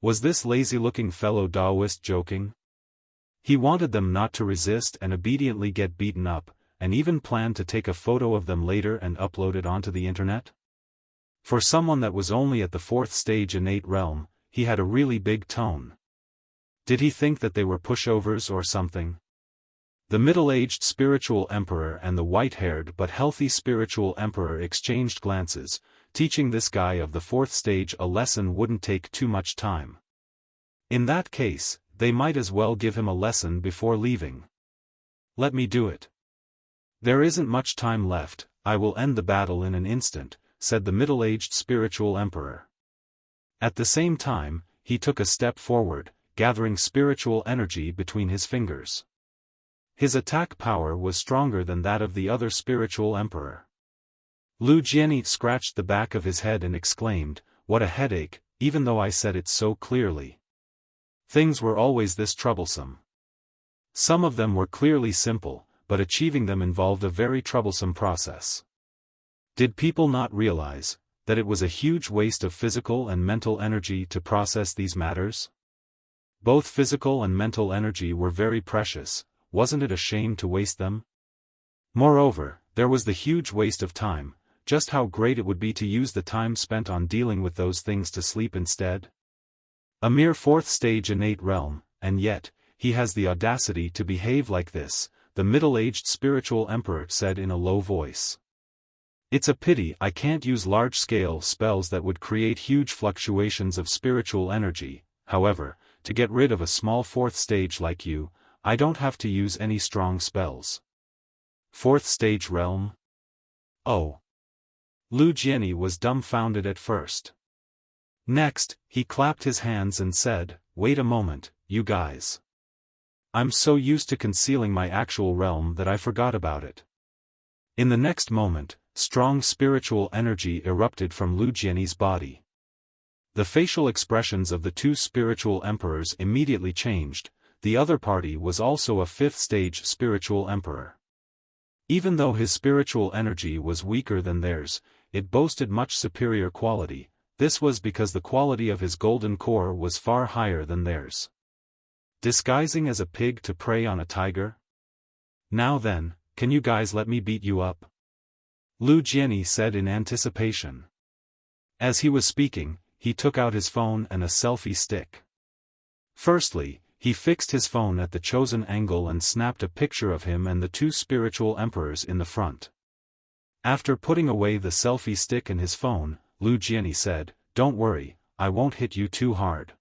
Was this lazy-looking fellow Daoist joking? He wanted them not to resist and obediently get beaten up, and even planned to take a photo of them later and upload it onto the internet? For someone that was only at the 4th stage innate realm, he had a really big tone. Did he think that they were pushovers or something? The middle-aged spiritual emperor and the white-haired but healthy spiritual emperor exchanged glances, teaching this guy of the 4th stage a lesson wouldn't take too much time. In that case, they might as well give him a lesson before leaving. Let me do it. There isn't much time left, I will end the battle in an instant, said the middle-aged spiritual emperor. At the same time, he took a step forward, gathering spiritual energy between his fingers. His attack power was stronger than that of the other spiritual emperor. Lu Jianyi scratched the back of his head and exclaimed, "What a headache, even though I said it so clearly. Things were always this troublesome." Some of them were clearly simple, but achieving them involved a very troublesome process. Did people not realize that it was a huge waste of physical and mental energy to process these matters? Both physical and mental energy were very precious, wasn't it a shame to waste them? Moreover, there was the huge waste of time, just how great it would be to use the time spent on dealing with those things to sleep instead. A mere 4th stage innate realm, and yet, he has the audacity to behave like this, the middle-aged spiritual emperor said in a low voice. It's a pity I can't use large-scale spells that would create huge fluctuations of spiritual energy. However, to get rid of a small 4th stage like you, I don't have to use any strong spells. 4th stage realm? Oh. Lu Jianyi was dumbfounded at first. Next, he clapped his hands and said, "Wait a moment, you guys. I'm so used to concealing my actual realm that I forgot about it." In the next moment, strong spiritual energy erupted from Lu Jianyi's body. The facial expressions of the two spiritual emperors immediately changed. The other party was also a 5th stage spiritual emperor. Even though his spiritual energy was weaker than theirs, it boasted much superior quality. This was because the quality of his golden core was far higher than theirs. Disguising as a pig to prey on a tiger? Now then, can you guys let me beat you up? Lu Jianyi said in anticipation. As he was speaking, he took out his phone and a selfie stick. Firstly, he fixed his phone at the chosen angle and snapped a picture of him and the two spiritual emperors in the front. After putting away the selfie stick and his phone, Lu Jianyi said, "Don't worry, I won't hit you too hard.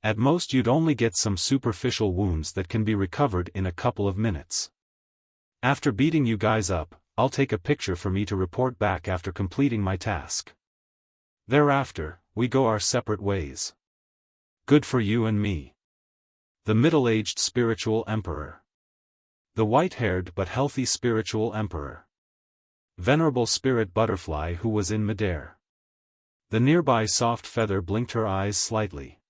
At most you'd only get some superficial wounds that can be recovered in a couple of minutes. After beating you guys up, I'll take a picture for me to report back after completing my task. Thereafter, we go our separate ways. Good for you and me." The middle-aged spiritual emperor. The white-haired but healthy spiritual emperor. Venerable spirit butterfly who was in midair. The nearby soft feather blinked her eyes slightly.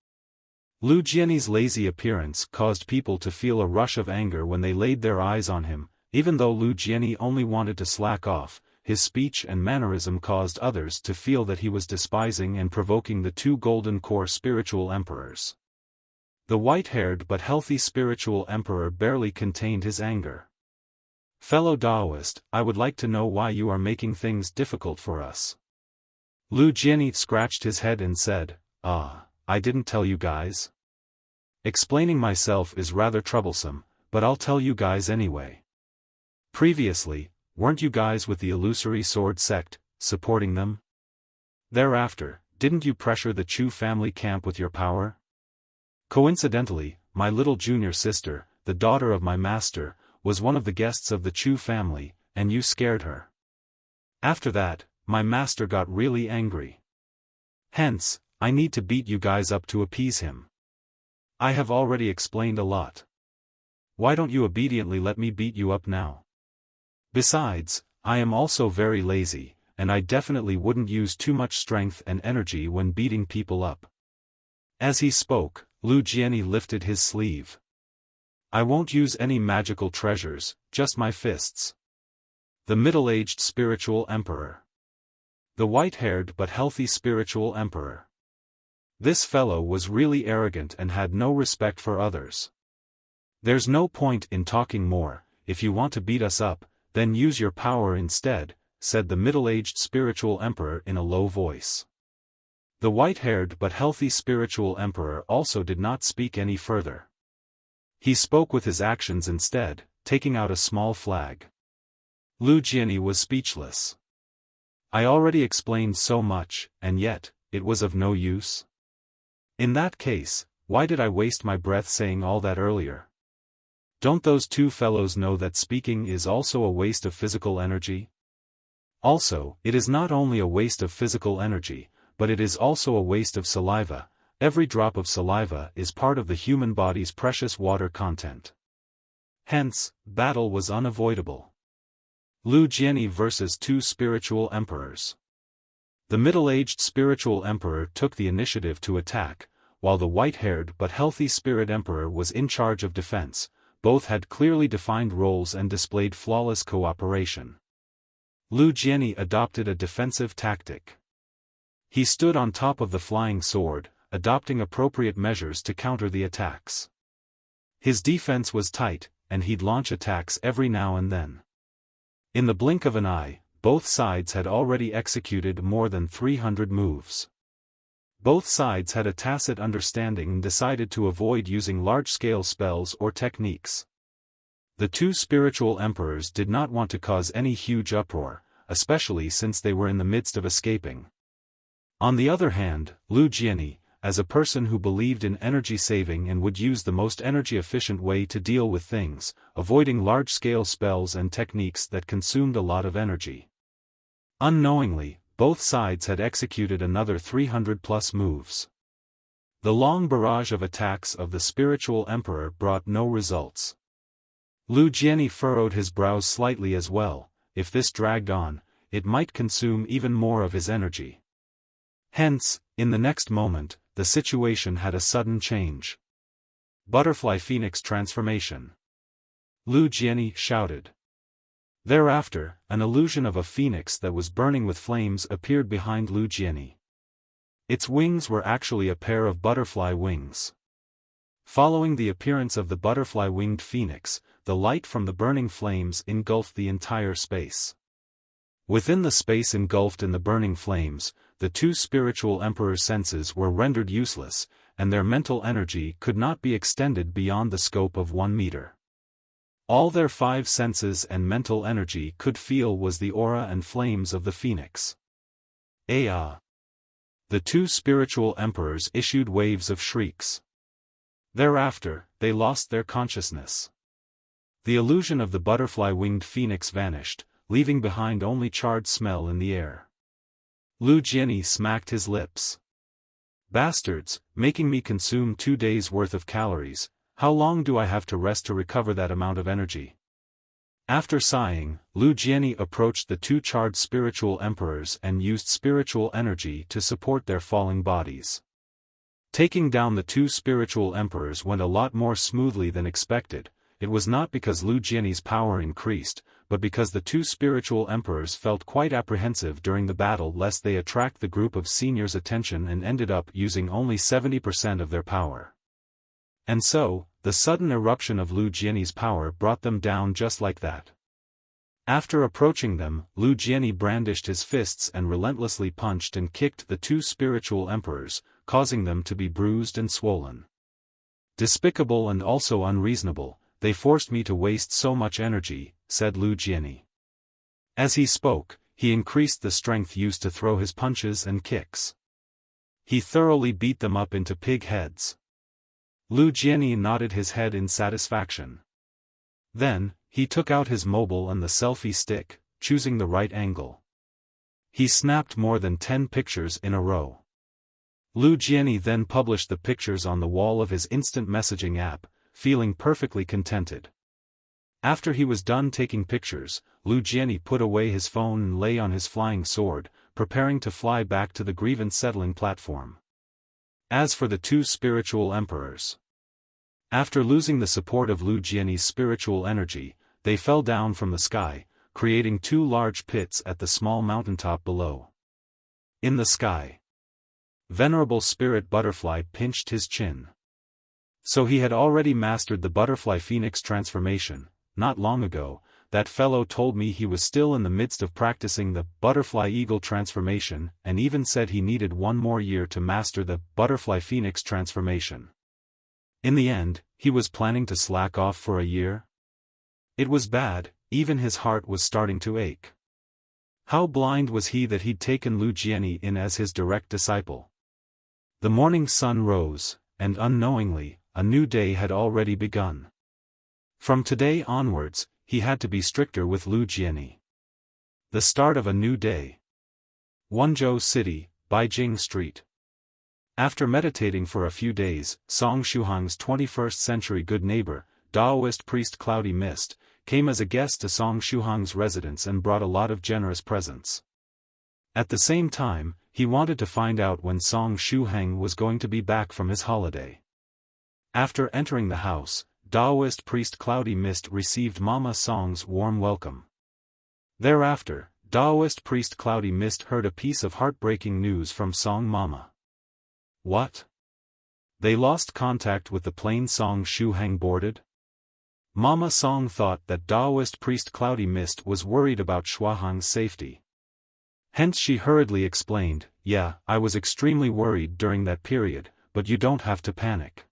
Lu Jianyi's lazy appearance caused people to feel a rush of anger when they laid their eyes on him. Even though Lu Jianyi only wanted to slack off, his speech and mannerism caused others to feel that he was despising and provoking the two golden core spiritual emperors. The white-haired but healthy spiritual emperor barely contained his anger. "Fellow Daoist, I would like to know why you are making things difficult for us." Lu Jianyi scratched his head and said, I didn't tell you guys. Explaining myself is rather troublesome, but I'll tell you guys anyway. Previously, weren't you guys with the illusory sword sect, supporting them? Thereafter, didn't you pressure the Chu family camp with your power? Coincidentally, my little junior sister, the daughter of my master, was one of the guests of the Chu family, and you scared her. After that, my master got really angry. Hence, I need to beat you guys up to appease him. I have already explained a lot. Why don't you obediently let me beat you up now? Besides, I am also very lazy, and I definitely wouldn't use too much strength and energy when beating people up. As he spoke, Lu Jianyi lifted his sleeve. I won't use any magical treasures, just my fists. The middle-aged spiritual emperor. The white-haired but healthy spiritual emperor. This fellow was really arrogant and had no respect for others. "There's no point in talking more. If you want to beat us up, then use your power instead," said the middle-aged spiritual emperor in a low voice. The white-haired but healthy spiritual emperor also did not speak any further. He spoke with his actions instead, taking out a small flag. Lu Jianyi was speechless. I already explained so much, and yet, it was of no use? In that case, why did I waste my breath saying all that earlier? Don't those two fellows know that speaking is also a waste of physical energy? Also, it is not only a waste of physical energy, but it is also a waste of saliva. Every drop of saliva is part of the human body's precious water content. Hence, battle was unavoidable. Lu Jianyi versus two spiritual emperors. The middle-aged spiritual emperor took the initiative to attack, while the white-haired but healthy spirit emperor was in charge of defense. Both had clearly defined roles and displayed flawless cooperation. Lu Jianyi adopted a defensive tactic. He stood on top of the flying sword, adopting appropriate measures to counter the attacks. His defense was tight, and he'd launch attacks every now and then. In the blink of an eye, both sides had already executed more than 300 moves. Both sides had a tacit understanding and decided to avoid using large-scale spells or techniques. The two spiritual emperors did not want to cause any huge uproar, especially since they were in the midst of escaping. On the other hand, Lu Jianyi, as a person who believed in energy saving and would use the most energy-efficient way to deal with things, avoiding large-scale spells and techniques that consumed a lot of energy. Unknowingly, both sides had executed another 300-plus moves. The long barrage of attacks of the spiritual emperor brought no results. Lu Jianyi furrowed his brows slightly as well. If this dragged on, it might consume even more of his energy. Hence, in the next moment, the situation had a sudden change. Butterfly Phoenix transformation. Lu Jianyi shouted. Thereafter, an illusion of a phoenix that was burning with flames appeared behind Lu Jianyi. Its wings were actually a pair of butterfly wings. Following the appearance of the butterfly-winged phoenix, the light from the burning flames engulfed the entire space. Within the space engulfed in the burning flames, the two spiritual emperors' senses were rendered useless, and their mental energy could not be extended beyond the scope of 1 meter. All their 5 senses and mental energy could feel was the aura and flames of the phoenix. The two spiritual emperors issued waves of shrieks. Thereafter, they lost their consciousness. The illusion of the butterfly-winged phoenix vanished, leaving behind only charred smell in the air. Lu Jianyi smacked his lips. Bastards, making me consume 2 days' worth of calories. How long do I have to rest to recover that amount of energy? After sighing, Lu Jianyi approached the two charred spiritual emperors and used spiritual energy to support their falling bodies. Taking down the two spiritual emperors went a lot more smoothly than expected. It was not because Lu Jianyi's power increased, but because the two spiritual emperors felt quite apprehensive during the battle lest they attract the group of seniors' attention and ended up using only 70% of their power. And so, the sudden eruption of Lu Jianyi's power brought them down just like that. After approaching them, Lu Jianyi brandished his fists and relentlessly punched and kicked the two spiritual emperors, causing them to be bruised and swollen. Despicable and also unreasonable, they forced me to waste so much energy, said Lu Jianyi. As he spoke, he increased the strength used to throw his punches and kicks. He thoroughly beat them up into pig heads. Lu Jianyi nodded his head in satisfaction. Then, he took out his mobile and the selfie stick, choosing the right angle. He snapped more than 10 pictures in a row. Lu Jianyi then published the pictures on the wall of his instant messaging app, feeling perfectly contented. After he was done taking pictures, Lu Jianyi put away his phone and lay on his flying sword, preparing to fly back to the grievance-settling platform. As for the two spiritual emperors, after losing the support of Lu Jianyi's spiritual energy, they fell down from the sky, creating 2 large pits at the small mountaintop below. In the sky, Venerable Spirit Butterfly pinched his chin. So he had already mastered the butterfly phoenix transformation. Not long ago, that fellow told me he was still in the midst of practicing the butterfly eagle transformation and even said he needed 1 more year to master the butterfly phoenix transformation. In the end, he was planning to slack off for a year? It was bad, even his heart was starting to ache. How blind was he that he'd taken Lu Jianyi in as his direct disciple? The morning sun rose, and unknowingly, a new day had already begun. From today onwards, he had to be stricter with Lu Jianyi. The start of a new day. Wenzhou City, Beijing Street. After meditating for a few days, Song Shuhang's 21st century good neighbor, Daoist priest Cloudy Mist, came as a guest to Song Shuhang's residence and brought a lot of generous presents. At the same time, he wanted to find out when Song Shuhang was going to be back from his holiday. After entering the house, Daoist priest Cloudy Mist received Mama Song's warm welcome. Thereafter, Daoist priest Cloudy Mist heard a piece of heartbreaking news from Song Mama. What? They lost contact with the plane Song Shuhang boarded? Mama Song thought that Daoist priest Cloudy Mist was worried about Shuahang's safety. Hence she hurriedly explained, "Yeah, I was extremely worried during that period, but you don't have to panic.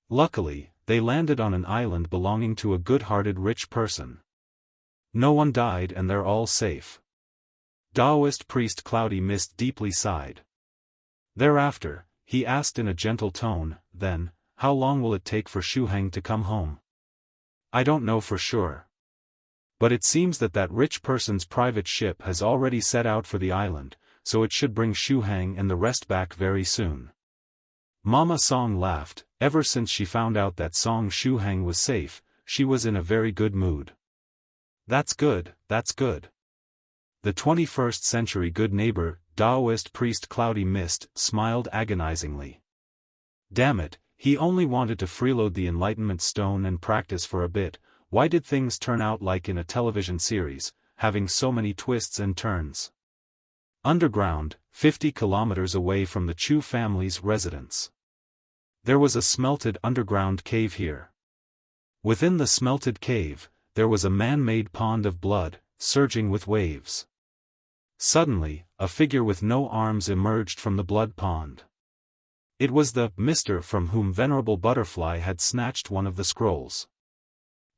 Luckily, they landed on an island belonging to a good-hearted rich person. No one died and they're all safe." Daoist priest Cloudy Mist deeply sighed. Thereafter, he asked in a gentle tone, "Then, how long will it take for Shuhang to come home?" "I don't know for sure. But it seems that rich person's private ship has already set out for the island, so it should bring Shuhang and the rest back very soon." Mama Song laughed. Ever since she found out that Song Shuhang was safe, she was in a very good mood. That's good, that's good. The 21st century good neighbor, Daoist priest Cloudy Mist, smiled agonizingly. Damn it, he only wanted to freeload the Enlightenment Stone and practice for a bit. Why did things turn out like in a television series, having so many twists and turns? Underground, 50 kilometers away from the Chu family's residence. There was a smelted underground cave here. Within the smelted cave, there was a man-made pond of blood, surging with waves. Suddenly, a figure with no arms emerged from the blood pond. It was the Mr. from whom Venerable Butterfly had snatched one of the scrolls.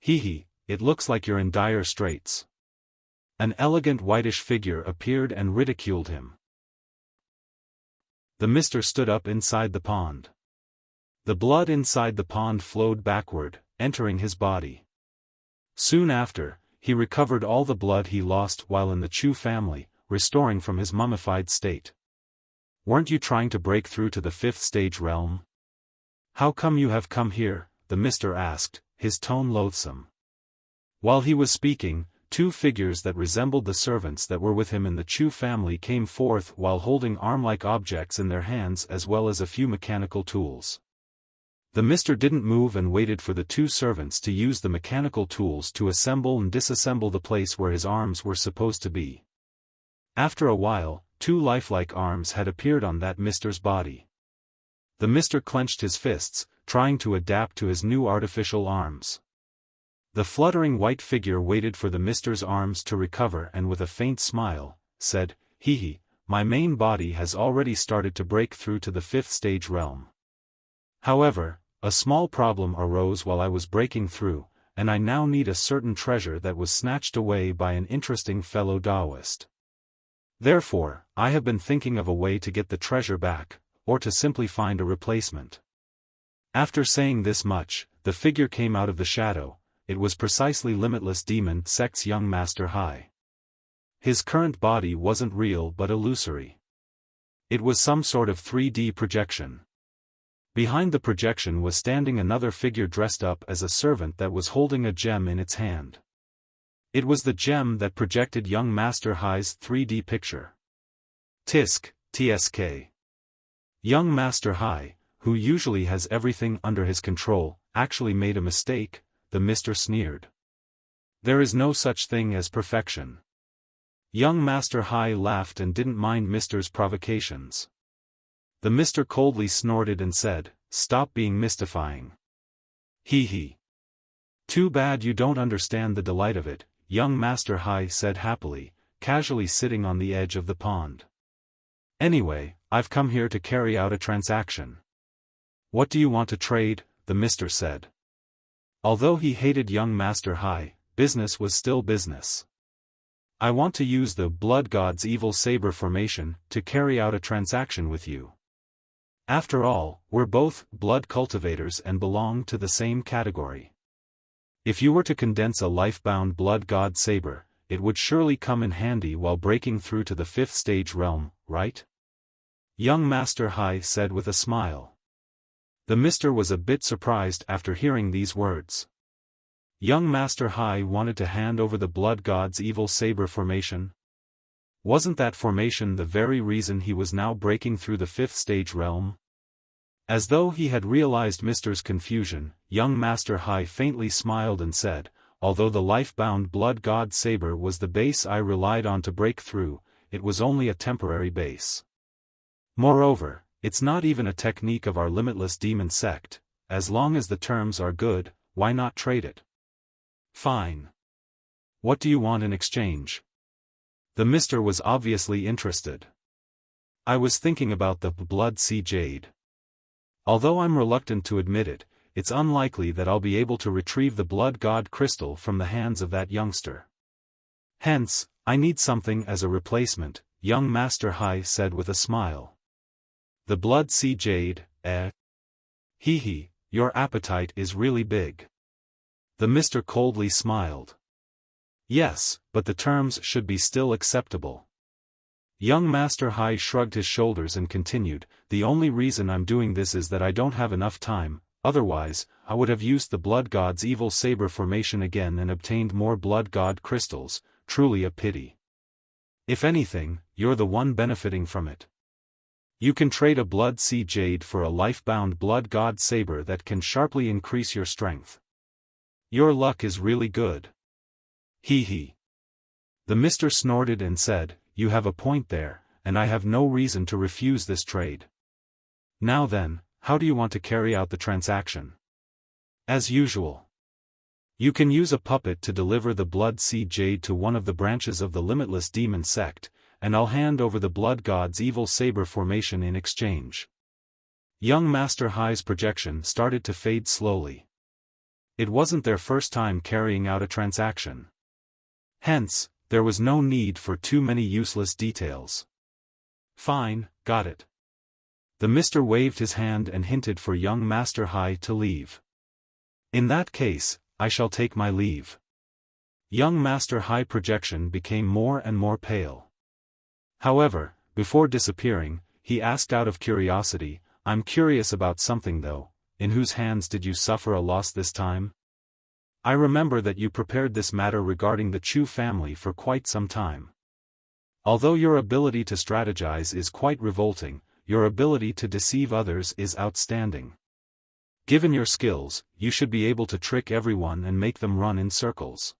"Hee, it looks like you're in dire straits." An elegant whitish figure appeared and ridiculed him. The Mr. stood up inside the pond. The blood inside the pond flowed backward, entering his body. Soon after, he recovered all the blood he lost while in the Chu family, restoring from his mummified state. "Weren't you trying to break through to the 5th stage realm? How come you have come here?" the Mr. asked, his tone loathsome. While he was speaking, 2 figures that resembled the servants that were with him in the Chu family came forth while holding arm-like objects in their hands as well as a few mechanical tools. The Mr. didn't move and waited for the 2 servants to use the mechanical tools to assemble and disassemble the place where his arms were supposed to be. After a while, 2 lifelike arms had appeared on that Mr.'s body. The Mr. clenched his fists, trying to adapt to his new artificial arms. The fluttering white figure waited for the Mr.'s arms to recover and with a faint smile, said, "Hee, my main body has already started to break through to the 5th stage realm. However, a small problem arose while I was breaking through, and I now need a certain treasure that was snatched away by an interesting fellow Daoist. Therefore, I have been thinking of a way to get the treasure back, or to simply find a replacement." After saying this much, the figure came out of the shadow. It was precisely Limitless Demon Sect's young Master Hai. His current body wasn't real but illusory. It was some sort of 3D projection. Behind the projection was standing another figure dressed up as a servant that was holding a gem in its hand. It was the gem that projected young Master Hai's 3D picture. TSK. Young Master Hai, who usually has everything under his control, actually made a mistake, the Mr. sneered. There is no such thing as perfection. Young Master Hai laughed and didn't mind Mr.'s provocations. The mister coldly snorted and said, "Stop being mystifying." Hee hee. "Too bad you don't understand the delight of it," young Master Hai said happily, casually sitting on the edge of the pond. "Anyway, I've come here to carry out a transaction." "What do you want to trade?" the mister said. Although he hated young Master Hai, business was still business. "I want to use the Blood God's evil Saber formation to carry out a transaction with you. After all, we're both blood cultivators and belong to the same category. If you were to condense a life-bound Blood God Saber, it would surely come in handy while breaking through to the 5th stage realm, right?" Young Master Hai said with a smile. The mister was a bit surprised after hearing these words. Young Master Hai wanted to hand over the Blood God's evil Saber formation? Wasn't that formation the very reason he was now breaking through the 5th stage realm? As though he had realized Mister's confusion, young Master Hai faintly smiled and said, "Although the life-bound Blood God Saber was the base I relied on to break through, it was only a temporary base. Moreover, it's not even a technique of our limitless demon sect. As long as the terms are good, why not trade it?" "Fine. What do you want in exchange?" The mister was obviously interested. "I was thinking about the Blood Sea Jade. Although I'm reluctant to admit it, it's unlikely that I'll be able to retrieve the Blood God crystal from the hands of that youngster. Hence, I need something as a replacement," young Master Hai said with a smile. "The Blood Sea Jade, eh? Hee hee, your appetite is really big." The mister coldly smiled. "Yes, but the terms should be still acceptable." Young Master Hai shrugged his shoulders and continued, "The only reason I'm doing this is that I don't have enough time, otherwise, I would have used the Blood God's evil Saber formation again and obtained more Blood God crystals, truly a pity. If anything, you're the one benefiting from it. You can trade a Blood Sea Jade for a life-bound Blood God Saber that can sharply increase your strength. Your luck is really good." Hee hee. The mister snorted and said, "You have a point there, and I have no reason to refuse this trade. Now then, how do you want to carry out the transaction?" "As usual. You can use a puppet to deliver the Blood Sea Jade to one of the branches of the Limitless Demon Sect, and I'll hand over the Blood God's evil Saber formation in exchange." Young Master Hai's projection started to fade slowly. It wasn't their first time carrying out a transaction. Hence, there was no need for too many useless details. "Fine, got it." The mister waved his hand and hinted for young Master Hai to leave. "In that case, I shall take my leave." Young Master Hai projection became more and more pale. However, before disappearing, he asked out of curiosity, "I'm curious about something though. In whose hands did you suffer a loss this time? I remember that you prepared this matter regarding the Chu family for quite some time. Although your ability to strategize is quite revolting, your ability to deceive others is outstanding. Given your skills, you should be able to trick everyone and make them run in circles.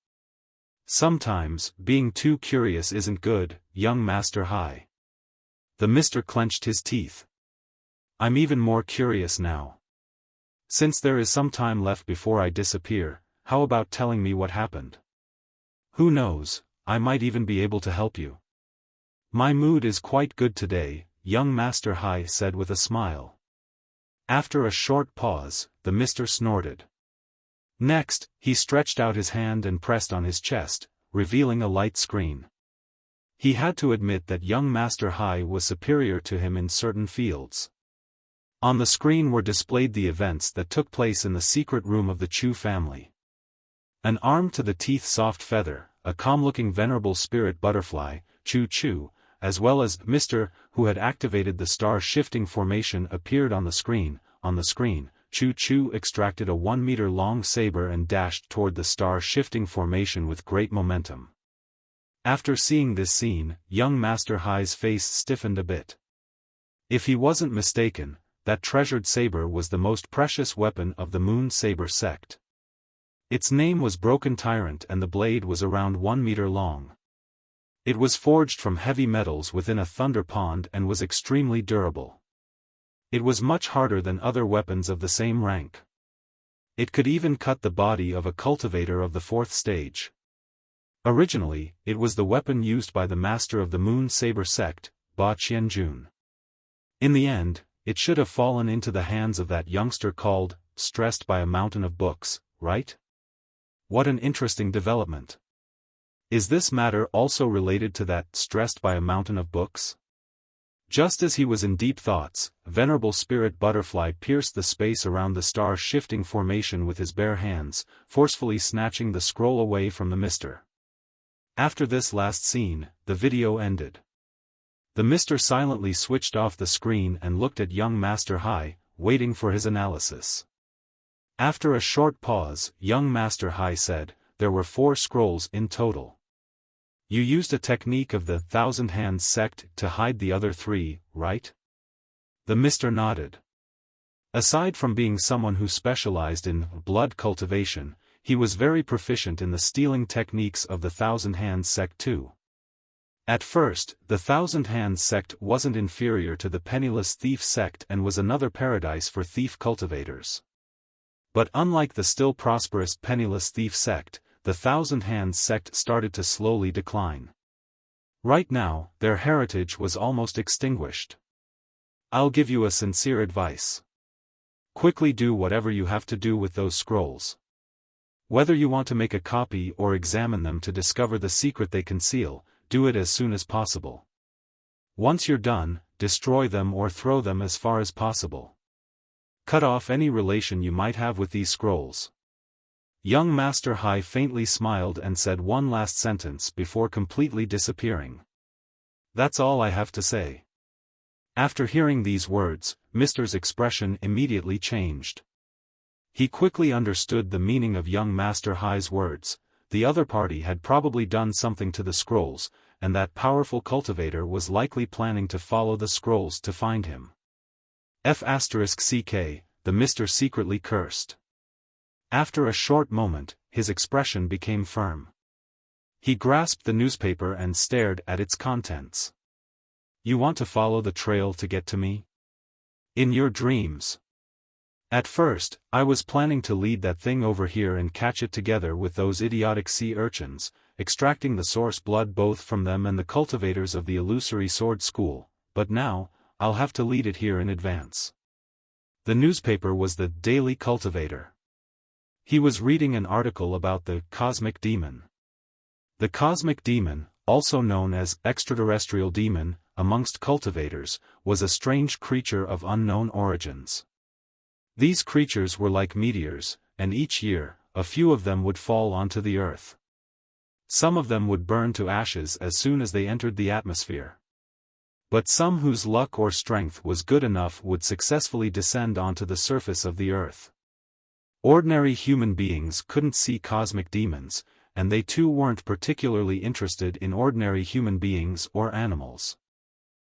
Sometimes, being too curious isn't good, young Master Hai." The mister clenched his teeth. "I'm even more curious now. Since there is some time left before I disappear, how about telling me what happened? Who knows, I might even be able to help you." "My mood is quite good today," young Master Hai said with a smile. After a short pause, the mister snorted. Next, he stretched out his hand and pressed on his chest, revealing a light screen. He had to admit that young Master Hai was superior to him in certain fields. On the screen were displayed the events that took place in the secret room of the Chu family. An armed-to-the-teeth soft feather, a calm-looking venerable spirit butterfly, Chu, as well as Mr., who had activated the star-shifting formation appeared on the screen. On the screen, Chu extracted a 1-meter-long saber and dashed toward the star-shifting formation with great momentum. After seeing this scene, young Master Hai's face stiffened a bit. If he wasn't mistaken, that treasured saber was the most precious weapon of the Moon Saber sect. Its name was Broken Tyrant and the blade was around 1 meter long. It was forged from heavy metals within a thunder pond and was extremely durable. It was much harder than other weapons of the same rank. It could even cut the body of a cultivator of the 4th stage. Originally, it was the weapon used by the master of the Moon Saber sect, Ba Qianjun. In the end, it should have fallen into the hands of that youngster called, stressed by a mountain of books, right? What an interesting development. Is this matter also related to that, stressed by a mountain of books? Just as he was in deep thoughts, Venerable Spirit Butterfly pierced the space around the star-shifting formation with his bare hands, forcefully snatching the scroll away from the mister. After this last scene, the video ended. The mister silently switched off the screen and looked at young Master Hai, waiting for his analysis. After a short pause, young Master Hai said, "There were 4 scrolls in total. You used a technique of the Thousand Hands sect to hide the other 3, right?" The mister nodded. Aside from being someone who specialized in blood cultivation, he was very proficient in the stealing techniques of the Thousand Hands sect too. At first, the Thousand Hands sect wasn't inferior to the Penniless Thief sect and was another paradise for thief cultivators. But unlike the still prosperous Penniless Thief sect, the Thousand Hands sect started to slowly decline. Right now, their heritage was almost extinguished. I'll give you a sincere advice. Quickly do whatever you have to do with those scrolls. Whether you want to make a copy or examine them to discover the secret they conceal, do it as soon as possible. Once you're done, destroy them or throw them as far as possible. Cut off any relation you might have with these scrolls. Young Master Hai faintly smiled and said one last sentence before completely disappearing. That's all I have to say. After hearing these words, Mister's expression immediately changed. He quickly understood the meaning of young Master Hai's words. The other party had probably done something to the scrolls, and that powerful cultivator was likely planning to follow the scrolls to find him. F***ck, the mister secretly cursed. After a short moment, his expression became firm. He grasped the newspaper and stared at its contents. You want to follow the trail to get to me? In your dreams. At first, I was planning to lead that thing over here and catch it together with those idiotic sea urchins, extracting the source blood both from them and the cultivators of the illusory sword school, but now, I'll have to lead it here in advance. The newspaper was the Daily Cultivator. He was reading an article about the cosmic demon. The cosmic demon, also known as extraterrestrial demon, amongst cultivators, was a strange creature of unknown origins. These creatures were like meteors, and each year, a few of them would fall onto the earth. Some of them would burn to ashes as soon as they entered the atmosphere. But some whose luck or strength was good enough would successfully descend onto the surface of the earth. Ordinary human beings couldn't see cosmic demons, and they too weren't particularly interested in ordinary human beings or animals.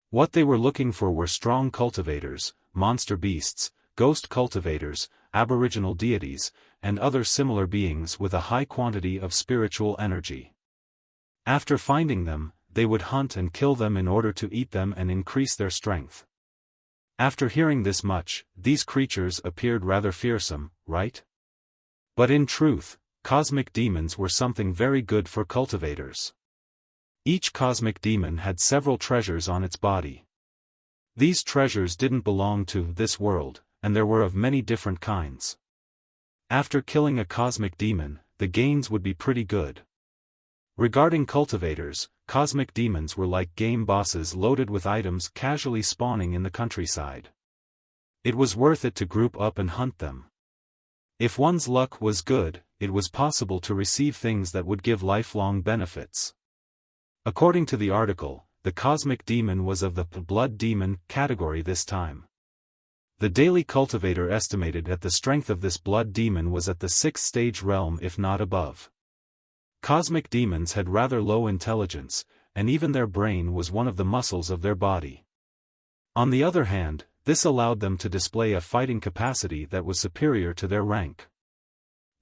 What they were looking for were strong cultivators, monster beasts, ghost cultivators, aboriginal deities, and other similar beings with a high quantity of spiritual energy. After finding them, they would hunt and kill them in order to eat them and increase their strength. After hearing this much, these creatures appeared rather fearsome, right? But in truth, cosmic demons were something very good for cultivators. Each cosmic demon had several treasures on its body. These treasures didn't belong to this world, and there were of many different kinds. After killing a cosmic demon, the gains would be pretty good. Regarding cultivators, cosmic demons were like game bosses loaded with items casually spawning in the countryside. It was worth it to group up and hunt them. If one's luck was good, it was possible to receive things that would give lifelong benefits. According to the article, the cosmic demon was of the blood demon category this time. The Daily Cultivator estimated that the strength of this blood demon was at the 6th stage realm if not above. Cosmic demons had rather low intelligence, and even their brain was one of the muscles of their body. On the other hand, this allowed them to display a fighting capacity that was superior to their rank.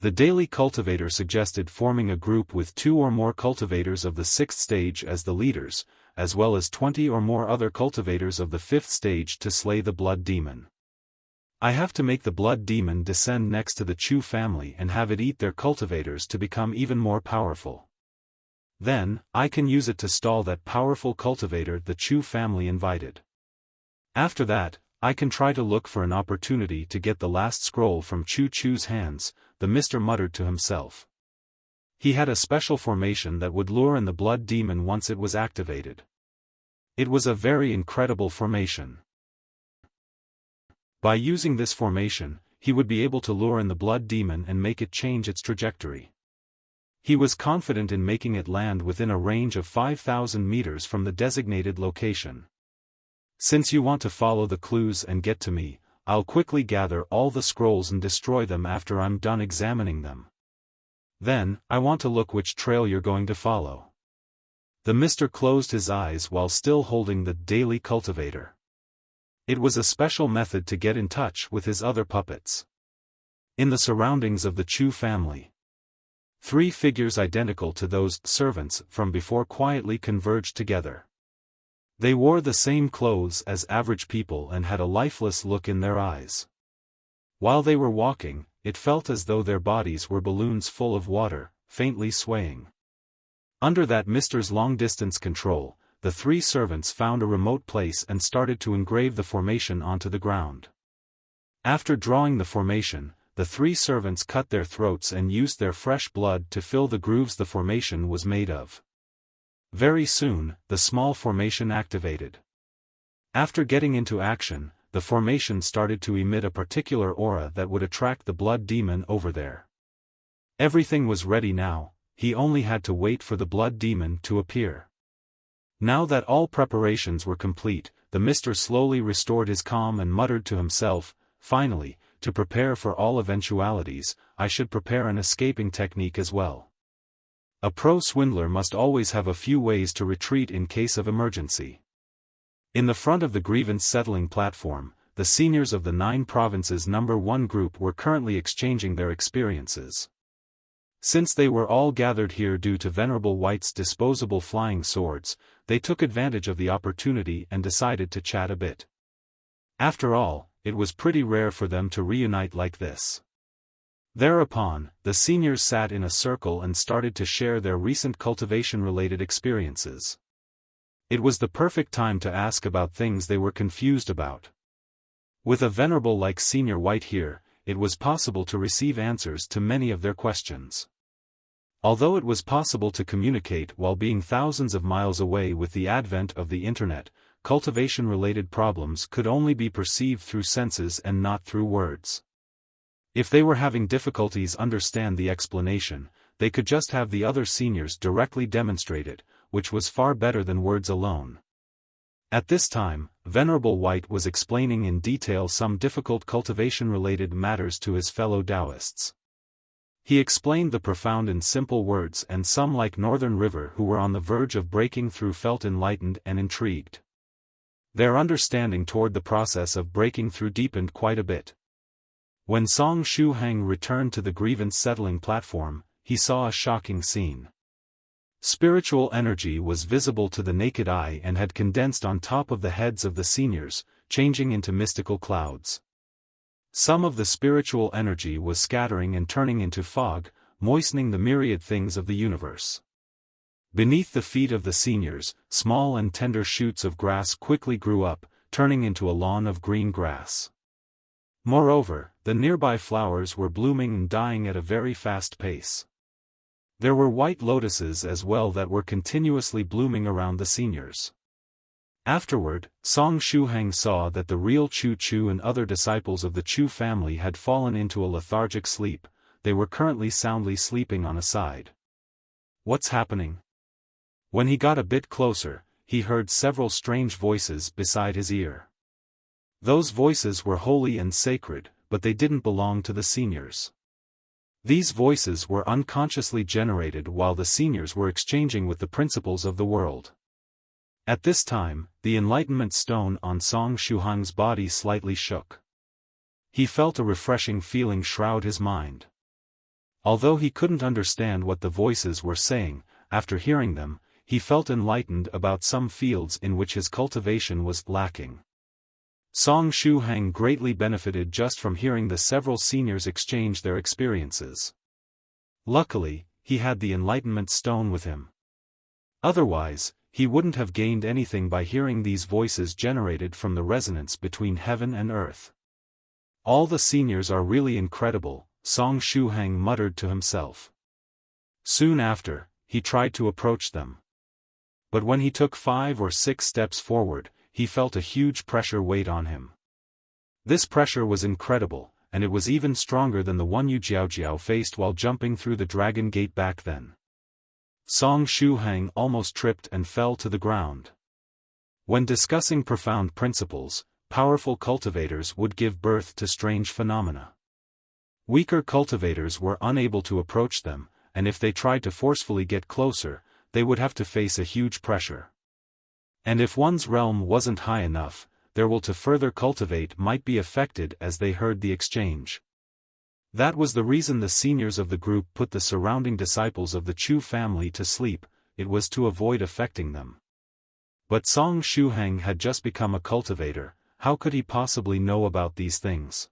The Daily Cultivator suggested forming a group with 2 or more cultivators of the 6th stage as the leaders, as well as 20 or more other cultivators of the 5th stage to slay the blood demon. I have to make the blood demon descend next to the Chu family and have it eat their cultivators to become even more powerful. Then, I can use it to stall that powerful cultivator the Chu family invited. After that, I can try to look for an opportunity to get the last scroll from Chu's hands, the Mr. muttered to himself. He had a special formation that would lure in the blood demon once it was activated. It was a very incredible formation. By using this formation, he would be able to lure in the blood demon and make it change its trajectory. He was confident in making it land within a range of 5,000 meters from the designated location. Since you want to follow the clues and get to me, I'll quickly gather all the scrolls and destroy them after I'm done examining them. Then, I want to look which trail you're going to follow. The Mr. closed his eyes while still holding the daily cultivator. It was a special method to get in touch with his other puppets. In the surroundings of the Chu family, 3 figures identical to those servants from before quietly converged together. They wore the same clothes as average people and had a lifeless look in their eyes. While they were walking, it felt as though their bodies were balloons full of water, faintly swaying. Under that Mr.'s long-distance control, the 3 servants found a remote place and started to engrave the formation onto the ground. After drawing the formation, the 3 servants cut their throats and used their fresh blood to fill the grooves the formation was made of. Very soon, the small formation activated. After getting into action, the formation started to emit a particular aura that would attract the blood demon over there. Everything was ready now, he only had to wait for the blood demon to appear. Now that all preparations were complete, the Mr. slowly restored his calm and muttered to himself, finally, to prepare for all eventualities, I should prepare an escaping technique as well. A pro swindler must always have a few ways to retreat in case of emergency. In the front of the grievance settling platform, the seniors of the 9 provinces number 1 group were currently exchanging their experiences. Since they were all gathered here due to Venerable White's disposable flying swords, they took advantage of the opportunity and decided to chat a bit. After all, it was pretty rare for them to reunite like this. Thereupon, the seniors sat in a circle and started to share their recent cultivation-related experiences. It was the perfect time to ask about things they were confused about. With a venerable like Senior White here, it was possible to receive answers to many of their questions. Although it was possible to communicate while being thousands of miles away with the advent of the internet, cultivation-related problems could only be perceived through senses and not through words. If they were having difficulties understand the explanation, they could just have the other seniors directly demonstrate it, which was far better than words alone. At this time, Venerable White was explaining in detail some difficult cultivation-related matters to his fellow Daoists. He explained the profound in simple words, and some like Northern River who were on the verge of breaking through felt enlightened and intrigued. Their understanding toward the process of breaking through deepened quite a bit. When Song Shuhang returned to the grievance settling platform, he saw a shocking scene. Spiritual energy was visible to the naked eye and had condensed on top of the heads of the seniors, changing into mystical clouds. Some of the spiritual energy was scattering and turning into fog, moistening the myriad things of the universe. Beneath the feet of the seniors, small and tender shoots of grass quickly grew up, turning into a lawn of green grass. Moreover, the nearby flowers were blooming and dying at a very fast pace. There were white lotuses as well that were continuously blooming around the seniors. Afterward, Song Shuhang saw that the real Chu and other disciples of the Chu family had fallen into a lethargic sleep. They were currently soundly sleeping on a side. What's happening? When he got a bit closer, he heard several strange voices beside his ear. Those voices were holy and sacred, but they didn't belong to the seniors. These voices were unconsciously generated while the seniors were exchanging with the principles of the world. At this time, the enlightenment stone on Song Shuhang's body slightly shook. He felt a refreshing feeling shroud his mind. Although he couldn't understand what the voices were saying, after hearing them, he felt enlightened about some fields in which his cultivation was lacking. Song Shuhang greatly benefited just from hearing the several seniors exchange their experiences. Luckily, he had the enlightenment stone with him. Otherwise, he wouldn't have gained anything by hearing these voices generated from the resonance between heaven and earth. All the seniors are really incredible, Song Shuhang muttered to himself. Soon after, he tried to approach them. But when he took 5 or 6 steps forward, he felt a huge pressure weight on him. This pressure was incredible, and it was even stronger than the one Yu Jiaojiao faced while jumping through the dragon gate back then. Song Shuhang almost tripped and fell to the ground. When discussing profound principles, powerful cultivators would give birth to strange phenomena. Weaker cultivators were unable to approach them, and if they tried to forcefully get closer, they would have to face a huge pressure. And if one's realm wasn't high enough, their will to further cultivate might be affected as they heard the exchange. That was the reason the seniors of the group put the surrounding disciples of the Chu family to sleep, it was to avoid affecting them. But Song Shuhang had just become a cultivator, how could he possibly know about these things?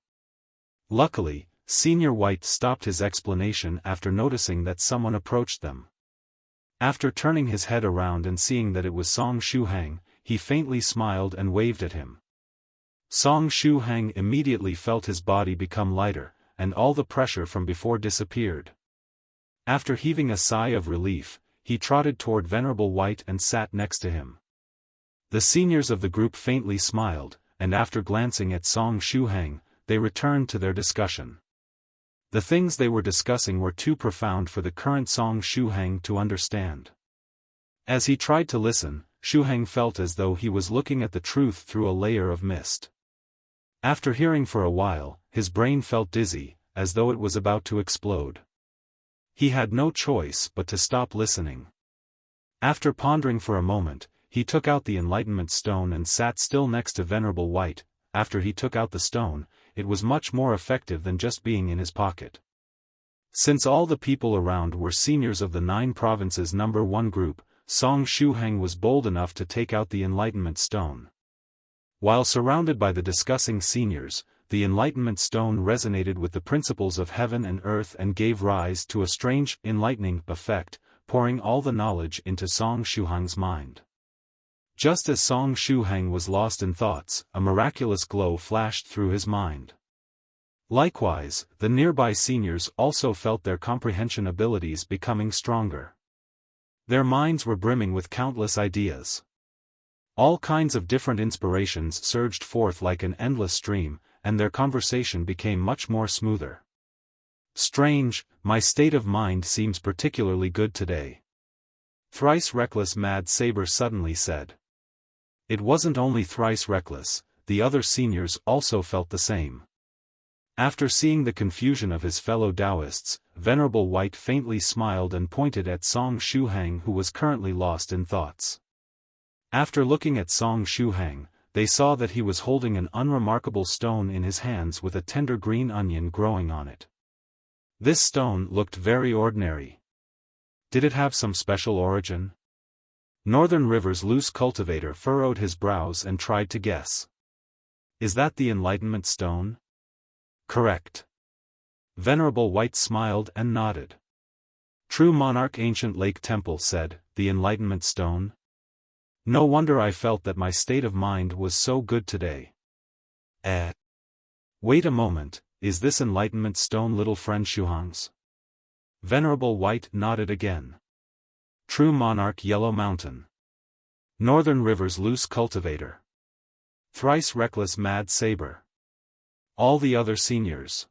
Luckily, Senior White stopped his explanation after noticing that someone approached them. After turning his head around and seeing that it was Song Shuhang, he faintly smiled and waved at him. Song Shuhang immediately felt his body become lighter, and all the pressure from before disappeared. After heaving a sigh of relief, he trotted toward Venerable White and sat next to him. The seniors of the group faintly smiled, and after glancing at Song Shuhang, they returned to their discussion. The things they were discussing were too profound for the current Song Shuhang to understand. As he tried to listen, Shuhang felt as though he was looking at the truth through a layer of mist. After hearing for a while, his brain felt dizzy, as though it was about to explode. He had no choice but to stop listening. After pondering for a moment, he took out the enlightenment stone and sat still next to Venerable White. After he took out the stone, it was much more effective than just being in his pocket. Since all the people around were seniors of the 9 provinces number 1 group, Song Shuhang was bold enough to take out the enlightenment stone. While surrounded by the discussing seniors, the enlightenment stone resonated with the principles of heaven and earth and gave rise to a strange, enlightening effect, pouring all the knowledge into Song Shuhang's mind. Just as Song Shuhang was lost in thoughts, a miraculous glow flashed through his mind. Likewise, the nearby seniors also felt their comprehension abilities becoming stronger. Their minds were brimming with countless ideas. All kinds of different inspirations surged forth like an endless stream, and their conversation became much more smoother. Strange, my state of mind seems particularly good today. Thrice reckless Mad Saber suddenly said. It wasn't only Thrice reckless, the other seniors also felt the same. After seeing the confusion of his fellow Daoists, Venerable White faintly smiled and pointed at Song Shuhang, who was currently lost in thoughts. After looking at Song Shuhang, they saw that he was holding an unremarkable stone in his hands with a tender green onion growing on it. This stone looked very ordinary. Did it have some special origin? Northern River's loose cultivator furrowed his brows and tried to guess. Is that the enlightenment stone? Correct. Venerable White smiled and nodded. True Monarch Ancient Lake Temple said, the enlightenment stone? No wonder I felt that my state of mind was so good today. Wait a moment, is this enlightenment stone little friend Shuhang's? Venerable White nodded again. True Monarch Yellow Mountain. Northern River's loose cultivator. Thrice reckless Mad Saber. All the other seniors.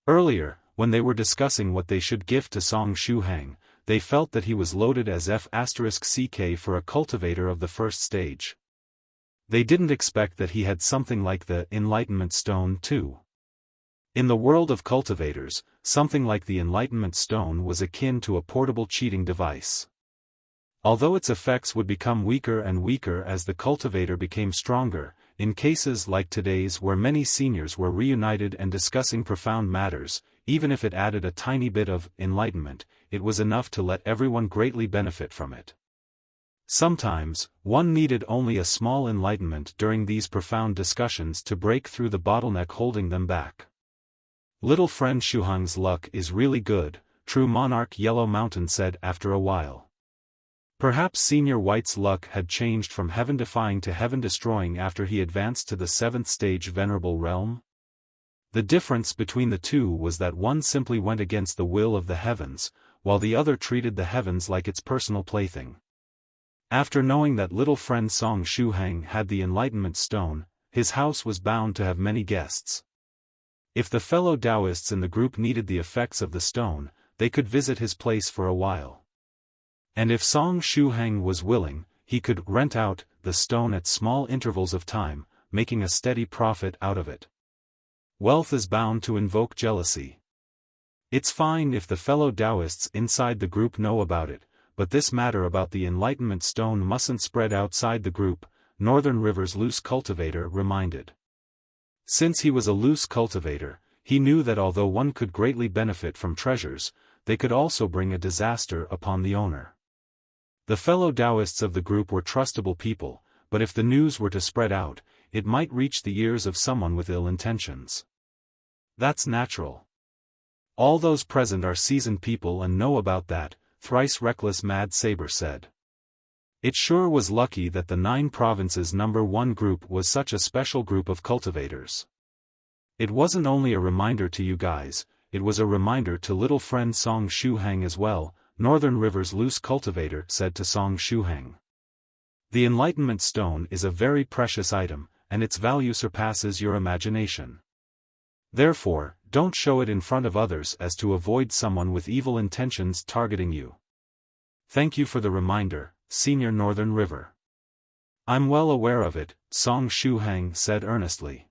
Earlier, when they were discussing what they should gift to Song Shuhang, they felt that he was loaded as F***ck for a cultivator of the first stage. They didn't expect that he had something like the Enlightenment Stone too. In the world of cultivators, something like the Enlightenment Stone was akin to a portable cheating device. Although its effects would become weaker and weaker as the cultivator became stronger, in cases like today's where many seniors were reunited and discussing profound matters, even if it added a tiny bit of enlightenment, it was enough to let everyone greatly benefit from it. Sometimes, one needed only a small enlightenment during these profound discussions to break through the bottleneck holding them back. Little friend Shuhang's luck is really good, true monarch Yellow Mountain said after a while. Perhaps Senior White's luck had changed from heaven-defying to heaven-destroying after he advanced to the 7th stage Venerable realm? The difference between the two was that one simply went against the will of the heavens, while the other treated the heavens like its personal plaything. After knowing that little friend Song Shuhang had the Enlightenment Stone, his house was bound to have many guests. If the fellow Daoists in the group needed the effects of the stone, they could visit his place for a while. And if Song Shuhang was willing, he could rent out the stone at small intervals of time, making a steady profit out of it. Wealth is bound to invoke jealousy. It's fine if the fellow Daoists inside the group know about it, but this matter about the Enlightenment Stone mustn't spread outside the group, Northern River's loose cultivator reminded. Since he was a loose cultivator, he knew that although one could greatly benefit from treasures, they could also bring a disaster upon the owner. The fellow Daoists of the group were trustable people, but if the news were to spread out, it might reach the ears of someone with ill intentions. That's natural. All those present are seasoned people and know about that, Thrice reckless Mad Saber said. It sure was lucky that the 9 provinces number 1 group was such a special group of cultivators. It wasn't only a reminder to you guys, it was a reminder to little friend Song Shuhang as well, Northern River's loose cultivator said to Song Shuhang. The Enlightenment Stone is a very precious item, and its value surpasses your imagination. Therefore, don't show it in front of others as to avoid someone with evil intentions targeting you. Thank you for the reminder, Senior Northern River. I'm well aware of it, Song Shuhang said earnestly.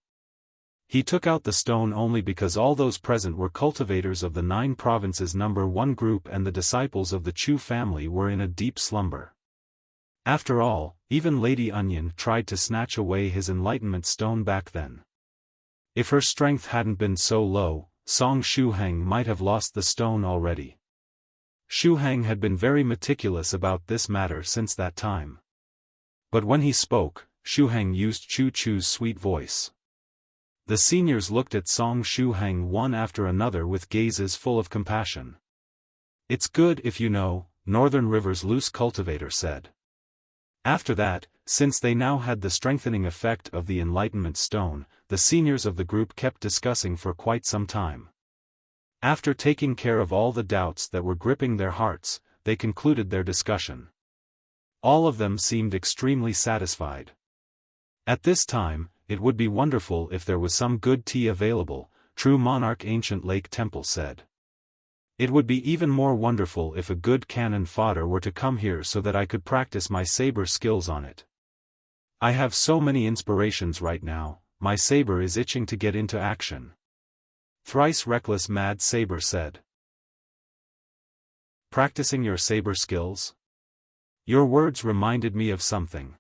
He took out the stone only because all those present were cultivators of the 9 provinces number 1 group and the disciples of the Chu family were in a deep slumber. After all, even Lady Onion tried to snatch away his Enlightenment Stone back then. If her strength hadn't been so low, Song Shuhang might have lost the stone already. Shuhang had been very meticulous about this matter since that time. But when he spoke, Shuhang used Chu-Chu's sweet voice. The seniors looked at Song Shuhang one after another with gazes full of compassion. It's good if you know, Northern River's loose cultivator said. After that, since they now had the strengthening effect of the Enlightenment Stone, the seniors of the group kept discussing for quite some time. After taking care of all the doubts that were gripping their hearts, they concluded their discussion. All of them seemed extremely satisfied. At this time, it would be wonderful if there was some good tea available, True Monarch Ancient Lake Temple said. It would be even more wonderful if a good cannon fodder were to come here so that I could practice my saber skills on it. I have so many inspirations right now, my saber is itching to get into action. Thrice reckless Mad Saber said. Practicing your saber skills? Your words reminded me of something.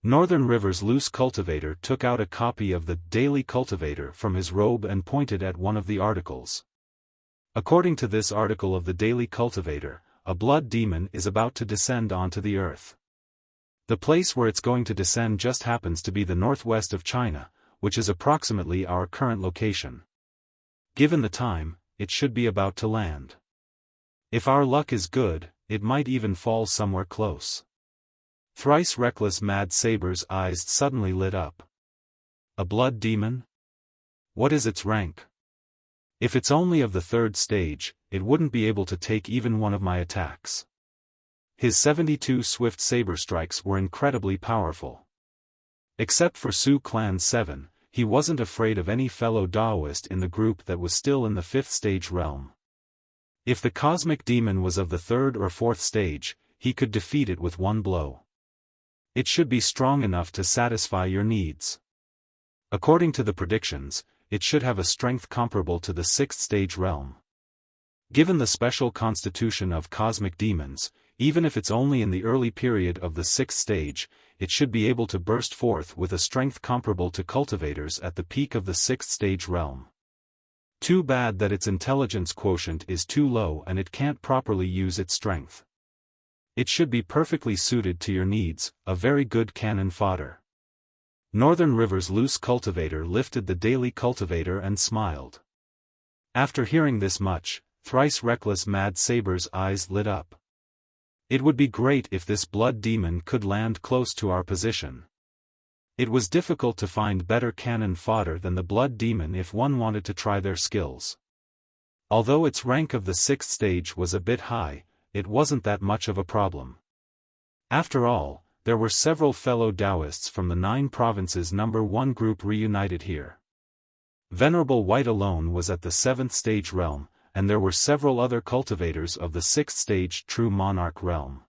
Northern River's loose cultivator took out a copy of the Daily Cultivator from his robe and pointed at one of the articles. According to this article of the Daily Cultivator, a blood demon is about to descend onto the earth. The place where it's going to descend just happens to be the northwest of China, which is approximately our current location. Given the time, it should be about to land. If our luck is good, it might even fall somewhere close. Thrice reckless Mad Saber's eyes suddenly lit up. A blood demon? What is its rank? If it's only of the 3rd stage, it wouldn't be able to take even one of my attacks. His 72 swift saber strikes were incredibly powerful. Except for Su Clan 7, he wasn't afraid of any fellow Daoist in the group that was still in the 5th stage realm. If the cosmic demon was of the 3rd or 4th stage, he could defeat it with one blow. It should be strong enough to satisfy your needs. According to the predictions, it should have a strength comparable to the 6th stage realm. Given the special constitution of cosmic demons, even if it's only in the early period of the 6th stage, it should be able to burst forth with a strength comparable to cultivators at the peak of the 6th stage realm. Too bad that its intelligence quotient is too low and it can't properly use its strength. It should be perfectly suited to your needs, a very good cannon fodder. Northern River's loose cultivator lifted the daily cultivator and smiled. After hearing this much, thrice reckless Mad Saber's eyes lit up. It would be great if this blood demon could land close to our position. It was difficult to find better cannon fodder than the blood demon if one wanted to try their skills. Although its rank of the 6th stage was a bit high, it wasn't that much of a problem. After all, there were several fellow Daoists from the 9 provinces number 1 group reunited here. Venerable White alone was at the 7th stage realm, and there were several other cultivators of the 6th stage true monarch realm.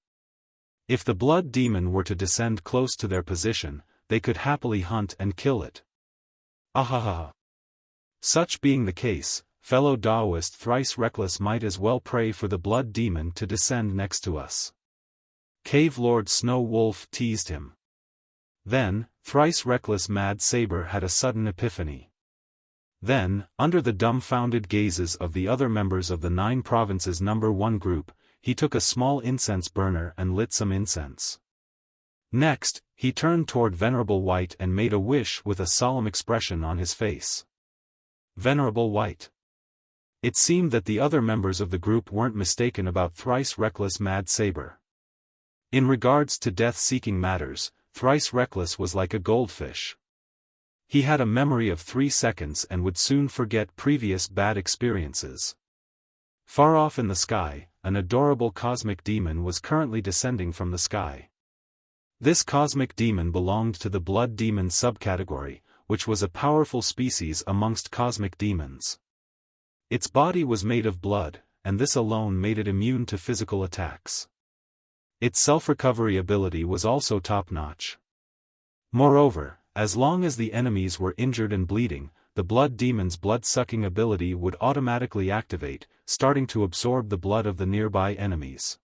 If the blood demon were to descend close to their position, they could happily hunt and kill it. Ahaha. Such being the case, fellow Daoist thrice reckless might as well pray for the blood demon to descend next to us. Cave Lord Snow Wolf teased him. Then, thrice reckless Mad Saber had a sudden epiphany. Then, under the dumbfounded gazes of the other members of the 9 provinces number 1 group, he took a small incense burner and lit some incense. Next, he turned toward Venerable White and made a wish with a solemn expression on his face. Venerable White. It seemed that the other members of the group weren't mistaken about thrice reckless Mad Saber. In regards to death-seeking matters, thrice reckless was like a goldfish. He had a memory of 3 seconds and would soon forget previous bad experiences. Far off in the sky, an adorable cosmic demon was currently descending from the sky. This cosmic demon belonged to the blood demon subcategory, which was a powerful species amongst cosmic demons. Its body was made of blood, and this alone made it immune to physical attacks. Its self-recovery ability was also top-notch. Moreover, as long as the enemies were injured and bleeding, the blood demon's blood-sucking ability would automatically activate, starting to absorb the blood of the nearby enemies.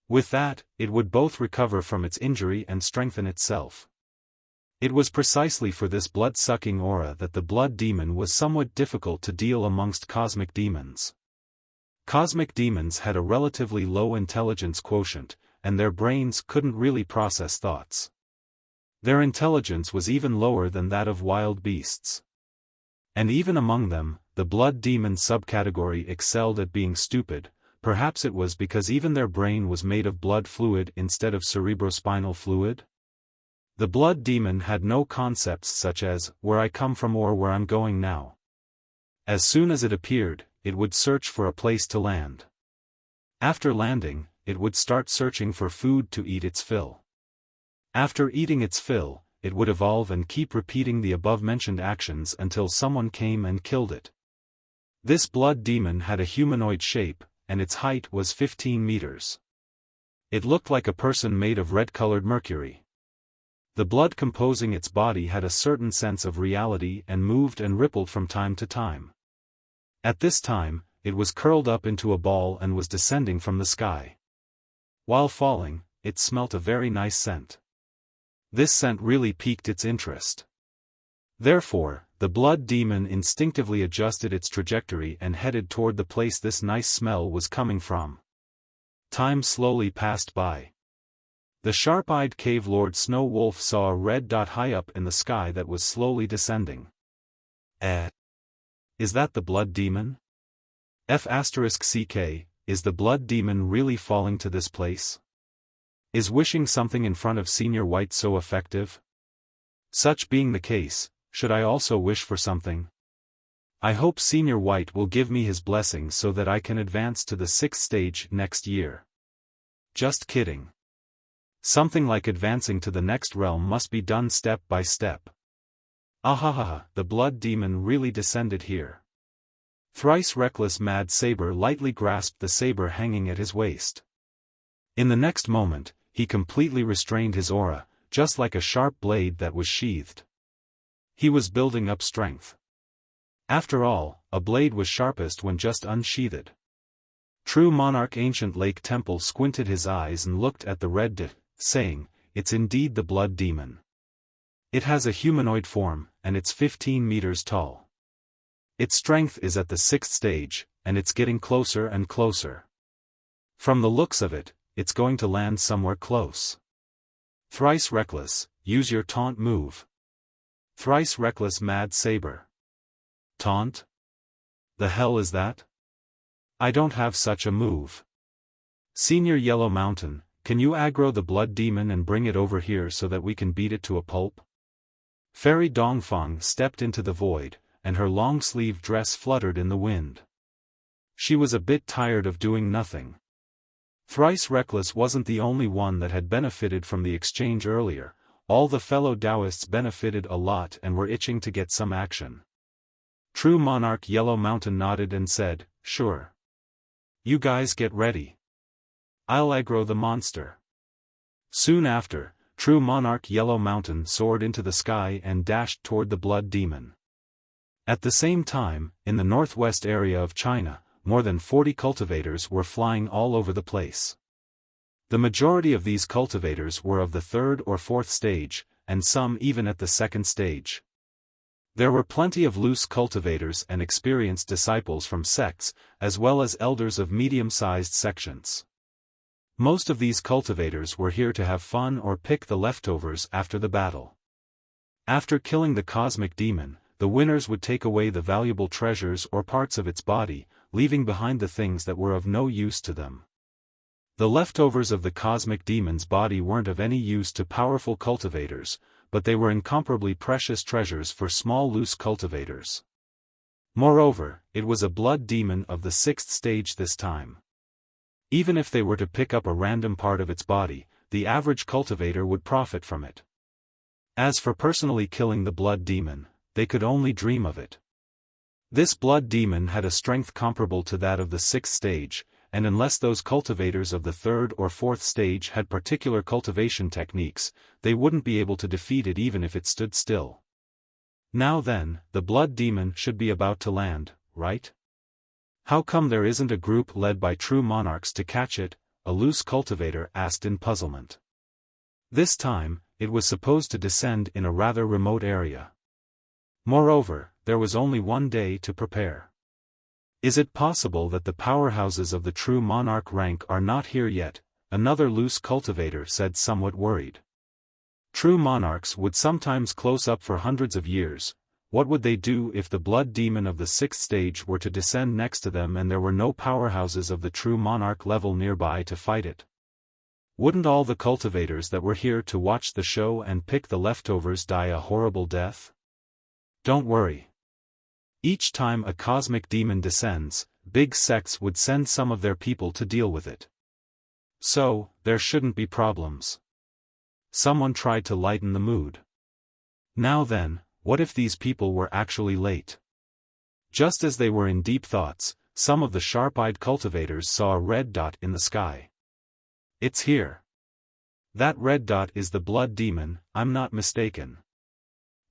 With that, it would both recover from its injury and strengthen itself. It was precisely for this blood-sucking aura that the blood demon was somewhat difficult to deal amongst cosmic demons. Cosmic demons had a relatively low intelligence quotient, and their brains couldn't really process thoughts. Their intelligence was even lower than that of wild beasts. And even among them, the blood demon subcategory excelled at being stupid. Perhaps it was because even their brain was made of blood fluid instead of cerebrospinal fluid? The blood demon had no concepts such as, where I come from or where I'm going now. As soon as it appeared, it would search for a place to land. After landing, it would start searching for food to eat its fill. After eating its fill, it would evolve and keep repeating the above-mentioned actions until someone came and killed it. This blood demon had a humanoid shape, and its height was 15 meters. It looked like a person made of red-colored mercury. The blood composing its body had a certain sense of reality and moved and rippled from time to time. At this time, it was curled up into a ball and was descending from the sky. While falling, it smelt a very nice scent. This scent really piqued its interest. Therefore, the blood demon instinctively adjusted its trajectory and headed toward the place this nice smell was coming from. Time slowly passed by. The sharp-eyed cave lord Snow Wolf saw a red dot high up in the sky that was slowly descending. Is that the blood demon? F***CK, is the blood demon really falling to this place? Is wishing something in front of Senior White so effective? Such being the case, should I also wish for something? I hope Senior White will give me his blessing so that I can advance to the 6th stage next year. Just kidding. Something like advancing to the next realm must be done step by step. Ahaha, the blood demon really descended here. Thrice reckless Mad Saber lightly grasped the saber hanging at his waist. In the next moment, he completely restrained his aura, just like a sharp blade that was sheathed. He was building up strength. After all, a blade was sharpest when just unsheathed. True Monarch Ancient Lake Temple squinted his eyes and looked at the red dot, saying, "It's indeed the blood demon. It has a humanoid form, and it's 15 meters tall. Its strength is at the 6th stage, and it's getting closer and closer. From the looks of it, it's going to land somewhere close. Thrice reckless, use your taunt move. Thrice reckless mad Saber. Taunt? The hell is that? I don't have such a move. Senior Yellow Mountain, can you aggro the blood demon and bring it over here so that we can beat it to a pulp? Fairy Dongfang stepped into the void, and her long-sleeved dress fluttered in the wind. She was a bit tired of doing nothing. Thrice Reckless wasn't the only one that had benefited from the exchange earlier, all the fellow Daoists benefited a lot and were itching to get some action. True Monarch Yellow Mountain nodded and said, "Sure. You guys get ready. I'll aggro the monster." Soon after, True Monarch Yellow Mountain soared into the sky and dashed toward the blood demon. At the same time, in the northwest area of China, more than 40 cultivators were flying all over the place. The majority of these cultivators were of the 3rd or 4th stage, and some even at the 2nd stage. There were plenty of loose cultivators and experienced disciples from sects, as well as elders of medium-sized sections. Most of these cultivators were here to have fun or pick the leftovers after the battle. After killing the cosmic demon, the winners would take away the valuable treasures or parts of its body, leaving behind the things that were of no use to them. The leftovers of the cosmic demon's body weren't of any use to powerful cultivators, but they were incomparably precious treasures for small loose cultivators. Moreover, it was a blood demon of the 6th stage this time. Even if they were to pick up a random part of its body, the average cultivator would profit from it. As for personally killing the blood demon, they could only dream of it. This blood demon had a strength comparable to that of the 6th stage, and unless those cultivators of the 3rd or 4th stage had particular cultivation techniques, they wouldn't be able to defeat it even if it stood still. Now then, the blood demon should be about to land, right? How come there isn't a group led by true monarchs to catch it? A loose cultivator asked in puzzlement. This time, it was supposed to descend in a rather remote area. Moreover, there was only one day to prepare. Is it possible that the powerhouses of the true monarch rank are not here yet? Another loose cultivator said, somewhat worried. True monarchs would sometimes close up for hundreds of years. What would they do if the blood demon of the 6th stage were to descend next to them and there were no powerhouses of the true monarch level nearby to fight it? Wouldn't all the cultivators that were here to watch the show and pick the leftovers die a horrible death? Don't worry. Each time a cosmic demon descends, big sects would send some of their people to deal with it. So, there shouldn't be problems. Someone tried to lighten the mood. Now then, what if these people were actually late? Just as they were in deep thoughts, some of the sharp-eyed cultivators saw a red dot in the sky. It's here. That red dot is the blood demon, I'm not mistaken.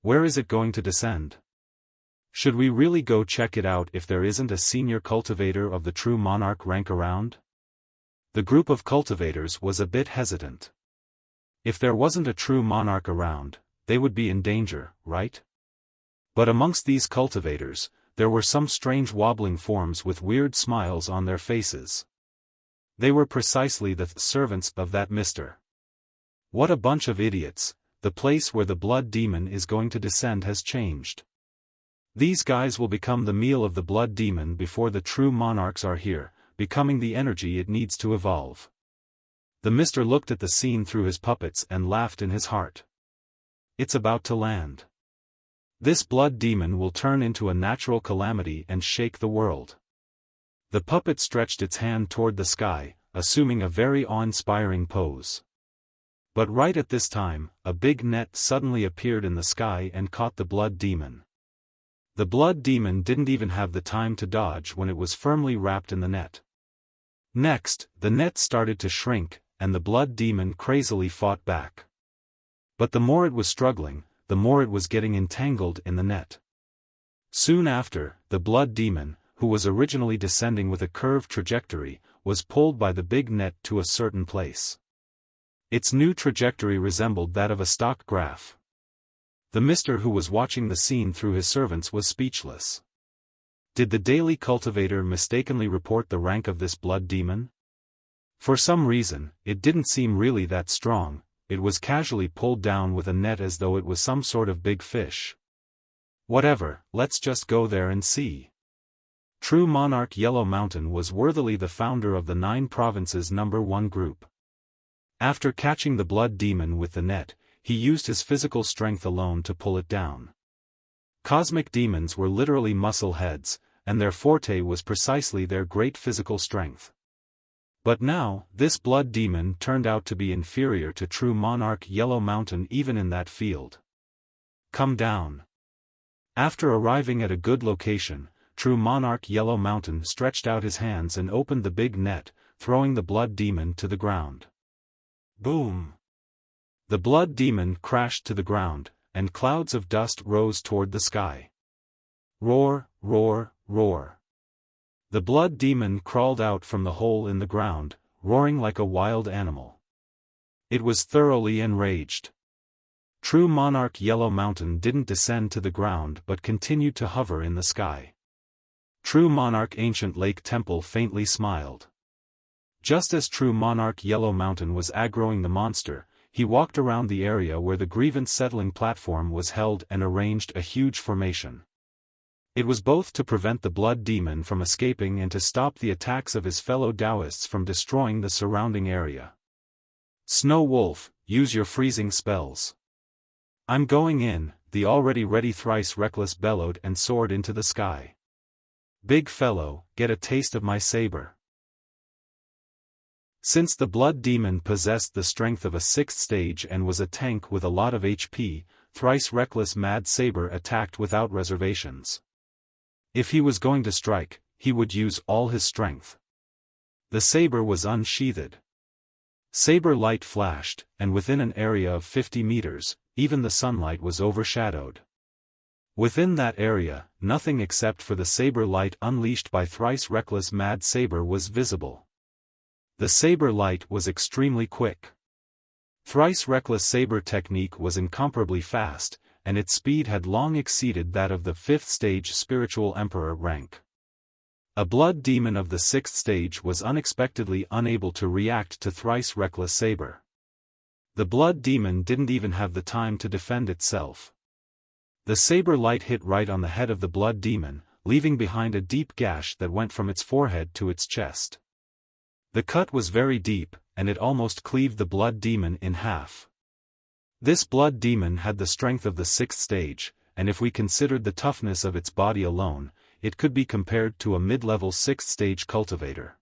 Where is it going to descend? Should we really go check it out if there isn't a senior cultivator of the true monarch rank around? The group of cultivators was a bit hesitant. If there wasn't a true monarch around, they would be in danger, right? But amongst these cultivators, there were some strange wobbling forms with weird smiles on their faces. They were precisely the servants of that Mr. What a bunch of idiots, the place where the blood demon is going to descend has changed. These guys will become the meal of the blood demon before the true monarchs are here, becoming the energy it needs to evolve. The Mr. looked at the scene through his puppets and laughed in his heart. It's about to land. This blood demon will turn into a natural calamity and shake the world. The puppet stretched its hand toward the sky, assuming a very awe-inspiring pose. But right at this time, a big net suddenly appeared in the sky and caught the blood demon. The blood demon didn't even have the time to dodge when it was firmly wrapped in the net. Next, the net started to shrink, and the blood demon crazily fought back. But the more it was struggling, the more it was getting entangled in the net. Soon after, the blood demon, who was originally descending with a curved trajectory, was pulled by the big net to a certain place. Its new trajectory resembled that of a stock graph. The Mr. who was watching the scene through his servants was speechless. Did the daily cultivator mistakenly report the rank of this blood demon? For some reason, it didn't seem really that strong. It was casually pulled down with a net as though it was some sort of big fish. Whatever, let's just go there and see. True monarch Yellow Mountain was worthily the founder of the 9 provinces #1 group. After catching the blood demon with the net, he used his physical strength alone to pull it down. Cosmic demons were literally muscle heads, and their forte was precisely their great physical strength. But now, this blood demon turned out to be inferior to true monarch Yellow Mountain even in that field. Come down. After arriving at a good location, true monarch Yellow Mountain stretched out his hands and opened the big net, throwing the blood demon to the ground. Boom! The blood demon crashed to the ground, and clouds of dust rose toward the sky. Roar, roar, roar. The blood demon crawled out from the hole in the ground, roaring like a wild animal. It was thoroughly enraged. True monarch Yellow Mountain didn't descend to the ground but continued to hover in the sky. True monarch Ancient Lake Temple faintly smiled. Just as true monarch Yellow Mountain was aggroing the monster, he walked around the area where the grievance settling platform was held and arranged a huge formation. It was both to prevent the blood demon from escaping and to stop the attacks of his fellow Daoists from destroying the surrounding area. Snow Wolf, use your freezing spells. I'm going in, the already ready Thrice reckless bellowed and soared into the sky. Big fellow, get a taste of my saber. Since the blood demon possessed the strength of a 6th stage and was a tank with a lot of HP, Thrice reckless Mad Saber attacked without reservations. If he was going to strike, he would use all his strength. The saber was unsheathed. Saber light flashed, and within an area of 50 meters, even the sunlight was overshadowed. Within that area, nothing except for the saber light unleashed by Thrice reckless Mad Saber was visible. The saber light was extremely quick. Thrice reckless saber technique was incomparably fast, and its speed had long exceeded that of the 5th stage spiritual emperor rank. A blood demon of the 6th stage was unexpectedly unable to react to Thrice reckless saber. The blood demon didn't even have the time to defend itself. The saber light hit right on the head of the blood demon, leaving behind a deep gash that went from its forehead to its chest. The cut was very deep, and it almost cleaved the blood demon in half. This blood demon had the strength of the 6th stage, and if we considered the toughness of its body alone, it could be compared to a mid-level 6th stage cultivator.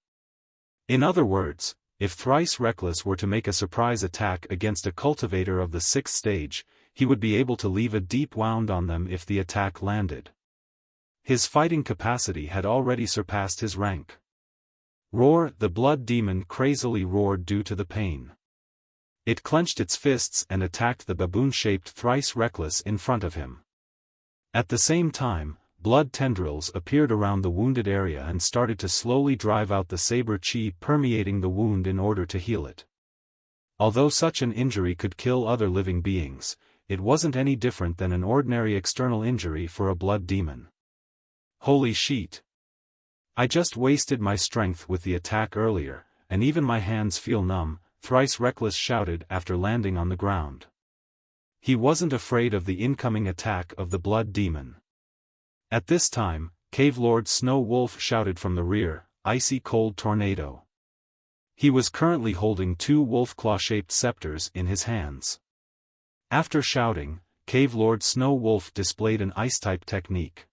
In other words, if Thrice reckless were to make a surprise attack against a cultivator of the 6th stage, he would be able to leave a deep wound on them if the attack landed. His fighting capacity had already surpassed his rank. Roar! The blood demon crazily roared due to the pain. It clenched its fists and attacked the baboon-shaped Thrice reckless in front of him. At the same time, blood tendrils appeared around the wounded area and started to slowly drive out the saber chi permeating the wound in order to heal it. Although such an injury could kill other living beings, it wasn't any different than an ordinary external injury for a blood demon. Holy shit! I just wasted my strength with the attack earlier, and even my hands feel numb, Thrice reckless shouted after landing on the ground. He wasn't afraid of the incoming attack of the blood demon. At this time, Cave Lord Snow Wolf shouted from the rear, icy cold tornado. He was currently holding 2 wolf claw-shaped scepters in his hands. After shouting, Cave Lord Snow Wolf displayed an ice-type technique.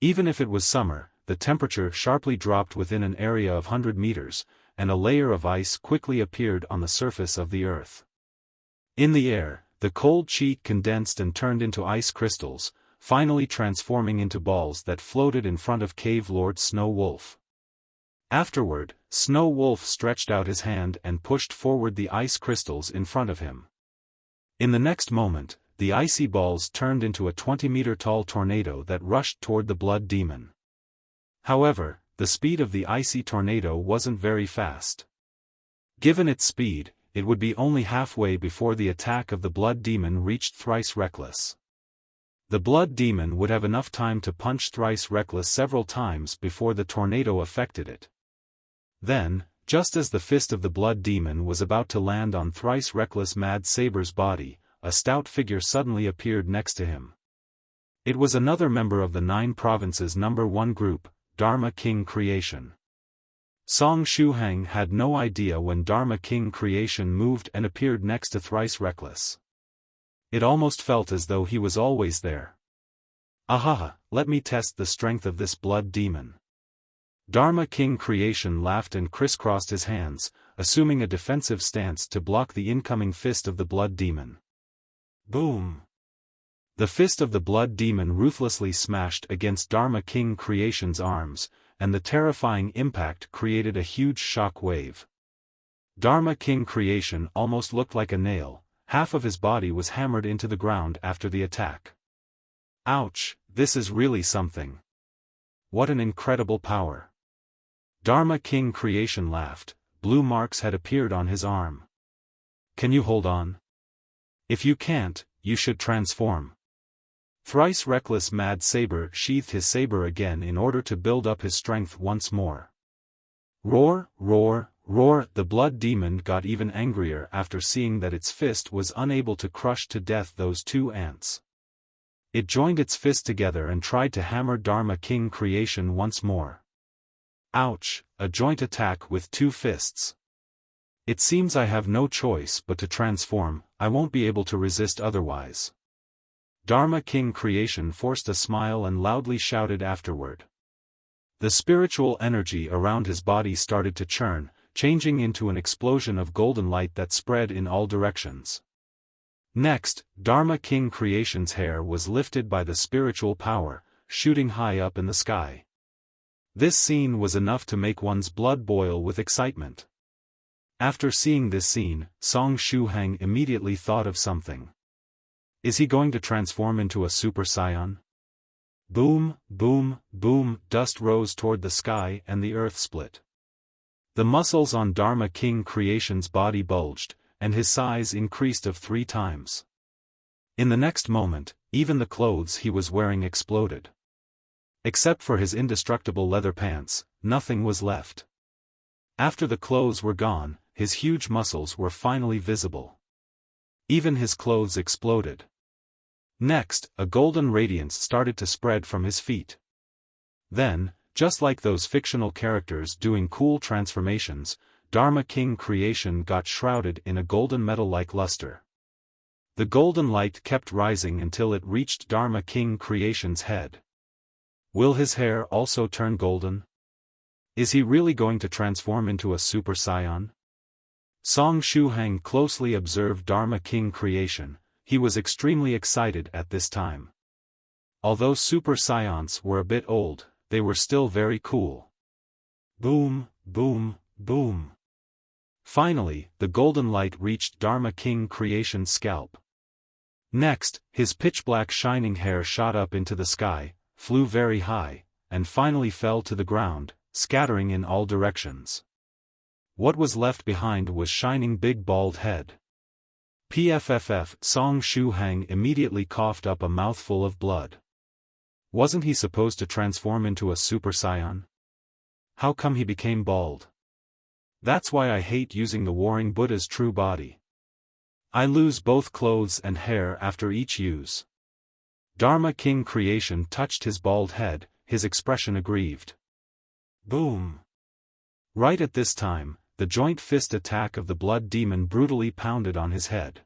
Even if it was summer, the temperature sharply dropped within an area of 100 meters, and a layer of ice quickly appeared on the surface of the earth. In the air, the cold chi condensed and turned into ice crystals, finally transforming into balls that floated in front of Cave Lord Snow Wolf. Afterward, Snow Wolf stretched out his hand and pushed forward the ice crystals in front of him. In the next moment, the icy balls turned into a 20-meter-tall tornado that rushed toward the blood demon. However, the speed of the icy tornado wasn't very fast. Given its speed, it would be only halfway before the attack of the blood demon reached Thrice reckless. The blood demon would have enough time to punch Thrice reckless several times before the tornado affected it. Then, Just as the fist of the blood demon was about to land on thrice reckless mad Saber's body, a stout figure suddenly appeared next to him. It was another member of the 9 Provinces number 1 group, Dharma King Creation. Song Shuhang had no idea when Dharma King Creation moved and appeared next to Thrice Reckless. It almost felt as though he was always there. Ahaha, let me test the strength of this blood demon. Dharma King Creation laughed and crisscrossed his hands, assuming a defensive stance to block the incoming fist of the blood demon. Boom! The fist of the blood demon ruthlessly smashed against Dharma King Creation's arms, and the terrifying impact created a huge shock wave. Dharma King Creation almost looked like a nail, half of his body was hammered into the ground after the attack. Ouch, this is really something. What an incredible power. Dharma King Creation laughed, blue marks had appeared on his arm. Can you hold on? If you can't, you should transform. Thrice reckless Mad Saber sheathed his saber again in order to build up his strength once more. Roar, roar, roar! The blood demon got even angrier after seeing that its fist was unable to crush to death those 2 ants. It joined its fist together and tried to hammer Dharma King Creation once more. Ouch, a joint attack with 2 fists. It seems I have no choice but to transform, I won't be able to resist otherwise. Dharma King Creation forced a smile and loudly shouted afterward. The spiritual energy around his body started to churn, changing into an explosion of golden light that spread in all directions. Next, Dharma King Creation's hair was lifted by the spiritual power, shooting high up in the sky. This scene was enough to make one's blood boil with excitement. After seeing this scene, Song Shuhang immediately thought of something. Is he going to transform into a Super Saiyan? Boom, boom, boom, dust rose toward the sky and the earth split. The muscles on Dharma King Creation's body bulged, and his size increased of 3 times. In the next moment, even the clothes he was wearing exploded. Except for his indestructible leather pants, nothing was left. After the clothes were gone, his huge muscles were finally visible. Even his clothes exploded. Next, a golden radiance started to spread from his feet. Then, just like those fictional characters doing cool transformations, Dharma King Creation got shrouded in a golden metal-like luster. The golden light kept rising until it reached Dharma King Creation's head. Will his hair also turn golden? Is he really going to transform into a Super Saiyan? Song Shuhang closely observed Dharma King Creation. He was extremely excited at this time. Although Super Saiyans were a bit old, they were still very cool. Boom, boom, boom. Finally, the golden light reached Dharma King Creation's scalp. Next, his pitch-black shining hair shot up into the sky, flew very high, and finally fell to the ground, scattering in all directions. What was left behind was shining big bald head. PFFF, Song Shuhang immediately coughed up a mouthful of blood. Wasn't he supposed to transform into a Super Saiyan? How come he became bald? That's why I hate using the Warring Buddha's true body. I lose both clothes and hair after each use. Dharma King Creation touched his bald head, his expression aggrieved. Boom! Right at this time, the joint fist attack of the blood demon brutally pounded on his head.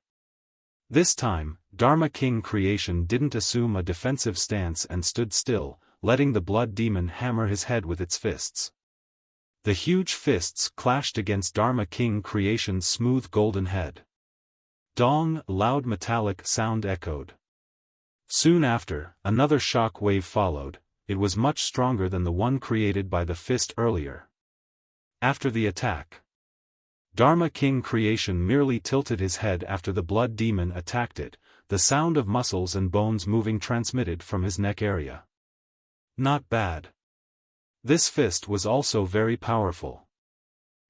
This time, Dharma King Creation didn't assume a defensive stance and stood still, letting the blood demon hammer his head with its fists. The huge fists clashed against Dharma King Creation's smooth golden head. Dong! A loud metallic sound echoed. Soon after, another shock wave followed. It was much stronger than the one created by the fist earlier. After the attack, Dharma King Creation merely tilted his head after the blood demon attacked it, the sound of muscles and bones moving transmitted from his neck area. Not bad. This fist was also very powerful.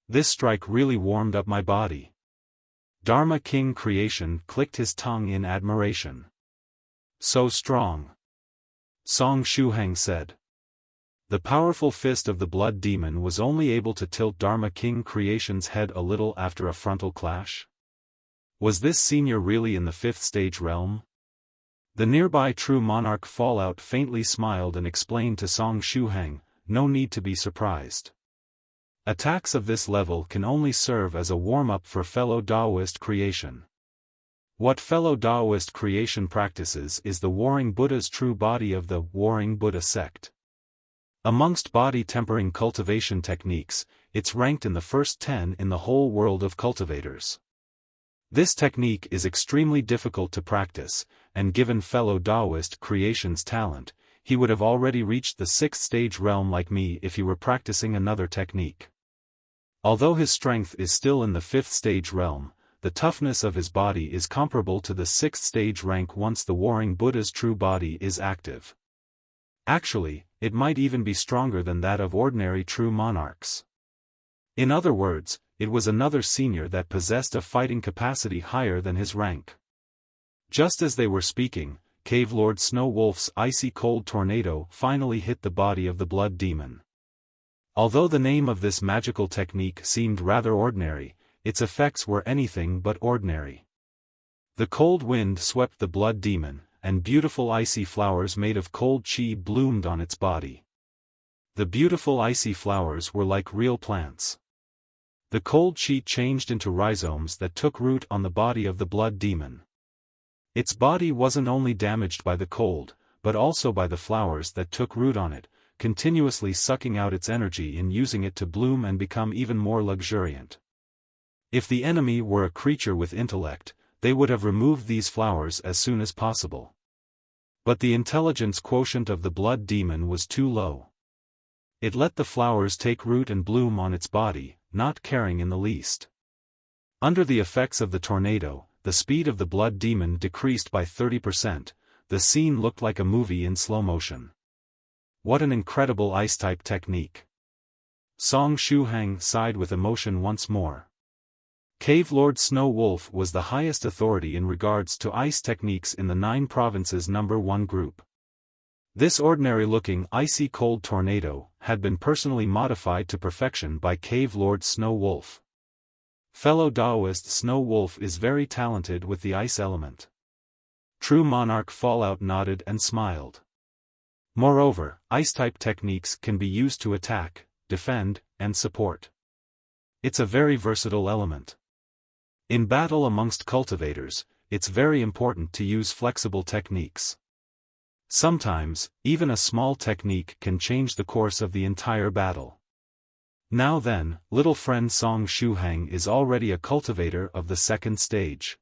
This strike really warmed up my body. Dharma King Creation clicked his tongue in admiration. So strong. Song Shuhang said. The powerful fist of the blood demon was only able to tilt Dharma King Creation's head a little after a frontal clash. Was this senior really in the 5th stage realm? The nearby true monarch Fallout faintly smiled and explained to Song Shuhang, no need to be surprised. Attacks of this level can only serve as a warm-up for fellow Daoist creation. What fellow Daoist creation practices is the Warring Buddha's true body of the Warring Buddha sect. Amongst body-tempering cultivation techniques, it's ranked in the first 10 in the whole world of cultivators. This technique is extremely difficult to practice, and given fellow Daoist creation's talent, he would have already reached the 6th stage realm like me if he were practicing another technique. Although his strength is still in the 5th stage realm, the toughness of his body is comparable to the 6th stage rank once the Warring Buddha's true body is active. Actually, it might even be stronger than that of ordinary true monarchs. In other words, it was another senior that possessed a fighting capacity higher than his rank. Just as they were speaking, Cave Lord Snow Wolf's icy cold tornado finally hit the body of the blood demon. Although the name of this magical technique seemed rather ordinary, its effects were anything but ordinary. The cold wind swept the blood demon, and beautiful icy flowers made of cold chi bloomed on its body. The beautiful icy flowers were like real plants. The cold chi changed into rhizomes that took root on the body of the blood demon. Its body wasn't only damaged by the cold, but also by the flowers that took root on it, continuously sucking out its energy and using it to bloom and become even more luxuriant. If the enemy were a creature with intellect, they would have removed these flowers as soon as possible. But the intelligence quotient of the blood demon was too low. It let the flowers take root and bloom on its body, not caring in the least. Under the effects of the tornado, the speed of the blood demon decreased by 30%, the scene looked like a movie in slow motion. What an incredible ice-type technique! Song Shuhang sighed with emotion once more. Cave Lord Snow Wolf was the highest authority in regards to ice techniques in the 9 provinces number 1 group. This ordinary-looking icy cold tornado had been personally modified to perfection by Cave Lord Snow Wolf. Fellow Daoist Snow Wolf is very talented with the ice element. True Monarch Fallout nodded and smiled. Moreover, ice-type techniques can be used to attack, defend, and support. It's a very versatile element. In battle amongst cultivators, it's very important to use flexible techniques. Sometimes, even a small technique can change the course of the entire battle. Now then, little friend Song Shuhang is already a cultivator of the 2nd stage.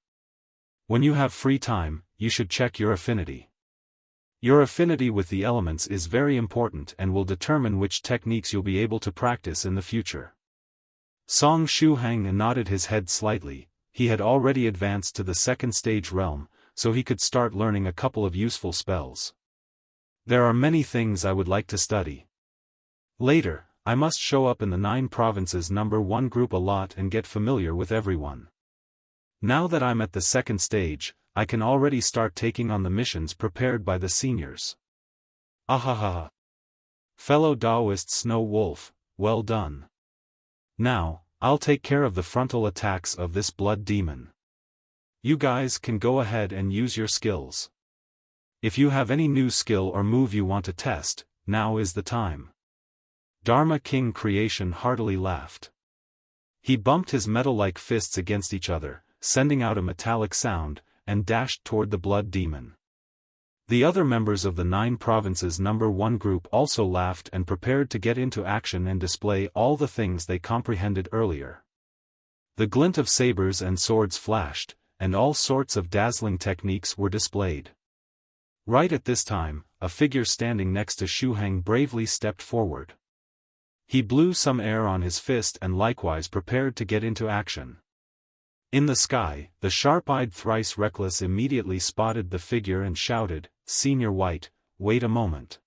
When you have free time, you should check your affinity. Your affinity with the elements is very important and will determine which techniques you'll be able to practice in the future. Song Shuhang nodded his head slightly. He had already advanced to the 2nd stage realm, so he could start learning a couple of useful spells. There are many things I would like to study. Later, I must show up in the 9 provinces number 1 group a lot and get familiar with everyone. Now that I'm at the 2nd stage, I can already start taking on the missions prepared by the seniors. Ahaha! Fellow Daoist Snow Wolf, well done. Now, I'll take care of the frontal attacks of this blood demon. You guys can go ahead and use your skills. If you have any new skill or move you want to test, now is the time. Dharma King Creation heartily laughed. He bumped his metal-like fists against each other, sending out a metallic sound, and dashed toward the blood demon. The other members of the 9 provinces number 1 group also laughed and prepared to get into action and display all the things they comprehended earlier. The glint of sabers and swords flashed, and all sorts of dazzling techniques were displayed. Right at this time, a figure standing next to Shuhang bravely stepped forward. He blew some air on his fist and likewise prepared to get into action. In the sky, the sharp-eyed Thrice Reckless immediately spotted the figure and shouted, "Senior White, wait a moment.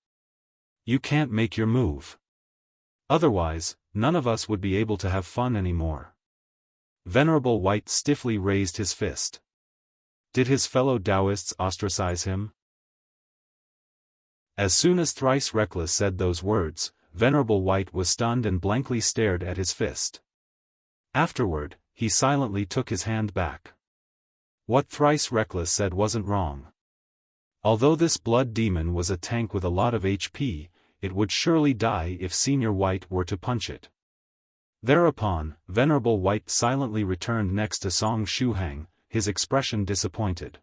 You can't make your move. Otherwise, none of us would be able to have fun anymore." Venerable White stiffly raised his fist. Did his fellow Daoists ostracize him? As soon as Thrice Reckless said those words, Venerable White was stunned and blankly stared at his fist. Afterward, he silently took his hand back. What Thrice Reckless said wasn't wrong. Although this blood demon was a tank with a lot of HP, it would surely die if Senior White were to punch it. Thereupon, Venerable White silently returned next to Song Shuhang, his expression disappointed.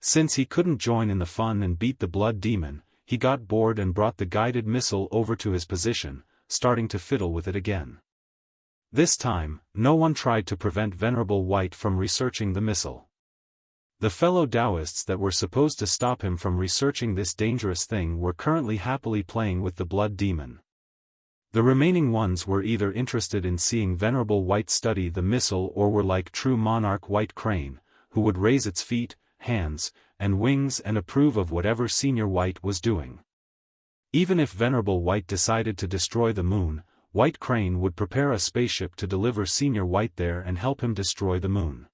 Since he couldn't join in the fun and beat the blood demon, he got bored and brought the guided missile over to his position, starting to fiddle with it again. This time, no one tried to prevent Venerable White from researching the missile. The fellow Daoists that were supposed to stop him from researching this dangerous thing were currently happily playing with the blood demon. The remaining ones were either interested in seeing Venerable White study the missile or were like true monarch White Crane, who would raise its feet, hands, and wings and approve of whatever Senior White was doing. Even if Venerable White decided to destroy the moon, White Crane would prepare a spaceship to deliver Senior White there and help him destroy the moon.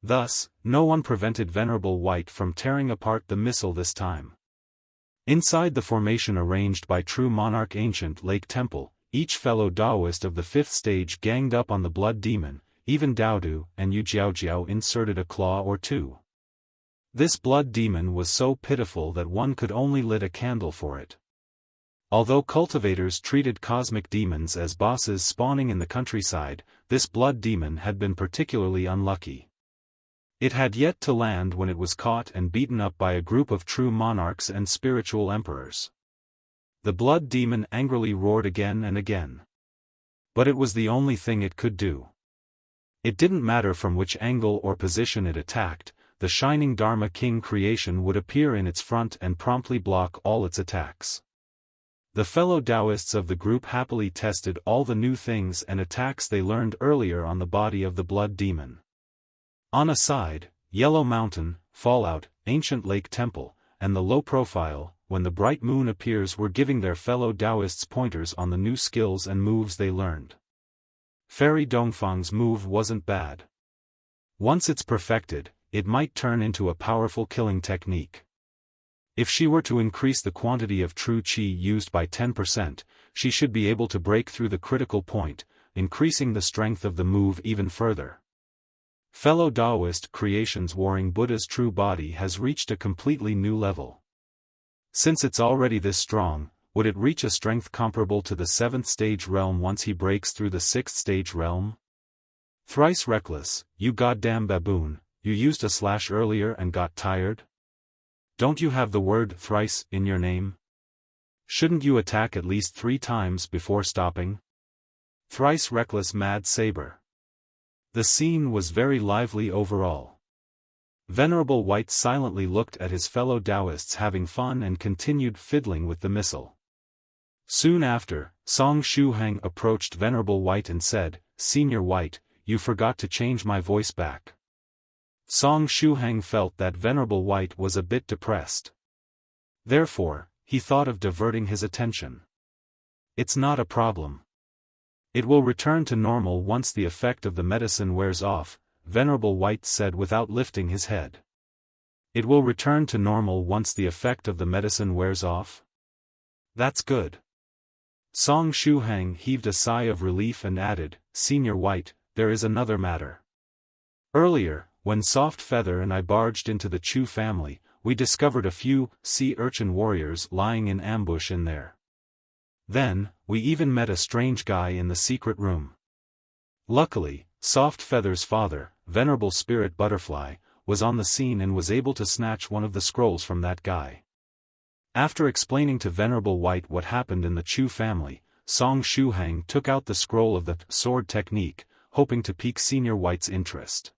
Thus, no one prevented Venerable White from tearing apart the missile this time. Inside the formation arranged by True Monarch Ancient Lake Temple, each fellow Daoist of the 5th stage ganged up on the blood demon, even Doudou and Yu Jiaojiao inserted a claw or two. This blood demon was so pitiful that one could only lit a candle for it. Although cultivators treated cosmic demons as bosses spawning in the countryside, this blood demon had been particularly unlucky. It had yet to land when it was caught and beaten up by a group of true monarchs and spiritual emperors. The blood demon angrily roared again and again. But it was the only thing it could do. It didn't matter from which angle or position it attacked, the shining Dharma King creation would appear in its front and promptly block all its attacks. The fellow Daoists of the group happily tested all the new things and attacks they learned earlier on the body of the blood demon. On a side, Yellow Mountain, Fallout, Ancient Lake Temple, and the Low Profile, when the bright moon appears, were giving their fellow Daoists pointers on the new skills and moves they learned. Fairy Dongfang's move wasn't bad. Once it's perfected, it might turn into a powerful killing technique. If she were to increase the quantity of true qi used by 10%, she should be able to break through the critical point, increasing the strength of the move even further. Fellow Daoist creations warring Buddha's true body has reached a completely new level. Since it's already this strong, would it reach a strength comparable to the 7th stage realm once he breaks through the 6th stage realm? Thrice Reckless, you goddamn baboon, you used a slash earlier and got tired? Don't you have the word thrice in your name? Shouldn't you attack at least 3 times before stopping? Thrice Reckless Mad Saber. The scene was very lively overall. Venerable White silently looked at his fellow Daoists having fun and continued fiddling with the missile. Soon after, Song Shuhang approached Venerable White and said, "Senior White, you forgot to change my voice back." Song Shuhang felt that Venerable White was a bit depressed. Therefore, he thought of diverting his attention. "It's not a problem. It will return to normal once the effect of the medicine wears off," Venerable White said without lifting his head. "It will return to normal once the effect of the medicine wears off? That's good." Song Shuhang heaved a sigh of relief and added, "Senior White, there is another matter. Earlier, when Soft Feather and I barged into the Chu family, we discovered a few sea urchin warriors lying in ambush in there. Then, we even met a strange guy in the secret room. Luckily, Soft Feather's father, Venerable Spirit Butterfly, was on the scene and was able to snatch one of the scrolls from that guy." After explaining to Venerable White what happened in the Chu family, Song Shuhang took out the scroll of the sword technique, hoping to pique Senior White's interest.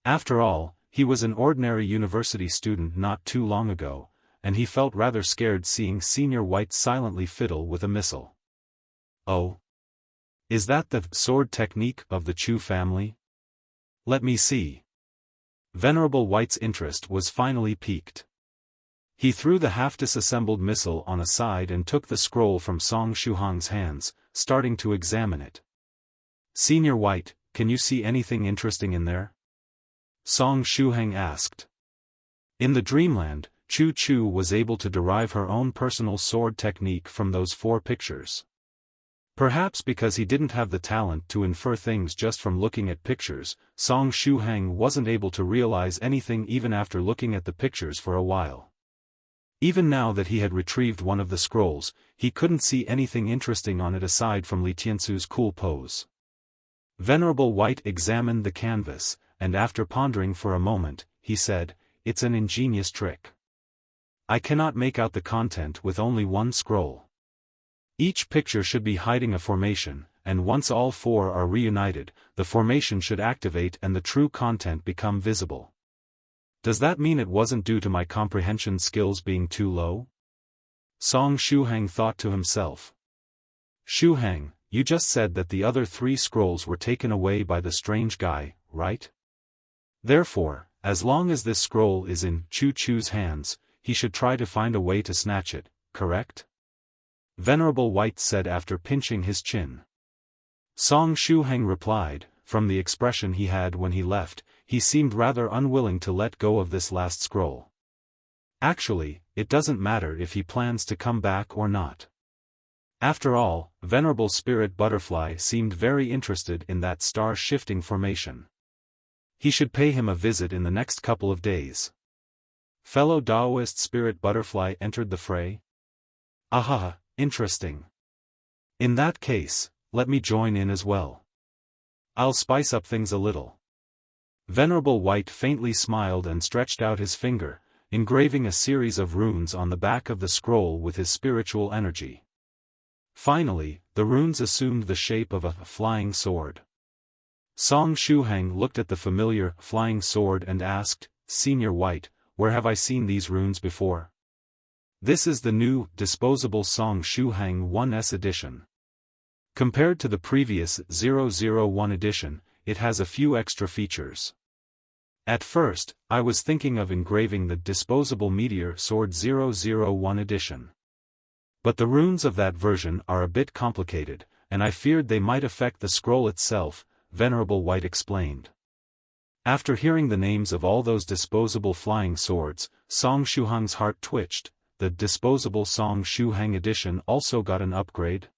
After all, he was an ordinary university student not too long ago, and he felt rather scared seeing Senior White silently fiddle with a missile. "Oh? Is that the sword technique of the Chu family? Let me see." Venerable White's interest was finally piqued. He threw the half-disassembled missile on a side and took the scroll from Song Shuhang's hands, starting to examine it. "Senior White, can you see anything interesting in there?" Song Shuhang asked. In the dreamland, Chu Chu was able to derive her own personal sword technique from those 4 pictures. Perhaps because he didn't have the talent to infer things just from looking at pictures, Song Shuhang wasn't able to realize anything even after looking at the pictures for a while. Even now that he had retrieved one of the scrolls, he couldn't see anything interesting on it aside from Li Tiansu's cool pose. Venerable White examined the canvas, and after pondering for a moment, he said, "It's an ingenious trick. I cannot make out the content with only one scroll. Each picture should be hiding a formation, and once all 4 are reunited, the formation should activate and the true content become visible. Does that mean it wasn't due to my comprehension skills being too low?" Song Shuhang thought to himself. "Shuhang, you just said that the other 3 scrolls were taken away by the strange guy, right? Therefore, as long as this scroll is in Chu Chu's hands, he should try to find a way to snatch it, correct?" Venerable White said after pinching his chin. Song Shuhang replied, from the expression he had when he left, he seemed rather unwilling to let go of this last scroll. Actually, it doesn't matter if he plans to come back or not. After all, Venerable Spirit Butterfly seemed very interested in that star-shifting formation. He should pay him a visit in the next couple of days. Fellow Daoist Spirit Butterfly entered the fray. "Aha, interesting. In that case, let me join in as well. I'll spice up things a little." Venerable White faintly smiled and stretched out his finger, engraving a series of runes on the back of the scroll with his spiritual energy. Finally, the runes assumed the shape of a flying sword. Song Shuhang looked at the familiar flying sword and asked, "Senior White, where have I seen these runes before?" This is the new, disposable Song Shuhang 1S edition. Compared to the previous 001 edition, it has a few extra features. At first, I was thinking of engraving the disposable meteor sword 001 edition. But the runes of that version are a bit complicated, and I feared they might affect the scroll itself, Venerable White explained. After hearing the names of all those disposable flying swords, Song Shuhang's heart twitched. The disposable Song Shuhang edition also got an upgrade.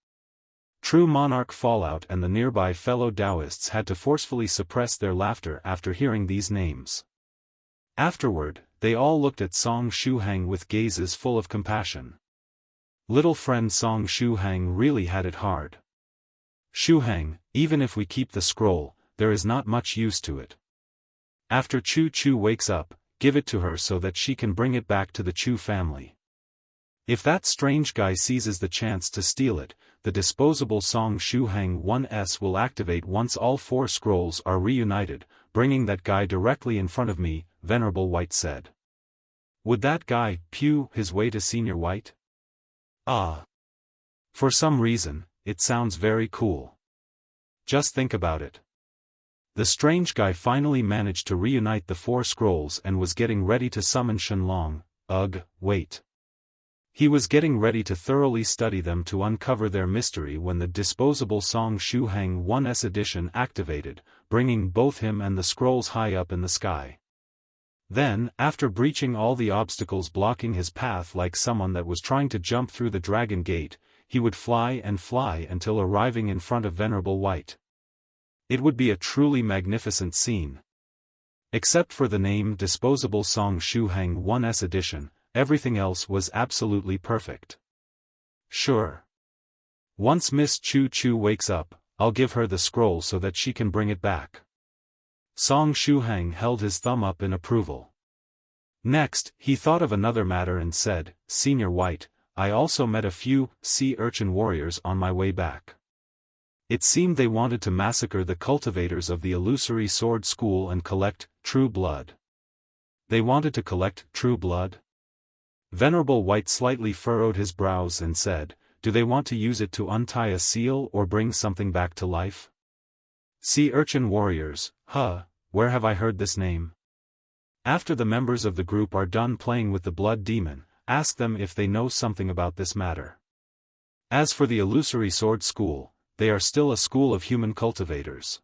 True Monarch Fallout and the nearby fellow Daoists had to forcefully suppress their laughter after hearing these names. Afterward, they all looked at Song Shuhang with gazes full of compassion. Little friend Song Shuhang really had it hard. "Shuhang, even if we keep the scroll, there is not much use to it. After Chu Chu wakes up, give it to her so that she can bring it back to the Chu family. If that strange guy seizes the chance to steal it, the disposable Song Shuhang 1S will activate once all 4 scrolls are reunited, bringing that guy directly in front of me," Venerable White said. "Would that guy pew his way to Senior White?" "Ah. For some reason, it sounds very cool. Just think about it. The strange guy finally managed to reunite the 4 scrolls and was getting ready to summon Shenlong. Ugh, wait. He was getting ready to thoroughly study them to uncover their mystery when the disposable Song Shuhang 1S edition activated, bringing both him and the scrolls high up in the sky. Then, after breaching all the obstacles blocking his path like someone that was trying to jump through the dragon gate, he would fly and fly until arriving in front of Venerable White. It would be a truly magnificent scene. Except for the name Disposable Song Shuhang 1S edition, everything else was absolutely perfect. Sure. Once Miss Chu Chu wakes up, I'll give her the scroll so that she can bring it back. Song Shuhang held his thumb up in approval. Next, he thought of another matter and said, "Senior White, I also met a few sea urchin warriors on my way back. It seemed they wanted to massacre the cultivators of the illusory sword school and collect true blood." "They wanted to collect true blood?" Venerable White slightly furrowed his brows and said, "Do they want to use it to untie a seal or bring something back to life?" "Sea urchin warriors, where have I heard this name?" After the members of the group are done playing with the blood demon, ask them if they know something about this matter. As for the illusory sword school, they are still a school of human cultivators.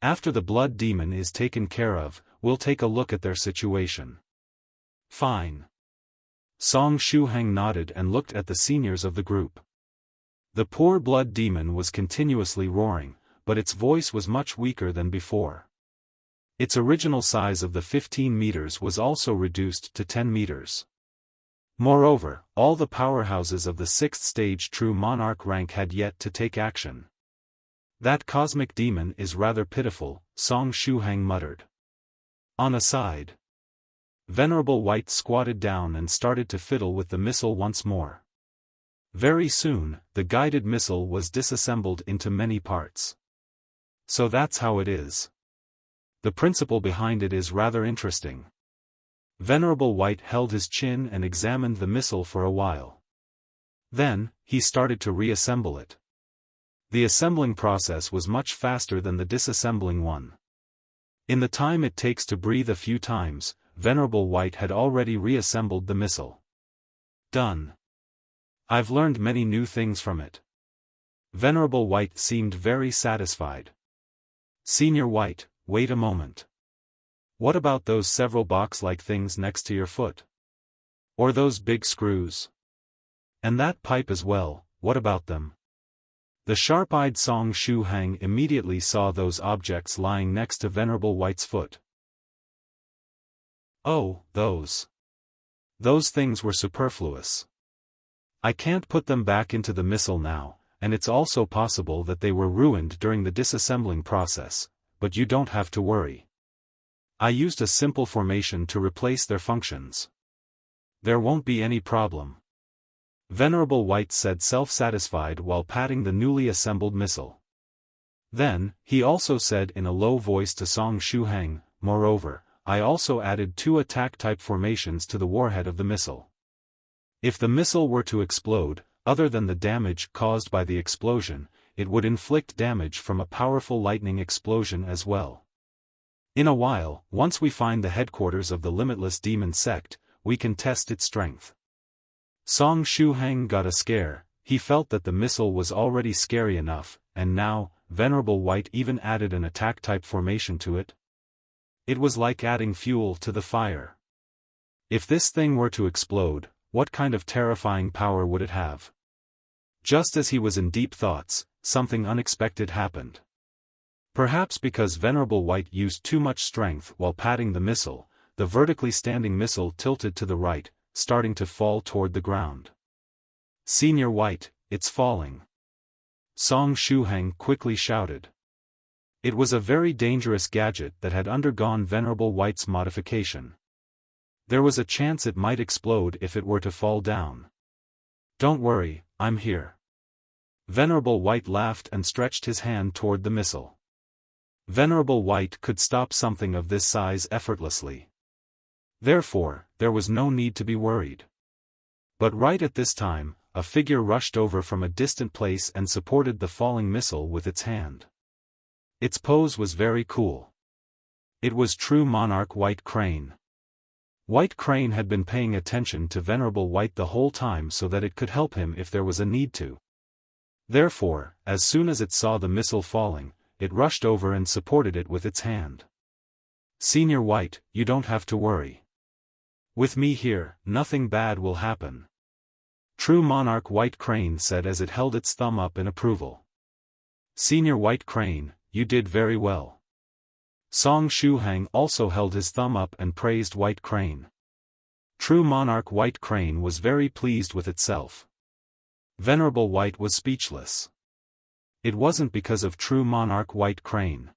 After the blood demon is taken care of, we'll take a look at their situation. Fine. Song Shuhang nodded and looked at the seniors of the group. The poor blood demon was continuously roaring, but its voice was much weaker than before. Its original size of the 15 meters was also reduced to 10 meters. Moreover, all the powerhouses of the 6th stage true monarch rank had yet to take action. That cosmic demon is rather pitiful, Song Shuhang muttered. On a side, Venerable White squatted down and started to fiddle with the missile once more. Very soon, the guided missile was disassembled into many parts. So that's how it is. The principle behind it is rather interesting. Venerable White held his chin and examined the missile for a while. Then, he started to reassemble it. The assembling process was much faster than the disassembling one. In the time it takes to breathe a few times, Venerable White had already reassembled the missile. Done. I've learned many new things from it. Venerable White seemed very satisfied. Senior White, wait a moment. What about those several box-like things next to your foot? Or those big screws? And that pipe as well, what about them? The sharp-eyed Song Shuhang immediately saw those objects lying next to Venerable White's foot. Oh, those things were superfluous. I can't put them back into the missile now, and it's also possible that they were ruined during the disassembling process, but you don't have to worry. I used a simple formation to replace their functions. There won't be any problem. Venerable White said self-satisfied while patting the newly assembled missile. Then, he also said in a low voice to Song Shuhang, moreover, I also added 2 attack-type formations to the warhead of the missile. If the missile were to explode, other than the damage caused by the explosion, it would inflict damage from a powerful lightning explosion as well. In a while, once we find the headquarters of the Limitless Demon Sect, we can test its strength. Song Shuhang got a scare. He felt that the missile was already scary enough, and now, Venerable White even added an attack-type formation to it. It was like adding fuel to the fire. If this thing were to explode, what kind of terrifying power would it have? Just as he was in deep thoughts, something unexpected happened. Perhaps because Venerable White used too much strength while patting the missile, the vertically standing missile tilted to the right, starting to fall toward the ground. Senior White, it's falling. Song Shuhang quickly shouted. It was a very dangerous gadget that had undergone Venerable White's modification. There was a chance it might explode if it were to fall down. Don't worry, I'm here. Venerable White laughed and stretched his hand toward the missile. Venerable White could stop something of this size effortlessly. Therefore, there was no need to be worried. But right at this time, a figure rushed over from a distant place and supported the falling missile with its hand. Its pose was very cool. It was true monarch White Crane. White Crane had been paying attention to Venerable White the whole time so that it could help him if there was a need to. Therefore, as soon as it saw the missile falling, it rushed over and supported it with its hand. Senior White, you don't have to worry. With me here, nothing bad will happen. True monarch White Crane said as it held its thumb up in approval. Senior White Crane, you did very well. Song Shuhang also held his thumb up and praised White Crane. True monarch White Crane was very pleased with itself. Venerable White was speechless. It wasn't because of true monarch White Crane.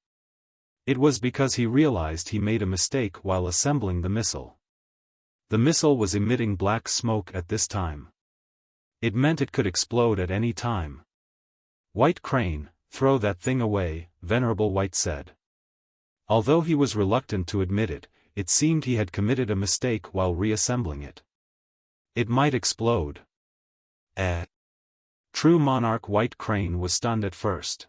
It was because he realized he made a mistake while assembling the missile. The missile was emitting black smoke at this time. It meant it could explode at any time. White Crane, throw that thing away, Venerable White said. Although he was reluctant to admit it, it seemed he had committed a mistake while reassembling it. It might explode. True monarch White Crane was stunned at first.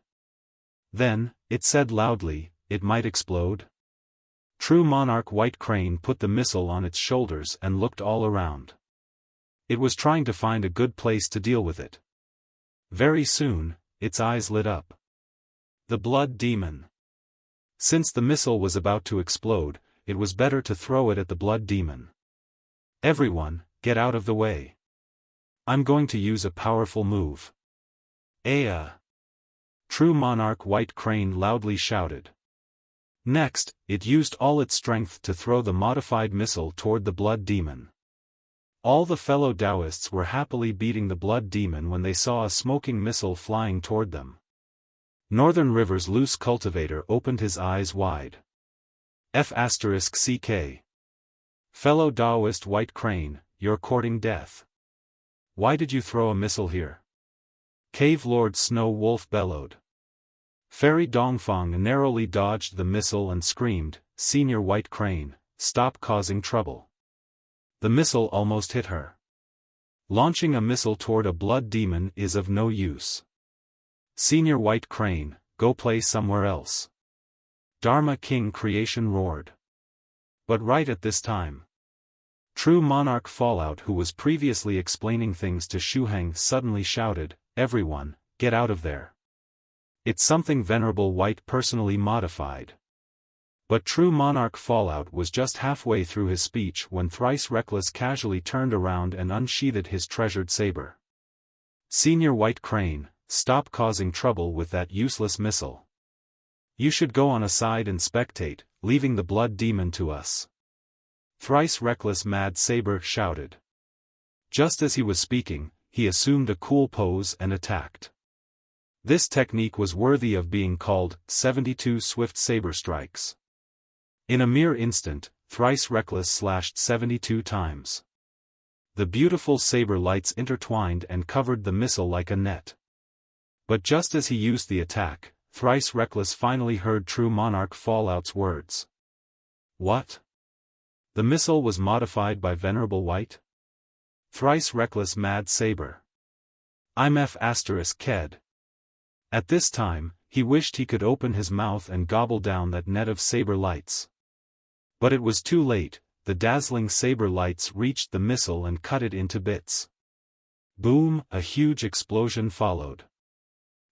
Then, it said loudly, it might explode? True monarch White Crane put the missile on its shoulders and looked all around. It was trying to find a good place to deal with it. Very soon, its eyes lit up. The blood demon. Since the missile was about to explode, it was better to throw it at the blood demon. Everyone, get out of the way. I'm going to use a powerful move. True monarch White Crane loudly shouted. Next, it used all its strength to throw the modified missile toward the blood demon. All the fellow Daoists were happily beating the blood demon when they saw a smoking missile flying toward them. Northern River's loose cultivator opened his eyes wide. F***ck. Fellow Daoist White Crane, you're courting death. Why did you throw a missile here? Cave Lord Snow Wolf bellowed. Fairy Dongfang narrowly dodged the missile and screamed, Senior White Crane, stop causing trouble. The missile almost hit her. Launching a missile toward a blood demon is of no use. Senior White Crane, go play somewhere else. Dharma King Creation roared. But right at this time, True Monarch Fallout, who was previously explaining things to Shuhang, suddenly shouted, Everyone, get out of there. It's something Venerable White personally modified. But True Monarch Fallout was just halfway through his speech when Thrice Reckless casually turned around and unsheathed his treasured saber. Senior White Crane, stop causing trouble with that useless missile. You should go on aside and spectate, leaving the blood demon to us. Thrice Reckless Mad Saber shouted. Just as he was speaking, he assumed a cool pose and attacked. This technique was worthy of being called 72 Swift Saber Strikes. In a mere instant, Thrice Reckless slashed 72 times. The beautiful saber lights intertwined and covered the missile like a net. But just as he used the attack, Thrice Reckless finally heard True Monarch Fallout's words. What? The missile was modified by Venerable White? Thrice Reckless Mad Saber. I'm F***ked. At this time, he wished he could open his mouth and gobble down that net of saber lights. But it was too late, the dazzling saber lights reached the missile and cut it into bits. Boom, a huge explosion followed.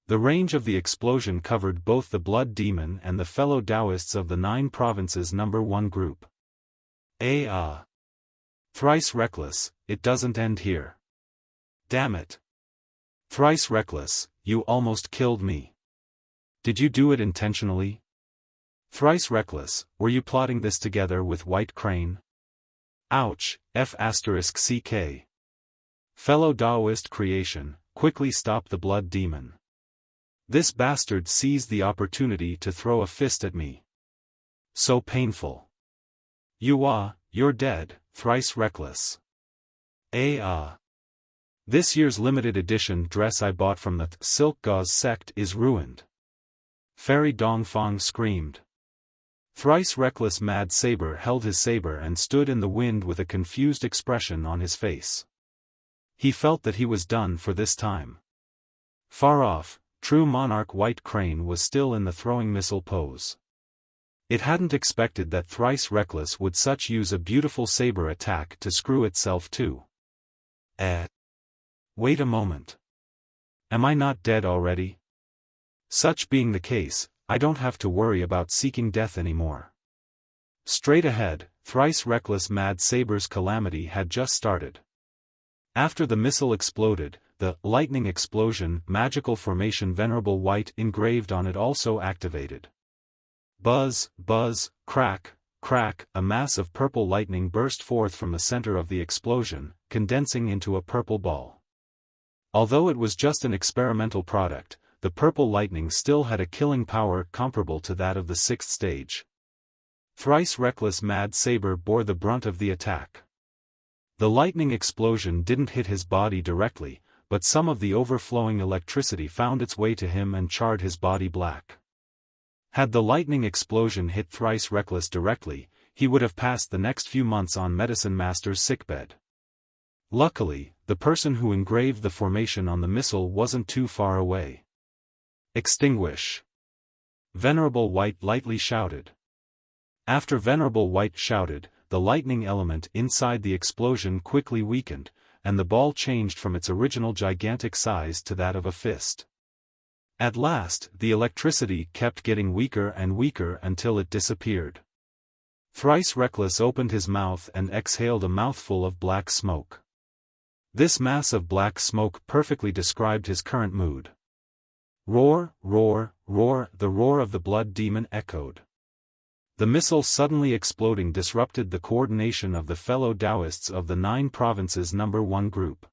The range of the explosion covered both the blood demon and the fellow Daoists of the 9 provinces number 1 group. Thrice Reckless, it doesn't end here. Damn it. Thrice Reckless, you almost killed me. Did you do it intentionally? Thrice Reckless, were you plotting this together with White Crane? Ouch, F***ck. Fellow Daoist Creation, quickly stop the blood demon. This bastard seized the opportunity to throw a fist at me. So painful. You're dead, Thrice Reckless. This year's limited edition dress I bought from the Silk Gauze sect is ruined. Fairy Dongfang screamed. Thrice Reckless Mad Saber held his saber and stood in the wind with a confused expression on his face. He felt that he was done for this time. Far off, True Monarch White Crane was still in the throwing missile pose. It hadn't expected that Thrice Reckless would such use a beautiful saber attack to screw itself too. Wait a moment. Am I not dead already? Such being the case, I don't have to worry about seeking death anymore. Straight ahead, Thrice Reckless Mad Saber's calamity had just started. After the missile exploded, the lightning explosion magical formation Venerable White engraved on it also activated. Buzz, buzz, crack, crack, a mass of purple lightning burst forth from the center of the explosion, condensing into a purple ball. Although it was just an experimental product, the purple lightning still had a killing power comparable to that of the 6th stage. Thrice Reckless Mad Saber bore the brunt of the attack. The lightning explosion didn't hit his body directly, but some of the overflowing electricity found its way to him and charred his body black. Had the lightning explosion hit Thrice Reckless directly, he would have passed the next few months on Medicine Master's sickbed. Luckily, the person who engraved the formation on the missile wasn't too far away. Extinguish! Venerable White lightly shouted. After Venerable White shouted, the lightning element inside the explosion quickly weakened, and the ball changed from its original gigantic size to that of a fist. At last, the electricity kept getting weaker and weaker until it disappeared. Thrice Reckless opened his mouth and exhaled a mouthful of black smoke. This mass of black smoke perfectly described his current mood. Roar, roar, roar, the roar of the blood demon echoed. The missile suddenly exploding disrupted the coordination of the fellow Daoists of the 9 provinces number 1 group.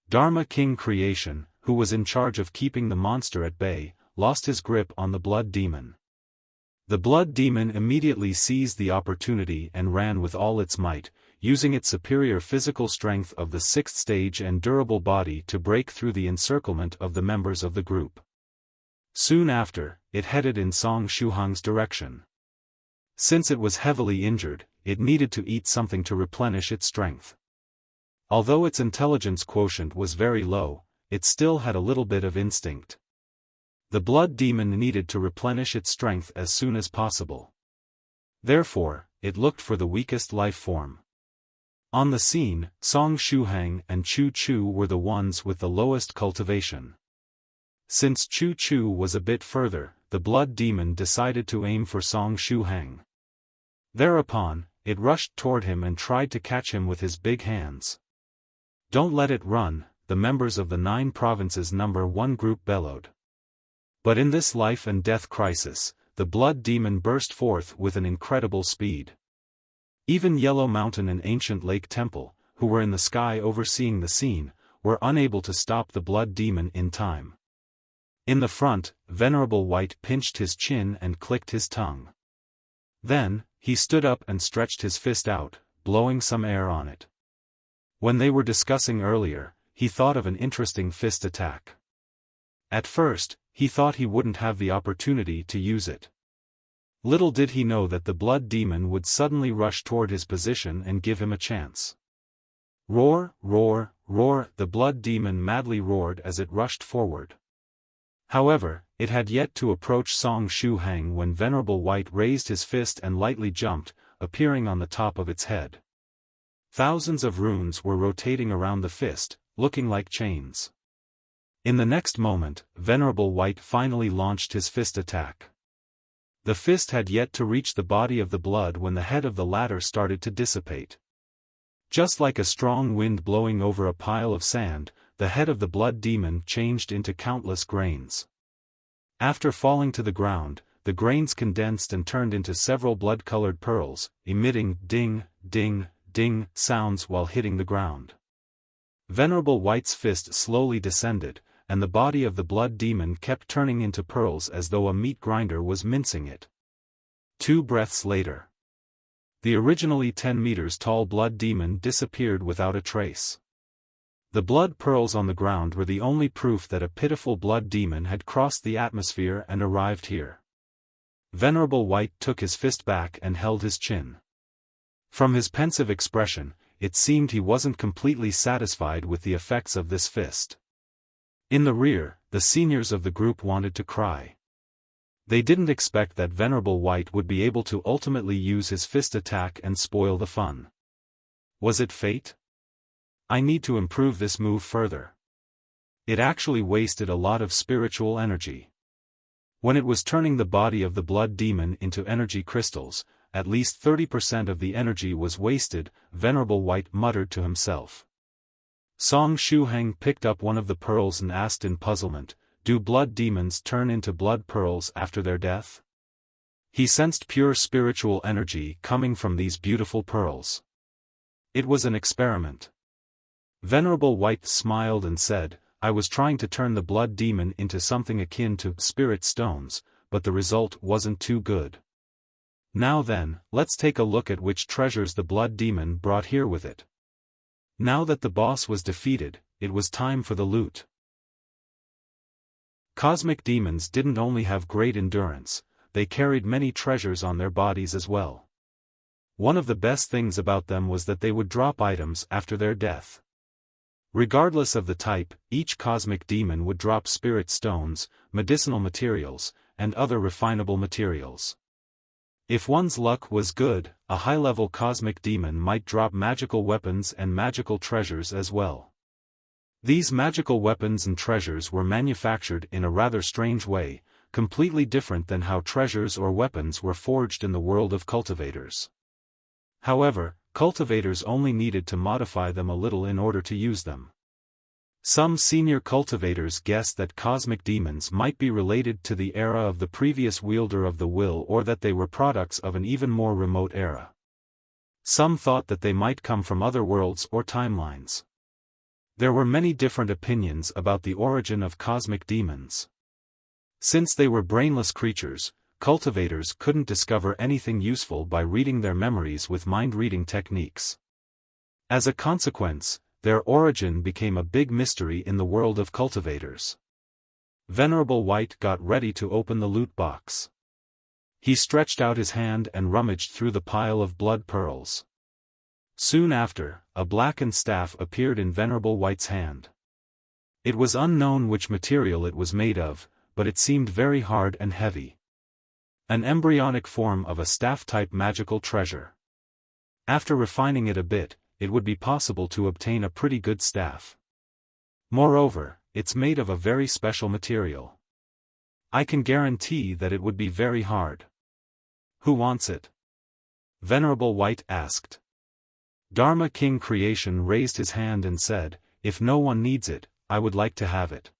Dharma King Creation, who was in charge of keeping the monster at bay, lost his grip on the blood demon. The blood demon immediately seized the opportunity and ran with all its might, using its superior physical strength of the 6th stage and durable body to break through the encirclement of the members of the group. Soon after, it headed in Song Shuhang's direction. Since it was heavily injured, it needed to eat something to replenish its strength. Although its intelligence quotient was very low, it still had a little bit of instinct. The blood demon needed to replenish its strength as soon as possible. Therefore, it looked for the weakest life form. On the scene, Song Shuhang and Chu Chu were the ones with the lowest cultivation. Since Chu Chu was a bit further, the blood demon decided to aim for Song Shuhang. Thereupon, it rushed toward him and tried to catch him with his big hands. "Don't let it run," the members of the 9 provinces number 1 group bellowed. But in this life and death crisis, the blood demon burst forth with an incredible speed. Even Yellow Mountain and Ancient Lake Temple, who were in the sky overseeing the scene, were unable to stop the blood demon in time. In the front, Venerable White pinched his chin and clicked his tongue. Then, he stood up and stretched his fist out, blowing some air on it. When they were discussing earlier, he thought of an interesting fist attack. At first, he thought he wouldn't have the opportunity to use it. Little did he know that the blood demon would suddenly rush toward his position and give him a chance. Roar, roar, roar, the blood demon madly roared as it rushed forward. However, it had yet to approach Song Shuhang when Venerable White raised his fist and lightly jumped, appearing on the top of its head. Thousands of runes were rotating around the fist, looking like chains. In the next moment, Venerable White finally launched his fist attack. The fist had yet to reach the body of the blood when the head of the latter started to dissipate. Just like a strong wind blowing over a pile of sand, the head of the blood demon changed into countless grains. After falling to the ground, the grains condensed and turned into several blood-colored pearls, emitting ding, ding, ding sounds while hitting the ground. Venerable White's fist slowly descended, and the body of the blood demon kept turning into pearls as though a meat grinder was mincing it. 2 breaths later, the originally 10 meters tall blood demon disappeared without a trace. The blood pearls on the ground were the only proof that a pitiful blood demon had crossed the atmosphere and arrived here. Venerable White took his fist back and held his chin. From his pensive expression, it seemed he wasn't completely satisfied with the effects of this fist. In the rear, the seniors of the group wanted to cry. They didn't expect that Venerable White would be able to ultimately use his fist attack and spoil the fun. Was it fate? I need to improve this move further. It actually wasted a lot of spiritual energy. When it was turning the body of the blood demon into energy crystals, at least 30% of the energy was wasted, Venerable White muttered to himself. Song Shuhang picked up one of the pearls and asked in puzzlement, "Do blood demons turn into blood pearls after their death?" He sensed pure spiritual energy coming from these beautiful pearls. It was an experiment. Venerable White smiled and said, "I was trying to turn the blood demon into something akin to spirit stones, but the result wasn't too good. Now then, let's take a look at which treasures the blood demon brought here with it." Now that the boss was defeated, it was time for the loot. Cosmic demons didn't only have great endurance, they carried many treasures on their bodies as well. One of the best things about them was that they would drop items after their death. Regardless of the type, each cosmic demon would drop spirit stones, medicinal materials, and other refinable materials. If one's luck was good, a high-level cosmic demon might drop magical weapons and magical treasures as well. These magical weapons and treasures were manufactured in a rather strange way, completely different than how treasures or weapons were forged in the world of cultivators. However, cultivators only needed to modify them a little in order to use them. Some senior cultivators guessed that cosmic demons might be related to the era of the previous wielder of the will, or that they were products of an even more remote era. Some thought that they might come from other worlds or timelines. There were many different opinions about the origin of cosmic demons. Since they were brainless creatures, cultivators couldn't discover anything useful by reading their memories with mind-reading techniques. As a consequence, their origin became a big mystery in the world of cultivators. Venerable White got ready to open the loot box. He stretched out his hand and rummaged through the pile of blood pearls. Soon after, a blackened staff appeared in Venerable White's hand. It was unknown which material it was made of, but it seemed very hard and heavy. An embryonic form of a staff-type magical treasure. After refining it a bit, it would be possible to obtain a pretty good staff. Moreover, it's made of a very special material. I can guarantee that it would be very hard. Who wants it? Venerable White asked. Dharma King Creation raised his hand and said, if no one needs it, I would like to have it.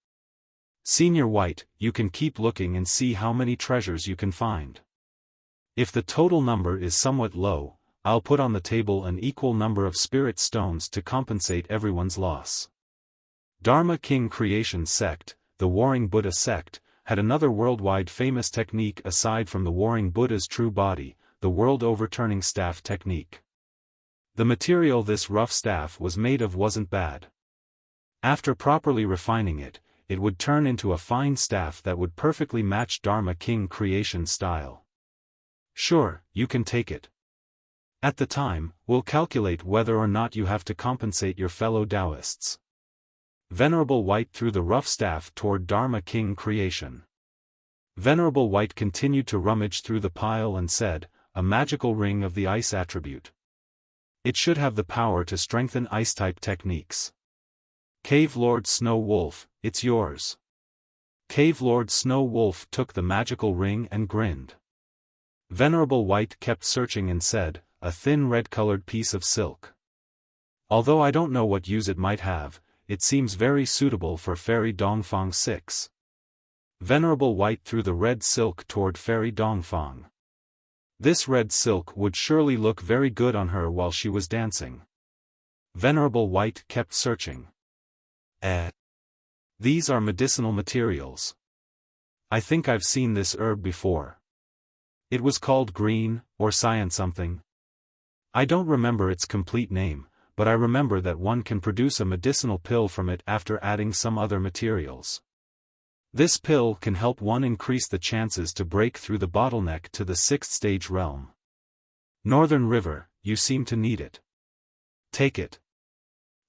Senior White, you can keep looking and see how many treasures you can find. If the total number is somewhat low, I'll put on the table an equal number of spirit stones to compensate everyone's loss. Dharma King Creation sect, the Warring Buddha sect, had another worldwide famous technique aside from the Warring Buddha's true body, the world-overturning staff technique. The material this rough staff was made of wasn't bad. After properly refining it, it would turn into a fine staff that would perfectly match Dharma King Creation style. Sure, you can take it. At the time, we'll calculate whether or not you have to compensate your fellow Daoists. Venerable White threw the rough staff toward Dharma King Creation. Venerable White continued to rummage through the pile and said, a magical ring of the ice attribute. It should have the power to strengthen ice-type techniques. Cave Lord Snow Wolf, it's yours. Cave Lord Snow Wolf took the magical ring and grinned. Venerable White kept searching and said, a thin red-colored piece of silk. Although I don't know what use it might have, it seems very suitable for Fairy Dongfang 6. Venerable White threw the red silk toward Fairy Dongfang. This red silk would surely look very good on her while she was dancing. Venerable White kept searching. These are medicinal materials. I think I've seen this herb before. It was called green, or cyan something. I don't remember its complete name, but I remember that one can produce a medicinal pill from it after adding some other materials. This pill can help one increase the chances to break through the bottleneck to the 6th stage realm. Northern River, you seem to need it. Take it.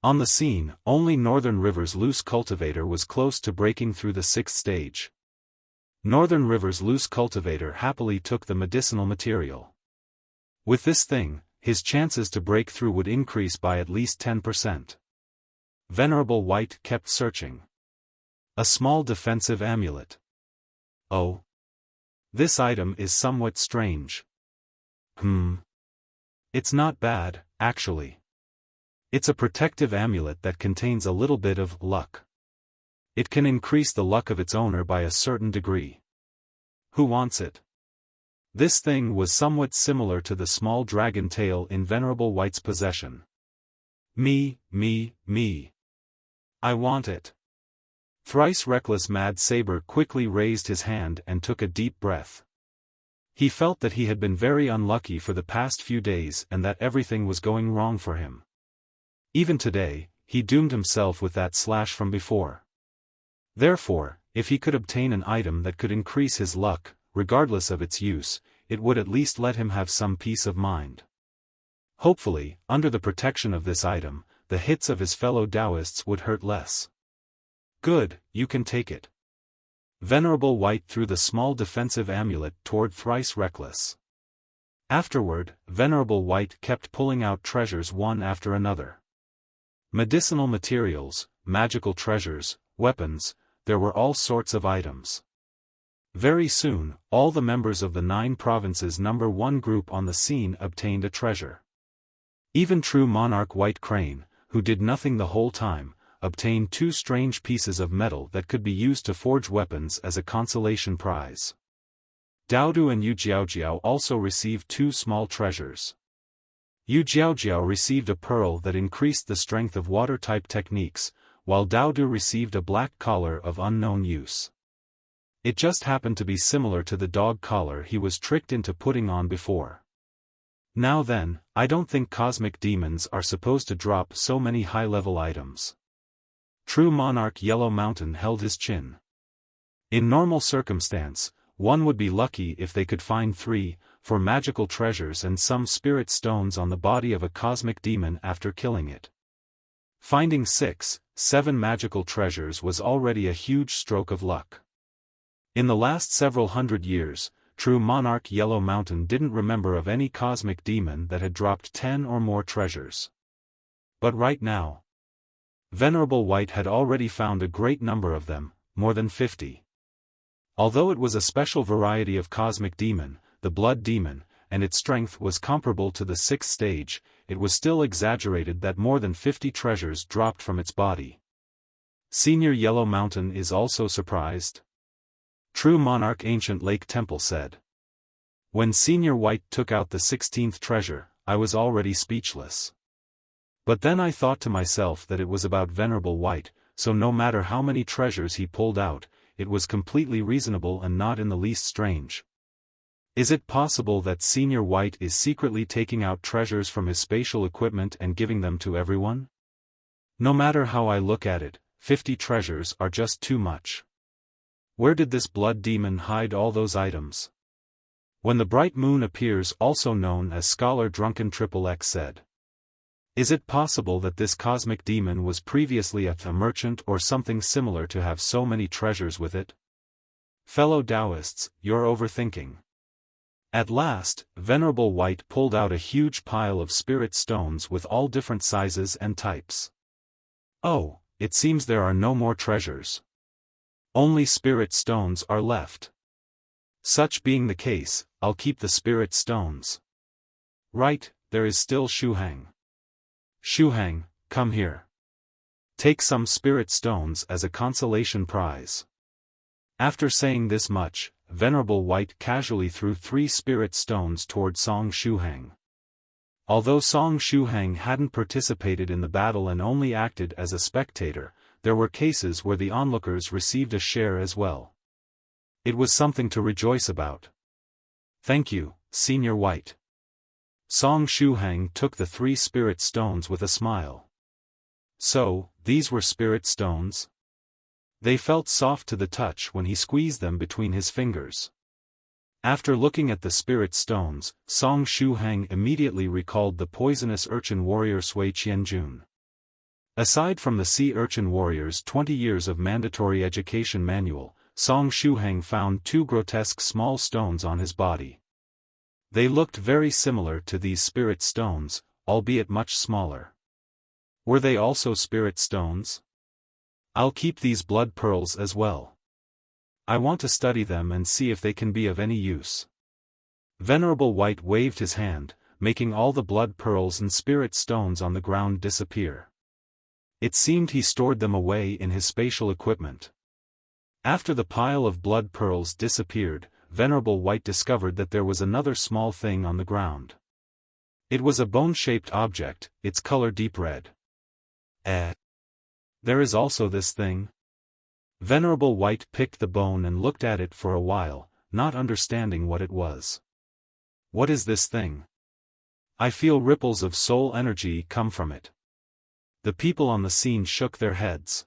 On the scene, only Northern River's loose cultivator was close to breaking through the 6th stage. Northern River's loose cultivator happily took the medicinal material. With this thing, his chances to break through would increase by at least 10%. Venerable White kept searching. A small defensive amulet. Oh. This item is somewhat strange. It's not bad, actually. It's a protective amulet that contains a little bit of luck. It can increase the luck of its owner by a certain degree. Who wants it? This thing was somewhat similar to the small dragon tail in Venerable White's possession. Me. I want it. Thrice reckless Mad Saber quickly raised his hand and took a deep breath. He felt that he had been very unlucky for the past few days and that everything was going wrong for him. Even today, he doomed himself with that slash from before. Therefore, if he could obtain an item that could increase his luck, regardless of its use, it would at least let him have some peace of mind. Hopefully, under the protection of this item, the hits of his fellow Daoists would hurt less. Good, you can take it. Venerable White threw the small defensive amulet toward Thrice Reckless. Afterward, Venerable White kept pulling out treasures one after another. Medicinal materials, magical treasures, weapons, there were all sorts of items. Very soon, all the members of the 9 provinces number 1 group on the scene obtained a treasure. Even true monarch White Crane, who did nothing the whole time, obtained 2 strange pieces of metal that could be used to forge weapons as a consolation prize. Doudou and Yu Jiaojiao also received 2 small treasures. Yu Jiaojiao received a pearl that increased the strength of water-type techniques, while Doudou received a black collar of unknown use. It just happened to be similar to the dog collar he was tricked into putting on before. Now then, I don't think cosmic demons are supposed to drop so many high-level items. True monarch Yellow Mountain held his chin. In normal circumstance, one would be lucky if they could find 3, 4 magical treasures and some spirit stones on the body of a cosmic demon after killing it. Finding 6, 7 magical treasures was already a huge stroke of luck. In the last several hundred years, true monarch Yellow Mountain didn't remember of any cosmic demon that had dropped 10 or more treasures. But right now, Venerable White had already found a great number of them, more than 50. Although it was a special variety of cosmic demon, the blood demon, and its strength was comparable to the 6th stage, it was still exaggerated that more than 50 treasures dropped from its body. Senior Yellow Mountain is also surprised. True monarch Ancient Lake Temple said. When Senior White took out the 16th treasure, I was already speechless. But then I thought to myself that it was about Venerable White, so no matter how many treasures he pulled out, it was completely reasonable and not in the least strange. Is it possible that Senior White is secretly taking out treasures from his spatial equipment and giving them to everyone? No matter how I look at it, 50 treasures are just too much. Where did this blood demon hide all those items? When the bright moon appears, also known as Scholar Drunken XXX said. Is it possible that this cosmic demon was previously a merchant or something similar to have so many treasures with it? Fellow Daoists, you're overthinking. At last, Venerable White pulled out a huge pile of spirit stones with all different sizes and types. Oh, it seems there are no more treasures. Only spirit stones are left. Such being the case, I'll keep the spirit stones. Right, there is still Shuhang. Shuhang, come here. Take some spirit stones as a consolation prize. After saying this much, Venerable White casually threw 3 spirit stones toward Song Shuhang. Although Song Shuhang hadn't participated in the battle and only acted as a spectator, there were cases where the onlookers received a share as well. It was something to rejoice about. Thank you, Senior White. Song Shuhang took the 3 spirit stones with a smile. So, these were spirit stones? They felt soft to the touch when he squeezed them between his fingers. After looking at the spirit stones, Song Shuhang immediately recalled the poisonous urchin warrior Sui Qianjun. Aside from the sea urchin warrior's 20 years of mandatory education manual, Song Shuhang found 2 grotesque small stones on his body. They looked very similar to these spirit stones, albeit much smaller. Were they also spirit stones? I'll keep these blood pearls as well. I want to study them and see if they can be of any use. Venerable White waved his hand, making all the blood pearls and spirit stones on the ground disappear. It seemed he stored them away in his spatial equipment. After the pile of blood pearls disappeared, Venerable White discovered that there was another small thing on the ground. It was a bone-shaped object, its color deep red. There is also this thing? Venerable White picked the bone and looked at it for a while, not understanding what it was. What is this thing? I feel ripples of soul energy come from it. The people on the scene shook their heads.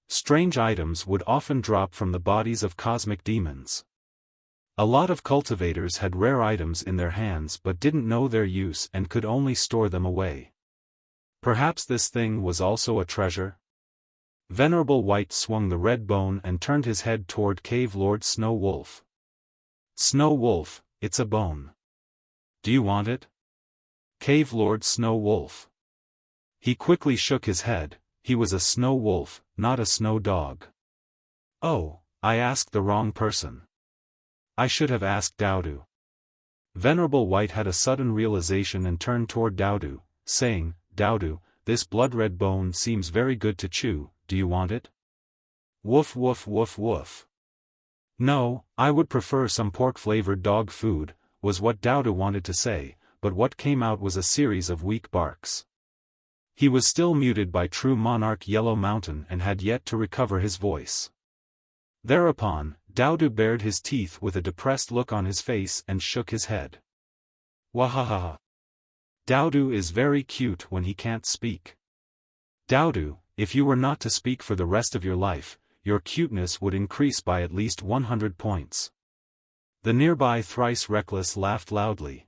Strange items would often drop from the bodies of cosmic demons. A lot of cultivators had rare items in their hands but didn't know their use and could only store them away. Perhaps this thing was also a treasure? Venerable White swung the red bone and turned his head toward Cave Lord Snow Wolf. Snow Wolf, it's a bone. Do you want it? Cave Lord Snow Wolf. He quickly shook his head. He was a snow wolf, not a snow dog. Oh, I asked the wrong person. I should have asked Doudou. Venerable White had a sudden realization and turned toward Doudou, saying, Doudou, this blood-red bone seems very good to chew, do you want it? Woof woof woof woof. No, I would prefer some pork-flavored dog food, was what Doudou wanted to say, but what came out was a series of weak barks. He was still muted by true monarch Yellow Mountain and had yet to recover his voice. Thereupon, Doudou bared his teeth with a depressed look on his face and shook his head. Wahaha. Doudou is very cute when he can't speak. Doudou, if you were not to speak for the rest of your life, your cuteness would increase by at least 100 points. The nearby Thrice Reckless laughed loudly.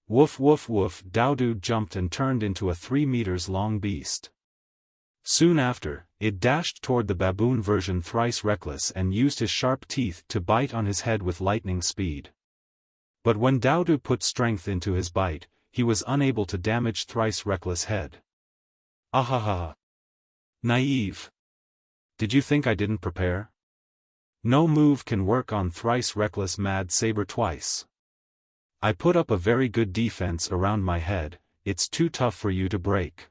Woof woof woof. Doudou jumped and turned into a 3 meters long beast. Soon after, it dashed toward the baboon version Thrice Reckless and used his sharp teeth to bite on his head with lightning speed. But when Doudou put strength into his bite, he was unable to damage Thrice Reckless' head. Ahaha. Naive. Did you think I didn't prepare? No move can work on Thrice Reckless Mad Saber twice. I put up a very good defense around my head, it's too tough for you to break.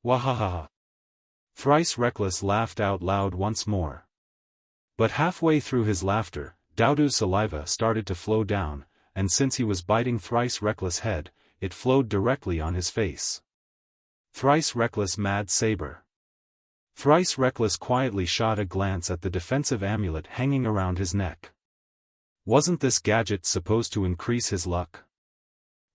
Wahaha. Thrice Reckless laughed out loud once more. But halfway through his laughter, Doudou's saliva started to flow down, and since he was biting Thrice Reckless' head, it flowed directly on his face. Thrice Reckless Mad Saber. Thrice Reckless quietly shot a glance at the defensive amulet hanging around his neck. Wasn't this gadget supposed to increase his luck?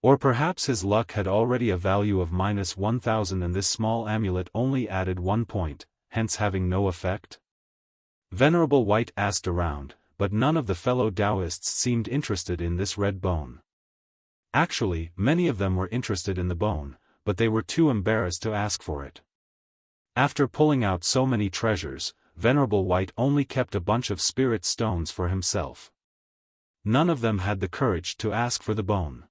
Or perhaps his luck had already a value of -1000 and this small amulet only added 1 point, hence having no effect? Venerable White asked around, but none of the fellow Daoists seemed interested in this red bone. Actually, many of them were interested in the bone, but they were too embarrassed to ask for it. After pulling out so many treasures, Venerable White only kept a bunch of spirit stones for himself. None of them had the courage to ask for the bone.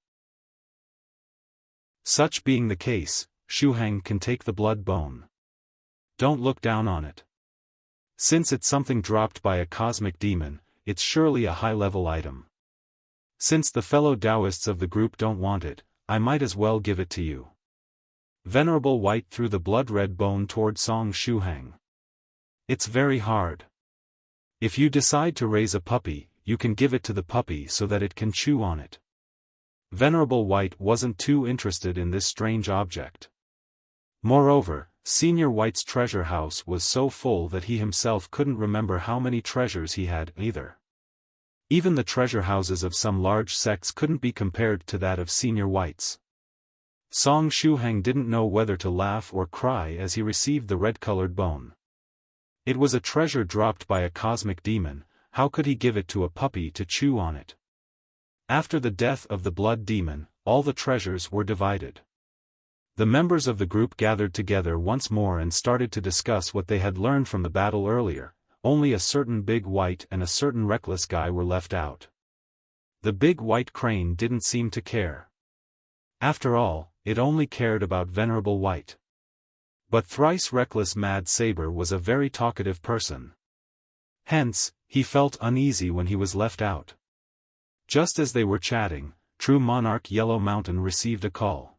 Such being the case, Shuhang can take the blood bone. Don't look down on it. Since it's something dropped by a cosmic demon, it's surely a high-level item. Since the fellow Daoists of the group don't want it, I might as well give it to you. Venerable White threw the blood-red bone toward Song Shuhang. It's very hard. If you decide to raise a puppy, you can give it to the puppy so that it can chew on it. Venerable White wasn't too interested in this strange object. Moreover, Senior White's treasure house was so full that he himself couldn't remember how many treasures he had either. Even the treasure houses of some large sects couldn't be compared to that of Senior White's. Song Shuhang didn't know whether to laugh or cry as he received the red-colored bone. It was a treasure dropped by a cosmic demon, how could he give it to a puppy to chew on it? After the death of the blood demon, all the treasures were divided. The members of the group gathered together once more and started to discuss what they had learned from the battle earlier. Only a certain big white and a certain reckless guy were left out. The big white crane didn't seem to care. After all, it only cared about Venerable White. But Thrice Reckless Mad Saber was a very talkative person. Hence, he felt uneasy when he was left out. Just as they were chatting, True Monarch Yellow Mountain received a call.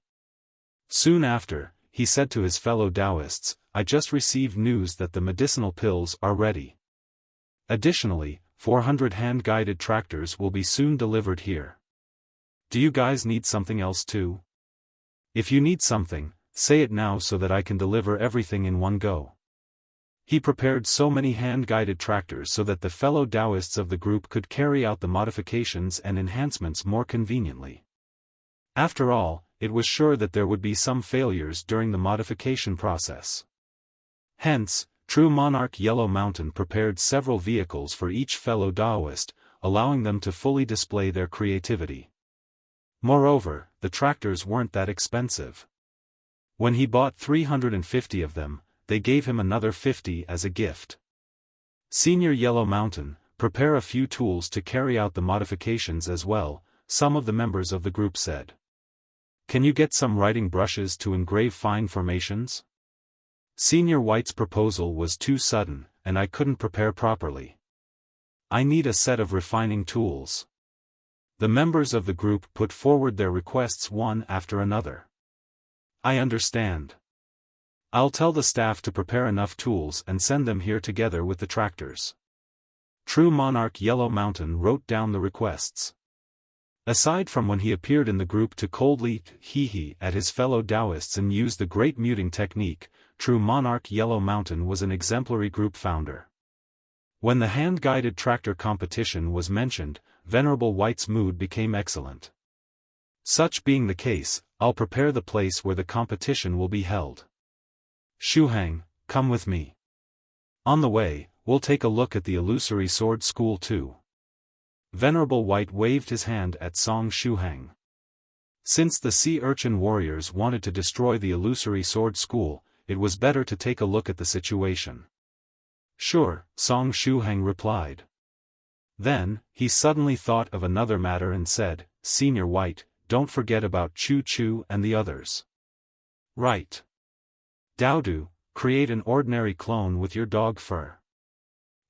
Soon after, he said to his fellow Daoists, I just received news that the medicinal pills are ready. Additionally, 400 hand-guided tractors will be soon delivered here. Do you guys need something else too? If you need something, say it now so that I can deliver everything in one go. He prepared so many hand-guided tractors so that the fellow Daoists of the group could carry out the modifications and enhancements more conveniently. After all, it was sure that there would be some failures during the modification process. Hence, True Monarch Yellow Mountain prepared several vehicles for each fellow Daoist, allowing them to fully display their creativity. Moreover, the tractors weren't that expensive. When he bought 350 of them, they gave him another 50 as a gift. Senior Yellow Mountain, prepare a few tools to carry out the modifications as well, some of the members of the group said. Can you get some writing brushes to engrave fine formations? Senior White's proposal was too sudden, and I couldn't prepare properly. I need a set of refining tools. The members of the group put forward their requests one after another. I understand. I'll tell the staff to prepare enough tools and send them here together with the tractors. True Monarch Yellow Mountain wrote down the requests. Aside from when he appeared in the group to coldly hee-hee at his fellow Daoists and use the great muting technique, True Monarch Yellow Mountain was an exemplary group founder. When the hand-guided tractor competition was mentioned, Venerable White's mood became excellent. Such being the case, I'll prepare the place where the competition will be held. Shuhang, come with me. On the way, we'll take a look at the illusory sword school too. Venerable White waved his hand at Song Shuhang. Since the sea urchin warriors wanted to destroy the illusory sword school, it was better to take a look at the situation. Sure, Song Shuhang replied. Then, he suddenly thought of another matter and said, Senior White, don't forget about Choo Choo and the others. Right. Doudou, create an ordinary clone with your dog fur.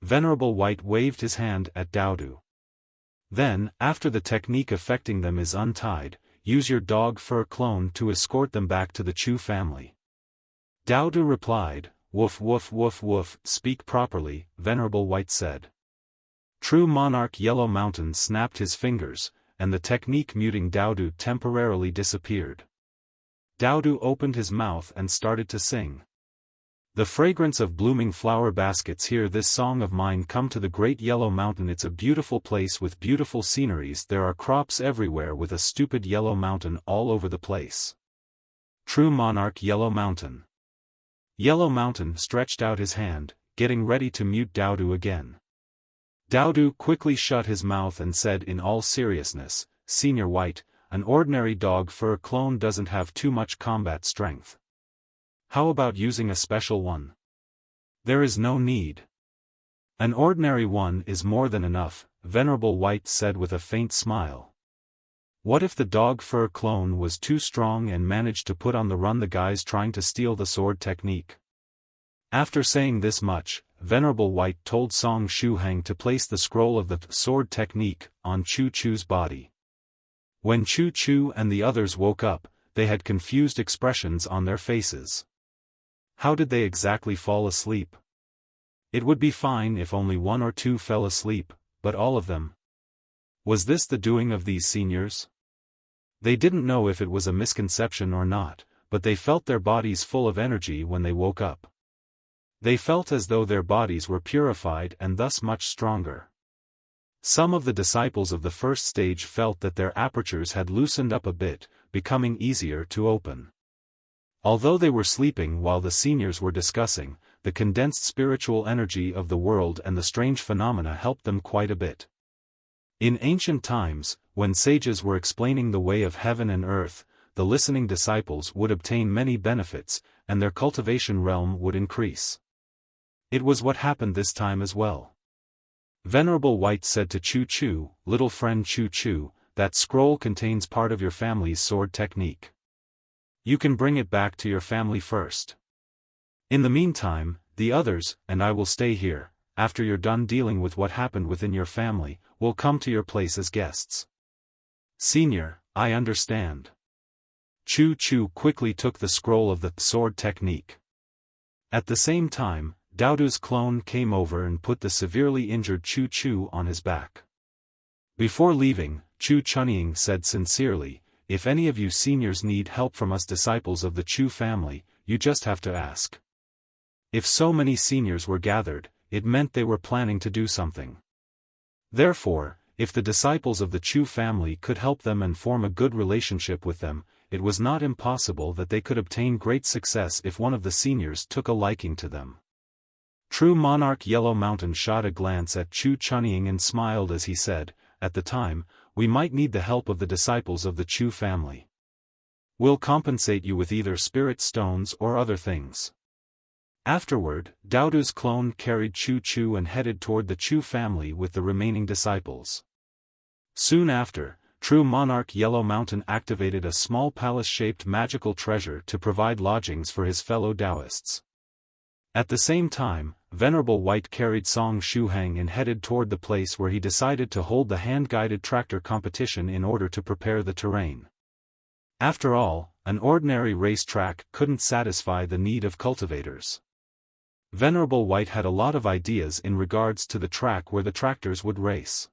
Venerable White waved his hand at Doudou. Then, after the technique affecting them is untied, use your dog fur clone to escort them back to the Chu family. Doudou replied, Woof woof woof woof, speak properly, Venerable White said. True Monarch Yellow Mountain snapped his fingers, and the technique muting Doudou temporarily disappeared. Doudou opened his mouth and started to sing. The fragrance of blooming flower baskets. Hear this song of mine, come to the great yellow mountain. It's a beautiful place with beautiful sceneries. There are crops everywhere with a stupid yellow mountain all over the place. True Monarch Yellow Mountain. Yellow Mountain stretched out his hand, getting ready to mute Doudou again. Doudou quickly shut his mouth and said in all seriousness, Senior White, an ordinary dog fur clone doesn't have too much combat strength. How about using a special one? There is no need. An ordinary one is more than enough, Venerable White said with a faint smile. What if the dog fur clone was too strong and managed to put on the run the guys trying to steal the sword technique? After saying this much, Venerable White told Song Shuhang to place the scroll of the sword technique on Choo Choo's body. When Choo Choo and the others woke up, they had confused expressions on their faces. How did they exactly fall asleep? It would be fine if only one or two fell asleep, but all of them? Was this the doing of these seniors? They didn't know if it was a misconception or not, but they felt their bodies full of energy when they woke up. They felt as though their bodies were purified and thus much stronger. Some of the disciples of the first stage felt that their apertures had loosened up a bit, becoming easier to open. Although they were sleeping while the seniors were discussing, the condensed spiritual energy of the world and the strange phenomena helped them quite a bit. In ancient times, when sages were explaining the way of heaven and earth, the listening disciples would obtain many benefits, and their cultivation realm would increase. It was what happened this time as well. Venerable White said to Choo Choo, little friend Choo Choo, that scroll contains part of your family's sword technique. You can bring it back to your family first. In the meantime, the others, and I will stay here. After you're done dealing with what happened within your family, we'll come to your place as guests. Senior, I understand. Choo Choo quickly took the scroll of the sword technique. At the same time, Doudou's clone came over and put the severely injured Choo Choo on his back. Before leaving, Chu Chunying said sincerely, if any of you seniors need help from us disciples of the Chu family, you just have to ask. If so many seniors were gathered, it meant they were planning to do something. Therefore, if the disciples of the Chu family could help them and form a good relationship with them, it was not impossible that they could obtain great success if one of the seniors took a liking to them. True Monarch Yellow Mountain shot a glance at Chu Chunying and smiled as he said, at the time, we might need the help of the disciples of the Chu family. We'll compensate you with either spirit stones or other things. Afterward, Doudou's clone carried Choo Choo and headed toward the Chu family with the remaining disciples. Soon after, True Monarch Yellow Mountain activated a small palace-shaped magical treasure to provide lodgings for his fellow Daoists. At the same time, Venerable White carried Song Shuhang and headed toward the place where he decided to hold the hand-guided tractor competition in order to prepare the terrain. After all, an ordinary race track couldn't satisfy the need of cultivators. Venerable White had a lot of ideas in regards to the track where the tractors would race.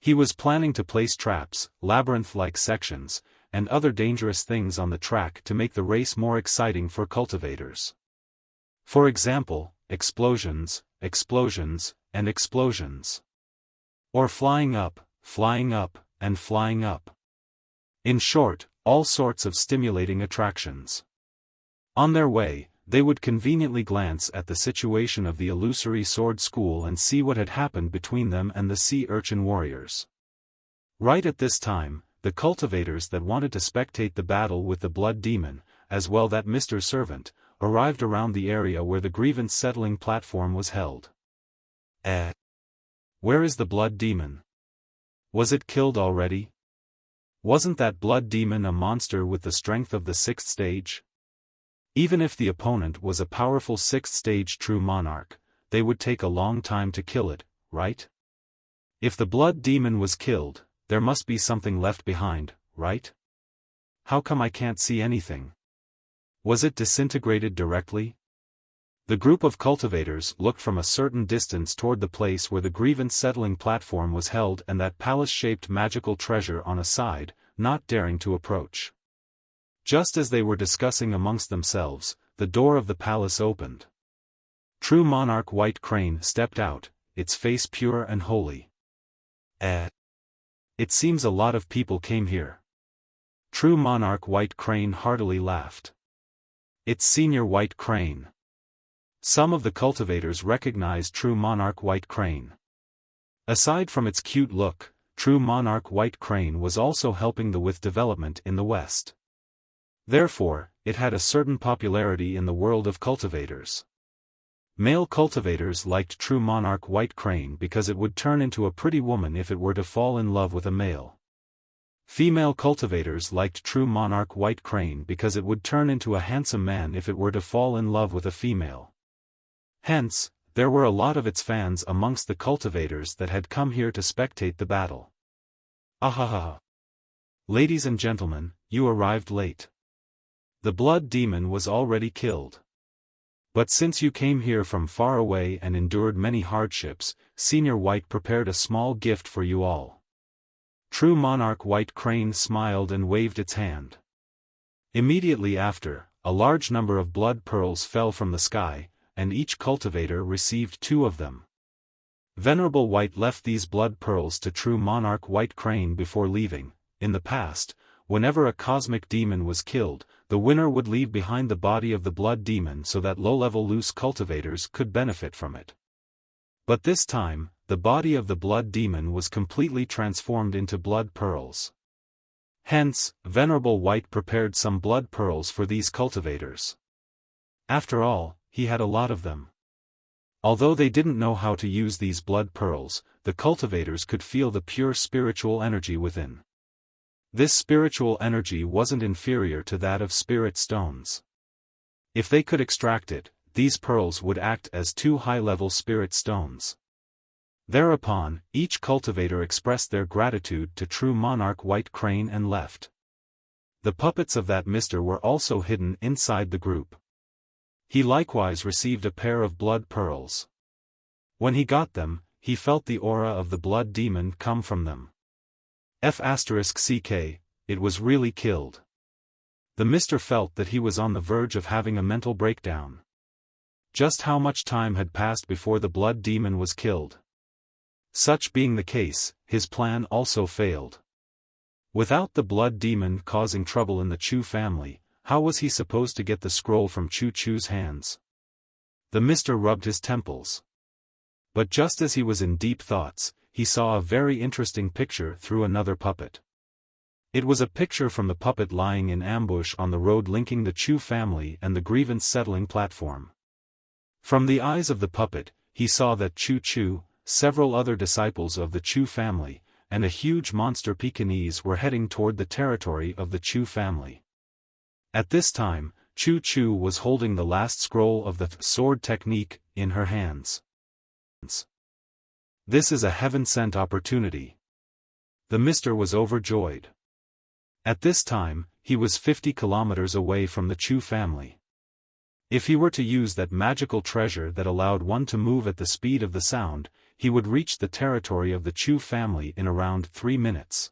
He was planning to place traps, labyrinth-like sections, and other dangerous things on the track to make the race more exciting for cultivators. For example, explosions, explosions, and explosions. Or flying up, and flying up. In short, all sorts of stimulating attractions. On their way, they would conveniently glance at the situation of the illusory sword school and see what had happened between them and the sea urchin warriors. Right at this time, the cultivators that wanted to spectate the battle with the blood demon, as well that Mr. Servant, arrived around the area where the grievance settling platform was held. Where is the blood demon? Was it killed already? Wasn't that blood demon a monster with the strength of the 6th stage? Even if the opponent was a powerful 6th stage true monarch, they would take a long time to kill it, right? If the blood demon was killed, there must be something left behind, right? How come I can't see anything? Was it disintegrated directly? The group of cultivators looked from a certain distance toward the place where the grievance settling platform was held and that palace-shaped magical treasure on a side, not daring to approach. Just as they were discussing amongst themselves, the door of the palace opened. True monarch White Crane stepped out, its face pure and holy. It seems a lot of people came here. True monarch White Crane heartily laughed. It's Senior White Crane. Some of the cultivators recognized True Monarch White Crane. Aside from its cute look, True Monarch White Crane was also helping the with development in the West. Therefore, it had a certain popularity in the world of cultivators. Male cultivators liked True Monarch White Crane because it would turn into a pretty woman if it were to fall in love with a male. Female cultivators liked True Monarch White Crane because it would turn into a handsome man if it were to fall in love with a female. Hence, there were a lot of its fans amongst the cultivators that had come here to spectate the battle. Ahaha! Ladies and gentlemen, you arrived late. The blood demon was already killed. But since you came here from far away and endured many hardships, Senior White prepared a small gift for you all. True Monarch White Crane smiled and waved its hand. Immediately after, a large number of blood pearls fell from the sky, and each cultivator received 2 of them. Venerable White left these blood pearls to True Monarch White Crane before leaving. In the past, whenever a cosmic demon was killed, the winner would leave behind the body of the blood demon so that low-level loose cultivators could benefit from it. But this time, the body of the blood demon was completely transformed into blood pearls. Hence, Venerable White prepared some blood pearls for these cultivators. After all, he had a lot of them. Although they didn't know how to use these blood pearls, the cultivators could feel the pure spiritual energy within. This spiritual energy wasn't inferior to that of spirit stones. If they could extract it, these pearls would act as 2 high-level spirit stones. Thereupon, each cultivator expressed their gratitude to True Monarch White Crane and left. The puppets of that mister were also hidden inside the group. He likewise received a pair of blood pearls. When he got them, he felt the aura of the blood demon come from them. F***ck, it was really killed. The mister felt that he was on the verge of having a mental breakdown. Just how much time had passed before the blood demon was killed? Such being the case, his plan also failed. Without the blood demon causing trouble in the Chu family, how was he supposed to get the scroll from Chu-Chu's hands? The mister rubbed his temples. But just as he was in deep thoughts, he saw a very interesting picture through another puppet. It was a picture from the puppet lying in ambush on the road linking the Chu family and the grievance settling platform. From the eyes of the puppet, he saw that Chu-Chu, several other disciples of the Chu family, and a huge monster Pekingese were heading toward the territory of the Chu family. At this time, Chu-Chu was holding the last scroll of the sword technique, in her hands. This is a heaven-sent opportunity. The Mr. was overjoyed. At this time, he was 50 kilometers away from the Chu family. If he were to use that magical treasure that allowed one to move at the speed of the sound, he would reach the territory of the Chu family in around 3 minutes.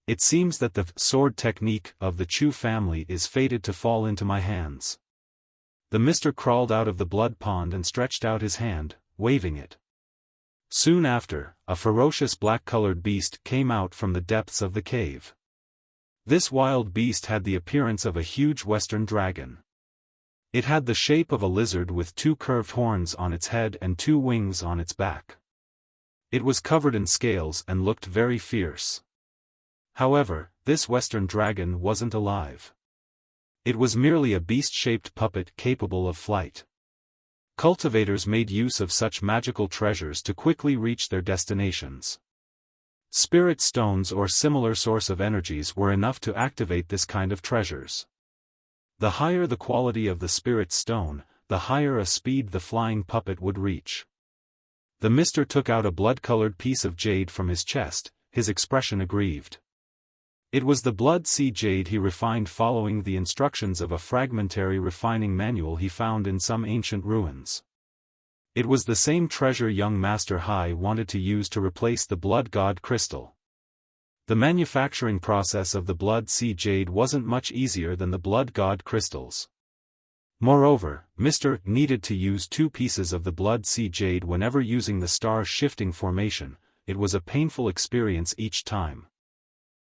It seems that the sword technique of the Chu family is fated to fall into my hands. The Mr. crawled out of the blood pond and stretched out his hand, waving it. Soon after, a ferocious black-colored beast came out from the depths of the cave. This wild beast had the appearance of a huge western dragon. It had the shape of a lizard with 2 curved horns on its head and 2 wings on its back. It was covered in scales and looked very fierce. However, this western dragon wasn't alive. It was merely a beast-shaped puppet capable of flight. Cultivators made use of such magical treasures to quickly reach their destinations. Spirit stones or similar source of energies were enough to activate this kind of treasures. The higher the quality of the spirit stone, the higher a speed the flying puppet would reach. The Mr. took out a blood-colored piece of jade from his chest, his expression aggrieved. It was the blood sea jade he refined following the instructions of a fragmentary refining manual he found in some ancient ruins. It was the same treasure young Master Hai wanted to use to replace the blood god crystal. The manufacturing process of the blood sea jade wasn't much easier than the blood god crystals. Moreover, Mr. needed to use 2 pieces of the blood sea jade whenever using the star shifting formation. It was a painful experience each time.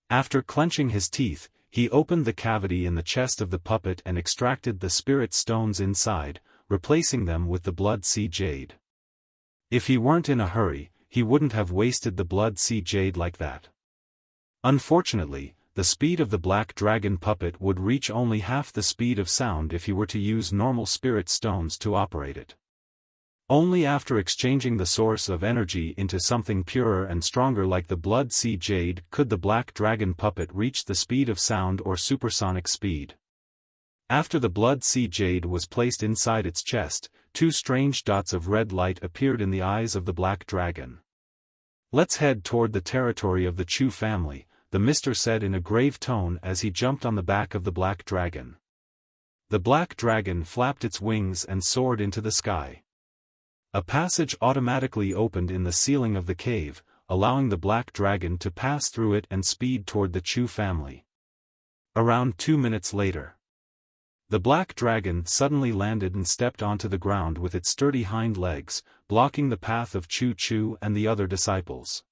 After clenching his teeth, he opened the cavity in the chest of the puppet and extracted the spirit stones inside, replacing them with the blood sea jade. If he weren't in a hurry, he wouldn't have wasted the blood sea jade like that. Unfortunately, the speed of the black dragon puppet would reach only half the speed of sound if he were to use normal spirit stones to operate it. Only after exchanging the source of energy into something purer and stronger like the blood sea jade could the black dragon puppet reach the speed of sound or supersonic speed. After the blood sea jade was placed inside its chest, 2 strange dots of red light appeared in the eyes of the black dragon. "Let's head toward the territory of the Chu family," the Mr. said in a grave tone as he jumped on the back of the black dragon. The black dragon flapped its wings and soared into the sky. A passage automatically opened in the ceiling of the cave, allowing the black dragon to pass through it and speed toward the Chu family. Around 2 minutes later, the black dragon suddenly landed and stepped onto the ground with its sturdy hind legs, blocking the path of Chu and the other disciples.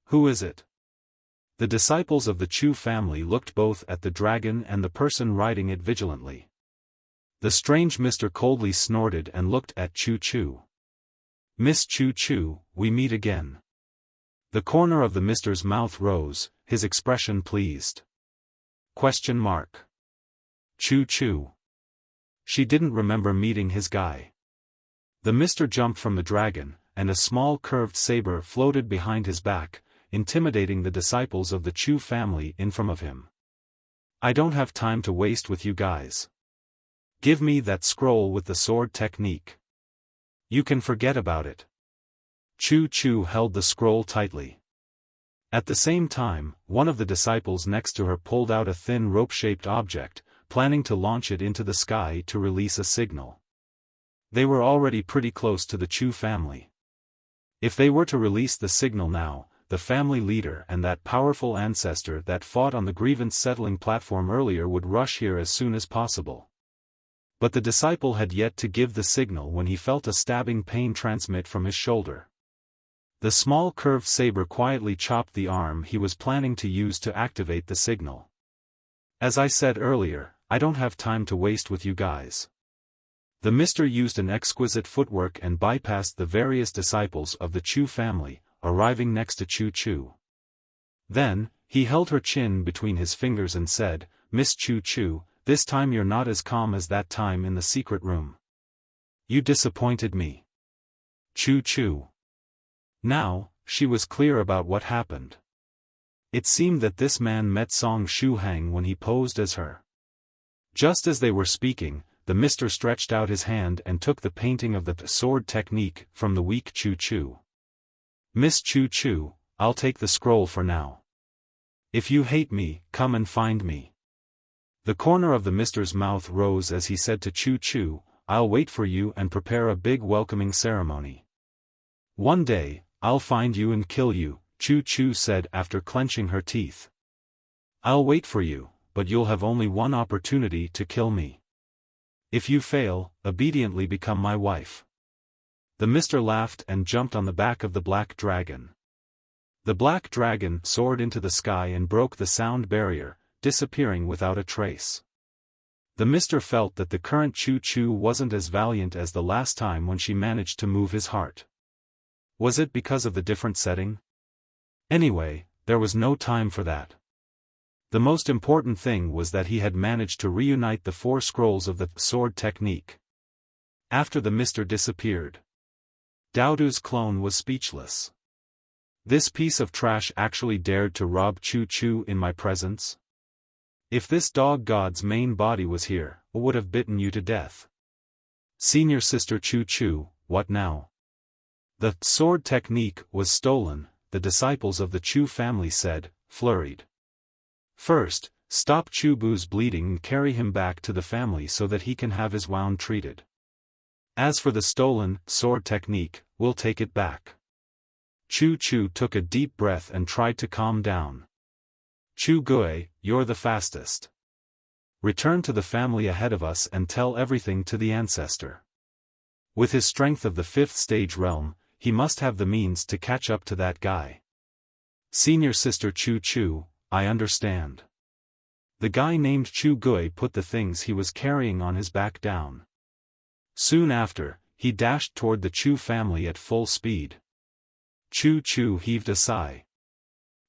"Who is it?" The disciples of the Chu family looked both at the dragon and the person riding it vigilantly. The strange Mr. coldly snorted and looked at Chu. "Miss Chu, we meet again." The corner of the Mr.'s mouth rose, his expression pleased. Chu. She didn't remember meeting his guy. The Mr. jumped from the dragon, and a small curved saber floated behind his back, intimidating the disciples of the Chu family in front of him. "I don't have time to waste with you guys. Give me that scroll with the sword technique. You can forget about it." Chu held the scroll tightly. At the same time, one of the disciples next to her pulled out a thin rope-shaped object, planning to launch it into the sky to release a signal. They were already pretty close to the Chu family. If they were to release the signal now, the family leader and that powerful ancestor that fought on the grievance-settling platform earlier would rush here as soon as possible. But the disciple had yet to give the signal when he felt a stabbing pain transmit from his shoulder. The small curved saber quietly chopped the arm he was planning to use to activate the signal. "As I said earlier, I don't have time to waste with you guys." The Mr. used an exquisite footwork and bypassed the various disciples of the Chu family, arriving next to Chu. Then, he held her chin between his fingers and said, "Miss Chu, this time you're not as calm as that time in the secret room. You disappointed me." Chu. Now, she was clear about what happened. It seemed that this man met Song Shuhang when he posed as her. Just as they were speaking, the mister stretched out his hand and took the painting of the sword technique from the weak Chu Chu. Miss Chu Chu, I'll take the scroll for now. If you hate me, come and find me. The corner of the mister's mouth rose as he said to Chu Chu, I'll wait for you and prepare a big welcoming ceremony. One day, I'll find you and kill you, Chu Chu said after clenching her teeth. I'll wait for you, but you'll have only one opportunity to kill me. If you fail, obediently become my wife. The mister laughed and jumped on the back of the black dragon. The black dragon soared into the sky and broke the sound barrier, disappearing without a trace. The mister felt that the current Chu Chu wasn't as valiant as the last time when she managed to move his heart. Was it because of the different setting? Anyway, there was no time for that. The most important thing was that he had managed to reunite the 4 scrolls of the sword technique. After the mister disappeared, Doudou's clone was speechless. This piece of trash actually dared to rob Chu Chu in my presence? If this dog god's main body was here, I would have bitten you to death. Senior sister Chu Chu, what now? The sword technique was stolen, the disciples of the Chu family said, flurried. First, stop Chu Bu's bleeding and carry him back to the family so that he can have his wound treated. As for the stolen sword technique, we'll take it back. Chu Chu took a deep breath and tried to calm down. Chu Gui, you're the fastest. Return to the family ahead of us and tell everything to the ancestor. With his strength of the 5th stage realm, he must have the means to catch up to that guy. Senior sister Chu Chu, I understand. The guy named Chu Gui put the things he was carrying on his back down. Soon after, he dashed toward the Chu family at full speed. Chu Chu heaved a sigh.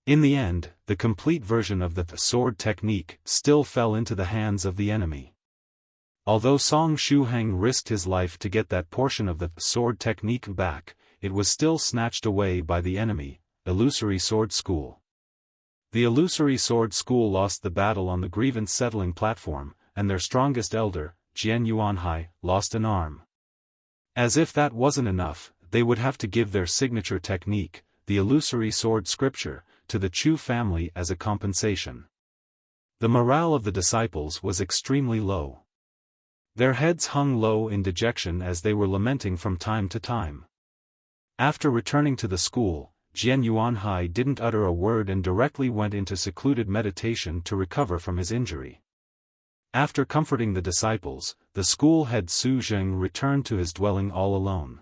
In the end, the complete version of the sword technique still fell into the hands of the enemy. Although Song Shuhang risked his life to get that portion of the sword technique back, it was still snatched away by the enemy, Illusory Sword School. The Illusory Sword School lost the battle on the grievance settling platform, and their strongest elder, Jian Yuanhai, lost an arm. As if that wasn't enough, they would have to give their signature technique, the Illusory Sword Scripture, to the Chu family as a compensation. The morale of the disciples was extremely low. Their heads hung low in dejection as they were lamenting from time to time. After returning to the school, Jian Yuanhai didn't utter a word and directly went into secluded meditation to recover from his injury. After comforting the disciples, the school head Su Zheng returned to his dwelling all alone.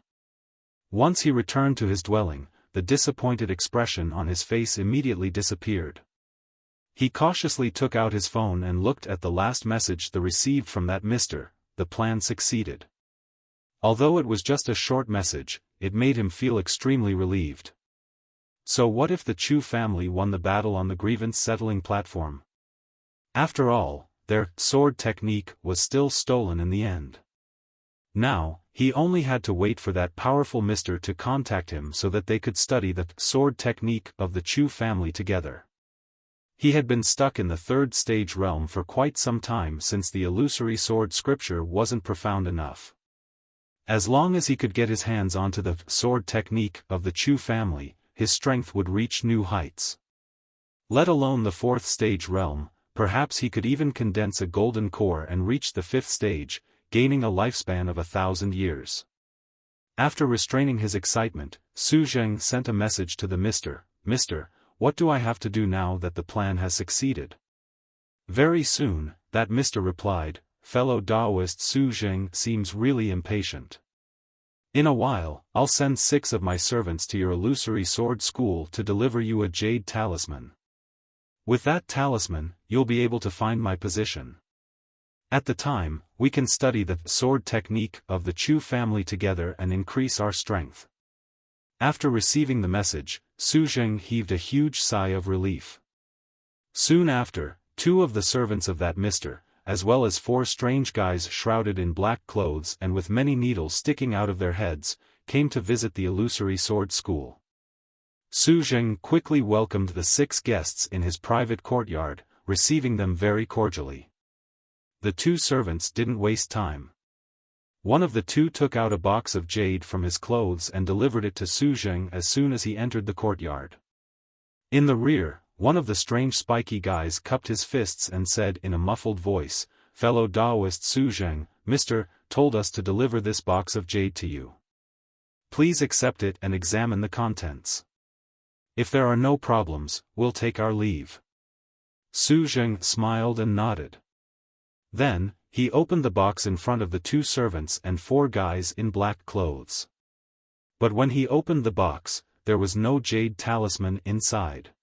Once he returned to his dwelling, the disappointed expression on his face immediately disappeared. He cautiously took out his phone and looked at the last message they received from that mister. The plan succeeded. Although it was just a short message, it made him feel extremely relieved. So what if the Chu family won the battle on the grievance settling platform? After all, their sword technique was still stolen in the end. Now, he only had to wait for that powerful mister to contact him so that they could study the sword technique of the Chu family together. He had been stuck in the 3rd stage realm for quite some time since the Illusory Sword Scripture wasn't profound enough. As long as he could get his hands onto the sword technique of the Chu family, his strength would reach new heights. Let alone the 4th stage realm, perhaps he could even condense a golden core and reach the 5th stage, gaining a lifespan of 1,000 years. After restraining his excitement, Su Zheng sent a message to the mister, Mister, what do I have to do now that the plan has succeeded? Very soon, that mister replied, Fellow Daoist Su Zheng seems really impatient. In a while, I'll send 6 of my servants to your Illusory Sword School to deliver you a jade talisman. With that talisman, you'll be able to find my position. At the time, we can study the sword technique of the Chu family together and increase our strength. After receiving the message, Su Zheng heaved a huge sigh of relief. Soon after, 2 of the servants of that mister, as well as 4 strange guys shrouded in black clothes and with many needles sticking out of their heads, came to visit the Illusory Sword School. Su Zheng quickly welcomed the 6 guests in his private courtyard, receiving them very cordially. The two servants didn't waste time. One of the two took out a box of jade from his clothes and delivered it to Su Zheng as soon as he entered the courtyard. In the rear, one of the strange spiky guys cupped his fists and said in a muffled voice, "Fellow Daoist Su Zheng, Mr. told us to deliver this box of jade to you. Please accept it and examine the contents. If there are no problems, we'll take our leave." Su Zheng smiled and nodded. Then, he opened the box in front of the two servants and four guys in black clothes. But when he opened the box, there was no jade talisman inside.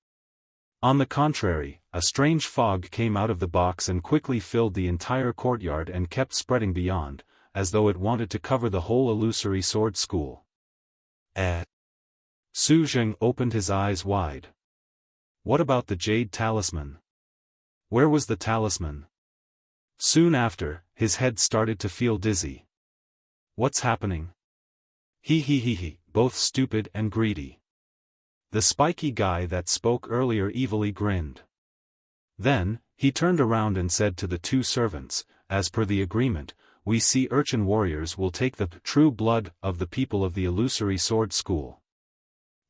On the contrary, a strange fog came out of the box and quickly filled the entire courtyard and kept spreading beyond, as though it wanted to cover the whole illusory sword school. Su Zheng opened his eyes wide. What about the jade talisman? Where was the talisman? Soon after, his head started to feel dizzy. What's happening? He, both stupid and greedy. The spiky guy that spoke earlier evilly grinned. Then, he turned around and said to the two servants, "As per the agreement, we sea urchin warriors will take the true blood of the people of the illusory sword school.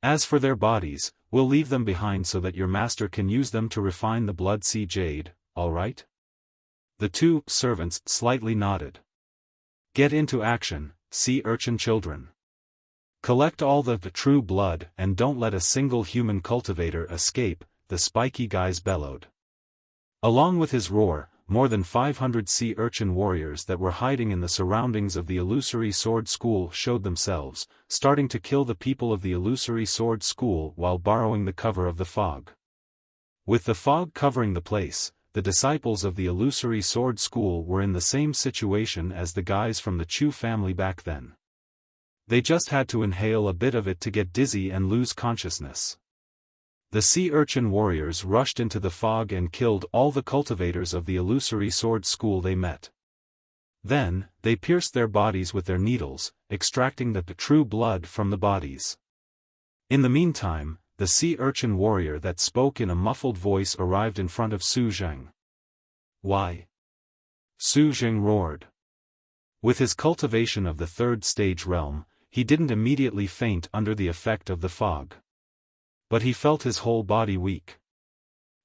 As for their bodies, we'll leave them behind so that your master can use them to refine the blood sea jade, all right?" The two servants slightly nodded. "Get into action, sea urchin children. Collect all the true blood and don't let a single human cultivator escape," the spiky guys bellowed. Along with his roar, more than 500 sea urchin warriors that were hiding in the surroundings of the illusory sword school showed themselves, starting to kill the people of the illusory sword school while borrowing the cover of the fog. With the fog covering the place, the disciples of the illusory sword school were in the same situation as the guys from the Chu family back then. They just had to inhale a bit of it to get dizzy and lose consciousness. The sea urchin warriors rushed into the fog and killed all the cultivators of the illusory sword school they met. Then, they pierced their bodies with their needles, extracting the true blood from the bodies. In the meantime, the sea urchin warrior that spoke in a muffled voice arrived in front of Su Zheng. "Why?" Su Zheng roared. With his cultivation of the third stage realm, he didn't immediately faint under the effect of the fog. But he felt his whole body weak.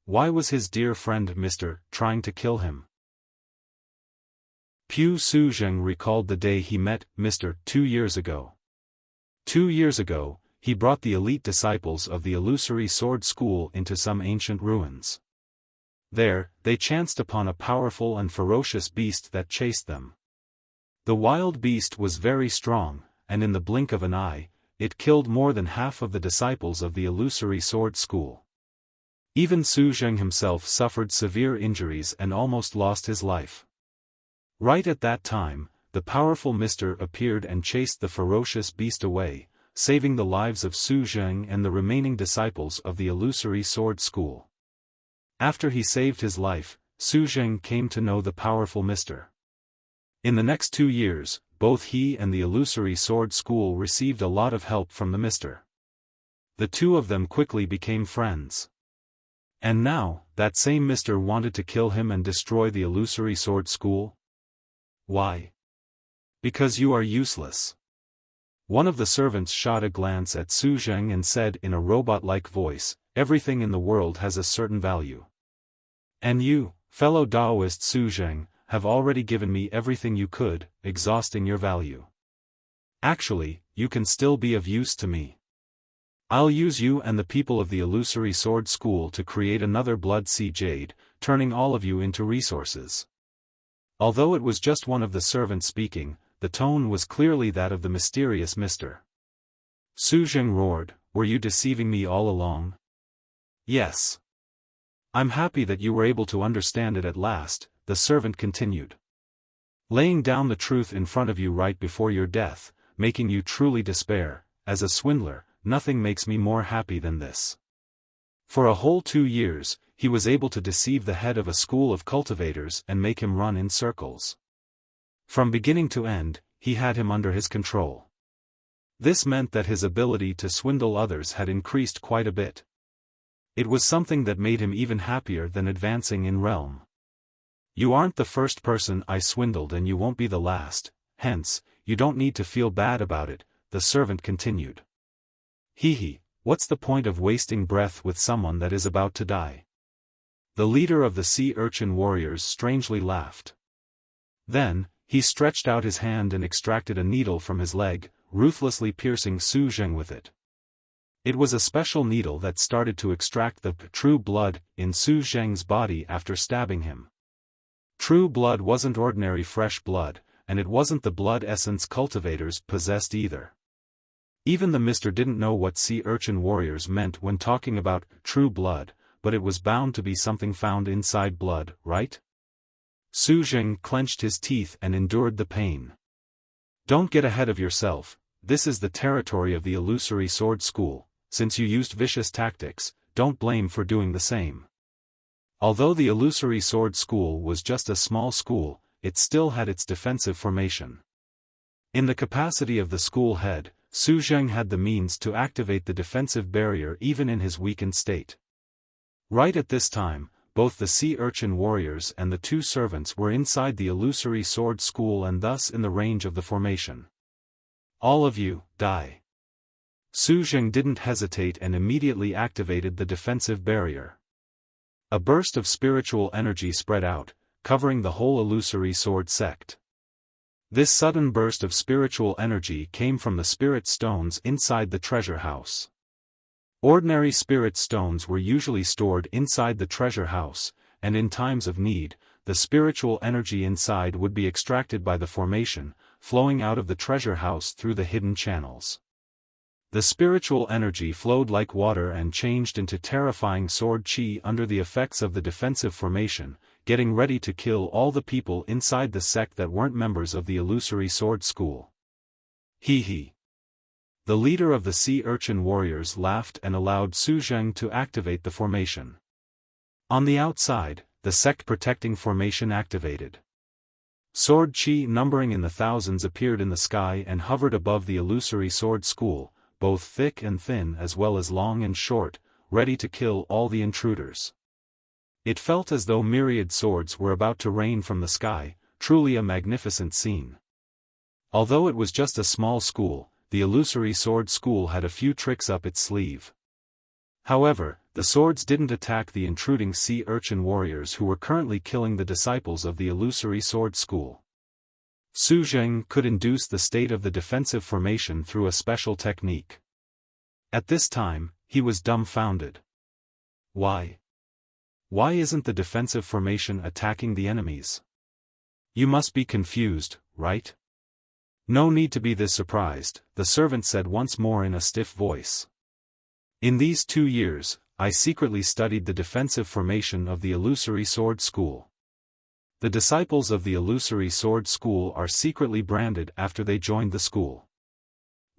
Why was his dear friend Mr. trying to kill him? Su Zheng recalled the day he met Mr. 2 years ago. 2 years ago, he brought the elite disciples of the illusory sword school into some ancient ruins. There, they chanced upon a powerful and ferocious beast that chased them. The wild beast was very strong, and in the blink of an eye, it killed more than half of the disciples of the illusory sword school. Even Su Zheng himself suffered severe injuries and almost lost his life. Right at that time, the powerful Mr. appeared and chased the ferocious beast away, saving the lives of Su Zheng and the remaining disciples of the illusory sword school. After he saved his life, Su Zheng came to know the powerful Mr. In the next 2 years, both he and the illusory sword school received a lot of help from the Mr. The two of them quickly became friends. And now, that same Mr. wanted to kill him and destroy the illusory sword school? Why? Because you are useless. One of the servants shot a glance at Su Zheng and said in a robot-like voice, "Everything in the world has a certain value. And you, fellow Daoist Su Zheng, have already given me everything you could, exhausting your value. Actually, you can still be of use to me. I'll use you and the people of the illusory sword school to create another blood sea jade, turning all of you into resources." Although it was just one of the servants speaking, the tone was clearly that of the mysterious Mr. Su Zheng roared, "Were you deceiving me all along?" "Yes. I'm happy that you were able to understand it at last," the servant continued. "Laying down the truth in front of you right before your death, making you truly despair, as a swindler, nothing makes me more happy than this." For a whole 2 years, he was able to deceive the head of a school of cultivators and make him run in circles. From beginning to end, he had him under his control. This meant that his ability to swindle others had increased quite a bit. It was something that made him even happier than advancing in realm. You aren't the first person I swindled and you won't be the last, hence, you don't need to feel bad about it, the servant continued. Hee, what's the point of wasting breath with someone that is about to die? The leader of the sea urchin warriors strangely laughed. Then, he stretched out his hand and extracted a needle from his leg, ruthlessly piercing Su Zheng with it. It was a special needle that started to extract the true blood in Su Zheng's body after stabbing him. True blood wasn't ordinary fresh blood, and it wasn't the blood essence cultivators possessed either. Even the Mister didn't know what sea urchin warriors meant when talking about true blood, but it was bound to be something found inside blood, right? Su Zheng clenched his teeth and endured the pain. Don't get ahead of yourself, this is the territory of the illusory sword school, since you used vicious tactics, don't blame for doing the same. Although the illusory sword school was just a small school, it still had its defensive formation. In the capacity of the school head, Su Zheng had the means to activate the defensive barrier even in his weakened state. Right at this time, both the sea urchin warriors and the two servants were inside the illusory sword school and thus in the range of the formation. All of you, die. Su Zheng didn't hesitate and immediately activated the defensive barrier. A burst of spiritual energy spread out, covering the whole illusory sword sect. This sudden burst of spiritual energy came from the spirit stones inside the treasure house. Ordinary spirit stones were usually stored inside the treasure house, and in times of need, the spiritual energy inside would be extracted by the formation, flowing out of the treasure house through the hidden channels. The spiritual energy flowed like water and changed into terrifying sword chi under the effects of the defensive formation, getting ready to kill all the people inside the sect that weren't members of the illusory sword school. Hee. The leader of the sea urchin warriors laughed and allowed Su Zheng to activate the formation. On the outside, the sect protecting formation activated. Sword chi numbering in the thousands appeared in the sky and hovered above the illusory sword school, both thick and thin as well as long and short, ready to kill all the intruders. It felt as though myriad swords were about to rain from the sky, truly a magnificent scene. Although it was just a small school, the illusory sword school had a few tricks up its sleeve. However, the swords didn't attack the intruding sea urchin warriors who were currently killing the disciples of the illusory sword school. Su Zheng could induce the state of the defensive formation through a special technique. At this time, he was dumbfounded. Why? Why isn't the defensive formation attacking the enemies? You must be confused, right? No need to be this surprised, the servant said once more in a stiff voice. In these 2 years, I secretly studied the defensive formation of the illusory sword school. The disciples of the illusory sword school are secretly branded after they joined the school.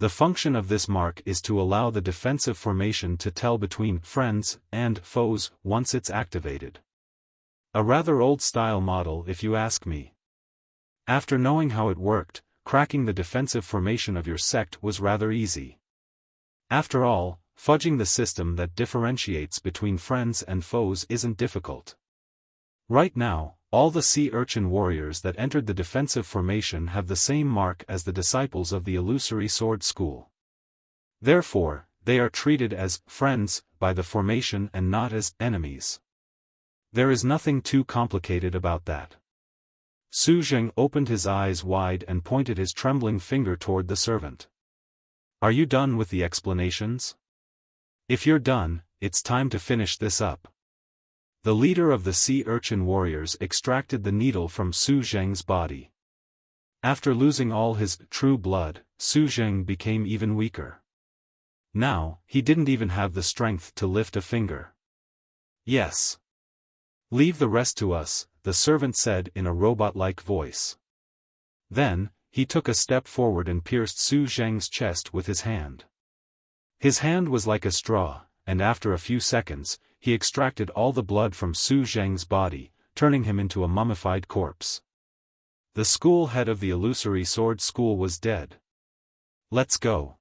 The function of this mark is to allow the defensive formation to tell between friends and foes once it's activated. A rather old-style model if you ask me. After knowing how it worked, cracking the defensive formation of your sect was rather easy. After all, fudging the system that differentiates between friends and foes isn't difficult. Right now, all the sea urchin warriors that entered the defensive formation have the same mark as the disciples of the illusory sword school. Therefore, they are treated as friends by the formation and not as enemies. There is nothing too complicated about that. Su Zheng opened his eyes wide and pointed his trembling finger toward the servant. Are you done with the explanations? If you're done, it's time to finish this up. The leader of the sea urchin warriors extracted the needle from Su Zheng's body. After losing all his true blood, Su Zheng became even weaker. Now, he didn't even have the strength to lift a finger. Yes. Leave the rest to us, the servant said in a robot-like voice. Then, he took a step forward and pierced Su Zheng's chest with his hand. His hand was like a straw, and after a few seconds, he extracted all the blood from Su Zheng's body, turning him into a mummified corpse. The school head of the illusory sword school was dead. Let's go.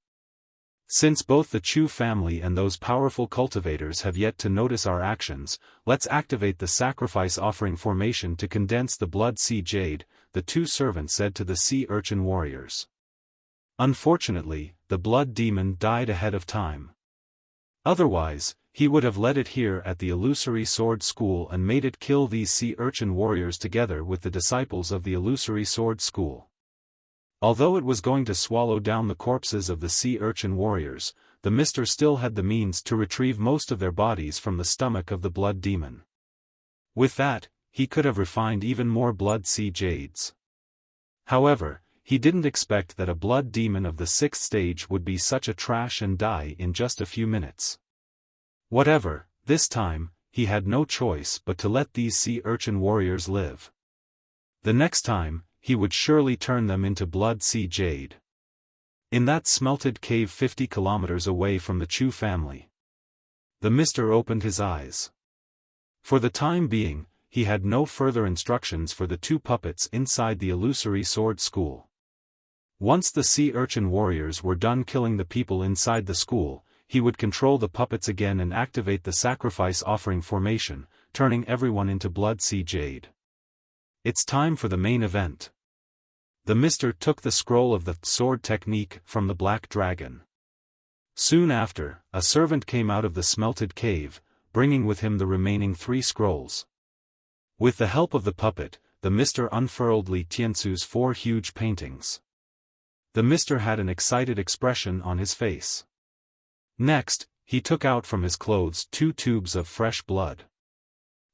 Since both the Chu family and those powerful cultivators have yet to notice our actions, let's activate the sacrifice offering formation to condense the blood sea jade, the two servants said to the sea urchin warriors. Unfortunately, the blood demon died ahead of time. Otherwise, he would have led it here at the illusory sword school and made it kill these sea urchin warriors together with the disciples of the illusory sword school. Although it was going to swallow down the corpses of the sea urchin warriors, the Mister still had the means to retrieve most of their bodies from the stomach of the blood demon. With that, he could have refined even more blood sea jades. However, he didn't expect that a blood demon of the 6th stage would be such a trash and die in just a few minutes. Whatever, this time, he had no choice but to let these sea urchin warriors live. The next time, he would surely turn them into blood sea jade. In that smelted cave 50 kilometers away from the Chu family. The Mister opened his eyes. For the time being, he had no further instructions for the two puppets inside the illusory sword school. Once the sea urchin warriors were done killing the people inside the school, he would control the puppets again and activate the sacrifice offering formation, turning everyone into blood sea jade. It's time for the main event. The Mister took the scroll of the sword technique from the black dragon. Soon after, a servant came out of the smelted cave, bringing with him the remaining 3 scrolls. With the help of the puppet, the Mister unfurled Li Tianzu's 4 huge paintings. The Mister had an excited expression on his face. Next, he took out from his clothes 2 tubes of fresh blood.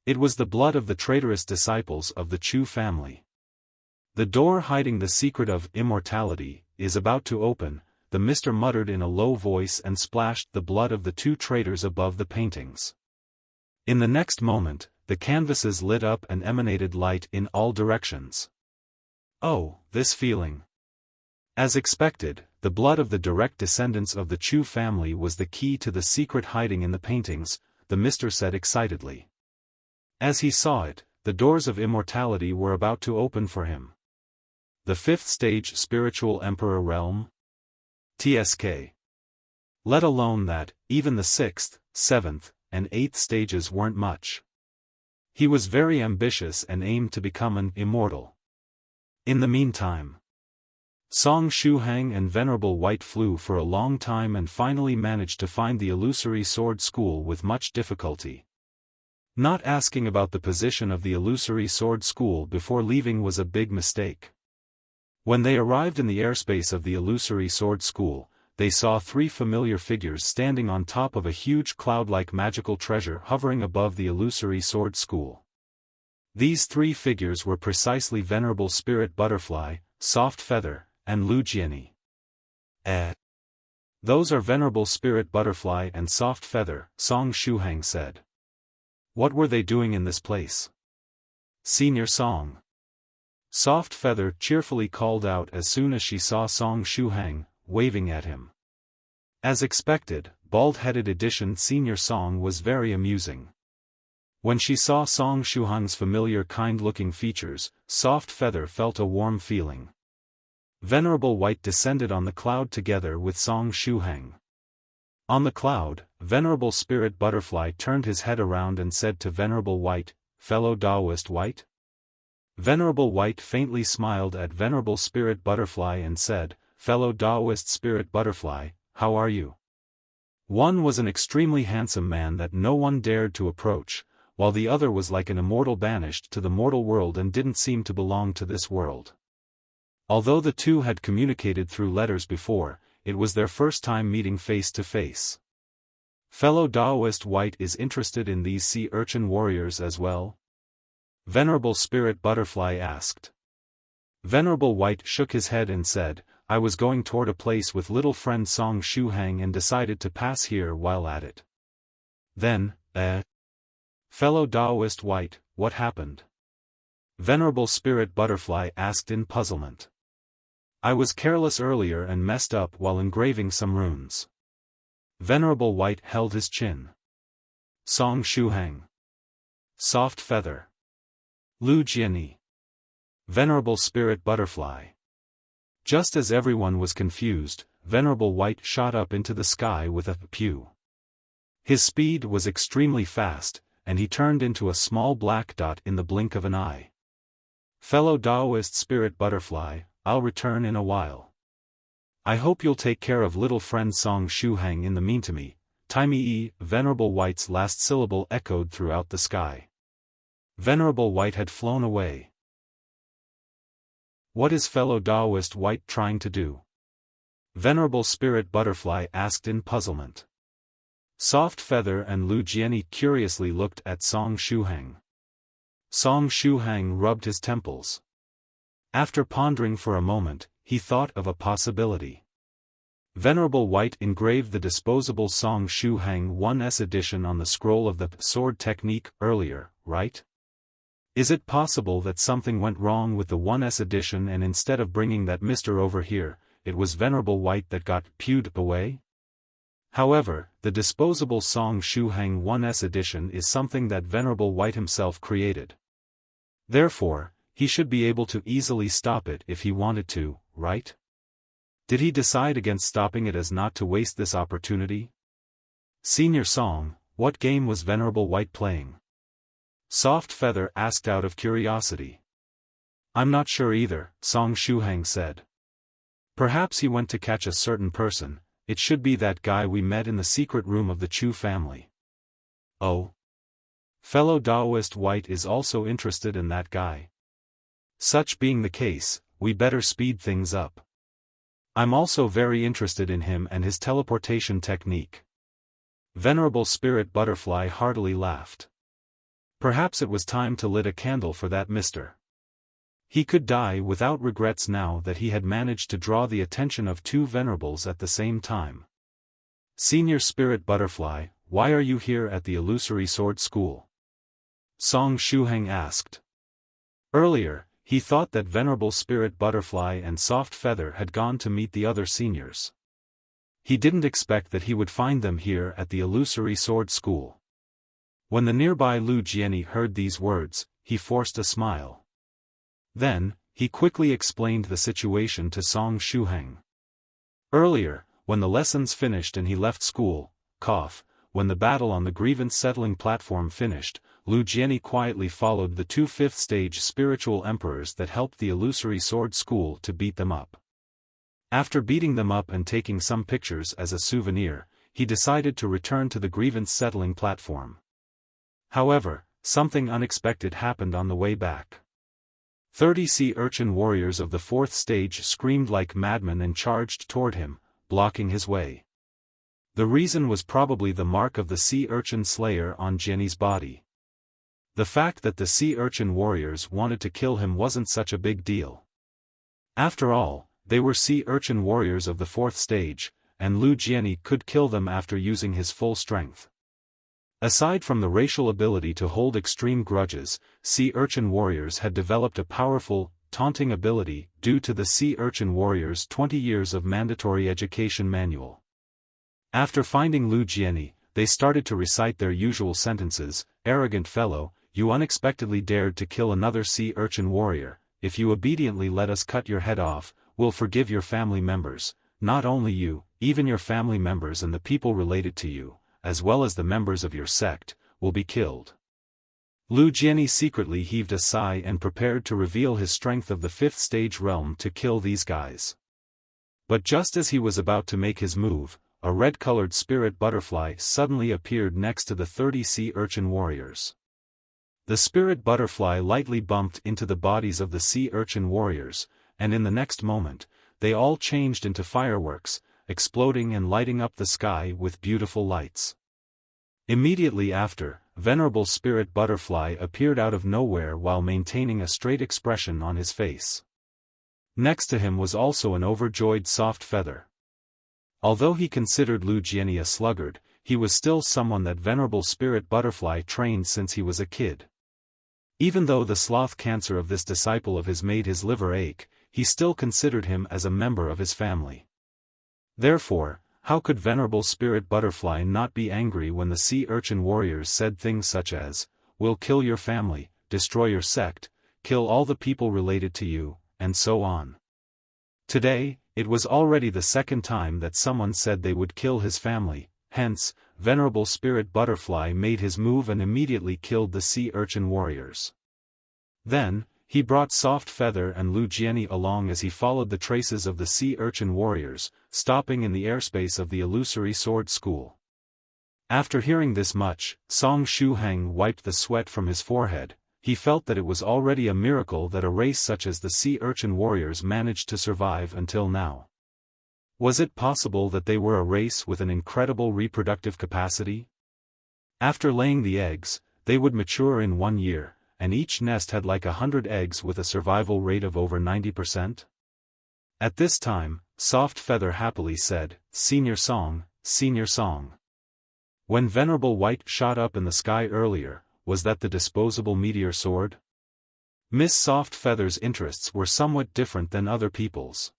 It was the blood of the traitorous disciples of the Chu family. The door hiding the secret of immortality is about to open, the Mister muttered in a low voice and splashed the blood of the 2 traitors above the paintings. In the next moment, the canvases lit up and emanated light in all directions. Oh, this feeling! As expected, the blood of the direct descendants of the Chu family was the key to the secret hiding in the paintings, the Mister said excitedly. As he saw it, the doors of immortality were about to open for him. The 5th stage spiritual emperor realm? TSK. Let alone that, even the 6th, 7th, and 8th stages weren't much. He was very ambitious and aimed to become an immortal. In the meantime, Song Shuhang and Venerable White flew for a long time and finally managed to find the illusory sword school with much difficulty. Not asking about the position of the illusory sword school before leaving was a big mistake. When they arrived in the airspace of the illusory sword school, they saw 3 familiar figures standing on top of a huge cloud-like magical treasure hovering above the illusory sword school. These 3 figures were precisely Venerable Spirit Butterfly, Soft Feather, and Lu Jianyi. Those are Venerable Spirit Butterfly and Soft Feather, Song Shuhang said. What were they doing in this place? Senior Song. Soft Feather cheerfully called out as soon as she saw Song Shuhang, waving at him. As expected, bald-headed edition Senior Song was very amusing. When she saw Song Shuhang's familiar kind-looking features, Soft Feather felt a warm feeling. Venerable White descended on the cloud together with Song Shuhang. On the cloud, Venerable Spirit Butterfly turned his head around and said to Venerable White, "Fellow Daoist White?" Venerable White faintly smiled at Venerable Spirit Butterfly and said, "Fellow Daoist Spirit Butterfly, how are you?" One was an extremely handsome man that no one dared to approach, while the other was like an immortal banished to the mortal world and didn't seem to belong to this world. Although the two had communicated through letters before, it was their first time meeting face to face. Fellow Daoist White is interested in these sea urchin warriors as well? Venerable Spirit Butterfly asked. Venerable White shook his head and said, "I was going toward a place with little friend Song Shuhang and decided to pass here while at it." Then, Fellow Daoist White, what happened? Venerable Spirit Butterfly asked in puzzlement. "I was careless earlier and messed up while engraving some runes." Venerable White held his chin. Song Shuhang. Soft Feather. Lu Jianyi. Venerable Spirit Butterfly. Just as everyone was confused, Venerable White shot up into the sky with a pew. His speed was extremely fast, and he turned into a small black dot in the blink of an eye. Fellow Daoist spirit butterfly, I'll return in a while. I hope you'll take care of little friend Song Shuhang in the meantime. Timey Venerable White's last syllable echoed throughout the sky. Venerable White had flown away. What is Fellow Daoist White trying to do? Venerable Spirit Butterfly asked in puzzlement. Soft Feather and Lu Jianyi curiously looked at Song Shuhang. Song Shuhang rubbed his temples. After pondering for a moment, he thought of a possibility. Venerable White engraved the disposable Song Shuhang 1s edition on the scroll of the sword technique earlier, right? Is it possible that something went wrong with the 1s edition and instead of bringing that mister over here, it was Venerable White that got pewed away? However, the disposable Song Shuhang 1s edition is something that Venerable White himself created. Therefore, he should be able to easily stop it if he wanted to, right? Did he decide against stopping it as not to waste this opportunity? Senior Song, what game was Venerable White playing? Soft Feather asked out of curiosity. I'm not sure either, Song Shuhang said. Perhaps he went to catch a certain person. It should be that guy we met in the secret room of the Chu family. Oh? Fellow Daoist White is also interested in that guy. Such being the case, we better speed things up. I'm also very interested in him and his teleportation technique. Venerable Spirit Butterfly heartily laughed. Perhaps it was time to lit a candle for that mister. He could die without regrets now that he had managed to draw the attention of two venerables at the same time. Senior Spirit Butterfly, why are you here at the illusory sword school? Song Shuhang asked. Earlier, he thought that Venerable Spirit Butterfly and Soft Feather had gone to meet the other seniors. He didn't expect that he would find them here at the illusory sword school. When the nearby Lu Jianyi heard these words, he forced a smile. Then, he quickly explained the situation to Song Shuhang. Earlier, when the lessons finished and he left school, when the battle on the grievance-settling platform finished, Lu Jianyi quietly followed the two fifth-stage spiritual emperors that helped the illusory sword school to beat them up. After beating them up and taking some pictures as a souvenir, he decided to return to the grievance-settling platform. However, something unexpected happened on the way back. 30 sea urchin warriors of the fourth stage screamed like madmen and charged toward him, blocking his way. The reason was probably the mark of the sea urchin slayer on Jianyi's body. The fact that the sea urchin warriors wanted to kill him wasn't such a big deal. After all, they were sea urchin warriors of the fourth stage, and Lu Jianyi could kill them after using his full strength. Aside from the racial ability to hold extreme grudges, sea urchin warriors had developed a powerful, taunting ability due to the sea urchin warriors' 20 years of mandatory education manual. After finding Lu Jianyi, they started to recite their usual sentences. Arrogant fellow, you unexpectedly dared to kill another sea urchin warrior. If you obediently let us cut your head off, we'll forgive your family members. Not only you, even your family members and the people related to you, as well as the members of your sect, will be killed. Lu Jianyi secretly heaved a sigh and prepared to reveal his strength of the fifth stage realm to kill these guys. But just as he was about to make his move, a red-colored spirit butterfly suddenly appeared next to the 30 sea urchin warriors. The spirit butterfly lightly bumped into the bodies of the sea urchin warriors, and in the next moment, they all changed into fireworks, exploding and lighting up the sky with beautiful lights. Immediately after, Venerable Spirit Butterfly appeared out of nowhere while maintaining a straight expression on his face. Next to him was also an overjoyed Soft Feather. Although he considered Lu Jianyi a sluggard, he was still someone that Venerable Spirit Butterfly trained since he was a kid. Even though the sloth cancer of this disciple of his made his liver ache, he still considered him as a member of his family. Therefore, how could Venerable Spirit Butterfly not be angry when the sea urchin warriors said things such as, "We'll kill your family, destroy your sect, kill all the people related to you," and so on. Today, It was already the second time that someone said they would kill his family, hence, Venerable Spirit Butterfly made his move and immediately killed the sea urchin warriors. Then, he brought Soft Feather and Lu Jianyi along as he followed the traces of the sea urchin warriors, stopping in the airspace of the illusory sword school. After hearing this much, Song Shuhang wiped the sweat from his forehead. He felt that it was already a miracle that a race such as the sea urchin warriors managed to survive until now. Was it possible that they were a race with an incredible reproductive capacity? After laying the eggs, they would mature in 1 year, and each nest had like 100 eggs with a survival rate of over 90%? At this time, Soft Feather happily said, "Senior Song, Senior Song." When Venerable White shot up in the sky earlier, was that the disposable meteor sword? Miss Soft Feather's interests were somewhat different than other people's.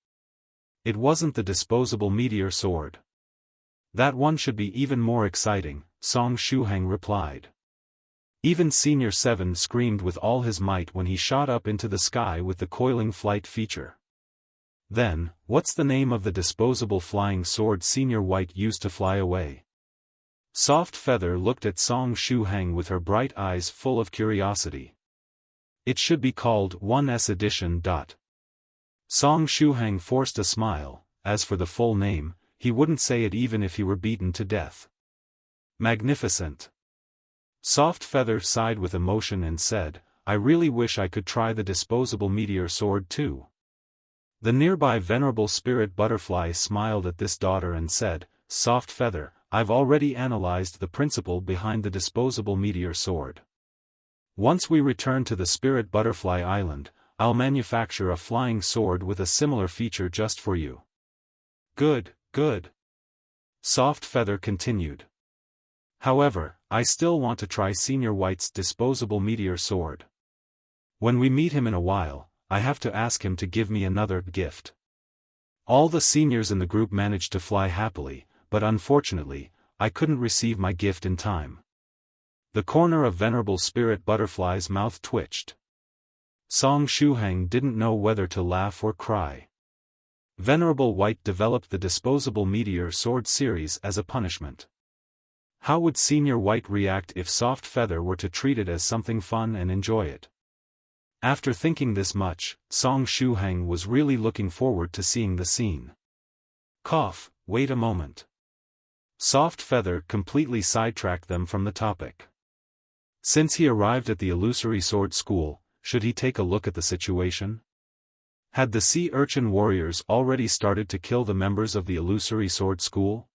It wasn't the disposable meteor sword. That one should be even more exciting, Song Shuhang replied. Even Senior 7 screamed with all his might when he shot up into the sky with the coiling flight feature. Then, what's the name of the disposable flying sword Senior White used to fly away? Soft Feather looked at Song Shuhang with her bright eyes full of curiosity. It should be called 1S edition. Song Shuhang forced a smile. As for the full name, he wouldn't say it even if he were beaten to death. Magnificent. Soft Feather sighed with emotion and said, "I really wish I could try the disposable meteor sword too." The nearby Venerable Spirit Butterfly smiled at this daughter and said, "Soft Feather, I've already analyzed the principle behind the disposable meteor sword. Once we return to the Spirit Butterfly Island, I'll manufacture a flying sword with a similar feature just for you." "Good, good." Soft Feather continued. "However, I still want to try Senior White's disposable meteor sword. When we meet him in a while, I have to ask him to give me another gift." All the seniors in the group managed to fly happily, but unfortunately, I couldn't receive my gift in time. The corner of Venerable Spirit Butterfly's mouth twitched. Song Shuhang didn't know whether to laugh or cry. Venerable White developed the disposable meteor sword series as a punishment. How would Senior White react if Soft Feather were to treat it as something fun and enjoy it? After thinking this much, Song Shuhang was really looking forward to seeing the scene. Cough, wait a moment. Soft Feather completely sidetracked them from the topic. Since he arrived at the illusory sword school, should he take a look at the situation? Had the sea urchin warriors already started to kill the members of the illusory sword school?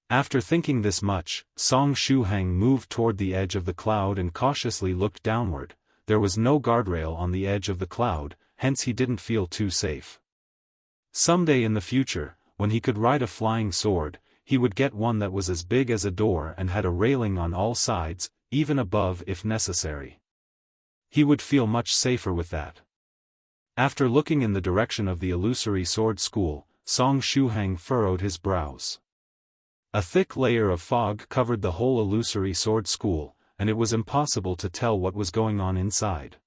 After thinking this much, Song Shuhang moved toward the edge of the cloud and cautiously looked downward. There was no guardrail on the edge of the cloud, hence he didn't feel too safe. Someday in the future, when he could ride a flying sword, he would get one that was as big as a door and had a railing on all sides, even above if necessary. He would feel much safer with that. After looking in the direction of the illusory sword school, Song Shuhang furrowed his brows. A thick layer of fog covered the whole illusory sword school, and it was impossible to tell what was going on inside.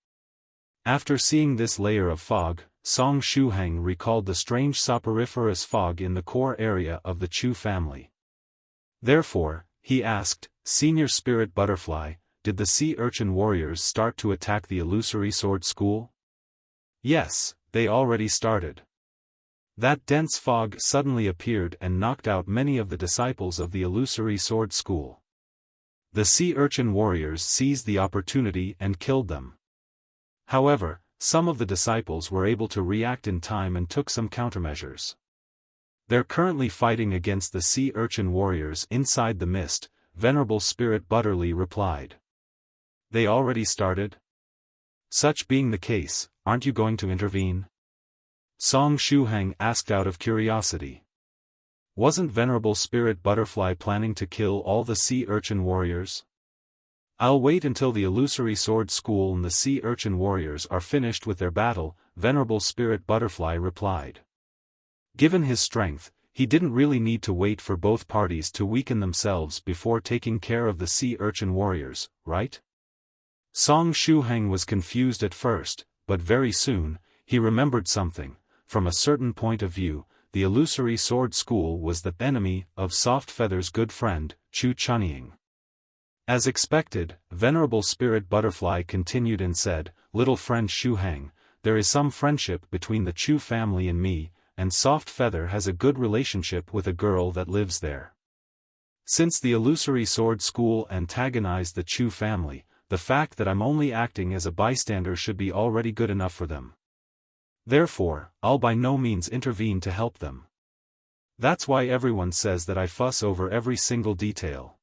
After seeing this layer of fog, Song Shuhang recalled the strange soporiferous fog in the core area of the Chu family. Therefore, he asked, "Senior Spirit Butterfly, did the sea urchin warriors start to attack the illusory sword school?" "Yes, they already started." That dense fog suddenly appeared and knocked out many of the disciples of the illusory sword school. The sea urchin warriors seized the opportunity and killed them. However, some of the disciples were able to react in time and took some countermeasures. They're currently fighting against the sea urchin warriors inside the mist, Venerable Spirit Butterly replied. They already started? Such being the case, aren't you going to intervene? Song Shuhang asked out of curiosity. Wasn't Venerable Spirit Butterfly planning to kill all the sea urchin warriors? I'll wait until the illusory sword school and the sea urchin warriors are finished with their battle, Venerable Spirit Butterfly replied. Given his strength, he didn't really need to wait for both parties to weaken themselves before taking care of the sea urchin warriors, right? Song Shuhang was confused at first, but very soon, he remembered something. from a certain point of view, the illusory sword school was the enemy of Soft Feather's good friend, Chu Chunying. As expected, Venerable Spirit Butterfly continued and said, "Little friend Shuhang, there is some friendship between the Chu family and me, and Soft Feather has a good relationship with a girl that lives there. Since the illusory sword school antagonized the Chu family, the fact that I'm only acting as a bystander should be already good enough for them. Therefore, I'll by no means intervene to help them. That's why everyone says that I fuss over every single detail."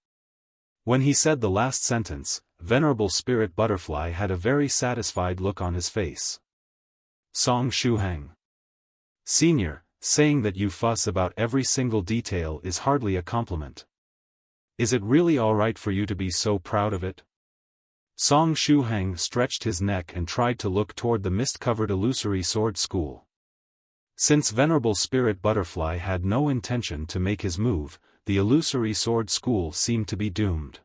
When he said the last sentence, Venerable Spirit Butterfly had a very satisfied look on his face. Song Shuhang. Senior, saying that you fuss about every single detail is hardly a compliment. Is it really alright for you to be so proud of it? Song Shuhang stretched his neck and tried to look toward the mist-covered illusory sword school. Since Venerable Spirit Butterfly had no intention to make his move, the illusory sword school seemed to be doomed.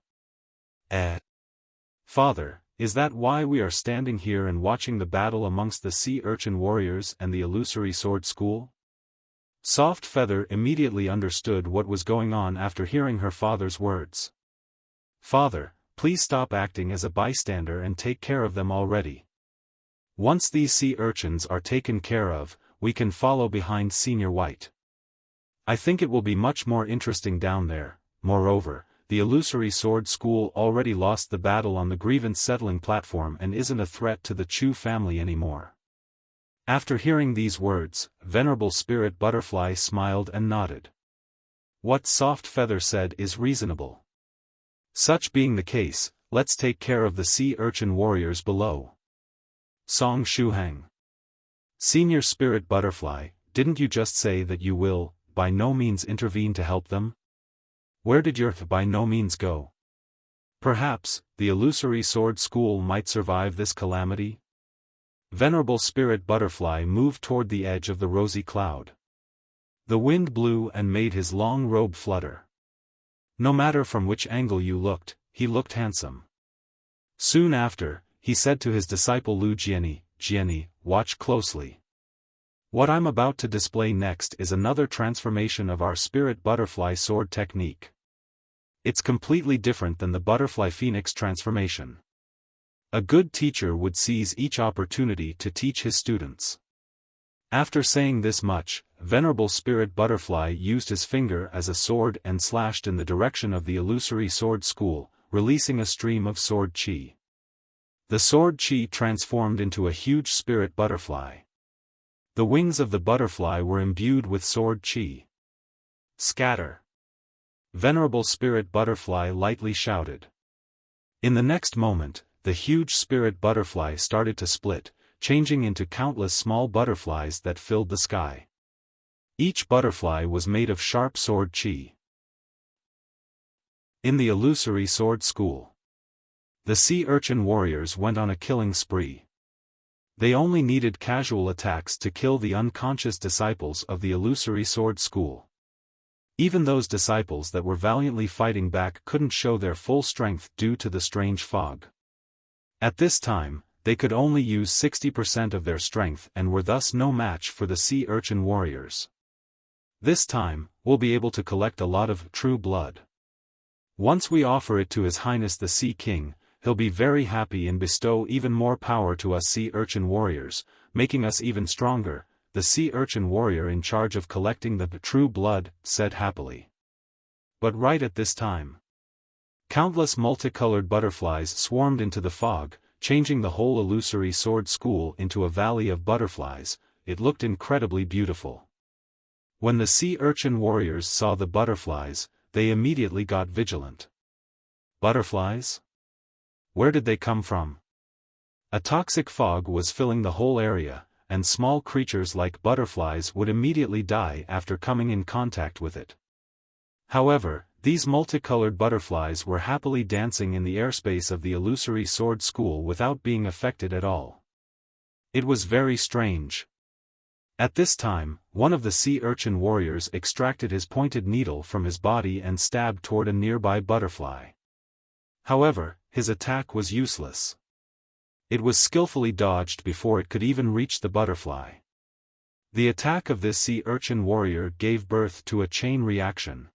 Father, is that why we are standing here and watching the battle amongst the sea urchin warriors and the illusory sword school? Soft Feather immediately understood what was going on after hearing her father's words. Father, please stop acting as a bystander and take care of them already. Once these sea urchins are taken care of, we can follow behind Senior White. I think it will be much more interesting down there. Moreover, the illusory sword school already lost the battle on the grievance settling platform and isn't a threat to the Chu family anymore. After hearing these words, Venerable Spirit Butterfly smiled and nodded. What Soft Feather said is reasonable. Such being the case, let's take care of the sea urchin warriors below. Song Shuhang. Senior Spirit Butterfly, didn't you just say that you will, by no means intervene to help them? Where did your by no means go? Perhaps, the illusory sword school might survive this calamity? Venerable Spirit Butterfly moved toward the edge of the rosy cloud. The wind blew and made his long robe flutter. No matter from which angle you looked, he looked handsome. Soon after, he said to his disciple Lu Jiani, "Jiani, watch closely. What I'm about to display next is another transformation of our Spirit Butterfly sword technique. It's completely different than the Butterfly Phoenix transformation. A good teacher would seize each opportunity to teach his students." After saying this much, Venerable Spirit Butterfly used his finger as a sword and slashed in the direction of the illusory sword school, releasing a stream of sword chi. The sword chi transformed into a huge spirit butterfly. The wings of the butterfly were imbued with sword chi. "Scatter!" Venerable Spirit Butterfly lightly shouted. In the next moment, the huge spirit butterfly started to split, changing into countless small butterflies that filled the sky. Each butterfly was made of sharp sword chi. In the illusory sword school, the sea urchin warriors went on a killing spree. They only needed casual attacks to kill the unconscious disciples of the illusory sword school. Even those disciples that were valiantly fighting back couldn't show their full strength due to the strange fog. At this time, they could only use 60% of their strength and were thus no match for the sea urchin warriors. This time, we'll be able to collect a lot of true blood. Once we offer it to His Highness the Sea King, he'll be very happy and bestow even more power to us sea urchin warriors, making us even stronger. The sea urchin warrior in charge of collecting the true blood said happily. But right at this time, countless multicolored butterflies swarmed into the fog, changing the whole illusory sword school into a valley of butterflies. It looked incredibly beautiful. When the sea urchin warriors saw the butterflies, they immediately got vigilant. Butterflies? Where did they come from? A toxic fog was filling the whole area, and small creatures like butterflies would immediately die after coming in contact with it. However, these multicolored butterflies were happily dancing in the airspace of the illusory sword school without being affected at all. It was very strange. At this time, one of the sea urchin warriors extracted his pointed needle from his body and stabbed toward a nearby butterfly. However, his attack was useless. It was skillfully dodged before it could even reach the butterfly. The attack of this sea urchin warrior gave birth to a chain reaction.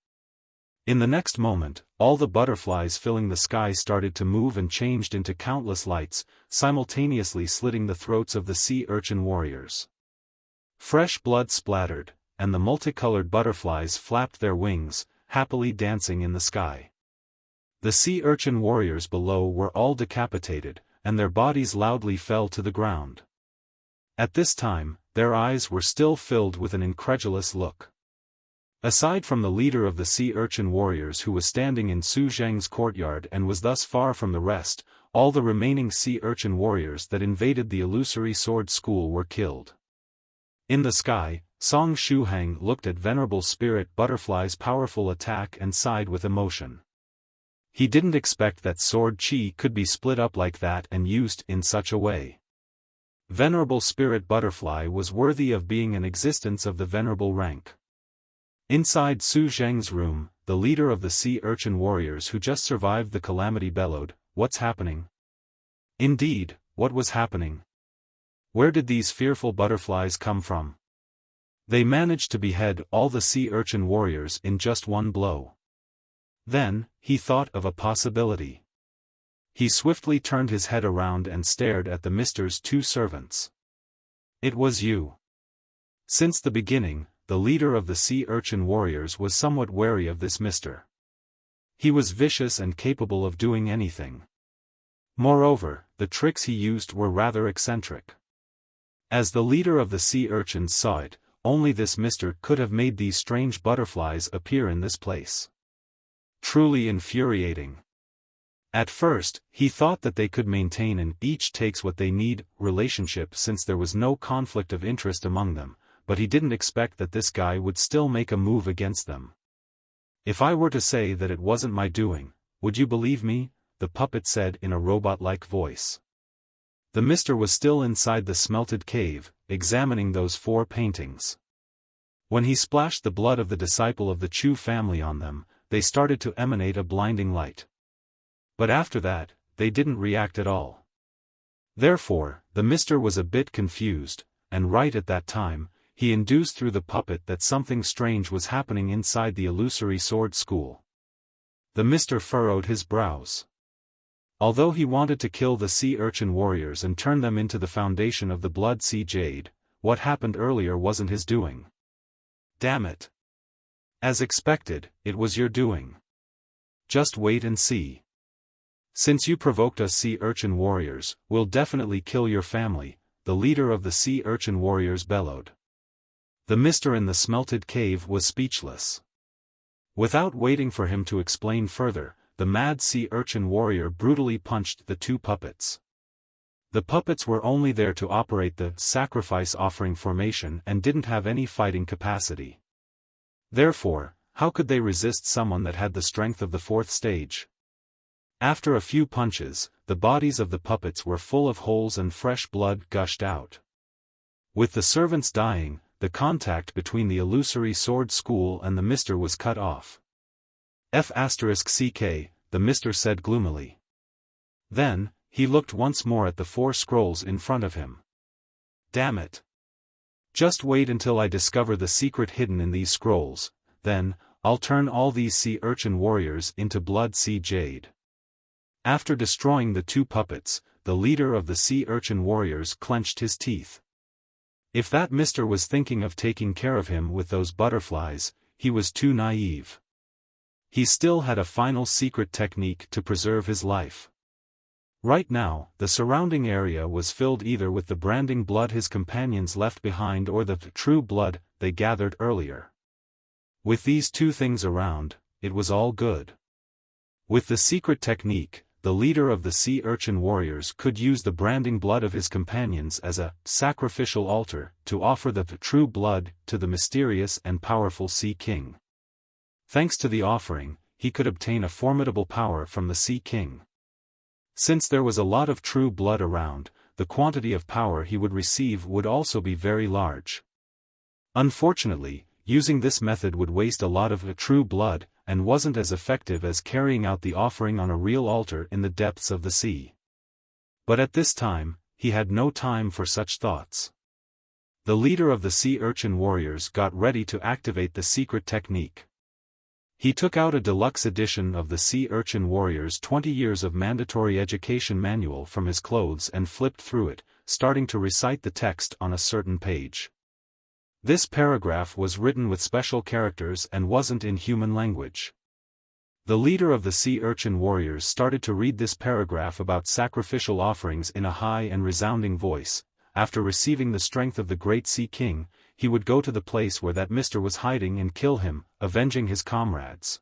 In the next moment, all the butterflies filling the sky started to move and changed into countless lights, simultaneously slitting the throats of the sea urchin warriors. Fresh blood splattered, and the multicolored butterflies flapped their wings, happily dancing in the sky. The sea urchin warriors below were all decapitated, and their bodies loudly fell to the ground. At this time, their eyes were still filled with an incredulous look. Aside from the leader of the sea urchin warriors who was standing in Su Zheng's courtyard and was thus far from the rest, all the remaining sea urchin warriors that invaded the illusory sword school were killed. In the sky, Song Shuhang looked at Venerable Spirit Butterfly's powerful attack and sighed with emotion. He didn't expect that sword chi could be split up like that and used in such a way. Venerable Spirit Butterfly was worthy of being an existence of the venerable rank. Inside Su Zheng's room, the leader of the sea urchin warriors who just survived the calamity bellowed, "What's happening?" Indeed, what was happening? Where did these fearful butterflies come from? They managed to behead all the sea urchin warriors in just one blow. Then, he thought of a possibility. He swiftly turned his head around and stared at the Mister's two servants. It was you. Since the beginning, the leader of the sea urchin warriors was somewhat wary of this Mister. He was vicious and capable of doing anything. Moreover, the tricks he used were rather eccentric. As the leader of the sea urchins saw it, only this Mister could have made these strange butterflies appear in this place. Truly infuriating. At first, he thought that they could maintain an each takes what they need relationship since there was no conflict of interest among them, but he didn't expect that this guy would still make a move against them. "If I were to say that it wasn't my doing, would you believe me?" the puppet said in a robot-like voice. The Mister was still inside the smelted cave, examining those 4 paintings. When he splashed the blood of the disciple of the Chu family on them, they started to emanate a blinding light. But after that, they didn't react at all. Therefore, the Mister was a bit confused, and right at that time, he induced through the puppet that something strange was happening inside the illusory sword school. The Mister furrowed his brows. Although he wanted to kill the sea urchin warriors and turn them into the foundation of the blood sea jade, what happened earlier wasn't his doing. Damn it. As expected, it was your doing. Just wait and see. Since you provoked us sea urchin warriors, we'll definitely kill your family, the leader of the sea urchin warriors bellowed. The Mister in the smelted cave was speechless. Without waiting for him to explain further, the mad sea urchin warrior brutally punched the 2 puppets. The puppets were only there to operate the sacrifice offering formation and didn't have any fighting capacity. Therefore, how could they resist someone that had the strength of the 4th stage? After a few punches, the bodies of the puppets were full of holes and fresh blood gushed out. With the servants dying, the contact between the illusory sword school and the Mister was cut off. F***ck, the Mister said gloomily. Then, he looked once more at the 4 scrolls in front of him. Damn it. Just wait until I discover the secret hidden in these scrolls, then, I'll turn all these sea urchin warriors into blood sea jade. After destroying the 2 puppets, the leader of the sea urchin warriors clenched his teeth. If that Mister was thinking of taking care of him with those butterflies, he was too naive. He still had a final secret technique to preserve his life. Right now, the surrounding area was filled either with the branding blood his companions left behind or the true blood they gathered earlier. With these 2 things around, it was all good. With the secret technique, the leader of the sea urchin warriors could use the branding blood of his companions as a sacrificial altar to offer the true blood to the mysterious and powerful Sea King. Thanks to the offering, he could obtain a formidable power from the Sea King. Since there was a lot of true blood around, the quantity of power he would receive would also be very large. Unfortunately, using this method would waste a lot of true blood, and wasn't as effective as carrying out the offering on a real altar in the depths of the sea. But at this time, he had no time for such thoughts. The leader of the sea urchin warriors got ready to activate the secret technique. He took out a deluxe edition of the Sea Urchin Warriors' 20 Years of Mandatory Education manual from his clothes and flipped through it, starting to recite the text on a certain page. This paragraph was written with special characters and wasn't in human language. The leader of the Sea Urchin Warriors started to read this paragraph about sacrificial offerings in a high and resounding voice. After receiving the strength of the Great Sea King, he would go to the place where that mister was hiding and kill him, avenging his comrades.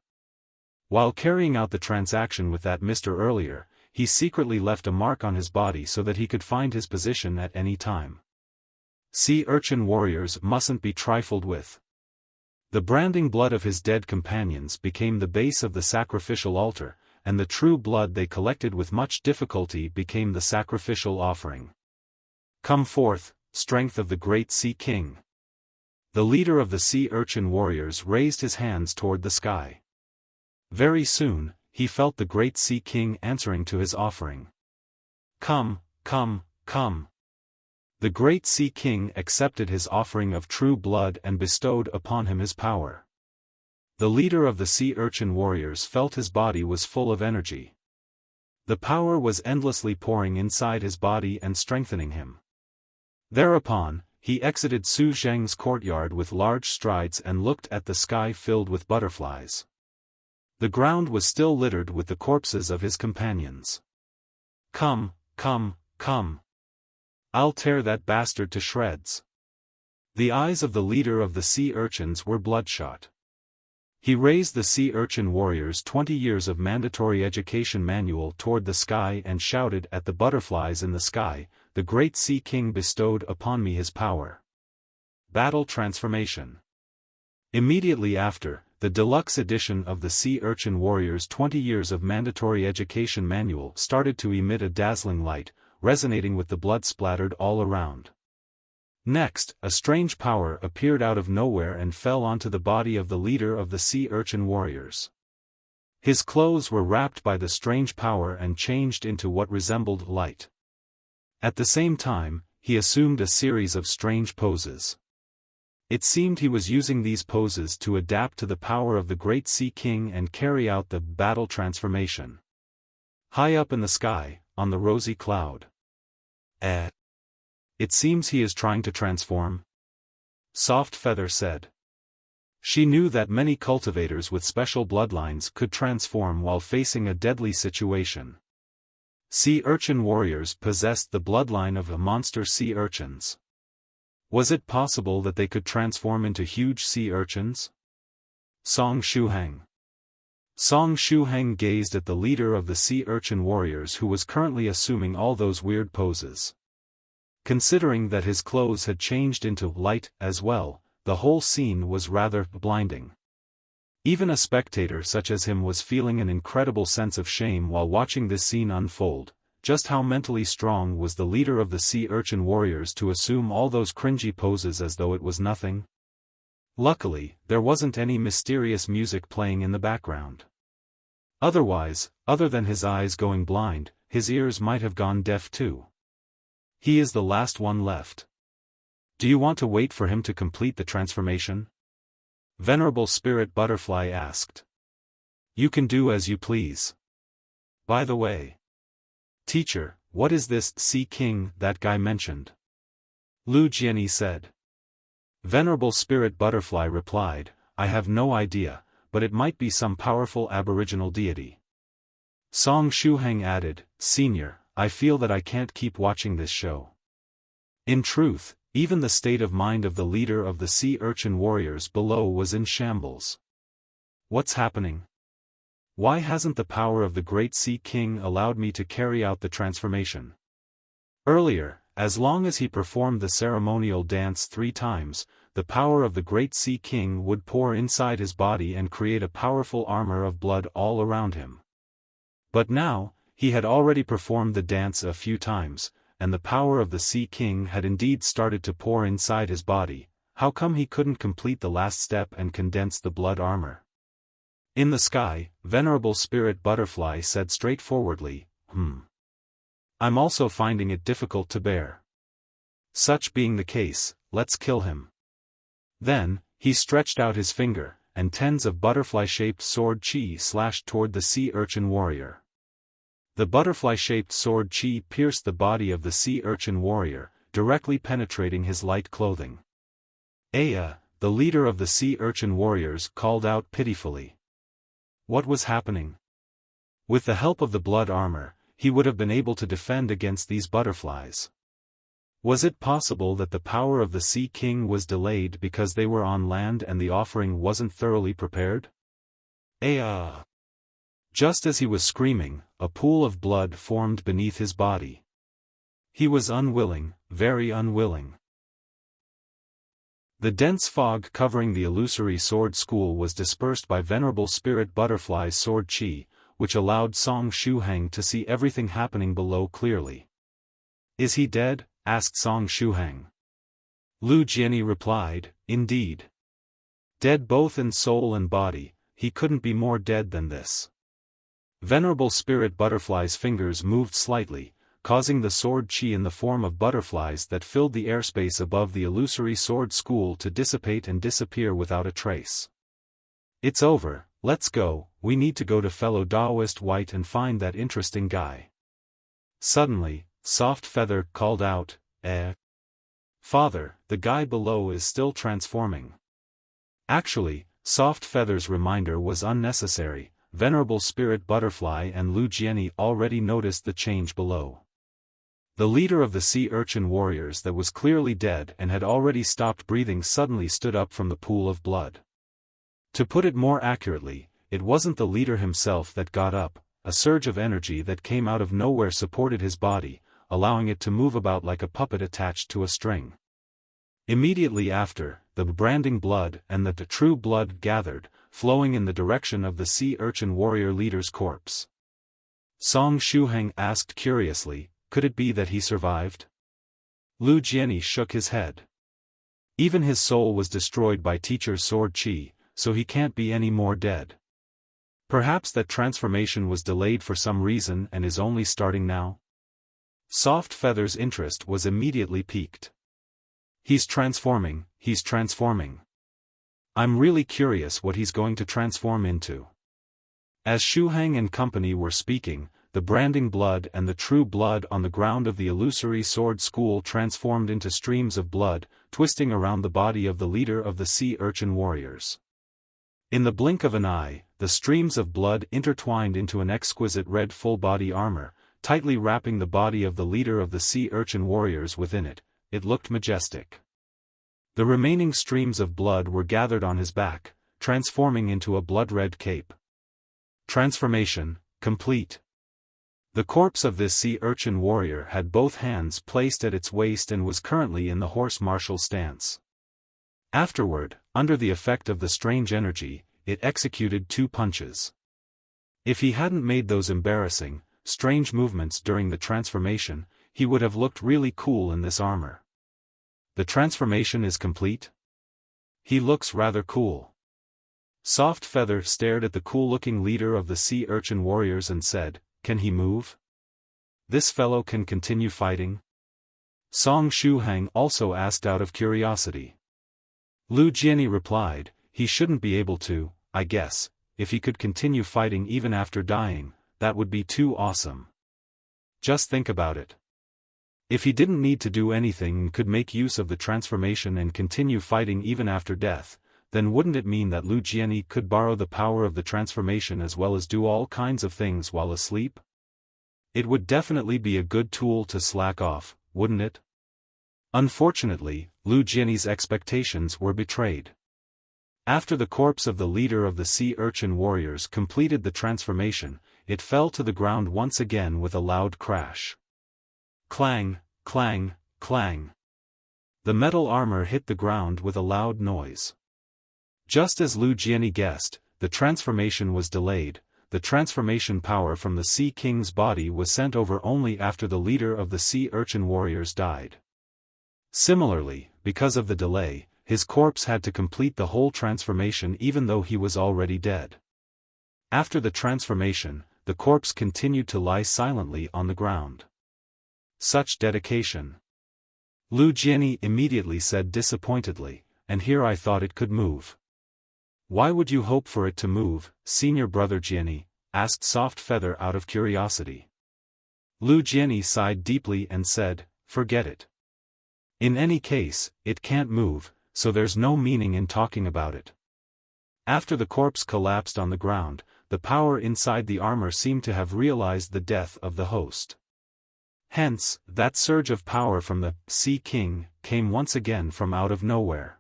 While carrying out the transaction with that mister earlier, he secretly left a mark on his body so that he could find his position at any time. Sea Urchin Warriors mustn't be trifled with. The branding blood of his dead companions became the base of the sacrificial altar, and the true blood they collected with much difficulty became the sacrificial offering. Come forth, strength of the Great Sea King. The leader of the Sea Urchin Warriors raised his hands toward the sky. Very soon, he felt the Great Sea King answering to his offering. Come, come, come. The Great Sea King accepted his offering of true blood and bestowed upon him his power. The leader of the Sea Urchin Warriors felt his body was full of energy. The power was endlessly pouring inside his body and strengthening him. Thereupon, he exited Su Zheng's courtyard with large strides and looked at the sky filled with butterflies. The ground was still littered with the corpses of his companions. Come, come, come. I'll tear that bastard to shreds. The eyes of the leader of the sea urchins were bloodshot. He raised the Sea Urchin Warriors' 20 Years of Mandatory Education manual toward the sky and shouted at the butterflies in the sky, "The Great Sea King bestowed upon me his power." Battle transformation. Immediately after, the deluxe edition of the Sea Urchin Warriors' 20 Years of Mandatory Education manual started to emit a dazzling light, resonating with the blood splattered all around. Next, a strange power appeared out of nowhere and fell onto the body of the leader of the Sea Urchin Warriors. His clothes were wrapped by the strange power and changed into what resembled light. At the same time, he assumed a series of strange poses. It seemed he was using these poses to adapt to the power of the Great Sea King and carry out the battle transformation. High up in the sky, on the rosy cloud. It seems he is trying to transform. Soft Feather said. She knew that many cultivators with special bloodlines could transform while facing a deadly situation. Sea Urchin Warriors possessed the bloodline of the monster sea urchins. Was it possible that they could transform into huge sea urchins? Song Shuhang. Song Shuhang gazed at the leader of the Sea Urchin Warriors who was currently assuming all those weird poses. Considering that his clothes had changed into light as well, the whole scene was rather blinding. Even a spectator such as him was feeling an incredible sense of shame while watching this scene unfold. Just how mentally strong was the leader of the Sea Urchin Warriors to assume all those cringy poses as though it was nothing? Luckily, there wasn't any mysterious music playing in the background. Otherwise, other than his eyes going blind, his ears might have gone deaf too. He is the last one left. Do you want to wait for him to complete the transformation? Venerable Spirit Butterfly asked. You can do as you please. By the way. Teacher, what is this Sea King that guy mentioned? Lu Jianyi said. Venerable Spirit Butterfly replied, I have no idea, but it might be some powerful aboriginal deity. Song Shuhang added, Senior, I feel that I can't keep watching this show. In truth, even the state of mind of the leader of the Sea Urchin Warriors below was in shambles. What's happening? Why hasn't the power of the Great Sea King allowed me to carry out the transformation? Earlier, as long as he performed the ceremonial dance 3 times, the power of the Great Sea King would pour inside his body and create a powerful armor of blood all around him. But now, he had already performed the dance a few times, and the power of the Sea King had indeed started to pour inside his body. How come he couldn't complete the last step and condense the blood armor? In the sky, Venerable Spirit Butterfly said straightforwardly, I'm also finding it difficult to bear. Such being the case, let's kill him. Then, he stretched out his finger, and tens of butterfly-shaped sword chi slashed toward the sea urchin warrior. The butterfly-shaped sword chi pierced the body of the sea urchin warrior, directly penetrating his light clothing. Aya, the leader of the sea urchin warriors, called out pitifully. What was happening? With the help of the blood armor, he would have been able to defend against these butterflies. Was it possible that the power of the Sea King was delayed because they were on land and the offering wasn't thoroughly prepared? Just as he was screaming, a pool of blood formed beneath his body. He was unwilling, very unwilling. The dense fog covering the illusory sword school was dispersed by Venerable Spirit Butterfly's sword chi, which allowed Song Shuhang to see everything happening below clearly. Is he dead? Asked Song Shuhang. Lu Jianyi replied, indeed. Dead both in soul and body, he couldn't be more dead than this. Venerable Spirit Butterfly's fingers moved slightly, causing the sword chi in the form of butterflies that filled the airspace above the illusory sword school to dissipate and disappear without a trace. It's over, let's go, we need to go to Fellow Daoist White and find that interesting guy. Suddenly, Soft Feather called out, Father, the guy below is still transforming. Actually, Soft Feather's reminder was unnecessary. Venerable Spirit Butterfly and Lu Jianyi already noticed the change below. The leader of the sea urchin warriors that was clearly dead and had already stopped breathing suddenly stood up from the pool of blood. To put it more accurately, it wasn't the leader himself that got up, a surge of energy that came out of nowhere supported his body, allowing it to move about like a puppet attached to a string. Immediately after, the branding blood and the true blood gathered, flowing in the direction of the sea urchin warrior leader's corpse. Song Shuhang asked curiously, could it be that he survived? Lu Jianyi shook his head. Even his soul was destroyed by teacher's sword chi, so he can't be any more dead. Perhaps that transformation was delayed for some reason and is only starting now? Soft Feather's interest was immediately piqued. He's transforming, he's transforming. I'm really curious what he's going to transform into. As Shuhang and company were speaking, the branding blood and the true blood on the ground of the illusory sword school transformed into streams of blood, twisting around the body of the leader of the sea urchin warriors. In the blink of an eye, the streams of blood intertwined into an exquisite red full-body armor, tightly wrapping the body of the leader of the sea urchin warriors within it. It looked majestic. The remaining streams of blood were gathered on his back, transforming into a blood-red cape. Transformation complete. The corpse of this sea urchin warrior had both hands placed at its waist and was currently in the horse martial stance. Afterward, under the effect of the strange energy, it executed 2 punches. If he hadn't made those embarrassing, strange movements during the transformation, he would have looked really cool in this armor. The transformation is complete? He looks rather cool. Soft Feather stared at the cool-looking leader of the sea urchin warriors and said, can he move? This fellow can continue fighting? Song Shuhang also asked out of curiosity. Lu Jianyi replied, he shouldn't be able to, I guess, if he could continue fighting even after dying, that would be too awesome. Just think about it. If he didn't need to do anything and could make use of the transformation and continue fighting even after death, then wouldn't it mean that Lu Jianyi could borrow the power of the transformation as well as do all kinds of things while asleep? It would definitely be a good tool to slack off, wouldn't it? Unfortunately, Lu Jianyi's expectations were betrayed. After the corpse of the leader of the sea urchin warriors completed the transformation, it fell to the ground once again with a loud crash. Clang, clang, clang. The metal armor hit the ground with a loud noise. Just as Lu Jianyi guessed, the transformation was delayed. The transformation power from the Sea King's body was sent over only after the leader of the sea urchin warriors died. Similarly, because of the delay, his corpse had to complete the whole transformation even though he was already dead. After the transformation, the corpse continued to lie silently on the ground. Such dedication. Lu Jianyi immediately said disappointedly, and here I thought it could move. Why would you hope for it to move, senior brother Jianyi? Asked Soft Feather out of curiosity. Lu Jianyi sighed deeply and said, forget it. In any case, it can't move, so there's no meaning in talking about it. After the corpse collapsed on the ground, the power inside the armor seemed to have realized the death of the host. Hence, that surge of power from the Sea King came once again from out of nowhere.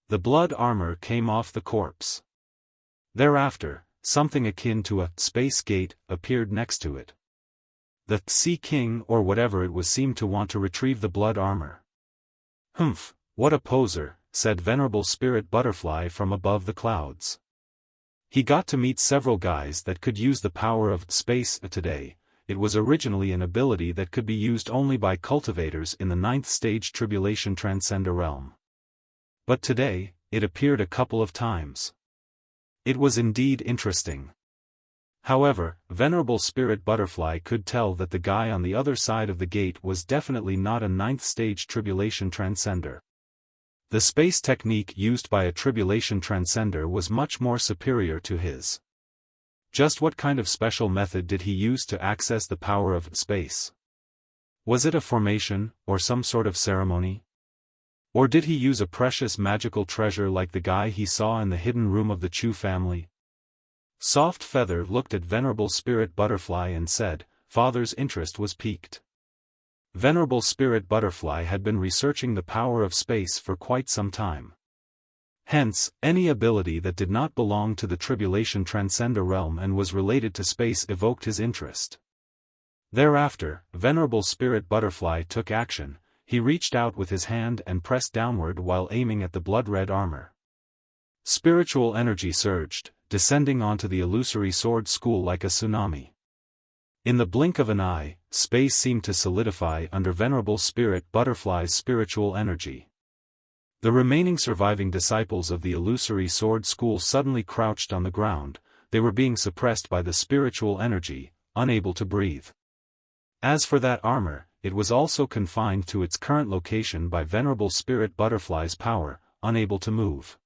The blood armor came off the corpse. Thereafter, something akin to a space gate appeared next to it. The Sea King or whatever it was seemed to want to retrieve the blood armor. Humph, what a poser, said Venerable Spirit Butterfly from above the clouds. He got to meet several guys that could use the power of space today. It was originally an ability that could be used only by cultivators in the 9th stage Tribulation Transcender realm. But today, it appeared a couple of times. It was indeed interesting. However, Venerable Spirit Butterfly could tell that the guy on the other side of the gate was definitely not a 9th stage Tribulation Transcender. The space technique used by a Tribulation Transcender was much more superior to his. Just what kind of special method did he use to access the power of space? Was it a formation, or some sort of ceremony? Or did he use a precious magical treasure like the guy he saw in the hidden room of the Chu family? Soft Feather looked at Venerable Spirit Butterfly and said, Father's interest was piqued. Venerable Spirit Butterfly had been researching the power of space for quite some time. Hence, any ability that did not belong to the Tribulation Transcender realm and was related to space evoked his interest. Thereafter, Venerable Spirit Butterfly took action. He reached out with his hand and pressed downward while aiming at the blood-red armor. Spiritual energy surged, descending onto the illusory sword school like a tsunami. In the blink of an eye, space seemed to solidify under Venerable Spirit Butterfly's spiritual energy. The remaining surviving disciples of the illusory sword school suddenly crouched on the ground. They were being suppressed by the spiritual energy, unable to breathe. As for that armor, it was also confined to its current location by Venerable Spirit Butterfly's power, unable to move.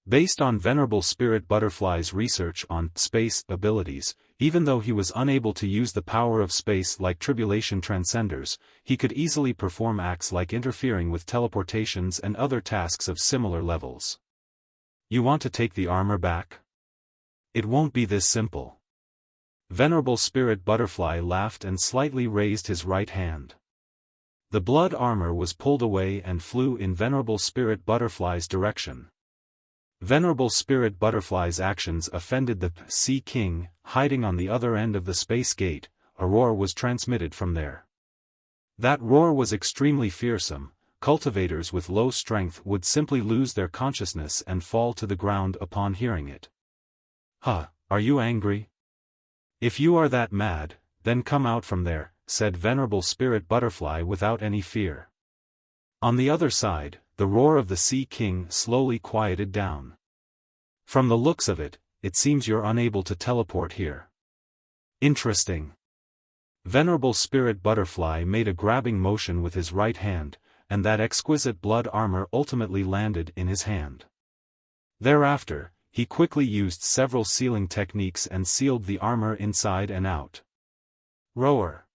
Based on Venerable Spirit Butterfly's research on space abilities, even though he was unable to use the power of space like Tribulation Transcenders, he could easily perform acts like interfering with teleportations and other tasks of similar levels. You want to take the armor back? It won't be this simple. Venerable Spirit Butterfly laughed and slightly raised his right hand. The blood armor was pulled away and flew in Venerable Spirit Butterfly's direction. Venerable Spirit Butterfly's actions offended the Sea King, hiding on the other end of the space gate. A roar was transmitted from there. That roar was extremely fearsome. Cultivators with low strength would simply lose their consciousness and fall to the ground upon hearing it. Huh, are you angry? If you are that mad, then come out from there, said Venerable Spirit Butterfly without any fear. On the other side, the roar of the Sea King slowly quieted down. From the looks of it, it seems you're unable to teleport here. Interesting. Venerable Spirit Butterfly made a grabbing motion with his right hand, and that exquisite blood armor ultimately landed in his hand. Thereafter, he quickly used several sealing techniques and sealed the armor inside and out. Roar.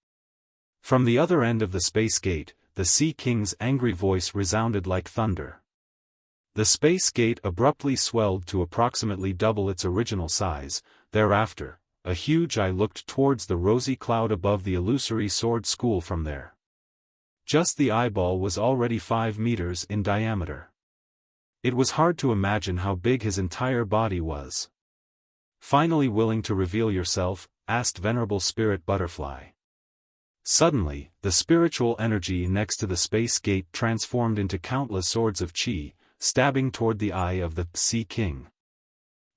From the other end of the space gate, the Sea King's angry voice resounded like thunder. The space gate abruptly swelled to approximately double its original size. Thereafter, a huge eye looked towards the rosy cloud above the illusory sword school from there. Just the eyeball was already 5 meters in diameter. It was hard to imagine how big his entire body was. Finally willing to reveal yourself? Asked Venerable Spirit Butterfly. Suddenly, the spiritual energy next to the space gate transformed into countless swords of chi, stabbing toward the eye of the Sea King.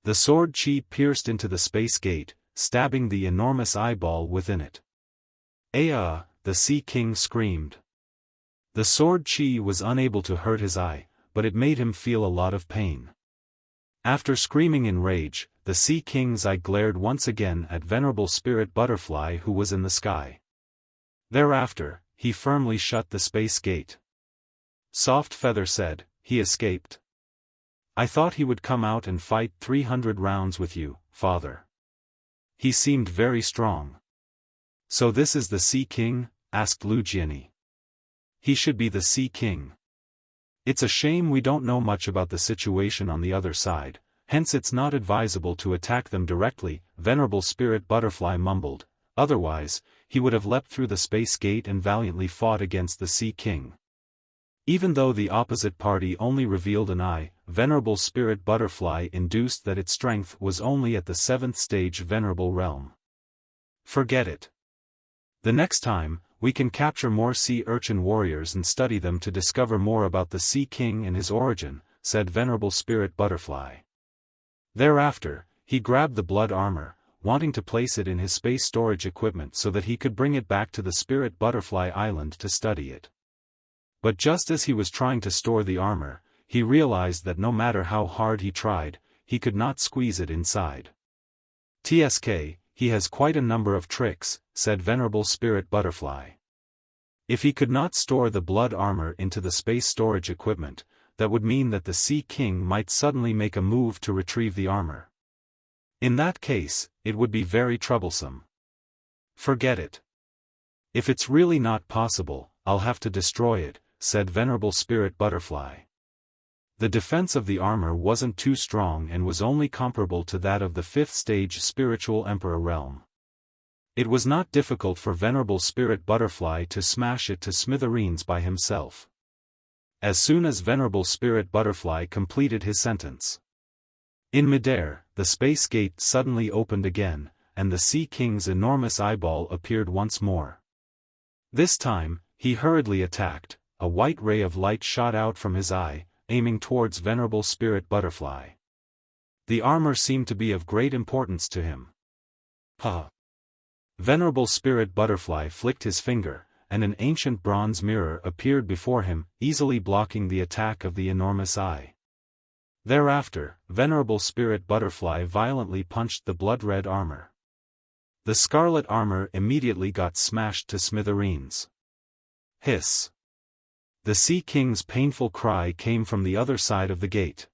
The sword chi pierced into the space gate, stabbing the enormous eyeball within it. "Aya!" the Sea King screamed. The sword chi was unable to hurt his eye, but it made him feel a lot of pain. After screaming in rage, the Sea King's eye glared once again at Venerable Spirit Butterfly who was in the sky. Thereafter, he firmly shut the space gate. Soft Feather said, "He escaped. I thought he would come out and fight 300 rounds with you, father. He seemed very strong." "So this is the Sea King?" asked Lu Jianyi. "He should be the Sea King. It's a shame we don't know much about the situation on the other side, hence it's not advisable to attack them directly," Venerable Spirit Butterfly mumbled, "otherwise, he would have leapt through the space gate and valiantly fought against the Sea King." Even though the opposite party only revealed an eye, Venerable Spirit Butterfly induced that its strength was only at the 7th stage Venerable realm. "Forget it. The next time, we can capture more sea urchin warriors and study them to discover more about the Sea King and his origin," said Venerable Spirit Butterfly. Thereafter, he grabbed the blood armor, wanting to place it in his space storage equipment so that he could bring it back to the Spirit Butterfly Island to study it. But just as he was trying to store the armor, he realized that no matter how hard he tried, he could not squeeze it inside. "TSK, he has quite a number of tricks," said Venerable Spirit Butterfly. If he could not store the blood armor into the space storage equipment, that would mean that the Sea King might suddenly make a move to retrieve the armor. In that case, it would be very troublesome. "Forget it. If it's really not possible, I'll have to destroy it," said Venerable Spirit Butterfly. The defense of the armor wasn't too strong and was only comparable to that of the 5th stage Spiritual Emperor realm. It was not difficult for Venerable Spirit Butterfly to smash it to smithereens by himself. As soon as Venerable Spirit Butterfly completed his sentence, in midair, the space gate suddenly opened again, and the Sea King's enormous eyeball appeared once more. This time, he hurriedly attacked. A white ray of light shot out from his eye, aiming towards Venerable Spirit Butterfly. The armor seemed to be of great importance to him. "Ha!" Venerable Spirit Butterfly flicked his finger, and an ancient bronze mirror appeared before him, easily blocking the attack of the enormous eye. Thereafter, Venerable Spirit Butterfly violently punched the blood-red armor. The scarlet armor immediately got smashed to smithereens. Hiss! The Sea King's painful cry came from the other side of the gate.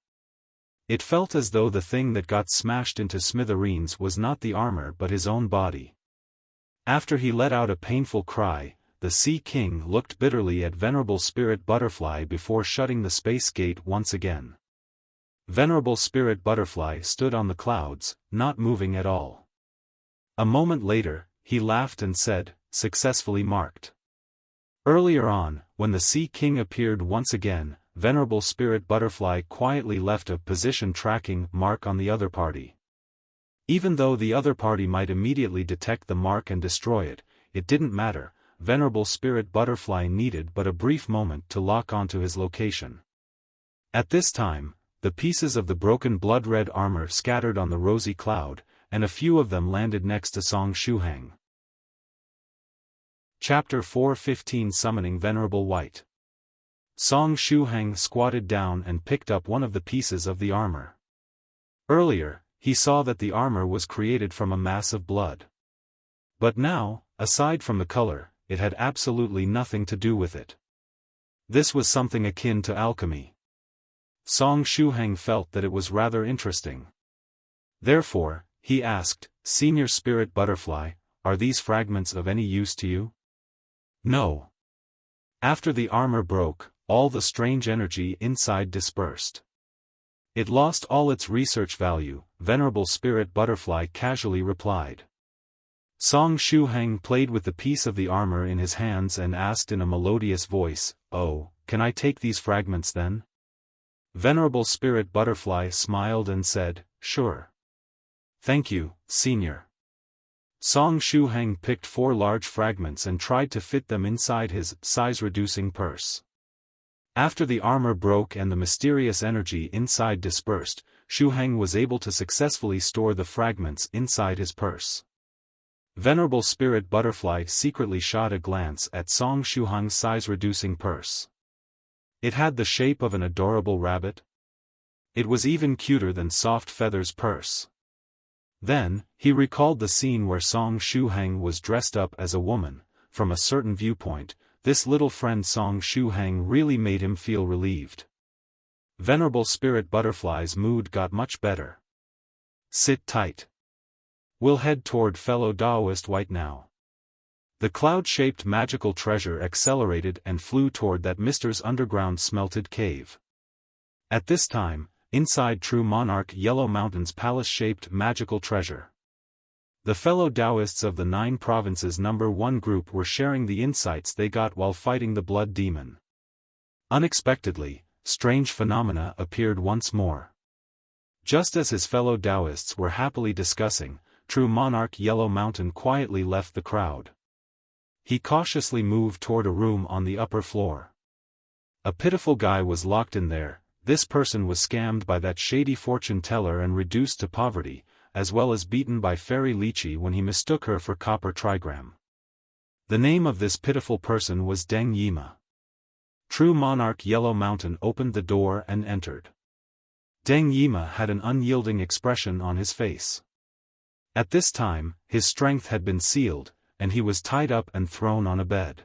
It felt as though the thing that got smashed into smithereens was not the armor but his own body. After he let out a painful cry, the Sea King looked bitterly at Venerable Spirit Butterfly before shutting the space gate once again. Venerable Spirit Butterfly stood on the clouds, not moving at all. A moment later, he laughed and said, "Successfully marked." Earlier on, when the Sea King appeared once again, Venerable Spirit Butterfly quietly left a position tracking mark on the other party. Even though the other party might immediately detect the mark and destroy it, it didn't matter. Venerable Spirit Butterfly needed but a brief moment to lock onto his location. At this time, the pieces of the broken blood-red armor scattered on the rosy cloud, and a few of them landed next to Song Shuhang. Chapter 4:15 Summoning Venerable White. Song Shuhang squatted down and picked up one of the pieces of the armor. Earlier, he saw that the armor was created from a mass of blood. But now, aside from the color, it had absolutely nothing to do with it. This was something akin to alchemy. Song Shuhang felt that it was rather interesting. Therefore, he asked, "Senior Spirit Butterfly, are these fragments of any use to you?" "No." After the armor broke, all the strange energy inside dispersed. It lost all its research value, Venerable Spirit Butterfly casually replied. Song Shuhang played with the piece of the armor in his hands and asked in a melodious voice, "Oh, can I take these fragments then?" Venerable Spirit Butterfly smiled and said, "Sure. Thank you, Senior." Song Shuhang picked 4 large fragments and tried to fit them inside his size-reducing purse. After the armor broke and the mysterious energy inside dispersed, Shuhang was able to successfully store the fragments inside his purse. Venerable Spirit Butterfly secretly shot a glance at Song Shuhang's size-reducing purse. It had the shape of an adorable rabbit. It was even cuter than Soft Feather's purse. Then, he recalled the scene where Song Shuhang was dressed up as a woman. From a certain viewpoint, this little friend Song Shuhang really made him feel relieved. Venerable Spirit Butterfly's mood got much better. Sit tight. We'll head toward fellow Daoist White now. The cloud-shaped magical treasure accelerated and flew toward that Mister's underground smelted cave. At this time, inside True Monarch Yellow Mountain's palace-shaped magical treasure. The fellow Daoists of the 9 provinces number 1 group were sharing the insights they got while fighting the blood demon. Unexpectedly, strange phenomena appeared once more. Just as his fellow Daoists were happily discussing, True Monarch Yellow Mountain quietly left the crowd. He cautiously moved toward a room on the upper floor. A pitiful guy was locked in there. This person was scammed by that shady fortune teller and reduced to poverty, as well as beaten by Fairy Lychee when he mistook her for copper trigram. The name of this pitiful person was Deng Yima. True Monarch Yellow Mountain opened the door and entered. Deng Yima had an unyielding expression on his face. At this time, his strength had been sealed, and he was tied up and thrown on a bed.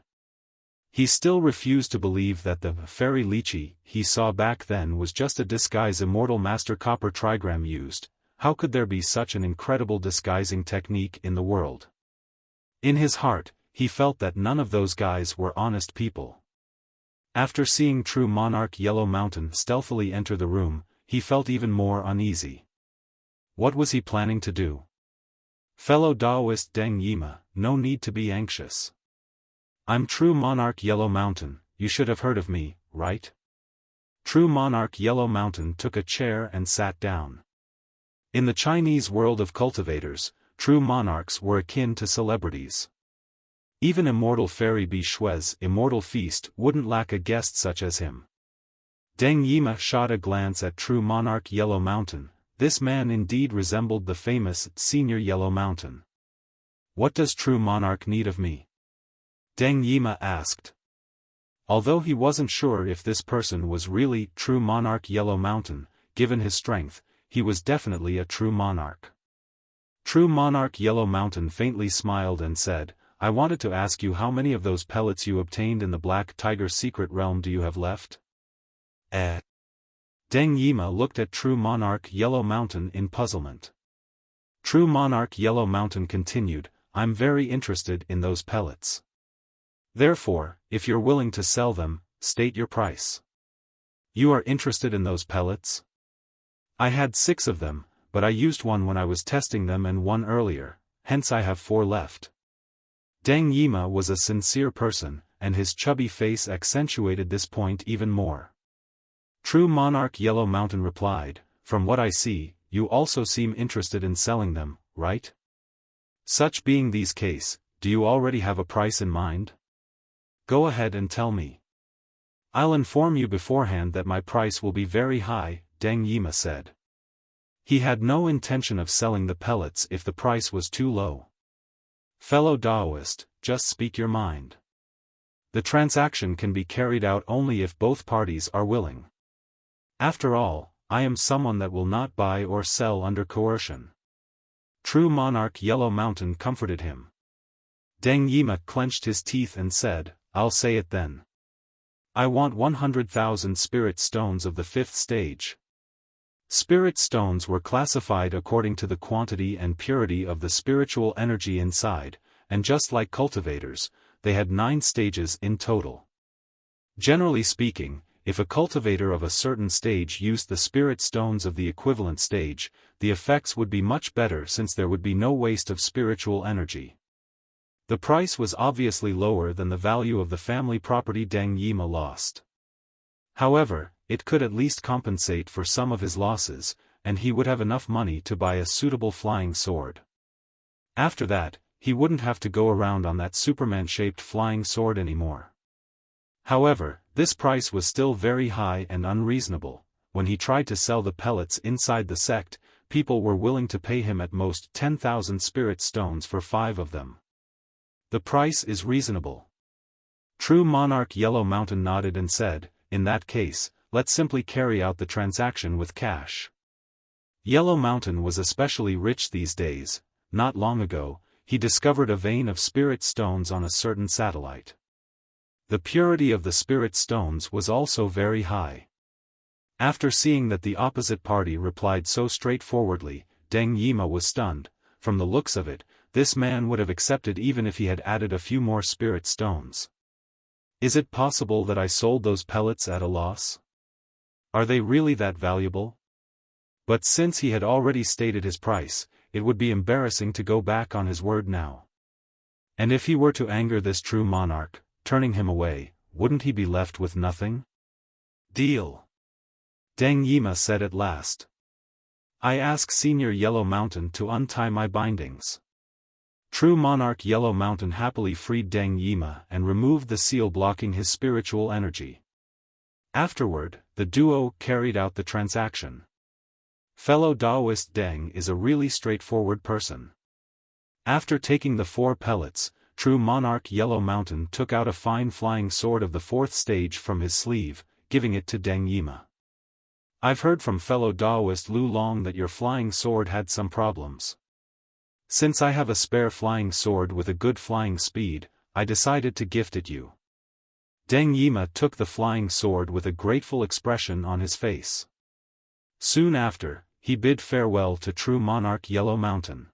He still refused to believe that the Fairy Lychee he saw back then was just a disguise Immortal Master Copper Trigram used. How could there be such an incredible disguising technique in the world? In his heart, he felt that none of those guys were honest people. After seeing True Monarch Yellow Mountain stealthily enter the room, he felt even more uneasy. What was he planning to do? Fellow Daoist Deng Yima, no need to be anxious. I'm True Monarch Yellow Mountain, you should have heard of me, right? True Monarch Yellow Mountain took a chair and sat down. In the Chinese world of cultivators, true monarchs were akin to celebrities. Even immortal Fairy Bi Shui's immortal feast wouldn't lack a guest such as him. Deng Yima shot a glance at True Monarch Yellow Mountain. This man indeed resembled the famous Senior Yellow Mountain. What does True Monarch need of me? Deng Yima asked. Although he wasn't sure if this person was really True Monarch Yellow Mountain, given his strength, he was definitely a true monarch. True Monarch Yellow Mountain faintly smiled and said, I wanted to ask you how many of those pellets you obtained in the Black Tiger secret realm do you have left? Deng Yima looked at True Monarch Yellow Mountain in puzzlement. True Monarch Yellow Mountain continued, I'm very interested in those pellets. Therefore, if you're willing to sell them, state your price. You are interested in those pellets? I had 6 of them, but I used one when I was testing them and one earlier, hence I have 4 left. Deng Yima was a sincere person, and his chubby face accentuated this point even more. True Monarch Yellow Mountain replied, from what I see, you also seem interested in selling them, right? Such being these case, do you already have a price in mind? Go ahead and tell me. I'll inform you beforehand that my price will be very high, Deng Yima said. He had no intention of selling the pellets if the price was too low. Fellow Daoist, just speak your mind. The transaction can be carried out only if both parties are willing. After all, I am someone that will not buy or sell under coercion. True Monarch Yellow Mountain comforted him. Deng Yima clenched his teeth and said, I'll say it then. I want 100,000 spirit stones of the 5th stage. Spirit stones were classified according to the quantity and purity of the spiritual energy inside, and just like cultivators, they had 9 stages in total. Generally speaking, if a cultivator of a certain stage used the spirit stones of the equivalent stage, the effects would be much better since there would be no waste of spiritual energy. The price was obviously lower than the value of the family property Deng Yima lost. However, it could at least compensate for some of his losses, and he would have enough money to buy a suitable flying sword. After that, he wouldn't have to go around on that Superman-shaped flying sword anymore. However, this price was still very high and unreasonable. When he tried to sell the pellets inside the sect, people were willing to pay him at most 10,000 spirit stones for 5 of them. The price is reasonable. True Monarch Yellow Mountain nodded and said, in that case, let's simply carry out the transaction with cash. Yellow Mountain was especially rich these days. Not long ago, he discovered a vein of spirit stones on a certain satellite. The purity of the spirit stones was also very high. After seeing that the opposite party replied so straightforwardly, Deng Yima was stunned. From the looks of it, this man would have accepted even if he had added a few more spirit stones. Is it possible that I sold those pellets at a loss? Are they really that valuable? But since he had already stated his price, it would be embarrassing to go back on his word now. And if he were to anger this true monarch, turning him away, wouldn't he be left with nothing? Deal. Deng Yima said at last. I ask Senior Yellow Mountain to untie my bindings. True monarch Yellow Mountain happily freed Deng Yima and removed the seal blocking his spiritual energy. Afterward, the duo carried out the transaction. Fellow Daoist Deng is a really straightforward person. After taking the 4 pellets, true monarch Yellow Mountain took out a fine flying sword of the 4th stage from his sleeve, giving it to Deng Yima. I've heard from fellow Daoist Lu Long that your flying sword had some problems. Since I have a spare flying sword with a good flying speed, I decided to gift it you. Deng Yima took the flying sword with a grateful expression on his face. Soon after, he bid farewell to true monarch Yellow Mountain.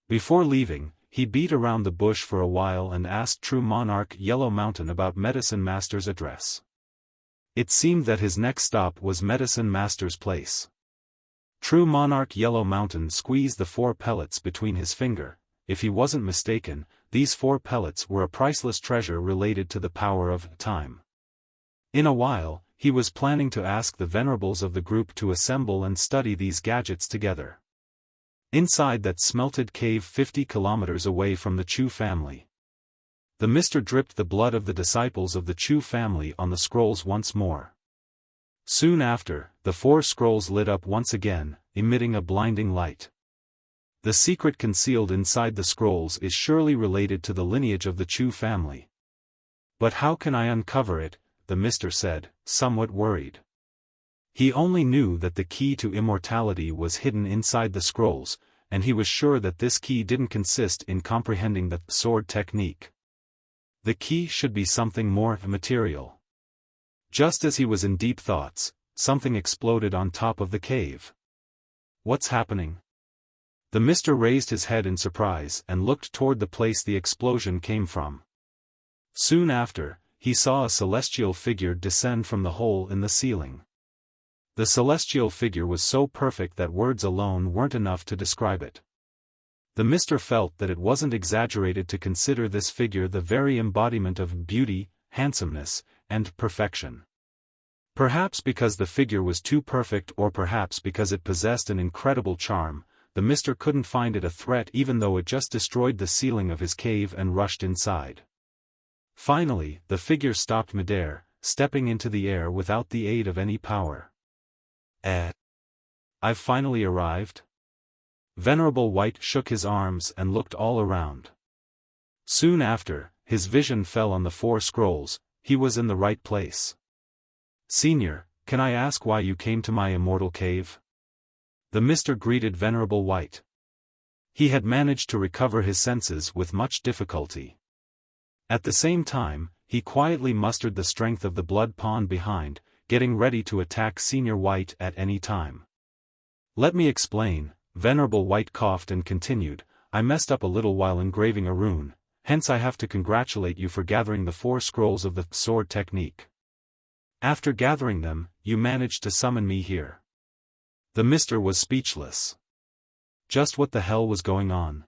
Before leaving, he beat around the bush for a while and asked true monarch Yellow Mountain about Medicine Master's address. It seemed that his next stop was Medicine Master's place. True monarch Yellow Mountain squeezed the 4 pellets between his finger. If he wasn't mistaken, these 4 pellets were a priceless treasure related to the power of time. In a while, he was planning to ask the venerables of the group to assemble and study these gadgets together. Inside that smelted cave 50 kilometers away from the Chu family, the mister dripped the blood of the disciples of the Chu family on the scrolls once more. Soon after, the 4 scrolls lit up once again, emitting a blinding light. The secret concealed inside the scrolls is surely related to the lineage of the Chu family. But how can I uncover it? The mister said, somewhat worried. He only knew that the key to immortality was hidden inside the scrolls, and he was sure that this key didn't consist in comprehending the sword technique. The key should be something more material. Just as he was in deep thoughts, something exploded on top of the cave. What's happening? The mister raised his head in surprise and looked toward the place the explosion came from. Soon after, he saw a celestial figure descend from the hole in the ceiling. The celestial figure was so perfect that words alone weren't enough to describe it. The mister felt that it wasn't exaggerated to consider this figure the very embodiment of beauty, handsomeness, and perfection. Perhaps because the figure was too perfect, or perhaps because it possessed an incredible charm, the mister couldn't find it a threat even though it just destroyed the ceiling of his cave and rushed inside. Finally, the figure stopped midair, stepping into the air without the aid of any power. I've finally arrived? Venerable White shook his arms and looked all around. Soon after, his vision fell on the 4 scrolls. He was in the right place. Senior, can I ask why you came to my immortal cave? The mister greeted Venerable White. He had managed to recover his senses with much difficulty. At the same time, he quietly mustered the strength of the blood pawn behind, getting ready to attack Senior White at any time. Let me explain. Venerable White coughed and continued, I messed up a little while engraving a rune, hence I have to congratulate you for gathering the 4 scrolls of the sword technique. After gathering them, you managed to summon me here. The mister was speechless. Just what the hell was going on?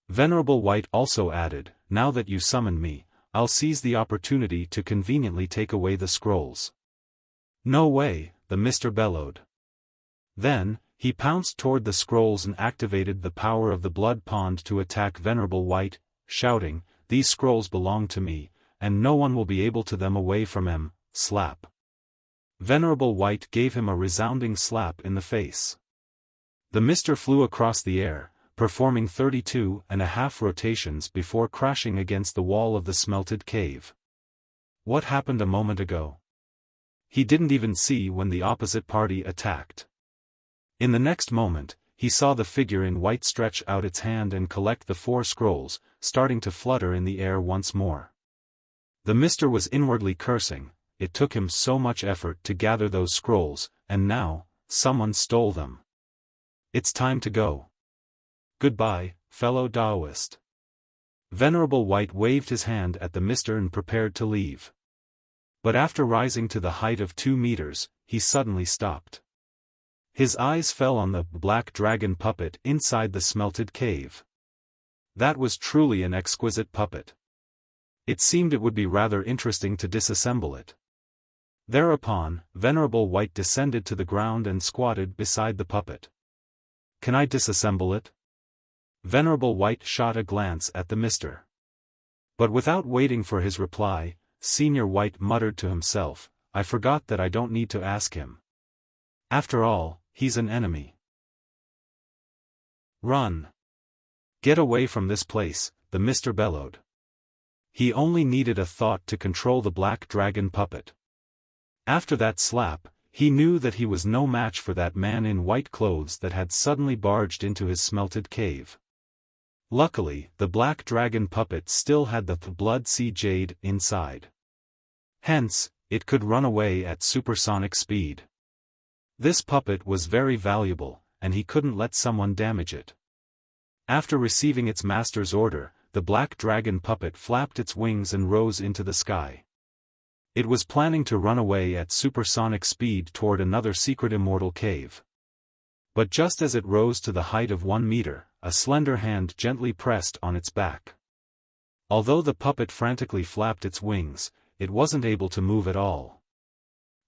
Venerable White also added, now that you summoned me, I'll seize the opportunity to conveniently take away the scrolls. No way, the mister bellowed. Then, he pounced toward the scrolls and activated the power of the blood pond to attack Venerable White, shouting, these scrolls belong to me, and no one will be able to them away from him. Slap. Venerable White gave him a resounding slap in the face. The mister flew across the air, performing 32.5 rotations before crashing against the wall of the smelted cave. What happened a moment ago? He didn't even see when the opposite party attacked. In the next moment, he saw the figure in white stretch out its hand and collect the 4 scrolls, starting to flutter in the air once more. The Mister was inwardly cursing. It took him so much effort to gather those scrolls, and now, someone stole them. It's time to go. Goodbye, fellow Daoist. Venerable White waved his hand at the Mister and prepared to leave. But after rising to the height of 2 meters, he suddenly stopped. His eyes fell on the black dragon puppet inside the smelted cave. That was truly an exquisite puppet. It seemed it would be rather interesting to disassemble it. Thereupon, Venerable White descended to the ground and squatted beside the puppet. Can I disassemble it? Venerable White shot a glance at the Mister. But without waiting for his reply, Senior White muttered to himself, I forgot that I don't need to ask him. After all, he's an enemy. Run. Get away from this place, the Mister bellowed. He only needed a thought to control the black dragon puppet. After that slap, he knew that he was no match for that man in white clothes that had suddenly barged into his smelted cave. Luckily, the black dragon puppet still had the blood sea jade inside. Hence, it could run away at supersonic speed. This puppet was very valuable, and he couldn't let someone damage it. After receiving its master's order, the black dragon puppet flapped its wings and rose into the sky. It was planning to run away at supersonic speed toward another secret immortal cave. But just as it rose to the height of 1 meter, a slender hand gently pressed on its back. Although the puppet frantically flapped its wings, it wasn't able to move at all.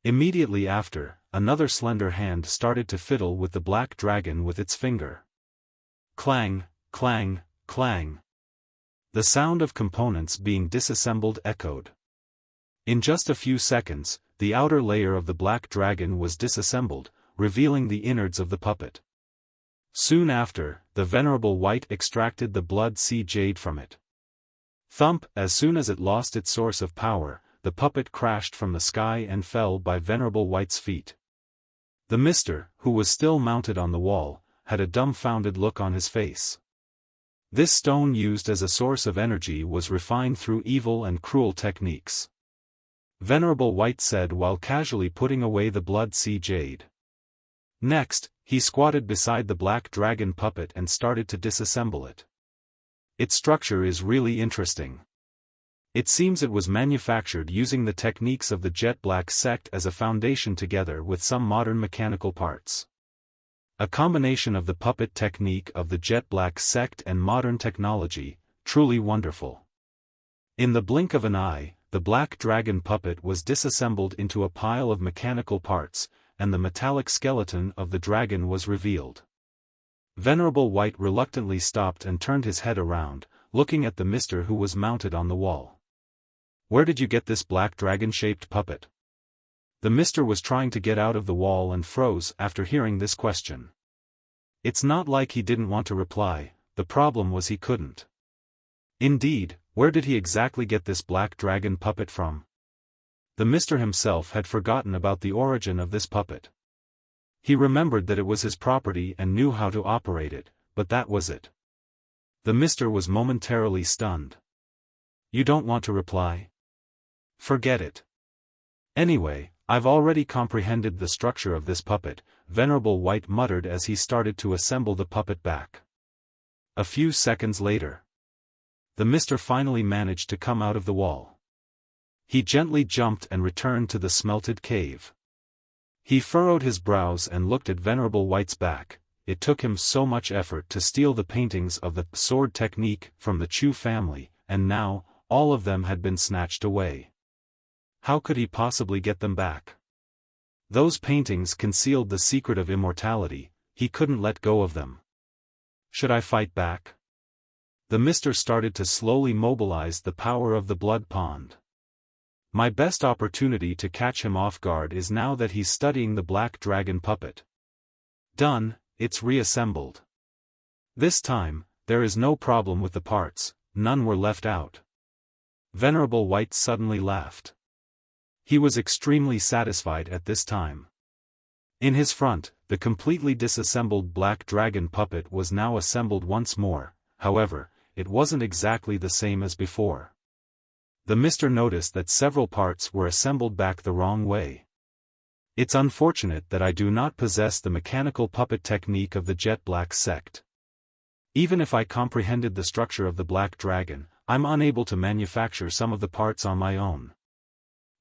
Immediately after, another slender hand started to fiddle with the black dragon with its finger. Clang, clang, clang. The sound of components being disassembled echoed. In just a few seconds, the outer layer of the black dragon was disassembled, revealing the innards of the puppet. Soon after, the Venerable White extracted the blood sea jade from it. Thump! As soon as it lost its source of power, the puppet crashed from the sky and fell by Venerable White's feet. The Mister, who was still mounted on the wall, had a dumbfounded look on his face. This stone used as a source of energy was refined through evil and cruel techniques. Venerable White said while casually putting away the blood sea jade. Next, he squatted beside the black dragon puppet and started to disassemble it. Its structure is really interesting. It seems it was manufactured using the techniques of the Jet Black sect as a foundation together with some modern mechanical parts. A combination of the puppet technique of the Jet Black sect and modern technology, truly wonderful. In the blink of an eye, the black dragon puppet was disassembled into a pile of mechanical parts, and the metallic skeleton of the dragon was revealed. Venerable White reluctantly stopped and turned his head around, looking at the Mister who was mounted on the wall. Where did you get this black dragon-shaped puppet? The Mister was trying to get out of the wall and froze after hearing this question. It's not like he didn't want to reply, the problem was he couldn't. Indeed, where did he exactly get this black dragon puppet from? The Mister himself had forgotten about the origin of this puppet. He remembered that it was his property and knew how to operate it, but that was it. The Mister was momentarily stunned. You don't want to reply? Forget it. Anyway, I've already comprehended the structure of this puppet, Venerable White muttered as he started to assemble the puppet back. A few seconds later, the Mister finally managed to come out of the wall. He gently jumped and returned to the smelted cave. He furrowed his brows and looked at Venerable White's back. It took him so much effort to steal the paintings of the sword technique from the Chu family, and now, all of them had been snatched away. How could he possibly get them back? Those paintings concealed the secret of immortality, he couldn't let go of them. Should I fight back? The Mister started to slowly mobilize the power of the blood pond. My best opportunity to catch him off guard is now that he's studying the black dragon puppet. Done, it's reassembled. This time, there is no problem with the parts, none were left out. Venerable White suddenly laughed. He was extremely satisfied at this time. In his front, the completely disassembled black dragon puppet was now assembled once more, however, it wasn't exactly the same as before. The Mr. noticed that several parts were assembled back the wrong way. It's unfortunate that I do not possess the mechanical puppet technique of the Jet Black sect. Even if I comprehended the structure of the Black Dragon, I'm unable to manufacture some of the parts on my own.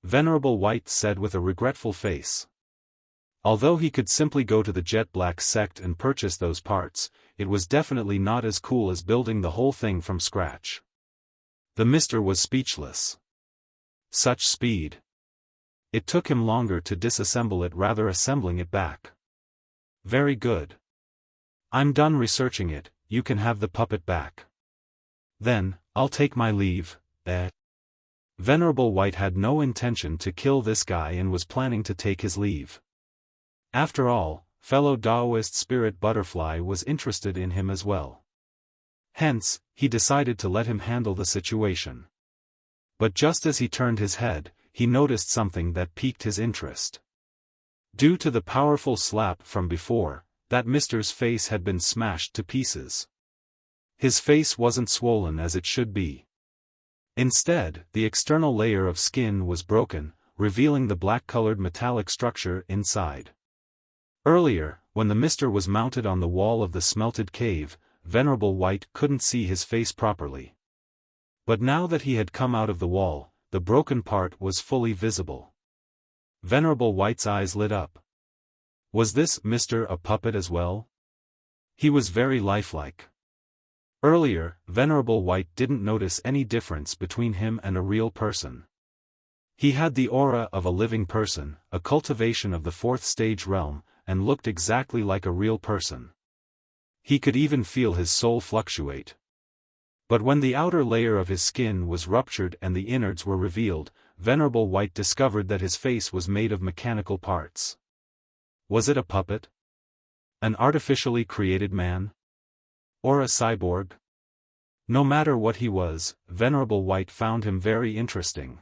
Venerable White said with a regretful face. Although he could simply go to the Jet Black sect and purchase those parts, it was definitely not as cool as building the whole thing from scratch. The Mr. was speechless. Such speed. It took him longer to disassemble it rather assembling it back. Very good. I'm done researching it, you can have the puppet back. Then, I'll take my leave, Venerable White had no intention to kill this guy and was planning to take his leave. After all, fellow Daoist Spirit Butterfly was interested in him as well. Hence, he decided to let him handle the situation. But just as he turned his head, he noticed something that piqued his interest. Due to the powerful slap from before, that Mr.'s face had been smashed to pieces. His face wasn't swollen as it should be. Instead, the external layer of skin was broken, revealing the black-colored metallic structure inside. Earlier, when the Mr. was mounted on the wall of the smelted cave, Venerable White couldn't see his face properly. But now that he had come out of the wall, the broken part was fully visible. Venerable White's eyes lit up. Was this Mr. a puppet as well? He was very lifelike. Earlier, Venerable White didn't notice any difference between him and a real person. He had the aura of a living person, a cultivation of the fourth stage realm, and looked exactly like a real person. He could even feel his soul fluctuate. But when the outer layer of his skin was ruptured and the innards were revealed, Venerable White discovered that his face was made of mechanical parts. Was it a puppet? An artificially created man? Or a cyborg? No matter what he was, Venerable White found him very interesting.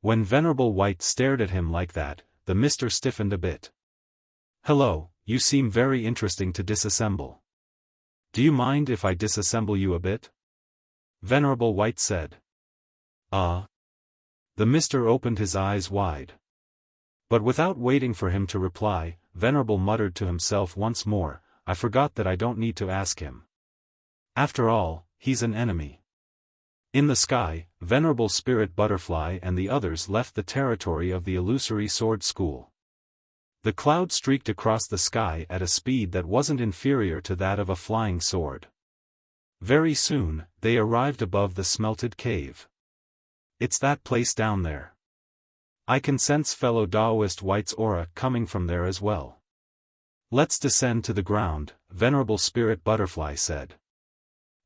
When Venerable White stared at him like that, the Mr. stiffened a bit. Hello, you seem very interesting to disassemble. Do you mind if I disassemble you a bit? Venerable White said. The Mr. opened his eyes wide. But without waiting for him to reply, Venerable muttered to himself once more, I forgot that I don't need to ask him. After all, he's an enemy. In the sky, Venerable Spirit Butterfly and the others left the territory of the illusory sword school. The cloud streaked across the sky at a speed that wasn't inferior to that of a flying sword. Very soon, they arrived above the smelted cave. It's that place down there. I can sense fellow Daoist White's aura coming from there as well. Let's descend to the ground, Venerable Spirit Butterfly said.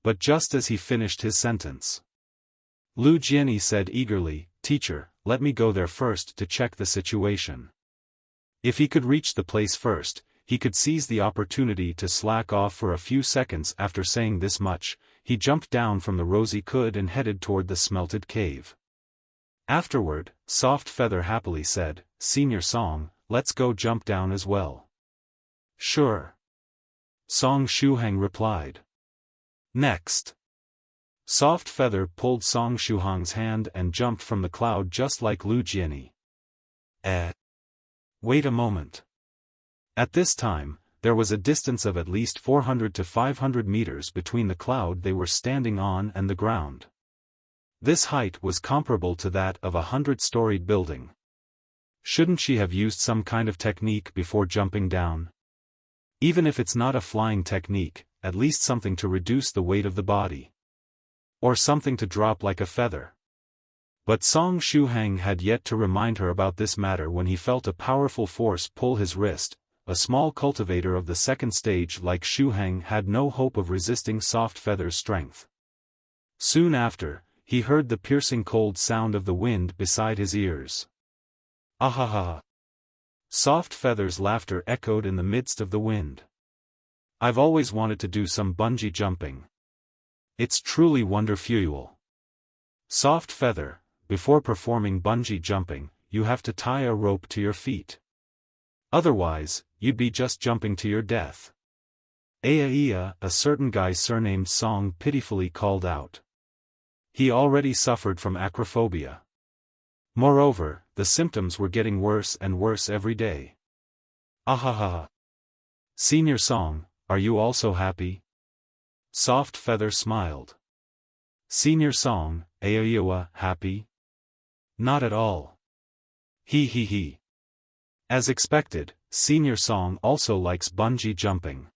But just as he finished his sentence, Lu Jianyi said eagerly, Teacher, let me go there first to check the situation. If he could reach the place first, he could seize the opportunity to slack off for a few seconds. After saying this much, he jumped down from the rosy could and headed toward the smelted cave. Afterward, Soft Feather happily said, Senior Song, let's go jump down as well. Sure. Song Shuhang replied. Next. Soft Feather pulled Song Shuhang's hand and jumped from the cloud just like Lu Jianyi. Wait a moment. At this time, there was a distance of at least 400 to 500 meters between the cloud they were standing on and the ground. This height was comparable to that of a 100-storied building. Shouldn't she have used some kind of technique before jumping down? Even if it's not a flying technique, at least something to reduce the weight of the body. Or something to drop like a feather. But Song Shuhang had yet to remind her about this matter when he felt a powerful force pull his wrist. A small cultivator of the second stage like Shuhang had no hope of resisting Soft Feather's strength. Soon after, he heard the piercing cold sound of the wind beside his ears. Ahaha! Soft Feather's laughter echoed in the midst of the wind. I've always wanted to do some bungee jumping. It's truly wonderful. Soft Feather, before performing bungee jumping, you have to tie a rope to your feet. Otherwise, you'd be just jumping to your death. A certain guy surnamed Song pitifully called out. He already suffered from acrophobia. Moreover, the symptoms were getting worse and worse every day. Ahaha. Senior Song, are you also happy? Soft Feather smiled. Senior Song, Aoiwa, happy? Not at all. He. As expected, Senior Song also likes bungee jumping.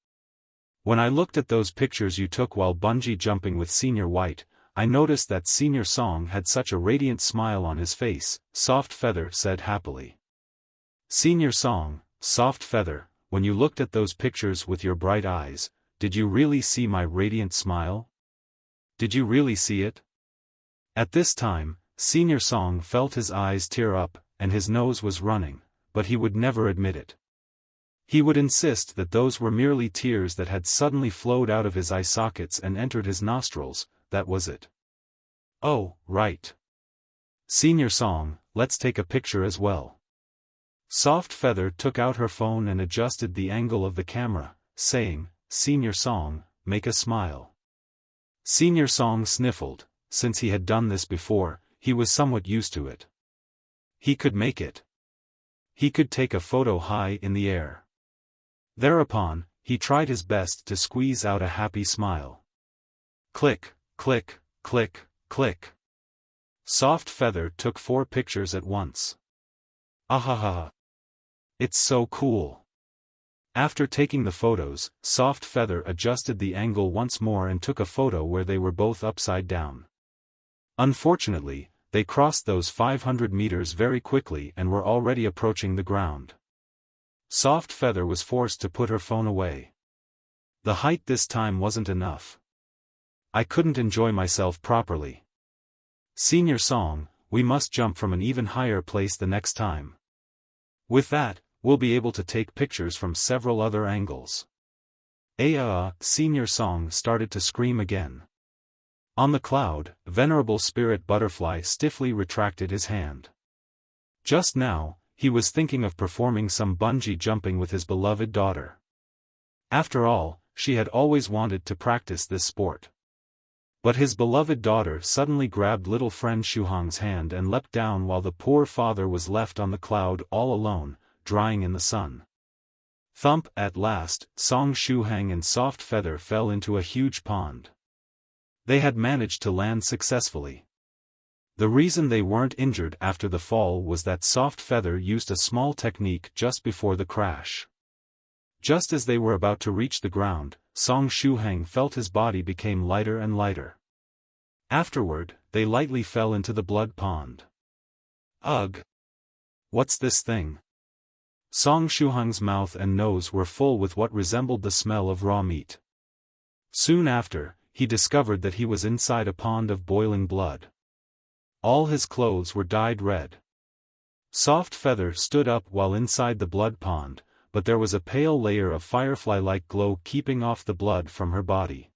When I looked at those pictures you took while bungee jumping with Senior White, I noticed that Senior Song had such a radiant smile on his face, Soft Feather said happily. Senior Song, Soft Feather, when you looked at those pictures with your bright eyes, did you really see my radiant smile? Did you really see it? At this time, Senior Song felt his eyes tear up, and his nose was running, but he would never admit it. He would insist that those were merely tears that had suddenly flowed out of his eye sockets and entered his nostrils, that was it. Oh, right. Senior Song, let's take a picture as well. Soft Feather took out her phone and adjusted the angle of the camera, saying, Senior Song, make a smile. Senior Song sniffled. Since he had done this before, he was somewhat used to it. He could make it. He could take a photo high in the air. Thereupon, he tried his best to squeeze out a happy smile. Click, click, click, click. Soft Feather took 4 pictures at once. Ahaha. It's so cool. After taking the photos, Soft Feather adjusted the angle once more and took a photo where they were both upside down. Unfortunately, they crossed those 500 meters very quickly and were already approaching the ground. Soft Feather was forced to put her phone away. The height this time wasn't enough. I couldn't enjoy myself properly. Senior Song, we must jump from an even higher place the next time. With that, we'll be able to take pictures from several other angles. Senior Song started to scream again. On the cloud, Venerable Spirit Butterfly stiffly retracted his hand. Just now, he was thinking of performing some bungee jumping with his beloved daughter. After all, she had always wanted to practice this sport. But his beloved daughter suddenly grabbed little friend Shuhang's hand and leapt down while the poor father was left on the cloud all alone, drying in the sun. Thump! At last, Song Shuhang and Soft Feather fell into a huge pond. They had managed to land successfully. The reason they weren't injured after the fall was that Soft Feather used a small technique just before the crash. Just as they were about to reach the ground, Song Shuhang felt his body became lighter and lighter. Afterward, they lightly fell into the blood pond. Ugh! What's this thing? Song Shuhang's mouth and nose were full with what resembled the smell of raw meat. Soon after, he discovered that he was inside a pond of boiling blood. All his clothes were dyed red. Soft Feather stood up while inside the blood pond, but there was a pale layer of firefly-like glow keeping off the blood from her body.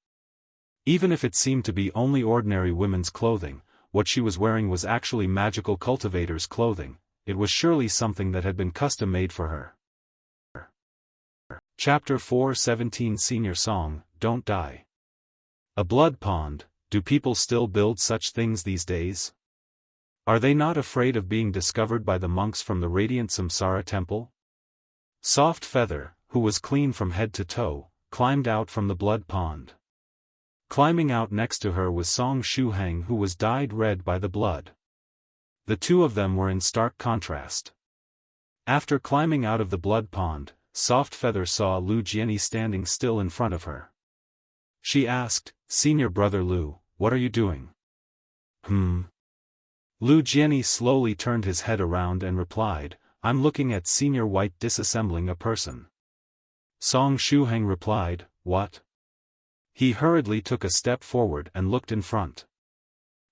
Even if it seemed to be only ordinary women's clothing, what she was wearing was actually magical cultivator's clothing. It was surely something that had been custom-made for her. Chapter 4:17 Senior Song, Don't Die. A blood pond, do people still build such things these days? Are they not afraid of being discovered by the monks from the radiant Samsara temple? Soft Feather, who was clean from head to toe, climbed out from the blood pond. Climbing out next to her was Song Shuhang, who was dyed red by the blood. The two of them were in stark contrast. After climbing out of the blood pond, Soft Feather saw Lu Jianyi standing still in front of her. She asked, Senior Brother Lu, what are you doing? Lu Jianyi slowly turned his head around and replied, I'm looking at Senior White disassembling a person. Song Shuhang replied, What? He hurriedly took a step forward and looked in front.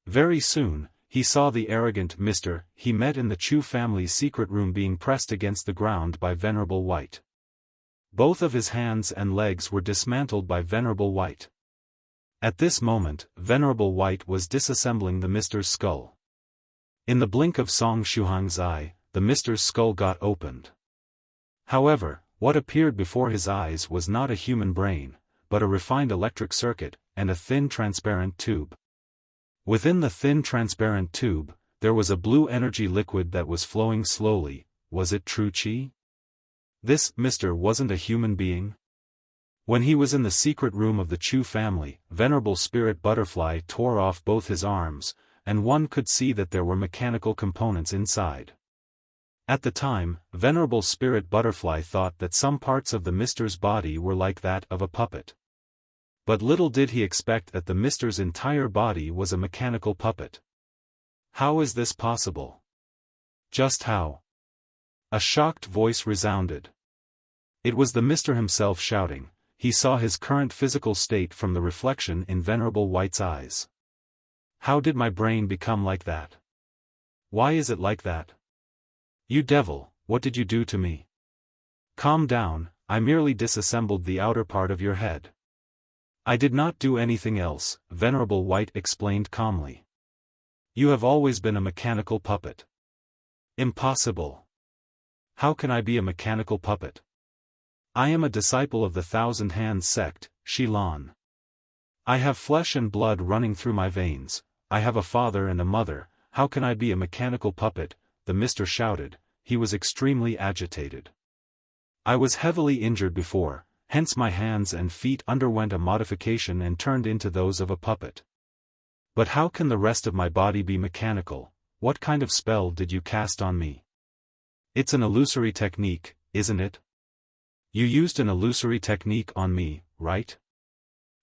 Very soon, he saw the arrogant Mr. he met in the Chu family's secret room being pressed against the ground by Venerable White. Both of his hands and legs were dismantled by Venerable White. At this moment, Venerable White was disassembling the Mr's skull. In the blink of Song Shuhang's eye, the Mr's skull got opened. However, what appeared before his eyes was not a human brain, but a refined electric circuit, and a thin transparent tube. Within the thin transparent tube, there was a blue energy liquid that was flowing slowly. Was it true qi? This Mr. wasn't a human being? When he was in the secret room of the Chu family, Venerable Spirit Butterfly tore off both his arms, and one could see that there were mechanical components inside. At the time, Venerable Spirit Butterfly thought that some parts of the Mister's body were like that of a puppet. But little did he expect that the Mister's entire body was a mechanical puppet. How is this possible? Just how? A shocked voice resounded. It was the Mister himself shouting. He saw his current physical state from the reflection in Venerable White's eyes. How did my brain become like that? Why is it like that? You devil, what did you do to me? Calm down, I merely disassembled the outer part of your head. I did not do anything else, Venerable White explained calmly. You have always been a mechanical puppet. Impossible. How can I be a mechanical puppet? I am a disciple of the Thousand Hands sect, Shilan. I have flesh and blood running through my veins, I have a father and a mother, how can I be a mechanical puppet? The Mister shouted. He was extremely agitated. I was heavily injured before, hence my hands and feet underwent a modification and turned into those of a puppet. But how can the rest of my body be mechanical? What kind of spell did you cast on me? It's an illusory technique, isn't it? You used an illusory technique on me, right?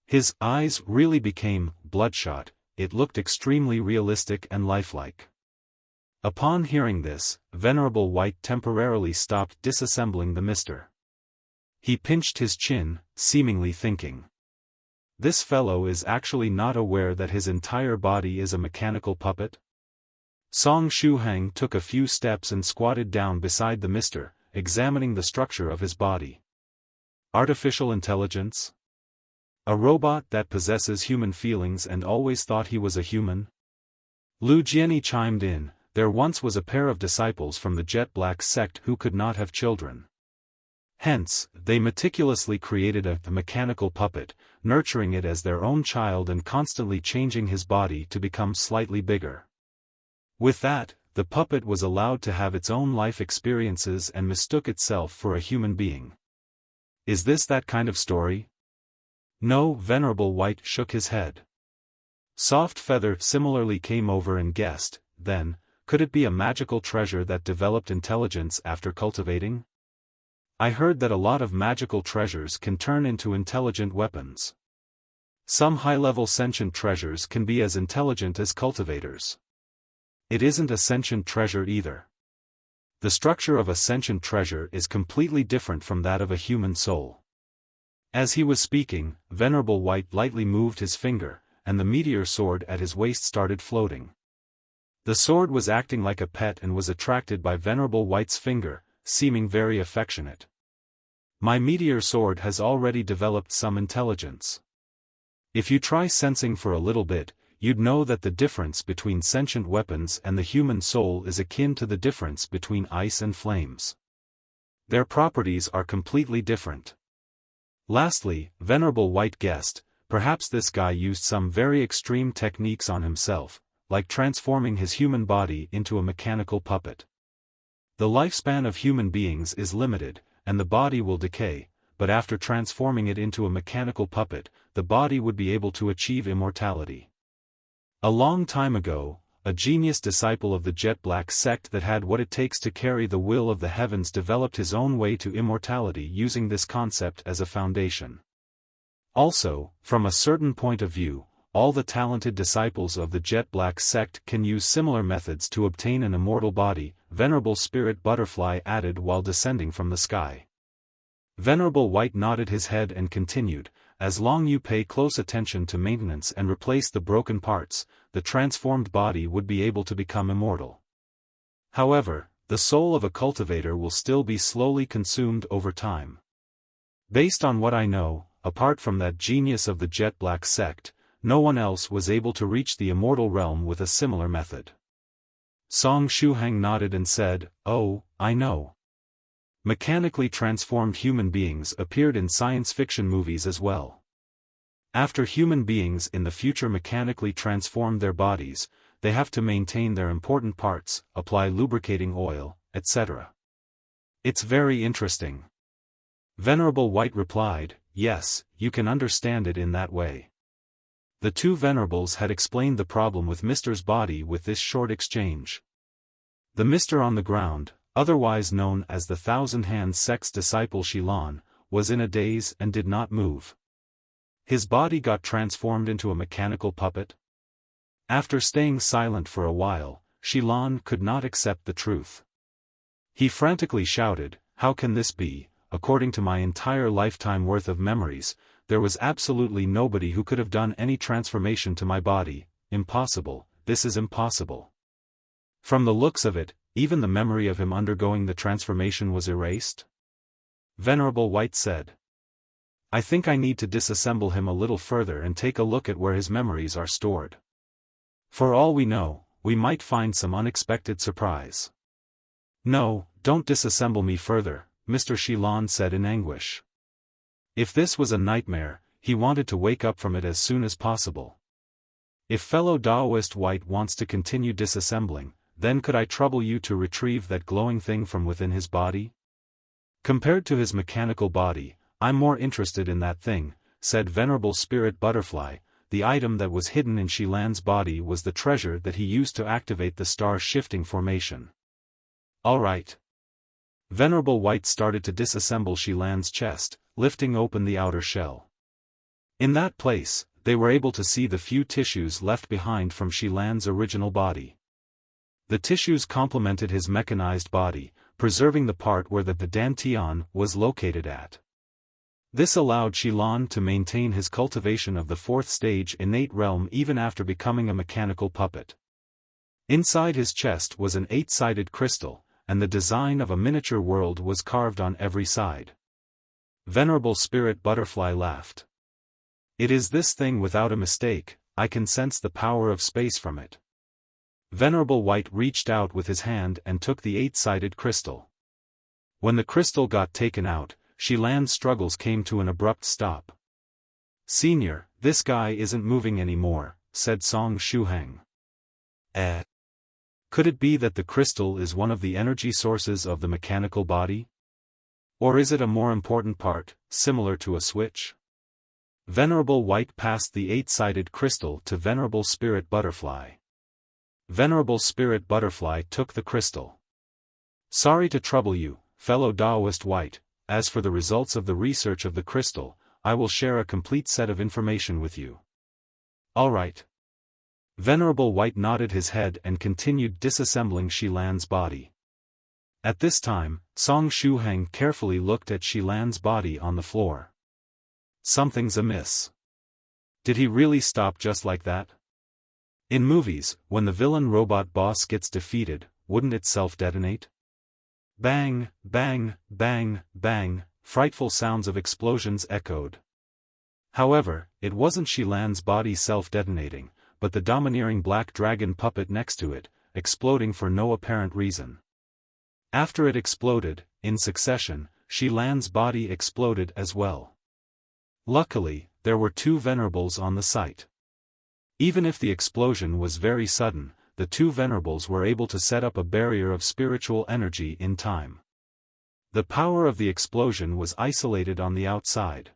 His eyes really became bloodshot, it looked extremely realistic and lifelike. Upon hearing this, Venerable White temporarily stopped disassembling the Mister. He pinched his chin, seemingly thinking. This fellow is actually not aware that his entire body is a mechanical puppet? Song Shuhang took a few steps and squatted down beside the Mister, examining the structure of his body. Artificial intelligence? A robot that possesses human feelings and always thought he was a human? Lu Jianyi chimed in. There once was a pair of disciples from the Jet Black sect who could not have children. Hence, they meticulously created a mechanical puppet, nurturing it as their own child and constantly changing his body to become slightly bigger. With that, the puppet was allowed to have its own life experiences and mistook itself for a human being. Is this that kind of story? No, Venerable White shook his head. Soft Feather similarly came over and guessed, then, could it be a magical treasure that developed intelligence after cultivating? I heard that a lot of magical treasures can turn into intelligent weapons. Some high-level sentient treasures can be as intelligent as cultivators. It isn't a sentient treasure either. The structure of a sentient treasure is completely different from that of a human soul. As he was speaking, Venerable White lightly moved his finger, and the meteor sword at his waist started floating. The sword was acting like a pet and was attracted by Venerable White's finger, seeming very affectionate. My meteor sword has already developed some intelligence. If you try sensing for a little bit, you'd know that the difference between sentient weapons and the human soul is akin to the difference between ice and flames. Their properties are completely different. Lastly, Venerable White guessed, perhaps this guy used some very extreme techniques on himself, like transforming his human body into a mechanical puppet. The lifespan of human beings is limited, and the body will decay, but after transforming it into a mechanical puppet, the body would be able to achieve immortality. A long time ago, a genius disciple of the Jet Black sect that had what it takes to carry the will of the heavens developed his own way to immortality using this concept as a foundation. Also, from a certain point of view, all the talented disciples of the Jet Black sect can use similar methods to obtain an immortal body, Venerable Spirit Butterfly added while descending from the sky. Venerable White nodded his head and continued, as long you pay close attention to maintenance and replace the broken parts, the transformed body would be able to become immortal. However, the soul of a cultivator will still be slowly consumed over time. Based on what I know, apart from that genius of the Jet Black sect, no one else was able to reach the immortal realm with a similar method. Song Shuhang nodded and said, "Oh, I know. Mechanically transformed human beings appeared in science fiction movies as well. After human beings in the future mechanically transform their bodies, they have to maintain their important parts, apply lubricating oil, etc. It's very interesting. Venerable White replied, yes, you can understand it in that way. The two Venerables had explained the problem with Mr.'s body with this short exchange. The Mr. on the ground, otherwise known as the thousand-hand sex disciple Shilan, was in a daze and did not move. His body got transformed into a mechanical puppet. After staying silent for a while, Shilan could not accept the truth. He frantically shouted, how can this be? According to my entire lifetime worth of memories, there was absolutely nobody who could have done any transformation to my body. Impossible, this is impossible. From the looks of it, even the memory of him undergoing the transformation was erased? Venerable White said. I think I need to disassemble him a little further and take a look at where his memories are stored. For all we know, we might find some unexpected surprise. No, don't disassemble me further, Mr. Shilan said in anguish. If this was a nightmare, he wanted to wake up from it as soon as possible. If fellow Daoist White wants to continue disassembling, then could I trouble you to retrieve that glowing thing from within his body? Compared to his mechanical body, I'm more interested in that thing, said Venerable Spirit Butterfly. The item that was hidden in Shilan's body was the treasure that he used to activate the star-shifting formation. All right. Venerable White started to disassemble Shilan's chest, lifting open the outer shell. In that place, they were able to see the few tissues left behind from Shilan's original body. The tissues complemented his mechanized body, preserving the part where the dantian was located at. This allowed Shilan to maintain his cultivation of the fourth stage innate realm even after becoming a mechanical puppet. Inside his chest was an 8-sided crystal, and the design of a miniature world was carved on every side. Venerable Spirit Butterfly laughed. It is this thing without a mistake, I can sense the power of space from it. Venerable White reached out with his hand and took the 8-sided crystal. When the crystal got taken out, Shilan's struggles came to an abrupt stop. Senior, this guy isn't moving anymore, said Song Shuhang. Could it be that the crystal is one of the energy sources of the mechanical body? Or is it a more important part, similar to a switch? Venerable White passed the 8-sided crystal to Venerable Spirit Butterfly. Venerable Spirit Butterfly took the crystal. Sorry to trouble you, fellow Daoist White. As for the results of the research of the crystal, I will share a complete set of information with you. All right. Venerable White nodded his head and continued disassembling Shilan's body. At this time, Song Shuhang carefully looked at Shilan's body on the floor. Something's amiss. Did he really stop just like that? In movies, when the villain robot boss gets defeated, wouldn't it self-detonate? Bang, bang, bang, bang, frightful sounds of explosions echoed. However, it wasn't Shilan's body self-detonating, but the domineering black dragon puppet next to it, exploding for no apparent reason. After it exploded, in succession, Shilan's body exploded as well. Luckily, there were two Venerables on the site. Even if the explosion was very sudden, the two Venerables were able to set up a barrier of spiritual energy in time. The power of the explosion was isolated on the outside.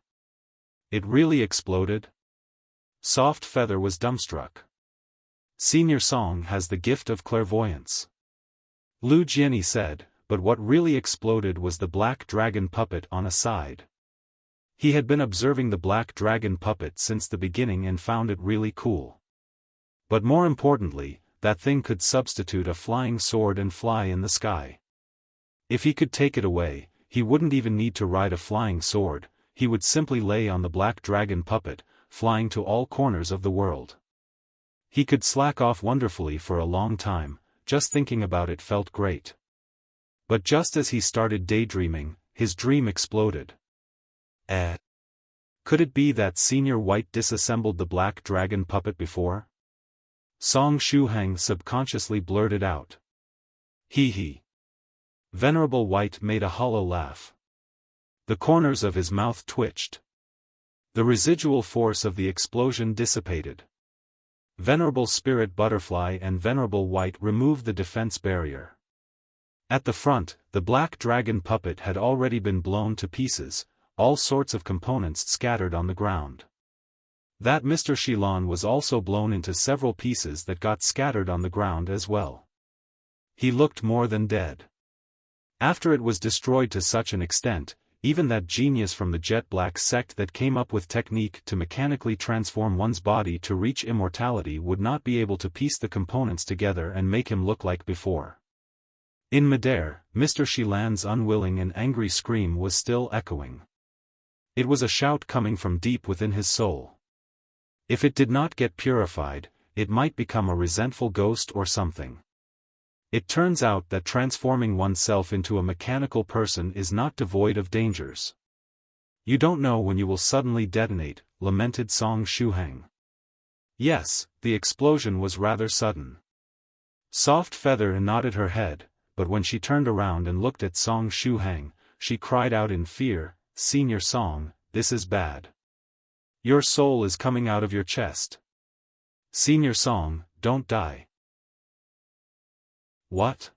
It really exploded? Soft Feather was dumbstruck. Senior Song has the gift of clairvoyance. Lu Jianyi said, but what really exploded was the black dragon puppet on a side. He had been observing the black dragon puppet since the beginning and found it really cool. But more importantly, that thing could substitute a flying sword and fly in the sky. If he could take it away, he wouldn't even need to ride a flying sword, he would simply lay on the black dragon puppet, flying to all corners of the world. He could slack off wonderfully for a long time, just thinking about it felt great. But just as he started daydreaming, his dream exploded. Could it be that Senior White disassembled the black dragon puppet before? Song Shuhang subconsciously blurted out. Hee hee. Venerable White made a hollow laugh. The corners of his mouth twitched. The residual force of the explosion dissipated. Venerable Spirit Butterfly and Venerable White removed the defense barrier. At the front, the black dragon puppet had already been blown to pieces, all sorts of components scattered on the ground. That Mr. Shilon was also blown into several pieces that got scattered on the ground as well. He looked more than dead. After it was destroyed to such an extent, even that genius from the jet black sect that came up with technique to mechanically transform one's body to reach immortality would not be able to piece the components together and make him look like before. In midair, Mr. Shilon's unwilling and angry scream was still echoing. It was a shout coming from deep within his soul. If it did not get purified, it might become a resentful ghost or something. It turns out that transforming oneself into a mechanical person is not devoid of dangers. You don't know when you will suddenly detonate, lamented Song Shuhang. Yes, the explosion was rather sudden. Soft Feather nodded her head, but when she turned around and looked at Song Shuhang, she cried out in fear, "Senior Song, this is bad. Your soul is coming out of your chest. Senior Song, don't die." What?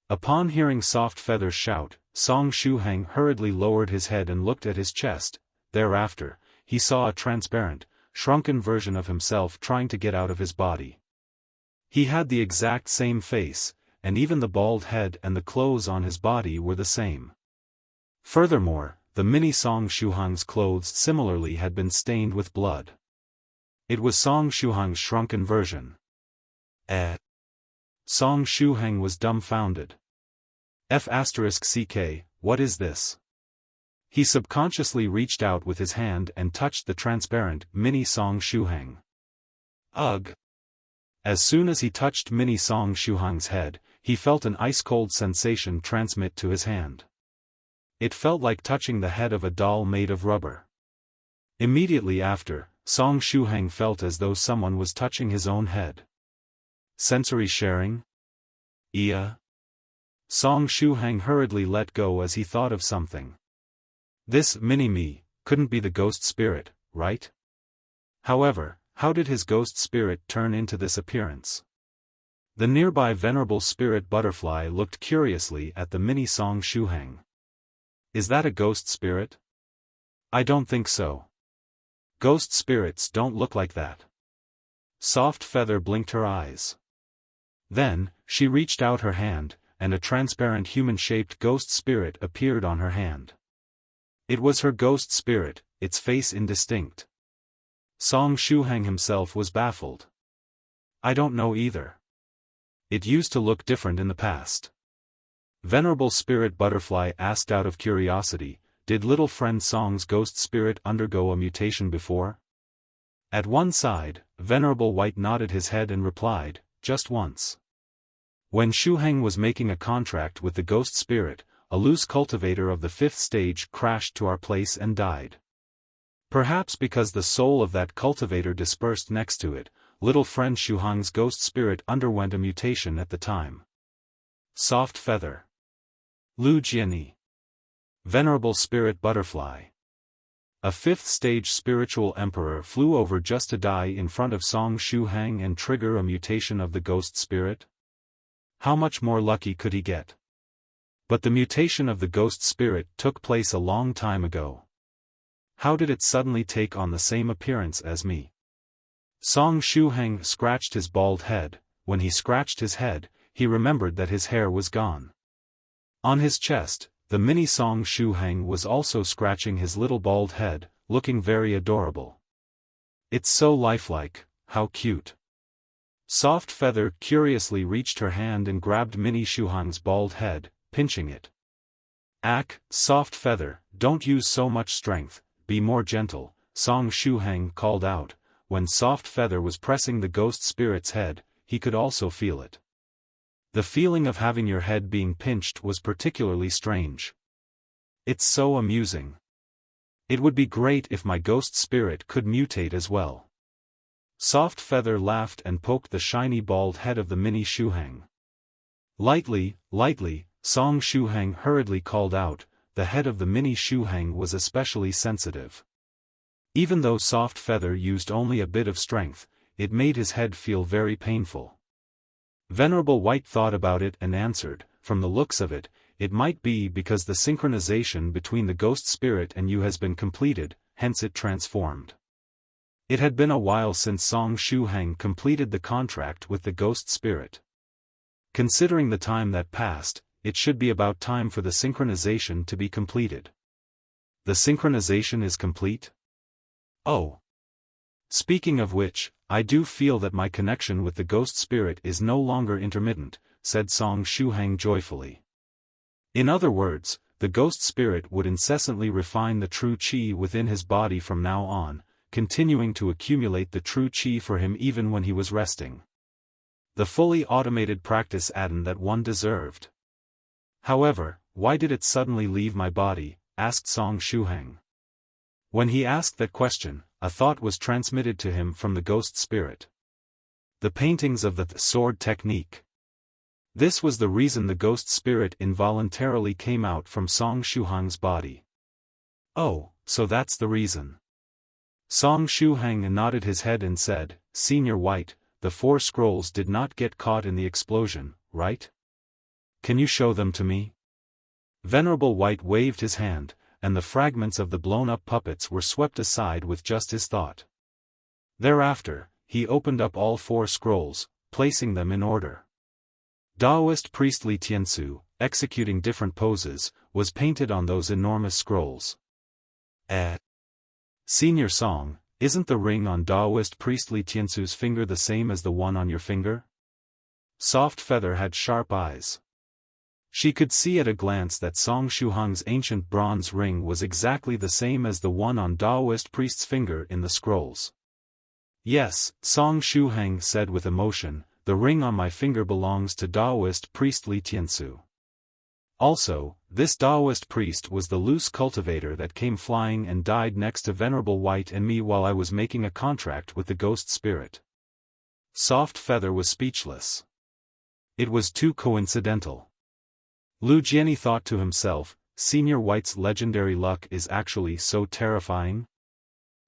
Upon hearing Soft Feather's shout, Song Shuhang hurriedly lowered his head and looked at his chest. Thereafter, he saw a transparent, shrunken version of himself trying to get out of his body. He had the exact same face, and even the bald head and the clothes on his body were the same. Furthermore, the mini Song Shuhang's clothes similarly had been stained with blood. It was Song Shuhang's shrunken version. Song Shuhang was dumbfounded. F***ck, what is this? He subconsciously reached out with his hand and touched the transparent, mini Song Shuhang. Ugh! As soon as he touched mini Song Shuhang's head, he felt an ice-cold sensation transmit to his hand. It felt like touching the head of a doll made of rubber. Immediately after, Song Shuhang felt as though someone was touching his own head. Sensory sharing? Yeah. Song Shuhang hurriedly let go as he thought of something. This mini-me couldn't be the ghost spirit, right? However, how did his ghost spirit turn into this appearance? The nearby Venerable Spirit Butterfly looked curiously at the mini Song Shuhang. Is that a ghost spirit? I don't think so. Ghost spirits don't look like that. Soft Feather blinked her eyes. Then, she reached out her hand, and a transparent human-shaped ghost spirit appeared on her hand. It was her ghost spirit, its face indistinct. Song Shuhang himself was baffled. I don't know either. It used to look different in the past. Venerable Spirit Butterfly asked out of curiosity, did little friend Song's ghost spirit undergo a mutation before? At one side, Venerable White nodded his head and replied, just once. When Shuhang was making a contract with the ghost spirit, a loose cultivator of the 5th stage crashed to our place and died. Perhaps because the soul of that cultivator dispersed next to it, little friend Shuhang's ghost spirit underwent a mutation at the time. Soft Feather. Lu Jiani. Venerable Spirit Butterfly. A 5th stage spiritual emperor flew over just to die in front of Song Shuhang and trigger a mutation of the ghost spirit? How much more lucky could he get? But the mutation of the ghost spirit took place a long time ago. How did it suddenly take on the same appearance as me? Song Shuhang scratched his bald head. When he scratched his head, he remembered that his hair was gone. On his chest, the mini Song Shuhang was also scratching his little bald head, looking very adorable. It's so lifelike, how cute. Soft Feather curiously reached her hand and grabbed mini Shuhang's bald head, pinching it. Soft Feather, don't use so much strength, be more gentle, Song Shuhang called out. When Soft Feather was pressing the ghost spirit's head, he could also feel it. The feeling of having your head being pinched was particularly strange. It's so amusing. It would be great if my ghost spirit could mutate as well. Soft Feather laughed and poked the shiny bald head of the mini Shuhang. Lightly, Song Shuhang hurriedly called out, the head of the mini Shuhang was especially sensitive. Even though Soft Feather used only a bit of strength, it made his head feel very painful. Venerable White thought about it and answered, from the looks of it, it might be because the synchronization between the ghost spirit and you has been completed, hence it transformed. It had been a while since Song Shuhang completed the contract with the ghost spirit. Considering the time that passed, it should be about time for the synchronization to be completed. The synchronization is complete? Oh. Speaking of which, I do feel that my connection with the ghost spirit is no longer intermittent, said Song Shuhang joyfully. In other words, the ghost spirit would incessantly refine the true qi within his body from now on, continuing to accumulate the true qi for him even when he was resting. The fully automated practice add-on that one deserved. However, why did it suddenly leave my body? Asked Song Shuhang. When he asked that question, a thought was transmitted to him from the ghost spirit. The paintings of the sword technique. This was the reason the ghost spirit involuntarily came out from Song Shuhang's body. Oh, so that's the reason. Song Shuhang nodded his head and said, Senior White, the 4 scrolls did not get caught in the explosion, right? Can you show them to me? Venerable White waved his hand, and the fragments of the blown-up puppets were swept aside with just his thought. Thereafter, he opened up all 4 scrolls, placing them in order. Daoist priestly Tiansu, executing different poses, was painted on those enormous scrolls. Senior Song, isn't the ring on Daoist priestly Tiansu's finger the same as the one on your finger? Soft Feather had sharp eyes. She could see at a glance that Song Shuhang's ancient bronze ring was exactly the same as the one on Daoist priest's finger in the scrolls. Yes, Song Shuhang said with emotion, the ring on my finger belongs to Daoist priestly Tiansu. Also, this Daoist priest was the loose cultivator that came flying and died next to Venerable White and me while I was making a contract with the ghost spirit. Soft Feather was speechless. It was too coincidental. Lu Jianyi thought to himself, Senior White's legendary luck is actually so terrifying.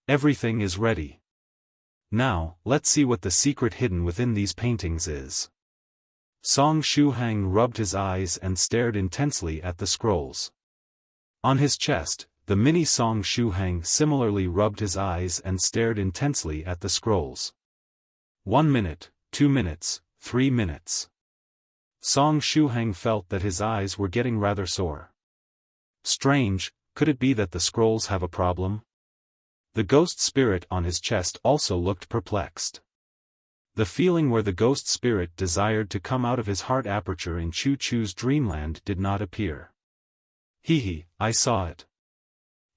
Everything is ready. Now, let's see what the secret hidden within these paintings is. Song Shuhang rubbed his eyes and stared intensely at the scrolls. On his chest, the mini Song Shuhang similarly rubbed his eyes and stared intensely at the scrolls. 1 minute, 2 minutes, 3 minutes. Song Shuhang felt that his eyes were getting rather sore. Strange, could it be that the scrolls have a problem? The ghost spirit on his chest also looked perplexed. The feeling where the ghost spirit desired to come out of his heart aperture in Chu Chu's dreamland did not appear. Hee, I saw it.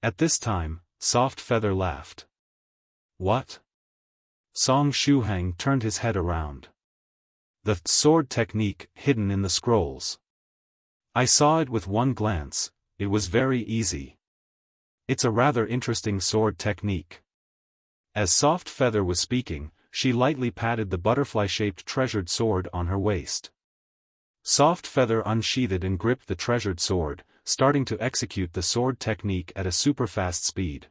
At this time, Soft Feather laughed. What? Song Shuhang turned his head around. The sword technique hidden in the scrolls. I saw it with one glance, it was very easy. It's a rather interesting sword technique. As Soft Feather was speaking, she lightly patted the butterfly-shaped treasured sword on her waist. Soft Feather unsheathed and gripped the treasured sword, starting to execute the sword technique at a super-fast speed.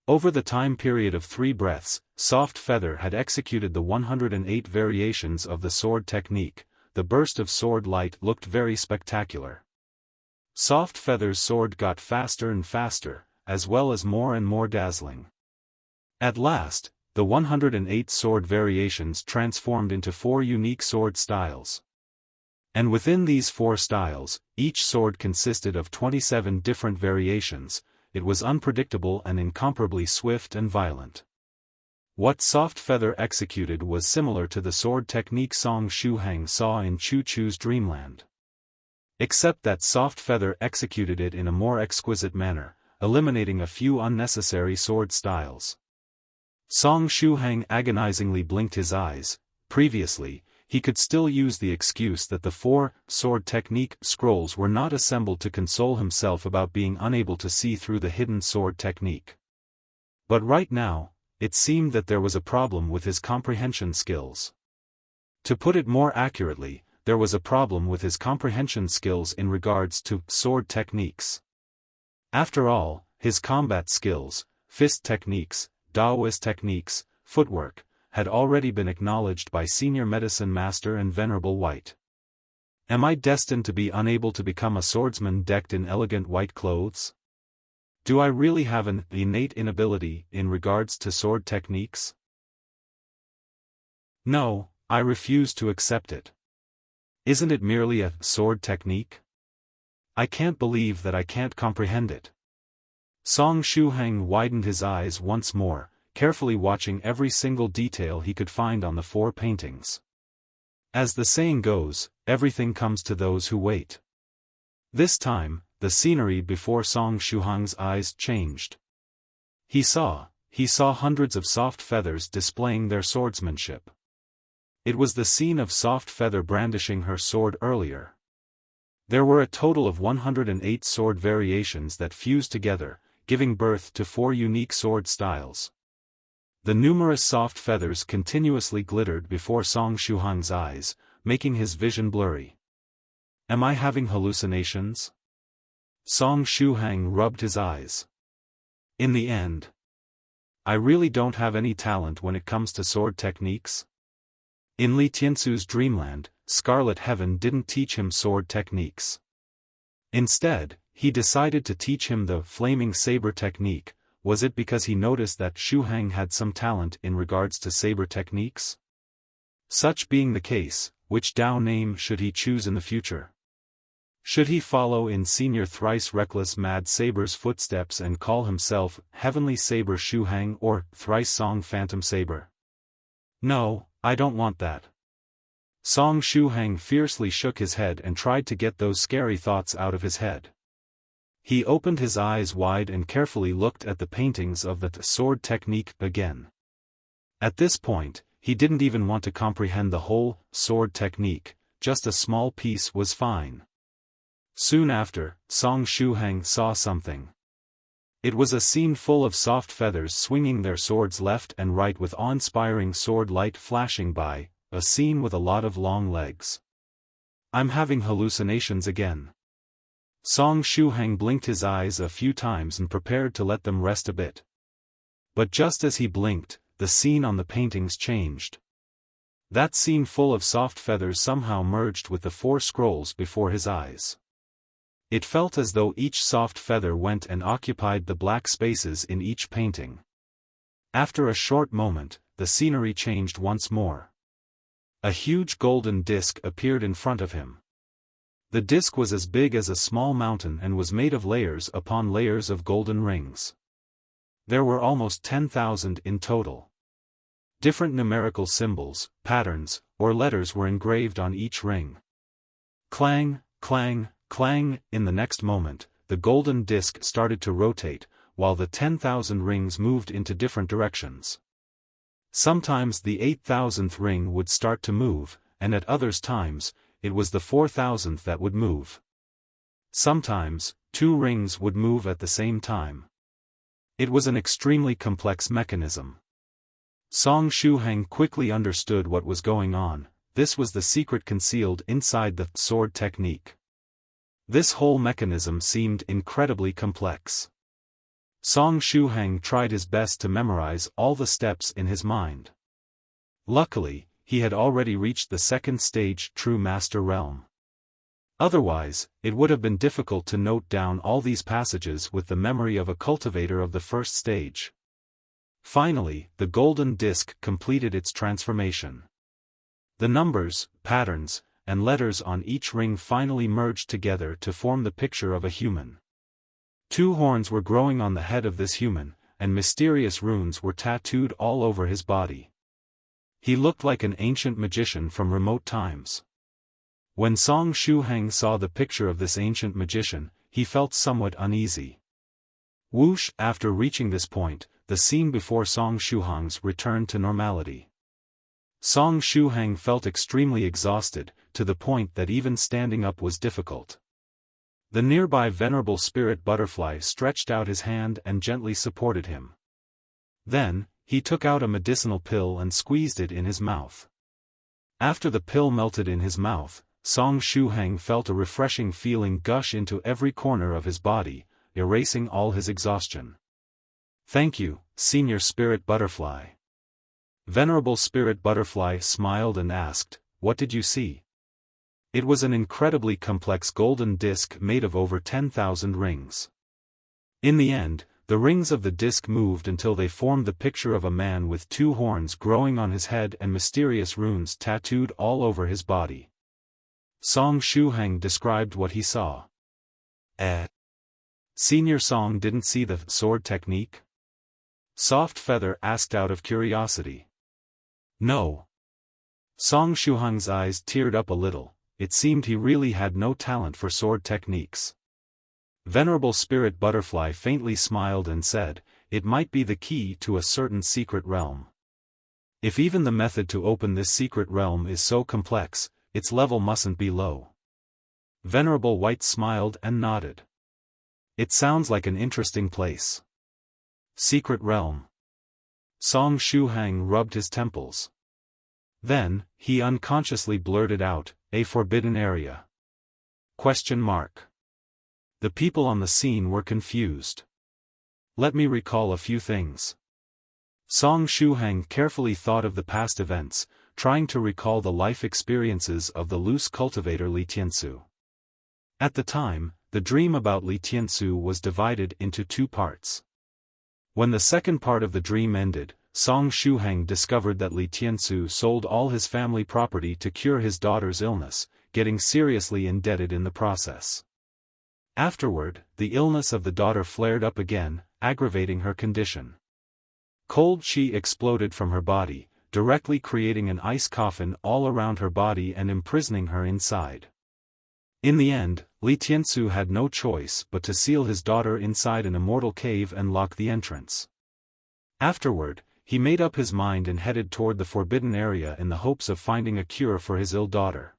Over the time period of 3 breaths, Soft Feather had executed the 108 variations of the sword technique. The burst of sword light looked very spectacular. Soft Feather's sword got faster and faster, as well as more and more dazzling. At last, the 108 sword variations transformed into 4 unique sword styles. And within these 4 styles, each sword consisted of 27 different variations. It was unpredictable and incomparably swift and violent. What Soft Feather executed was similar to the sword technique Song Shuhang saw in Chu Chu's dreamland. Except that Soft Feather executed it in a more exquisite manner, eliminating a few unnecessary sword styles. Song Shuhang agonizingly blinked his eyes. Previously, he could still use the excuse that the 4 sword technique scrolls were not assembled to console himself about being unable to see through the hidden sword technique. But right now, it seemed that there was a problem with his comprehension skills. To put it more accurately, there was a problem with his comprehension skills in regards to sword techniques. After all, his combat skills, fist techniques, Daoist techniques, footwork, had already been acknowledged by Senior Medicine Master and Venerable White. Am I destined to be unable to become a swordsman decked in elegant white clothes? Do I really have an innate inability in regards to sword techniques? No, I refuse to accept it. Isn't it merely a sword technique? I can't believe that I can't comprehend it. Song Shuhang widened his eyes once more, carefully watching every single detail he could find on the 4 paintings. As the saying goes, everything comes to those who wait. This time, the scenery before Song Shuhang's eyes changed. He saw hundreds of soft feathers displaying their swordsmanship. It was the scene of Soft Feather brandishing her sword earlier. There were a total of 108 sword variations that fused together, giving birth to 4 unique sword styles. The numerous soft feathers continuously glittered before Song Shuhang's eyes, making his vision blurry. Am I having hallucinations? Song Shuhang rubbed his eyes. In the end, I really don't have any talent when it comes to sword techniques. In Li Tiansu's dreamland, Scarlet Heaven didn't teach him sword techniques. Instead, he decided to teach him the Flaming Saber technique. Was it because he noticed that Shuhang had some talent in regards to saber techniques? Such being the case, which Dao name should he choose in the future? Should he follow in Senior Thrice Reckless Mad Saber's footsteps and call himself Heavenly Saber Shuhang or Thrice Song Phantom Saber? No, I don't want that. Song Shuhang fiercely shook his head and tried to get those scary thoughts out of his head. He opened his eyes wide and carefully looked at the paintings of the sword technique again. At this point, he didn't even want to comprehend the whole sword technique, just a small piece was fine. Soon after, Song Shuhang saw something. It was a scene full of soft feathers swinging their swords left and right with awe-inspiring sword light flashing by, a scene with a lot of long legs. I'm having hallucinations again. Song Shuhang blinked his eyes a few times and prepared to let them rest a bit. But just as he blinked, the scene on the paintings changed. That scene full of soft feathers somehow merged with the 4 scrolls before his eyes. It felt as though each soft feather went and occupied the black spaces in each painting. After a short moment, the scenery changed once more. A huge golden disc appeared in front of him. The disc was as big as a small mountain and was made of layers upon layers of golden rings. There were almost 10,000 in total. Different numerical symbols, patterns, or letters were engraved on each ring. Clang, clang, clang. In the next moment, the golden disc started to rotate, while the 10,000 rings moved into different directions. Sometimes the 8,000th ring would start to move, and at other times, it was the 4,000th that would move. Sometimes, 2 rings would move at the same time. It was an extremely complex mechanism. Song Shuhang quickly understood what was going on. This was the secret concealed inside the sword technique. This whole mechanism seemed incredibly complex. Song Shuhang tried his best to memorize all the steps in his mind. Luckily, he had already reached the 2nd stage True Master realm. Otherwise, it would have been difficult to note down all these passages with the memory of a cultivator of the 1st stage. Finally, the golden disc completed its transformation. The numbers, patterns, and letters on each ring finally merged together to form the picture of a human. 2 horns were growing on the head of this human, and mysterious runes were tattooed all over his body. He looked like an ancient magician from remote times. When Song Shuhang saw the picture of this ancient magician, he felt somewhat uneasy. Whoosh! After reaching this point, the scene before Song Shuhang's returned to normality. Song Shuhang felt extremely exhausted, to the point that even standing up was difficult. The nearby Venerable Spirit Butterfly stretched out his hand and gently supported him. Then, he took out a medicinal pill and squeezed it in his mouth. After the pill melted in his mouth, Song Shuhang felt a refreshing feeling gush into every corner of his body, erasing all his exhaustion. Thank you, Senior Spirit Butterfly. Venerable Spirit Butterfly smiled and asked, what did you see? It was an incredibly complex golden disc made of over 10,000 rings. In the end, the rings of the disc moved until they formed the picture of a man with 2 horns growing on his head and mysterious runes tattooed all over his body. Song Shuhang described what he saw. Senior Song didn't see the sword technique? Soft Feather asked out of curiosity. No. Song Shuhang's eyes teared up a little, it seemed he really had no talent for sword techniques. Venerable Spirit Butterfly faintly smiled and said, it might be the key to a certain secret realm. If even the method to open this secret realm is so complex, its level mustn't be low. Venerable White smiled and nodded. It sounds like an interesting place. Secret realm. Song Shuhang rubbed his temples. Then, he unconsciously blurted out, a forbidden area. ? The people on the scene were confused. Let me recall a few things. Song Shuhang carefully thought of the past events, trying to recall the life experiences of the loose cultivator Li Tiansu. At the time, the dream about Li Tiansu was divided into 2 parts. When the second part of the dream ended, Song Shuhang discovered that Li Tiansu sold all his family property to cure his daughter's illness, getting seriously indebted in the process. Afterward, the illness of the daughter flared up again, aggravating her condition. Cold qi exploded from her body, directly creating an ice coffin all around her body and imprisoning her inside. In the end, Li Tiansu had no choice but to seal his daughter inside an immortal cave and lock the entrance. Afterward, he made up his mind and headed toward the forbidden area in the hopes of finding a cure for his ill daughter.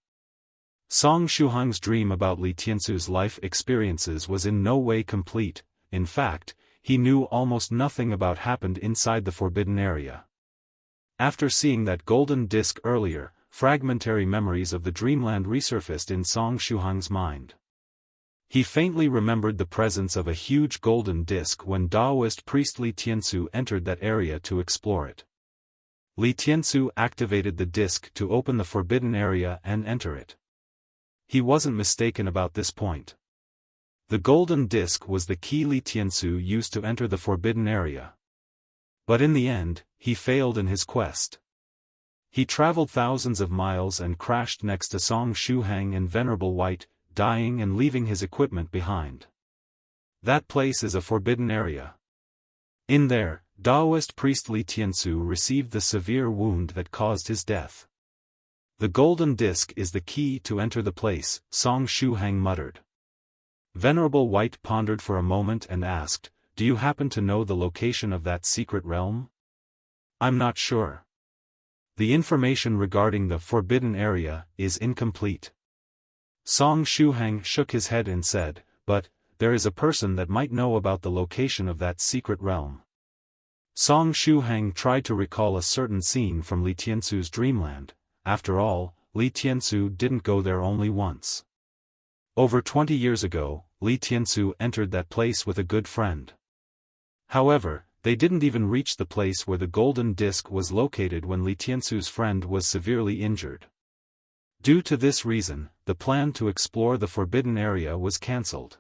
Song Shuhang's dream about Li Tiansu's life experiences was in no way complete. In fact, he knew almost nothing about what happened inside the forbidden area. After seeing that golden disc earlier, fragmentary memories of the dreamland resurfaced in Song Shuhang's mind. He faintly remembered the presence of a huge golden disc when Daoist priest Li Tiansu entered that area to explore it. Li Tiansu activated the disc to open the forbidden area and enter it. He wasn't mistaken about this point. The golden disc was the key Li Tiansu used to enter the forbidden area. But in the end, he failed in his quest. He traveled thousands of miles and crashed next to Song Shuhang and Venerable White, dying and leaving his equipment behind. That place is a forbidden area. In there, Daoist priest Li Tiansu received the severe wound that caused his death. The golden disc is the key to enter the place, Song Shuhang muttered. Venerable White pondered for a moment and asked, do you happen to know the location of that secret realm? I'm not sure. The information regarding the forbidden area is incomplete. Song Shuhang shook his head and said, but, there is a person that might know about the location of that secret realm. Song Shuhang tried to recall a certain scene from Li Tiansu's dreamland. After all, Li Tiansu didn't go there only once. Over 20 years ago, Li Tiansu entered that place with a good friend. However, they didn't even reach the place where the golden disc was located when Li Tiansu's friend was severely injured. Due to this reason, the plan to explore the forbidden area was cancelled.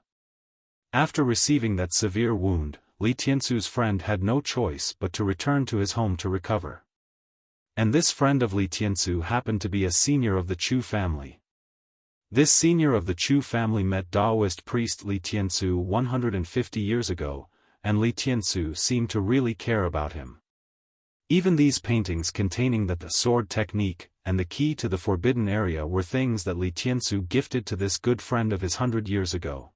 After receiving that severe wound, Li Tiansu's friend had no choice but to return to his home to recover. And this friend of Li Tiansu happened to be a senior of the Chu family. This senior of the Chu family met Daoist priest Li Tiansu 150 years ago, and Li Tiansu seemed to really care about him. Even these paintings containing the sword technique and the key to the forbidden area were things that Li Tiansu gifted to this good friend of his 100 years ago.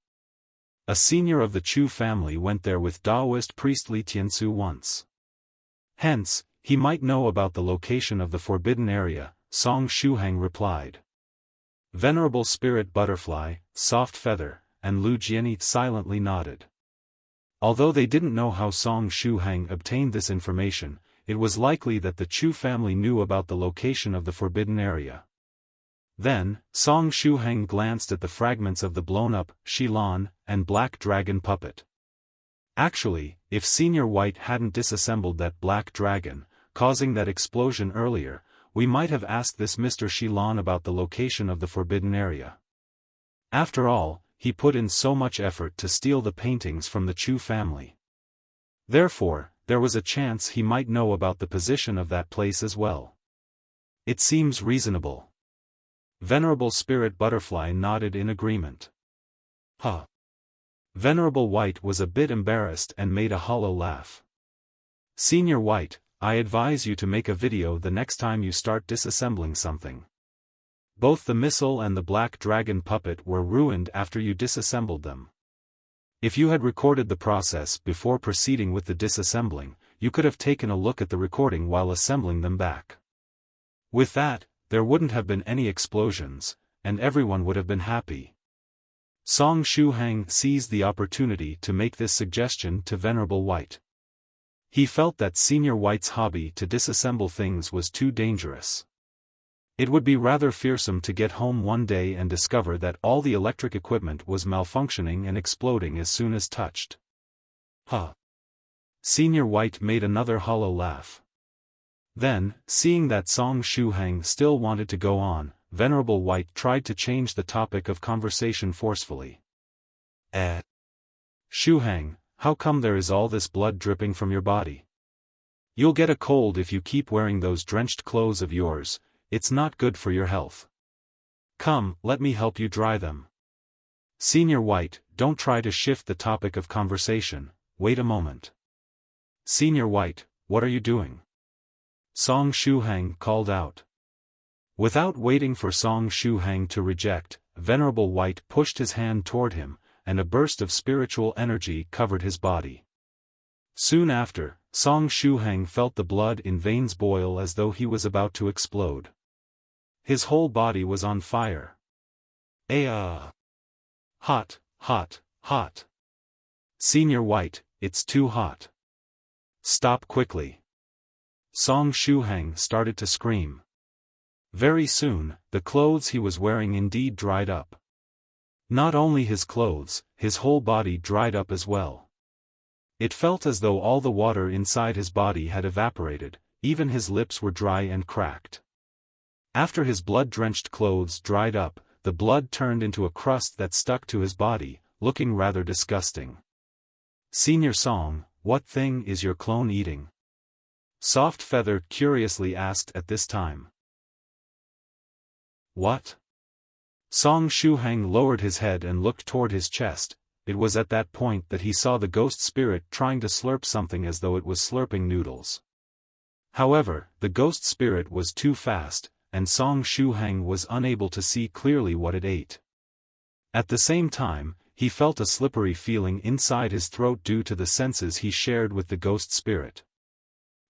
A senior of the Chu family went there with Daoist priest Li Tiansu once. Hence, he might know about the location of the forbidden area, Song Shuhang replied. Venerable Spirit Butterfly, Soft Feather, and Lu Jianyi silently nodded. Although they didn't know how Song Shuhang obtained this information, it was likely that the Chu family knew about the location of the forbidden area. Then, Song Shuhang glanced at the fragments of the blown-up Shilan and Black Dragon puppet. Actually, if Senior White hadn't disassembled that black dragon, causing that explosion earlier, we might have asked this Mr. Shilon about the location of the forbidden area. After all, he put in so much effort to steal the paintings from the Chu family. Therefore, there was a chance he might know about the position of that place as well. It seems reasonable. Venerable Spirit Butterfly nodded in agreement. Huh. Venerable White was a bit embarrassed and made a hollow laugh. Senior White, I advise you to make a video the next time you start disassembling something. Both the missile and the black dragon puppet were ruined after you disassembled them. If you had recorded the process before proceeding with the disassembling, you could have taken a look at the recording while assembling them back. With that, there wouldn't have been any explosions, and everyone would have been happy. Song Shuhang seized the opportunity to make this suggestion to Venerable White. He felt that Senior White's hobby to disassemble things was too dangerous. It would be rather fearsome to get home one day and discover that all the electric equipment was malfunctioning and exploding as soon as touched. Huh. Senior White made another hollow laugh. Then, seeing that Song Shuhang still wanted to go on, Venerable White tried to change the topic of conversation forcefully. Shuhang, how come there is all this blood dripping from your body? You'll get a cold if you keep wearing those drenched clothes of yours, it's not good for your health. Come, let me help you dry them. Senior White, don't try to shift the topic of conversation, wait a moment. Senior White, what are you doing? Song Shuhang called out. Without waiting for Song Shuhang to reject, Venerable White pushed his hand toward him, and a burst of spiritual energy covered his body. Soon after, Song Shuhang felt the blood in veins boil as though he was about to explode. His whole body was on fire. Hot, hot, hot. Senior White, it's too hot. Stop quickly. Song Shuhang started to scream. Very soon, the clothes he was wearing indeed dried up. Not only his clothes, his whole body dried up as well. It felt as though all the water inside his body had evaporated, even his lips were dry and cracked. After his blood-drenched clothes dried up, the blood turned into a crust that stuck to his body, looking rather disgusting. Senior Song, what thing is your clone eating? Soft Feather curiously asked at this time. What? Song Shuhang lowered his head and looked toward his chest. It was at that point that he saw the ghost spirit trying to slurp something as though it was slurping noodles. However, the ghost spirit was too fast, and Song Shuhang was unable to see clearly what it ate. At the same time, he felt a slippery feeling inside his throat due to the senses he shared with the ghost spirit.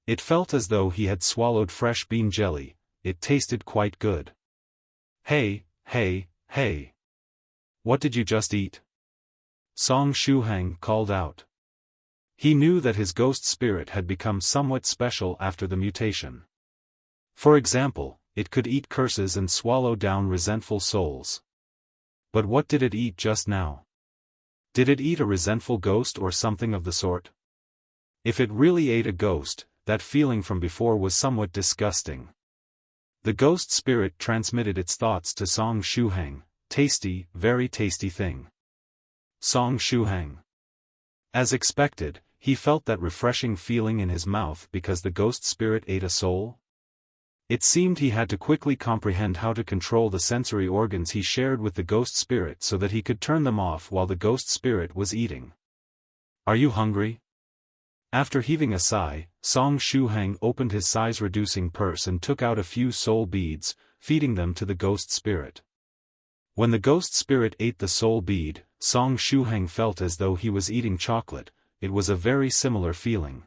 It felt as though he had swallowed fresh bean jelly. It tasted quite good. Hey, hey. What did you just eat? Song Shuhang called out. He knew that his ghost spirit had become somewhat special after the mutation. For example, it could eat curses and swallow down resentful souls. But what did it eat just now? Did it eat a resentful ghost or something of the sort? If it really ate a ghost, that feeling from before was somewhat disgusting. The ghost spirit transmitted its thoughts to Song Shuhang. Tasty, very tasty thing. Song Shuhang. As expected, he felt that refreshing feeling in his mouth because the ghost spirit ate a soul. It seemed he had to quickly comprehend how to control the sensory organs he shared with the ghost spirit so that he could turn them off while the ghost spirit was eating. Are you hungry? After heaving a sigh, Song Shuhang opened his size-reducing purse and took out a few soul beads, feeding them to the ghost spirit. When the ghost spirit ate the soul bead, Song Shuhang felt as though he was eating chocolate. It was a very similar feeling.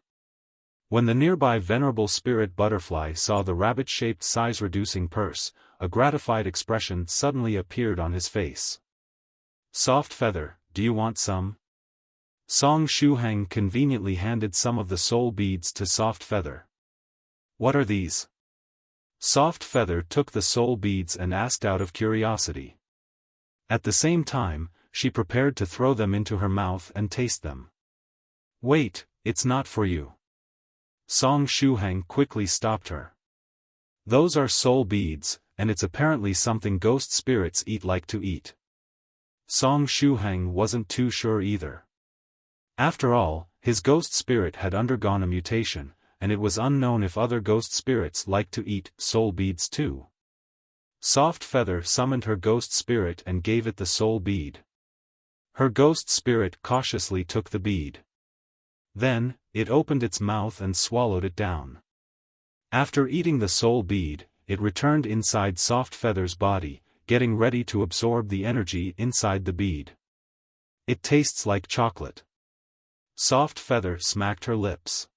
When the nearby Venerable Spirit Butterfly saw the rabbit-shaped size-reducing purse, a gratified expression suddenly appeared on his face. Soft Feather, do you want some? Song Shuhang conveniently handed some of the soul beads to Soft Feather. What are these? Soft Feather took the soul beads and asked out of curiosity. At the same time, she prepared to throw them into her mouth and taste them. Wait, it's not for you. Song Shuhang quickly stopped her. Those are soul beads, and it's apparently something ghost spirits like to eat. Song Shuhang wasn't too sure either. After all, his ghost spirit had undergone a mutation, and it was unknown if other ghost spirits liked to eat soul beads too. Soft Feather summoned her ghost spirit and gave it the soul bead. Her ghost spirit cautiously took the bead. Then, it opened its mouth and swallowed it down. After eating the soul bead, it returned inside Soft Feather's body, getting ready to absorb the energy inside the bead. It tastes like chocolate. Soft Feather smacked her lips.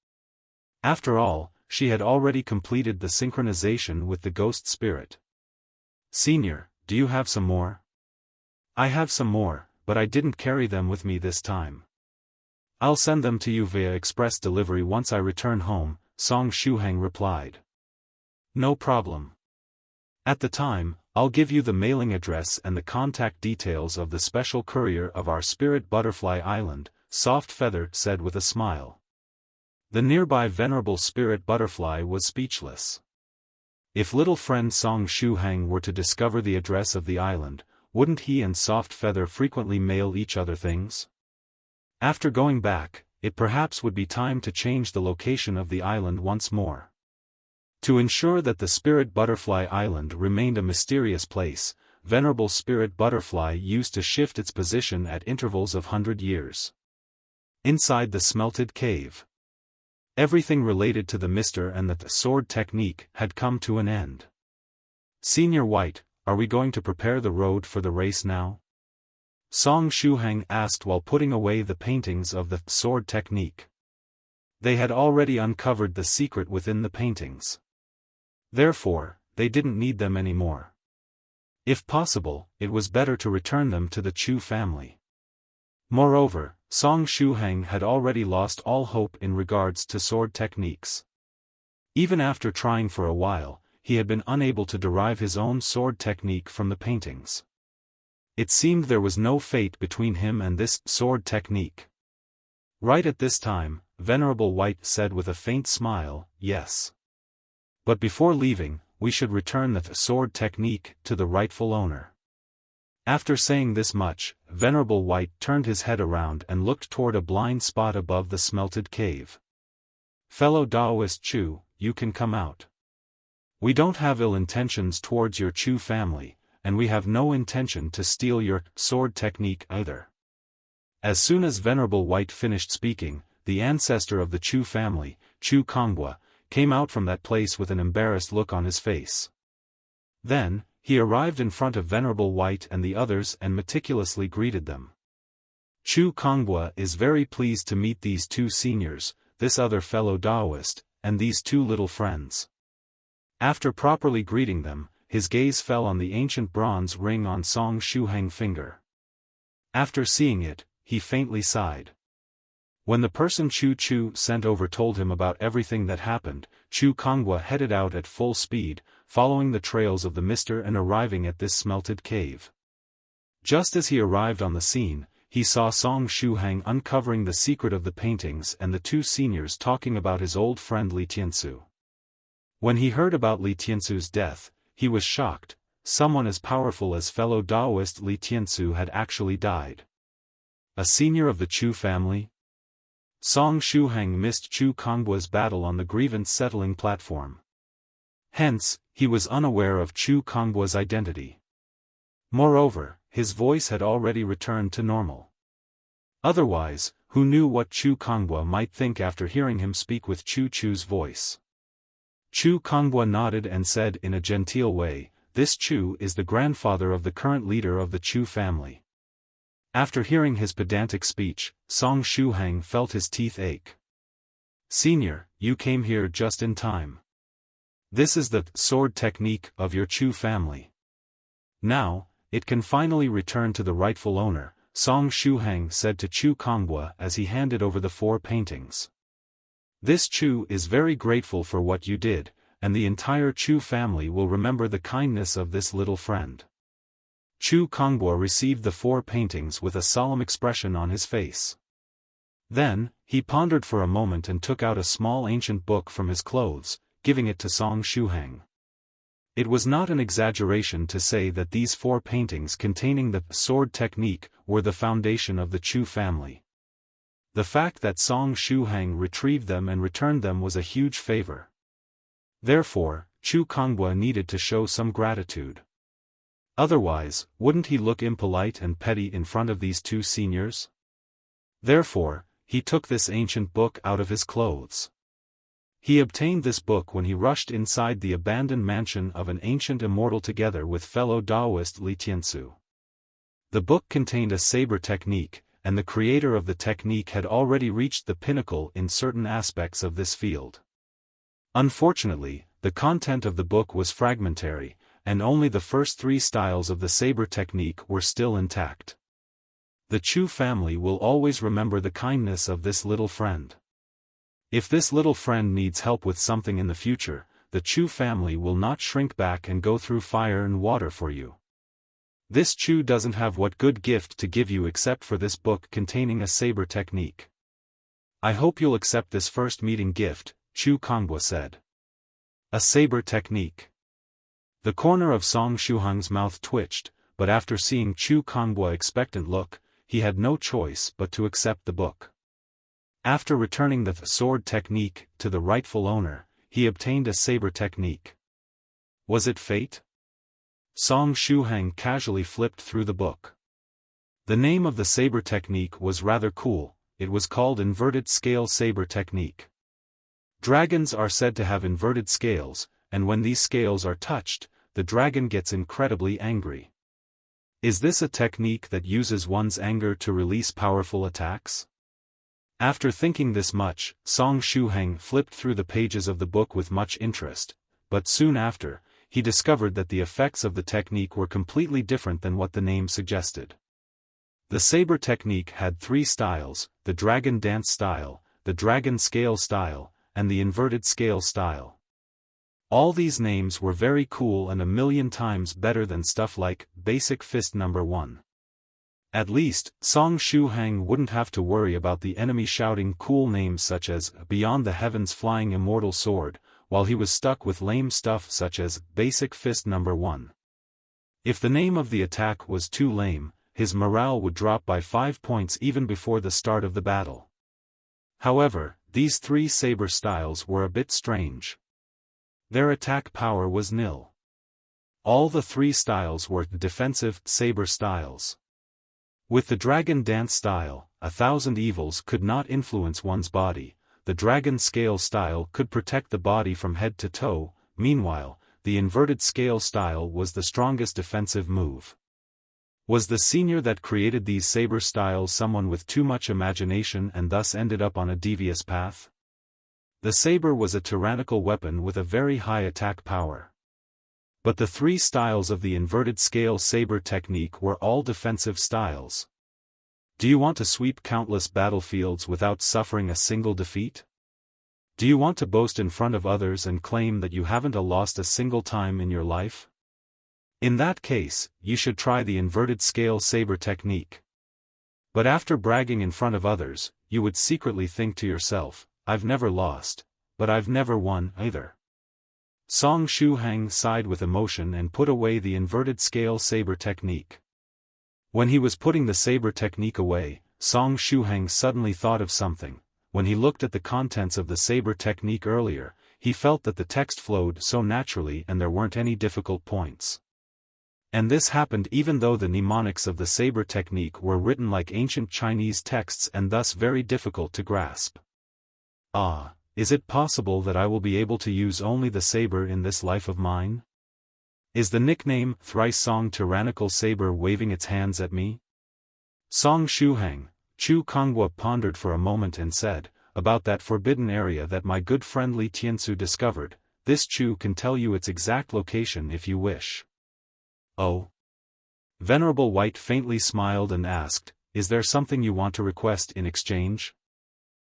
After all, she had already completed the synchronization with the ghost spirit. Senior, do you have some more? I have some more, but I didn't carry them with me this time. I'll send them to you via express delivery once I return home, Song Shuhang replied. No problem. At the time, I'll give you the mailing address and the contact details of the special courier of our Spirit Butterfly Island, Soft Feather said with a smile. The nearby Venerable Spirit Butterfly was speechless. If little friend Song Shuhang were to discover the address of the island, wouldn't he and Soft Feather frequently mail each other things? After going back, it perhaps would be time to change the location of the island once more. To ensure that the Spirit Butterfly Island remained a mysterious place, Venerable Spirit Butterfly used to shift its position at intervals of 100 years. Inside the smelted cave, everything related to the Mister and the sword technique had come to an end. Senior White, are we going to prepare the road for the race now? Song Shuhang asked while putting away the paintings of the sword technique. They had already uncovered the secret within the paintings. Therefore, they didn't need them anymore. If possible, it was better to return them to the Chu family. Moreover, Song Shuhang had already lost all hope in regards to sword techniques. Even after trying for a while, he had been unable to derive his own sword technique from the paintings. It seemed there was no fate between him and this sword technique. Right at this time, Venerable White said with a faint smile, yes. But before leaving, we should return the sword technique to the rightful owner. After saying this much, Venerable White turned his head around and looked toward a blind spot above the smelted cave. Fellow Daoist Chu, you can come out. We don't have ill intentions towards your Chu family, and we have no intention to steal your sword technique either. As soon as Venerable White finished speaking, the ancestor of the Chu family, Chu Konghua, came out from that place with an embarrassed look on his face. Then, he arrived in front of Venerable White and the others and meticulously greeted them. Chu Konghua is very pleased to meet these two seniors, this other fellow Daoist, and these two little friends. After properly greeting them, his gaze fell on the ancient bronze ring on Song Shuhang's finger. After seeing it, he faintly sighed. When the person Chu sent over told him about everything that happened, Chu Konghua headed out at full speed, following the trails of the Mister and arriving at this smelted cave. Just as he arrived on the scene, he saw Song Shuhang uncovering the secret of the paintings and the two seniors talking about his old friend Li Tiansu. When he heard about Li Tiansu's death, he was shocked. Someone as powerful as fellow Daoist Li Tiansu had actually died. A senior of the Chu family? Song Shuhang missed Chu Konghua's battle on the grievance settling platform. Hence, he was unaware of Chu Konghua's identity. Moreover, his voice had already returned to normal. Otherwise, who knew what Chu Konghua might think after hearing him speak with Chu's voice? Chu Konghua nodded and said in a genteel way, "This Chu is the grandfather of the current leader of the Chu family." After hearing his pedantic speech, Song Shuhang felt his teeth ache. "Senior, you came here just in time. This is the sword technique of your Chu family. Now, it can finally return to the rightful owner," Song Shuhang said to Chu Konghua as he handed over the 4 paintings. "This Chu is very grateful for what you did, and the entire Chu family will remember the kindness of this little friend." Chu Konghua received the 4 paintings with a solemn expression on his face. Then, He pondered for a moment and took out a small ancient book from his clothes, giving it to Song Shuhang. It was not an exaggeration to say that these 4 paintings containing the sword technique were the foundation of the Chu family. The fact that Song Shuhang retrieved them and returned them was a huge favor. Therefore, Chu Konghua needed to show some gratitude. Otherwise, wouldn't he look impolite and petty in front of these 2 seniors? Therefore, he took this ancient book out of his clothes. He obtained this book when he rushed inside the abandoned mansion of an ancient immortal together with fellow Daoist Li Tiansu. The book contained a saber technique, and the creator of the technique had already reached the pinnacle in certain aspects of this field. Unfortunately, the content of the book was fragmentary, and only the first 3 styles of the saber technique were still intact. The Chu family will always remember the kindness of this little friend. If this little friend needs help with something in the future, the Chu family will not shrink back and go through fire and water for you. This Chu doesn't have what good gift to give you except for this book containing a saber technique. I hope you'll accept this first meeting gift, Chu Konghua said. A saber technique. The corner of Song Shuhang's mouth twitched, but after seeing Chu Konghua's expectant look, he had no choice but to accept the book. After returning the sword technique to the rightful owner, he obtained a saber technique. Was it fate? Song Shuhang casually flipped through the book. The name of the saber technique was rather cool. It was called inverted scale saber technique. Dragons are said to have inverted scales, and when these scales are touched, the dragon gets incredibly angry. Is this a technique that uses one's anger to release powerful attacks? After thinking this much, Song Shuhang flipped through the pages of the book with much interest, but soon after, he discovered that the effects of the technique were completely different than what the name suggested. The saber technique had 3 styles, the dragon dance style, the dragon scale style, and the inverted scale style. All these names were very cool and a million times better than stuff like Basic Fist No. 1. At least, Song Shuhang wouldn't have to worry about the enemy shouting cool names such as Beyond the Heavens Flying Immortal Sword, while he was stuck with lame stuff such as Basic Fist No. 1. If the name of the attack was too lame, his morale would drop by 5 points even before the start of the battle. However, these 3 saber styles were a bit strange. Their attack power was nil. All the 3 styles were defensive saber styles. With the dragon dance style, 1,000 evils could not influence one's body. The dragon scale style could protect the body from head to toe. Meanwhile, the inverted scale style was the strongest defensive move. Was the senior that created these saber styles someone with too much imagination and thus ended up on a devious path? The saber was a tyrannical weapon with a very high attack power. But the 3 styles of the inverted scale saber technique were all defensive styles. Do you want to sweep countless battlefields without suffering a single defeat? Do you want to boast in front of others and claim that you haven't lost a single time in your life? In that case, you should try the inverted scale saber technique. But after bragging in front of others, you would secretly think to yourself, I've never lost, but I've never won either. Song Shuhang sighed with emotion and put away the inverted scale saber technique. When he was putting the saber technique away, Song Shuhang suddenly thought of something. When he looked at the contents of the saber technique earlier, he felt that the text flowed so naturally and there weren't any difficult points. And this happened even though the mnemonics of the saber technique were written like ancient Chinese texts and thus very difficult to grasp. Ah, is it possible that I will be able to use only the saber in this life of mine? Is the nickname Thrice Song Tyrannical Saber waving its hands at me? Song Shuhang, Chu Konghua pondered for a moment and said, about that forbidden area that my good friend Li Tiansu discovered, this Chu can tell you its exact location if you wish. Oh? Venerable White faintly smiled and asked, is there something you want to request in exchange?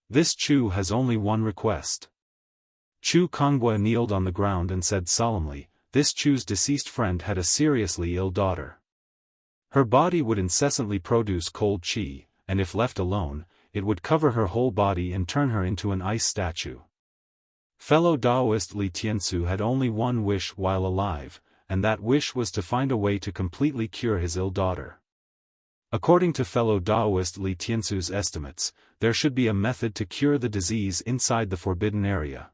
This Chu has only one request. Chu Konghua kneeled on the ground and said solemnly, this Chu's deceased friend had a seriously ill daughter. Her body would incessantly produce cold qi, and if left alone, it would cover her whole body and turn her into an ice statue. Fellow Daoist Li Tiansu had only one wish while alive, and that wish was to find a way to completely cure his ill daughter. According to fellow Daoist Li Tiansu's estimates, there should be a method to cure the disease inside the forbidden area.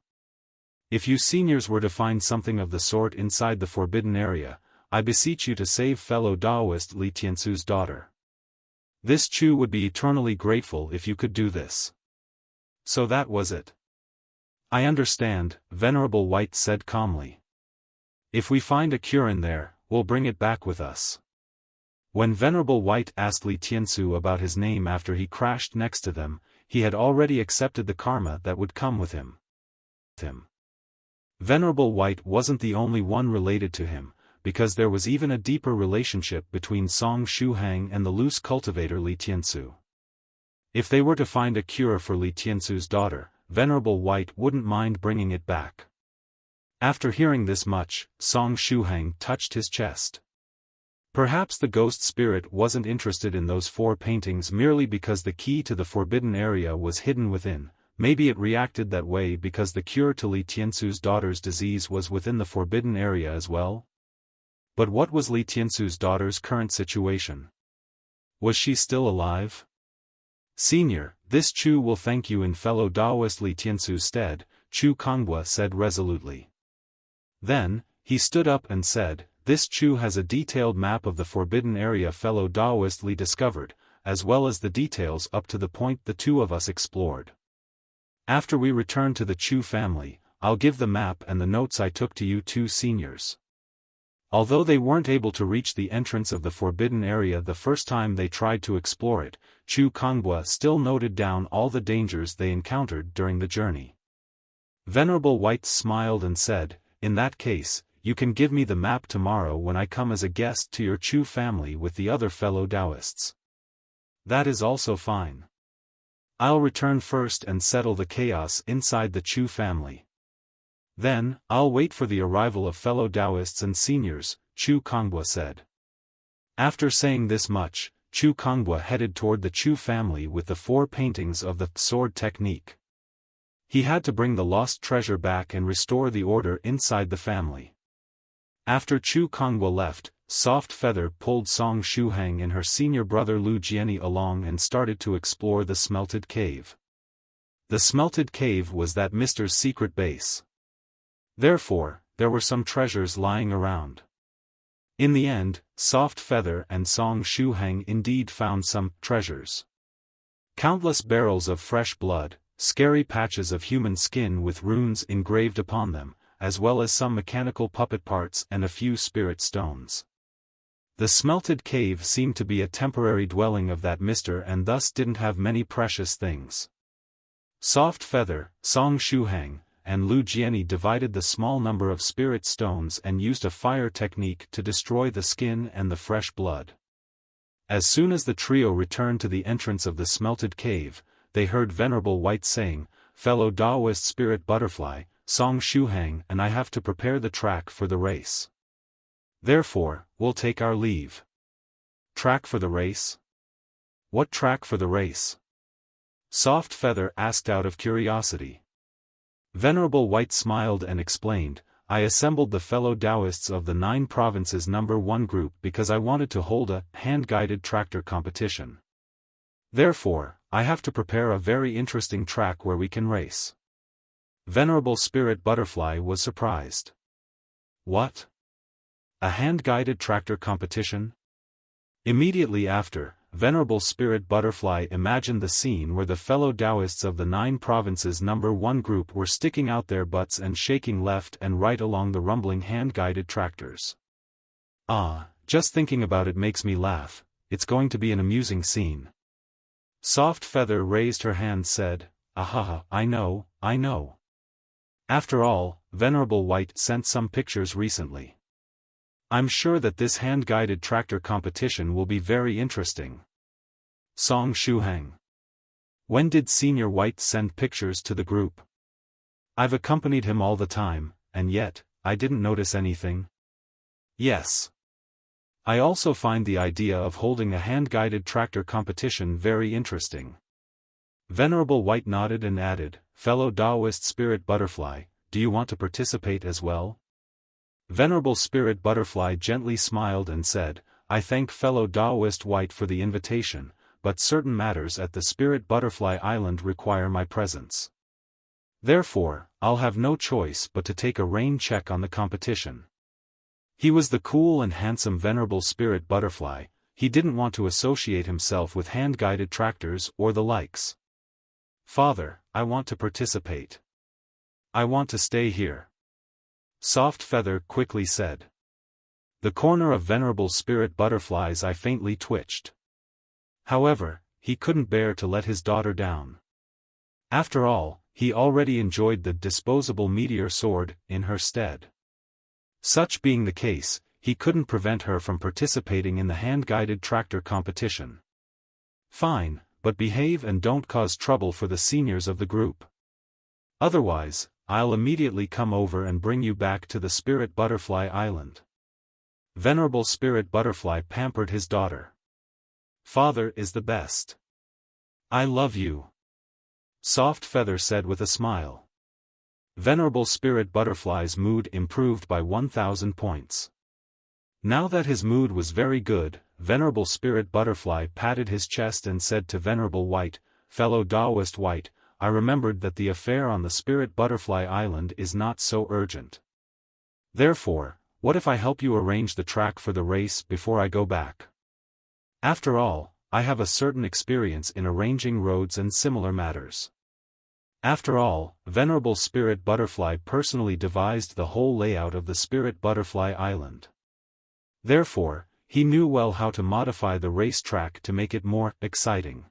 If you seniors were to find something of the sort inside the forbidden area, I beseech you to save fellow Daoist Li Tiansu's daughter. This Chu would be eternally grateful if you could do this. So that was it. I understand, Venerable White said calmly. If we find a cure in there, we'll bring it back with us. When Venerable White asked Li Tiansu about his name after he crashed next to them, he had already accepted the karma that would come with him. Venerable White wasn't the only one related to him, because there was even a deeper relationship between Song Shuhang and the loose cultivator Li Tiansu. If they were to find a cure for Li Tiansu's daughter, Venerable White wouldn't mind bringing it back. After hearing this much, Song Shuhang touched his chest. Perhaps the ghost spirit wasn't interested in those 4 paintings merely because the key to the forbidden area was hidden within. Maybe it reacted that way because the cure to Li Tiansu's daughter's disease was within the forbidden area as well. But what was Li Tiansu's daughter's current situation? Was she still alive? Senior, this Chu will thank you in fellow Daoist Li Tiansu's stead, Chu Konghua said resolutely. Then, he stood up and said, this Chu has a detailed map of the forbidden area fellow Daoist Li discovered, as well as the details up to the point the 2 of us explored. After we return to the Chu family, I'll give the map and the notes I took to you 2 seniors. Although they weren't able to reach the entrance of the forbidden area the first time they tried to explore it, Chu Konghua still noted down all the dangers they encountered during the journey. Venerable White smiled and said, in that case, you can give me the map tomorrow when I come as a guest to your Chu family with the other fellow Daoists. That is also fine. I'll return first and settle the chaos inside the Chu family. Then, I'll wait for the arrival of fellow Daoists and seniors, Chu Konghua said. After saying this much, Chu Konghua headed toward the Chu family with the 4 paintings of the sword technique. He had to bring the lost treasure back and restore the order inside the family. After Chu Konghua left, Soft Feather pulled Song Shuhang and her senior brother Lu Jianyi along and started to explore the smelted cave. The smelted cave was that Mr.'s secret base. Therefore, there were some treasures lying around. In the end, Soft Feather and Song Shuhang indeed found some treasures. Countless barrels of fresh blood, scary patches of human skin with runes engraved upon them, as well as some mechanical puppet parts and a few spirit stones. The smelted cave seemed to be a temporary dwelling of that Mr. and thus didn't have many precious things. Soft Feather, Song Shuhang, and Lu Jianyi divided the small number of spirit stones and used a fire technique to destroy the skin and the fresh blood. As soon as the trio returned to the entrance of the smelted cave, they heard Venerable White saying, fellow Daoist spirit butterfly, Song Shuhang and I have to prepare the track for the race. Therefore, we'll take our leave. Track for the race? What track for the race? Soft Feather asked out of curiosity. Venerable White smiled and explained, I assembled the fellow Daoists of the 9 provinces number 1 group because I wanted to hold a hand-guided tractor competition. Therefore, I have to prepare a very interesting track where we can race. Venerable Spirit Butterfly was surprised. What? A hand-guided tractor competition? Immediately after, Venerable Spirit Butterfly imagined the scene where the fellow Daoists of the 9 provinces number 1 group were sticking out their butts and shaking left and right along the rumbling hand-guided tractors. Ah, just thinking about it makes me laugh, it's going to be an amusing scene. Soft Feather raised her hand said, Ahaha, I know. After all, Venerable White sent some pictures recently. I'm sure that this hand-guided tractor competition will be very interesting. Song Shuhang. When did Senior White send pictures to the group? I've accompanied him all the time, and yet, I didn't notice anything. Yes. I also find the idea of holding a hand-guided tractor competition very interesting. Venerable White nodded and added, "Fellow Daoist Spirit Butterfly, do you want to participate as well?" Venerable Spirit Butterfly gently smiled and said, "I thank Fellow Daoist White for the invitation, but certain matters at the Spirit Butterfly Island require my presence. Therefore, I'll have no choice but to take a rain check on the competition." He was the cool and handsome Venerable Spirit Butterfly. He didn't want to associate himself with hand-guided tractors or the likes. "Father, I want to participate. I want to stay here," Soft Feather quickly said. The corner of Venerable Spirit Butterfly's eye faintly twitched. However, he couldn't bear to let his daughter down. After all, he already enjoyed the disposable meteor sword in her stead. Such being the case, he couldn't prevent her from participating in the hand-guided tractor competition. "Fine, but behave and don't cause trouble for the seniors of the group. Otherwise, I'll immediately come over and bring you back to the Spirit Butterfly Island." Venerable Spirit Butterfly pampered his daughter. "Father is the best. I love you," Soft Feather said with a smile. Venerable Spirit Butterfly's mood improved by 1,000 points. Now that his mood was very good, Venerable Spirit Butterfly patted his chest and said to Venerable White, "Fellow Daoist White, I remembered that the affair on the Spirit Butterfly Island is not so urgent. Therefore, what if I help you arrange the track for the race before I go back? After all, I have a certain experience in arranging roads and similar matters." After all, Venerable Spirit Butterfly personally devised the whole layout of the Spirit Butterfly Island. Therefore, he knew well how to modify the race track to make it more exciting.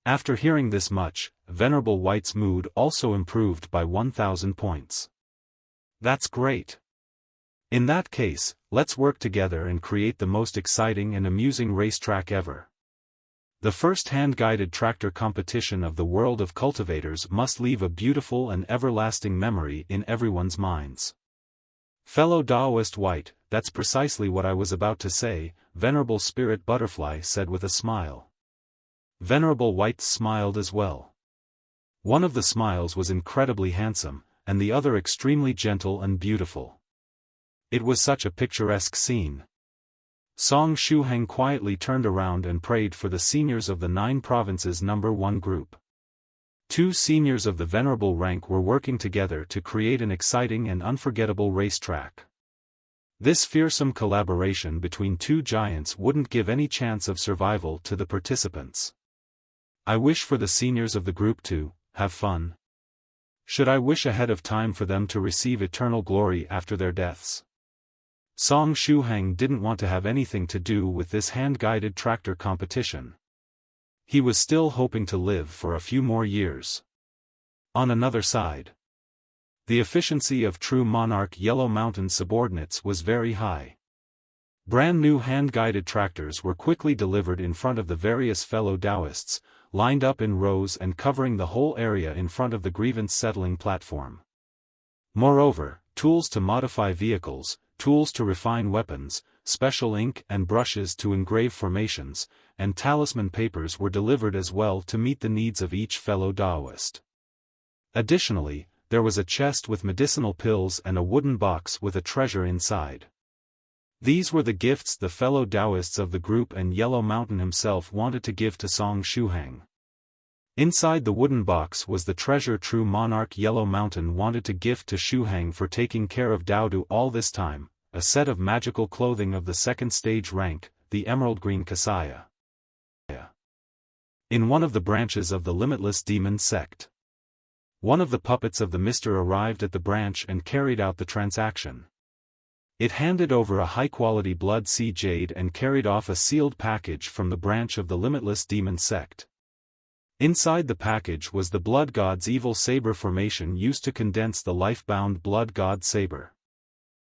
After hearing this much, Venerable White's mood also improved by 1,000 points. "That's great. In that case, let's work together and create the most exciting and amusing racetrack ever. The first hand-guided tractor competition of the world of cultivators must leave a beautiful and everlasting memory in everyone's minds." "Fellow Daoist White, that's precisely what I was about to say," Venerable Spirit Butterfly said with a smile. Venerable White smiled as well. One of the smiles was incredibly handsome, and the other extremely gentle and beautiful. It was such a picturesque scene. Song Shuhang quietly turned around and prayed for the seniors of the 9 provinces number 1 group. 2 seniors of the venerable rank were working together to create an exciting and unforgettable racetrack. This fearsome collaboration between 2 giants wouldn't give any chance of survival to the participants. I wish for the seniors of the group to have fun. Should I wish ahead of time for them to receive eternal glory after their deaths? Song Shuhang didn't want to have anything to do with this hand-guided tractor competition. He was still hoping to live for a few more years. On another side, the efficiency of true monarch Yellow Mountain subordinates was very high. Brand new hand-guided tractors were quickly delivered in front of the various fellow Daoists, lined up in rows and covering the whole area in front of the grievance settling platform. Moreover, tools to modify vehicles, tools to refine weapons, special ink and brushes to engrave formations, and talisman papers were delivered as well to meet the needs of each fellow Daoist. Additionally, there was a chest with medicinal pills and a wooden box with a treasure inside. These were the gifts the fellow Daoists of the group and Yellow Mountain himself wanted to give to Song Shuhang. Inside the wooden box was the treasure true monarch Yellow Mountain wanted to gift to Shuhang for taking care of Doudou all this time, a set of magical clothing of the 2nd stage rank, the emerald green kasaya. In one of the branches of the limitless demon sect. One of the puppets of the Mister arrived at the branch and carried out the transaction. It handed over a high-quality blood sea jade and carried off a sealed package from the branch of the limitless demon sect. Inside the package was the blood god's evil saber formation used to condense the life-bound blood god Saber.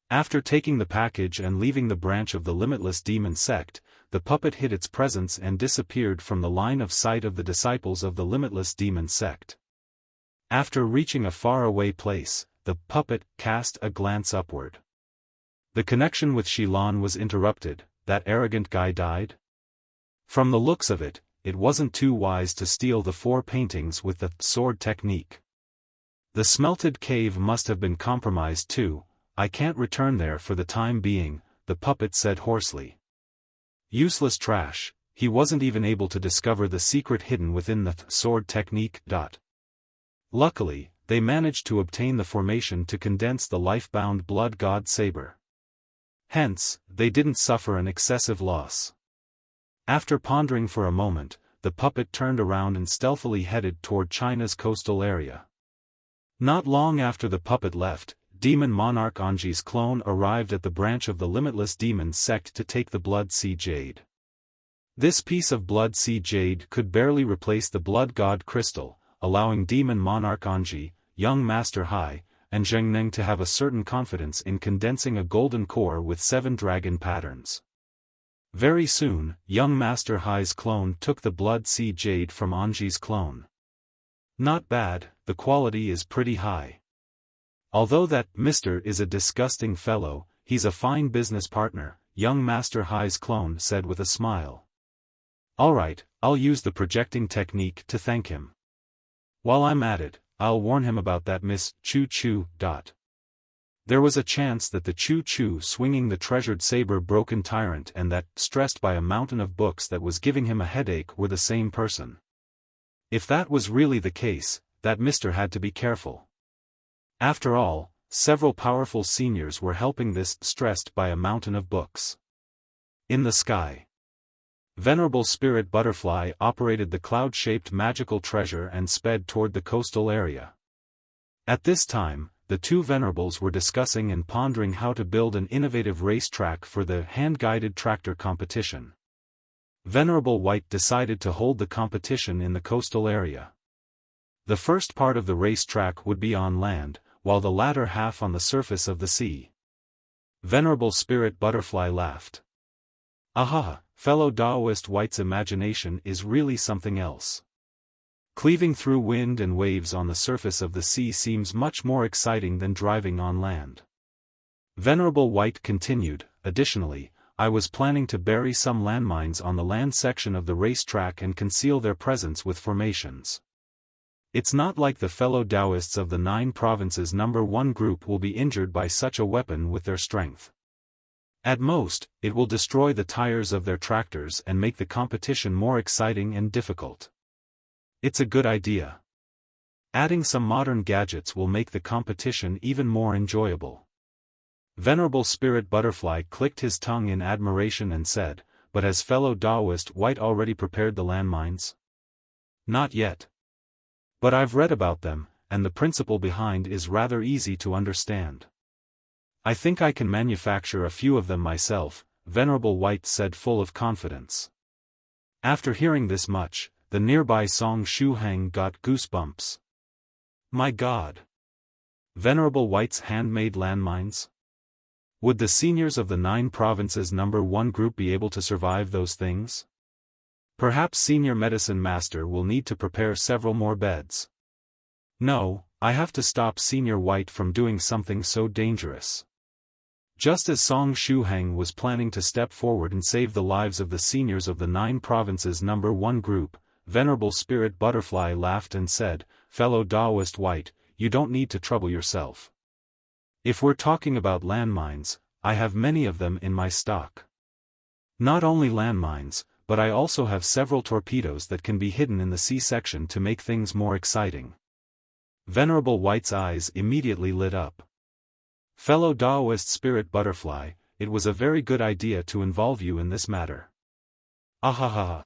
After taking the package and leaving the branch of the limitless demon sect, the puppet hid its presence and disappeared from the line of sight of the disciples of the limitless demon sect. After reaching a faraway place, the puppet cast a glance upward. The connection with Shilon was interrupted. That arrogant guy died? From the looks of it, it wasn't too wise to steal the 4 paintings with the sword technique. The smelted cave must have been compromised too. I can't return there for the time being, the puppet said hoarsely. Useless trash, he wasn't even able to discover the secret hidden within the sword technique. Luckily, they managed to obtain the formation to condense the life-bound blood god Saber. Hence, they didn't suffer an excessive loss. After pondering for a moment, the puppet turned around and stealthily headed toward China's coastal area. Not long after the puppet left, demon monarch Anji's clone arrived at the branch of the limitless demon sect to take the blood sea jade. This piece of blood sea jade could barely replace the blood god crystal, allowing demon monarch Anji, young master Hai, and Zhengneng to have a certain confidence in condensing a golden core with 7 dragon patterns. Very soon, young master Hai's clone took the blood sea jade from Anji's clone. Not bad, the quality is pretty high. Although that Mr. is a disgusting fellow, he's a fine business partner, young master Hai's clone said with a smile. Alright, I'll use the projecting technique to thank him. While I'm at it, I'll warn him about that Miss Choo-Choo. There was a chance that the Choo-Choo swinging the treasured saber-broken tyrant and that, stressed by a mountain of books that was giving him a headache were the same person. If that was really the case, that Mr. had to be careful. After all, several powerful seniors were helping this stressed by a mountain of books. In the sky, Venerable Spirit Butterfly operated the cloud-shaped magical treasure and sped toward the coastal area. At this time, the 2 Venerables were discussing and pondering how to build an innovative racetrack for the hand-guided tractor competition. Venerable White decided to hold the competition in the coastal area. The first part of the racetrack would be on land, while the latter half on the surface of the sea. Venerable Spirit Butterfly laughed. Aha, fellow Daoist White's imagination is really something else. Cleaving through wind and waves on the surface of the sea seems much more exciting than driving on land. Venerable White continued, additionally, I was planning to bury some landmines on the land section of the racetrack and conceal their presence with formations. It's not like the fellow Daoists of the 9 provinces number 1 group will be injured by such a weapon with their strength. At most, it will destroy the tires of their tractors and make the competition more exciting and difficult. It's a good idea. Adding some modern gadgets will make the competition even more enjoyable. Venerable Spirit Butterfly clicked his tongue in admiration and said, but has fellow Daoist White already prepared the landmines? Not yet. But I've read about them, and the principle behind is rather easy to understand. I think I can manufacture a few of them myself, Venerable White said full of confidence. After hearing this much, the nearby Song Shuhang got goosebumps. My God! Venerable White's handmade landmines? Would the seniors of the 9 provinces number 1 group be able to survive those things? Perhaps Senior Medicine Master will need to prepare several more beds. No, I have to stop Senior White from doing something so dangerous. Just as Song Shuhang was planning to step forward and save the lives of the seniors of the 9 provinces number 1 group, Venerable Spirit Butterfly laughed and said, fellow Daoist White, you don't need to trouble yourself. If we're talking about landmines, I have many of them in my stock. Not only landmines, but I also have several torpedoes that can be hidden in the sea section to make things more exciting. Venerable White's eyes immediately lit up. Fellow Daoist Spirit Butterfly, it was a very good idea to involve you in this matter. Ahaha.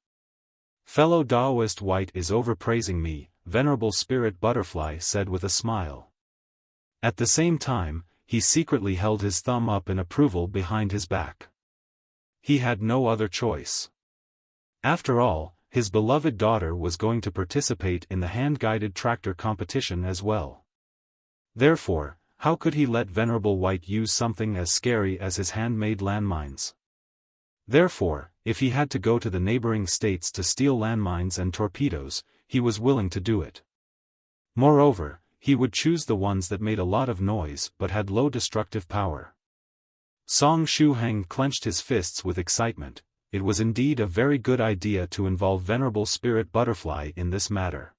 Fellow Daoist White is overpraising me, Venerable Spirit Butterfly said with a smile. At the same time, he secretly held his thumb up in approval behind his back. He had no other choice. After all, his beloved daughter was going to participate in the hand-guided tractor competition as well. Therefore, how could he let Venerable White use something as scary as his handmade landmines? Therefore, if he had to go to the neighboring states to steal landmines and torpedoes, he was willing to do it. Moreover, he would choose the ones that made a lot of noise but had low destructive power. Song Shuhang clenched his fists with excitement. it was indeed a very good idea to involve Venerable Spirit Butterfly in this matter.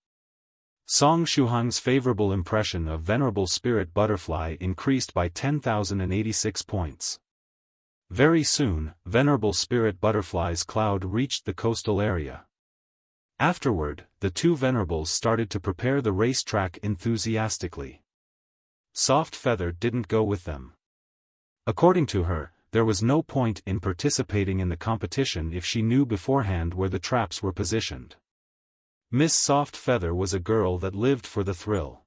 Song Shuhang's favorable impression of Venerable Spirit Butterfly increased by 10,086 points. Very soon, Venerable Spirit Butterfly's cloud reached the coastal area. Afterward, the two Venerables started to prepare the racetrack enthusiastically. Soft Feather didn't go with them. According to her, there was no point in participating in the competition if she knew beforehand where the traps were positioned. Miss Soft Feather was a girl that lived for the thrill.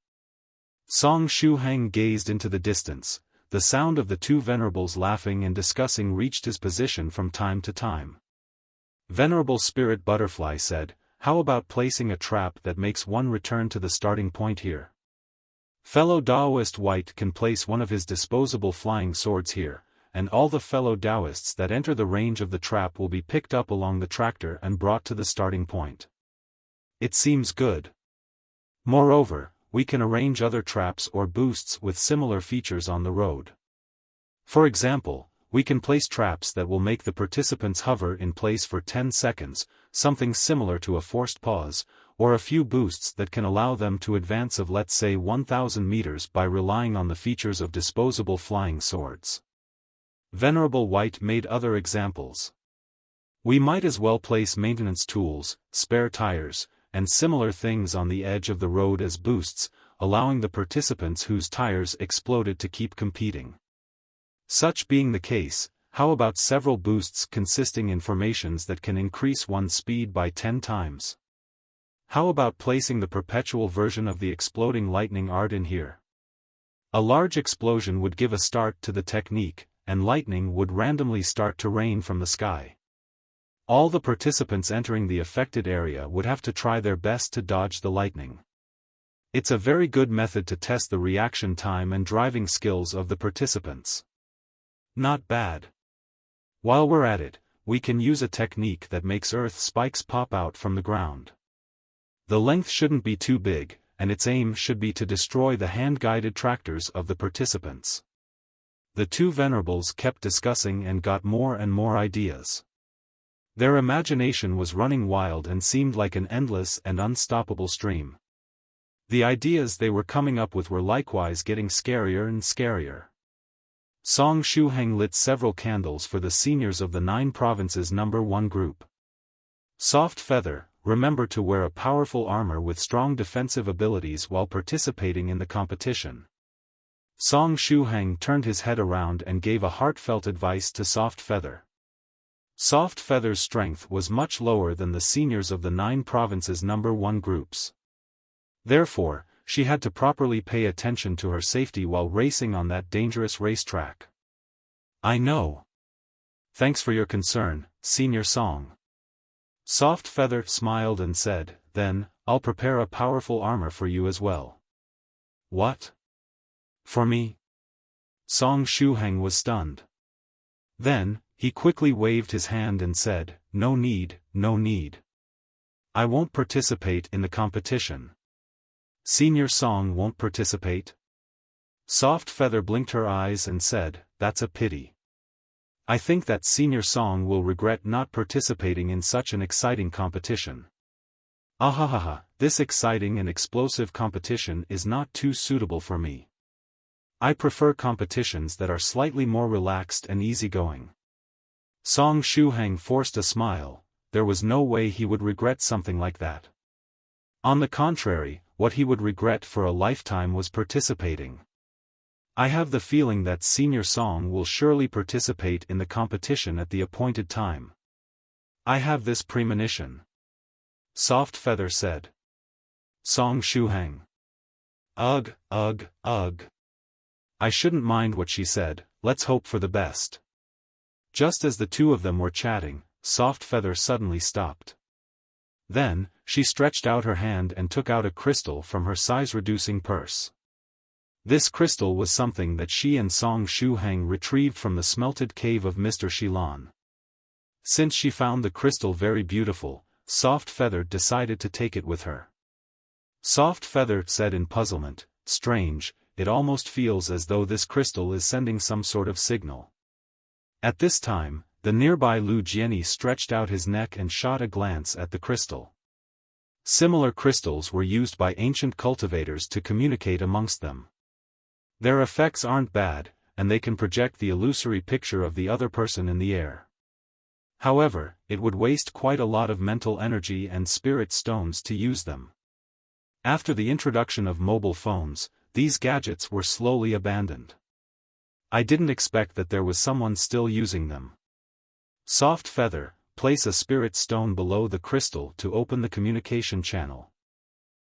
Song Shuhang gazed into the distance. The sound of the two Venerables laughing and discussing reached his position from time to time. Venerable Spirit Butterfly said, "How about placing a trap that makes one return to the starting point here? Fellow Daoist White can place one of his disposable flying swords here, and all the fellow Daoists that enter the range of the trap will be picked up along the tractor and brought to the starting point. It seems good. Moreover, we can arrange other traps or boosts with similar features on the road. For example, we can place traps that will make the participants hover in place for 10 seconds, something similar to a forced pause, or a few boosts that can allow them to advance of let's say 1,000 meters by relying on the features of disposable flying swords." Venerable White made other examples. "We might as well place maintenance tools, spare tires, and similar things on the edge of the road as boosts, allowing the participants whose tires exploded to keep competing. Such being the case, how about several boosts consisting in formations that can increase one's speed by 10 times? How about placing the perpetual version of the exploding lightning art in here? A large explosion would give a start to the technique, and lightning would randomly start to rain from the sky. All the participants entering the affected area would have to try their best to dodge the lightning. It's a very good method to test the reaction time and driving skills of the participants. Not bad. While we're at it, we can use a technique that makes earth spikes pop out from the ground. The length shouldn't be too big, and its aim should be to destroy the hand-guided tractors of the participants." The two Venerables kept discussing and got more and more ideas. Their imagination was running wild and seemed like an endless and unstoppable stream. The ideas they were coming up with were likewise getting scarier and scarier. Song Shuhang lit several candles for the seniors of the 9 provinces number 1 group. Soft Feather, remember to wear a powerful armor with strong defensive abilities while participating in the competition. Song Shuhang turned his head around and gave a heartfelt advice to Soft Feather. Soft Feather's strength was much lower than the seniors of the 9 provinces number 1 groups. Therefore, she had to properly pay attention to her safety while racing on that dangerous racetrack. "I know. Thanks for your concern, Senior Song." Soft Feather smiled and said, "Then, I'll prepare a powerful armor for you as well." "What? For me?" Song Shuhang was stunned. Then, he quickly waved his hand and said, "No need, no need. I won't participate in the competition." "Senior Song won't participate?" Soft Feather blinked her eyes and said, "That's a pity. I think that Senior Song will regret not participating in such an exciting competition." "Ahahaha, this exciting and explosive competition is not too suitable for me. I prefer competitions that are slightly more relaxed and easygoing." Song Shuhang forced a smile. There was no way he would regret something like that. On the contrary, what he would regret for a lifetime was participating. "I have the feeling that Senior Song will surely participate in the competition at the appointed time. I have this premonition," Soft Feather said. Song Shuhang. Ugh, ugh, ugh. I shouldn't mind what she said, let's hope for the best." Just as the two of them were chatting, Soft Feather suddenly stopped. Then, she stretched out her hand and took out a crystal from her size-reducing purse. This crystal was something that she and Song Shuhang retrieved from the smelted cave of Mr. Shilan. Since she found the crystal very beautiful, Soft Feather decided to take it with her. Soft Feather said in puzzlement, "Strange, it almost feels as though this crystal is sending some sort of signal." At this time, The nearby Lu Jianyi stretched out his neck and shot a glance at the crystal. Similar crystals were used by ancient cultivators to communicate amongst them. Their effects aren't bad, and they can project the illusory picture of the other person in the air. However, it would waste quite a lot of mental energy and spirit stones to use them. After the introduction of mobile phones, these gadgets were slowly abandoned. I didn't expect that there was someone still using them. Soft Feather, place a spirit stone below the crystal to open the communication channel.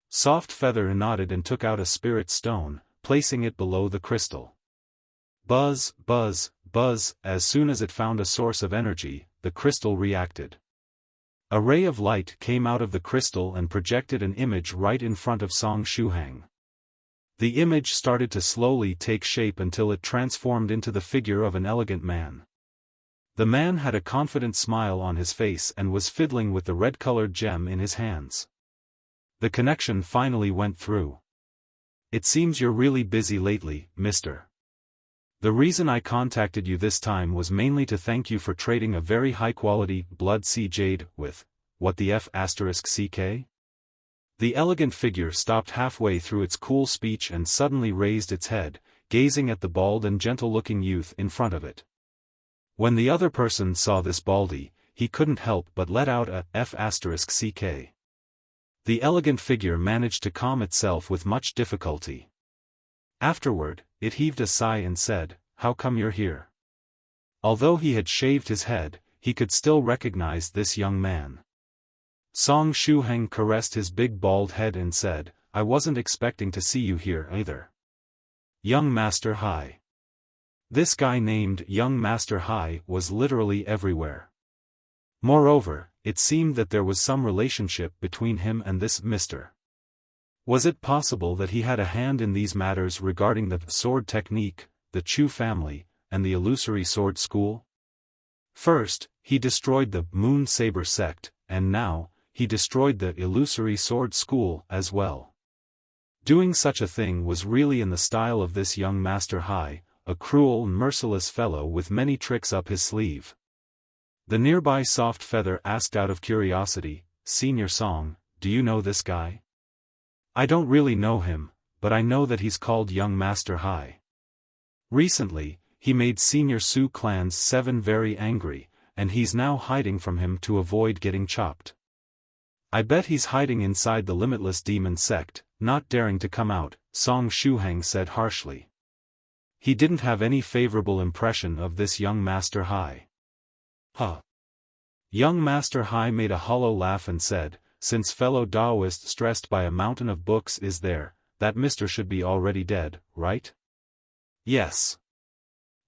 Soft Feather nodded and took out a spirit stone, placing it below the crystal. Buzz, buzz, buzz, as soon as it found a source of energy, the crystal reacted. A ray of light came out of the crystal and projected an image right in front of Song Shuhang. The image started to slowly take shape until it transformed into the figure of an elegant man. The man had a confident smile on his face and was fiddling with the red-colored gem in his hands. The connection finally went through. It seems you're really busy lately, mister. The reason I contacted you this time was mainly to thank you for trading a very high-quality blood sea jade with, what the F***ck? The elegant figure stopped halfway through its cool speech and suddenly raised its head, gazing at the bald and gentle-looking youth in front of it. When the other person saw this baldy, he couldn't help but let out a F***ck. The elegant figure managed to calm itself with much difficulty. Afterward, it heaved a sigh and said, "How come you're here?" Although he had shaved his head, he could still recognize this young man. Song Shuhang caressed his big bald head and said, "I wasn't expecting to see you here either. Young Master Hai." This guy named Young Master Hai was literally everywhere. Moreover, it seemed that there was some relationship between him and this Mr. Was it possible that he had a hand in these matters regarding the sword technique, the Chu family, and the illusory sword school? First, he destroyed the Moon Saber sect, and now, he destroyed the illusory sword school as well. Doing such a thing was really in the style of this young Master Hai, a cruel and merciless fellow with many tricks up his sleeve. The nearby Soft Feather asked out of curiosity, "Senior Song, do you know this guy?" "I don't really know him, but I know that he's called Young Master Hai. Recently, he made Senior Su Clan's 7 very angry, and he's now hiding from him to avoid getting chopped. I bet he's hiding inside the Limitless Demon sect, not daring to come out," Song Shuhang said harshly. He didn't have any favorable impression of this young Master Hai. Huh. Young Master Hai made a hollow laugh and said, "Since fellow Daoist stressed by a mountain of books is there, that mister should be already dead, right?" "Yes."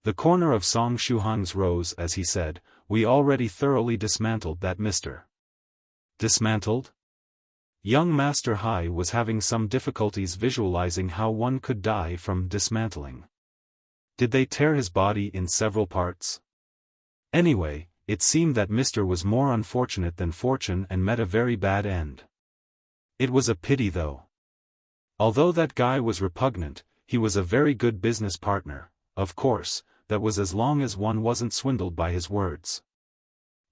The corner of Song Shuhang's rose as he said, "We already thoroughly dismantled that mister." Dismantled? Young Master Hai was having some difficulties visualizing how one could die from dismantling. Did they tear his body in several parts? Anyway, it seemed that Mr. was more unfortunate than fortune and met a very bad end. It was a pity though. Although that guy was repugnant, he was a very good business partner, of course, that was as long as one wasn't swindled by his words.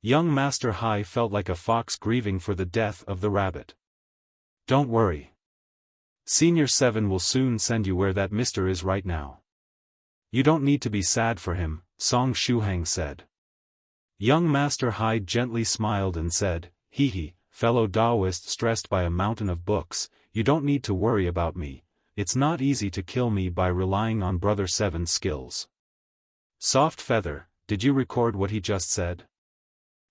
Young Master Hai felt like a fox grieving for the death of the rabbit. "Don't worry. Senior 7 will soon send you where that mister is right now. You don't need to be sad for him," Song Shuhang said. Young Master Hai gently smiled and said, "Hee hee, fellow Daoist stressed by a mountain of books, you don't need to worry about me, it's not easy to kill me by relying on Brother 7's skills." Soft Feather, did you record what he just said?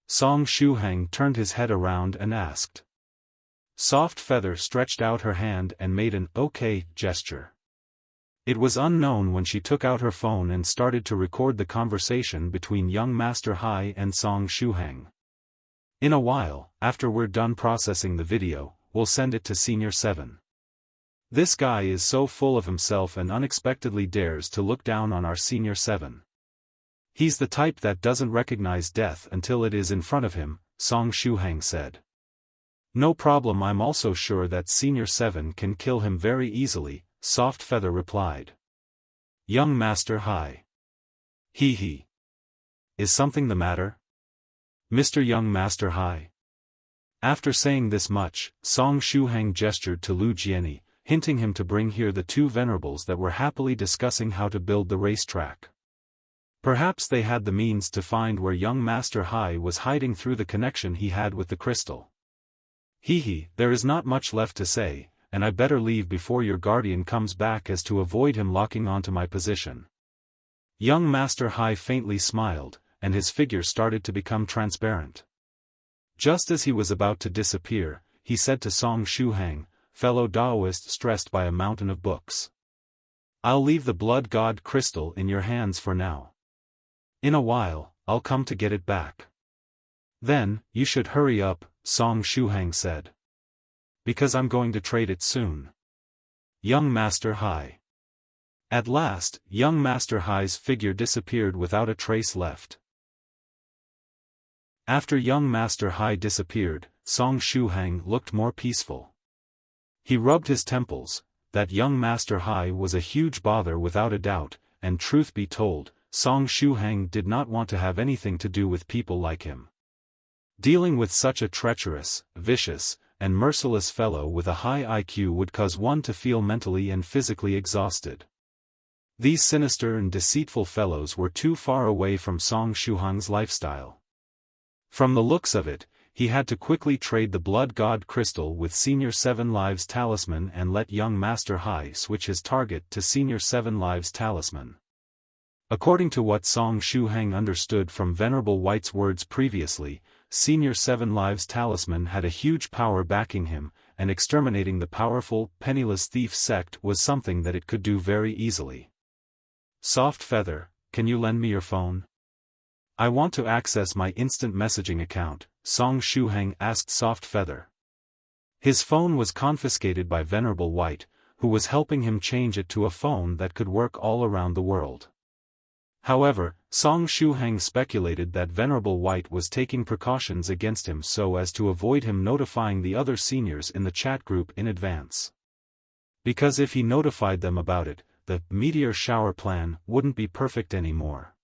Song Shuhang turned his head around and asked. Soft Feather stretched out her hand and made an "okay" gesture. It was unknown when she took out her phone and started to record the conversation between young Master Hai and Song Shuhang. "In a while, after we're done processing the video, we'll send it to Senior 7. This guy is so full of himself and unexpectedly dares to look down on our Senior 7. He's the type that doesn't recognize death until it is in front of him," Song Shuhang said. "No problem, I'm also sure that Senior 7 can kill him very easily," Soft Feather replied. Young Master Hai. Hee hee. Is something the matter? Mr. Young Master Hai. After saying this much, Song Shuhang gestured to Lu Jianyi, hinting him to bring here the two venerables that were happily discussing how to build the racetrack. Perhaps they had the means to find where young Master Hai was hiding through the connection he had with the crystal. There is not much left to say, and I better leave before your guardian comes back as to avoid him locking onto my position. Young Master Hai faintly smiled, and his figure started to become transparent. Just as he was about to disappear, he said to Song Shuhang, fellow Daoist stressed by a mountain of books. I'll leave the blood god crystal in your hands for now. In a while, I'll come to get it back. Then, you should hurry up, Song Shuhang said. Because I'm going to trade it soon. Young Master Hai. At last, young Master Hai's figure disappeared without a trace left. After young Master Hai disappeared, Song Shuhang looked more peaceful. He rubbed his temples. That young Master Hai was a huge bother without a doubt, and truth be told, Song Shuhang did not want to have anything to do with people like him. Dealing with such a treacherous, vicious, and merciless fellow with a high IQ would cause one to feel mentally and physically exhausted. These sinister and deceitful fellows were too far away from Song Shuhang's lifestyle. From the looks of it, he had to quickly trade the blood god crystal with Senior 7 Lives Talisman and let young Master Hai switch his target to Senior 7 Lives Talisman. According to what Song Shuhang understood from Venerable White's words previously, Senior 7 Lives Talisman had a huge power backing him, and exterminating the powerful, penniless thief sect was something that it could do very easily. Soft Feather, can you lend me your phone? I want to access my instant messaging account, Song Shuhang asked Soft Feather. His phone was confiscated by Venerable White, who was helping him change it to a phone that could work all around the world. However, Song Shuhang speculated that Venerable White was taking precautions against him so as to avoid him notifying the other seniors in the chat group in advance. Because if he notified them about it, the meteor shower plan wouldn't be perfect anymore.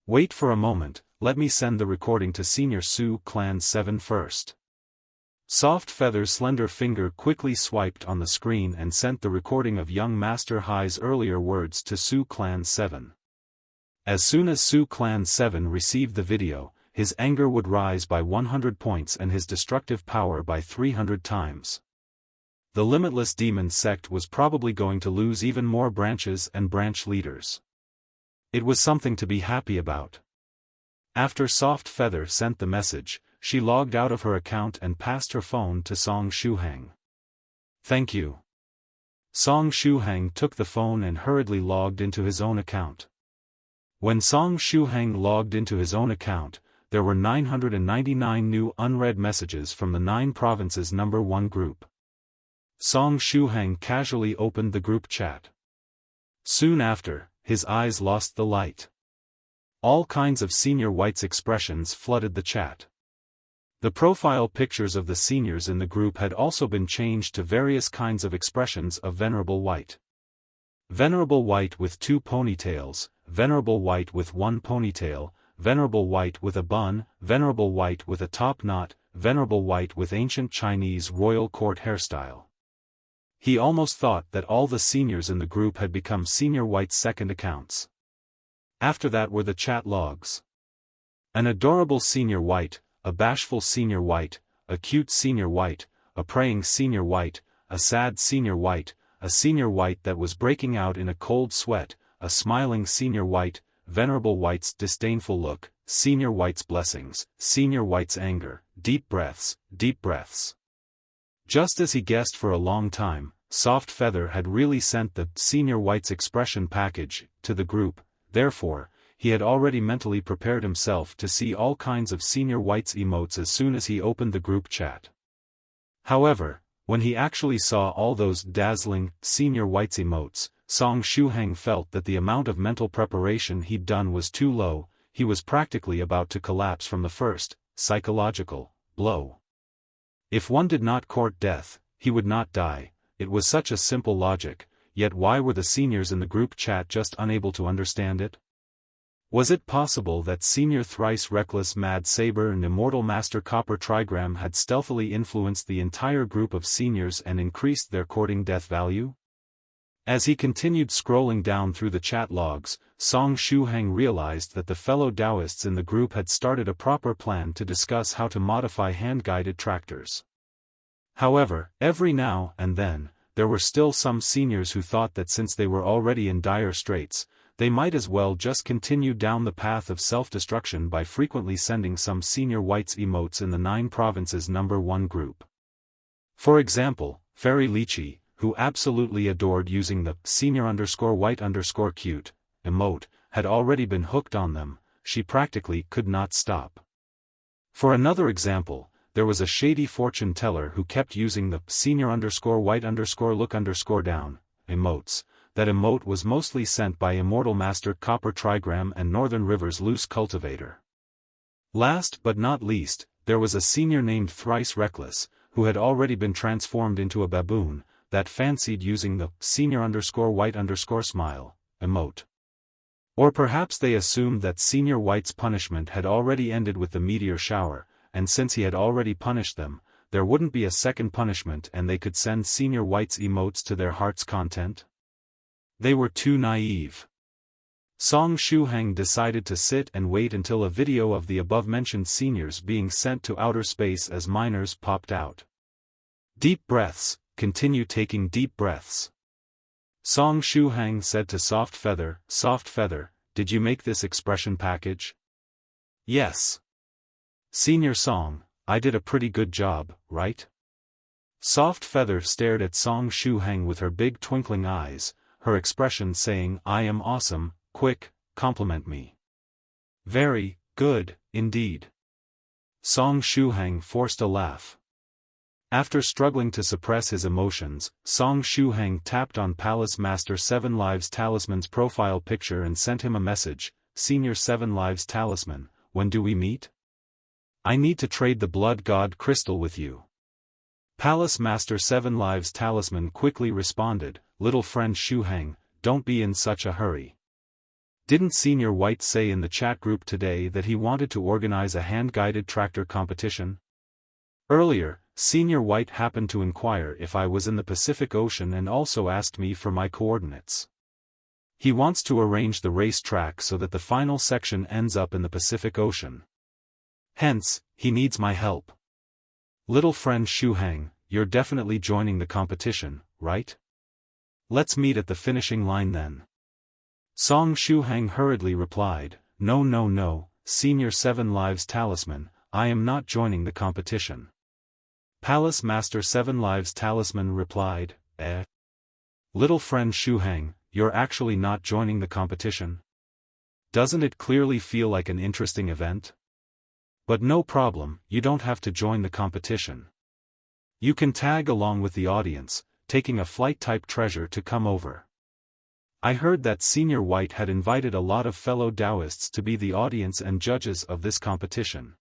Wait for a moment, let me send the recording to Senior Su Clan 7 first. Soft Feather's slender finger quickly swiped on the screen and sent the recording of young Master Hai's earlier words to Su Clan 7. As soon as Su Clan 7 received the video, his anger would rise by 100 points and his destructive power by 300 times. The limitless demon sect was probably going to lose even more branches and branch leaders. It was something to be happy about. After Soft Feather sent the message, she logged out of her account and passed her phone to Song Shuhang. Thank you. Song Shuhang took the phone and hurriedly logged into his own account. When Song Shuhang logged into his own account, there were 999 new unread messages from the 9 provinces number 1 group. Song Shuhang casually opened the group chat. Soon after, his eyes lost the light. All kinds of Senior White's expressions flooded the chat. The profile pictures of the seniors in the group had also been changed to various kinds of expressions of Venerable White. Venerable White with 2 ponytails, Venerable White with 1 ponytail, Venerable White with a bun, Venerable White with a top knot, Venerable White with ancient Chinese royal court hairstyle. He almost thought that all the seniors in the group had become Senior White's second accounts. After that were the chat logs. An adorable Senior White, a bashful Senior White, a cute Senior White, a praying Senior White, a sad Senior White, a Senior White that was breaking out in a cold sweat, a smiling Senior White, Venerable White's disdainful look, Senior White's blessings, Senior White's anger, deep breaths, deep breaths. Just as he guessed for a long time, Soft Feather had really sent the Senior White's expression package to the group, therefore, he had already mentally prepared himself to see all kinds of Senior White's emotes as soon as he opened the group chat. However, when he actually saw all those dazzling Senior White's emotes, Song Shuhang felt that the amount of mental preparation he'd done was too low. He was practically about to collapse from the first, psychological, blow. If one did not court death, he would not die. It was such a simple logic, yet why were the seniors in the group chat just unable to understand it? Was it possible that senior thrice reckless Mad Saber and immortal Master Copper Trigram had stealthily influenced the entire group of seniors and increased their courting death value? As he continued scrolling down through the chat logs, Song Shuhang realized that the fellow Daoists in the group had started a proper plan to discuss how to modify hand-guided tractors. However, every now and then, there were still some seniors who thought that since they were already in dire straits, they might as well just continue down the path of self-destruction by frequently sending some senior whites emotes in the 9 provinces number 1 group. For example, Fairy Lychee, who absolutely adored using the senior_white_cute emote, had already been hooked on them, she practically could not stop. For another example, there was a shady fortune teller who kept using the senior_white_look_down emotes. That emote was mostly sent by Immortal Master Copper Trigram and Northern River's Loose Cultivator. Last but not least, there was a senior named Thrice Reckless, who had already been transformed into a baboon, that fancied using the senior_white_smile emote. Or perhaps they assumed that Senior White's punishment had already ended with the meteor shower, and since he had already punished them, there wouldn't be a second punishment and they could send Senior White's emotes to their heart's content? They were too naive. Song Shuhang decided to sit and wait until a video of the above-mentioned seniors being sent to outer space as minors popped out. Deep breaths, continue taking deep breaths. Song Shuhang said to Soft Feather, did you make this expression package? Yes. Senior Song, I did a pretty good job, right? Soft Feather stared at Song Shuhang with her big twinkling eyes, her expression saying, I am awesome, quick, compliment me. Very good, indeed. Song Shuhang forced a laugh. After struggling to suppress his emotions, Song Shuhang tapped on Palace Master 7 Lives Talisman's profile picture and sent him a message, Senior 7 Lives Talisman, when do we meet? I need to trade the Blood God Crystal with you. Palace Master 7 Lives Talisman quickly responded, little friend Shuhang, don't be in such a hurry. Didn't Senior White say in the chat group today that he wanted to organize a hand-guided tractor competition? Earlier, Senior White happened to inquire if I was in the Pacific Ocean and also asked me for my coordinates. He wants to arrange the race track so that the final section ends up in the Pacific Ocean. Hence, he needs my help. Little friend Shuhang, you're definitely joining the competition, right? Let's meet at the finishing line then. Song Shuhang hurriedly replied, no, Senior 7 Lives Talisman, I am not joining the competition. Palace Master 7 Lives Talisman replied, Little friend Shuhang, you're actually not joining the competition? Doesn't it clearly feel like an interesting event? But no problem, you don't have to join the competition. You can tag along with the audience, taking a flight-type treasure to come over. I heard that Senior White had invited a lot of fellow Daoists to be the audience and judges of this competition.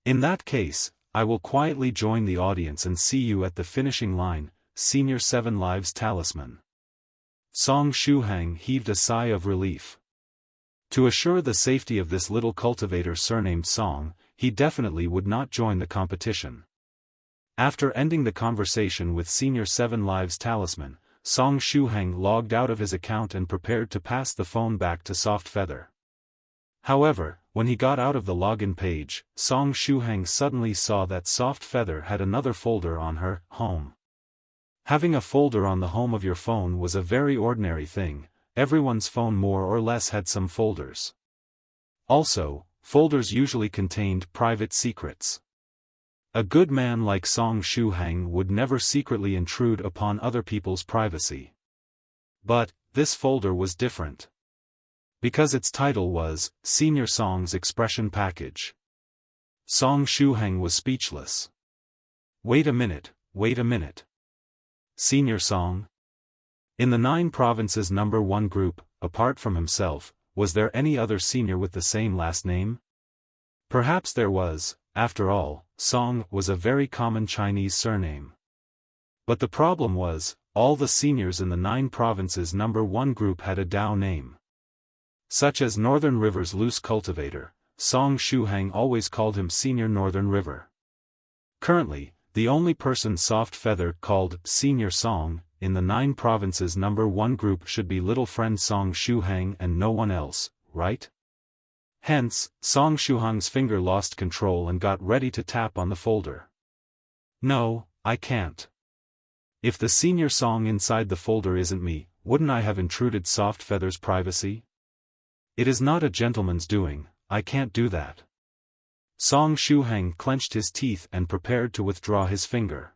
In that case, I will quietly join the audience and see you at the finishing line, Senior 7 Lives Talisman. Song Shuhang heaved a sigh of relief. To assure the safety of this little cultivator surnamed Song, he definitely would not join the competition. After ending the conversation with Senior 7 Lives Talisman, Song Shuhang logged out of his account and prepared to pass the phone back to Soft Feather. However, when he got out of the login page, Song Shuhang suddenly saw that Soft Feather had another folder on her home. Having a folder on the home of your phone was a very ordinary thing, everyone's phone more or less had some folders. Also, folders usually contained private secrets. A good man like Song Shuhang would never secretly intrude upon other people's privacy. But, this folder was different. Because its title was, Senior Song's Expression Package. Song Shuhang was speechless. Wait a minute. Senior Song? In the 9 provinces number 1 group, apart from himself, was there any other senior with the same last name? Perhaps there was. After all, Song was a very common Chinese surname. But the problem was, all the seniors in the 9 provinces number 1 group had a Dao name. Such as Northern River's loose cultivator, Song Shuhang always called him Senior Northern River. Currently, the only person Soft Feather called Senior Song in the 9 provinces number 1 group should be little friend Song Shuhang and no one else, right? Hence, Song Shuhang's finger lost control and got ready to tap on the folder. No, I can't. If the Senior Song inside the folder isn't me, wouldn't I have intruded Soft Feather's privacy? It is not a gentleman's doing, I can't do that. Song Shuhang clenched his teeth and prepared to withdraw his finger.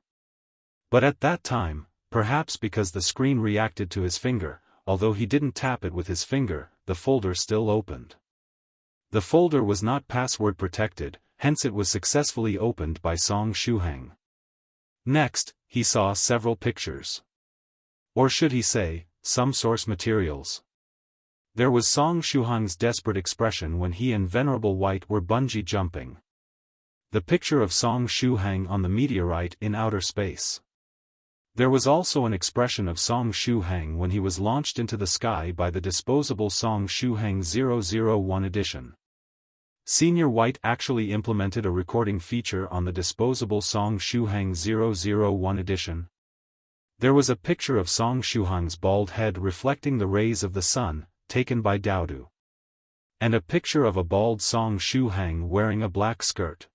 But at that time, perhaps because the screen reacted to his finger, although he didn't tap it with his finger, the folder still opened. The folder was not password protected, hence it was successfully opened by Song Shuhang. Next, he saw several pictures. Or should he say, some source materials. There was Song Shuhang's desperate expression when he and Venerable White were bungee jumping. The picture of Song Shuhang on the meteorite in outer space. There was also an expression of Song Shuhang when he was launched into the sky by the disposable Song Shuhang 001 edition. Senior White actually implemented a recording feature on the disposable Song Shuhang 001 edition. There was a picture of Song Shuhang's bald head reflecting the rays of the sun, taken by Doudou. And a picture of a bald Song Shuhang wearing a black skirt.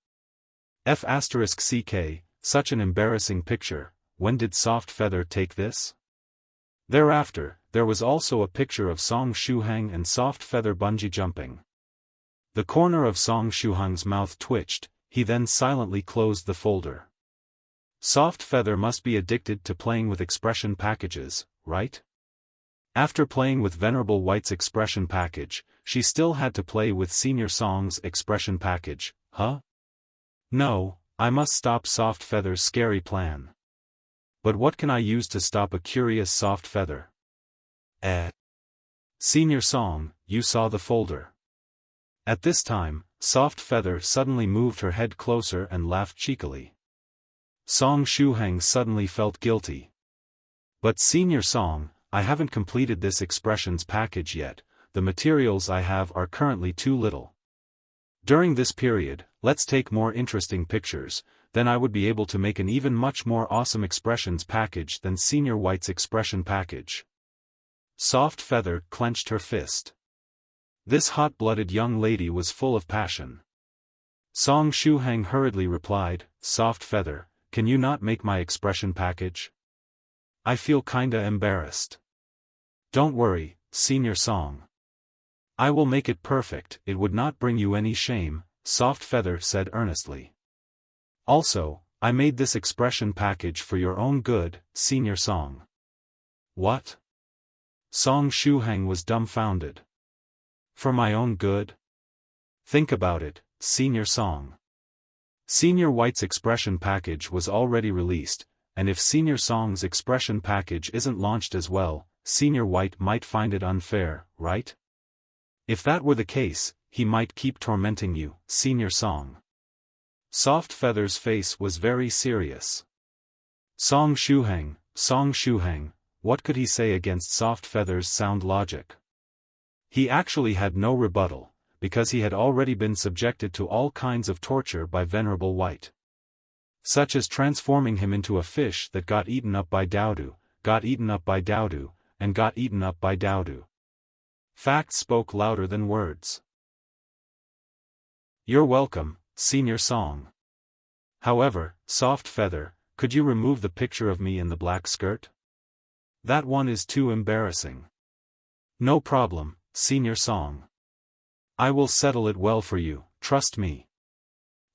F***ck, such an embarrassing picture, when did Soft Feather take this? Thereafter, there was also a picture of Song Shuhang and Soft Feather bungee jumping. The corner of Song Shuhang's mouth twitched, he then silently closed the folder. Soft Feather must be addicted to playing with expression packages, right? After playing with Venerable White's expression package, she still had to play with Senior Song's expression package, huh? No, I must stop Soft Feather's scary plan. But what can I use to stop a curious Soft Feather? Senior Song, you saw the folder. At this time, Soft Feather suddenly moved her head closer and laughed cheekily. Song Shuhang suddenly felt guilty. But Senior Song, I haven't completed this expressions package yet, the materials I have are currently too little. During this period, let's take more interesting pictures, then I would be able to make an even much more awesome expressions package than Senior White's expression package. Soft Feather clenched her fist. This hot-blooded young lady was full of passion. Song Shuhang hurriedly replied, Soft Feather, can you not make my expression package? I feel kinda embarrassed. Don't worry, Senior Song. I will make it perfect, it would not bring you any shame, Soft Feather said earnestly. Also, I made this expression package for your own good, Senior Song. What? Song Shuhang was dumbfounded. For my own good? Think about it, Senior Song. Senior White's expression package was already released, and if Senior Song's expression package isn't launched as well, Senior White might find it unfair, right? If that were the case, he might keep tormenting you, Senior Song. Soft Feather's face was very serious. Song Shuhang, what could he say against Soft Feather's sound logic? He actually had no rebuttal, because he had already been subjected to all kinds of torture by Venerable White. Such as transforming him into a fish that got eaten up by Doudou, got eaten up by Doudou, and got eaten up by Doudou. Facts spoke louder than words. You're welcome, Senior Song. However, Soft Feather, could you remove the picture of me in the black skirt? That one is too embarrassing. No problem, Senior Song. I will settle it well for you, trust me.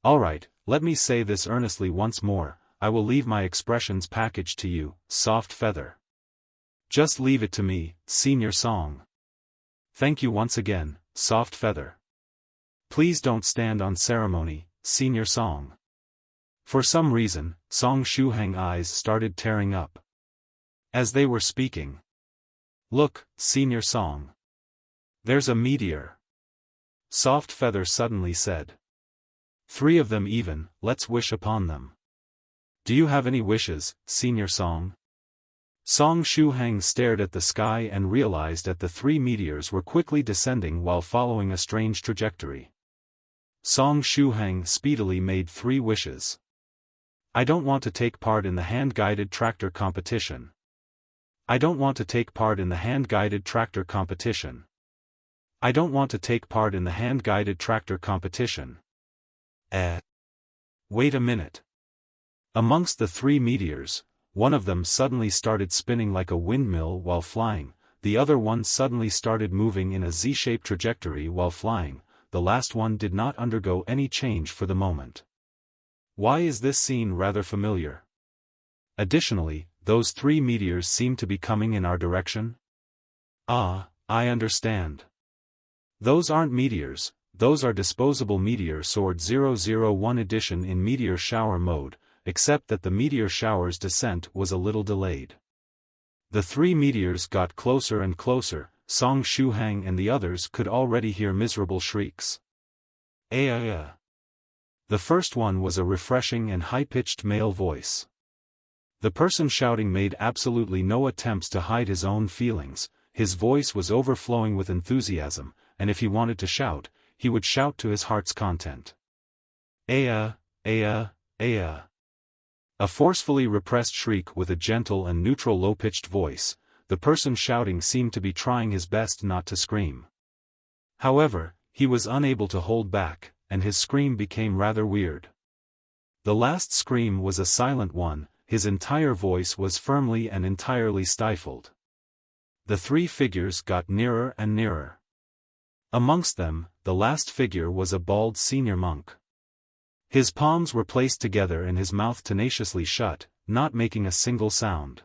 Alright, let me say this earnestly once more, I will leave my expressions package to you, Soft Feather. Just leave it to me, Senior Song. Thank you once again, Soft Feather. Please don't stand on ceremony, Senior Song. For some reason, Song Shuhang's eyes started tearing up. As they were speaking. Look, Senior Song. There's a meteor. Soft Feather suddenly said. 3 of them even, let's wish upon them. Do you have any wishes, Senior Song? Song Shuhang stared at the sky and realized that the three meteors were quickly descending while following a strange trajectory. Song Shuhang speedily made 3 wishes. I don't want to take part in the hand-guided tractor competition. I don't want to take part in the hand-guided tractor competition. I don't want to take part in the hand-guided tractor competition. Wait a minute. Amongst the 3 meteors, one of them suddenly started spinning like a windmill while flying, the other one suddenly started moving in a Z-shaped trajectory while flying, the last one did not undergo any change for the moment. Why is this scene rather familiar? Additionally, those 3 meteors seem to be coming in our direction? Ah, I understand. Those aren't meteors, those are disposable meteor sword 001 edition in meteor shower mode, except that the meteor shower's descent was a little delayed. The 3 meteors got closer and closer, Song Shuhang and the others could already hear miserable shrieks. The first one was a refreshing and high-pitched male voice. The person shouting made absolutely no attempts to hide his own feelings, his voice was overflowing with enthusiasm, and if he wanted to shout, he would shout to his heart's content. A forcefully repressed shriek with a gentle and neutral low-pitched voice, the person shouting seemed to be trying his best not to scream. However, he was unable to hold back, and his scream became rather weird. The last scream was a silent one, his entire voice was firmly and entirely stifled. The 3 figures got nearer and nearer. Amongst them, the last figure was a bald senior monk. His palms were placed together and his mouth tenaciously shut, not making a single sound.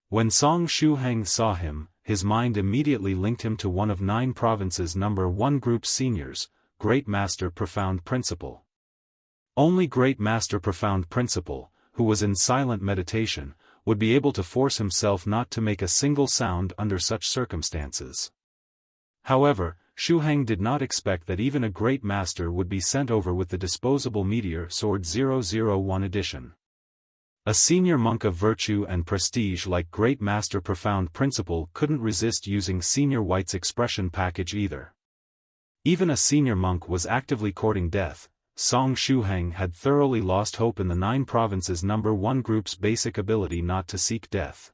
When Song Shuhang saw him, his mind immediately linked him to one of 9 provinces number 1 group seniors, Great Master Profound Principle. Only Great Master Profound Principle, who was in silent meditation, would be able to force himself not to make a single sound under such circumstances. However, Shuhang did not expect that even a great master would be sent over with the disposable meteor sword 001 edition. A senior monk of virtue and prestige like Great Master Profound Principle couldn't resist using Senior White's expression package either. Even a senior monk was actively courting death. Song Shuhang had thoroughly lost hope in the 9 provinces number 1 group's basic ability not to seek death.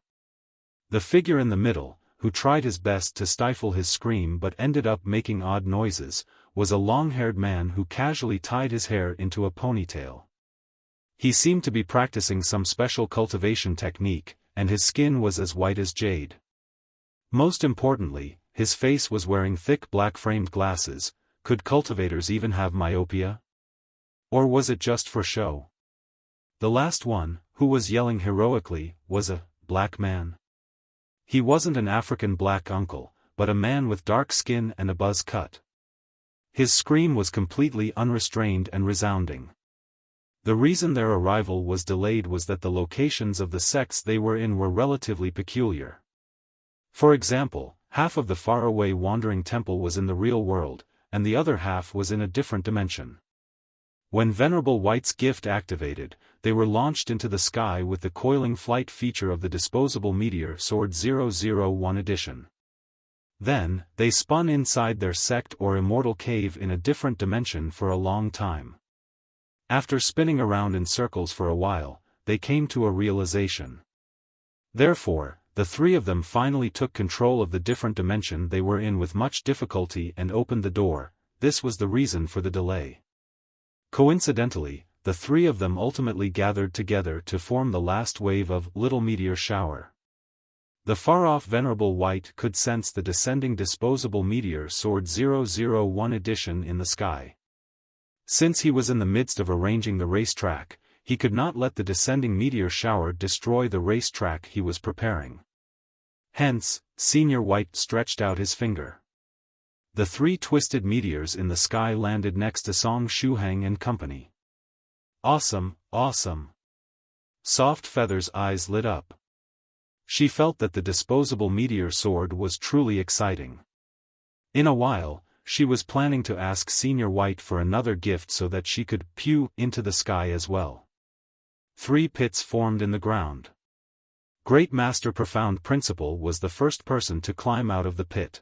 The figure in the middle, who tried his best to stifle his scream but ended up making odd noises, was a long-haired man who casually tied his hair into a ponytail. He seemed to be practicing some special cultivation technique, and his skin was as white as jade. Most importantly, his face was wearing thick black-framed glasses. Could cultivators even have myopia? Or was it just for show? The last one, who was yelling heroically, was a black man. He wasn't an African black uncle, but a man with dark skin and a buzz cut. His scream was completely unrestrained and resounding. The reason their arrival was delayed was that the locations of the sects they were in were relatively peculiar. For example, half of the faraway wandering temple was in the real world, and the other half was in a different dimension. When Venerable White's gift activated, they were launched into the sky with the coiling flight feature of the disposable meteor sword 001 edition. Then, they spun inside their sect or immortal cave in a different dimension for a long time. After spinning around in circles for a while, they came to a realization. Therefore, the 3 of them finally took control of the different dimension they were in with much difficulty and opened the door. This was the reason for the delay. Coincidentally, the 3 of them ultimately gathered together to form the last wave of little meteor shower. The far-off Venerable White could sense the descending disposable meteor sword 001 edition in the sky. Since he was in the midst of arranging the racetrack, he could not let the descending meteor shower destroy the racetrack he was preparing. Hence, Senior White stretched out his finger. The 3 twisted meteors in the sky landed next to Song Shuhang and company. Awesome, awesome. Soft Feather's eyes lit up. She felt that the disposable meteor sword was truly exciting. In a while, she was planning to ask Senior White for another gift so that she could pew into the sky as well. 3 pits formed in the ground. Great Master Profound Principle was the first person to climb out of the pit.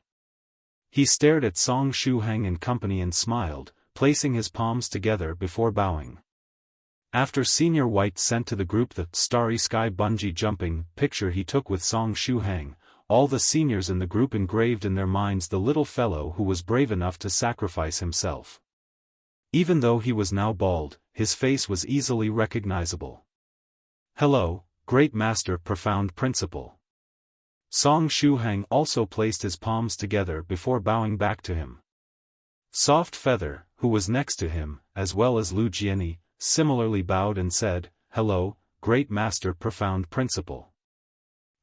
He stared at Song Shuhang and company and smiled, placing his palms together before bowing. After Senior White sent to the group the Starry Sky bungee jumping picture he took with Song Shuhang, all the seniors in the group engraved in their minds the little fellow who was brave enough to sacrifice himself. Even though he was now bald, his face was easily recognizable. "Hello, Great Master Profound Principle." Song Shuhang also placed his palms together before bowing back to him. Soft Feather, who was next to him, as well as Lu Jianyi, similarly bowed and said, "Hello, Great Master Profound Principle."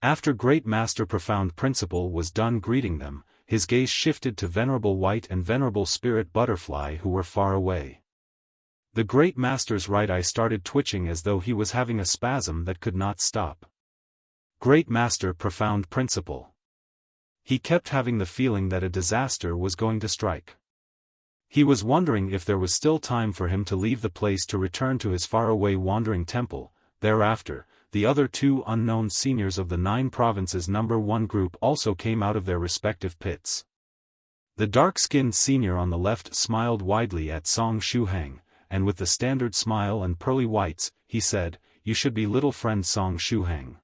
After Great Master Profound Principle was done greeting them, his gaze shifted to Venerable White and Venerable Spirit Butterfly who were far away. The Great Master's right eye started twitching as though he was having a spasm that could not stop. Great Master Profound Principle. He kept having the feeling that a disaster was going to strike. He was wondering if there was still time for him to leave the place to return to his faraway wandering temple. Thereafter, the other two unknown seniors of the 9 provinces number 1 group also came out of their respective pits. The dark-skinned senior on the left smiled widely at Song Shuhang, and with the standard smile and pearly whites, he said, "You should be little friend Song Shuhang.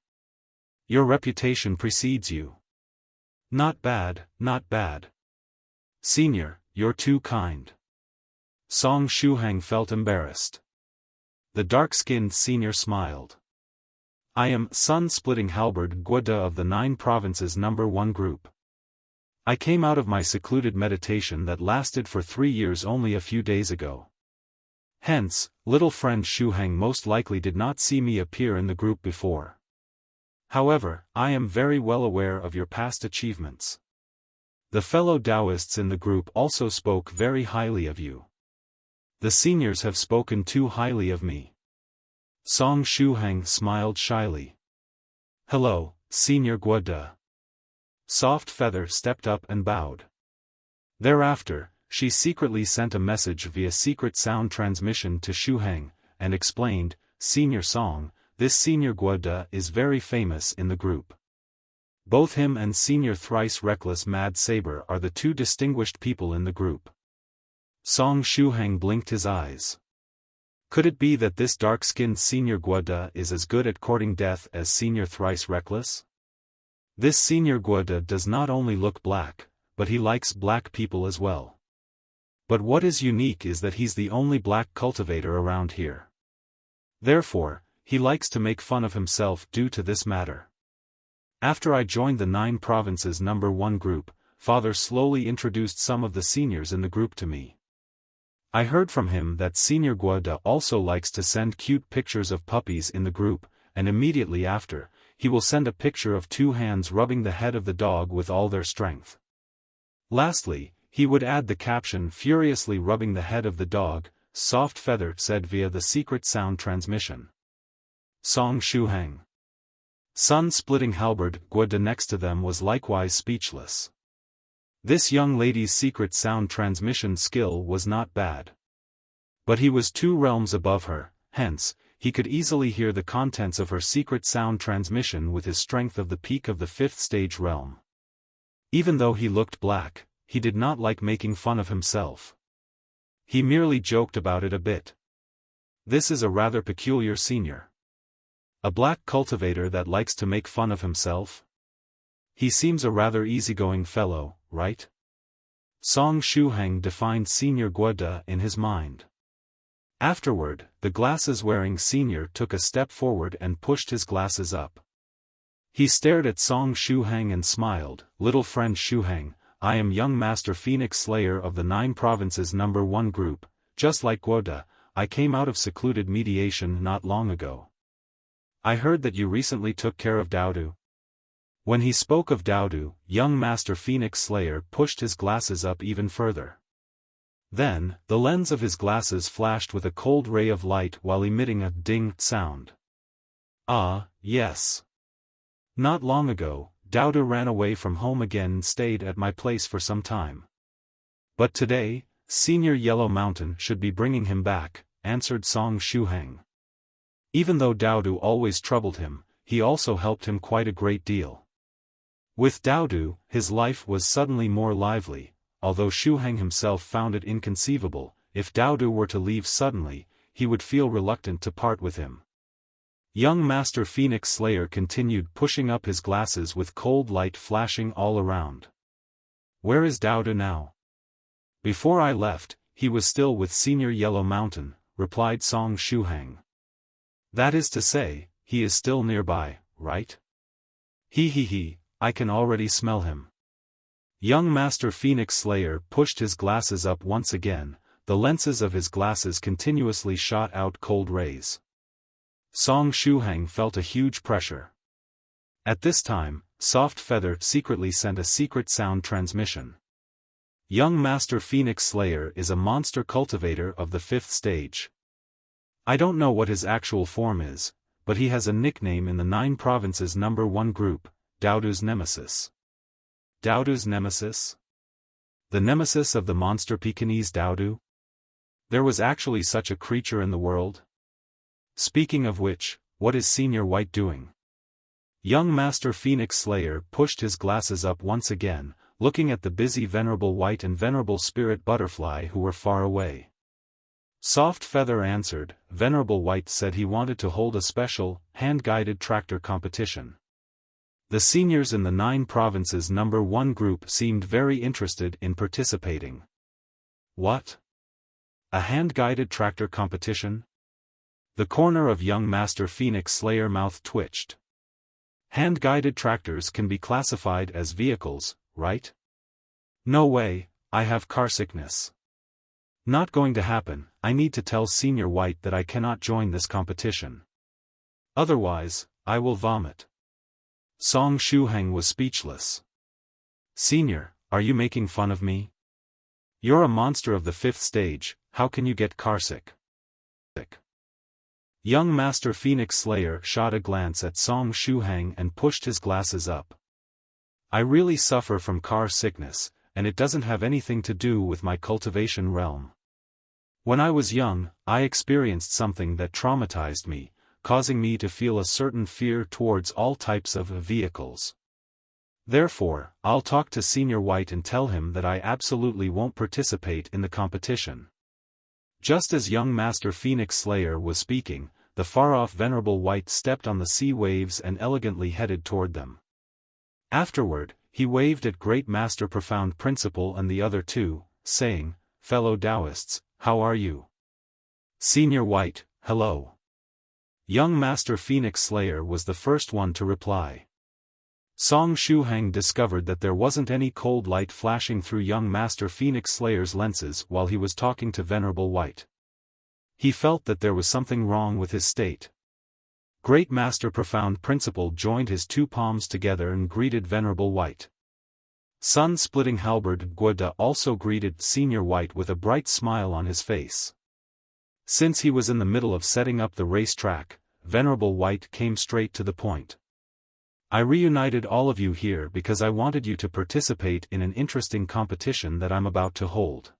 Your reputation precedes you. Not bad, not bad. Senior, you're too kind." Song Shuhang felt embarrassed. The dark-skinned senior smiled. "I am Sun-Splitting Halberd Guoda of the 9 provinces number 1 group. I came out of my secluded meditation that lasted for 3 years only a few days ago. Hence, little friend Shuhang most likely did not see me appear in the group before. However, I am very well aware of your past achievements. The fellow Daoists in the group also spoke very highly of you. The seniors have spoken too highly of me." Song Shuhang smiled shyly. "Hello, Senior Guoda." Soft Feather stepped up and bowed. Thereafter, she secretly sent a message via secret sound transmission to Shuhang, and explained, "Senior Song, this Senior Guoda is very famous in the group. Both him and Senior Thrice Reckless Mad Saber are the 2 distinguished people in the group." Song Shuhang blinked his eyes. Could it be that this dark-skinned Senior Guoda is as good at courting death as Senior Thrice Reckless? This Senior Guoda does not only look black, but he likes black people as well. But what is unique is that he's the only black cultivator around here. Therefore, he likes to make fun of himself due to this matter. After I joined the 9 provinces number 1 group, Father slowly introduced some of the seniors in the group to me. I heard from him that Senior Guoda also likes to send cute pictures of puppies in the group, and immediately after, he will send a picture of 2 hands rubbing the head of the dog with all their strength. Lastly, he would add the caption "furiously rubbing the head of the dog," Soft Feather said via the secret sound transmission. Song Shuhang. Sun-Splitting Halberd Guoda next to them was likewise speechless. This young lady's secret sound transmission skill was not bad. But he was 2 realms above her, hence, he could easily hear the contents of her secret sound transmission with his strength of the peak of the 5th stage realm. Even though he looked black, he did not like making fun of himself. He merely joked about it a bit. This is a rather peculiar senior. A black cultivator that likes to make fun of himself? He seems a rather easygoing fellow, right? Song Shuhang defined Senior Guoda in his mind. Afterward, the glasses-wearing senior took a step forward and pushed his glasses up. He stared at Song Shuhang and smiled, "Little friend Shuhang, I am young Master Phoenix Slayer of the 9 provinces number 1 group. Just like Guoda, I came out of secluded mediation not long ago. I heard that you recently took care of Doudou." When he spoke of Doudou, young Master Phoenix Slayer pushed his glasses up even further. Then, the lens of his glasses flashed with a cold ray of light while emitting a ding sound. "Ah, yes. Not long ago, Doudou ran away from home again and stayed at my place for some time. But today, Senior Yellow Mountain should be bringing him back," answered Song Shuhang. Even though Doudou always troubled him, he also helped him quite a great deal. With Doudou, his life was suddenly more lively, although Shuhang himself found it inconceivable. If Doudou were to leave suddenly, he would feel reluctant to part with him. Young Master Phoenix Slayer continued pushing up his glasses with cold light flashing all around. Where is Doudou now? Before I left, he was still with Senior Yellow Mountain, replied Song Shuhang. That is to say, he is still nearby, right? He, I can already smell him. Young Master Phoenix Slayer pushed his glasses up once again. The lenses of his glasses continuously shot out cold rays. Song Shuhang felt a huge pressure. At this time, Soft Feather secretly sent a secret sound transmission. Young Master Phoenix Slayer is a monster cultivator of the 5th stage. I don't know what his actual form is, but he has a nickname in the 9 provinces number 1 group, Doudou's nemesis. Doudou's nemesis? The nemesis of the monster Pekingese Doudou? There was actually such a creature in the world? Speaking of which, what is Senior White doing? Young Master Phoenix Slayer pushed his glasses up once again, looking at the busy Venerable White and Venerable Spirit Butterfly who were far away. Soft Feather answered. Venerable White said he wanted to hold a special, hand-guided tractor competition. The seniors in the 9 provinces number 1 group seemed very interested in participating. What? A hand-guided tractor competition? The corner of young Master Phoenix Slayer mouth twitched. Hand-guided tractors can be classified as vehicles, right? No way, I have car sickness. Not going to happen. I need to tell Senior White that I cannot join this competition. Otherwise, I will vomit. Song Shuhang was speechless. Senior, are you making fun of me? You're a monster of the 5th stage, how can you get carsick? Young Master Phoenix Slayer shot a glance at Song Shuhang and pushed his glasses up. I really suffer from car sickness, and it doesn't have anything to do with my cultivation realm. When I was young, I experienced something that traumatized me, causing me to feel a certain fear towards all types of vehicles. Therefore, I'll talk to Senior White and tell him that I absolutely won't participate in the competition. Just as young Master Phoenix Slayer was speaking, the far-off Venerable White stepped on the sea waves and elegantly headed toward them. Afterward, he waved at Great Master Profound Principle and the other 2, saying, "Fellow Daoists, how are you?" Senior White, hello. Young Master Phoenix Slayer was the first one to reply. Song Shuhang discovered that there wasn't any cold light flashing through young Master Phoenix Slayer's lenses while he was talking to Venerable White. He felt that there was something wrong with his state. Great Master Profound Principle joined his 2 palms together and greeted Venerable White. Sun-splitting halberd Doudou also greeted Senior White with a bright smile on his face. Since he was in the middle of setting up the race track, Venerable White came straight to the point. I reunited all of you here because I wanted you to participate in an interesting competition that I'm about to hold.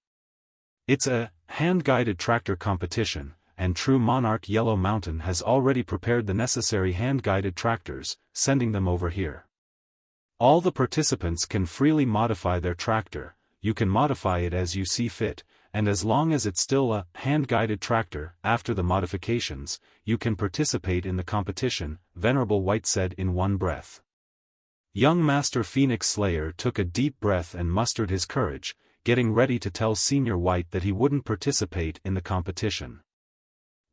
It's a hand-guided tractor competition, and True Monarch Yellow Mountain has already prepared the necessary hand-guided tractors, sending them over here. All the participants can freely modify their tractor. You can modify it as you see fit, and as long as it's still a hand-guided tractor, after the modifications, you can participate in the competition, Venerable White said in one breath. Young Master Phoenix Slayer took a deep breath and mustered his courage, getting ready to tell Senior White that he wouldn't participate in the competition.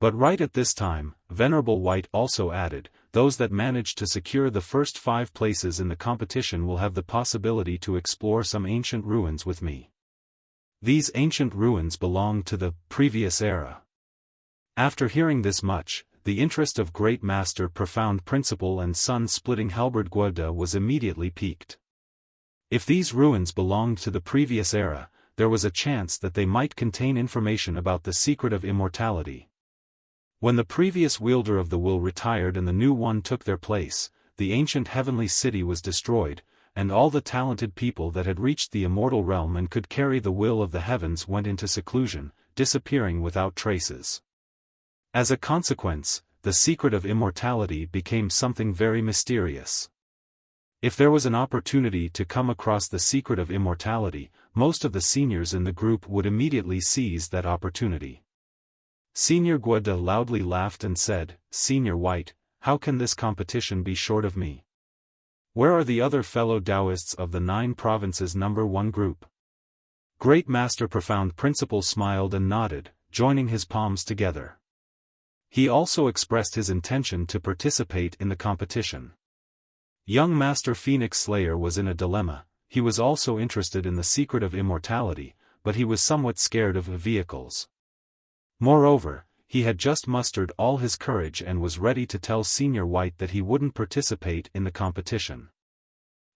But right at this time, Venerable White also added, those that manage to secure the first 5 places in the competition will have the possibility to explore some ancient ruins with me. These ancient ruins belong to the previous era. After hearing this much, the interest of Great Master Profound Principle and Sun-splitting halberd Doudou was immediately piqued. If these ruins belonged to the previous era, there was a chance that they might contain information about the secret of immortality. When the previous wielder of the will retired and the new one took their place, the ancient heavenly city was destroyed, and all the talented people that had reached the immortal realm and could carry the will of the heavens went into seclusion, disappearing without traces. As a consequence, the secret of immortality became something very mysterious. If there was an opportunity to come across the secret of immortality, most of the seniors in the group would immediately seize that opportunity. Senior Guada loudly laughed and said, "Senior White, how can this competition be short of me? Where are the other fellow Daoists of the 9 provinces #1 group?" Great Master Profound Principle smiled and nodded, joining his palms together. He also expressed his intention to participate in the competition. Young Master Phoenix Slayer was in a dilemma. He was also interested in the secret of immortality, but he was somewhat scared of vehicles. Moreover, he had just mustered all his courage and was ready to tell Senior White that he wouldn't participate in the competition.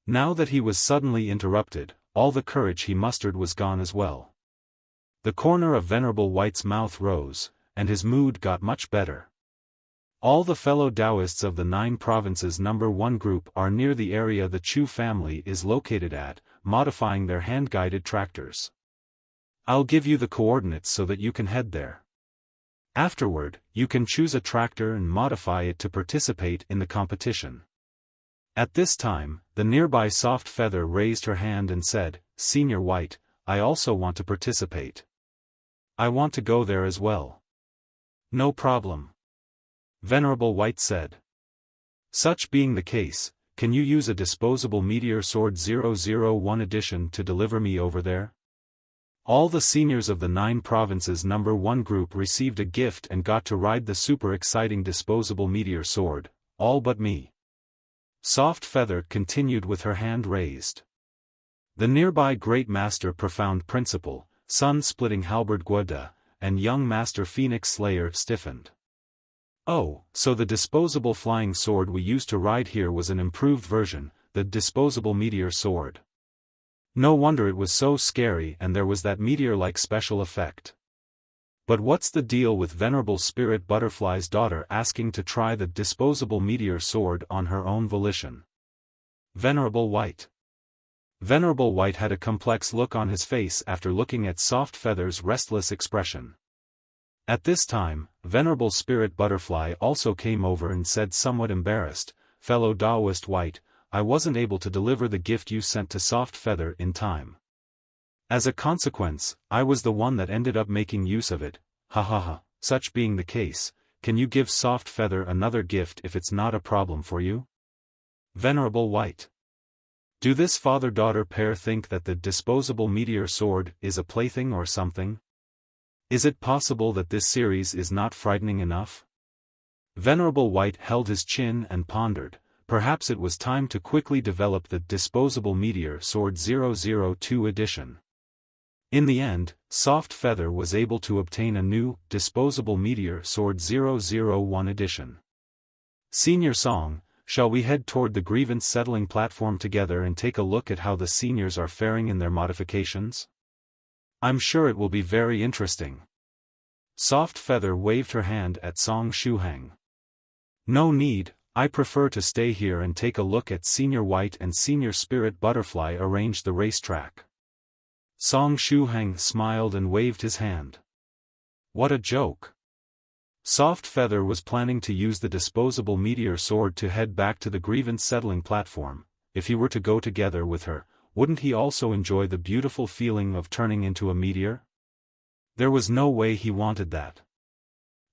Now that he was suddenly interrupted, all the courage he mustered was gone as well. The corner of Venerable White's mouth rose, and his mood got much better. All the fellow Daoists of the 9 provinces #1 group are near the area the Chu family is located at, modifying their hand-guided tractors. I'll give you the coordinates so that you can head there. Afterward, you can choose a tractor and modify it to participate in the competition. At this time, the nearby Soft Feather raised her hand and said, "Senior White, I also want to participate. I want to go there as well." "No problem," Venerable White said. "Such being the case, can you use a disposable meteor sword 001 edition to deliver me over there?" All the seniors of the 9 provinces #1 group received a gift and got to ride the super exciting disposable meteor sword, all but me. Soft Feather continued with her hand raised. The nearby Great Master Profound Principle, Sun-Splitting Halberd Guada, and young Master Phoenix Slayer stiffened. Oh, so the disposable flying sword we used to ride here was an improved version, the disposable meteor sword. No wonder it was so scary and there was that meteor-like special effect. But what's the deal with Venerable Spirit Butterfly's daughter asking to try the disposable meteor sword on her own volition? Venerable White. Venerable White had a complex look on his face after looking at Soft Feather's restless expression. At this time, Venerable Spirit Butterfly also came over and said somewhat embarrassed, "Fellow Daoist White, I wasn't able to deliver the gift you sent to Soft Feather in time. As a consequence, I was the one that ended up making use of it, ha ha ha. Such being the case, can you give Soft Feather another gift if it's not a problem for you?" Venerable White. Do this father-daughter pair think that the disposable meteor sword is a plaything or something? Is it possible that this series is not frightening enough? Venerable White held his chin and pondered. Perhaps it was time to quickly develop the disposable meteor sword 002 edition. In the end, Soft Feather was able to obtain a new, disposable meteor sword 001 edition. Senior Song, shall we head toward the grievance settling platform together and take a look at how the seniors are faring in their modifications? I'm sure it will be very interesting. Soft Feather waved her hand at Song Shuhang. No need, I prefer to stay here and take a look at Senior White and Senior Spirit Butterfly arrange the racetrack. Song Shuhang smiled and waved his hand. What a joke. Soft Feather was planning to use the disposable meteor sword to head back to the grievance settling platform. If he were to go together with her, wouldn't he also enjoy the beautiful feeling of turning into a meteor? There was no way he wanted that.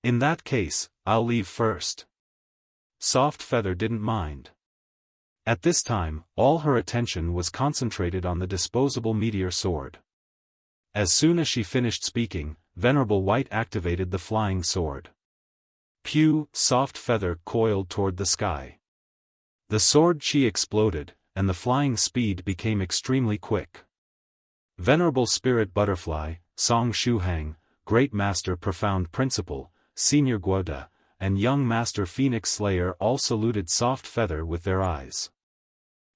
In that case, I'll leave first. Soft Feather didn't mind. At this time, all her attention was concentrated on the disposable meteor sword. As soon as she finished speaking, Venerable White activated the flying sword. Pew! Soft Feather coiled toward the sky. The sword chi exploded, and the flying speed became extremely quick. Venerable Spirit Butterfly, Song Shuhang, Great Master Profound Principle, Senior Guada, and young Master Phoenix Slayer all saluted Soft Feather with their eyes.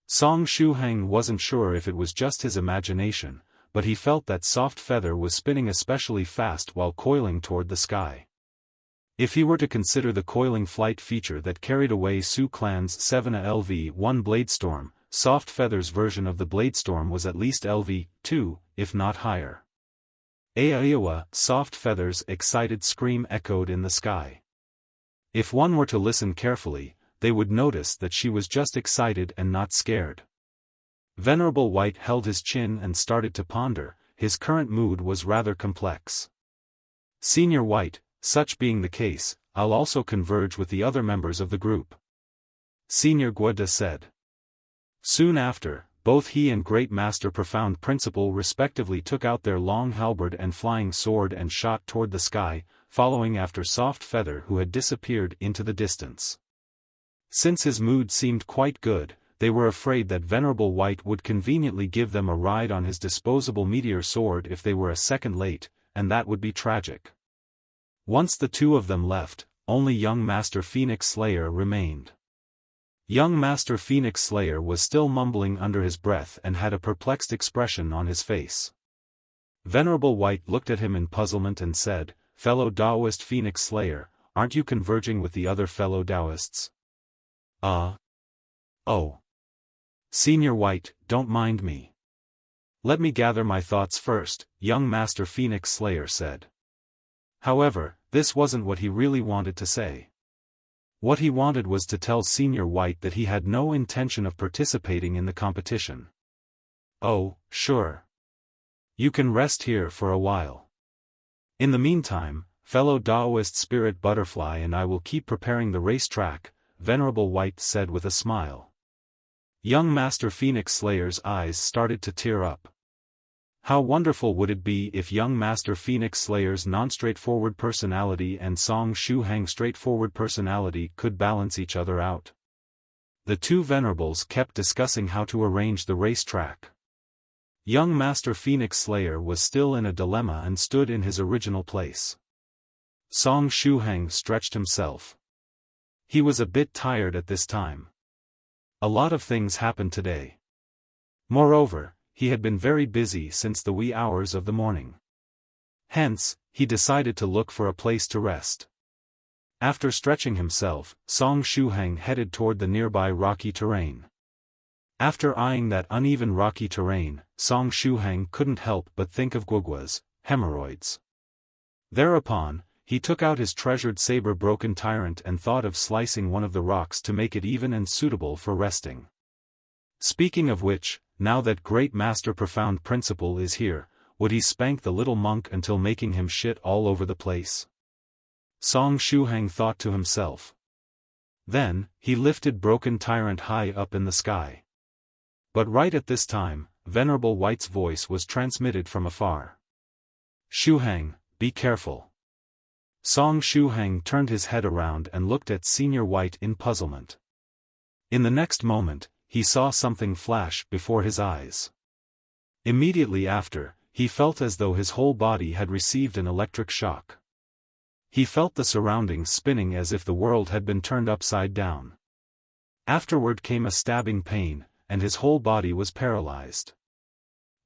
Song Shuhang wasn't sure if it was just his imagination, but he felt that Soft Feather was spinning especially fast while coiling toward the sky. If he were to consider the coiling flight feature that carried away Su Clan's 7A LV-1 Bladestorm, Soft Feather's version of the Bladestorm was at least LV-2, if not higher. Iowa! Soft Feather's excited scream echoed in the sky. If one were to listen carefully, they would notice that she was just excited and not scared. Venerable White held his chin and started to ponder. His current mood was rather complex. Senior White, such being the case, I'll also converge with the other members of the group, Senior Guada said. Soon after, both he and Great Master Profound Principle respectively took out their long halberd and flying sword and shot toward the sky, following after Soft Feather who had disappeared into the distance. Since his mood seemed quite good, they were afraid that Venerable White would conveniently give them a ride on his disposable meteor sword if they were a second late, and that would be tragic. Once the two of them left, only young Master Phoenix Slayer remained. Young Master Phoenix Slayer was still mumbling under his breath and had a perplexed expression on his face. Venerable White looked at him in puzzlement and said, "Fellow Daoist Phoenix Slayer, aren't you converging with the other fellow Daoists?" Oh. Senior White, don't mind me. Let me gather my thoughts first, young Master Phoenix Slayer said. However, this wasn't what he really wanted to say. What he wanted was to tell Senior White that he had no intention of participating in the competition. Oh, sure. You can rest here for a while. In the meantime, fellow Daoist Spirit Butterfly and I will keep preparing the racetrack, Venerable White said with a smile. Young Master Phoenix Slayer's eyes started to tear up. How wonderful would it be if young Master Phoenix Slayer's non-straightforward personality and Song Shuhang's straightforward personality could balance each other out. The two Venerables kept discussing how to arrange the racetrack. Young Master Phoenix Slayer was still in a dilemma and stood in his original place. Song Shuhang stretched himself. He was a bit tired at this time. A lot of things happened today. Moreover, he had been very busy since the wee hours of the morning. Hence, he decided to look for a place to rest. After stretching himself, Song Shuhang headed toward the nearby rocky terrain. After eyeing that uneven rocky terrain, Song Shuhang couldn't help but think of Guogua's hemorrhoids. Thereupon, he took out his treasured saber broken tyrant and thought of slicing one of the rocks to make it even and suitable for resting. Speaking of which, now that Great Master Profound Principle is here, would he spank the little monk until making him shit all over the place? Song Shuhang thought to himself. Then, he lifted Broken Tyrant high up in the sky. But right at this time, Venerable White's voice was transmitted from afar. "Shuhang, be careful." Song Shuhang turned his head around and looked at Senior White in puzzlement. In the next moment, he saw something flash before his eyes. Immediately after, he felt as though his whole body had received an electric shock. He felt the surroundings spinning as if the world had been turned upside down. Afterward came a stabbing pain, and his whole body was paralyzed.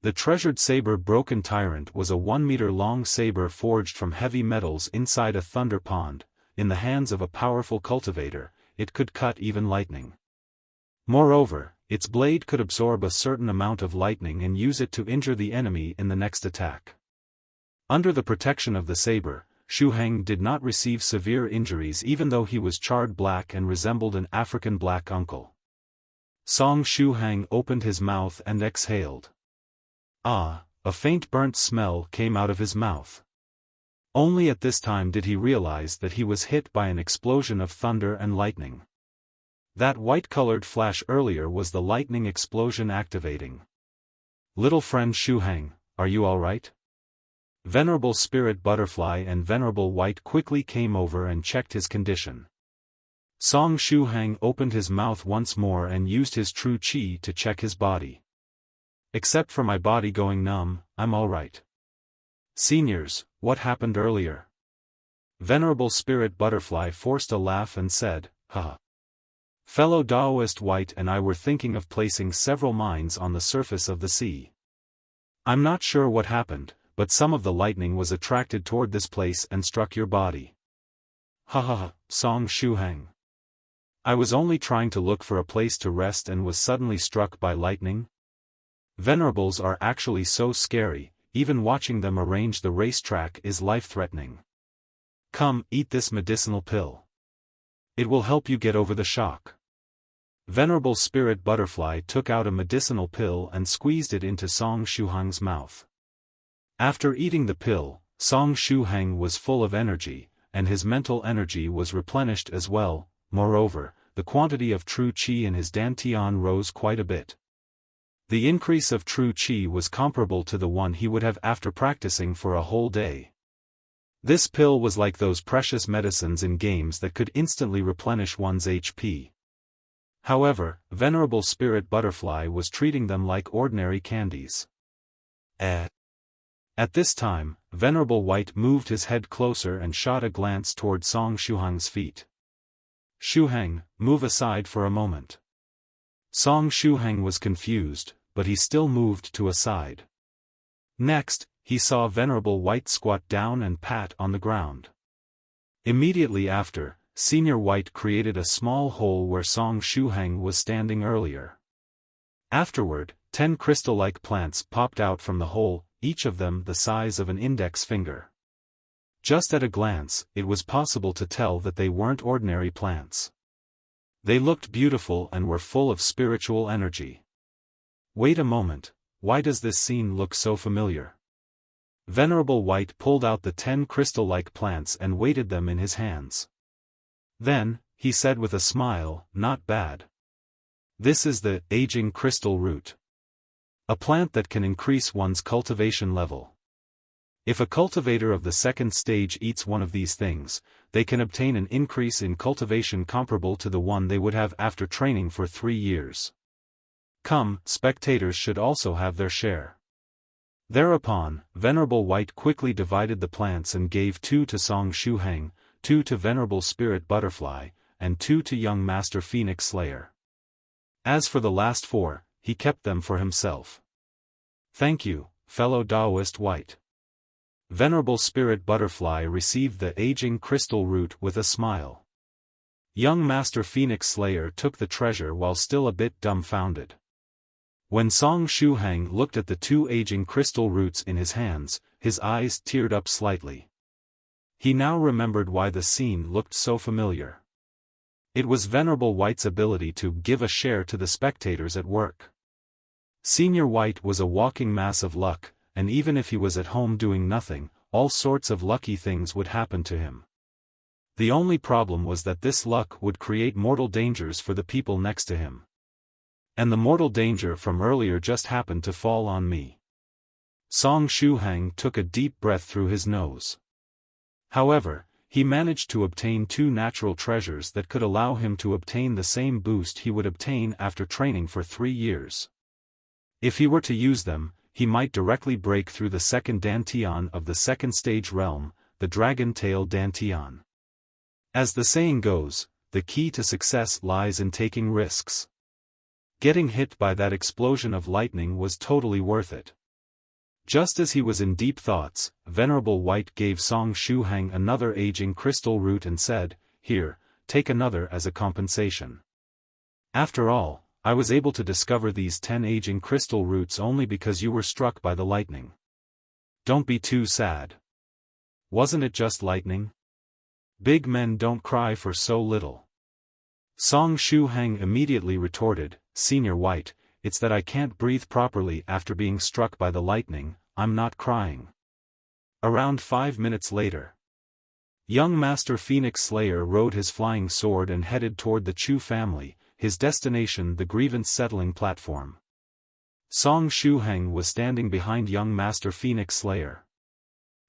The treasured saber Broken Tyrant was a 1-meter-long saber forged from heavy metals inside a thunder pond. In the hands of a powerful cultivator, it could cut even lightning. Moreover, its blade could absorb a certain amount of lightning and use it to injure the enemy in the next attack. Under the protection of the saber, Shuhang did not receive severe injuries even though he was charred black and resembled an African black uncle. Song Shuhang opened his mouth and exhaled. A faint burnt smell came out of his mouth. Only at this time did he realize that he was hit by an explosion of thunder and lightning. That white-colored flash earlier was the lightning explosion activating. "Little friend Shuhang, are you all right?" Venerable Spirit Butterfly and Venerable White quickly came over and checked his condition. Song Shuhang opened his mouth once more and used his true chi to check his body. "Except for my body going numb, I'm all right." "Seniors, what happened earlier?" Venerable Spirit Butterfly forced a laugh and said, "Haha. Fellow Daoist White and I were thinking of placing several mines on the surface of the sea. I'm not sure what happened, but some of the lightning was attracted toward this place and struck your body." "Haha, Song Shuhang. I was only trying to look for a place to rest and was suddenly struck by lightning." Venerables are actually so scary, even watching them arrange the racetrack is life-threatening. "Come, eat this medicinal pill." It will help you get over the shock. Venerable Spirit Butterfly took out a medicinal pill and squeezed it into Song Shuhang's mouth. After eating the pill, Song Shuhang was full of energy, and his mental energy was replenished as well. Moreover, the quantity of true qi in his dantian rose quite a bit. The increase of true qi was comparable to the one he would have after practicing for a whole day. This pill was like those precious medicines in games that could instantly replenish one's HP. However, Venerable Spirit Butterfly was treating them like ordinary candies. At this time, Venerable White moved his head closer and shot a glance toward Song Shuhang's feet. Shuhang, move aside for a moment. Song Shuhang was confused, but he still moved to a side. Next, he saw Venerable White squat down and pat on the ground. Immediately after, Senior White created a small hole where Song Shuhang was standing earlier. Afterward, 10 crystal-like plants popped out from the hole, each of them the size of an index finger. Just at a glance, it was possible to tell that they weren't ordinary plants. They looked beautiful and were full of spiritual energy. Wait a moment, why does this scene look so familiar? Venerable White pulled out the 10 crystal-like plants and weighted them in his hands. Then, he said with a smile, not bad. This is the aging crystal root. A plant that can increase one's cultivation level. If a cultivator of the second stage eats one of these things, they can obtain an increase in cultivation comparable to the one they would have after training for 3 years. Come, spectators should also have their share. Thereupon, Venerable White quickly divided the plants and gave 2 to Song Shuhang, 2 to Venerable Spirit Butterfly, and 2 to young Master Phoenix Slayer. As for the last 4, he kept them for himself. Thank you, fellow Daoist White. Venerable Spirit Butterfly received the aging crystal root with a smile. Young Master Phoenix Slayer took the treasure while still a bit dumbfounded. When Song Shuhang looked at the 2 aging crystal roots in his hands, his eyes teared up slightly. He now remembered why the scene looked so familiar. It was Venerable White's ability to give a share to the spectators at work. Senior White was a walking mass of luck, and even if he was at home doing nothing, all sorts of lucky things would happen to him. The only problem was that this luck would create mortal dangers for the people next to him. And the mortal danger from earlier just happened to fall on me. Song Shuhang took a deep breath through his nose. However, he managed to obtain 2 natural treasures that could allow him to obtain the same boost he would obtain after training for 3 years. If he were to use them, he might directly break through the second dantian of the second stage realm, the Dragon Tail Dantian. As the saying goes, the key to success lies in taking risks. Getting hit by that explosion of lightning was totally worth it. Just as he was in deep thoughts, Venerable White gave Song Shuhang another aging crystal root and said, "Here, take another as a compensation. After all, I was able to discover these 10 aging crystal roots only because you were struck by the lightning. Don't be too sad. Wasn't it just lightning? Big men don't cry for so little." Song Shuhang immediately retorted, "Senior White, it's that I can't breathe properly after being struck by the lightning, I'm not crying." Around 5 minutes later, young Master Phoenix Slayer rode his flying sword and headed toward the Chu family, his destination the grievance settling platform. Song Shuhang was standing behind young Master Phoenix Slayer.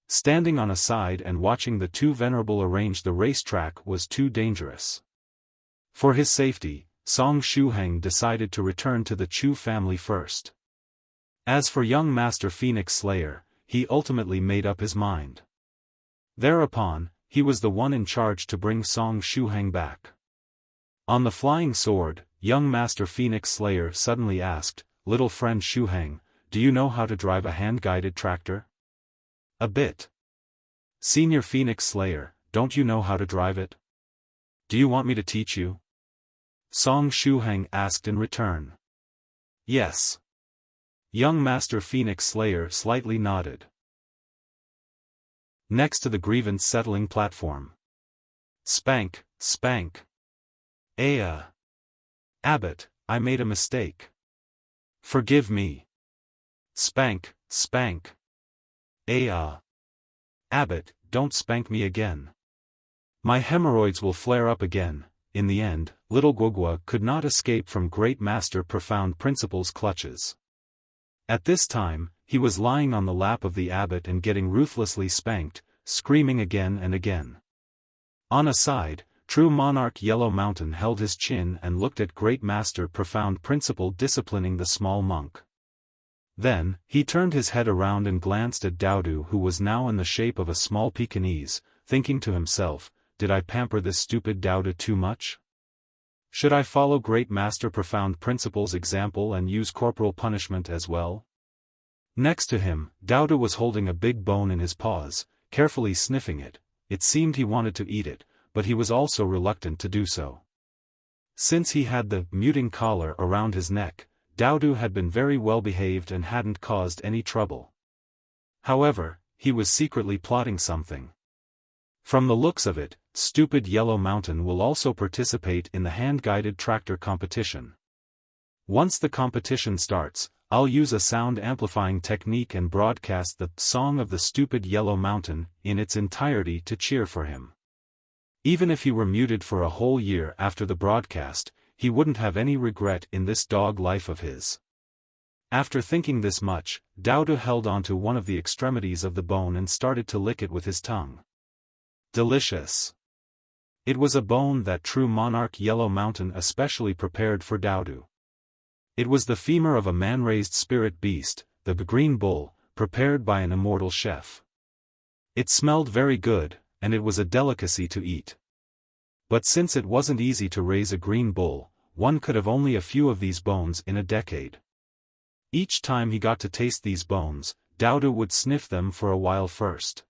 Standing on a side and watching the 2 Venerable arrange the racetrack was too dangerous. For his safety, Song Shuhang decided to return to the Chu family first. As for young Master Phoenix Slayer, he ultimately made up his mind. Thereupon, he was the one in charge to bring Song Shuhang back. On the flying sword, young Master Phoenix Slayer suddenly asked, "Little friend Shuhang, do you know how to drive a hand-guided tractor?" "A bit." "Senior Phoenix Slayer, don't you know how to drive it? Do you want me to teach you?" Song Shuhang asked in return. "Yes." Young Master Phoenix Slayer slightly nodded. Next to the grievance settling platform. Spank, spank. Abbot, I made a mistake. Forgive me. Spank, spank. Abbot, don't spank me again. My hemorrhoids will flare up again. In the end, little Guogua could not escape from Great Master Profound Principle's clutches. At this time, he was lying on the lap of the abbot and getting ruthlessly spanked, screaming again and again. On a side, True Monarch Yellow Mountain held his chin and looked at Great Master Profound Principle disciplining the small monk. Then, he turned his head around and glanced at Doudou, who was now in the shape of a small Pekingese, thinking to himself, did I pamper this stupid Doudou too much? Should I follow Great Master Profound Principle's example and use corporal punishment as well? Next to him, Doudou was holding a big bone in his paws, carefully sniffing it. It seemed he wanted to eat it, but he was also reluctant to do so. Since he had the muting collar around his neck, Doudou had been very well behaved and hadn't caused any trouble. However, he was secretly plotting something. From the looks of it, stupid Yellow Mountain will also participate in the hand-guided tractor competition. Once the competition starts, I'll use a sound amplifying technique and broadcast the Song of the Stupid Yellow Mountain in its entirety to cheer for him. Even if he were muted for a whole year after the broadcast, he wouldn't have any regret in this dog life of his. After thinking this much, Doudou held onto one of the extremities of the bone and started to lick it with his tongue. Delicious. It was a bone that True Monarch Yellow Mountain especially prepared for Doudou. It was the femur of a man-raised spirit beast, the green bull, prepared by an immortal chef. It smelled very good, and it was a delicacy to eat. But since it wasn't easy to raise a green bull, one could have only a few of these bones in a decade. Each time he got to taste these bones, Doudou would sniff them for a while first.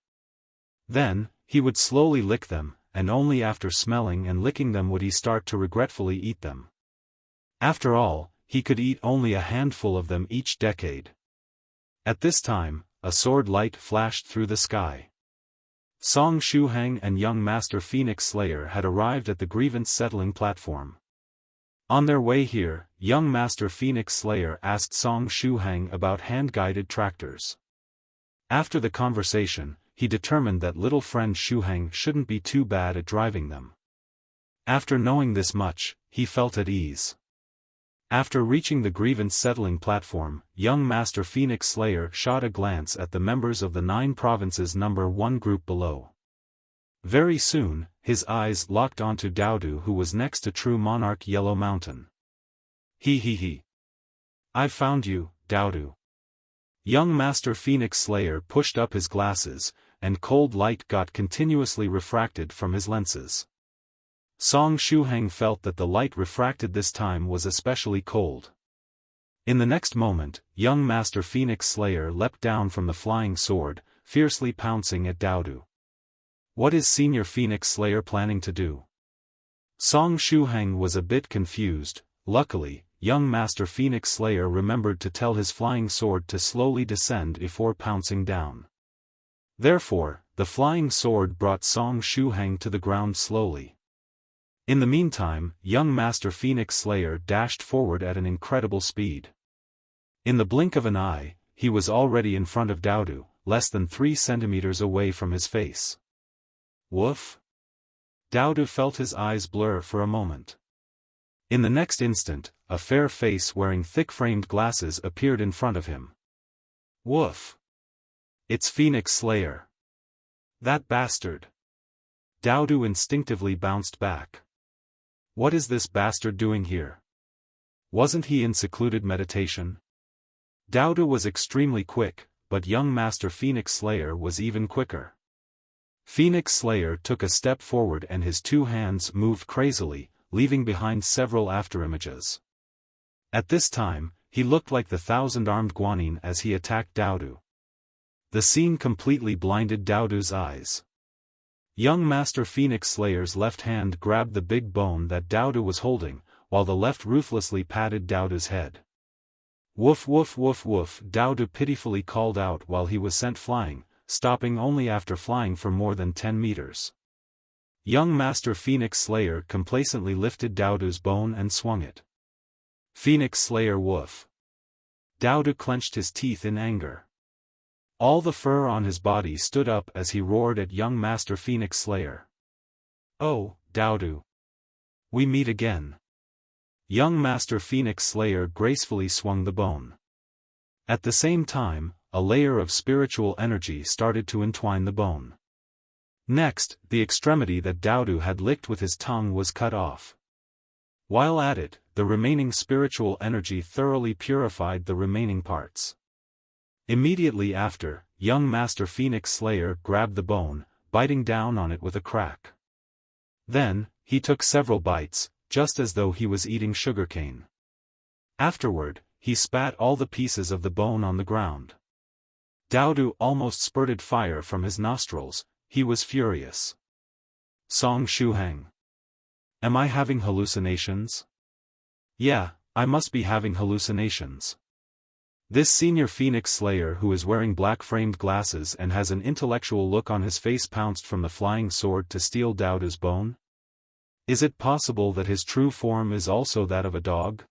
Then, he would slowly lick them, and only after smelling and licking them would he start to regretfully eat them. After all, he could eat only a handful of them each decade. At this time, a sword light flashed through the sky. Song Shuhang and young Master Phoenix Slayer had arrived at the grievance-settling platform. On their way here, young Master Phoenix Slayer asked Song Shuhang about hand-guided tractors. After the conversation, he determined that little friend Shuhang shouldn't be too bad at driving them. After knowing this much, he felt at ease. After reaching the grievance-settling platform, young Master Phoenix Slayer shot a glance at the members of the 9 Provinces No. 1 group below. Very soon, his eyes locked onto Doudou, who was next to True Monarch Yellow Mountain. He. I've found you, Doudou. Young Master Phoenix Slayer pushed up his glasses, and cold light got continuously refracted from his lenses. Song Shuhang felt that the light refracted this time was especially cold. In the next moment, young Master Phoenix Slayer leapt down from the flying sword, fiercely pouncing at Doudou. What is Senior Phoenix Slayer planning to do? Song Shuhang was a bit confused. Luckily, young Master Phoenix Slayer remembered to tell his flying sword to slowly descend before pouncing down. Therefore, the flying sword brought Song Shuhang to the ground slowly. In the meantime, young Master Phoenix Slayer dashed forward at an incredible speed. In the blink of an eye, he was already in front of Doudou, less than 3 centimeters away from his face. Woof! Doudou felt his eyes blur for a moment. In the next instant, a fair face wearing thick-framed glasses appeared in front of him. Woof! It's Phoenix Slayer. That bastard! Doudou instinctively bounced back. What is this bastard doing here? Wasn't he in secluded meditation? Doudou was extremely quick, but young Master Phoenix Slayer was even quicker. Phoenix Slayer took a step forward and his 2 hands moved crazily, leaving behind several afterimages. At this time, he looked like the 1,000-armed Guanyin as he attacked Doudou. The scene completely blinded Doudou's eyes. Young Master Phoenix Slayer's left hand grabbed the big bone that Doudou was holding, while the left ruthlessly patted Doudou's head. Woof woof woof woof, Doudou pitifully called out while he was sent flying, stopping only after flying for more than 10 meters. Young Master Phoenix Slayer complacently lifted Doudou's bone and swung it. Phoenix Slayer Woof. Doudou clenched his teeth in anger. All the fur on his body stood up as he roared at young Master Phoenix Slayer. Oh, Doudou. We meet again. Young Master Phoenix Slayer gracefully swung the bone. At the same time, a layer of spiritual energy started to entwine the bone. Next, the extremity that Doudou had licked with his tongue was cut off. While at it, the remaining spiritual energy thoroughly purified the remaining parts. Immediately after, young Master Phoenix Slayer grabbed the bone, biting down on it with a crack. Then, he took several bites, just as though he was eating sugarcane. Afterward, he spat all the pieces of the bone on the ground. Doudou almost spurted fire from his nostrils. He was furious. Song Shuhang. Am I having hallucinations? Yeah, I must be having hallucinations. This senior Phoenix Slayer who is wearing black-framed glasses and has an intellectual look on his face pounced from the flying sword to steal Doudou's bone? Is it possible that his true form is also that of a dog?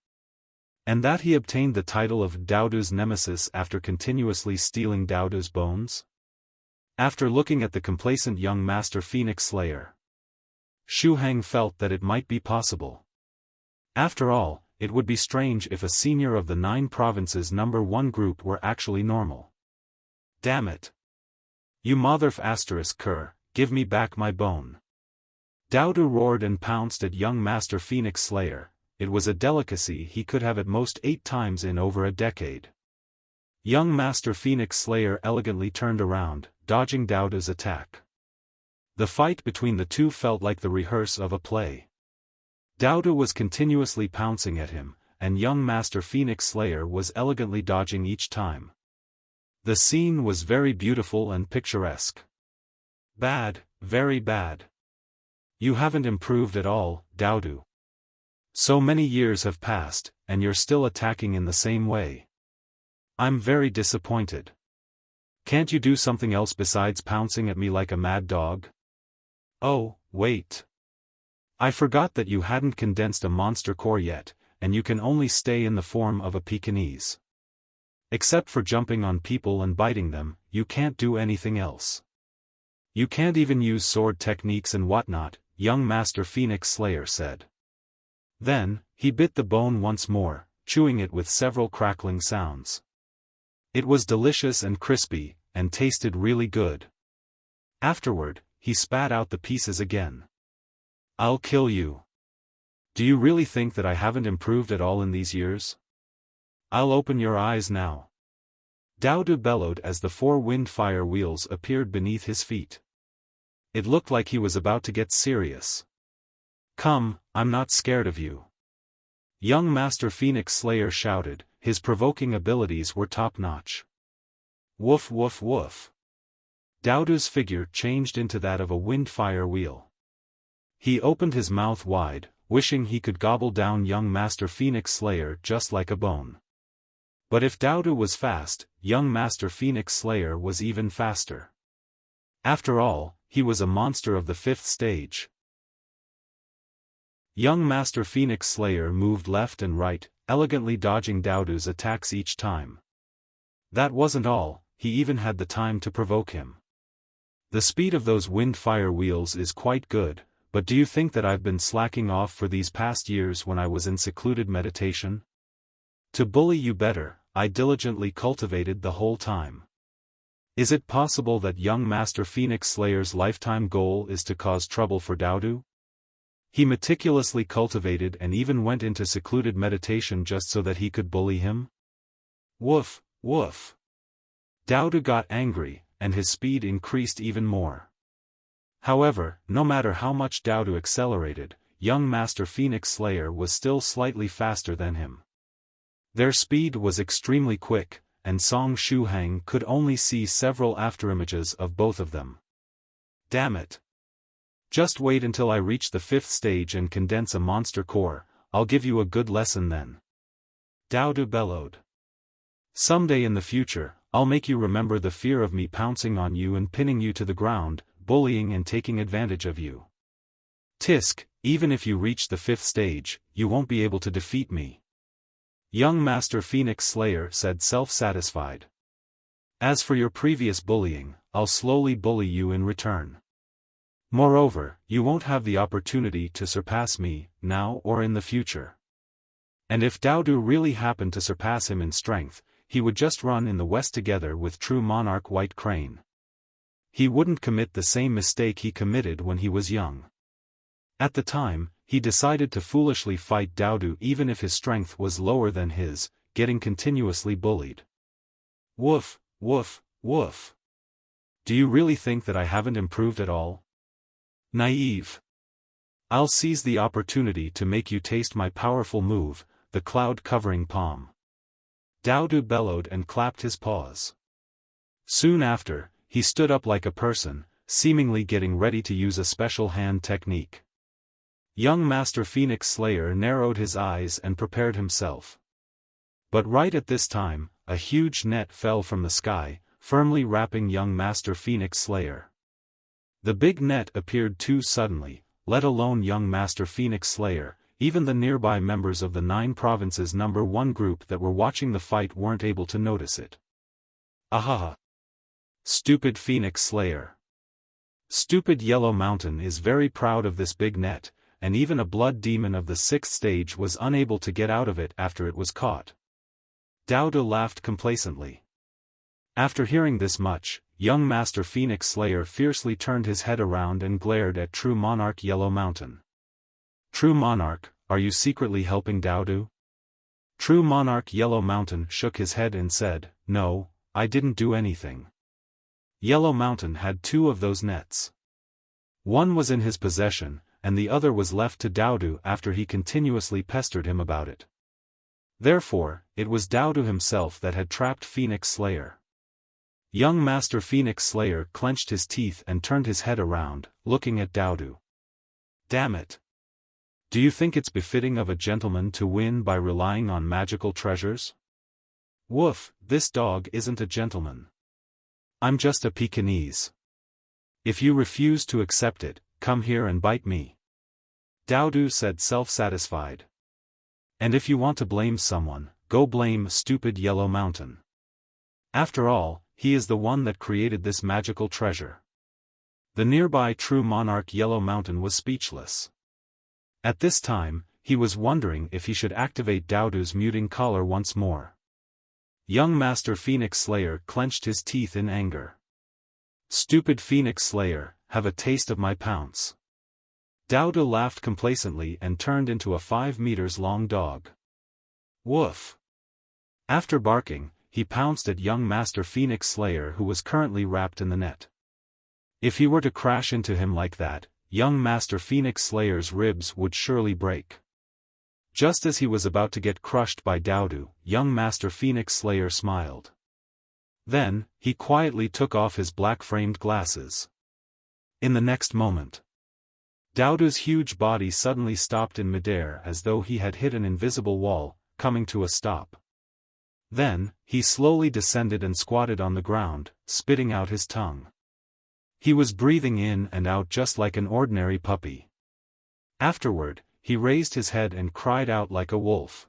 And that he obtained the title of Doudou's nemesis after continuously stealing Doudou's bones? After looking at the complacent young Master Phoenix Slayer, Shuhang felt that it might be possible. After all, it would be strange if a senior of the 9 provinces number 1 group were actually normal. Damn it. You motherf asterisk cur, give me back my bone. Doudou roared and pounced at young Master Phoenix Slayer. It was a delicacy he could have at most 8 times in over a decade. Young Master Phoenix Slayer elegantly turned around, dodging Doudou's attack. The fight between the two felt like the rehearse of a play. Doudou was continuously pouncing at him, and young Master Phoenix Slayer was elegantly dodging each time. The scene was very beautiful and picturesque. Bad, very bad. You haven't improved at all, Doudou. So many years have passed, and you're still attacking in the same way. I'm very disappointed. Can't you do something else besides pouncing at me like a mad dog? Oh, wait. I forgot that you hadn't condensed a monster core yet, and you can only stay in the form of a Pekingese. Except for jumping on people and biting them, you can't do anything else. You can't even use sword techniques and whatnot, young Master Phoenix Slayer said. Then, he bit the bone once more, chewing it with several crackling sounds. It was delicious and crispy, and tasted really good. Afterward, he spat out the pieces again. I'll kill you. Do you really think that I haven't improved at all in these years? I'll open your eyes now. Doudou bellowed as the 4 wind fire wheels appeared beneath his feet. It looked like he was about to get serious. Come, I'm not scared of you. Young Master Phoenix Slayer shouted, his provoking abilities were top-notch. Woof woof woof. Doudou's figure changed into that of a wind fire wheel. He opened his mouth wide, wishing he could gobble down young Master Phoenix Slayer just like a bone. But if Doudou was fast, young Master Phoenix Slayer was even faster. After all, he was a monster of the 5th stage. Young Master Phoenix Slayer moved left and right, elegantly dodging Doudou's attacks each time. That wasn't all, he even had the time to provoke him. The speed of those wind fire wheels is quite good, but do you think that I've been slacking off for these past years when I was in secluded meditation? To bully you better, I diligently cultivated the whole time. Is it possible that young Master Phoenix Slayer's lifetime goal is to cause trouble for Doudou? He meticulously cultivated and even went into secluded meditation just so that he could bully him? Woof, woof. Doudou got angry, and his speed increased even more. However, no matter how much Doudou accelerated, young Master Phoenix Slayer was still slightly faster than him. Their speed was extremely quick, and Song Shuhang could only see several afterimages of both of them. Damn it. Just wait until I reach the 5th stage and condense a monster core, I'll give you a good lesson then. Doudou bellowed. Someday in the future, I'll make you remember the fear of me pouncing on you and pinning you to the ground, bullying and taking advantage of you. Tisk, even if you reach the 5th stage, you won't be able to defeat me. Young Master Phoenix Slayer said self-satisfied. As for your previous bullying, I'll slowly bully you in return. Moreover, you won't have the opportunity to surpass me, now or in the future. And if Doudou really happened to surpass him in strength, he would just run in the west together with true monarch White Crane. He wouldn't commit the same mistake he committed when he was young. At the time, he decided to foolishly fight Doudou even if his strength was lower than his, getting continuously bullied. Woof, woof, woof. Do you really think that I haven't improved at all? Naive. I'll seize the opportunity to make you taste my powerful move, the cloud-covering palm. Doudou bellowed and clapped his paws. Soon after, he stood up like a person, seemingly getting ready to use a special hand technique. Young Master Phoenix Slayer narrowed his eyes and prepared himself. But right at this time, a huge net fell from the sky, firmly wrapping young Master Phoenix Slayer. The big net appeared too suddenly, let alone young Master Phoenix Slayer, even the nearby members of the 9 provinces number 1 group that were watching the fight weren't able to notice it. Ahaha! Stupid Phoenix Slayer. Stupid Yellow Mountain is very proud of this big net, and even a blood demon of the 6th stage was unable to get out of it after it was caught. Doudou laughed complacently. After hearing this much, young Master Phoenix Slayer fiercely turned his head around and glared at True Monarch Yellow Mountain. True Monarch, are you secretly helping Doudou? True Monarch Yellow Mountain shook his head and said, No, I didn't do anything. Yellow Mountain had 2 of those nets. One was in his possession, and the other was left to Doudou after he continuously pestered him about it. Therefore, it was Doudou himself that had trapped Phoenix Slayer. Young Master Phoenix Slayer clenched his teeth and turned his head around, looking at Doudou. Damn it! Do you think it's befitting of a gentleman to win by relying on magical treasures? Woof, this dog isn't a gentleman. I'm just a Pekingese. If you refuse to accept it, come here and bite me. Doudou said self-satisfied. And if you want to blame someone, go blame stupid Yellow Mountain. After all, he is the one that created this magical treasure. The nearby True Monarch Yellow Mountain was speechless. At this time, he was wondering if he should activate Doudou's muting collar once more. Young Master Phoenix Slayer clenched his teeth in anger. Stupid Phoenix Slayer, have a taste of my pounce. Doudou laughed complacently and turned into a 5 meters long dog. Woof! After barking, he pounced at young Master Phoenix Slayer who was currently wrapped in the net. If he were to crash into him like that, young Master Phoenix Slayer's ribs would surely break. Just as he was about to get crushed by Doudou, young Master Phoenix Slayer smiled. Then, he quietly took off his black-framed glasses. In the next moment, Doudou's huge body suddenly stopped in midair as though he had hit an invisible wall, coming to a stop. Then, he slowly descended and squatted on the ground, spitting out his tongue. He was breathing in and out just like an ordinary puppy. Afterward, he raised his head and cried out like a wolf.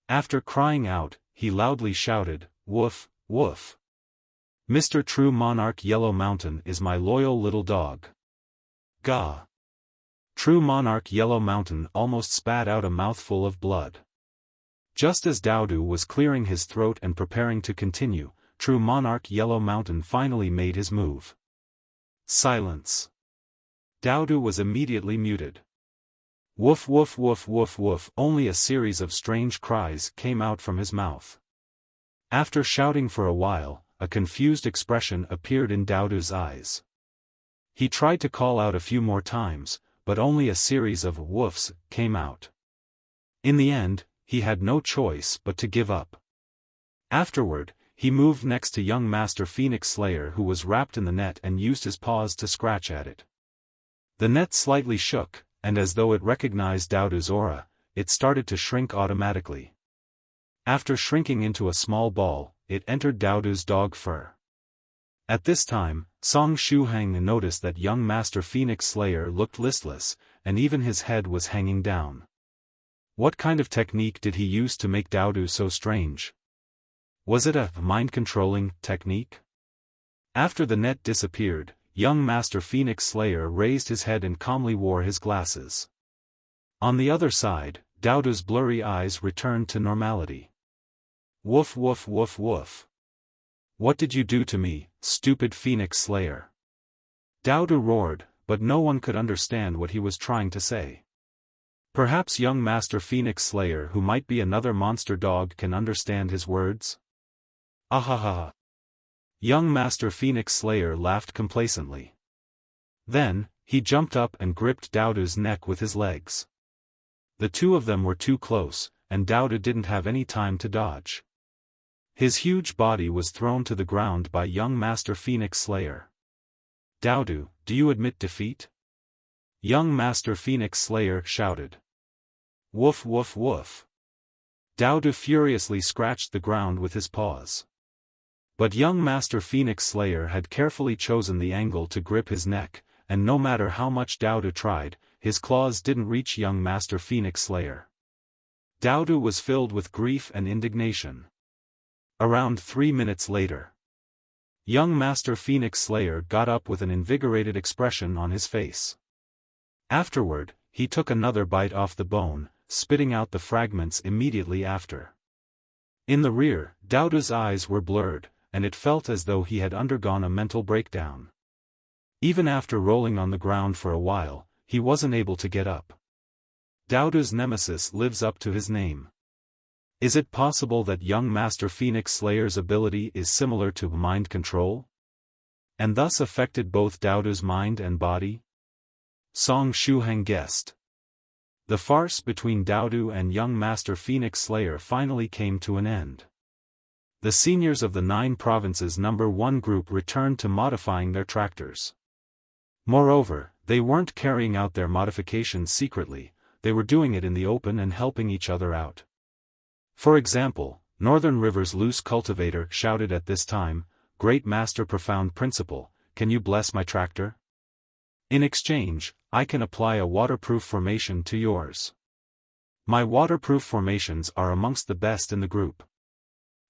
After crying out, he loudly shouted, Woof, woof. Mr. True Monarch Yellow Mountain is my loyal little dog. Gah! True Monarch Yellow Mountain almost spat out a mouthful of blood. Just as Doudou was clearing his throat and preparing to continue, True Monarch Yellow Mountain finally made his move. Silence. Doudou was immediately muted. Woof woof woof woof woof. Only a series of strange cries came out from his mouth. After shouting for a while, a confused expression appeared in Doudou's eyes. He tried to call out a few more times, but only a series of woofs came out. In the end, he had no choice but to give up. Afterward, he moved next to young Master Phoenix Slayer who was wrapped in the net and used his paws to scratch at it. The net slightly shook, and as though it recognized Doudou's aura, it started to shrink automatically. After shrinking into a small ball, it entered Doudou's dog fur. At this time, Song Shuhang noticed that young Master Phoenix Slayer looked listless, and even his head was hanging down. What kind of technique did he use to make Doudou so strange? Was it a mind-controlling technique? After the net disappeared, young Master Phoenix Slayer raised his head and calmly wore his glasses. On the other side, Doudou's blurry eyes returned to normality. Woof woof woof woof. What did you do to me, stupid Phoenix Slayer? Doudou roared, but no one could understand what he was trying to say. Perhaps young Master Phoenix Slayer, who might be another monster dog, can understand his words? Ahaha. Young Master Phoenix Slayer laughed complacently. Then, he jumped up and gripped Doudou's neck with his legs. The two of them were too close, and Doudou didn't have any time to dodge. His huge body was thrown to the ground by young Master Phoenix Slayer. Doudou, do you admit defeat? Young Master Phoenix Slayer shouted. Woof woof woof. Doudou furiously scratched the ground with his paws. But young Master Phoenix Slayer had carefully chosen the angle to grip his neck, and no matter how much Doudou tried, his claws didn't reach young Master Phoenix Slayer. Doudou was filled with grief and indignation. Around 3 minutes later, young Master Phoenix Slayer got up with an invigorated expression on his face. Afterward, he took another bite off the bone, spitting out the fragments immediately after. In the rear, Doudou's eyes were blurred, and it felt as though he had undergone a mental breakdown. Even after rolling on the ground for a while, he wasn't able to get up. Doudou's nemesis lives up to his name. Is it possible that young Master Phoenix Slayer's ability is similar to mind control? And thus affected both Doudou's mind and body? Song Shuhang guessed. The farce between Doudou and young Master Phoenix Slayer finally came to an end. The seniors of the 9 provinces number 1 group returned to modifying their tractors. Moreover, they weren't carrying out their modifications secretly, they were doing it in the open and helping each other out. For example, Northern River's loose cultivator shouted at this time, "Great Master Profound Principle, can you bless my tractor? In exchange, I can apply a waterproof formation to yours. My waterproof formations are amongst the best in the group."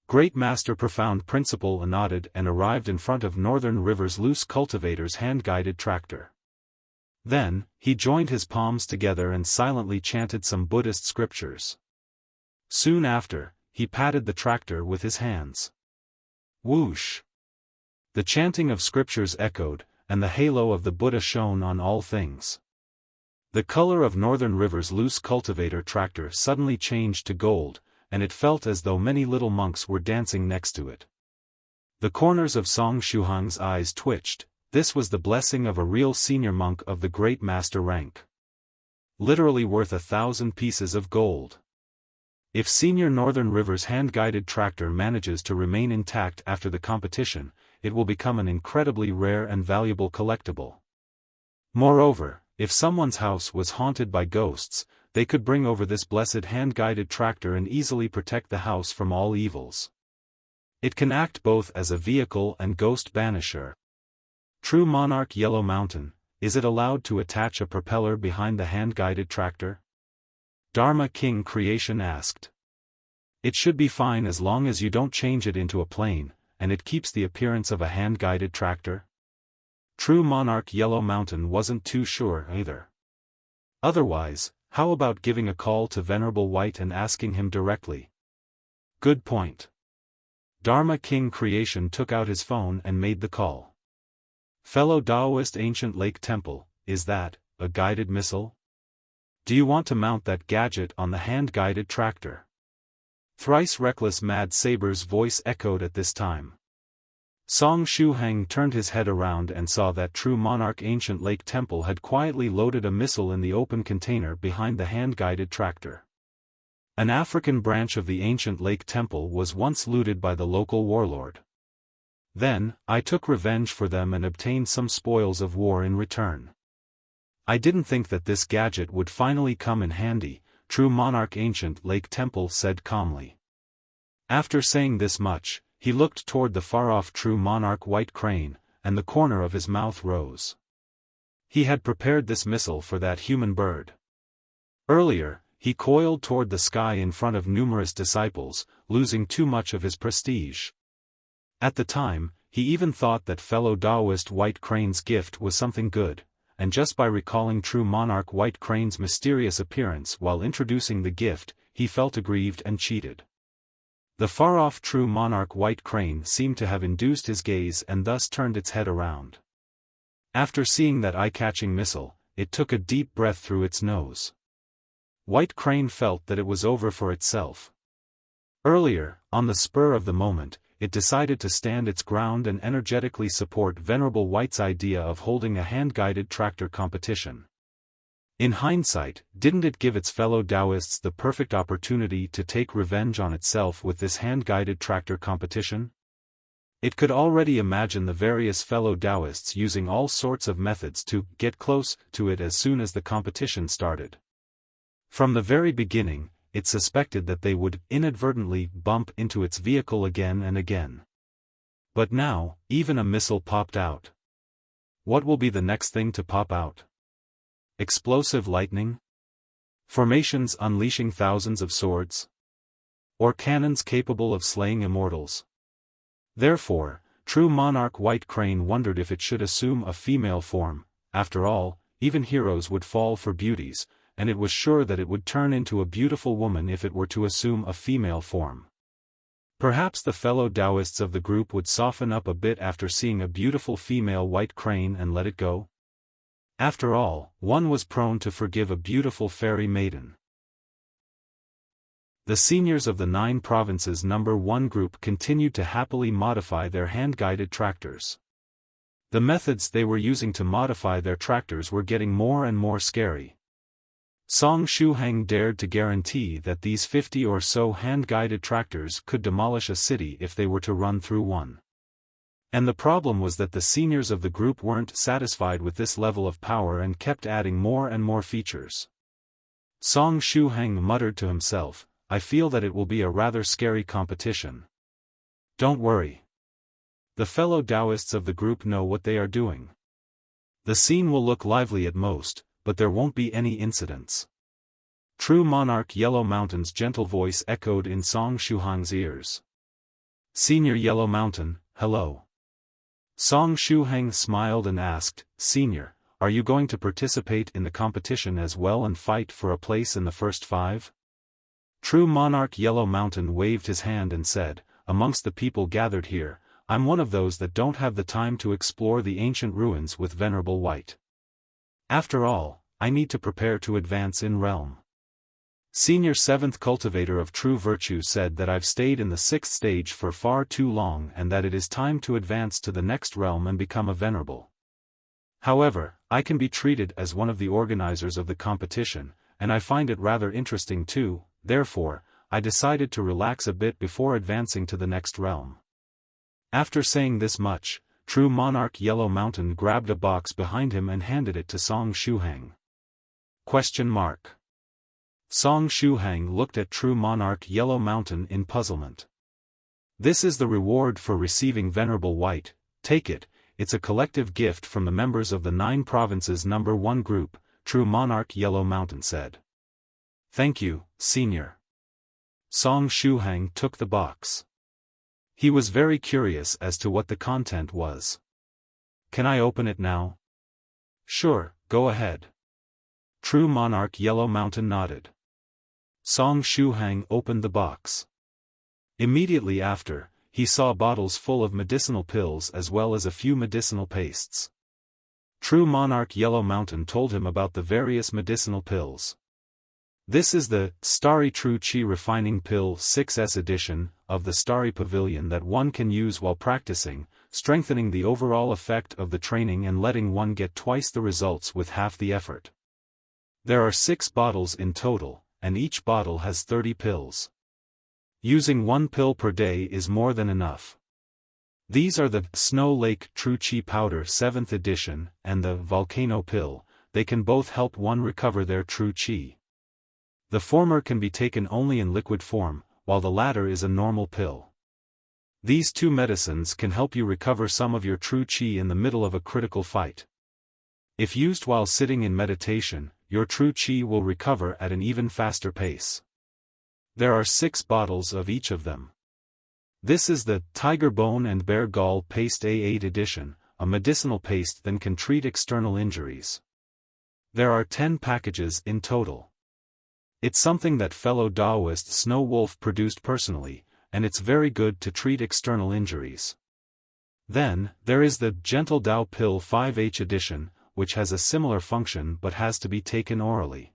Great Master Profound Principle nodded and arrived in front of Northern River's loose cultivator's hand-guided tractor. Then, he joined his palms together and silently chanted some Buddhist scriptures. Soon after, he patted the tractor with his hands. Whoosh! The chanting of scriptures echoed, and the halo of the Buddha shone on all things. The color of Northern River's loose cultivator tractor suddenly changed to gold, and it felt as though many little monks were dancing next to it. The corners of Song Shuhang's eyes twitched. This was the blessing of a real senior monk of the great master rank. Literally worth 1,000 pieces of gold. If senior Northern River's hand-guided tractor manages to remain intact after the competition, it will become an incredibly rare and valuable collectible. Moreover, if someone's house was haunted by ghosts, they could bring over this blessed hand-guided tractor and easily protect the house from all evils. It can act both as a vehicle and ghost banisher. True Monarch Yellow Mountain, is it allowed to attach a propeller behind the hand-guided tractor? Dharma King Creation asked. It should be fine as long as you don't change it into a plane, and it keeps the appearance of a hand-guided tractor. True Monarch Yellow Mountain wasn't too sure either. Otherwise, how about giving a call to Venerable White and asking him directly? Good point. Dharma King Creation took out his phone and made the call. Fellow Daoist Ancient Lake Temple, is that a guided missile? Do you want to mount that gadget on the hand-guided tractor? Thrice reckless Mad Saber's voice echoed at this time. Song Shuhang turned his head around and saw that True Monarch Ancient Lake Temple had quietly loaded a missile in the open container behind the hand-guided tractor. An African branch of the Ancient Lake Temple was once looted by the local warlord. Then, I took revenge for them and obtained some spoils of war in return. I didn't think that this gadget would finally come in handy, True Monarch Ancient Lake Temple said calmly. After saying this much, he looked toward the far-off True Monarch White Crane, and the corner of his mouth rose. He had prepared this missile for that human bird. Earlier, he coiled toward the sky in front of numerous disciples, losing too much of his prestige. At the time, he even thought that fellow Daoist White Crane's gift was something good, and just by recalling true monarch White Crane's mysterious appearance while introducing the gift, he felt aggrieved and cheated. The far-off true monarch White Crane seemed to have induced his gaze and thus turned its head around. After seeing that eye-catching missile, it took a deep breath through its nose. White Crane felt that it was over for itself. Earlier, on the spur of the moment, it decided to stand its ground and energetically support Venerable White's idea of holding a hand-guided tractor competition. In hindsight, didn't it give its fellow Daoists the perfect opportunity to take revenge on itself with this hand-guided tractor competition? It could already imagine the various fellow Daoists using all sorts of methods to get close to it as soon as the competition started. From the very beginning, it suspected that they would inadvertently bump into its vehicle again and again. But now, even a missile popped out. What will be the next thing to pop out? Explosive lightning? Formations unleashing thousands of swords? Or cannons capable of slaying immortals? Therefore, true monarch White Crane wondered if it should assume a female form. After all, even heroes would fall for beauties, and it was sure that it would turn into a beautiful woman if it were to assume a female form. Perhaps the fellow Daoists of the group would soften up a bit after seeing a beautiful female White Crane and let it go. After all, one was prone to forgive a beautiful fairy maiden. The seniors of the 9 provinces number 1 group continued to happily modify their hand-guided tractors. The methods they were using to modify their tractors were getting more and more scary. Song Shuhang dared to guarantee that these 50 or so hand-guided tractors could demolish a city if they were to run through one. And the problem was that the seniors of the group weren't satisfied with this level of power and kept adding more and more features. Song Shuhang muttered to himself, "I feel that it will be a rather scary competition." Don't worry. The fellow Daoists of the group know what they are doing. The scene will look lively at most, but there won't be any incidents. True monarch Yellow Mountain's gentle voice echoed in Song Shuhang's ears. Senior Yellow Mountain, hello. Song Shuhang smiled and asked, Senior, are you going to participate in the competition as well and fight for a place in the first 5? True monarch Yellow Mountain waved his hand and said, amongst the people gathered here, I'm one of those that don't have the time to explore the ancient ruins with Venerable White. After all, I need to prepare to advance in realm. Senior 7th Cultivator of True Virtue said that I've stayed in the 6th stage for far too long and that it is time to advance to the next realm and become a Venerable. However, I can be treated as one of the organizers of the competition, and I find it rather interesting too. Therefore, I decided to relax a bit before advancing to the next realm. After saying this much, True Monarch Yellow Mountain grabbed a box behind him and handed it to Song Shuhang. Song Shuhang looked at True Monarch Yellow Mountain in puzzlement. This is the reward for receiving Venerable White, take it, it's a collective gift from the members of the 9 provinces number 1 group, True Monarch Yellow Mountain said. Thank you, Senior. Song Shuhang took the box. He was very curious as to what the content was. Can I open it now? Sure, go ahead. True Monarch Yellow Mountain nodded. Song Shuhang opened the box. Immediately after, he saw bottles full of medicinal pills as well as a few medicinal pastes. True Monarch Yellow Mountain told him about the various medicinal pills. This is the Starry True Chi Refining Pill 6S edition of the Starry Pavilion that one can use while practicing, strengthening the overall effect of the training and letting one get twice the results with half the effort. There are 6 bottles in total, and each bottle has 30 pills. Using 1 pill per day is more than enough. These are the Snow Lake True Chi Powder 7th edition and the Volcano Pill. They can both help one recover their true chi. The former can be taken only in liquid form, while the latter is a normal pill. These 2 medicines can help you recover some of your true chi in the middle of a critical fight. If used while sitting in meditation, your true qi will recover at an even faster pace. There are 6 bottles of each of them. This is the Tiger Bone and Bear Gall Paste A8 edition, a medicinal paste that can treat external injuries. There are 10 packages in total. It's something that fellow Daoist Snow Wolf produced personally, and it's very good to treat external injuries. Then, there is the Gentle Dao Pill 5H edition, which has a similar function but has to be taken orally.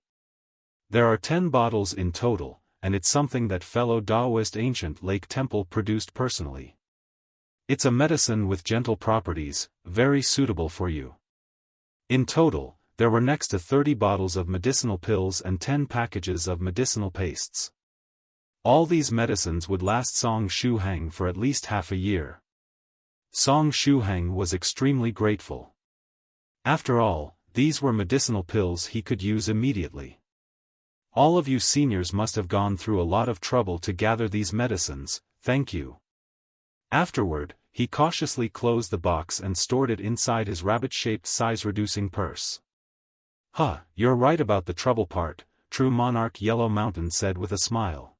There are 10 bottles in total, and it's something that fellow Daoist Ancient Lake Temple produced personally. It's a medicine with gentle properties, very suitable for you. In total, there were next to 30 bottles of medicinal pills and 10 packages of medicinal pastes. All these medicines would last Song Shuhang for at least half a year. Song Shuhang was extremely grateful. After all, these were medicinal pills he could use immediately. All of you seniors must have gone through a lot of trouble to gather these medicines, thank you. Afterward, he cautiously closed the box and stored it inside his rabbit-shaped size-reducing purse. You're right about the trouble part, True Monarch Yellow Mountain said with a smile.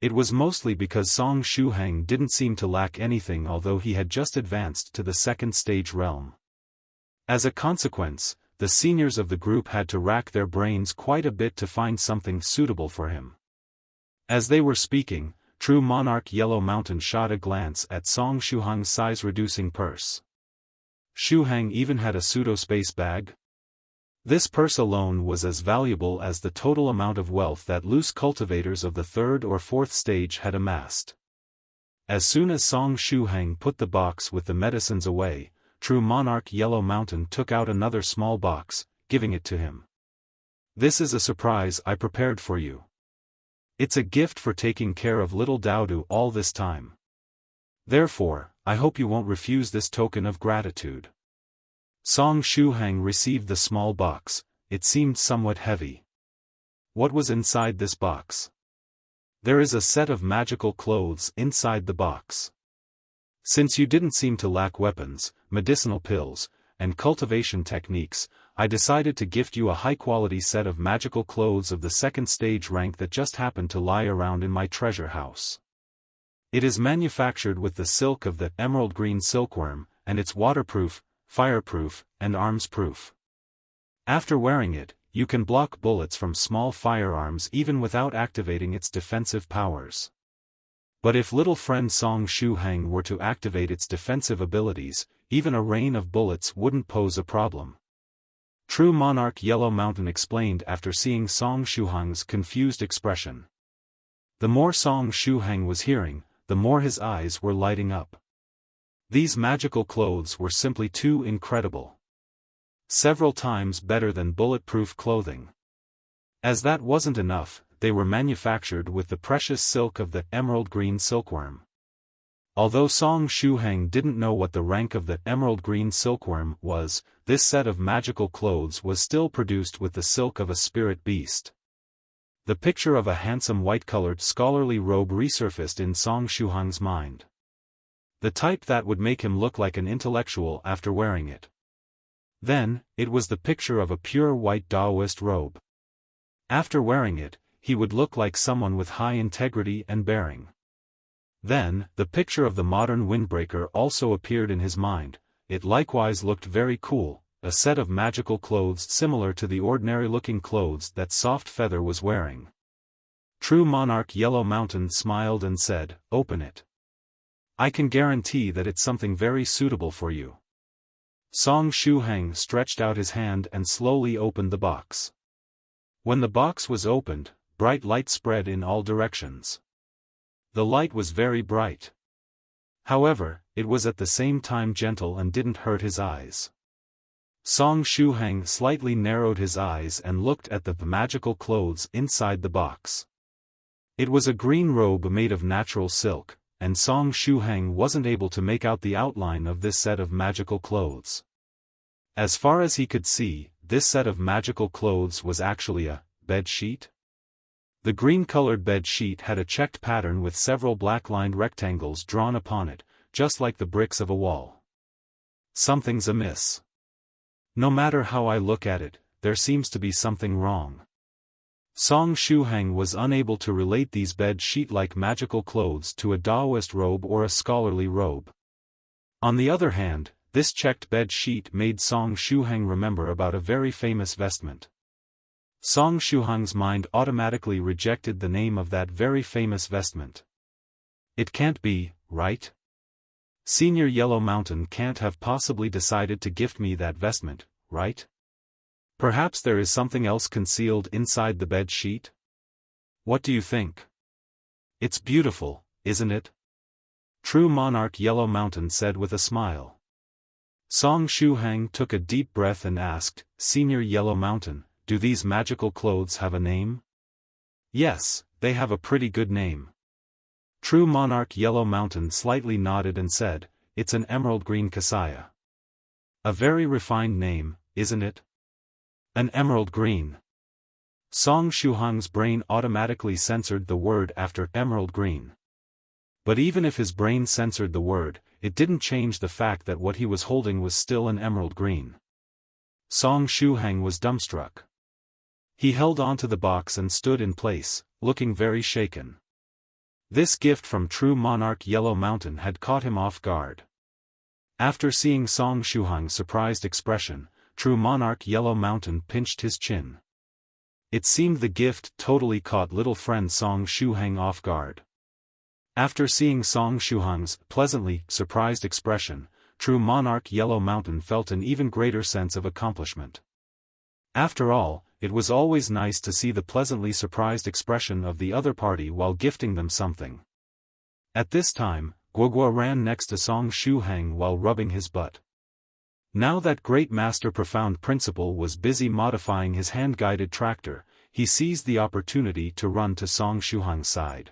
It was mostly because Song Shuhang didn't seem to lack anything, although he had just advanced to the 2nd stage realm. As a consequence, the seniors of the group had to rack their brains quite a bit to find something suitable for him. As they were speaking, True Monarch Yellow Mountain shot a glance at Song Shuhang's size-reducing purse. Shuhang even had a pseudo-space bag? This purse alone was as valuable as the total amount of wealth that loose cultivators of the 3rd or 4th stage had amassed. As soon as Song Shuhang put the box with the medicines away, True Monarch Yellow Mountain took out another small box, giving it to him. This is a surprise I prepared for you. It's a gift for taking care of little Doudou all this time. Therefore, I hope you won't refuse this token of gratitude. Song Shuhang received the small box. It seemed somewhat heavy. What was inside this box? There is a set of magical clothes inside the box. Since you didn't seem to lack weapons, medicinal pills, and cultivation techniques, I decided to gift you a high-quality set of magical clothes of the 2nd stage rank that just happened to lie around in my treasure house. It is manufactured with the silk of the emerald green silkworm, and it's waterproof, fireproof, and arms-proof. After wearing it, you can block bullets from small firearms even without activating its defensive powers. But if little friend Song Shuhang were to activate its defensive abilities, even a rain of bullets wouldn't pose a problem. True Monarch Yellow Mountain explained after seeing Song Shuhang's confused expression. The more Song Shuhang was hearing, the more his eyes were lighting up. These magical clothes were simply too incredible. Several times better than bulletproof clothing. As that wasn't enough, they were manufactured with the precious silk of the emerald green silkworm. Although Song Shuhang didn't know what the rank of the emerald green silkworm was, this set of magical clothes was still produced with the silk of a spirit beast. The picture of a handsome white-colored scholarly robe resurfaced in Song Shuhang's mind. The type that would make him look like an intellectual after wearing it. Then, it was the picture of a pure white Daoist robe. After wearing it, he would look like someone with high integrity and bearing. Then, the picture of the modern windbreaker also appeared in his mind. It likewise looked very cool, a set of magical clothes similar to the ordinary-looking clothes that Soft Feather was wearing. True Monarch Yellow Mountain smiled and said, "Open it. I can guarantee that it's something very suitable for you." Song Shuhang stretched out his hand and slowly opened the box. When the box was opened, bright light spread in all directions. The light was very bright. However, it was at the same time gentle and didn't hurt his eyes. Song Shuhang slightly narrowed his eyes and looked at the magical clothes inside the box. It was a green robe made of natural silk, and Song Shuhang wasn't able to make out the outline of this set of magical clothes. As far as he could see, this set of magical clothes was actually a bed sheet. The green-colored bed sheet had a checked pattern with several black-lined rectangles drawn upon it, just like the bricks of a wall. Something's amiss. No matter how I look at it, there seems to be something wrong. Song Shuhang was unable to relate these bed sheet-like magical clothes to a Taoist robe or a scholarly robe. On the other hand, this checked bed sheet made Song Shuhang remember about a very famous vestment. Song Shuhang's mind automatically rejected the name of that very famous vestment. It can't be, right? Senior Yellow Mountain can't have possibly decided to gift me that vestment, right? Perhaps there is something else concealed inside the bed sheet? What do you think? It's beautiful, isn't it? True Monarch Yellow Mountain said with a smile. Song Shuhang took a deep breath and asked, Senior Yellow Mountain, do these magical clothes have a name? Yes, they have a pretty good name. True Monarch Yellow Mountain slightly nodded and said, it's an emerald green kasaya. A very refined name, isn't it? An emerald green. Song Shuhang's brain automatically censored the word after emerald green. But even if his brain censored the word, it didn't change the fact that what he was holding was still an emerald green. Song Shuhang was dumbstruck. He held onto the box and stood in place, looking very shaken. This gift from True Monarch Yellow Mountain had caught him off guard. After seeing Song Shuhang's surprised expression, True Monarch Yellow Mountain pinched his chin. It seemed the gift totally caught little friend Song Shuhang off guard. After seeing Song Shuhang's pleasantly surprised expression, True Monarch Yellow Mountain felt an even greater sense of accomplishment. After all, it was always nice to see the pleasantly surprised expression of the other party while gifting them something. At this time, Guogua ran next to Song Shuhang while rubbing his butt. Now that Great Master Profound Principle was busy modifying his hand-guided tractor, he seized the opportunity to run to Song Shuhang's side.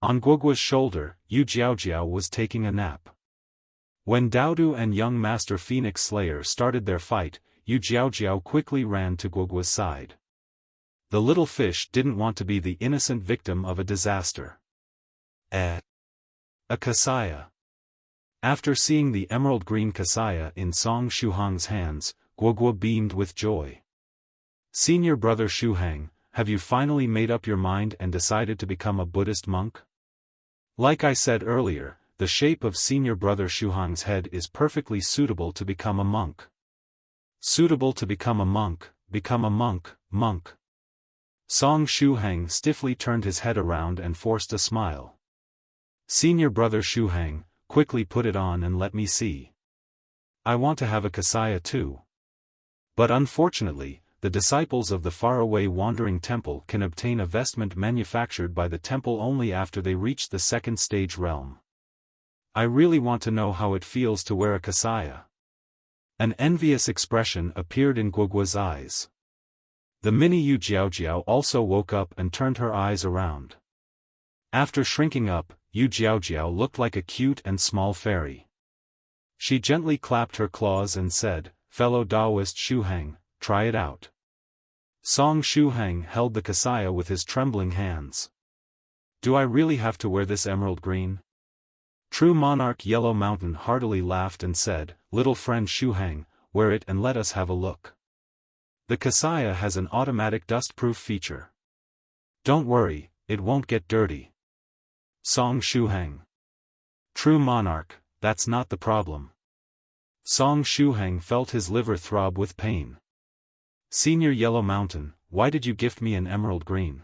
On Guogua's shoulder, Yu Jiaojiao was taking a nap. When Doudou and young Master Phoenix Slayer started their fight, Yu Jiaojiao quickly ran to Guogua's side. The little fish didn't want to be the innocent victim of a disaster. A kasaya. After seeing the emerald green kasaya in Song Shuhang's hands, Guogua beamed with joy. Senior brother Shuhang, have you finally made up your mind and decided to become a Buddhist monk? Like I said earlier, the shape of senior brother Shuhang's head is perfectly suitable to become a monk. Suitable to become a monk, monk. Song Shuhang stiffly turned his head around and forced a smile. Senior brother Shuhang, quickly put it on and let me see. I want to have a kasaya too. But unfortunately, the disciples of the faraway wandering temple can obtain a vestment manufactured by the temple only after they reach the second stage realm. I really want to know how it feels to wear a kasaya. An envious expression appeared in Guogua's eyes. The mini Yu Jiaojiao also woke up and turned her eyes around. After shrinking up, Yu Jiaojiao looked like a cute and small fairy. She gently clapped her claws and said, Fellow Daoist Shuhang, try it out. Song Shuhang held the kasaya with his trembling hands. Do I really have to wear this emerald green? True Monarch Yellow Mountain heartily laughed and said, Little friend Shuhang, wear it and let us have a look. The kasaya has an automatic dust-proof feature. Don't worry, it won't get dirty. Song Shuhang. True Monarch, that's not the problem. Song Shuhang felt his liver throb with pain. Senior Yellow Mountain, why did you gift me an emerald green?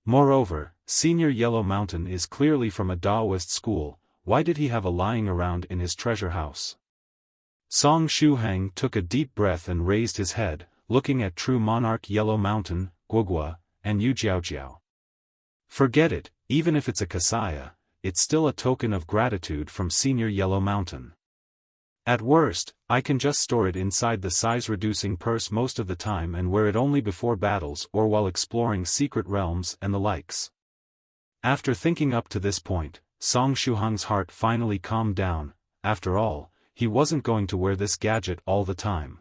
Moreover, Senior Yellow Mountain is clearly from a Taoist school, why did he have a lying around in his treasure house? Song Shuhang took a deep breath and raised his head, looking at True Monarch Yellow Mountain, Guogua, and Yu Jiaojiao. Forget it, even if it's a kasaya, it's still a token of gratitude from Senior Yellow Mountain. At worst, I can just store it inside the size-reducing purse most of the time and wear it only before battles or while exploring secret realms and the likes. After thinking up to this point, Song Shuhang's heart finally calmed down. After all, he wasn't going to wear this gadget all the time.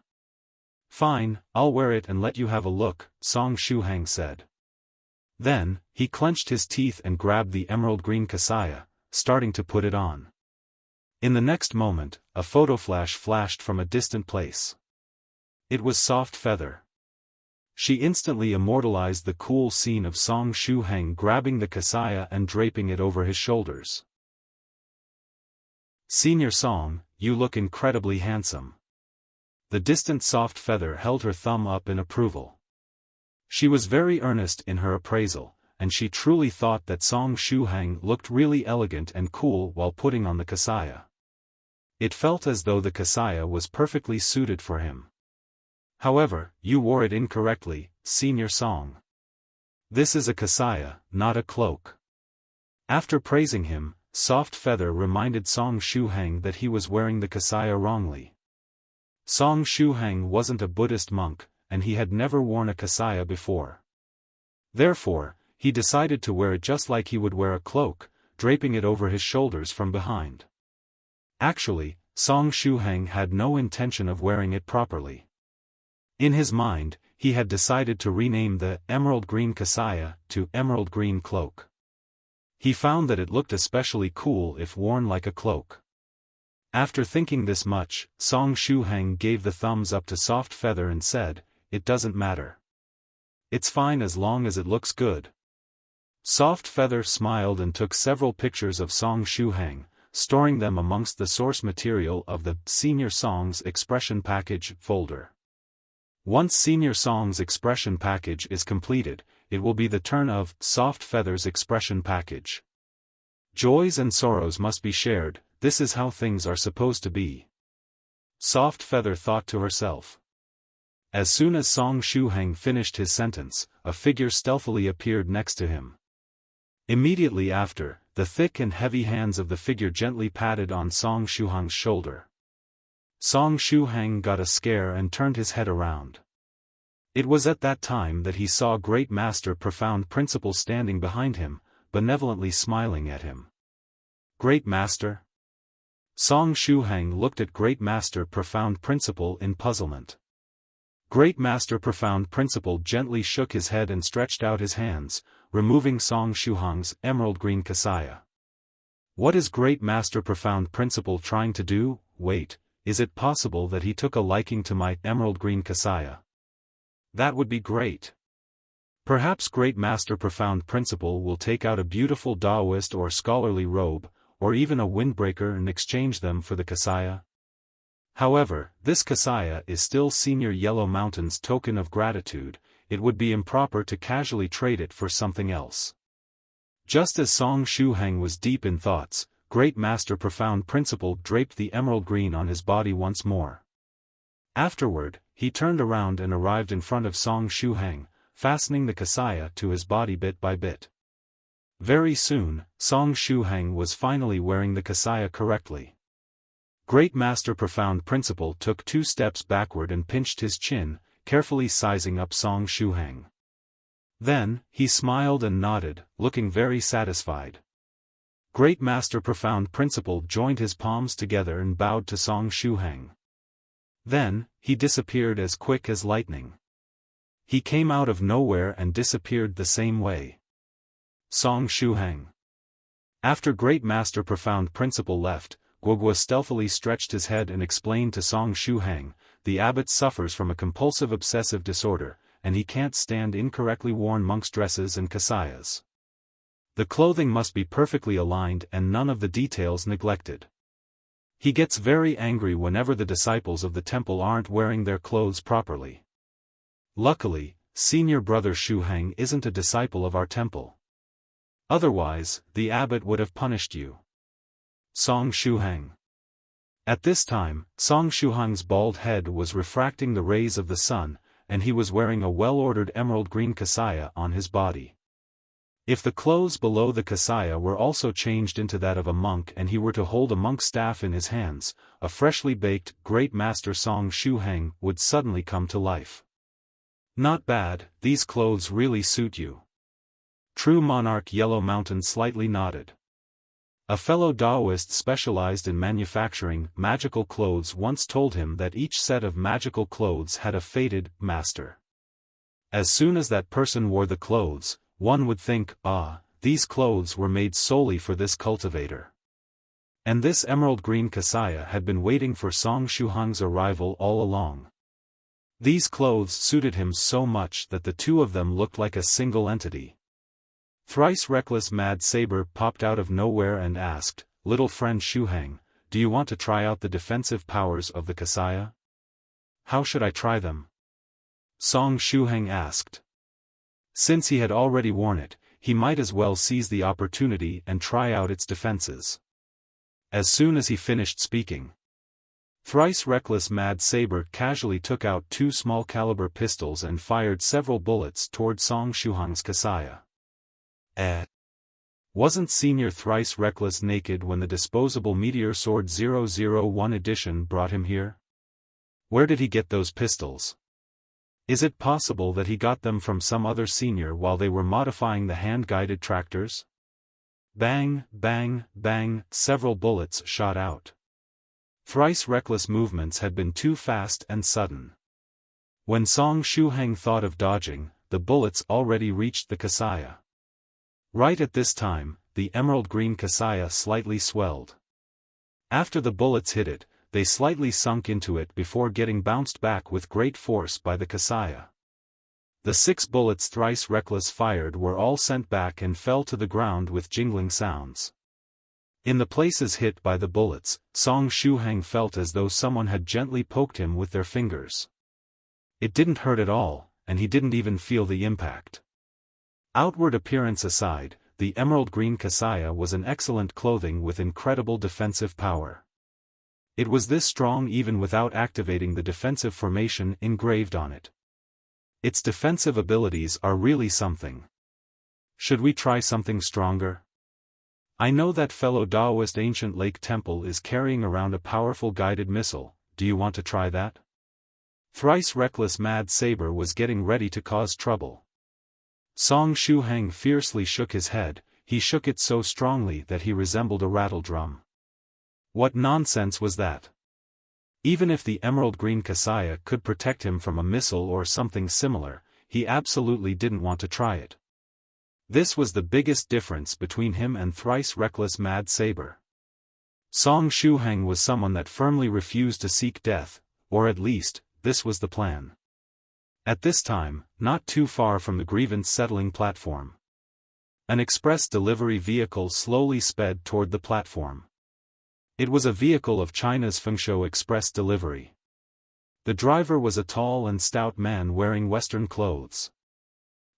Fine, I'll wear it and let you have a look, Song Shuhang said. Then, he clenched his teeth and grabbed the emerald green kasaya, starting to put it on. In the next moment, a photo flash flashed from a distant place. It was Soft Feather. She instantly immortalized the cool scene of Song Shuhang grabbing the kasaya and draping it over his shoulders. "Senior Song, you look incredibly handsome." The distant Soft Feather held her thumb up in approval. She was very earnest in her appraisal, and she truly thought that Song Shuhang looked really elegant and cool while putting on the kasaya. It felt as though the kasaya was perfectly suited for him. "However, you wore it incorrectly, Senior Song. This is a kasaya, not a cloak." After praising him, Soft Feather reminded Song Shuhang that he was wearing the kasaya wrongly. Song Shuhang wasn't a Buddhist monk, and he had never worn a kasaya before. Therefore, he decided to wear it just like he would wear a cloak, draping it over his shoulders from behind. Actually, Song Shuhang had no intention of wearing it properly. In his mind, he had decided to rename the emerald green kasaya to emerald green cloak. He found that it looked especially cool if worn like a cloak. After thinking this much, Song Shuhang gave the thumbs up to Soft Feather and said, "It doesn't matter. It's fine as long as it looks good." Soft Feather smiled and took several pictures of Song Shuhang, storing them amongst the source material of the Senior Song's Expression Package folder. Once Senior Song's Expression Package is completed, it will be the turn of Soft Feather's Expression Package. Joys and sorrows must be shared, this is how things are supposed to be. Soft Feather thought to herself. As soon as Song Shuhang finished his sentence, a figure stealthily appeared next to him. Immediately after, the thick and heavy hands of the figure gently patted on Song Shuhang's shoulder. Song Shuhang got a scare and turned his head around. It was at that time that he saw Great Master Profound Principle standing behind him, benevolently smiling at him. "Great Master?" Song Shuhang looked at Great Master Profound Principle in puzzlement. Great Master Profound Principle gently shook his head and stretched out his hands, removing Song Shuhang's emerald green kasaya. What is Great Master Profound Principle trying to do? Wait, is it possible that he took a liking to my emerald green kasaya? That would be great. Perhaps Great Master Profound Principle will take out a beautiful Daoist or scholarly robe, or even a windbreaker and exchange them for the kasaya. However, this kasaya is still Senior Yellow Mountain's token of gratitude, it would be improper to casually trade it for something else. Just as Song Shuhang was deep in thoughts, Great Master Profound Principle draped the emerald green on his body once more. Afterward, he turned around and arrived in front of Song Shuhang, fastening the kasaya to his body bit by bit. Very soon, Song Shuhang was finally wearing the kasaya correctly. Great Master Profound Principle took 2 steps backward and pinched his chin, carefully sizing up Song Shuhang. Then, he smiled and nodded, looking very satisfied. Great Master Profound Principle joined his palms together and bowed to Song Shuhang. Then, he disappeared as quick as lightning. He came out of nowhere and disappeared the same way. Song Shuhang. After Great Master Profound Principle left, Guogua stealthily stretched his head and explained to Song Shuhang, "The abbot suffers from a compulsive obsessive disorder, and he can't stand incorrectly worn monk's dresses and kasayas. The clothing must be perfectly aligned and none of the details neglected. He gets very angry whenever the disciples of the temple aren't wearing their clothes properly. Luckily, Senior Brother Shuhang isn't a disciple of our temple. Otherwise, the abbot would have punished you." Song Shuhang. At this time, Song Shuhang's bald head was refracting the rays of the sun, and he was wearing a well-ordered emerald green kasaya on his body. If the clothes below the kasaya were also changed into that of a monk and he were to hold a monk's staff in his hands, a freshly baked Great Master Song Shuhang would suddenly come to life. "Not bad, these clothes really suit you." True Monarch Yellow Mountain slightly nodded. A fellow Daoist specialized in manufacturing magical clothes once told him that each set of magical clothes had a fated master. As soon as that person wore the clothes, one would think, "Ah, these clothes were made solely for this cultivator." And this emerald green kasaya had been waiting for Song Shuhang's arrival all along. These clothes suited him so much that the two of them looked like a single entity. Thrice reckless Mad Saber popped out of nowhere and asked, "Little friend Shuhang, do you want to try out the defensive powers of the kasaya?" "How should I try them?" Song Shuhang asked. Since he had already worn it, he might as well seize the opportunity and try out its defenses. As soon as he finished speaking, Thrice reckless Mad Saber casually took out two small-caliber pistols and fired several bullets toward Song Shuhang's kasaya. Wasn't Senior Thrice Reckless naked when the disposable meteor sword 001 edition brought him here? Where did he get those pistols? Is it possible that he got them from some other senior while they were modifying the hand-guided tractors? Bang, bang, bang, several bullets shot out. Thrice Reckless movements had been too fast and sudden. When Song Shuhang thought of dodging, the bullets already reached the kasaya. Right at this time, the emerald green kasaya slightly swelled. After the bullets hit it, they slightly sunk into it before getting bounced back with great force by the kasaya. The 6 bullets Thrice Reckless fired were all sent back and fell to the ground with jingling sounds. In the places hit by the bullets, Song Shuhang felt as though someone had gently poked him with their fingers. It didn't hurt at all, and he didn't even feel the impact. Outward appearance aside, the emerald green kasaya was an excellent clothing with incredible defensive power. It was this strong even without activating the defensive formation engraved on it. Its defensive abilities are really something. Should we try something stronger? I know that fellow Daoist ancient lake temple is carrying around a powerful guided missile. Do you want to try that? Thrice reckless Mad Saber was getting ready to cause trouble. Song Shuhang fiercely shook his head. He shook it so strongly that he resembled a rattle drum. What nonsense was that? Even if the emerald green kasaya could protect him from a missile or something similar, he absolutely didn't want to try it. This was the biggest difference between him and Thrice Reckless Mad Saber. Song Shuhang was someone that firmly refused to seek death, or at least, this was the plan. At this time, not too far from the grievance settling platform, an express delivery vehicle slowly sped toward the platform. It was a vehicle of China's Fengsho Express Delivery. The driver was a tall and stout man wearing Western clothes.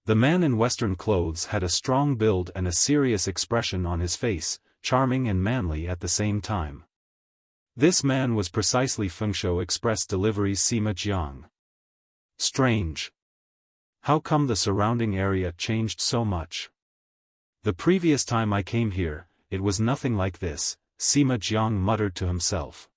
The man in Western clothes had a strong build and a serious expression on his face, charming and manly at the same time. This man was precisely Fengsho Express Delivery's Sima Jiang. Strange. How come the surrounding area changed so much? The previous time I came here, it was nothing like this, Sima Jiang muttered to himself.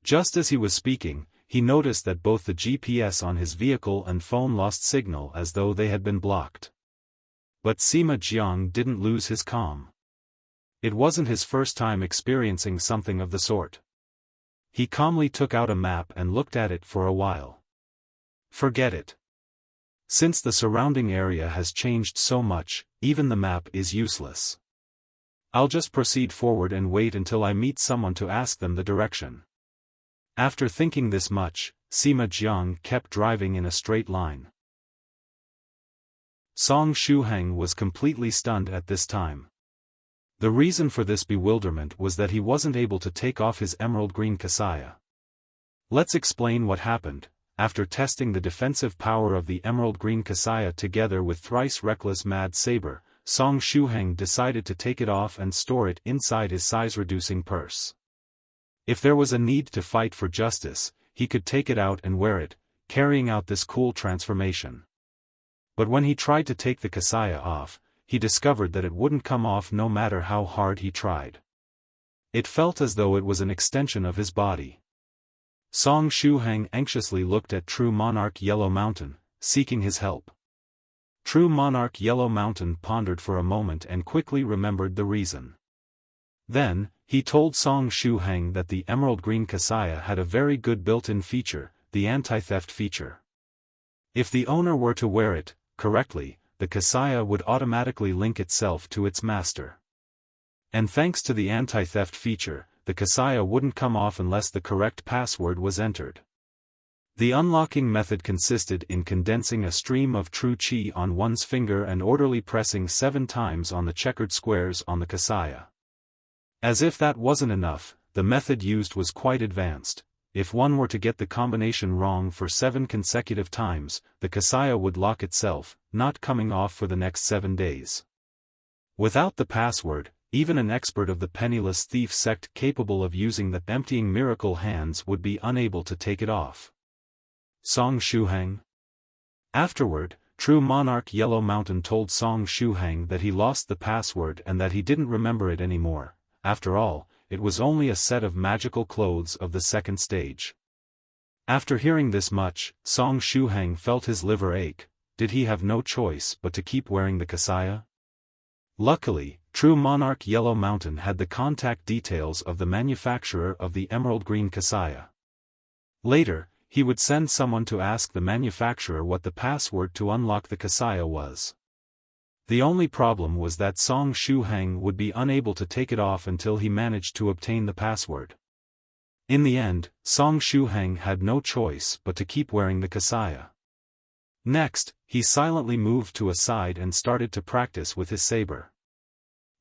Just as he was speaking, he noticed that both the GPS on his vehicle and phone lost signal as though they had been blocked. But Sima Jiang didn't lose his calm. It wasn't his first time experiencing something of the sort. He calmly took out a map and looked at it for a while. Forget it. Since the surrounding area has changed so much, even the map is useless. I'll just proceed forward and wait until I meet someone to ask them the direction. After thinking this much, Sima Jiang kept driving in a straight line. Song Shuhang was completely stunned at this time. The reason for this bewilderment was that he wasn't able to take off his emerald green kasaya. Let's explain what happened. After testing the defensive power of the emerald green kasaya together with Thrice Reckless Mad Saber, Song Shuhang decided to take it off and store it inside his size-reducing purse. If there was a need to fight for justice, he could take it out and wear it, carrying out this cool transformation. But when he tried to take the kasaya off, he discovered that it wouldn't come off no matter how hard he tried. It felt as though it was an extension of his body. Song Shuhang anxiously looked at True Monarch Yellow Mountain, seeking his help. True Monarch Yellow Mountain pondered for a moment and quickly remembered the reason. Then, he told Song Shuhang that the emerald green kasaya had a very good built-in feature, the anti-theft feature. If the owner were to wear it correctly, the kasaya would automatically link itself to its master. And thanks to the anti-theft feature, the kasaya wouldn't come off unless the correct password was entered. The unlocking method consisted in condensing a stream of true qi on one's finger and orderly pressing 7 times on the checkered squares on the kasaya. As if that wasn't enough, the method used was quite advanced. If one were to get the combination wrong for 7 consecutive times, the kasaya would lock itself, not coming off for the next 7 days. Without the password, even an expert of the penniless thief sect capable of using the emptying miracle hands would be unable to take it off. Song Shuhang. Afterward, true monarch Yellow Mountain told Song Shuhang that he lost the password and that he didn't remember it anymore. After all, it was only a set of magical clothes of the second stage. After hearing this much, Song Shuhang felt his liver ache. Did he have no choice but to keep wearing the kasaya? Luckily, true monarch Yellow Mountain had the contact details of the manufacturer of the emerald green kasaya. Later, he would send someone to ask the manufacturer what the password to unlock the kasaya was. The only problem was that Song Shuhang would be unable to take it off until he managed to obtain the password. In the end, Song Shuhang had no choice but to keep wearing the kasaya. Next, he silently moved to a side and started to practice with his saber.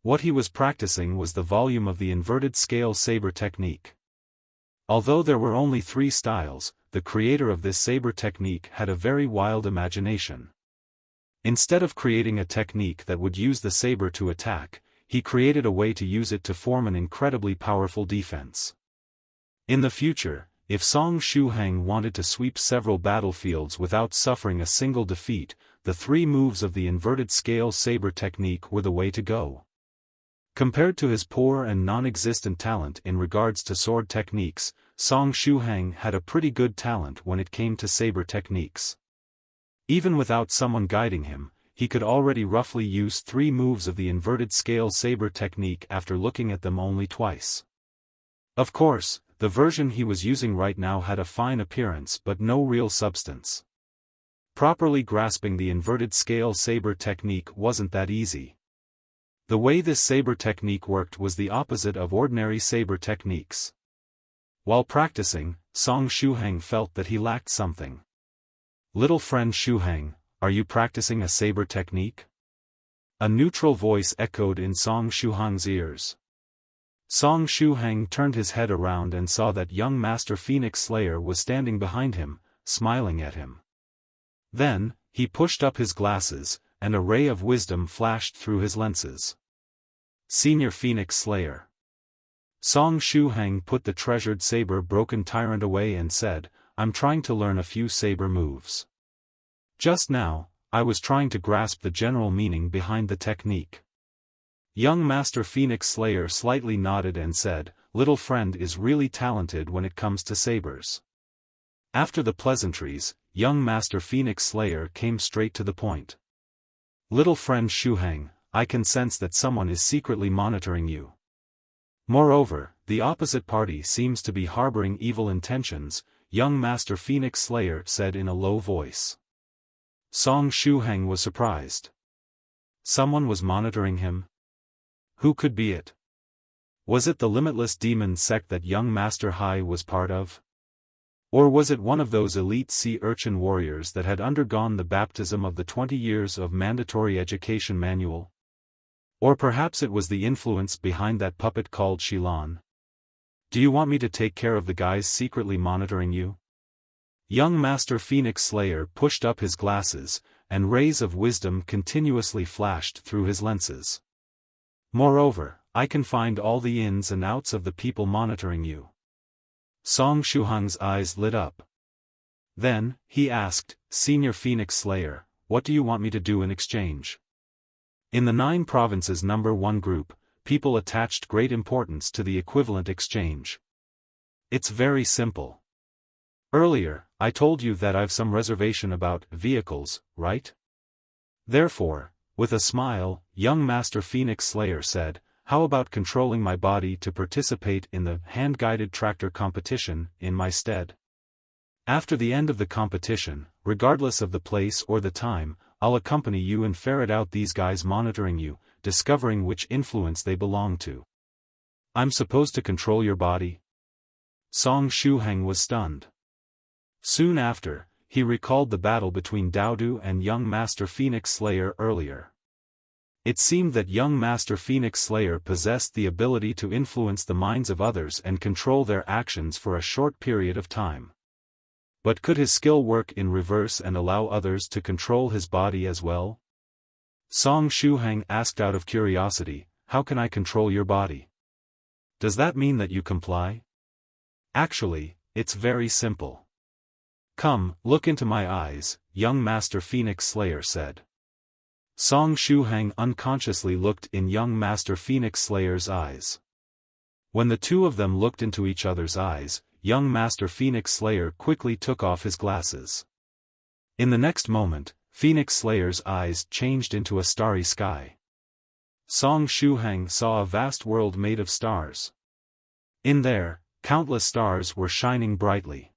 What he was practicing was the volume of the inverted scale saber technique. Although there were only 3 styles, the creator of this saber technique had a very wild imagination. Instead of creating a technique that would use the saber to attack, he created a way to use it to form an incredibly powerful defense. In the future, if Song Shuhang wanted to sweep several battlefields without suffering a single defeat, the 3 moves of the inverted scale saber technique were the way to go. Compared to his poor and non-existent talent in regards to sword techniques, Song Shuhang had a pretty good talent when it came to saber techniques. Even without someone guiding him, he could already roughly use 3 moves of the inverted scale saber technique after looking at them only twice. Of course, the version he was using right now had a fine appearance but no real substance. Properly grasping the inverted scale saber technique wasn't that easy. The way this saber technique worked was the opposite of ordinary saber techniques. While practicing, Song Shuhang felt that he lacked something. "Little friend Shuhang, are you practicing a saber technique?" A neutral voice echoed in Song Shuhang's ears. Song Shuhang turned his head around and saw that young Master Phoenix Slayer was standing behind him, smiling at him. Then, he pushed up his glasses, and a ray of wisdom flashed through his lenses. "Senior Phoenix Slayer." Song Shuhang put the treasured saber-broken tyrant away and said, "I'm trying to learn a few saber moves. Just now, I was trying to grasp the general meaning behind the technique." Young Master Phoenix Slayer slightly nodded and said, "Little friend is really talented when it comes to sabers." After the pleasantries, young Master Phoenix Slayer came straight to the point. "Little friend Shuhang, I can sense that someone is secretly monitoring you. Moreover, the opposite party seems to be harboring evil intentions," young Master Phoenix Slayer said in a low voice. Song Shuhang was surprised. Someone was monitoring him? Who could be it? Was it the limitless demon sect that young Master Hai was part of? Or was it one of those elite sea urchin warriors that had undergone the baptism of the 20 years of mandatory education manual? Or perhaps it was the influence behind that puppet called Shilan? "Do you want me to take care of the guys secretly monitoring you?" Young Master Phoenix Slayer pushed up his glasses, and rays of wisdom continuously flashed through his lenses. "Moreover, I can find all the ins and outs of the people monitoring you." Song Shuhang's eyes lit up. Then, he asked, "Senior Phoenix Slayer, what do you want me to do in exchange?" In the 9 provinces number 1 group, people attached great importance to the equivalent exchange. It's very simple. Earlier, I told you that I've some reservation about vehicles, right? Therefore, with a smile, young Master Phoenix Slayer said, "How about controlling my body to participate in the hand-guided tractor competition in my stead? After the end of the competition, regardless of the place or the time, I'll accompany you and ferret out these guys monitoring you, discovering which influence they belong to." "I'm supposed to control your body?" Song Shuhang was stunned. Soon after, he recalled the battle between Doudou and young Master Phoenix Slayer earlier. It seemed that young Master Phoenix Slayer possessed the ability to influence the minds of others and control their actions for a short period of time. But could his skill work in reverse and allow others to control his body as well? Song Shuhang asked out of curiosity, "How can I control your body? Does that mean that you comply?" "Actually, it's very simple. Come, look into my eyes," young Master Phoenix Slayer said. Song Shuhang unconsciously looked in young Master Phoenix Slayer's eyes. When the two of them looked into each other's eyes, young Master Phoenix Slayer quickly took off his glasses. In the next moment, Phoenix Slayer's eyes changed into a starry sky. Song Shuhang saw a vast world made of stars. In there, countless stars were shining brightly.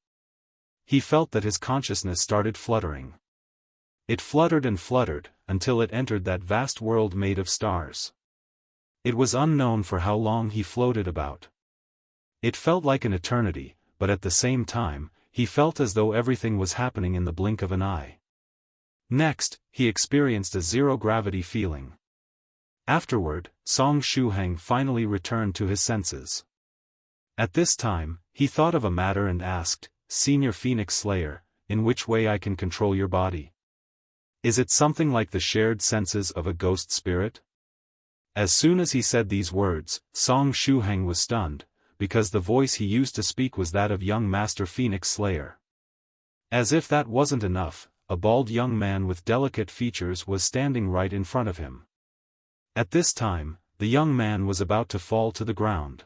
He felt that his consciousness started fluttering. It fluttered and fluttered, until it entered that vast world made of stars. It was unknown for how long he floated about. It felt like an eternity, but at the same time, he felt as though everything was happening in the blink of an eye. Next, he experienced a zero-gravity feeling. Afterward, Song Shuhang finally returned to his senses. At this time, he thought of a matter and asked, "Senior Phoenix Slayer, in which way I can control your body? Is it something like the shared senses of a ghost spirit?" As soon as he said these words, Song Shuhang was stunned, because the voice he used to speak was that of young Master Phoenix Slayer. As if that wasn't enough, a bald young man with delicate features was standing right in front of him. At this time, the young man was about to fall to the ground.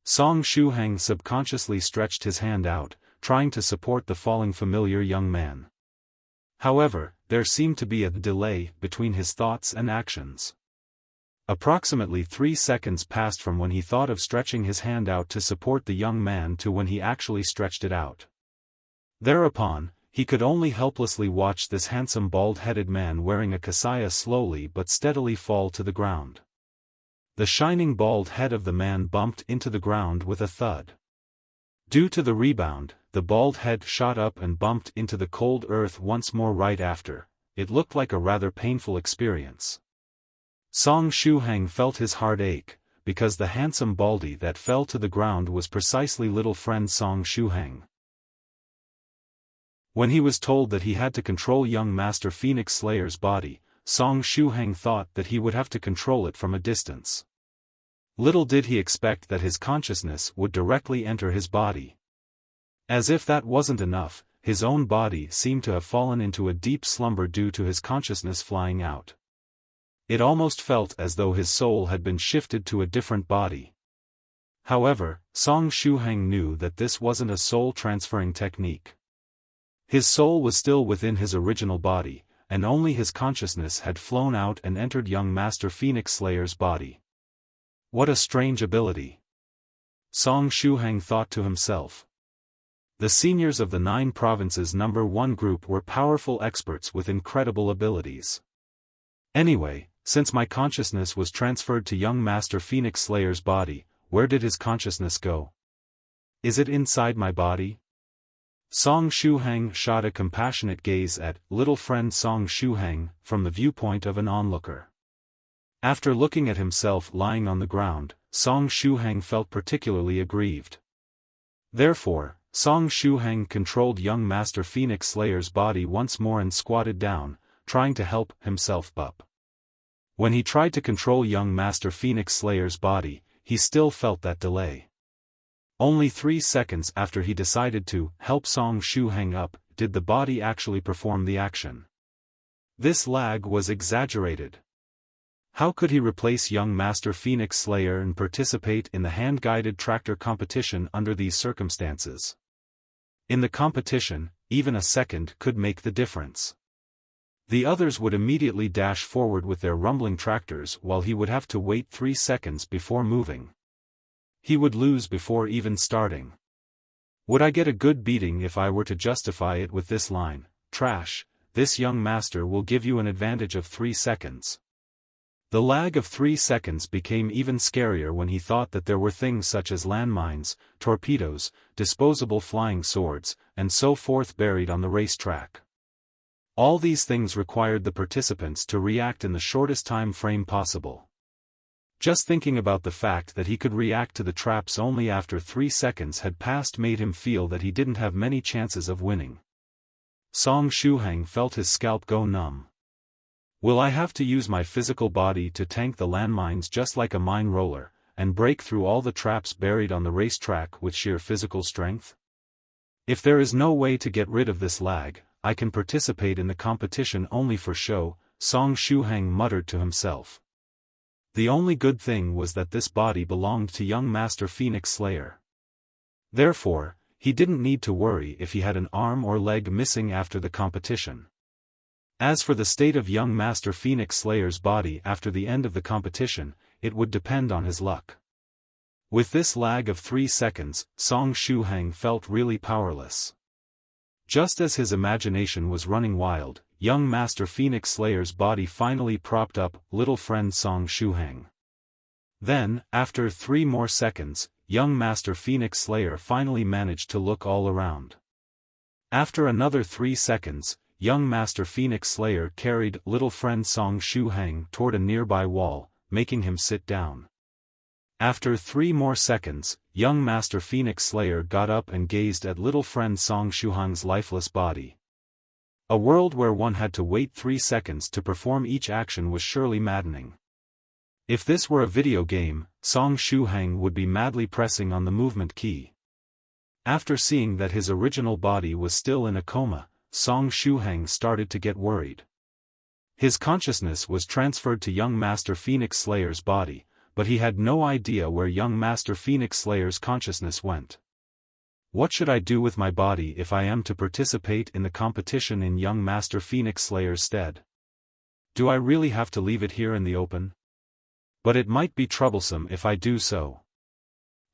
Song Shuhang subconsciously stretched his hand out, trying to support the falling familiar young man. However, there seemed to be a delay between his thoughts and actions. Approximately 3 seconds passed from when he thought of stretching his hand out to support the young man to when he actually stretched it out. Thereupon, he could only helplessly watch this handsome bald-headed man wearing a kasaya slowly but steadily fall to the ground. The shining bald head of the man bumped into the ground with a thud. Due to the rebound, the bald head shot up and bumped into the cold earth once more right after. It looked like a rather painful experience. Song Shuhang felt his heart ache, because the handsome baldy that fell to the ground was precisely little friend Song Shuhang. When he was told that he had to control young Master Phoenix Slayer's body, Song Shuhang thought that he would have to control it from a distance. Little did he expect that his consciousness would directly enter his body. As if that wasn't enough, his own body seemed to have fallen into a deep slumber due to his consciousness flying out. It almost felt as though his soul had been shifted to a different body. However, Song Shuhang knew that this wasn't a soul-transferring technique. His soul was still within his original body, and only his consciousness had flown out and entered young Master Phoenix Slayer's body. What a strange ability! Song Shuhang thought to himself. The seniors of the 9 provinces number 1 group were powerful experts with incredible abilities. Anyway, since my consciousness was transferred to young Master Phoenix Slayer's body, where did his consciousness go? Is it inside my body? Song Shuhang shot a compassionate gaze at little friend Song Shuhang from the viewpoint of an onlooker. After looking at himself lying on the ground, Song Shuhang felt particularly aggrieved. Therefore, Song Shuhang controlled young Master Phoenix Slayer's body once more and squatted down, trying to help himself up. When he tried to control young Master Phoenix Slayer's body, he still felt that delay. Only 3 seconds after he decided to help Song Shuhang up, did the body actually perform the action. This lag was exaggerated. How could he replace young Master Phoenix Slayer and participate in the hand-guided tractor competition under these circumstances? In the competition, even a second could make the difference. The others would immediately dash forward with their rumbling tractors while he would have to wait 3 seconds before moving. He would lose before even starting. Would I get a good beating if I were to justify it with this line, "Trash, this young master will give you an advantage of 3 seconds." The lag of 3 seconds became even scarier when he thought that there were things such as landmines, torpedoes, disposable flying swords, and so forth buried on the racetrack. All these things required the participants to react in the shortest time frame possible. Just thinking about the fact that he could react to the traps only after 3 seconds had passed made him feel that he didn't have many chances of winning. Song Shuhang felt his scalp go numb. Will I have to use my physical body to tank the landmines just like a mine roller, and break through all the traps buried on the racetrack with sheer physical strength? If there is no way to get rid of this lag, I can participate in the competition only for show, Song Shuhang muttered to himself. The only good thing was that this body belonged to young Master Phoenix Slayer. Therefore, he didn't need to worry if he had an arm or leg missing after the competition. As for the state of young Master Phoenix Slayer's body after the end of the competition, it would depend on his luck. With this lag of 3 seconds, Song Shuhang felt really powerless. Just as his imagination was running wild, young Master Phoenix Slayer's body finally propped up little friend Song Shuhang. Then, after 3 more seconds, young Master Phoenix Slayer finally managed to look all around. After another 3 seconds, young Master Phoenix Slayer carried little friend Song Shuhang toward a nearby wall, making him sit down. After 3 more seconds, young Master Phoenix Slayer got up and gazed at little friend Song Shuhang's lifeless body. A world where one had to wait 3 seconds to perform each action was surely maddening. If this were a video game, Song Shuhang would be madly pressing on the movement key. After seeing that his original body was still in a coma, Song Shuhang started to get worried. His consciousness was transferred to young Master Phoenix Slayer's body, but he had no idea where young Master Phoenix Slayer's consciousness went. What should I do with my body if I am to participate in the competition in young Master Phoenix Slayer's stead? Do I really have to leave it here in the open? But it might be troublesome if I do so.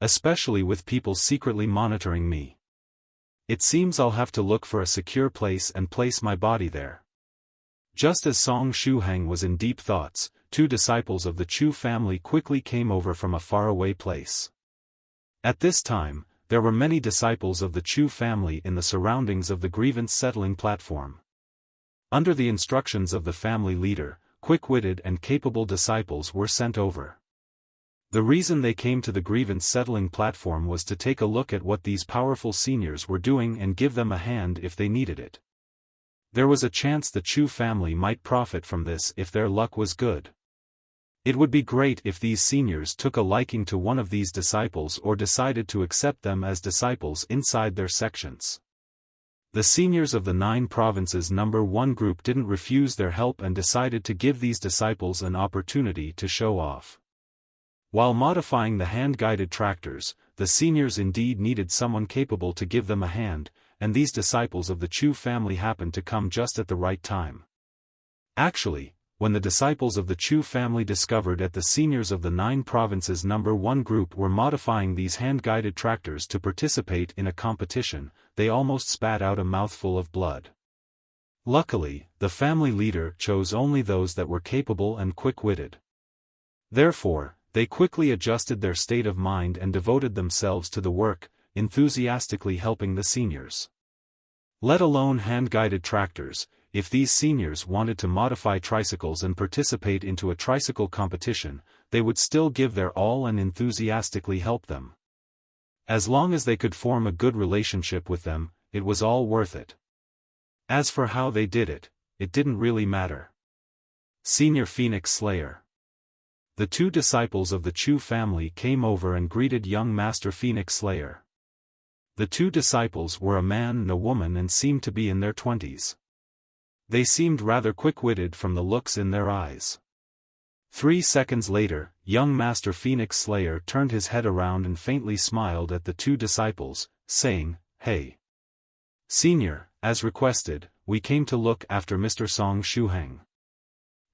Especially with people secretly monitoring me. It seems I'll have to look for a secure place and place my body there. Just as Song Shuhang was in deep thoughts, 2 disciples of the Chu family quickly came over from a faraway place. At this time, there were many disciples of the Chu family in the surroundings of the grievance-settling platform. Under the instructions of the family leader, quick-witted and capable disciples were sent over. The reason they came to the grievance-settling platform was to take a look at what these powerful seniors were doing and give them a hand if they needed it. There was a chance the Chu family might profit from this if their luck was good. It would be great if these seniors took a liking to one of these disciples or decided to accept them as disciples inside their sections. The seniors of the 9 provinces number 1 group didn't refuse their help and decided to give these disciples an opportunity to show off. While modifying the hand-guided tractors, the seniors indeed needed someone capable to give them a hand, and these disciples of the Chu family happened to come just at the right time. Actually, when the disciples of the Chu family discovered that the seniors of the 9 provinces number 1 group were modifying these hand-guided tractors to participate in a competition, they almost spat out a mouthful of blood. Luckily, the family leader chose only those that were capable and quick-witted. Therefore, they quickly adjusted their state of mind and devoted themselves to the work, enthusiastically helping the seniors. Let alone hand-guided tractors, if these seniors wanted to modify tricycles and participate into a tricycle competition, they would still give their all and enthusiastically help them. As long as they could form a good relationship with them, it was all worth it. As for how they did it, it didn't really matter. Senior Phoenix Slayer. The 2 disciples of the Chu family came over and greeted young Master Phoenix Slayer. The 2 disciples were a man and a woman and seemed to be in their 20s. They seemed rather quick-witted from the looks in their eyes. 3 seconds later, young Master Phoenix Slayer turned his head around and faintly smiled at the 2 disciples, saying, "Hey. Senior, as requested, we came to look after Mr. Song Shuhang.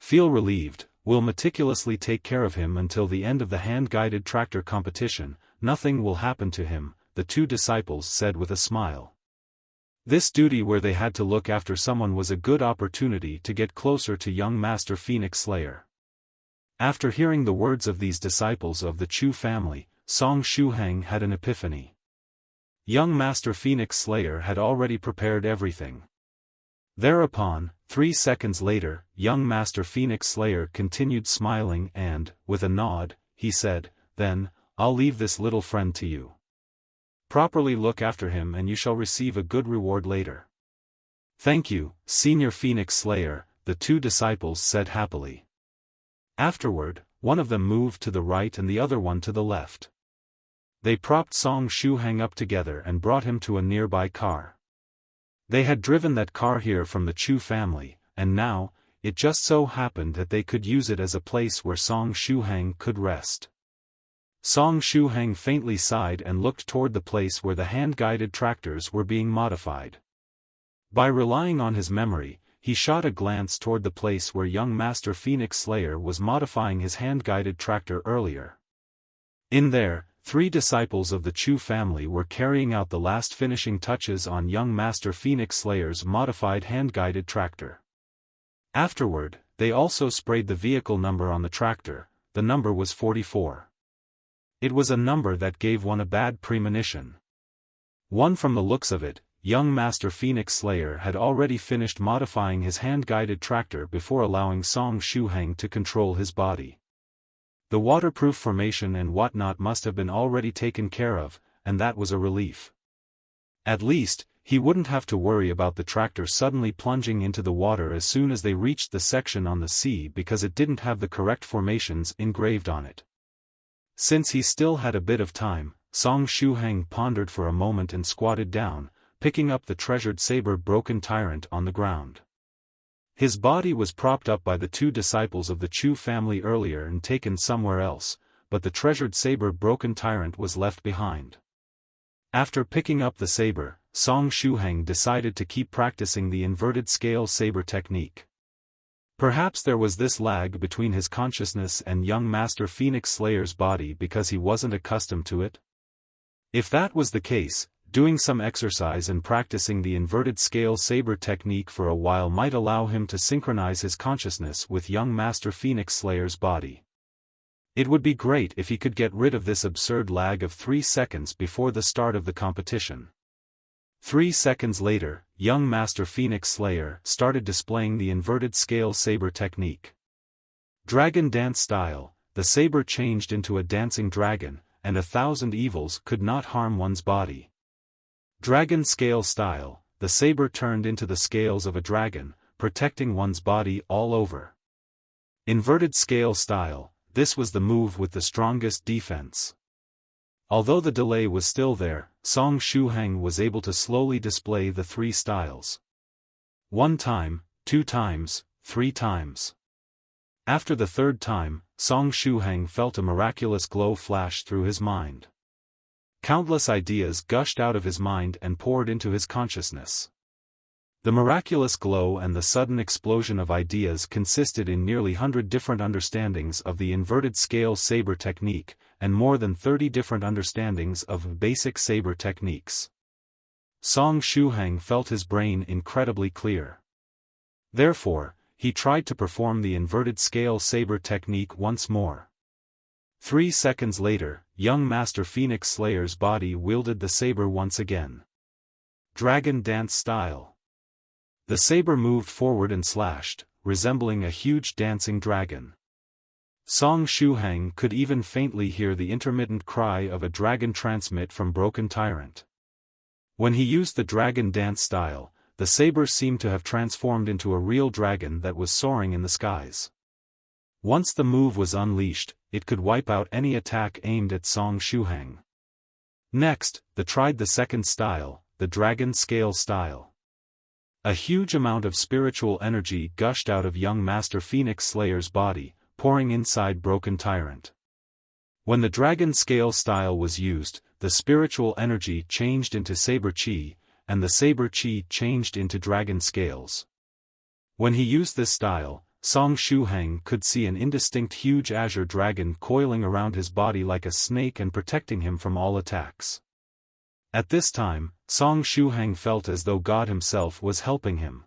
Feel relieved, we'll meticulously take care of him until the end of the hand-guided tractor competition, nothing will happen to him," the 2 disciples said with a smile. This duty where they had to look after someone was a good opportunity to get closer to young Master Phoenix Slayer. After hearing the words of these disciples of the Chu family, Song Shuhang had an epiphany. Young Master Phoenix Slayer had already prepared everything. Thereupon, 3 seconds later, young Master Phoenix Slayer continued smiling and, with a nod, he said, "Then, I'll leave this little friend to you. Properly look after him and you shall receive a good reward later." "Thank you, Senior Phoenix Slayer," the 2 disciples said happily. Afterward, one of them moved to the right and the other one to the left. They propped Song Shuhang up together and brought him to a nearby car. They had driven that car here from the Chu family, and now, it just so happened that they could use it as a place where Song Shuhang could rest. Song Shuhang faintly sighed and looked toward the place where the hand-guided tractors were being modified. By relying on his memory, he shot a glance toward the place where young Master Phoenix Slayer was modifying his hand-guided tractor earlier. In there, 3 disciples of the Chu family were carrying out the last finishing touches on young Master Phoenix Slayer's modified hand-guided tractor. Afterward, they also sprayed the vehicle number on the tractor. The number was 44. It was a number that gave one a bad premonition. One, from the looks of it, young Master Phoenix Slayer had already finished modifying his hand-guided tractor before allowing Song Shuhang to control his body. The waterproof formation and whatnot must have been already taken care of, and that was a relief. At least, he wouldn't have to worry about the tractor suddenly plunging into the water as soon as they reached the section on the sea because it didn't have the correct formations engraved on it. Since he still had a bit of time, Song Shuhang pondered for a moment and squatted down, picking up the treasured Saber broken tyrant on the ground. His body was propped up by the 2 disciples of the Chu family earlier and taken somewhere else, but the treasured Saber broken tyrant was left behind. After picking up the saber, Song Shuhang decided to keep practicing the inverted scale saber technique. Perhaps there was this lag between his consciousness and young Master Phoenix Slayer's body because he wasn't accustomed to it. If that was the case, doing some exercise and practicing the inverted scale saber technique for a while might allow him to synchronize his consciousness with young Master Phoenix Slayer's body. It would be great if he could get rid of this absurd lag of 3 seconds before the start of the competition. 3 seconds later, young Master Phoenix Slayer started displaying the inverted scale saber technique. Dragon dance style, the saber changed into a dancing dragon, and 1,000 evils could not harm one's body. Dragon scale style, the saber turned into the scales of a dragon, protecting one's body all over. Inverted scale style, this was the move with the strongest defense. Although the delay was still there, Song Shuhang was able to slowly display the 3 styles. 1 time, 2 times, 3 times. After the 3rd time, Song Shuhang felt a miraculous glow flash through his mind. Countless ideas gushed out of his mind and poured into his consciousness. The miraculous glow and the sudden explosion of ideas consisted in nearly 100 different understandings of the inverted scale saber technique, and more than 30 different understandings of basic saber techniques. Song Shuhang felt his brain incredibly clear. Therefore, he tried to perform the inverted scale saber technique once more. 3 seconds later, young Master Phoenix Slayer's body wielded the saber once again. Dragon dance style. The saber moved forward and slashed, resembling a huge dancing dragon. Song Shuhang could even faintly hear the intermittent cry of a dragon transmit from Broken Tyrant. When he used the dragon dance style, the saber seemed to have transformed into a real dragon that was soaring in the skies. Once the move was unleashed, it could wipe out any attack aimed at Song Shuhang. Next, they tried the 2nd style, the dragon scale style. A huge amount of spiritual energy gushed out of young Master Phoenix Slayer's body, pouring inside Broken Tyrant. When the dragon scale style was used, the spiritual energy changed into saber chi, and the saber chi changed into dragon scales. When he used this style, Song Shuhang could see an indistinct huge azure dragon coiling around his body like a snake and protecting him from all attacks. At this time, Song Shuhang felt as though God himself was helping him.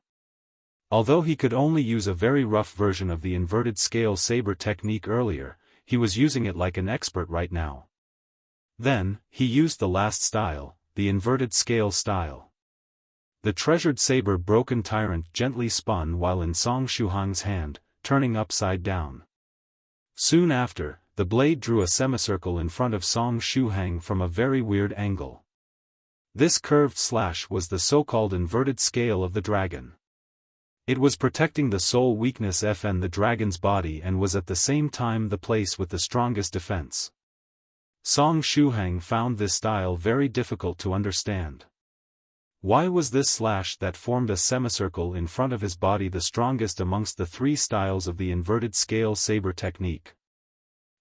Although he could only use a very rough version of the inverted scale saber technique earlier, he was using it like an expert right now. Then, he used the last style, the inverted scale style. The treasured saber broken tyrant gently spun while in Song Shuhang's hand, turning upside down. Soon after, the blade drew a semicircle in front of Song Shuhang from a very weird angle. This curved slash was the so-called inverted scale of the dragon. It was protecting the soul weakness FN the dragon's body and was at the same time the place with the strongest defense. Song Shuhang found this style very difficult to understand. Why was this slash that formed a semicircle in front of his body the strongest amongst the three styles of the inverted scale saber technique?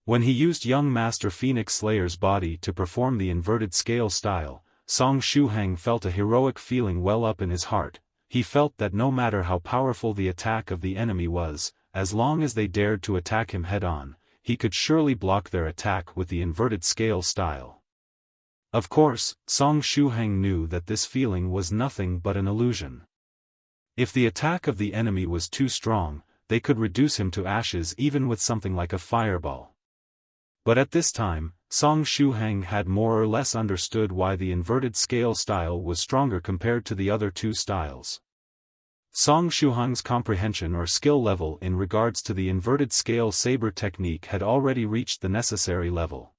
When he used young Master Phoenix Slayer's body to perform the inverted scale style, Song Shuhang felt a heroic feeling well up in his heart. He felt that no matter how powerful the attack of the enemy was, as long as they dared to attack him head-on, he could surely block their attack with the inverted scale style. Of course, Song Shuhang knew that this feeling was nothing but an illusion. If the attack of the enemy was too strong, they could reduce him to ashes even with something like a fireball. But at this time, Song Shuhang had more or less understood why the inverted scale style was stronger compared to the other two styles. Song Shuhang's comprehension or skill level in regards to the inverted scale saber technique had already reached the necessary level.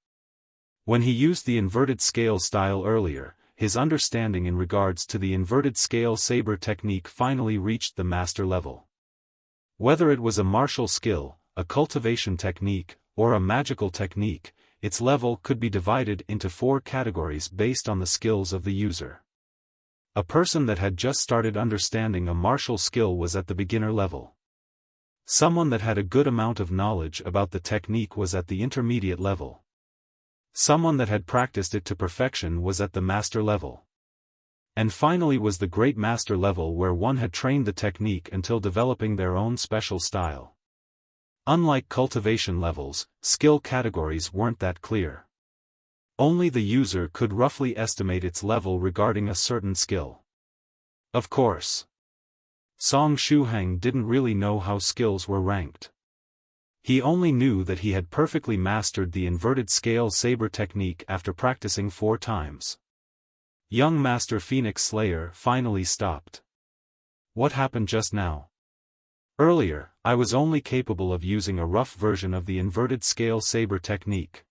When he used the inverted scale style earlier, his understanding in regards to the inverted scale saber technique finally reached the master level. Whether it was a martial skill, a cultivation technique, or a magical technique, its level could be divided into 4 categories based on the skills of the user. A person that had just started understanding a martial skill was at the beginner level. Someone that had a good amount of knowledge about the technique was at the intermediate level. Someone that had practiced it to perfection was at the master level. And finally was the great master level where one had trained the technique until developing their own special style. Unlike cultivation levels, skill categories weren't that clear. Only the user could roughly estimate its level regarding a certain skill. Of course, Song Shuhang didn't really know how skills were ranked. He only knew that he had perfectly mastered the inverted scale saber technique after practicing 4 times. Young Master Phoenix Slayer finally stopped. What happened just now? Earlier, I was only capable of using a rough version of the inverted scale saber technique.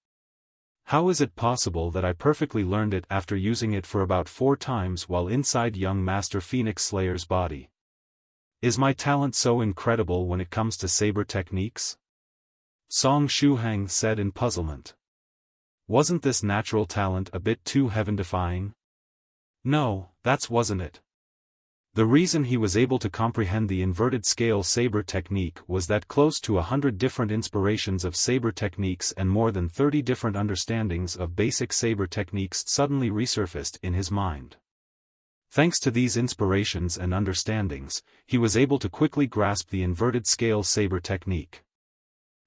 How is it possible that I perfectly learned it after using it for about 4 times while inside young Master Phoenix Slayer's body? Is my talent so incredible when it comes to saber techniques? Song Shuhang said in puzzlement. Wasn't this natural talent a bit too heaven-defying? No, that wasn't it. The reason he was able to comprehend the inverted scale saber technique was that close to 100 different inspirations of saber techniques and more than 30 different understandings of basic saber techniques suddenly resurfaced in his mind. Thanks to these inspirations and understandings, he was able to quickly grasp the inverted scale saber technique.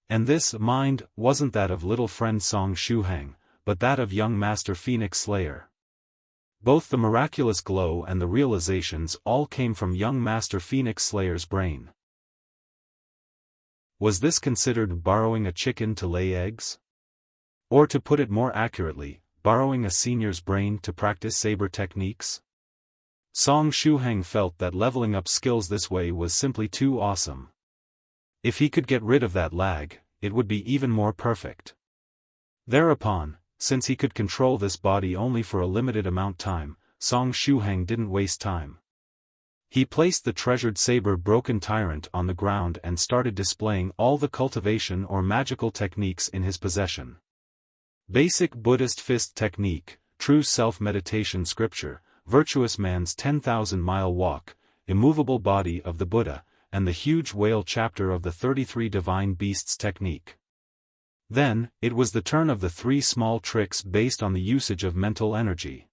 And this mind wasn't that of little friend Song Shuhang, but that of young Master Phoenix Slayer. Both the miraculous glow and the realizations all came from young Master Phoenix Slayer's brain. Was this considered borrowing a chicken to lay eggs? Or to put it more accurately, borrowing a senior's brain to practice saber techniques? Song Shuhang felt that leveling up skills this way was simply too awesome. If he could get rid of that lag, it would be even more perfect. Thereupon, since he could control this body only for a limited amount time, Song Shuhang didn't waste time. He placed the treasured saber broken tyrant on the ground and started displaying all the cultivation or magical techniques in his possession. Basic Buddhist fist technique, true self-meditation scripture, virtuous man's 10,000-mile walk, immovable body of the Buddha, and the huge whale chapter of the 33 divine beasts technique. Then, it was the turn of the 3 small tricks based on the usage of mental energy,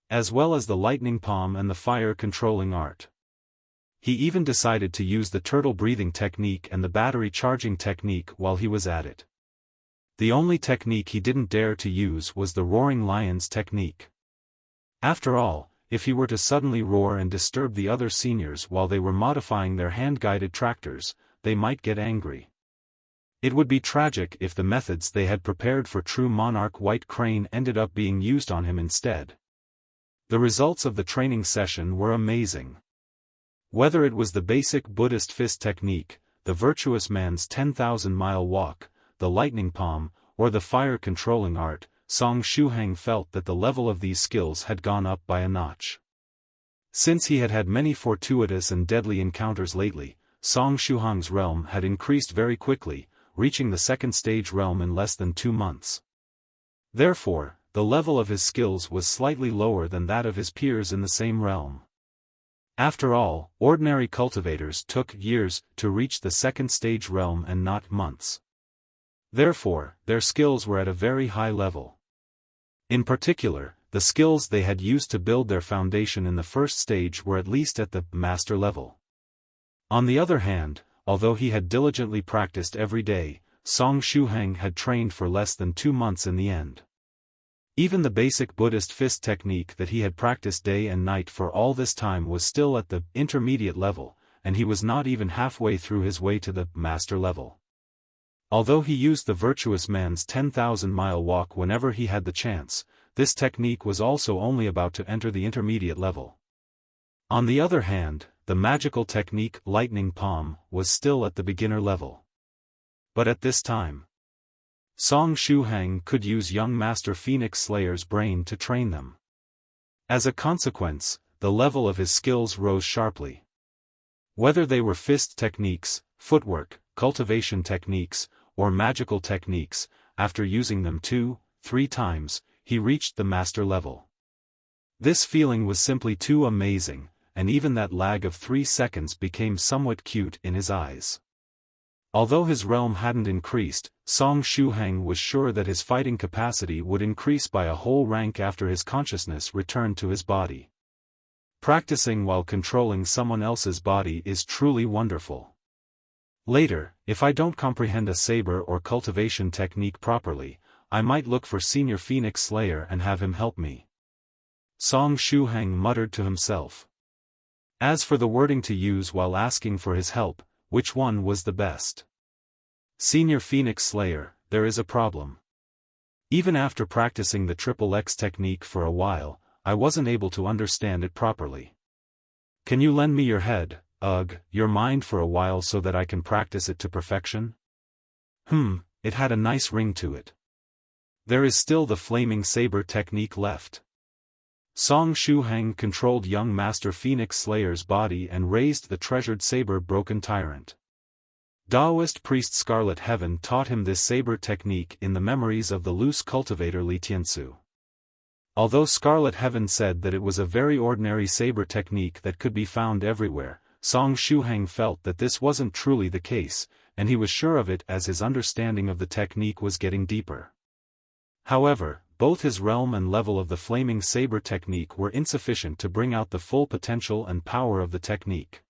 as well as the lightning palm and the fire controlling art. He even decided to use the turtle breathing technique and the battery charging technique while he was at it. The only technique he didn't dare to use was the roaring lions technique. After all, if he were to suddenly roar and disturb the other seniors while they were modifying their hand-guided tractors, they might get angry. It would be tragic if the methods they had prepared for true monarch White Crane ended up being used on him instead. The results of the training session were amazing. Whether it was the basic Buddhist fist technique, the virtuous man's 10,000-mile walk, the lightning palm, or the fire-controlling art, Song Shuhang felt that the level of these skills had gone up by a notch. Since he had had many fortuitous and deadly encounters lately, Song Shuhang's realm had increased very quickly, reaching the second stage realm in less than 2 months. Therefore, the level of his skills was slightly lower than that of his peers in the same realm. After all, ordinary cultivators took years to reach the second stage realm and not months. Therefore, their skills were at a very high level. In particular, the skills they had used to build their foundation in the first stage were at least at the master level. On the other hand, although he had diligently practiced every day, Song Shuhang had trained for less than 2 months in the end. Even the basic Buddhist fist technique that he had practiced day and night for all this time was still at the intermediate level, and he was not even halfway through his way to the master level. Although he used the virtuous man's 10,000-mile walk whenever he had the chance, this technique was also only about to enter the intermediate level. On the other hand, the magical technique lightning palm was still at the beginner level. But at this time, Song Shuhang could use young Master Phoenix Slayer's brain to train them. As a consequence, the level of his skills rose sharply. Whether they were fist techniques, footwork, cultivation techniques, or magical techniques, after using them 2-3 times, he reached the master level. This feeling was simply too amazing, and even that lag of 3 seconds became somewhat cute in his eyes. Although his realm hadn't increased, Song Shuhang was sure that his fighting capacity would increase by a whole rank after his consciousness returned to his body. Practicing while controlling someone else's body is truly wonderful. Later, if I don't comprehend a saber or cultivation technique properly, I might look for Senior Phoenix Slayer and have him help me. Song Shuhang muttered to himself. As for the wording to use while asking for his help, which one was the best? Senior Phoenix Slayer, there is a problem. Even after practicing the XXX technique for a while, I wasn't able to understand it properly. Can you lend me your head, your mind for a while so that I can practice it to perfection? It had a nice ring to it. There is still the flaming saber technique left. Song Shuhang controlled young Master Phoenix Slayer's body and raised the treasured saber broken tyrant. Daoist priest Scarlet Heaven taught him this saber technique in the memories of the loose cultivator Li Tiansu. Although Scarlet Heaven said that it was a very ordinary saber technique that could be found everywhere, Song Shuhang felt that this wasn't truly the case, and he was sure of it as his understanding of the technique was getting deeper. However, both his realm and level of the flaming saber technique were insufficient to bring out the full potential and power of the technique.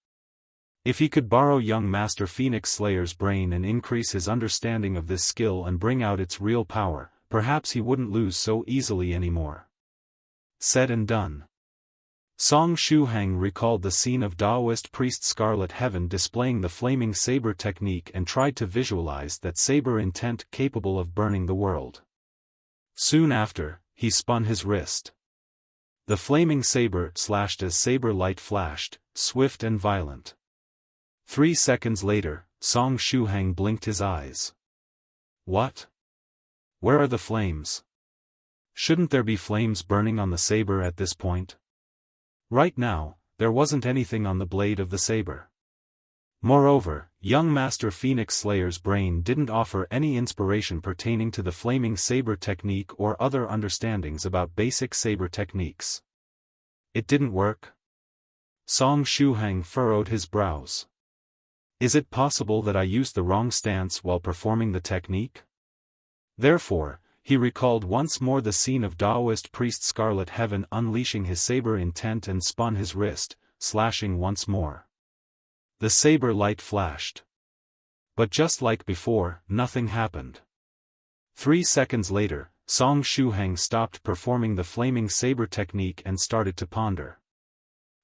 If he could borrow young Master Phoenix Slayer's brain and increase his understanding of this skill and bring out its real power, perhaps he wouldn't lose so easily anymore. Said and done. Song Shuhang recalled the scene of Daoist priest Scarlet Heaven displaying the flaming saber technique and tried to visualize that saber intent capable of burning the world. Soon after, he spun his wrist. The flaming saber slashed as saber light flashed, swift and violent. 3 seconds later, Song Shuhang blinked his eyes. What? Where are the flames? Shouldn't there be flames burning on the saber at this point? Right now, there wasn't anything on the blade of the saber. Moreover, young Master Phoenix Slayer's brain didn't offer any inspiration pertaining to the flaming saber technique or other understandings about basic saber techniques. It didn't work? Song Shuhang furrowed his brows. Is it possible that I used the wrong stance while performing the technique? Therefore, he recalled once more the scene of Daoist priest Scarlet Heaven unleashing his saber intent and spun his wrist, slashing once more. The saber light flashed. But just like before, nothing happened. 3 seconds later, Song Shuhang stopped performing the flaming saber technique and started to ponder.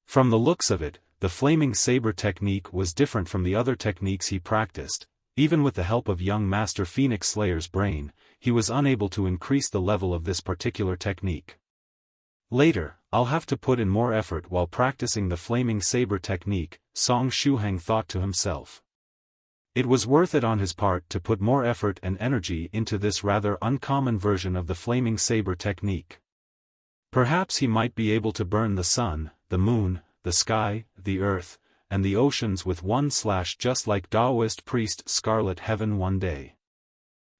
From the looks of it, the flaming saber technique was different from the other techniques he practiced. Even with the help of young Master Phoenix Slayer's brain, he was unable to increase the level of this particular technique. Later, I'll have to put in more effort while practicing the flaming saber technique, Song Shuhang thought to himself. It was worth it on his part to put more effort and energy into this rather uncommon version of the flaming saber technique. Perhaps he might be able to burn the sun, the moon, the sky, the earth, and the oceans with one slash, just like Daoist priest Scarlet Heaven one day.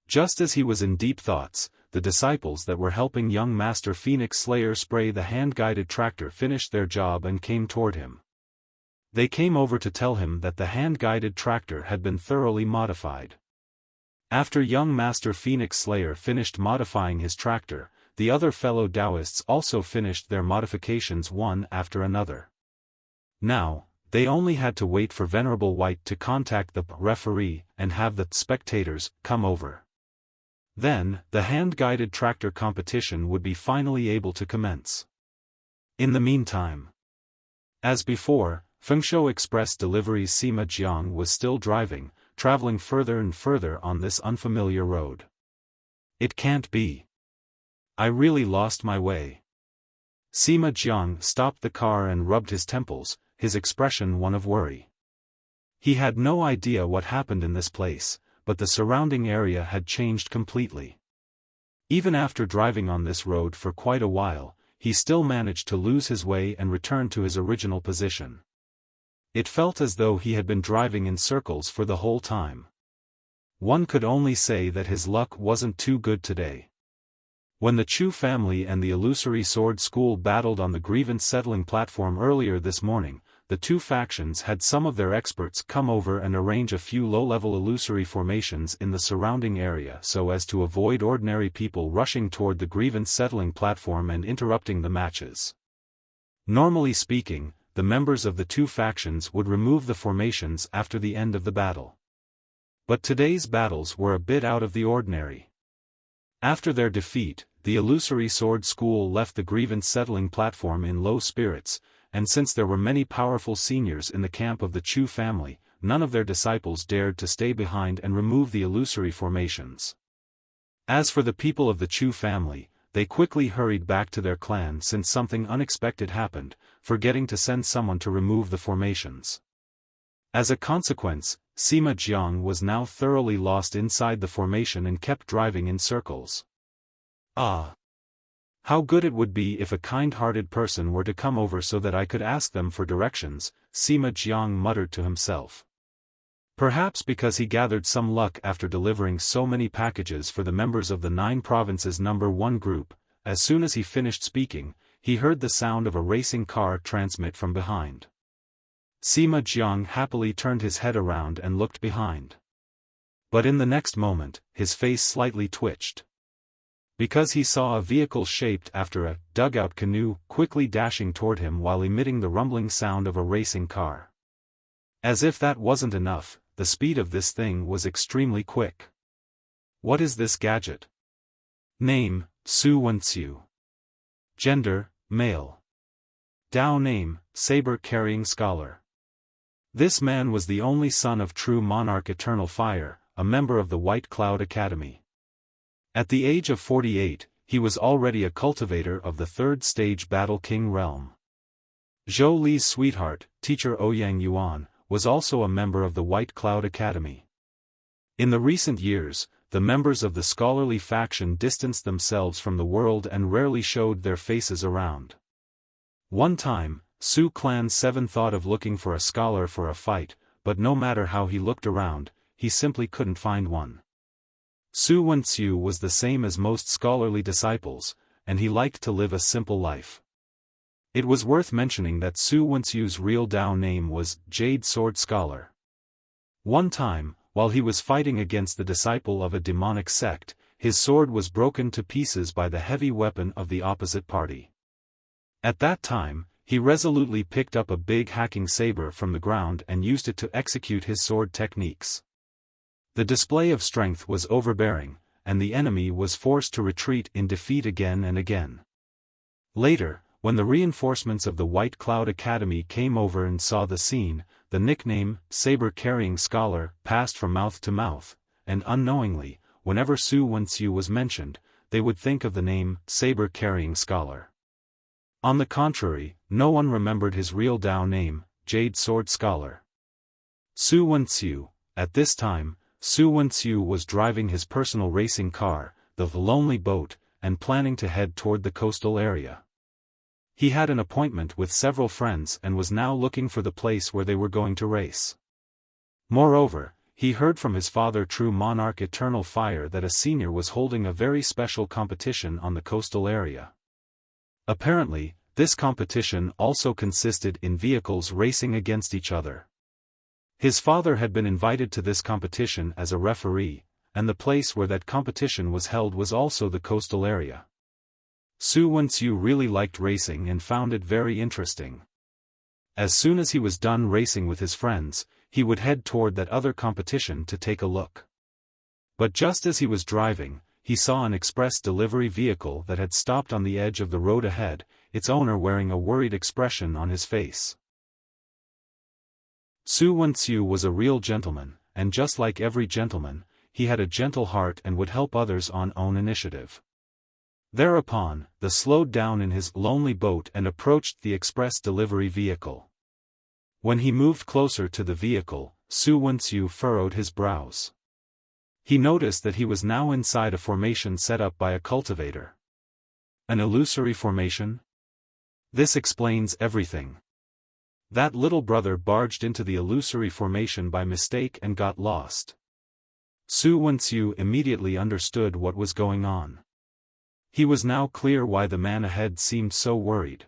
Just as he was in deep thoughts, the disciples that were helping young Master Phoenix Slayer spray the hand-guided tractor finished their job and came toward him. They came over to tell him that the hand-guided tractor had been thoroughly modified. After young Master Phoenix Slayer finished modifying his tractor, the other fellow Daoists also finished their modifications one after another. Now, they only had to wait for Venerable White to contact the referee and have the spectators come over. Then, the hand-guided tractor competition would be finally able to commence. In the meantime, as before, Fengshuo Express Deliveries Sima Jiang was still driving, traveling further and further on this unfamiliar road. It can't be. I really lost my way. Sima Jiang stopped the car and rubbed his temples, his expression one of worry. He had no idea what happened in this place, but the surrounding area had changed completely. Even after driving on this road for quite a while, he still managed to lose his way and return to his original position. It felt as though he had been driving in circles for the whole time. One could only say that his luck wasn't too good today. When the Chu family and the Illusory Sword School battled on the grievance settling platform earlier this morning, the two factions had some of their experts come over and arrange a few low-level illusory formations in the surrounding area so as to avoid ordinary people rushing toward the grievance settling platform and interrupting the matches. Normally speaking, the members of the two factions would remove the formations after the end of the battle. But today's battles were a bit out of the ordinary. After their defeat, the Illusory Sword School left the grievance settling platform in low spirits, and since there were many powerful seniors in the camp of the Chu family, none of their disciples dared to stay behind and remove the illusory formations. As for the people of the Chu family, they quickly hurried back to their clan since something unexpected happened, forgetting to send someone to remove the formations. As a consequence, Sima Jiang was now thoroughly lost inside the formation and kept driving in circles. Ah! How good it would be if a kind-hearted person were to come over so that I could ask them for directions, Sima Jiang muttered to himself. Perhaps because he gathered some luck after delivering so many packages for the members of the 9 Provinces No. 1 group, as soon as he finished speaking, he heard the sound of a racing car transmit from behind. Sima Jiang happily turned his head around and looked behind. But in the next moment, his face slightly twitched. Because he saw a vehicle shaped after a dugout canoe quickly dashing toward him while emitting the rumbling sound of a racing car. As if that wasn't enough, the speed of this thing was extremely quick. What is this gadget? Name, Su Wenxiu. Gender, male. Dao name, saber-carrying scholar. This man was the only son of true monarch Eternal Fire, a member of the White Cloud Academy. At the age of 48, he was already a cultivator of the 3rd stage Battle King realm. Zhou Li's sweetheart, teacher Ouyang Yuan, was also a member of the White Cloud Academy. In the recent years, the members of the scholarly faction distanced themselves from the world and rarely showed their faces around. One time, Su Clan 7 thought of looking for a scholar for a fight, but no matter how he looked around, he simply couldn't find one. Su Wenxiu was the same as most scholarly disciples, and he liked to live a simple life. It was worth mentioning that Su Wenxiu's real Dao name was Jade Sword Scholar. One time, while he was fighting against the disciple of a demonic sect, his sword was broken to pieces by the heavy weapon of the opposite party. At that time, he resolutely picked up a big hacking saber from the ground and used it to execute his sword techniques. The display of strength was overbearing, and the enemy was forced to retreat in defeat again and again. Later, when the reinforcements of the White Cloud Academy came over and saw the scene, the nickname, Saber-carrying scholar, passed from mouth to mouth, and unknowingly, whenever Su Wenxiu was mentioned, they would think of the name, Saber-carrying scholar. On the contrary, no one remembered his real Dao name, Jade Sword Scholar. Su Wenxiu. At this time, Su Wenxiu was driving his personal racing car, the Lonely Boat, and planning to head toward the coastal area. He had an appointment with several friends and was now looking for the place where they were going to race. Moreover, he heard from his father True Monarch Eternal Fire that a senior was holding a very special competition on the coastal area. Apparently, this competition also consisted in vehicles racing against each other. His father had been invited to this competition as a referee, and the place where that competition was held was also the coastal area. Su Wenxiu really liked racing and found it very interesting. As soon as he was done racing with his friends, he would head toward that other competition to take a look. But just as he was driving, he saw an express delivery vehicle that had stopped on the edge of the road ahead, its owner wearing a worried expression on his face. Su Wenxiu was a real gentleman, and just like every gentleman, he had a gentle heart and would help others on own initiative. Thereupon, the slowed down in his lonely boat and approached the express delivery vehicle. When he moved closer to the vehicle, Su Wenxiu furrowed his brows. He noticed that he was now inside a formation set up by a cultivator. An illusory formation? This explains everything. That little brother barged into the illusory formation by mistake and got lost. Su Wenxiu immediately understood what was going on. He was now clear why the man ahead seemed so worried.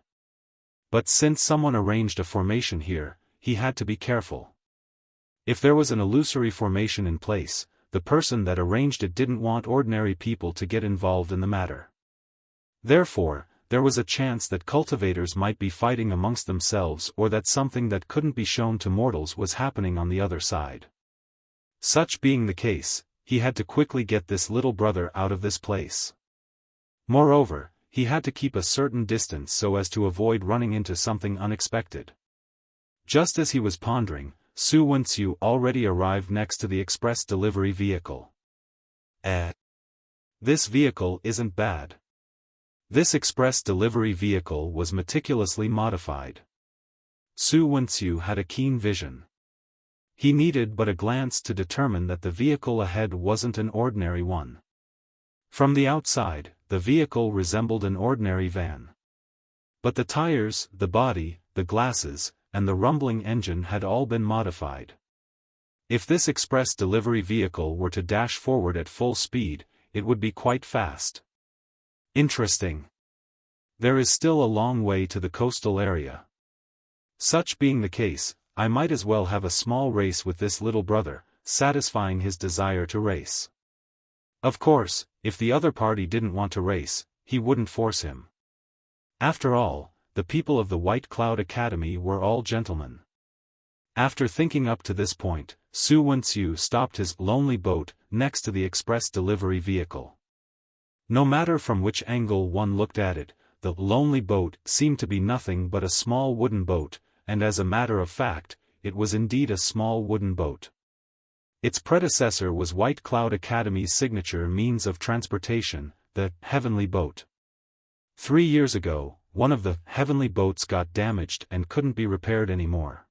But since someone arranged a formation here, he had to be careful. If there was an illusory formation in place, the person that arranged it didn't want ordinary people to get involved in the matter. Therefore, there was a chance that cultivators might be fighting amongst themselves or that something that couldn't be shown to mortals was happening on the other side. Such being the case, he had to quickly get this little brother out of this place. Moreover, he had to keep a certain distance so as to avoid running into something unexpected. Just as he was pondering, Su Wenxiu already arrived next to the express delivery vehicle. This vehicle isn't bad. This express delivery vehicle was meticulously modified. Su Wenxiu had a keen vision. He needed but a glance to determine that the vehicle ahead wasn't an ordinary one. From the outside, the vehicle resembled an ordinary van. But the tires, the body, the glasses, and the rumbling engine had all been modified. If this express delivery vehicle were to dash forward at full speed, it would be quite fast. Interesting. There is still a long way to the coastal area. Such being the case, I might as well have a small race with this little brother, satisfying his desire to race. Of course, if the other party didn't want to race, he wouldn't force him. After all, the people of the White Cloud Academy were all gentlemen. After thinking up to this point, Su Wenxiu stopped his lonely boat next to the express delivery vehicle. No matter from which angle one looked at it, the lonely boat seemed to be nothing but a small wooden boat, and as a matter of fact, it was indeed a small wooden boat. Its predecessor was White Cloud Academy's signature means of transportation, the heavenly boat. 3 years ago, one of the heavenly boats got damaged and couldn't be repaired anymore.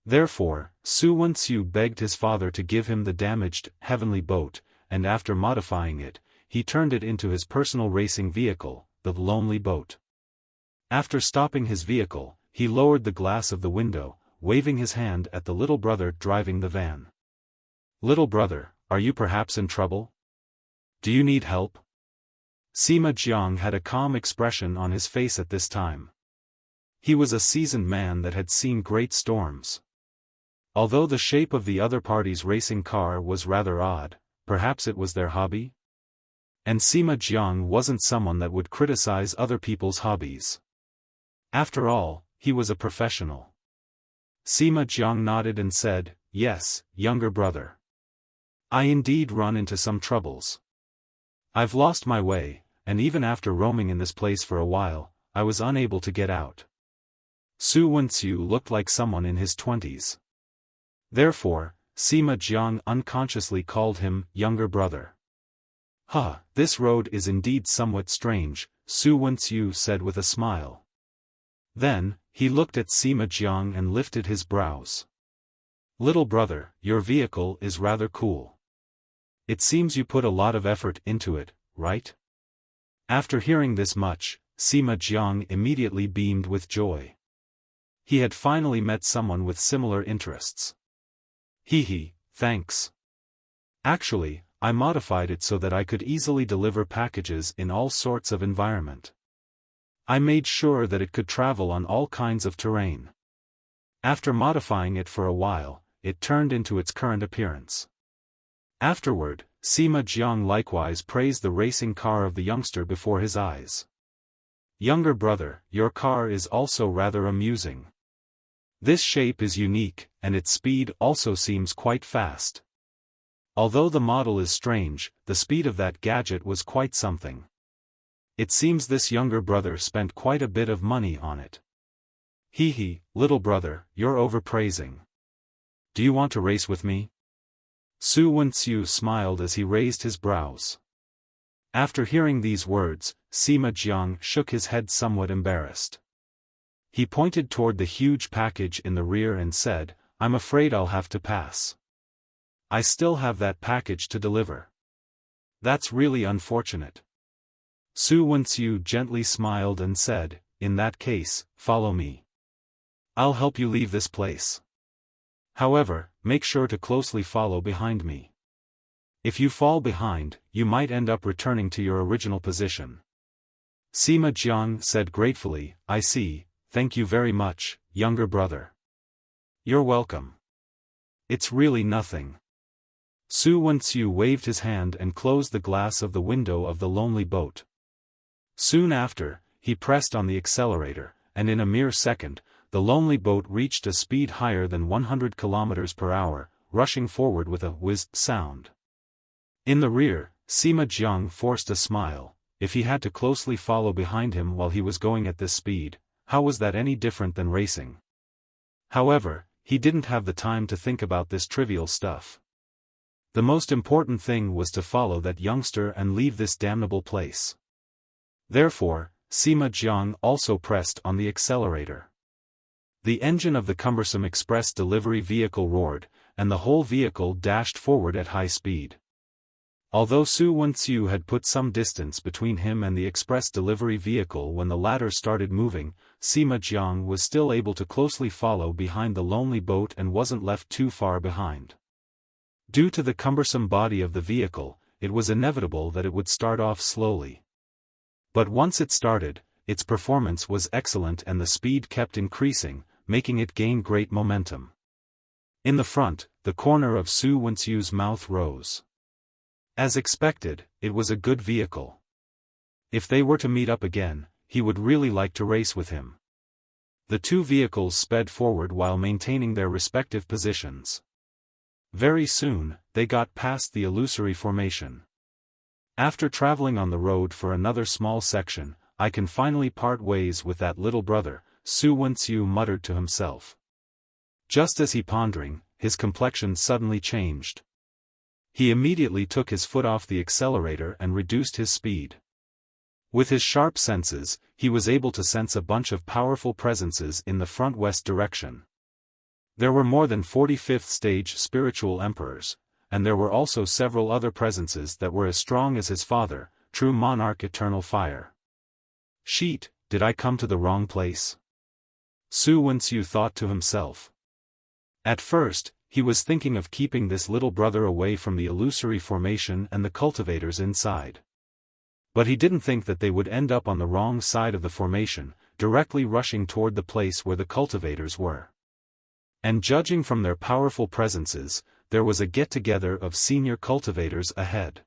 Therefore, Su Wenxiu begged his father to give him the damaged heavenly boat, and after modifying it, he turned it into his personal racing vehicle, the lonely boat. After stopping his vehicle, he lowered the glass of the window, waving his hand at the little brother driving the van. "Little brother, are you perhaps in trouble? Do you need help?" Sima Jiang had a calm expression on his face at this time. He was a seasoned man that had seen great storms. Although the shape of the other party's racing car was rather odd, perhaps it was their hobby? And Sima Jiang wasn't someone that would criticize other people's hobbies. After all, he was a professional. Sima Jiang nodded and said, "Yes, younger brother. I indeed run into some troubles. I've lost my way, and even after roaming in this place for a while, I was unable to get out. Su Wenxiu looked like someone in his 20s. Therefore, Sima Jiang unconsciously called him younger brother. This road is indeed somewhat strange, Su Wenxiu said with a smile. Then, he looked at Sima Jiang and lifted his brows. Little brother, your vehicle is rather cool. It seems you put a lot of effort into it, right? After hearing this much, Sima Jiang immediately beamed with joy. He had finally met someone with similar interests. Thanks. Actually, I modified it so that I could easily deliver packages in all sorts of environment. I made sure that it could travel on all kinds of terrain. After modifying it for a while, it turned into its current appearance. Afterward, Sima Jiang likewise praised the racing car of the youngster before his eyes. Younger brother, your car is also rather amusing. This shape is unique, and its speed also seems quite fast. Although the model is strange, the speed of that gadget was quite something. It seems this younger brother spent quite a bit of money on it. Little brother, you're overpraising. Do you want to race with me? Su Wenxiu smiled as he raised his brows. After hearing these words, Sima Jiang shook his head somewhat embarrassed. He pointed toward the huge package in the rear and said, I'm afraid I'll have to pass. I still have that package to deliver. That's really unfortunate. Su Wenxiu gently smiled and said, in that case, follow me. I'll help you leave this place. However, make sure to closely follow behind me. If you fall behind, you might end up returning to your original position. Sima Jiang said gratefully, I see, thank you very much, younger brother. You're welcome. It's really nothing. Su Wenxiu waved his hand and closed the glass of the window of the lonely boat. Soon after, he pressed on the accelerator, and in a mere second, the lonely boat reached a speed higher than 100 km per hour, rushing forward with a whiz sound. In the rear, Sima Jiang forced a smile. If he had to closely follow behind him while he was going at this speed, how was that any different than racing? However, he didn't have the time to think about this trivial stuff. The most important thing was to follow that youngster and leave this damnable place. Therefore, Sima Jiang also pressed on the accelerator. The engine of the cumbersome express delivery vehicle roared, and the whole vehicle dashed forward at high speed. Although Su Wenxiu had put some distance between him and the express delivery vehicle when the latter started moving, Sima Jiang was still able to closely follow behind the lonely boat and wasn't left too far behind. Due to the cumbersome body of the vehicle, it was inevitable that it would start off slowly. But once it started, its performance was excellent and the speed kept increasing, making it gain great momentum. In the front, the corner of Su Wenxiu's mouth rose. As expected, it was a good vehicle. If they were to meet up again, he would really like to race with him. The two vehicles sped forward while maintaining their respective positions. Very soon, they got past the illusory formation. After traveling on the road for another small section, I can finally part ways with that little brother, Su Wenxiu muttered to himself. Just as he pondering, his complexion suddenly changed. He immediately took his foot off the accelerator and reduced his speed. With his sharp senses, he was able to sense a bunch of powerful presences in the front-west direction. There were more than 45th stage spiritual emperors, and there were also several other presences that were as strong as his father, true monarch eternal fire. Sheet, did I come to the wrong place? Su Wenxiu thought to himself. At first, he was thinking of keeping this little brother away from the illusory formation and the cultivators inside. But he didn't think that they would end up on the wrong side of the formation, directly rushing toward the place where the cultivators were. And judging from their powerful presences, there was a get-together of senior cultivators ahead.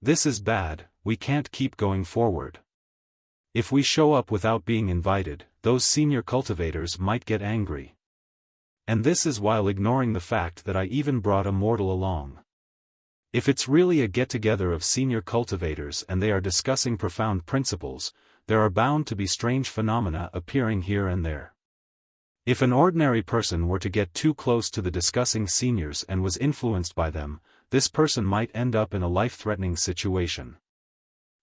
This is bad, we can't keep going forward. If we show up without being invited, those senior cultivators might get angry. And this is while ignoring the fact that I even brought a mortal along. If it's really a get-together of senior cultivators and they are discussing profound principles, there are bound to be strange phenomena appearing here and there. If an ordinary person were to get too close to the discussing seniors and was influenced by them, this person might end up in a life-threatening situation.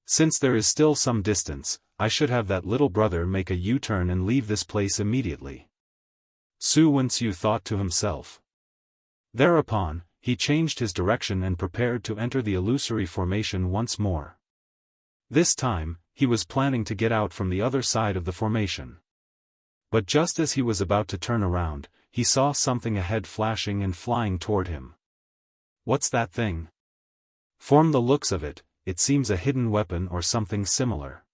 Since there is still some distance, I should have that little brother make a U-turn and leave this place immediately. Su Wenxiu thought to himself. Thereupon, he changed his direction and prepared to enter the illusory formation once more. This time, he was planning to get out from the other side of the formation. But just as he was about to turn around, he saw something ahead flashing and flying toward him. What's that thing? From the looks of it, it seems a hidden weapon or something similar.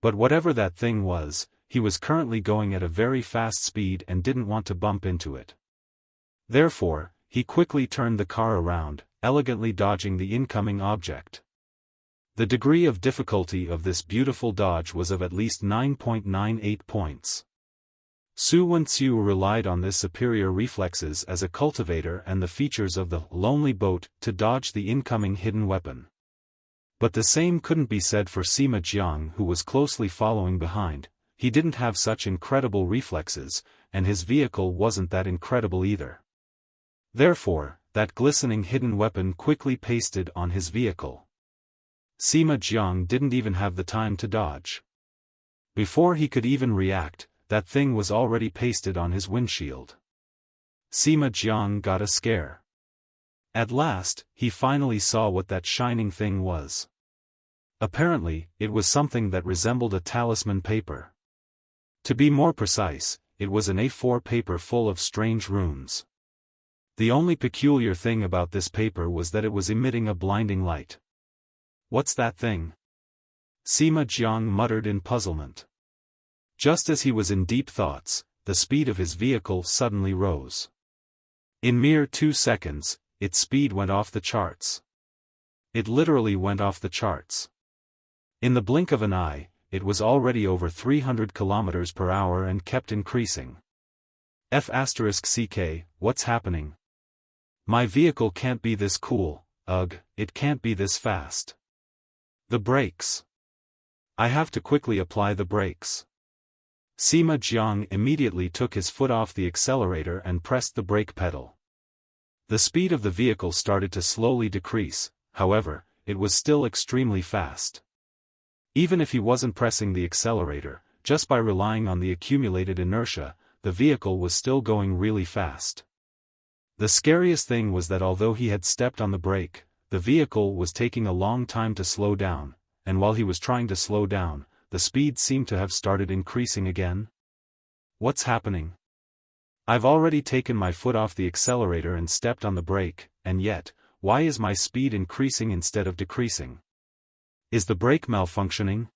But whatever that thing was, he was currently going at a very fast speed and didn't want to bump into it. Therefore, he quickly turned the car around, elegantly dodging the incoming object. The degree of difficulty of this beautiful dodge was of at least 9.98 points. Su Wenxiu relied on his superior reflexes as a cultivator and the features of the lonely boat to dodge the incoming hidden weapon. But the same couldn't be said for Sima Jiang, who was closely following behind. He didn't have such incredible reflexes, and his vehicle wasn't that incredible either. Therefore, that glistening hidden weapon quickly pasted on his vehicle. Sima Jiang didn't even have the time to dodge. Before he could even react, that thing was already pasted on his windshield. Sima Jiang got a scare. At last, he finally saw what that shining thing was. Apparently, it was something that resembled a talisman paper. To be more precise, it was an A4 paper full of strange runes. The only peculiar thing about this paper was that it was emitting a blinding light. What's that thing? Sima Jiang muttered in puzzlement. Just as he was in deep thoughts, the speed of his vehicle suddenly rose. In mere 2 seconds, its speed went off the charts. It literally went off the charts. In the blink of an eye, it was already over 300 kilometers per hour and kept increasing. F***ck, what's happening? My vehicle can't be this cool, ugh, it can't be this fast. The brakes. I have to quickly apply the brakes. Sima Jiang immediately took his foot off the accelerator and pressed the brake pedal. The speed of the vehicle started to slowly decrease, however, it was still extremely fast. Even if he wasn't pressing the accelerator, just by relying on the accumulated inertia, the vehicle was still going really fast. The scariest thing was that although he had stepped on the brake, the vehicle was taking a long time to slow down, and while he was trying to slow down, the speed seemed to have started increasing again. What's happening? I've already taken my foot off the accelerator and stepped on the brake, and yet, why is my speed increasing instead of decreasing? Is the brake malfunctioning?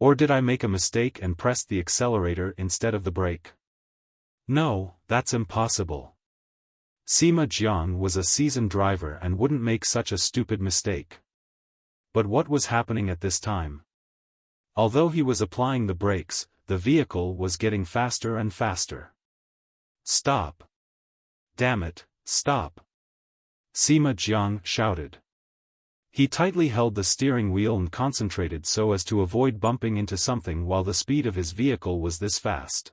Or did I make a mistake and press the accelerator instead of the brake? No, that's impossible. Sima Jiang was a seasoned driver and wouldn't make such a stupid mistake. But what was happening at this time? Although he was applying the brakes, the vehicle was getting faster and faster. Stop! Damn it, stop! Sima Jiang shouted. He tightly held the steering wheel and concentrated so as to avoid bumping into something while the speed of his vehicle was this fast.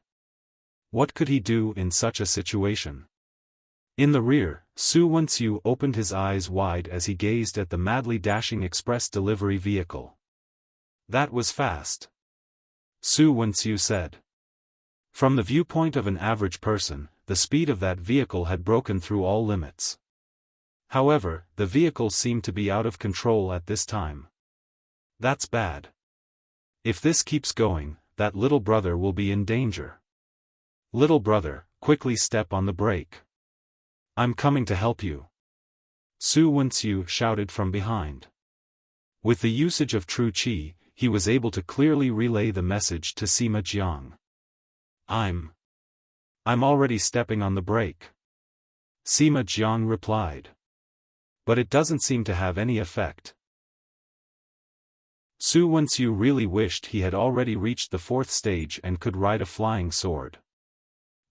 What could he do in such a situation? In the rear, Su Wenxiu opened his eyes wide as he gazed at the madly dashing express delivery vehicle. That was fast. Su Wenxiu said. From the viewpoint of an average person, the speed of that vehicle had broken through all limits. However, the vehicle seemed to be out of control at this time. That's bad. If this keeps going, that little brother will be in danger. Little brother, quickly step on the brake. I'm coming to help you. Su Wenxiu shouted from behind. With the usage of true qi, he was able to clearly relay the message to Sima Jiang. I'm already stepping on the brake. Sima Jiang replied. But it doesn't seem to have any effect. Su Wenxiu really wished he had already reached the 4th stage and could ride a flying sword.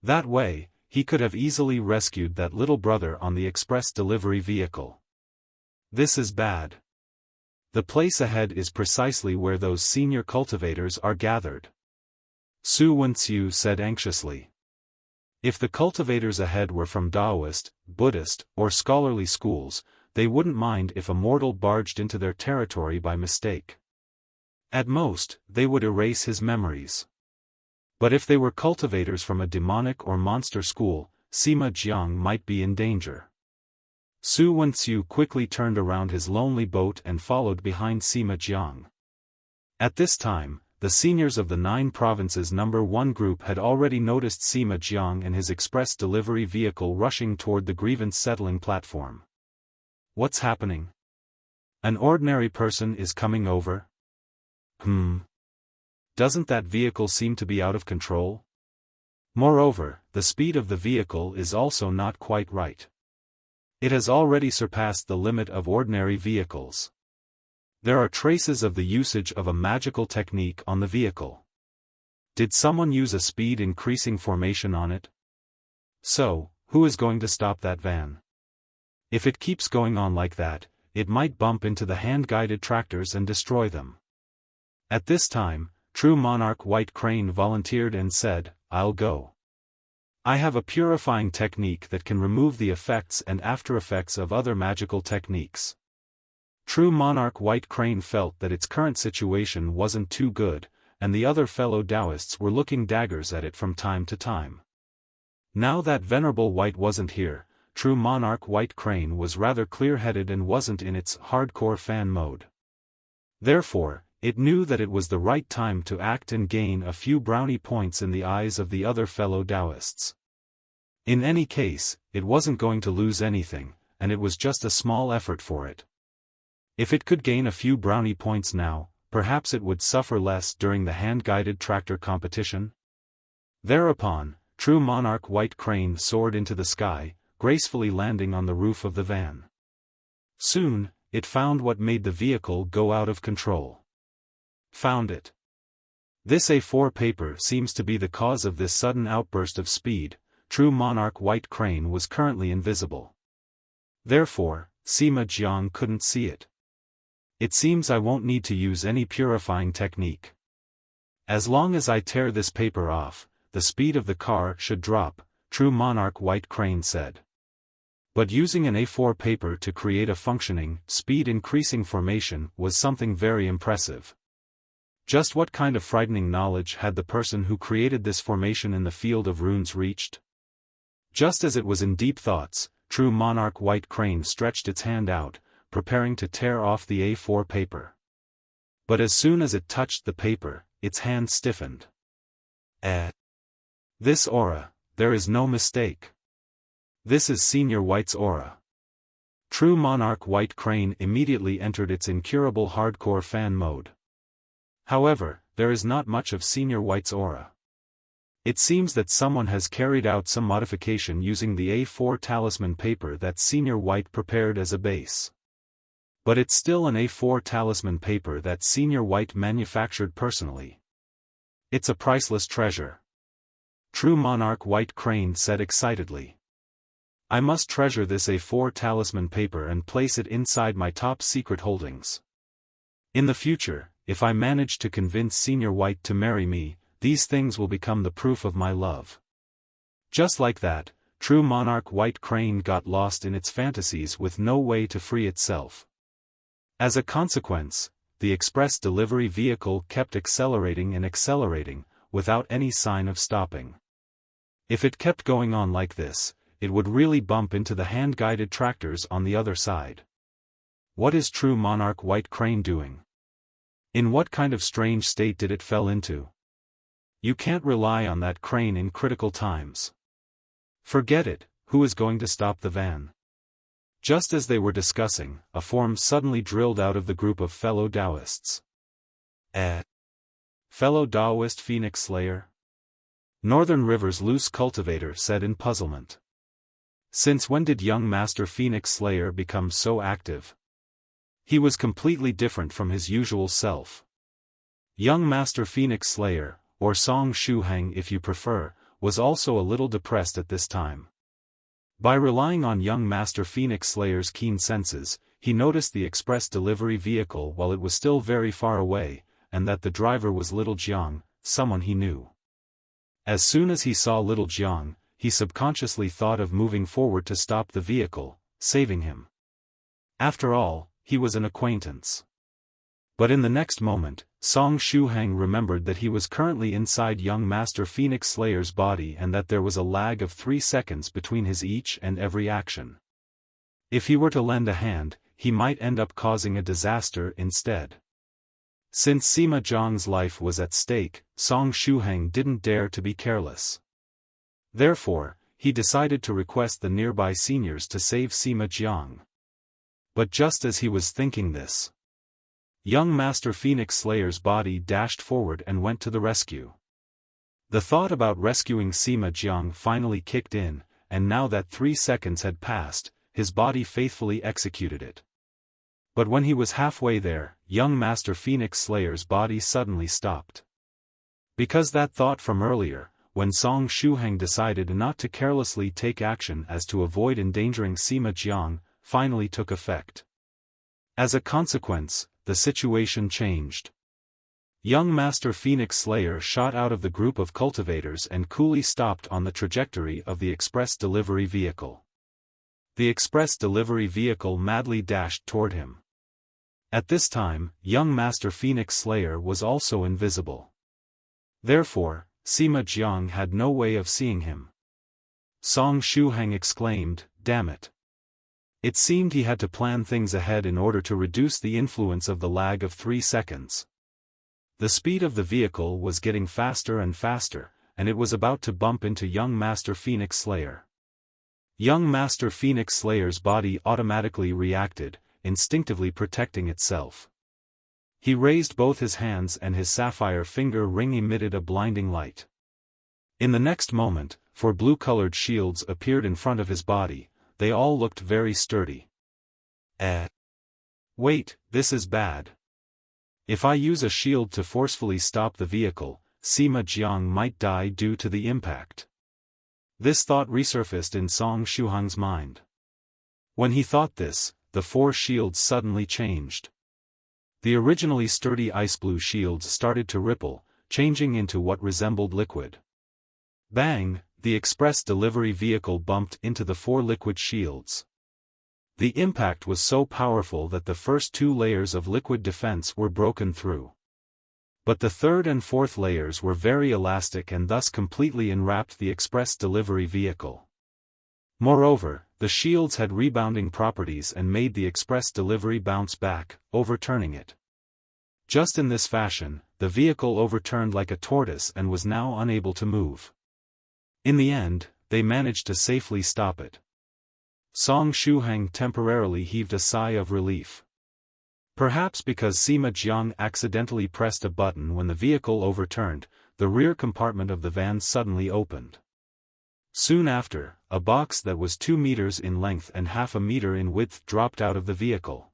That way, he could have easily rescued that little brother on the express delivery vehicle. This is bad. The place ahead is precisely where those senior cultivators are gathered. Su Wenxiu said anxiously. If the cultivators ahead were from Taoist, Buddhist, or scholarly schools, they wouldn't mind if a mortal barged into their territory by mistake. At most, they would erase his memories. But if they were cultivators from a demonic or monster school, Sima Jiang might be in danger. Su Wenxiu quickly turned around his lonely boat and followed behind Sima Jiang. At this time, the seniors of the 9 provinces number 1 group had already noticed Sima Jiang and his express delivery vehicle rushing toward the grievance settling platform. What's happening? An ordinary person is coming over? Doesn't that vehicle seem to be out of control? Moreover, the speed of the vehicle is also not quite right. It has already surpassed the limit of ordinary vehicles. There are traces of the usage of a magical technique on the vehicle. Did someone use a speed increasing formation on it? So, who is going to stop that van? If it keeps going on like that, it might bump into the hand-guided tractors and destroy them. At this time, True Monarch White Crane volunteered and said, "I'll go. I have a purifying technique that can remove the effects and after-effects of other magical techniques." True Monarch White Crane felt that its current situation wasn't too good, and the other fellow Taoists were looking daggers at it from time to time. Now that Venerable White wasn't here, True Monarch White Crane was rather clear-headed and wasn't in its hardcore fan mode. Therefore, it knew that it was the right time to act and gain a few brownie points in the eyes of the other fellow Taoists. In any case, it wasn't going to lose anything, and it was just a small effort for it. If it could gain a few brownie points now, perhaps it would suffer less during the hand-guided tractor competition. Thereupon, True Monarch White Crane soared into the sky, gracefully landing on the roof of the van. Soon, it found what made the vehicle go out of control. Found it. This A4 paper seems to be the cause of this sudden outburst of speed. True Monarch White Crane was currently invisible. Therefore, Sima Jiang couldn't see it. It seems I won't need to use any purifying technique. As long as I tear this paper off, the speed of the car should drop, True Monarch White Crane said. But using an A4 paper to create a functioning, speed-increasing formation was something very impressive. Just what kind of frightening knowledge had the person who created this formation in the field of runes reached? Just as it was in deep thoughts, True Monarch White Crane stretched its hand out, preparing to tear off the A4 paper. But as soon as it touched the paper, its hand stiffened. This aura, there is no mistake. This is Senior White's aura. True Monarch White Crane immediately entered its incurable hardcore fan mode. However, there is not much of Senior White's aura. It seems that someone has carried out some modification using the A4 talisman paper that Senior White prepared as a base. But it's still an A4 talisman paper that Senior White manufactured personally. It's a priceless treasure. True Monarch White Crane said excitedly. I must treasure this A4 talisman paper and place it inside my top secret holdings. In the future, if I manage to convince Senior White to marry me, these things will become the proof of my love. Just like that, True Monarch White Crane got lost in its fantasies with no way to free itself. As a consequence, the express delivery vehicle kept accelerating and accelerating, without any sign of stopping. If it kept going on like this, it would really bump into the hand-guided tractors on the other side. What is True Monarch White Crane doing? In what kind of strange state did it fell into? You can't rely on that crane in critical times. Forget it, who is going to stop the van? Just as they were discussing, a form suddenly drilled out of the group of fellow Taoists. Fellow Daoist Phoenix Slayer? Northern River's loose cultivator said in puzzlement. Since when did young Master Phoenix Slayer become so active? He was completely different from his usual self. Young Master Phoenix Slayer, or Song Shuhang if you prefer, was also a little depressed at this time. By relying on young Master Phoenix Slayer's keen senses, he noticed the express delivery vehicle while it was still very far away, and that the driver was little Jiang, someone he knew. As soon as he saw little Jiang, he subconsciously thought of moving forward to stop the vehicle, saving him. After all, he was an acquaintance. But in the next moment, Song Shuhang remembered that he was currently inside young Master Phoenix Slayer's body and that there was a lag of 3 seconds between his each and every action. If he were to lend a hand, he might end up causing a disaster instead. Since Sima Zhang's life was at stake, Song Shuhang didn't dare to be careless. Therefore, he decided to request the nearby seniors to save Sima Zhang. But just as he was thinking this, young Master Phoenix Slayer's body dashed forward and went to the rescue. The thought about rescuing Sima Zhang finally kicked in, and now that 3 seconds had passed, his body faithfully executed it. But when he was halfway there, young Master Phoenix Slayer's body suddenly stopped. Because that thought from earlier, when Song Shuhang decided not to carelessly take action as to avoid endangering Sima Zhang, finally took effect. As a consequence, the situation changed. Young Master Phoenix Slayer shot out of the group of cultivators and coolly stopped on the trajectory of the express delivery vehicle. The express delivery vehicle madly dashed toward him. At this time, young Master Phoenix Slayer was also invisible. Therefore, Sima Zhang had no way of seeing him. Song Shuhang exclaimed, "Damn it." It seemed he had to plan things ahead in order to reduce the influence of the lag of 3 seconds. The speed of the vehicle was getting faster and faster, and it was about to bump into young Master Phoenix Slayer. Young Master Phoenix Slayer's body automatically reacted, instinctively protecting itself. He raised both his hands and his sapphire finger ring emitted a blinding light. In the next moment, 4 blue-colored shields appeared in front of his body. They all looked very sturdy. Wait, this is bad. If I use a shield to forcefully stop the vehicle, Sima Zhang might die due to the impact. This thought resurfaced in Song Shuhang's mind. When he thought this, the 4 shields suddenly changed. The originally sturdy ice-blue shields started to ripple, changing into what resembled liquid. Bang! The express delivery vehicle bumped into the 4 liquid shields. The impact was so powerful that the first 2 layers of liquid defense were broken through. But the 3rd and 4th layers were very elastic and thus completely enwrapped the express delivery vehicle. Moreover, the shields had rebounding properties and made the express delivery bounce back, overturning it. Just in this fashion, the vehicle overturned like a tortoise and was now unable to move. In the end, they managed to safely stop it. Song Shuhang temporarily heaved a sigh of relief. Perhaps because Sima Zhang accidentally pressed a button when the vehicle overturned, the rear compartment of the van suddenly opened. Soon after, a box that was 2 meters in length and half a meter in width dropped out of the vehicle.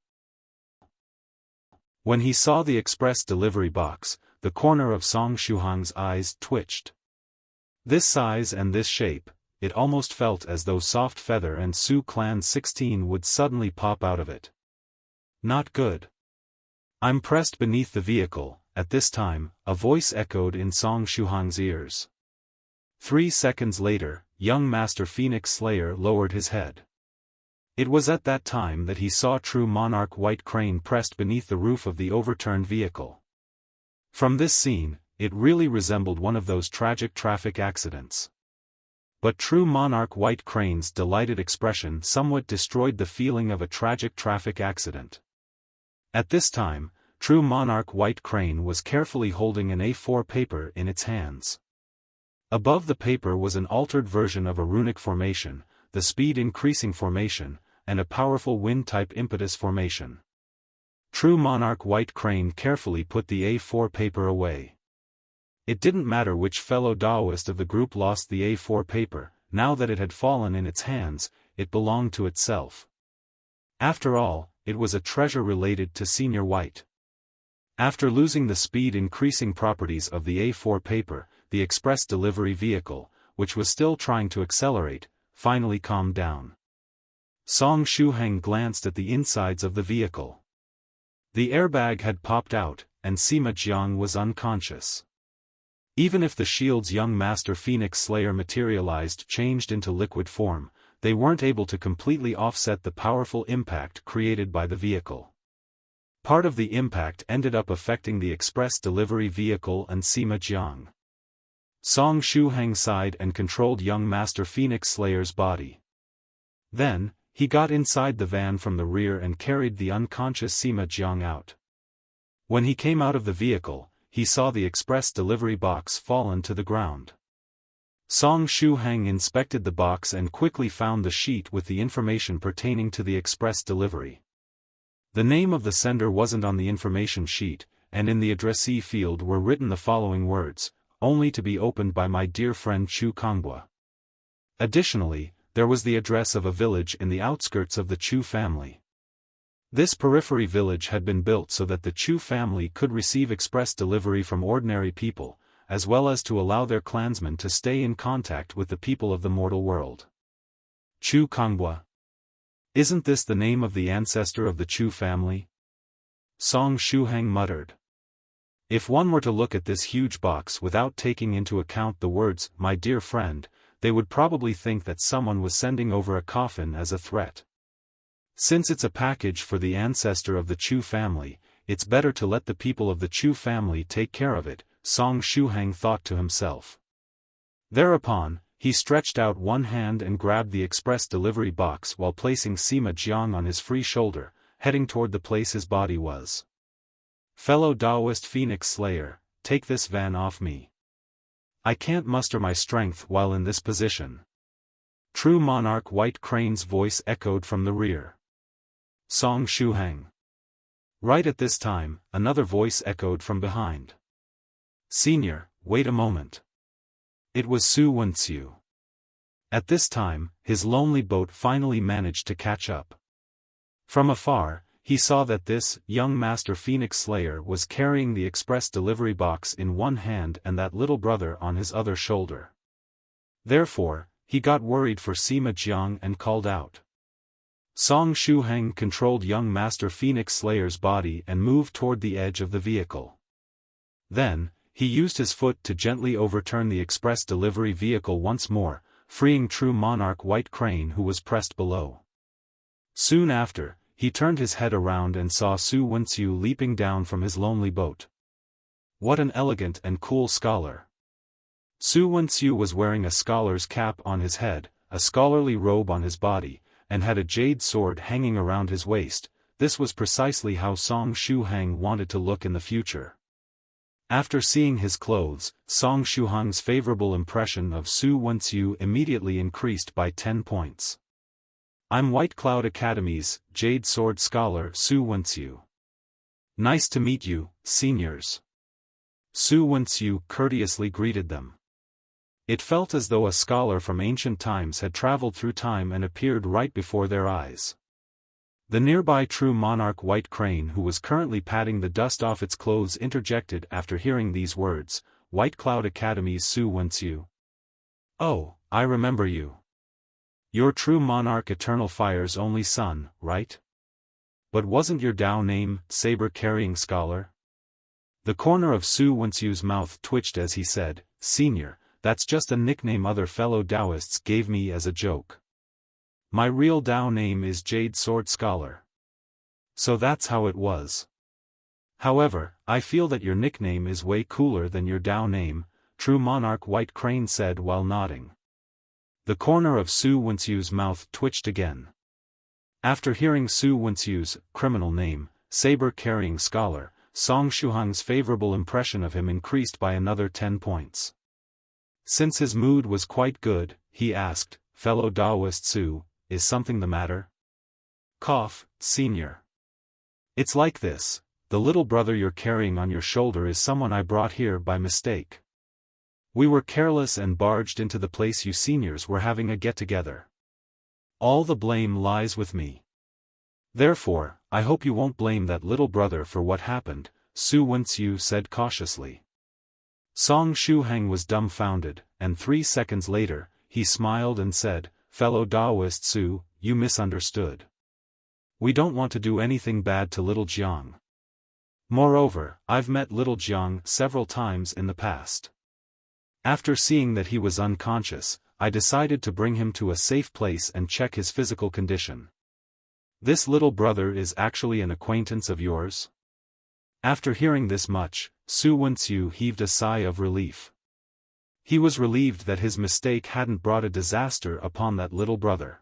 When he saw the express delivery box, the corner of Song Shuhang's eyes twitched. This size and this shape, it almost felt as though Soft Feather and Su Clan 16 would suddenly pop out of it. Not good. I'm pressed beneath the vehicle. At this time, a voice echoed in Song Shuhang's ears. 3 seconds later, young Master Phoenix Slayer lowered his head. It was at that time that he saw True Monarch White Crane pressed beneath the roof of the overturned vehicle. From this scene, it really resembled one of those tragic traffic accidents. But True Monarch White Crane's delighted expression somewhat destroyed the feeling of a tragic traffic accident. At this time, True Monarch White Crane was carefully holding an A4 paper in its hands. Above the paper was an altered version of a runic formation, the speed-increasing formation, and a powerful wind-type impetus formation. True Monarch White Crane carefully put the A4 paper away. It didn't matter which fellow Daoist of the group lost the A4 paper, now that it had fallen in its hands, it belonged to itself. After all, it was a treasure related to Senior White. After losing the speed-increasing properties of the A4 paper, the express delivery vehicle, which was still trying to accelerate, finally calmed down. Song Shuhang glanced at the insides of the vehicle. The airbag had popped out, and Sima Jiang was unconscious. Even if the shield's young master Phoenix Slayer materialized changed into liquid form, they weren't able to completely offset the powerful impact created by the vehicle. Part of the impact ended up affecting the express delivery vehicle and Sima Jiang. Song Shuhang sighed and controlled young master Phoenix Slayer's body. Then, he got inside the van from the rear and carried the unconscious Sima Jiang out. When he came out of the vehicle, he saw the express delivery box fallen to the ground. Song Shuhang inspected the box and quickly found the sheet with the information pertaining to the express delivery. The name of the sender wasn't on the information sheet, and in the addressee field were written the following words, "Only to be opened by my dear friend Chu Konghua." Additionally, there was the address of a village in the outskirts of the Chu family. This periphery village had been built so that the Chu family could receive express delivery from ordinary people, as well as to allow their clansmen to stay in contact with the people of the mortal world. Chu Konghua. Isn't this the name of the ancestor of the Chu family? Song Shuhang muttered. If one were to look at this huge box without taking into account the words, "my dear friend," they would probably think that someone was sending over a coffin as a threat. Since it's a package for the ancestor of the Chu family, it's better to let the people of the Chu family take care of it, Song Shuhang thought to himself. Thereupon, he stretched out one hand and grabbed the express delivery box while placing Sima Jiang on his free shoulder, heading toward the place his body was. "Fellow Daoist Phoenix Slayer, take this van off me. I can't muster my strength while in this position." True Monarch White Crane's voice echoed from the rear. Song Shuhang. Right at this time, another voice echoed from behind. "Senior, wait a moment." It was Su Wenxiu. At this time, his lonely boat finally managed to catch up. From afar, he saw that this young master Phoenix Slayer was carrying the express delivery box in one hand and that little brother on his other shoulder. Therefore, he got worried for Sima Jiang and called out. Song Shuhang controlled young master Phoenix Slayer's body and moved toward the edge of the vehicle. Then, he used his foot to gently overturn the express delivery vehicle once more, freeing True Monarch White Crane who was pressed below. Soon after, he turned his head around and saw Su Wenxiu leaping down from his lonely boat. What an elegant and cool scholar. Su Wenxiu was wearing a scholar's cap on his head, a scholarly robe on his body, and had a jade sword hanging around his waist. This was precisely how Song Shuhang wanted to look in the future. After seeing his clothes, Song Shuhang's favorable impression of Su Wenxiu immediately increased by 10 points. "I'm White Cloud Academy's Jade Sword Scholar Su Wenxiu. Nice to meet you, seniors." Su Wenxiu courteously greeted them. It felt as though a scholar from ancient times had traveled through time and appeared right before their eyes. The nearby True Monarch White Crane who was currently patting the dust off its clothes interjected after hearing these words, "White Cloud Academy's Su Wenxiu. Oh, I remember you. You're True Monarch Eternal Fire's only son, right? But wasn't your Dao name, Saber Carrying Scholar?" The corner of Su Wenxiu's mouth twitched as he said, "Senior, that's just a nickname other fellow Daoists gave me as a joke. My real Dao name is Jade Sword Scholar." "So that's how it was. However, I feel that your nickname is way cooler than your Dao name," True Monarch White Crane said while nodding. The corner of Su Wenxiu's mouth twitched again. After hearing Su Wenxiu's criminal name, Saber Carrying Scholar, Song Shuhang's favorable impression of him increased by another 10 points. Since his mood was quite good, he asked, "Fellow Daoist Su, is something the matter?" "Cough, senior. It's like this, the little brother you're carrying on your shoulder is someone I brought here by mistake. We were careless and barged into the place you seniors were having a get-together. All the blame lies with me. Therefore, I hope you won't blame that little brother for what happened," Su Wenxiu said cautiously. Song Shuhang was dumbfounded, and 3 seconds later, he smiled and said, "Fellow Daoist Su, you misunderstood. We don't want to do anything bad to little Jiang. Moreover, I've met little Jiang several times in the past. After seeing that he was unconscious, I decided to bring him to a safe place and check his physical condition. This little brother is actually an acquaintance of yours? After hearing this much, Su Wenxiu heaved a sigh of relief. He was relieved that his mistake hadn't brought a disaster upon that little brother.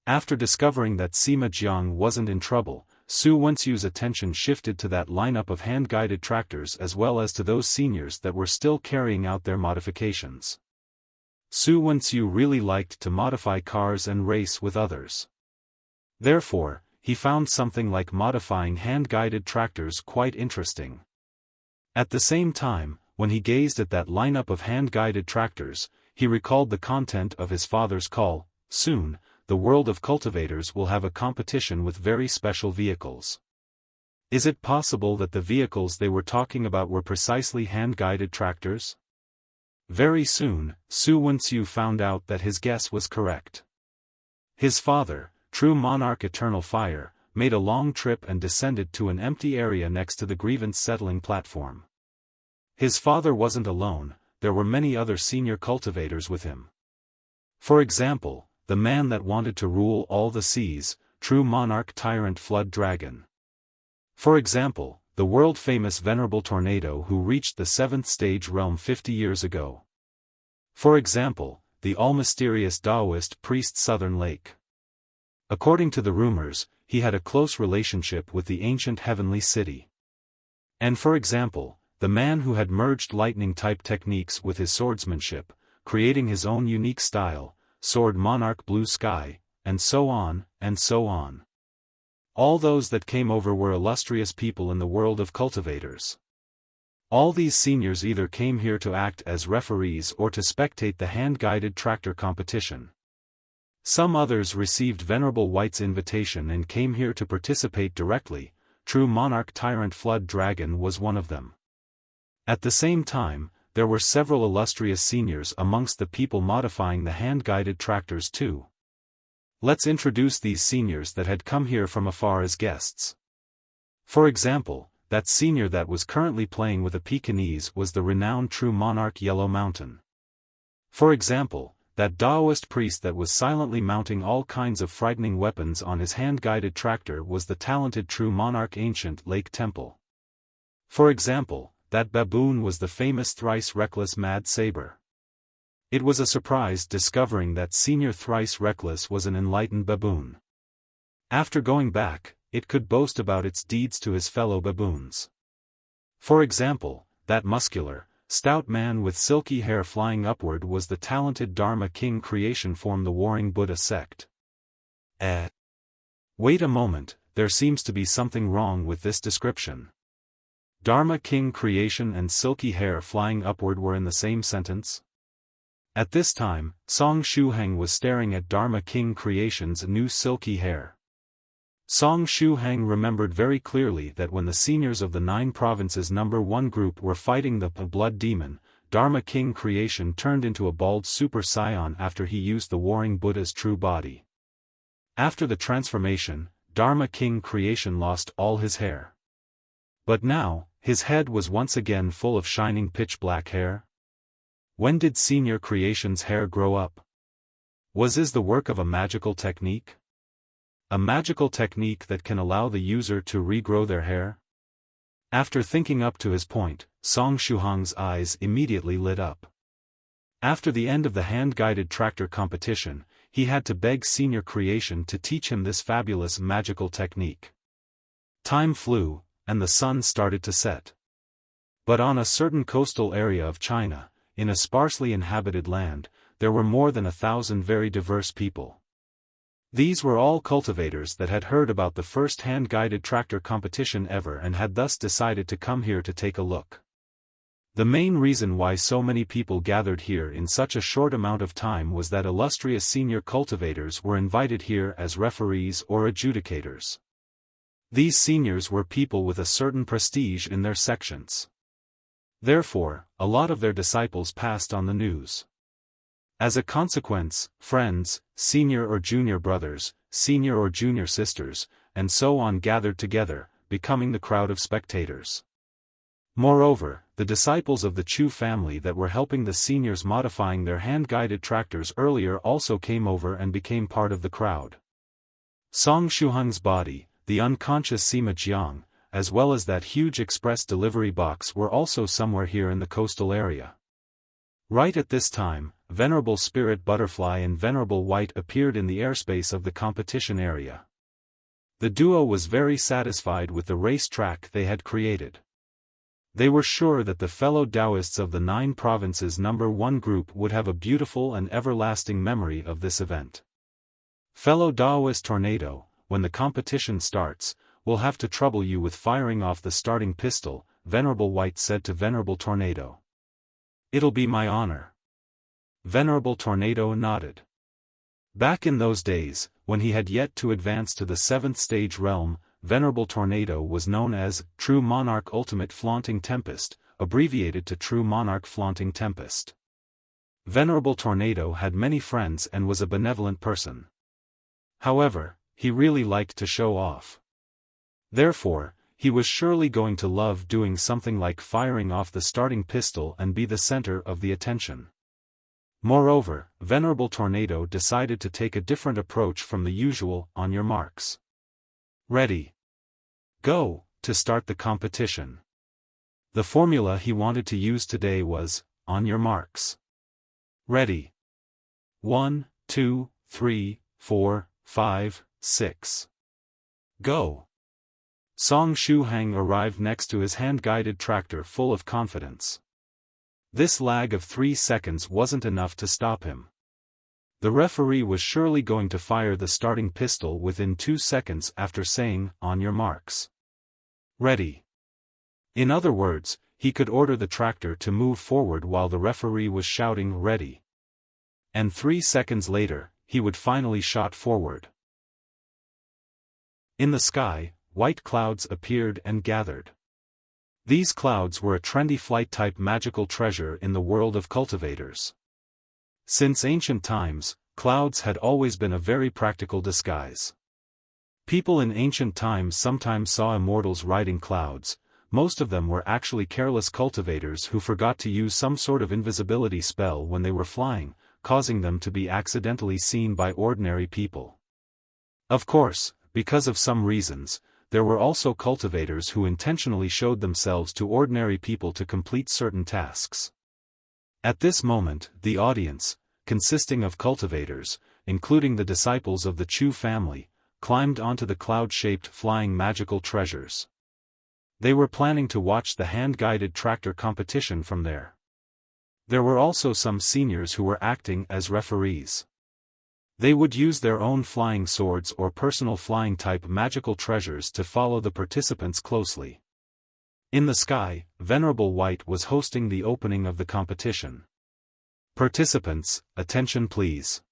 After discovering that Sima Jiang wasn't in trouble, Su Wenxiu's attention shifted to that lineup of hand-guided tractors as well as to those seniors that were still carrying out their modifications. Su Wenxiu really liked to modify cars and race with others. Therefore, he found something like modifying hand-guided tractors quite interesting. At the same time, when he gazed at that lineup of hand-guided tractors, he recalled the content of his father's call. Soon, the world of cultivators will have a competition with very special vehicles. Is it possible that the vehicles they were talking about were precisely hand-guided tractors? Very soon, Su Wenxiu found out that his guess was correct. His father, True Monarch Eternal Fire, made a long trip and descended to an empty area next to the grievance settling platform. His father wasn't alone, there were many other senior cultivators with him. For example, the man that wanted to rule all the seas, True Monarch Tyrant Flood Dragon. For example, the world-famous Venerable Tornado who reached the 7th stage realm 50 years ago. For example, the all-mysterious Daoist priest Southern Lake. According to the rumors, he had a close relationship with the ancient heavenly city. And for example, the man who had merged lightning-type techniques with his swordsmanship, creating his own unique style, Sword Monarch Blue Sky, and so on, and so on. All those that came over were illustrious people in the world of cultivators. All these seniors either came here to act as referees or to spectate the hand-guided tractor competition. Some others received Venerable White's invitation and came here to participate directly. True Monarch Tyrant Flood Dragon was one of them. At the same time, there were several illustrious seniors amongst the people modifying the hand-guided tractors too. Let's introduce these seniors that had come here from afar as guests. For example, that senior that was currently playing with a Pekingese was the renowned True Monarch Yellow Mountain. For example, that Daoist priest that was silently mounting all kinds of frightening weapons on his hand-guided tractor was the talented True Monarch Ancient Lake Temple. For example, that baboon was the famous Thrice Reckless Mad Saber. It was a surprise discovering that Senior Thrice Reckless was an enlightened baboon. After going back, it could boast about its deeds to his fellow baboons. For example, that muscular, stout man with silky hair flying upward was the talented Dharma King Creation from the Warring Buddha sect. Wait a moment, there seems to be something wrong with this description. Dharma King Creation and silky hair flying upward were in the same sentence? At this time, Song Shuhang was staring at Dharma King Creation's new silky hair. Song Shuhang remembered very clearly that when the seniors of the 9 provinces number 1 group were fighting the blood demon, Dharma King Creation turned into a bald Super Saiyan after he used the Warring Buddha's true body. After the transformation, Dharma King Creation lost all his hair. But now, his head was once again full of shining pitch-black hair. When did Senior Creation's hair grow up? Was this the work of a magical technique? A magical technique that can allow the user to regrow their hair? After thinking up to his point, Song Shuhang's eyes immediately lit up. After the end of the hand-guided tractor competition, he had to beg Senior Creation to teach him this fabulous magical technique. Time flew, and the sun started to set. But on a certain coastal area of China, in a sparsely inhabited land, there were more than 1,000 very diverse people. These were all cultivators that had heard about the first hand-guided tractor competition ever and had thus decided to come here to take a look. The main reason why so many people gathered here in such a short amount of time was that illustrious senior cultivators were invited here as referees or adjudicators. These seniors were people with a certain prestige in their sections. Therefore, a lot of their disciples passed on the news. As a consequence, friends, senior or junior brothers, senior or junior sisters, and so on gathered together, becoming the crowd of spectators. Moreover, the disciples of the Chu family that were helping the seniors modifying their hand-guided tractors earlier also came over and became part of the crowd. Song Shuhang's body, the unconscious Sima Jiang, as well as that huge express delivery box were also somewhere here in the coastal area. Right at this time, Venerable Spirit Butterfly and Venerable White appeared in the airspace of the competition area. The duo was very satisfied with the race track they had created. They were sure that the fellow Daoists of the 9 provinces number 1 group would have a beautiful and everlasting memory of this event. Fellow Daoist Tornado, when the competition starts, we'll have to trouble you with firing off the starting pistol, Venerable White said to Venerable Tornado. It'll be my honor. Venerable Tornado nodded. Back in those days, when he had yet to advance to the 7th stage realm, Venerable Tornado was known as True Monarch Ultimate Flaunting Tempest, abbreviated to True Monarch Flaunting Tempest. Venerable Tornado had many friends and was a benevolent person. However, he really liked to show off. Therefore, he was surely going to love doing something like firing off the starting pistol and be the center of the attention. Moreover, Venerable Tornado decided to take a different approach from the usual "on your marks. Ready. Go," to start the competition. The formula he wanted to use today was, "on your marks. Ready. 1, 2, 3, 4, 5, 6. Go." Song Shuhang arrived next to his hand-guided tractor full of confidence. This lag of 3 seconds wasn't enough to stop him. The referee was surely going to fire the starting pistol within 2 seconds after saying, "on your marks. Ready." In other words, he could order the tractor to move forward while the referee was shouting "ready." And 3 seconds later, he would finally shot forward. In the sky, white clouds appeared and gathered. These clouds were a trendy flight-type magical treasure in the world of cultivators. Since ancient times, clouds had always been a very practical disguise. People in ancient times sometimes saw immortals riding clouds. Most of them were actually careless cultivators who forgot to use some sort of invisibility spell when they were flying, causing them to be accidentally seen by ordinary people. Of course, because of some reasons, there were also cultivators who intentionally showed themselves to ordinary people to complete certain tasks. At this moment, the audience, consisting of cultivators, including the disciples of the Chu family, climbed onto the cloud-shaped flying magical treasures. They were planning to watch the hand-guided tractor competition from there. There were also some seniors who were acting as referees. They would use their own flying swords or personal flying-type magical treasures to follow the participants closely. In the sky, Venerable White was hosting the opening of the competition. Participants, attention please.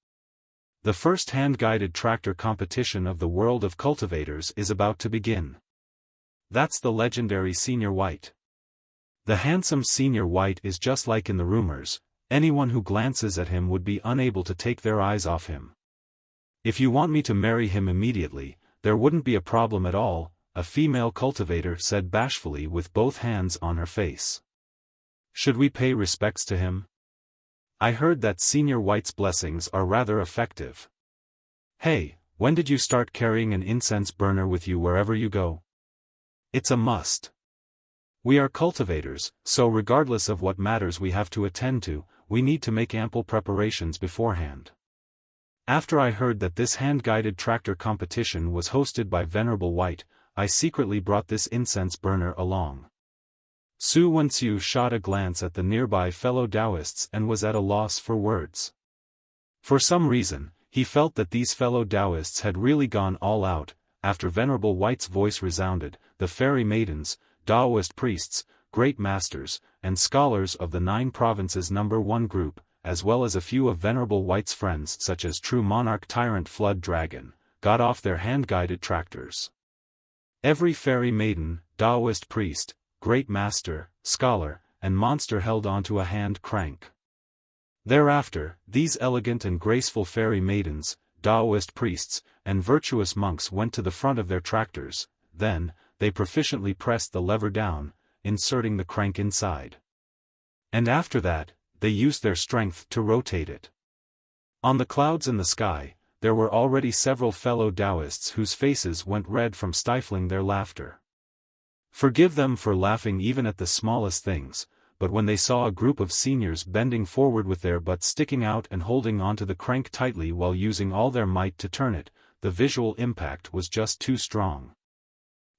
The first hand-guided tractor competition of the world of cultivators is about to begin. That's the legendary Senior White. The handsome Senior White is just like in the rumors, anyone who glances at him would be unable to take their eyes off him. "If you want me to marry him immediately, there wouldn't be a problem at all," a female cultivator said bashfully with both hands on her face. "Should we pay respects to him? I heard that Senior White's blessings are rather effective. Hey, when did you start carrying an incense burner with you wherever you go? It's a must. We are cultivators, so regardless of what matters we have to attend to, we need to make ample preparations beforehand. After I heard that this hand-guided tractor competition was hosted by Venerable White, I secretly brought this incense burner along." Su Wenxiu shot a glance at the nearby fellow Daoists and was at a loss for words. For some reason, he felt that these fellow Daoists had really gone all out. After Venerable White's voice resounded, the fairy maidens, Daoist priests, great masters, and scholars of the 9 provinces number 1 group, as well as a few of Venerable White's friends such as True Monarch Tyrant Flood Dragon, got off their hand-guided tractors. Every fairy maiden, Daoist priest, great master, scholar, and monster held onto a hand crank. Thereafter, these elegant and graceful fairy maidens, Daoist priests, and virtuous monks went to the front of their tractors. Then, they proficiently pressed the lever down, inserting the crank inside. And after that, they used their strength to rotate it. On the clouds in the sky, there were already several fellow Daoists whose faces went red from stifling their laughter. Forgive them for laughing even at the smallest things, but when they saw a group of seniors bending forward with their butts sticking out and holding onto the crank tightly while using all their might to turn it, the visual impact was just too strong.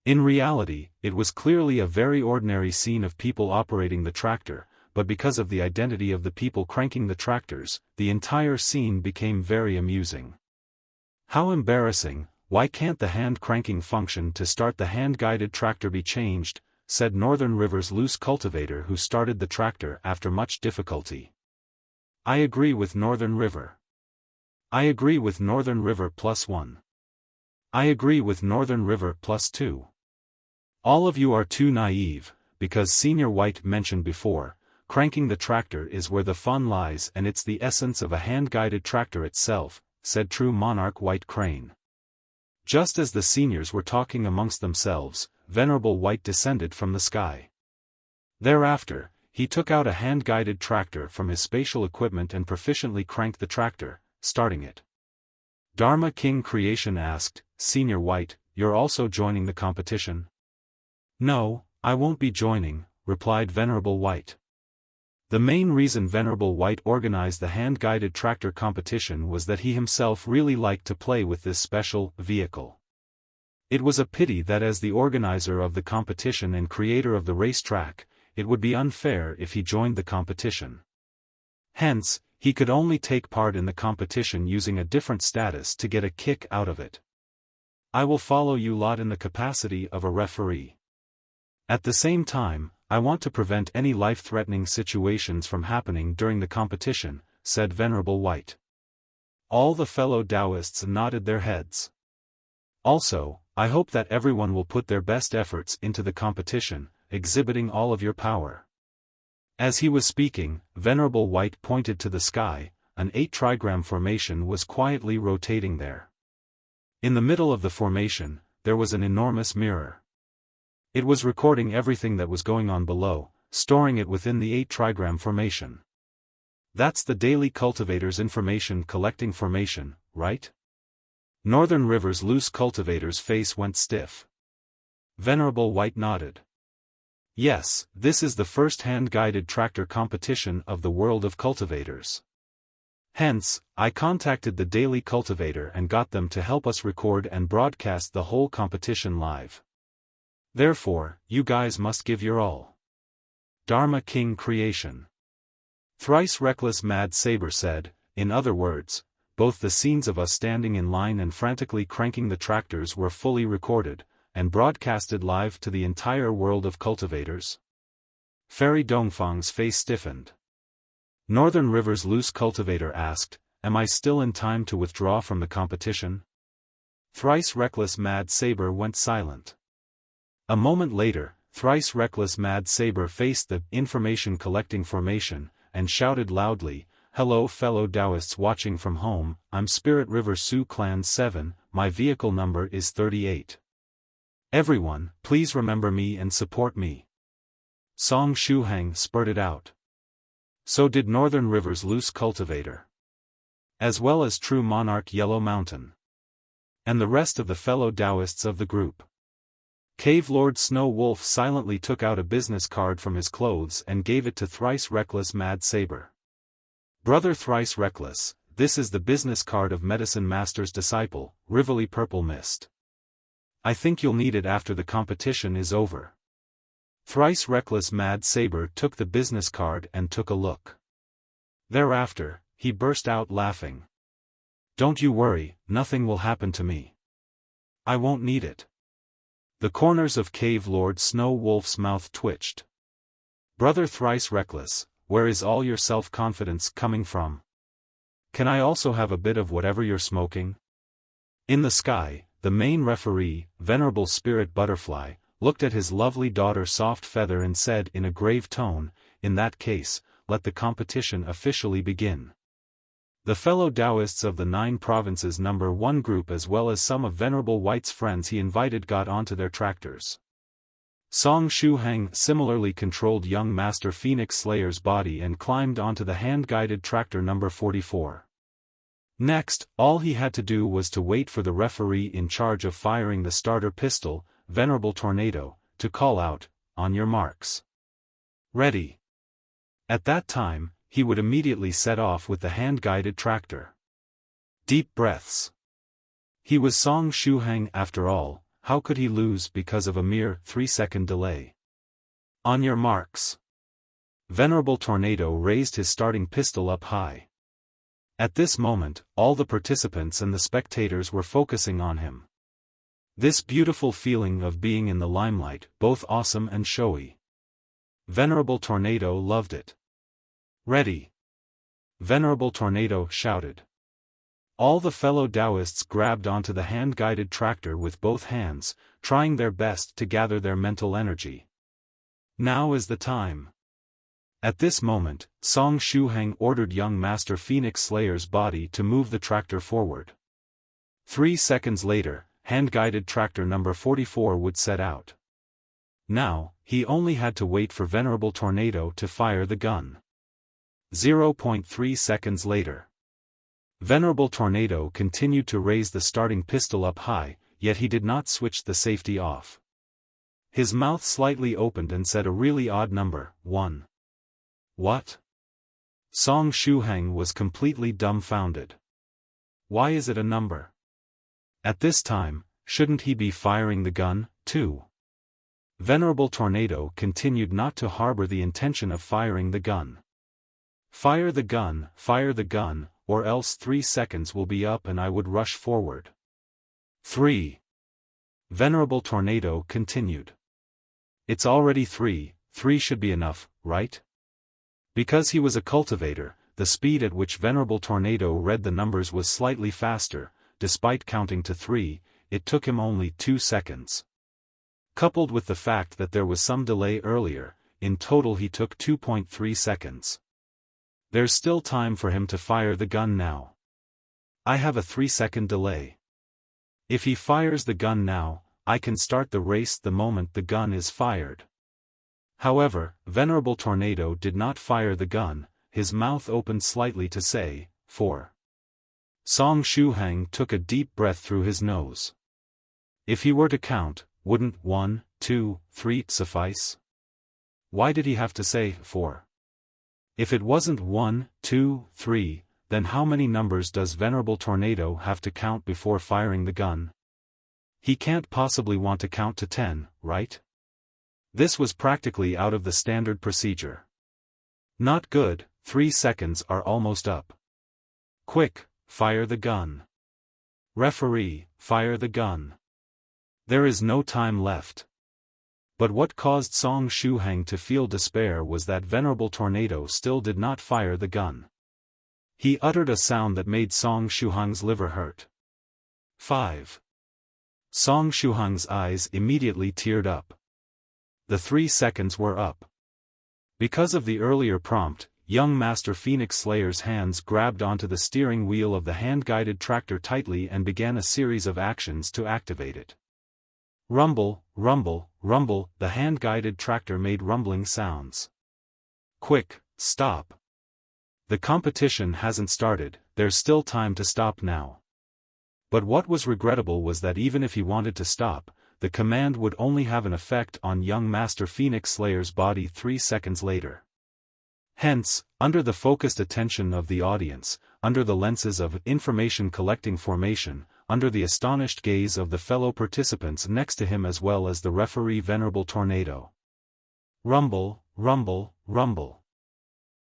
In reality, it was clearly a very ordinary scene of people operating the tractor, but because of the identity of the people cranking the tractors, the entire scene became very amusing. How embarrassing! Why can't the hand-cranking function to start the hand-guided tractor be changed, said Northern River's loose cultivator who started the tractor after much difficulty. I agree with Northern River. I agree with Northern River +1. I agree with Northern River +2. All of you are too naive, because Senior White mentioned before, cranking the tractor is where the fun lies and it's the essence of a hand-guided tractor itself, said True Monarch White Crane. Just as the seniors were talking amongst themselves, Venerable White descended from the sky. Thereafter, he took out a hand-guided tractor from his spatial equipment and proficiently cranked the tractor, starting it. Dharma King Creation asked, Senior White, you're also joining the competition? No, I won't be joining, replied Venerable White. The main reason Venerable White organized the hand-guided tractor competition was that he himself really liked to play with this special vehicle. It was a pity that as the organizer of the competition and creator of the racetrack, it would be unfair if he joined the competition. Hence, he could only take part in the competition using a different status to get a kick out of it. I will follow you lot in the capacity of a referee. At the same time, I want to prevent any life-threatening situations from happening during the competition, said Venerable White. All the fellow Daoists nodded their heads. Also, I hope that everyone will put their best efforts into the competition, exhibiting all of your power. As he was speaking, Venerable White pointed to the sky. An 8-trigram formation was quietly rotating there. In the middle of the formation, there was an enormous mirror. It was recording everything that was going on below, storing it within the 8-trigram formation. That's the Daily Cultivator's information collecting formation, right? Northern River's loose cultivator's face went stiff. Venerable White nodded. Yes, this is the first hand-guided tractor competition of the world of cultivators. Hence, I contacted the Daily Cultivator and got them to help us record and broadcast the whole competition live. Therefore, you guys must give your all. Dharma King Creation. Thrice Reckless Mad Saber said, in other words, both the scenes of us standing in line and frantically cranking the tractors were fully recorded, and broadcasted live to the entire world of cultivators. Fairy Dongfang's face stiffened. Northern River's loose cultivator asked, am I still in time to withdraw from the competition? Thrice Reckless Mad Saber went silent. A moment later, Thrice Reckless Mad Saber faced the information collecting formation, and shouted loudly, Hello fellow Daoists watching from home, I'm Spirit River Sioux Clan 7, my vehicle number is 38. Everyone, please remember me and support me. Song Shuhang spurted out. So did Northern River's loose cultivator. As well as True Monarch Yellow Mountain. And the rest of the fellow Daoists of the group. Cave Lord Snow Wolf silently took out a business card from his clothes and gave it to Thrice Reckless Mad Saber. Brother Thrice Reckless, this is the business card of Medicine Master's disciple, Rivoli Purple Mist. I think you'll need it after the competition is over. Thrice Reckless Mad Saber took the business card and took a look. Thereafter, he burst out laughing. Don't you worry, nothing will happen to me. I won't need it. The corners of Cave Lord Snow Wolf's mouth twitched. Brother Thrice Reckless, where is all your self-confidence coming from? Can I also have a bit of whatever you're smoking? In the sky, the main referee, Venerable Spirit Butterfly, looked at his lovely daughter Soft Feather and said in a grave tone, in that case, let the competition officially begin. The fellow Daoists of the 9 provinces number 1 group as well as some of Venerable White's friends he invited got onto their tractors. Song Shuhang similarly controlled young Master Phoenix Slayer's body and climbed onto the hand-guided tractor number 44. Next, all he had to do was to wait for the referee in charge of firing the starter pistol, Venerable Tornado, to call out, "On your marks. Ready." At that time, he would immediately set off with the hand-guided tractor. Deep breaths. He was Song Shuhang after all. How could he lose because of a mere 3-second delay? On your marks. Venerable Tornado raised his starting pistol up high. At this moment, all the participants and the spectators were focusing on him. This beautiful feeling of being in the limelight, both awesome and showy. Venerable Tornado loved it. Ready. Venerable Tornado shouted. All the fellow Daoists grabbed onto the hand-guided tractor with both hands, trying their best to gather their mental energy. Now is the time. At this moment, Song Shuhang ordered young Master Phoenix Slayer's body to move the tractor forward. 3 seconds later, hand-guided tractor number 44 would set out. Now, he only had to wait for Venerable Tornado to fire the gun. 0.3 seconds later. Venerable Tornado continued to raise the starting pistol up high, yet he did not switch the safety off. His mouth slightly opened and said a really odd number, 1. What? Song Shuhang was completely dumbfounded. Why is it a number? At this time, shouldn't he be firing the gun, too? Venerable Tornado continued not to harbor the intention of firing the gun. Fire the gun, or else 3 seconds will be up and I would rush forward. 3. Venerable Tornado continued. It's already 3 should be enough, right? Because he was a cultivator, the speed at which Venerable Tornado read the numbers was slightly faster. Despite counting to 3, it took him only 2 seconds. Coupled with the fact that there was some delay earlier, in total he took 2.3 seconds. There's still time for him to fire the gun now. I have a 3-second delay. If he fires the gun now, I can start the race the moment the gun is fired. However, Venerable Tornado did not fire the gun, his mouth opened slightly to say, 4. Song Shuhang took a deep breath through his nose. If he were to count, wouldn't 1, 2, 3 suffice? Why did he have to say 4? If it wasn't 1, 2, 3, then how many numbers does Venerable Tornado have to count before firing the gun? He can't possibly want to count to 10, right? This was practically out of the standard procedure. Not good, 3 seconds are almost up. Quick, fire the gun. Referee, fire the gun. There is no time left. But what caused Song Shuhang to feel despair was that Venerable Tornado still did not fire the gun. He uttered a sound that made Song Shuhang's liver hurt. 5. Song Shuhang's eyes immediately teared up. The 3 seconds were up. Because of the earlier prompt, young Master Phoenix Slayer's hands grabbed onto the steering wheel of the hand-guided tractor tightly and began a series of actions to activate it. Rumble, rumble, rumble, the hand-guided tractor made rumbling sounds. Quick, stop. The competition hasn't started, there's still time to stop now. But what was regrettable was that even if he wanted to stop, the command would only have an effect on young Master Phoenix Slayer's body 3 seconds later. Hence, under the focused attention of the audience, under the lenses of information-collecting formation, under the astonished gaze of the fellow participants next to him as well as the referee Venerable Tornado. Rumble, rumble, rumble.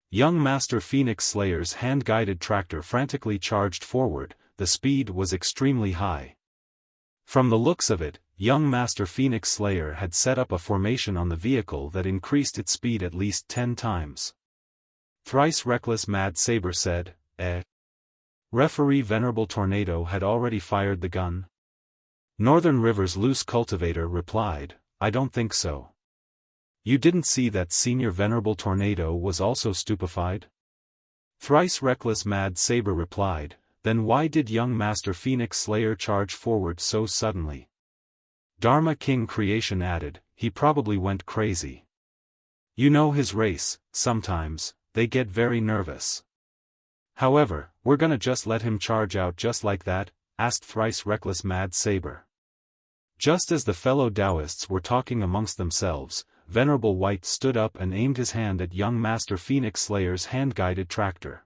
Young Master Phoenix Slayer's hand-guided tractor frantically charged forward, the speed was extremely high. From the looks of it, young Master Phoenix Slayer had set up a formation on the vehicle that increased its speed at least 10 times. Thrice reckless Mad Saber said, Referee Venerable Tornado had already fired the gun? Northern River's loose cultivator replied, I don't think so. You didn't see that Senior Venerable Tornado was also stupefied? Thrice reckless Mad Saber replied, then why did young Master Phoenix Slayer charge forward so suddenly? Dharma King Creation added, he probably went crazy. You know his race, sometimes, they get very nervous. However, we're gonna just let him charge out just like that, asked Thrice reckless Mad Saber. Just as the fellow Daoists were talking amongst themselves, Venerable White stood up and aimed his hand at young Master Phoenix Slayer's hand-guided tractor.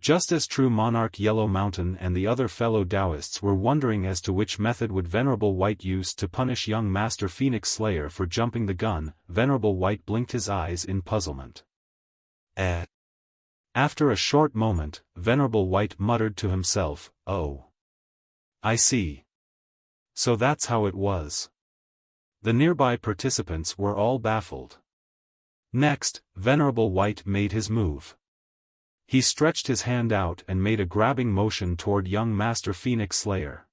Just as True Monarch Yellow Mountain and the other fellow Daoists were wondering as to which method would Venerable White use to punish young Master Phoenix Slayer for jumping the gun, Venerable White blinked his eyes in puzzlement. After a short moment, Venerable White muttered to himself, oh. I see. So that's how it was. The nearby participants were all baffled. Next, Venerable White made his move. He stretched his hand out and made a grabbing motion toward young Master Phoenix Slayer.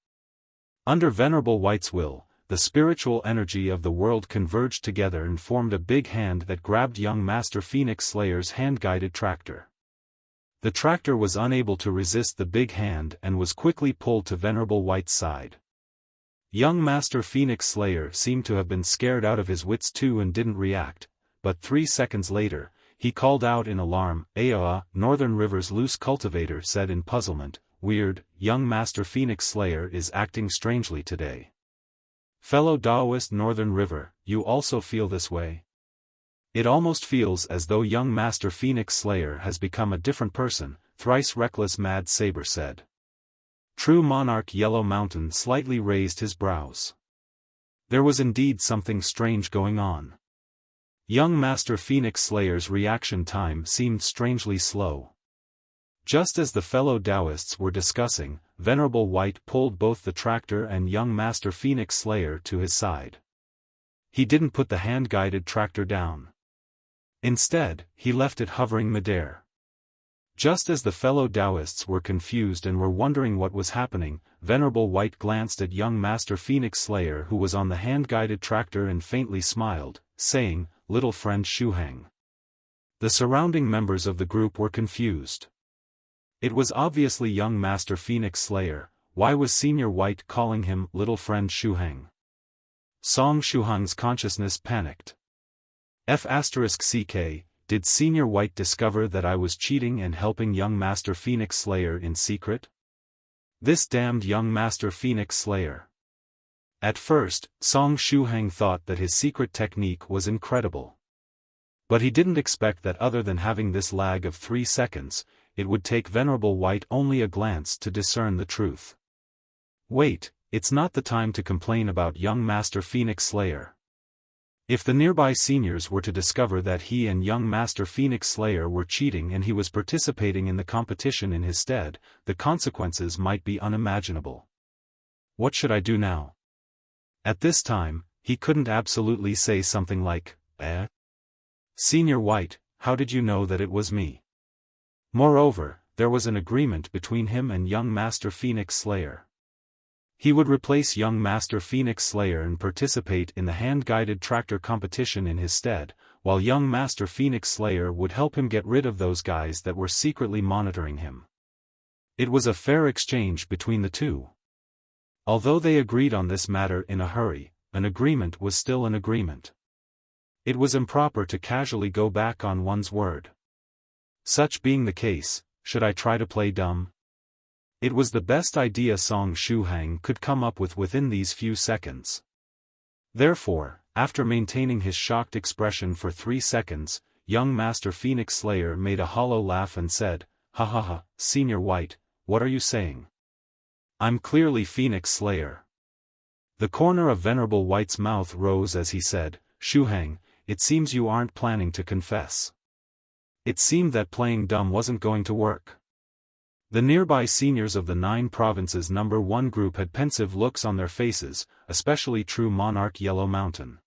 Under Venerable White's will, the spiritual energy of the world converged together and formed a big hand that grabbed young Master Phoenix Slayer's hand-guided tractor. The tractor was unable to resist the big hand and was quickly pulled to Venerable White's side. Young Master Phoenix Slayer seemed to have been scared out of his wits too and didn't react, but 3 seconds later, he called out in alarm, Aoa, Northern River's loose cultivator said in puzzlement, weird, young Master Phoenix Slayer is acting strangely today. Fellow Daoist Northern River, you also feel this way? It almost feels as though young Master Phoenix Slayer has become a different person, Thrice reckless Mad Saber said. True Monarch Yellow Mountain slightly raised his brows. There was indeed something strange going on. Young Master Phoenix Slayer's reaction time seemed strangely slow. Just as the fellow Daoists were discussing, Venerable White pulled both the tractor and young Master Phoenix Slayer to his side. He didn't put the hand-guided tractor down. Instead, he left it hovering midair. Just as the fellow Daoists were confused and were wondering what was happening, Venerable White glanced at young Master Phoenix Slayer who was on the hand-guided tractor and faintly smiled, saying, Little friend Shuhang. The surrounding members of the group were confused. It was obviously young Master Phoenix Slayer, why was Senior White calling him Little friend Shuhang? Song Shuhang's consciousness panicked. F***ck, did Senior White discover that I was cheating and helping young Master Phoenix Slayer in secret? This damned young Master Phoenix Slayer. At first, Song Shuhang thought that his secret technique was incredible. But he didn't expect that other than having this lag of 3 seconds, it would take Venerable White only a glance to discern the truth. Wait, it's not the time to complain about young Master Phoenix Slayer. If the nearby seniors were to discover that he and young Master Phoenix Slayer were cheating and he was participating in the competition in his stead, the consequences might be unimaginable. What should I do now? At this time, he couldn't absolutely say something like, Senior White, how did you know that it was me? Moreover, there was an agreement between him and young Master Phoenix Slayer. He would replace young Master Phoenix Slayer and participate in the hand-guided tractor competition in his stead, while young Master Phoenix Slayer would help him get rid of those guys that were secretly monitoring him. It was a fair exchange between the two. Although they agreed on this matter in a hurry, an agreement was still an agreement. It was improper to casually go back on one's word. Such being the case, should I try to play dumb? It was the best idea Song Shuhang could come up with within these few seconds. Therefore, after maintaining his shocked expression for 3 seconds, young Master Phoenix Slayer made a hollow laugh and said, Ha ha ha, Senior White, what are you saying? I'm clearly Phoenix Slayer. The corner of Venerable White's mouth rose as he said, Shuhang, it seems you aren't planning to confess. It seemed that playing dumb wasn't going to work. The nearby seniors of the 9 provinces number 1 group had pensive looks on their faces, especially True Monarch Yellow Mountain.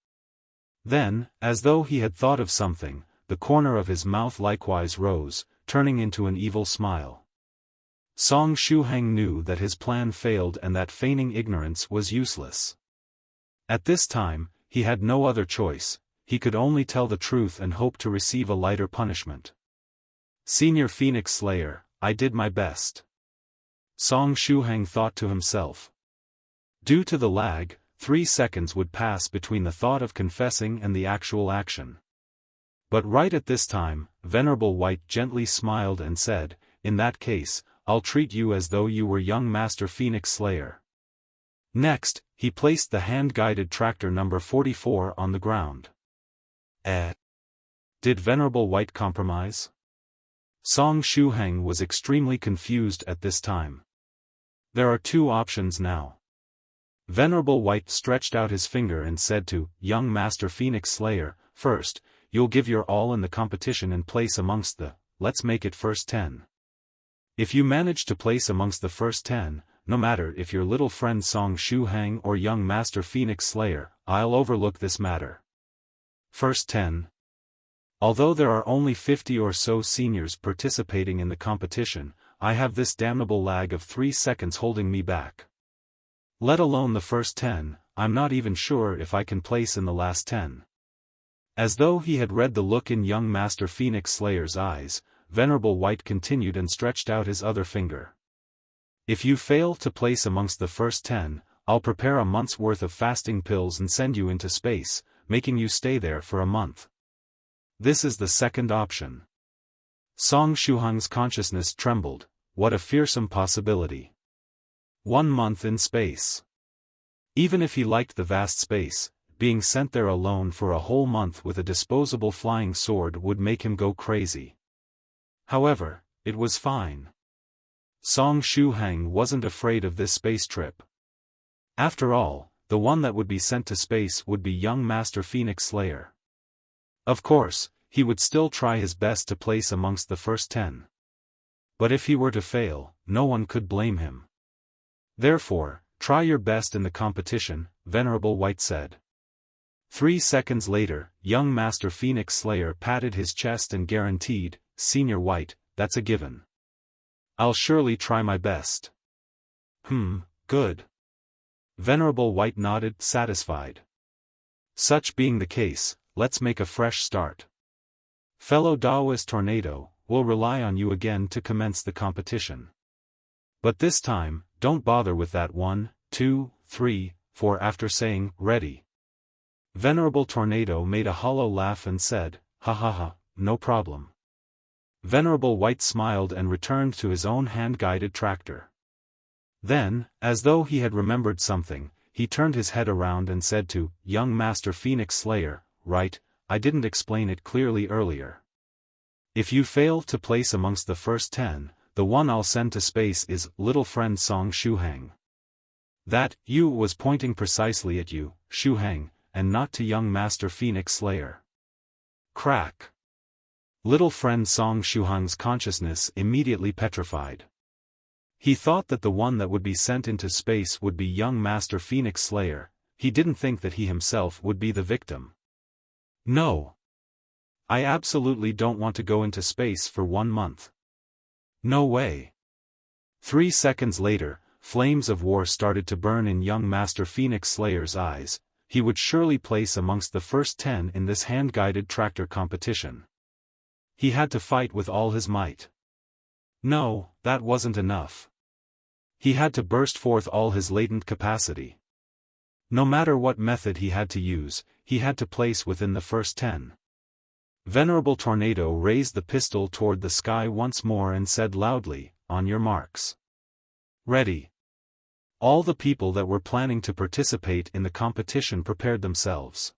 Then, as though he had thought of something, the corner of his mouth likewise rose, turning into an evil smile. Song Shuhang knew that his plan failed and that feigning ignorance was useless. At this time, he had no other choice, he could only tell the truth and hope to receive a lighter punishment. Senior Phoenix Slayer, I did my best. Song Shuhang thought to himself. Due to the lag, 3 seconds would pass between the thought of confessing and the actual action. But right at this time, Venerable White gently smiled and said, "In that case, I'll treat you as though you were young Master Phoenix Slayer." Next, he placed the hand-guided tractor number 44 on the ground. Did Venerable White compromise? Song Shuhang was extremely confused at this time. There are 2 options now. Venerable White stretched out his finger and said to young Master Phoenix Slayer, "First, you'll give your all in the competition and place amongst the, let's make it first 10. If you manage to place amongst the first 10, no matter if your little friend Song Shuhang or young Master Phoenix Slayer, I'll overlook this matter. First 10. Although there are only 50 or so seniors participating in the competition, I have this damnable lag of 3 seconds holding me back. Let alone the first 10, I'm not even sure if I can place in the last 10. As though he had read the look in young Master Phoenix Slayer's eyes, Venerable White continued and stretched out his other finger. If you fail to place amongst the first 10, I'll prepare a month's worth of fasting pills and send you into space, making you stay there for a month. This is the second option. Song Shuhang's consciousness trembled. What a fearsome possibility. 1 month in space. Even if he liked the vast space, being sent there alone for a whole month with a disposable flying sword would make him go crazy. However, it was fine. Song Shuhang wasn't afraid of this space trip. After all, the one that would be sent to space would be young Master Phoenix Slayer. Of course, he would still try his best to place amongst the first 10. But if he were to fail, no one could blame him. Therefore, try your best in the competition, Venerable White said. 3 seconds later, young Master Phoenix Slayer patted his chest and guaranteed, "Senior White, that's a given. I'll surely try my best." Good. Venerable White nodded, satisfied. Such being the case, let's make a fresh start. Fellow Daoist Tornado, we'll rely on you again to commence the competition. But this time, don't bother with that 1, 2, 3, 4 after saying, "Ready." Venerable Tornado made a hollow laugh and said, "Ha ha ha, no problem." Venerable White smiled and returned to his own hand-guided tractor. Then, as though he had remembered something, he turned his head around and said to young Master Phoenix Slayer, "Right, I didn't explain it clearly earlier. If you fail to place amongst the first 10, the one I'll send to space is little friend Song Shuhang." That "you" was pointing precisely at you, Shuhang, and not to young Master Phoenix Slayer. Crack. Little friend Song Shuhang's consciousness immediately petrified. He thought that the one that would be sent into space would be young Master Phoenix Slayer. He didn't think that he himself would be the victim. No. I absolutely don't want to go into space for 1 month. No way. 3 seconds later, flames of war started to burn in young Master Phoenix Slayer's eyes. He would surely place amongst the first 10 in this hand-guided tractor competition. He had to fight with all his might. No, that wasn't enough. He had to burst forth all his latent capacity. No matter what method he had to use, he had to place within the first 10. Venerable Tornado raised the pistol toward the sky once more and said loudly, "On your marks. Ready." All the people that were planning to participate in the competition prepared themselves.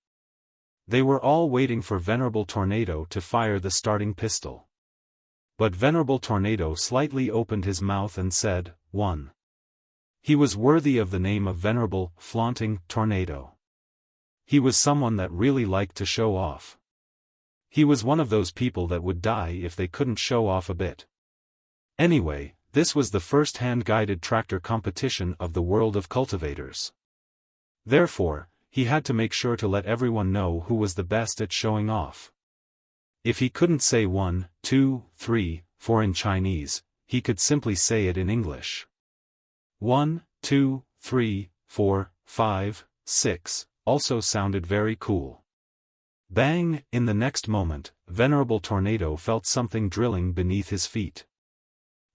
They were all waiting for Venerable Tornado to fire the starting pistol. But Venerable Tornado slightly opened his mouth and said, "1." He was worthy of the name of Venerable, flaunting, Tornado. He was someone that really liked to show off. He was one of those people that would die if they couldn't show off a bit. Anyway, this was the first hand-guided tractor competition of the world of cultivators. Therefore, he had to make sure to let everyone know who was the best at showing off. If he couldn't say 1, 2, 3, 4 in Chinese, he could simply say it in English. 1, 2, 3, 4, 5, 6, also sounded very cool. Bang! In the next moment, Venerable Tornado felt something drilling beneath his feet.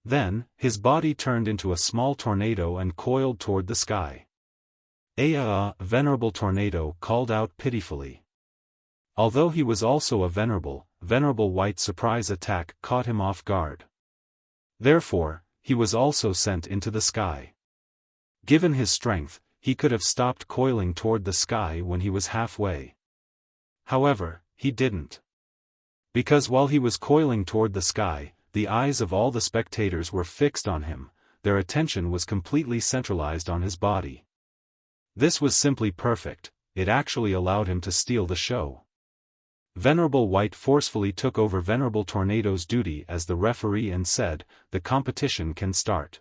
Then, his body turned into a small tornado and coiled toward the sky. Venerable Tornado called out pitifully. Although he was also a Venerable White surprise attack caught him off guard. Therefore, he was also sent into the sky. Given his strength, he could have stopped coiling toward the sky when he was halfway. However, he didn't. Because while he was coiling toward the sky, the eyes of all the spectators were fixed on him, their attention was completely centralized on his body. This was simply perfect, it actually allowed him to steal the show. Venerable White forcefully took over Venerable Tornado's duty as the referee and said, "The competition can start."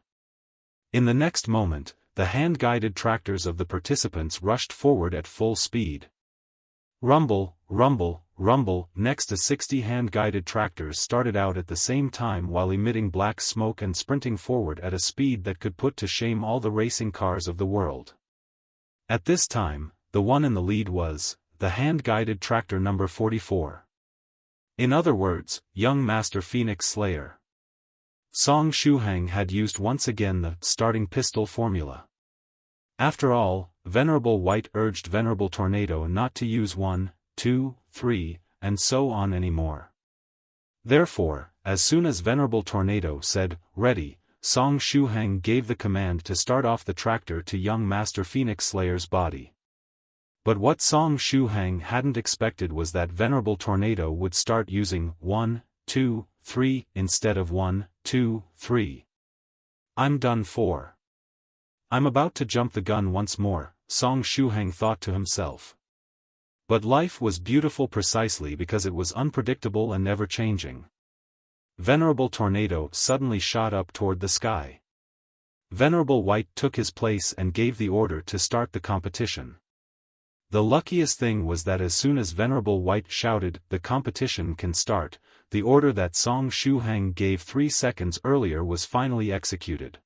In the next moment, the hand-guided tractors of the participants rushed forward at full speed. Rumble, rumble, rumble. Next to 60 hand-guided tractors started out at the same time while emitting black smoke and sprinting forward at a speed that could put to shame all the racing cars of the world. At this time, the one in the lead was the hand-guided tractor number 44. In other words, young Master Phoenix Slayer. Song Shuhang had used once again the starting pistol formula. After all, Venerable White urged Venerable Tornado not to use 1, 2, 3, and so on anymore. Therefore, as soon as Venerable Tornado said, "Ready," Song Shuhang gave the command to start off the tractor to young Master Phoenix Slayer's body. But what Song Shuhang hadn't expected was that Venerable Tornado would start using 1, 2, 3 instead of 1, 2, 3. "I'm done for. I'm about to jump the gun once more," Song Shuhang thought to himself. But life was beautiful precisely because it was unpredictable and never-changing. Venerable Tornado suddenly shot up toward the sky. Venerable White took his place and gave the order to start the competition. The luckiest thing was that as soon as Venerable White shouted, "The competition can start," the order that Song Shuhang gave 3 seconds earlier was finally executed.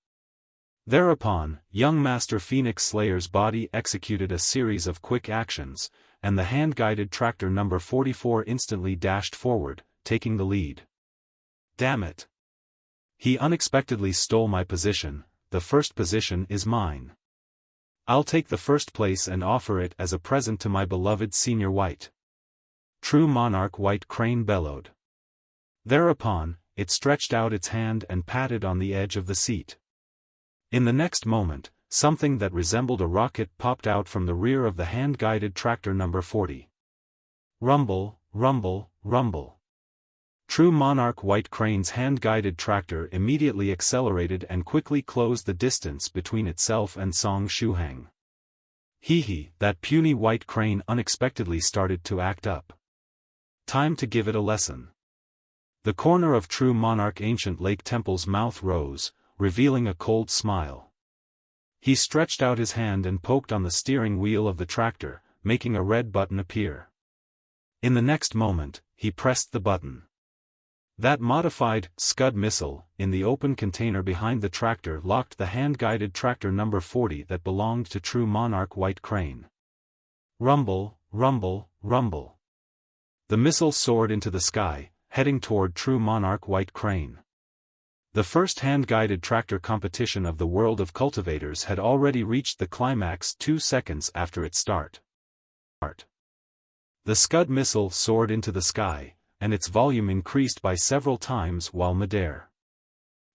Thereupon, young Master Phoenix Slayer's body executed a series of quick actions, and the hand-guided tractor number 44 instantly dashed forward, taking the lead. "Damn it! He unexpectedly stole my position, the first position is mine. I'll take the first place and offer it as a present to my beloved Senior White." True Monarch White Crane bellowed. Thereupon, it stretched out its hand and patted on the edge of the seat. In the next moment, something that resembled a rocket popped out from the rear of the hand-guided tractor number 40. Rumble, rumble, rumble. True Monarch White Crane's hand-guided tractor immediately accelerated and quickly closed the distance between itself and Song Shuhang. That puny White Crane unexpectedly started to act up. Time to give it a lesson. The corner of True Monarch Ancient Lake Temple's mouth rose, revealing a cold smile. He stretched out his hand and poked on the steering wheel of the tractor, making a red button appear. In the next moment, he pressed the button. That modified Scud missile in the open container behind the tractor locked the hand-guided tractor number 40 that belonged to True Monarch White Crane. Rumble, rumble, rumble. The missile soared into the sky, heading toward True Monarch White Crane. The first hand-guided tractor competition of the world of cultivators had already reached the climax 2 seconds after its start. The Scud missile soared into the sky, and its volume increased by several times while midair.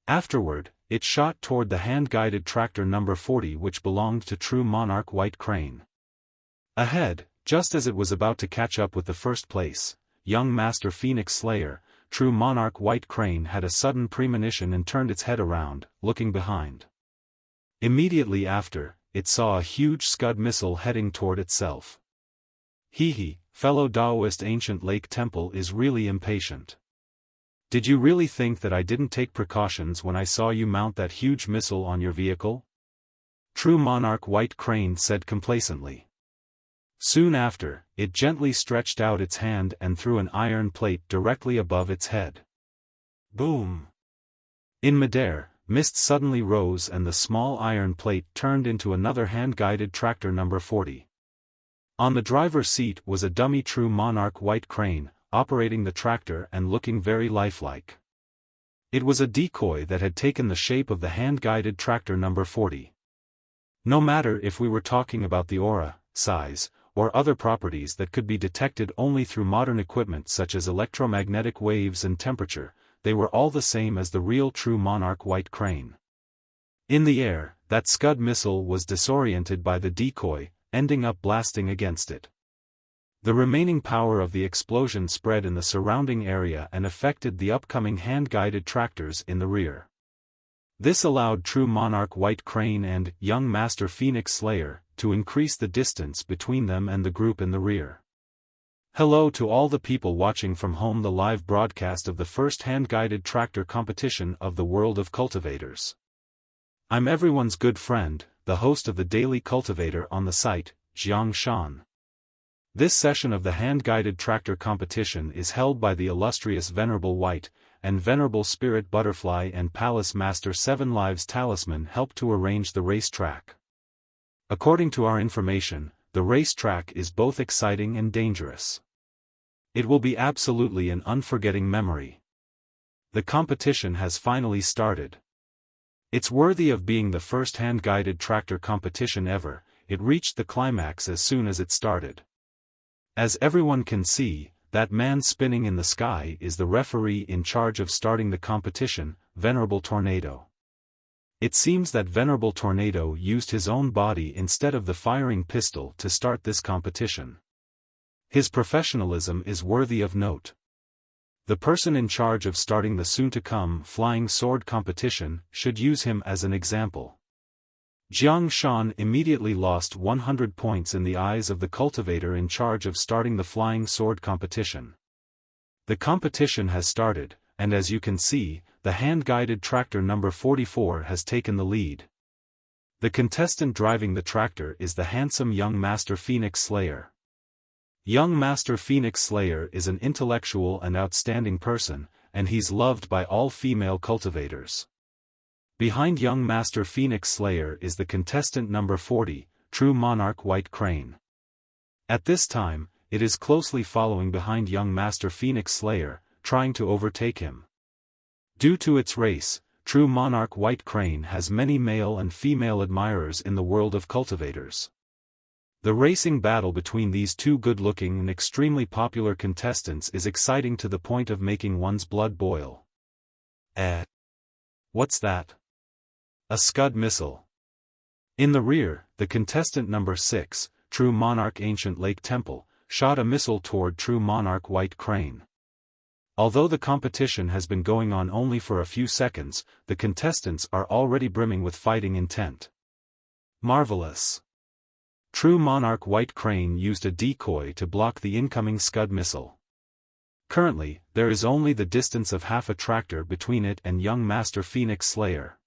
Afterward, it shot toward the hand-guided tractor number 40 which belonged to True Monarch White Crane. Ahead, just as it was about to catch up with the first place, young Master Phoenix Slayer, True Monarch White Crane had a sudden premonition and turned its head around, looking behind. Immediately after, it saw a huge Scud missile heading toward itself. Fellow Daoist Ancient Lake Temple is really impatient. Did you really think that I didn't take precautions when I saw you mount that huge missile on your vehicle? True Monarch White Crane said complacently. Soon after, it gently stretched out its hand and threw an iron plate directly above its head. Boom! In midair, mist suddenly rose and the small iron plate turned into another hand-guided tractor number 40. On the driver's seat was a dummy True Monarch white crane, operating the tractor and looking very lifelike. It was a decoy that had taken the shape of the hand-guided tractor number 40. No matter if we were talking about the aura, size, or other properties that could be detected only through modern equipment such as electromagnetic waves and temperature, they were all the same as the real True Monarch white crane. In the air, that Scud missile was disoriented by the decoy, ending up blasting against it. The remaining power of the explosion spread in the surrounding area and affected the upcoming hand-guided tractors in the rear. This allowed True Monarch white crane and Young Master Phoenix Slayer to increase the distance between them and the group in the rear. Hello to all the people watching from home, the live broadcast of the first hand-guided tractor competition of the world of cultivators. I'm everyone's good friend, the host of the Daily Cultivator on the site, Song Shuhang. This session of the hand-guided tractor competition is held by the illustrious Venerable White, and Venerable Spirit Butterfly and Palace Master 7 Lives Talisman helped to arrange the race track. According to our information, the race track is both exciting and dangerous. It will be absolutely an unforgetting memory. The competition has finally started. It's worthy of being the first hand-guided tractor competition ever. It reached the climax as soon as it started. As everyone can see, that man spinning in the sky is the referee in charge of starting the competition, Venerable Tornado. It seems that Venerable Tornado used his own body instead of the firing pistol to start this competition. His professionalism is worthy of note. The person in charge of starting the soon-to-come flying sword competition should use him as an example. Jiang Shan immediately lost 100 points in the eyes of the cultivator in charge of starting the flying sword competition. The competition has started, and as you can see, the hand-guided tractor number 44 has taken the lead. The contestant driving the tractor is the handsome Young Master Phoenix Slayer. Young Master Phoenix Slayer is an intellectual and outstanding person, and he's loved by all female cultivators. Behind Young Master Phoenix Slayer is the contestant number 40, True Monarch white crane. At this time, it is closely following behind Young Master Phoenix Slayer, trying to overtake him. Due to its race, True Monarch white crane has many male and female admirers in the world of cultivators. The racing battle between these two good-looking and extremely popular contestants is exciting to the point of making one's blood boil. What's that? A Scud missile. In the rear, the contestant number 6, True Monarch Ancient Lake Temple, shot a missile toward True Monarch white crane. Although the competition has been going on only for a few seconds, the contestants are already brimming with fighting intent. Marvelous. True Monarch white crane used a decoy to block the incoming Scud missile. Currently, there is only the distance of half a tractor between it and Young Master Phoenix Slayer.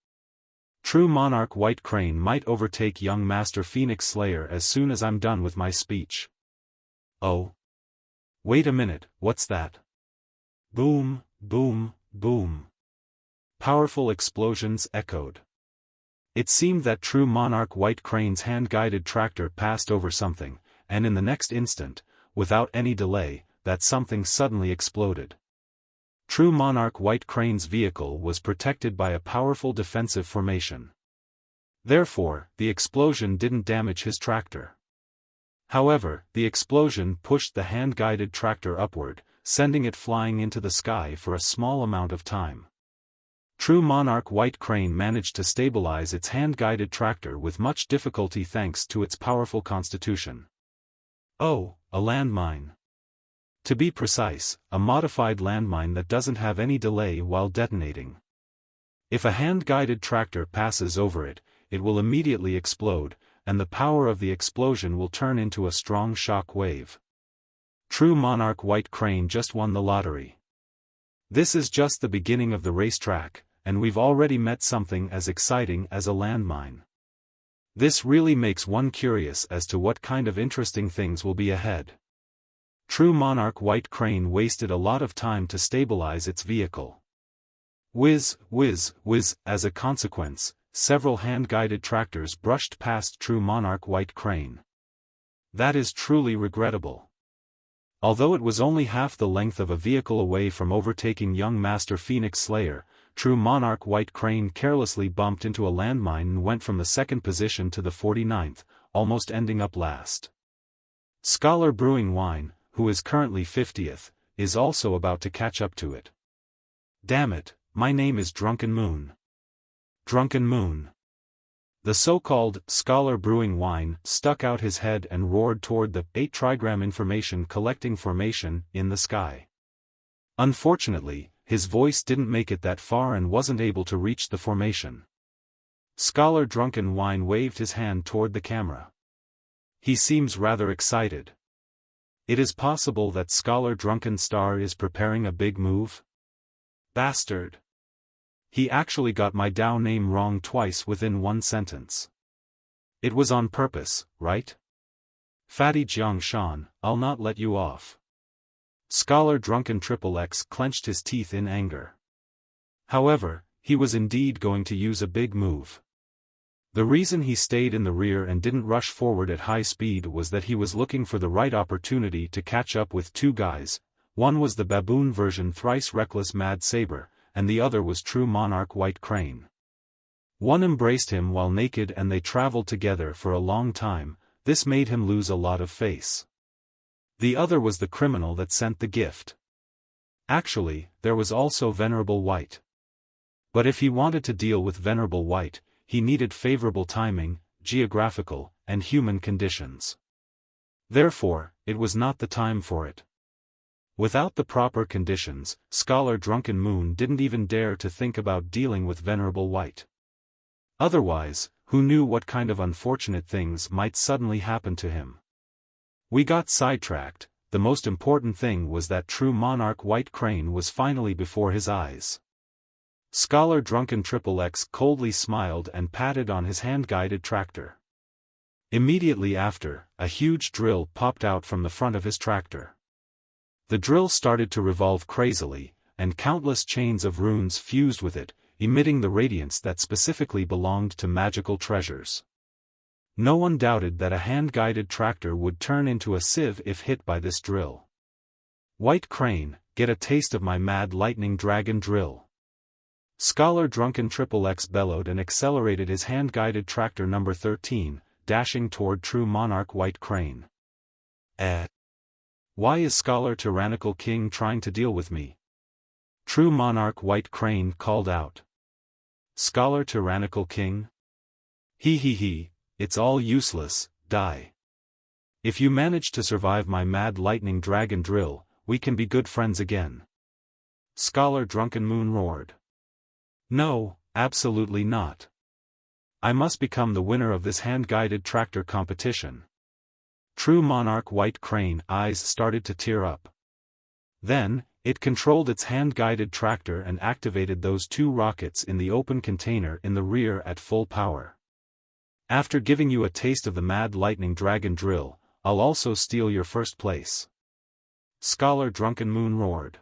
True Monarch white crane might overtake Young Master Phoenix Slayer as soon as I'm done with my speech. Oh. Wait a minute, what's that? Boom, boom, boom. Powerful explosions echoed. It seemed that True Monarch white crane's hand-guided tractor passed over something, and in the next instant, without any delay, that something suddenly exploded. True Monarch white crane's vehicle was protected by a powerful defensive formation. Therefore, the explosion didn't damage his tractor. However, the explosion pushed the hand-guided tractor upward, sending it flying into the sky for a small amount of time. True Monarch white crane managed to stabilize its hand-guided tractor with much difficulty thanks to its powerful constitution. Oh, a landmine. To be precise, a modified landmine that doesn't have any delay while detonating. If a hand-guided tractor passes over it, it will immediately explode, and the power of the explosion will turn into a strong shock wave. True Monarch white crane just won the lottery. This is just the beginning of the racetrack, and we've already met something as exciting as a landmine. This really makes one curious as to what kind of interesting things will be ahead. True Monarch white crane wasted a lot of time to stabilize its vehicle. Whiz, whiz, whiz. As a consequence, several hand-guided tractors brushed past True Monarch white crane. That is truly regrettable. Although it was only half the length of a vehicle away from overtaking young Master Phoenix Slayer, True Monarch White Crane carelessly bumped into a landmine and went from the second position to the 49th, almost ending up last. Scholar Brewing Wine, who is currently 50th, is also about to catch up to it. Damn it, my name is Drunken Moon. Drunken Moon. The so-called Scholar Brewing Wine stuck out his head and roared toward the 8-trigram information collecting formation in the sky. Unfortunately, his voice didn't make it that far and wasn't able to reach the formation. Scholar Drunken Wine waved his hand toward the camera. He seems rather excited. It is possible that Scholar Drunken Star is preparing a big move? Bastard. He actually got my Dao name wrong twice within one sentence. It was on purpose, right? Fatty Jiangshan, I'll not let you off. Scholar Drunken XXX clenched his teeth in anger. However, he was indeed going to use a big move. The reason he stayed in the rear and didn't rush forward at high speed was that he was looking for the right opportunity to catch up with two guys. One was the baboon version Thrice reckless Mad Saber, and the other was True Monarch White Crane. One embraced him while naked and they traveled together for a long time. This made him lose a lot of face. The other was the criminal that sent the gift. Actually, there was also Venerable White. But if he wanted to deal with Venerable White, he needed favorable timing, geographical, and human conditions. Therefore, it was not the time for it. Without the proper conditions, Scholar Drunken Moon didn't even dare to think about dealing with Venerable White. Otherwise, who knew what kind of unfortunate things might suddenly happen to him? We got sidetracked. The most important thing was that True Monarch White Crane was finally before his eyes. Scholar Drunken XXX coldly smiled and patted on his hand-guided tractor. Immediately after, a huge drill popped out from the front of his tractor. The drill started to revolve crazily, and countless chains of runes fused with it, emitting the radiance that specifically belonged to magical treasures. No one doubted that a hand-guided tractor would turn into a sieve if hit by this drill. White Crane, get a taste of my mad lightning dragon drill. Scholar Drunken XXX bellowed and accelerated his hand-guided tractor number 13, dashing toward True Monarch White Crane. Why is Scholar Tyrannical King trying to deal with me? True Monarch White Crane called out. Scholar Tyrannical King? He, it's all useless, die. If you manage to survive my mad lightning dragon drill, we can be good friends again. Scholar Drunken Moon roared. No, absolutely not. I must become the winner of this hand-guided tractor competition. True Monarch White Crane eyes started to tear up. Then, it controlled its hand-guided tractor and activated those two rockets in the open container in the rear at full power. After giving you a taste of the mad lightning dragon drill, I'll also steal your first place. Scholar Drunken Moon roared.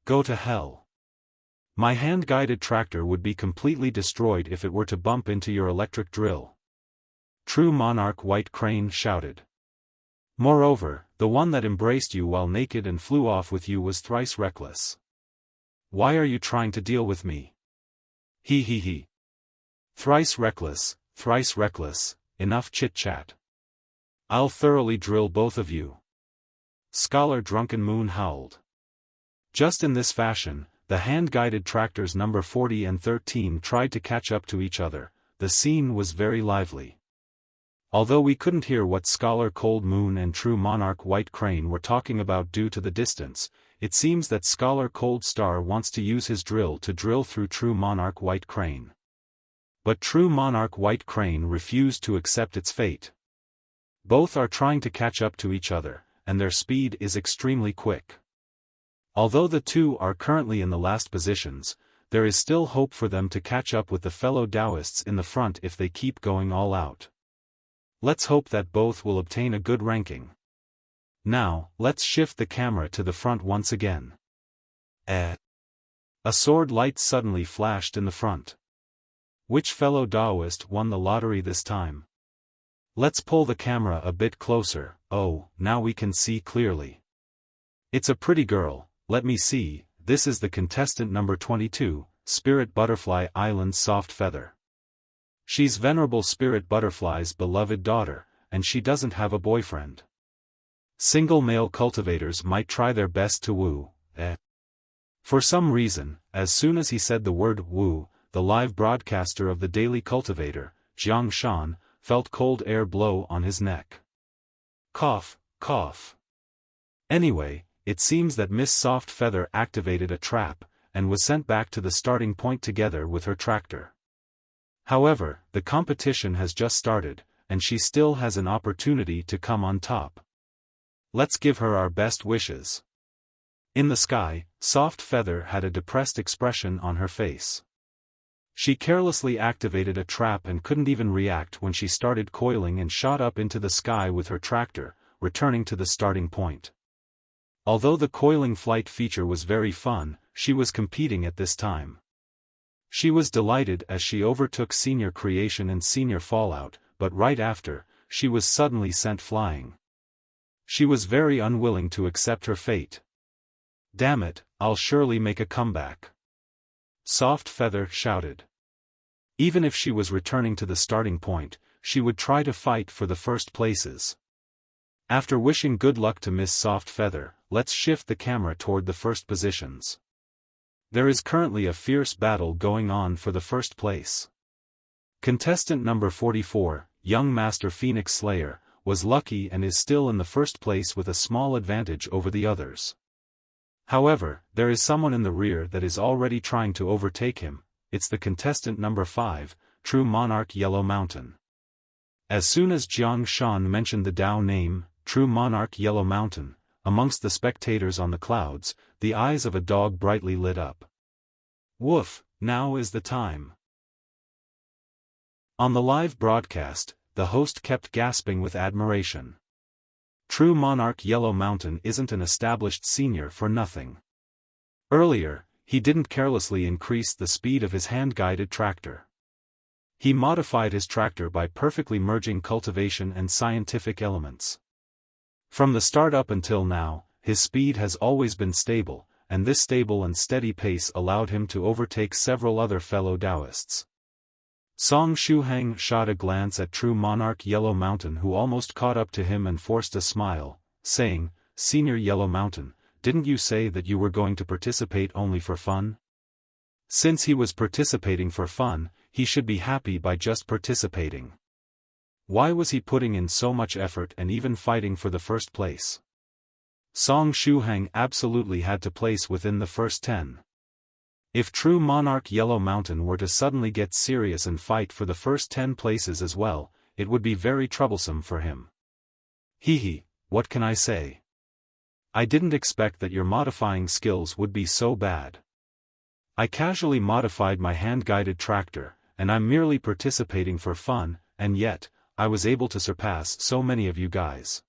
Go to hell. My hand-guided tractor would be completely destroyed if it were to bump into your electric drill. True Monarch White Crane shouted. Moreover, the one that embraced you while naked and flew off with you was thrice reckless. Why are you trying to deal with me? He. Thrice reckless, enough chit-chat. I'll thoroughly drill both of you. Scholar Drunken Moon howled. Just in this fashion, the hand-guided tractors number 40 and 13 tried to catch up to each other. The scene was very lively. Although we couldn't hear what Scholar Cold Moon and True Monarch White Crane were talking about due to the distance, it seems that Scholar Cold Star wants to use his drill to drill through True Monarch White Crane. But True Monarch White Crane refused to accept its fate. Both are trying to catch up to each other, and their speed is extremely quick. Although the two are currently in the last positions, there is still hope for them to catch up with the fellow Daoists in the front if they keep going all out. Let's hope that both will obtain a good ranking. Now, let's shift the camera to the front once again. A sword light suddenly flashed in the front. Which fellow Daoist won the lottery this time? Let's pull the camera a bit closer. Oh, now we can see clearly. It's a pretty girl. Let me see. This is the contestant number 22, Spirit Butterfly Island's Soft Feather. She's Venerable Spirit Butterfly's beloved daughter, and she doesn't have a boyfriend. Single male cultivators might try their best to woo, For some reason, as soon as he said the word woo, the live broadcaster of the Daily Cultivator, Jiang Shan, felt cold air blow on his neck. Cough, cough. Anyway, it seems that Miss Soft Feather activated a trap, and was sent back to the starting point together with her tractor. However, the competition has just started, and she still has an opportunity to come on top. Let's give her our best wishes. In the sky, Soft Feather had a depressed expression on her face. She carelessly activated a trap and couldn't even react when she started coiling and shot up into the sky with her tractor, returning to the starting point. Although the coiling flight feature was very fun, she was competing at this time. She was delighted as she overtook Senior Creation and Senior Fallout, but right after, she was suddenly sent flying. She was very unwilling to accept her fate. Damn it, I'll surely make a comeback. Soft Feather shouted. Even if she was returning to the starting point, she would try to fight for the first places. After wishing good luck to Miss Soft Feather, let's shift the camera toward the first positions. There is currently a fierce battle going on for the first place. Contestant number 44, Young Master Phoenix Slayer, was lucky and is still in the first place with a small advantage over the others. However, there is someone in the rear that is already trying to overtake him. It's the contestant number 5, True Monarch Yellow Mountain. As soon as Jiang Shan mentioned the Dao name, True Monarch Yellow Mountain, amongst the spectators on the clouds, the eyes of a dog brightly lit up. Woof, now is the time. On the live broadcast, the host kept gasping with admiration. True Monarch Yellow Mountain isn't an established senior for nothing. Earlier, he didn't carelessly increase the speed of his hand-guided tractor. He modified his tractor by perfectly merging cultivation and scientific elements. From the start up until now, his speed has always been stable, and this stable and steady pace allowed him to overtake several other fellow Daoists. Song Shuhang shot a glance at True Monarch Yellow Mountain, who almost caught up to him and forced a smile, saying, "Senior Yellow Mountain, didn't you say that you were going to participate only for fun?" Since he was participating for fun, he should be happy by just participating. Why was he putting in so much effort and even fighting for the first place? Song Shuhang absolutely had to place within the first 10. If True Monarch Yellow Mountain were to suddenly get serious and fight for the first 10 places as well, it would be very troublesome for him. Hehe, what can I say? I didn't expect that your modifying skills would be so bad. I casually modified my hand-guided tractor, and I'm merely participating for fun, and yet, I was able to surpass so many of you guys.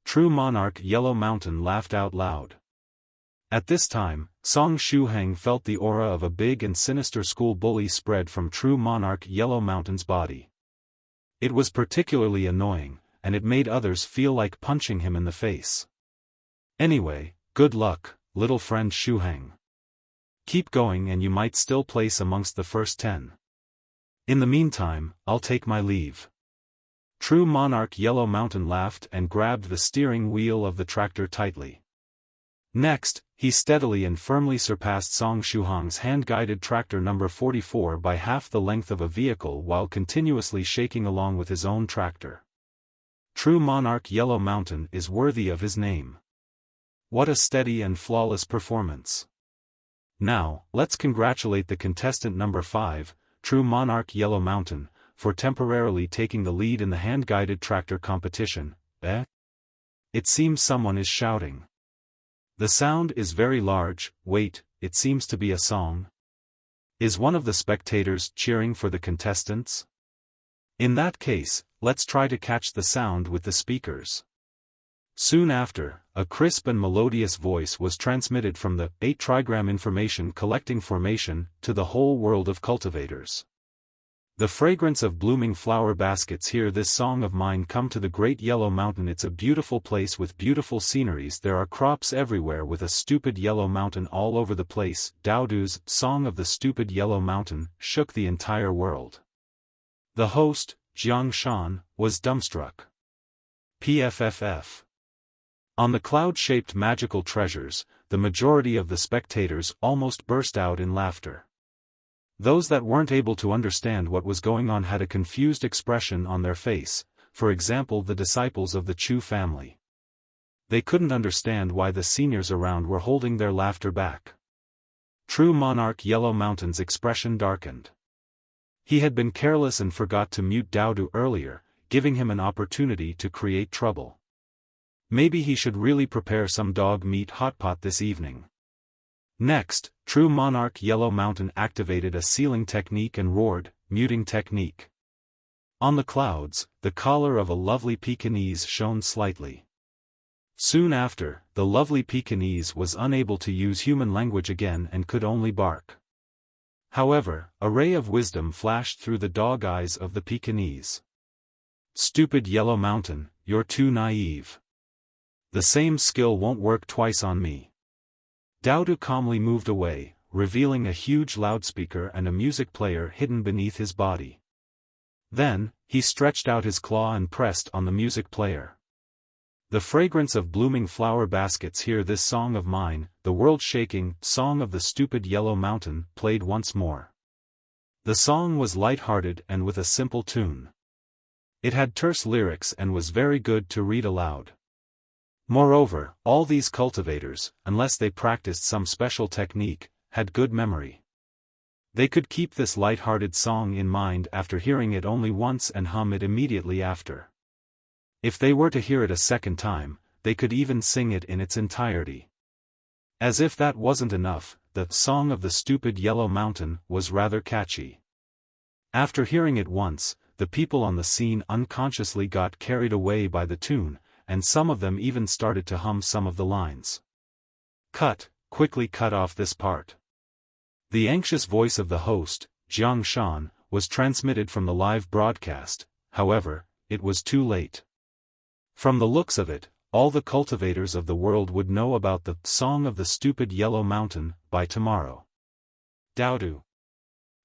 True Monarch Yellow Mountain laughed out loud. At this time, Song Shuhang felt the aura of a big and sinister school bully spread from True Monarch Yellow Mountain's body. It was particularly annoying, and it made others feel like punching him in the face. Anyway, good luck, little friend Shuhang. Keep going and you might still place amongst the first 10. In the meantime, I'll take my leave. True Monarch Yellow Mountain laughed and grabbed the steering wheel of the tractor tightly. Next, he steadily and firmly surpassed Song Shuhang's hand-guided tractor number 44 by half the length of a vehicle while continuously shaking along with his own tractor. True Monarch Yellow Mountain is worthy of his name. What a steady and flawless performance. Now, let's congratulate the contestant number 5, True Monarch Yellow Mountain, for temporarily taking the lead in the hand-guided tractor competition. It seems someone is shouting. The sound is very large. Wait, it seems to be a song. Is one of the spectators cheering for the contestants? In that case, let's try to catch the sound with the speakers. Soon after, a crisp and melodious voice was transmitted from the 8 trigram information collecting formation to the whole world of cultivators. The fragrance of blooming flower baskets. Hear this song of mine. Come to the great yellow mountain. It's a beautiful place with beautiful sceneries. There are crops everywhere with a stupid yellow mountain all over the place. Doudou's Song of the Stupid Yellow Mountain shook the entire world. The host, Song Shuhang, was dumbstruck. PFFF. On the cloud-shaped magical treasures, the majority of the spectators almost burst out in laughter. Those that weren't able to understand what was going on had a confused expression on their face, for example the disciples of the Chu family. They couldn't understand why the seniors around were holding their laughter back. True monarch Yellow Mountain's expression darkened. He had been careless and forgot to mute Doudou earlier, giving him an opportunity to create trouble. Maybe he should really prepare some dog meat hotpot this evening. Next, true monarch Yellow Mountain activated a sealing technique and roared, muting technique. On the clouds, the collar of a lovely Pekingese shone slightly. Soon after, the lovely Pekingese was unable to use human language again and could only bark. However, a ray of wisdom flashed through the dog eyes of the Pekingese. Stupid Yellow Mountain, you're too naive. The same skill won't work twice on me. Doudou calmly moved away, revealing a huge loudspeaker and a music player hidden beneath his body. Then, he stretched out his claw and pressed on the music player. The fragrance of blooming flower baskets. Hear this song of mine, the world-shaking Song of the Stupid Yellow Mountain, played once more. The song was light-hearted and with a simple tune. It had terse lyrics and was very good to read aloud. Moreover, all these cultivators, unless they practiced some special technique, had good memory. They could keep this light-hearted song in mind after hearing it only once and hum it immediately after. If they were to hear it a second time, they could even sing it in its entirety. As if that wasn't enough, the Song of the Stupid Yellow Mountain was rather catchy. After hearing it once, the people on the scene unconsciously got carried away by the tune, and some of them even started to hum some of the lines. Quickly cut off this part. The anxious voice of the host, Song Shuhang, was transmitted from the live broadcast, however, it was too late. From the looks of it, all the cultivators of the world would know about the Song of the Stupid Yellow Mountain by tomorrow. Doudou.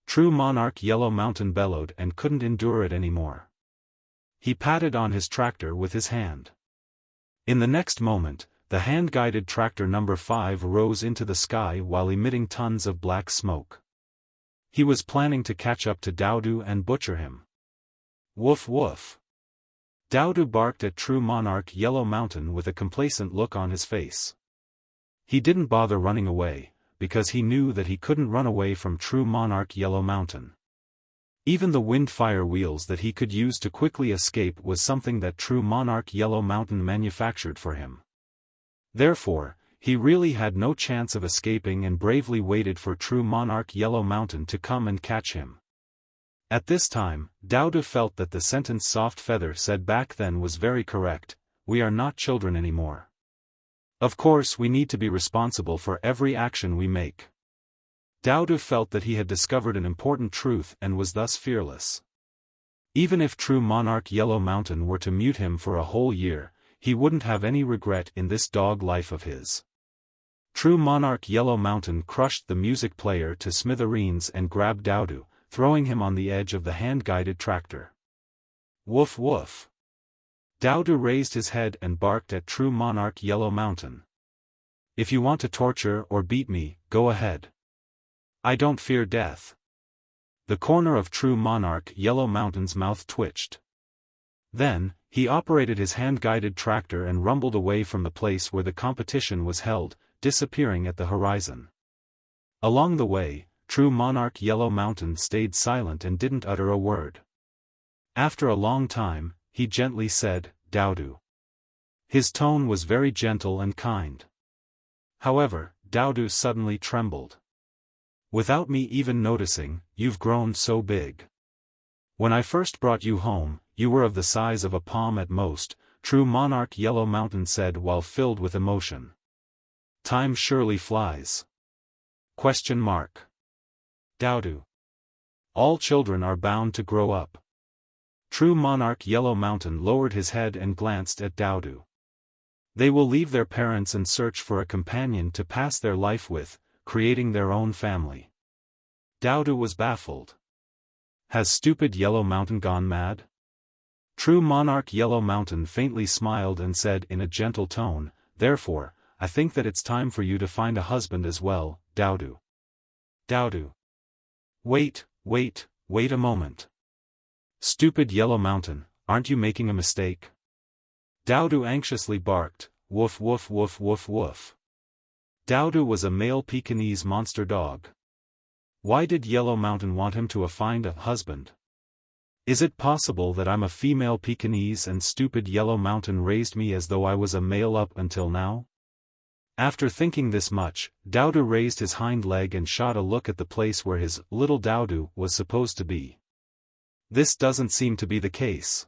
True monarch Yellow Mountain bellowed and couldn't endure it anymore. He patted on his tractor with his hand. In the next moment, the hand-guided tractor number 5 rose into the sky while emitting tons of black smoke. He was planning to catch up to Doudou and butcher him. Woof woof. Doudou barked at true monarch Yellow Mountain with a complacent look on his face. He didn't bother running away, because he knew that he couldn't run away from true monarch Yellow Mountain. Even the wind-fire wheels that he could use to quickly escape was something that true monarch Yellow Mountain manufactured for him. Therefore, he really had no chance of escaping and bravely waited for true monarch Yellow Mountain to come and catch him. At this time, Doudou felt that the sentence Soft Feather said back then was very correct: we are not children anymore. Of course we need to be responsible for every action we make. Doudou felt that he had discovered an important truth and was thus fearless. Even if true monarch Yellow Mountain were to mute him for a whole year, he wouldn't have any regret in this dog life of his. True monarch Yellow Mountain crushed the music player to smithereens and grabbed Doudou, throwing him on the edge of the hand-guided tractor. Woof woof. Doudou raised his head and barked at true monarch Yellow Mountain. If you want to torture or beat me, go ahead. I don't fear death. The corner of true monarch Yellow Mountain's mouth twitched. Then, he operated his hand-guided tractor and rumbled away from the place where the competition was held, disappearing at the horizon. Along the way, true monarch Yellow Mountain stayed silent and didn't utter a word. After a long time, he gently said, "Doudou." His tone was very gentle and kind. However, Doudou suddenly trembled. Without me even noticing, you've grown so big. When I first brought you home, you were of the size of a palm at most, true monarch Yellow Mountain said while filled with emotion. Time surely flies. Doudou. all children are bound to grow up. True monarch Yellow Mountain lowered his head and glanced at Doudou. They will leave their parents and search for a companion to pass their life with, creating their own family. Doudou was baffled. Has stupid Yellow Mountain gone mad? True monarch Yellow Mountain faintly smiled and said in a gentle tone, therefore, I think that it's time for you to find a husband as well, Doudou. Doudou. Wait a moment. Stupid Yellow Mountain, aren't you making a mistake? Doudou anxiously barked, woof woof woof woof woof. Doudou was a male Pekingese monster dog. Why did Yellow Mountain want him to find a husband? Is it possible that I'm a female Pekingese and stupid Yellow Mountain raised me as though I was a male up until now? After thinking this much, Doudou raised his hind leg and shot a look at the place where his little Doudou was supposed to be. This doesn't seem to be the case.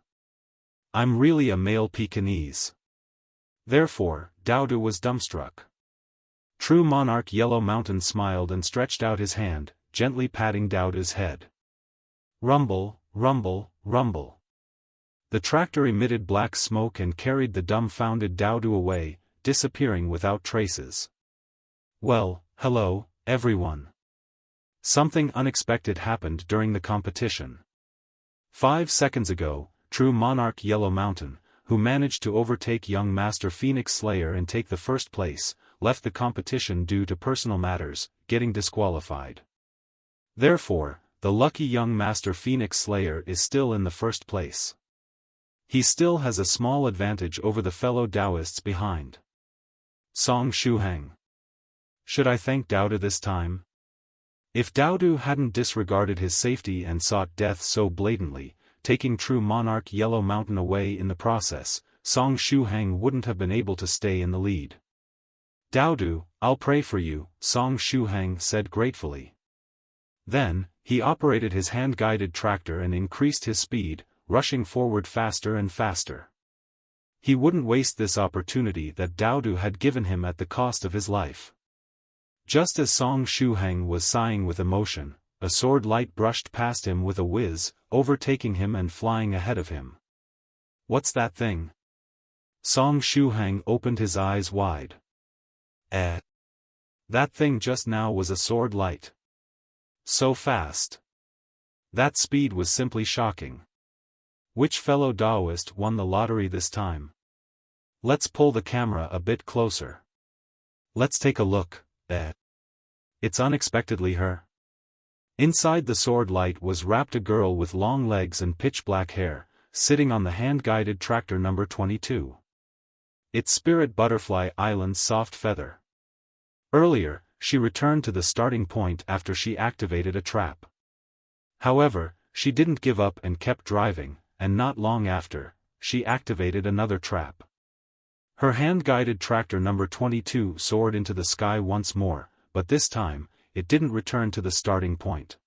I'm really a male Pekingese. Therefore, Doudou was dumbstruck. True monarch Yellow Mountain smiled and stretched out his hand, gently patting Doudou's head. Rumble, rumble, rumble. The tractor emitted black smoke and carried the dumbfounded Doudou away, disappearing without traces. Well, hello, everyone. Something unexpected happened during the competition. 5 seconds ago, True monarch Yellow Mountain, who managed to overtake young Master Phoenix Slayer and take the first place, left the competition due to personal matters, getting disqualified. Therefore, the lucky young Master Phoenix Slayer is still in the first place. He still has a small advantage over the fellow Daoists behind. Song Shuhang. Should I thank Doudou this time? If Doudou hadn't disregarded his safety and sought death so blatantly, taking True monarch Yellow Mountain away in the process, Song Shuhang wouldn't have been able to stay in the lead. Doudou, I'll pray for you, Song Shuhang said gratefully. Then, he operated his hand-guided tractor and increased his speed, rushing forward faster and faster. He wouldn't waste this opportunity that Doudou had given him at the cost of his life. Just as Song Shuhang was sighing with emotion, a sword light brushed past him with a whiz, overtaking him and flying ahead of him. What's that thing? Song Shuhang opened his eyes wide. That thing just now was a sword light. So fast. That speed was simply shocking. Which fellow Daoist won the lottery this time? Let's pull the camera a bit closer. Let's take a look. It's unexpectedly her. Inside the sword light was wrapped a girl with long legs and pitch-black hair, sitting on the hand-guided tractor number 22. It's Spirit Butterfly Island's soft feather. Earlier, she returned to the starting point after she activated a trap. However, she didn't give up and kept driving, and not long after, she activated another trap. Her hand-guided tractor number 22 soared into the sky once more, but this time, it didn't return to the starting point.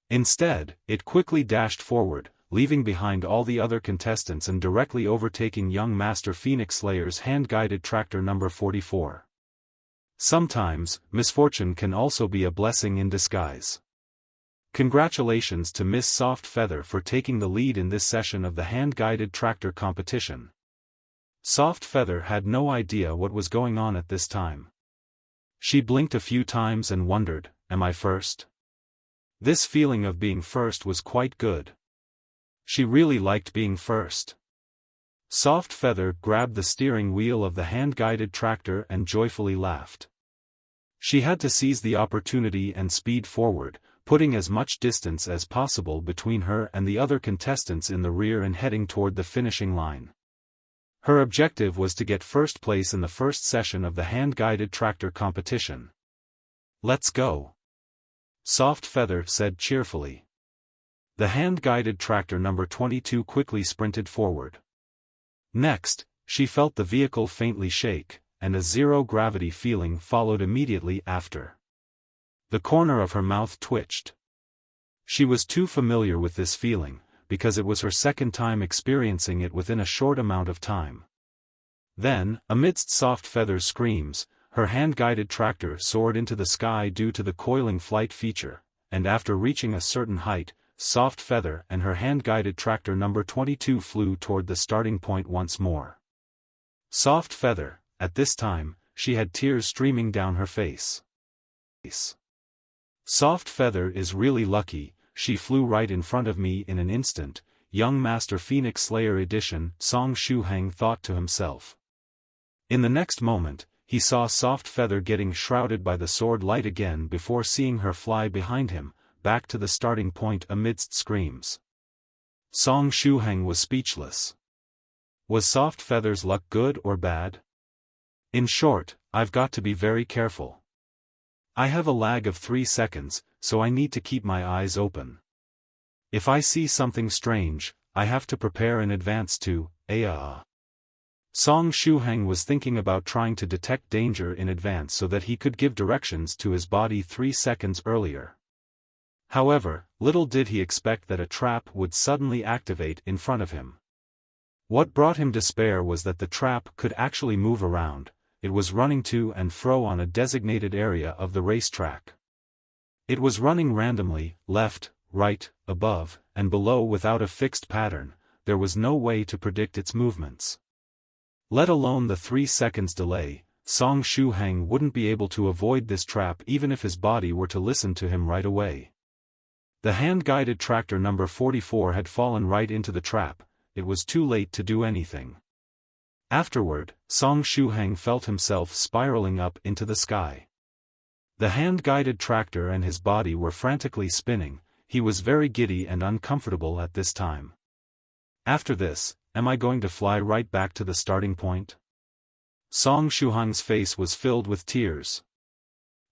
Instead, it quickly dashed forward, leaving behind all the other contestants and directly overtaking young Master Phoenix Slayer's hand-guided tractor number 44. Sometimes, misfortune can also be a blessing in disguise. Congratulations to Miss Soft Feather for taking the lead in this session of the hand-guided tractor competition. Soft Feather had no idea what was going on at this time. She blinked a few times and wondered, am I first? This feeling of being first was quite good. She really liked being first. Soft Feather grabbed the steering wheel of the hand-guided tractor and joyfully laughed. She had to seize the opportunity and speed forward, putting as much distance as possible between her and the other contestants in the rear and heading toward the finishing line. Her objective was to get first place in the first session of the hand-guided tractor competition. Let's go. Soft Feather said cheerfully. The hand-guided tractor number 22 quickly sprinted forward. Next, she felt the vehicle faintly shake, and a zero-gravity feeling followed immediately after. The corner of her mouth twitched. She was too familiar with this feeling, because it was her second time experiencing it within a short amount of time. Then, amidst Soft Feather's screams, her hand-guided tractor soared into the sky due to the coiling flight feature, and after reaching a certain height, Soft Feather and her hand-guided tractor number 22 flew toward the starting point once more. Soft Feather, at this time, she had tears streaming down her face. Soft Feather is really lucky, she flew right in front of me in an instant, Young Master Phoenix Slayer Edition, Song Shuhang thought to himself. In the next moment, he saw Soft Feather getting shrouded by the sword light again before seeing her fly behind him, back to the starting point amidst screams. Song Shuhang was speechless. Was Soft Feather's luck good or bad? In short, I've got to be very careful. I have a lag of 3 seconds, so I need to keep my eyes open. If I see something strange, I have to prepare in advance to, Song Shuhang was thinking about trying to detect danger in advance so that he could give directions to his body 3 seconds earlier. However, little did he expect that a trap would suddenly activate in front of him. What brought him despair was that the trap could actually move around, it was running to and fro on a designated area of the racetrack. It was running randomly, left, right, above, and below without a fixed pattern, there was no way to predict its movements. Let alone the 3 seconds delay, Song Shuhang wouldn't be able to avoid this trap even if his body were to listen to him right away. The hand-guided tractor number 44 had fallen right into the trap, it was too late to do anything. Afterward, Song Shuhang felt himself spiraling up into the sky. The hand-guided tractor and his body were frantically spinning, he was very giddy and uncomfortable at this time. After this, am I going to fly right back to the starting point? Song Shuhang's face was filled with tears.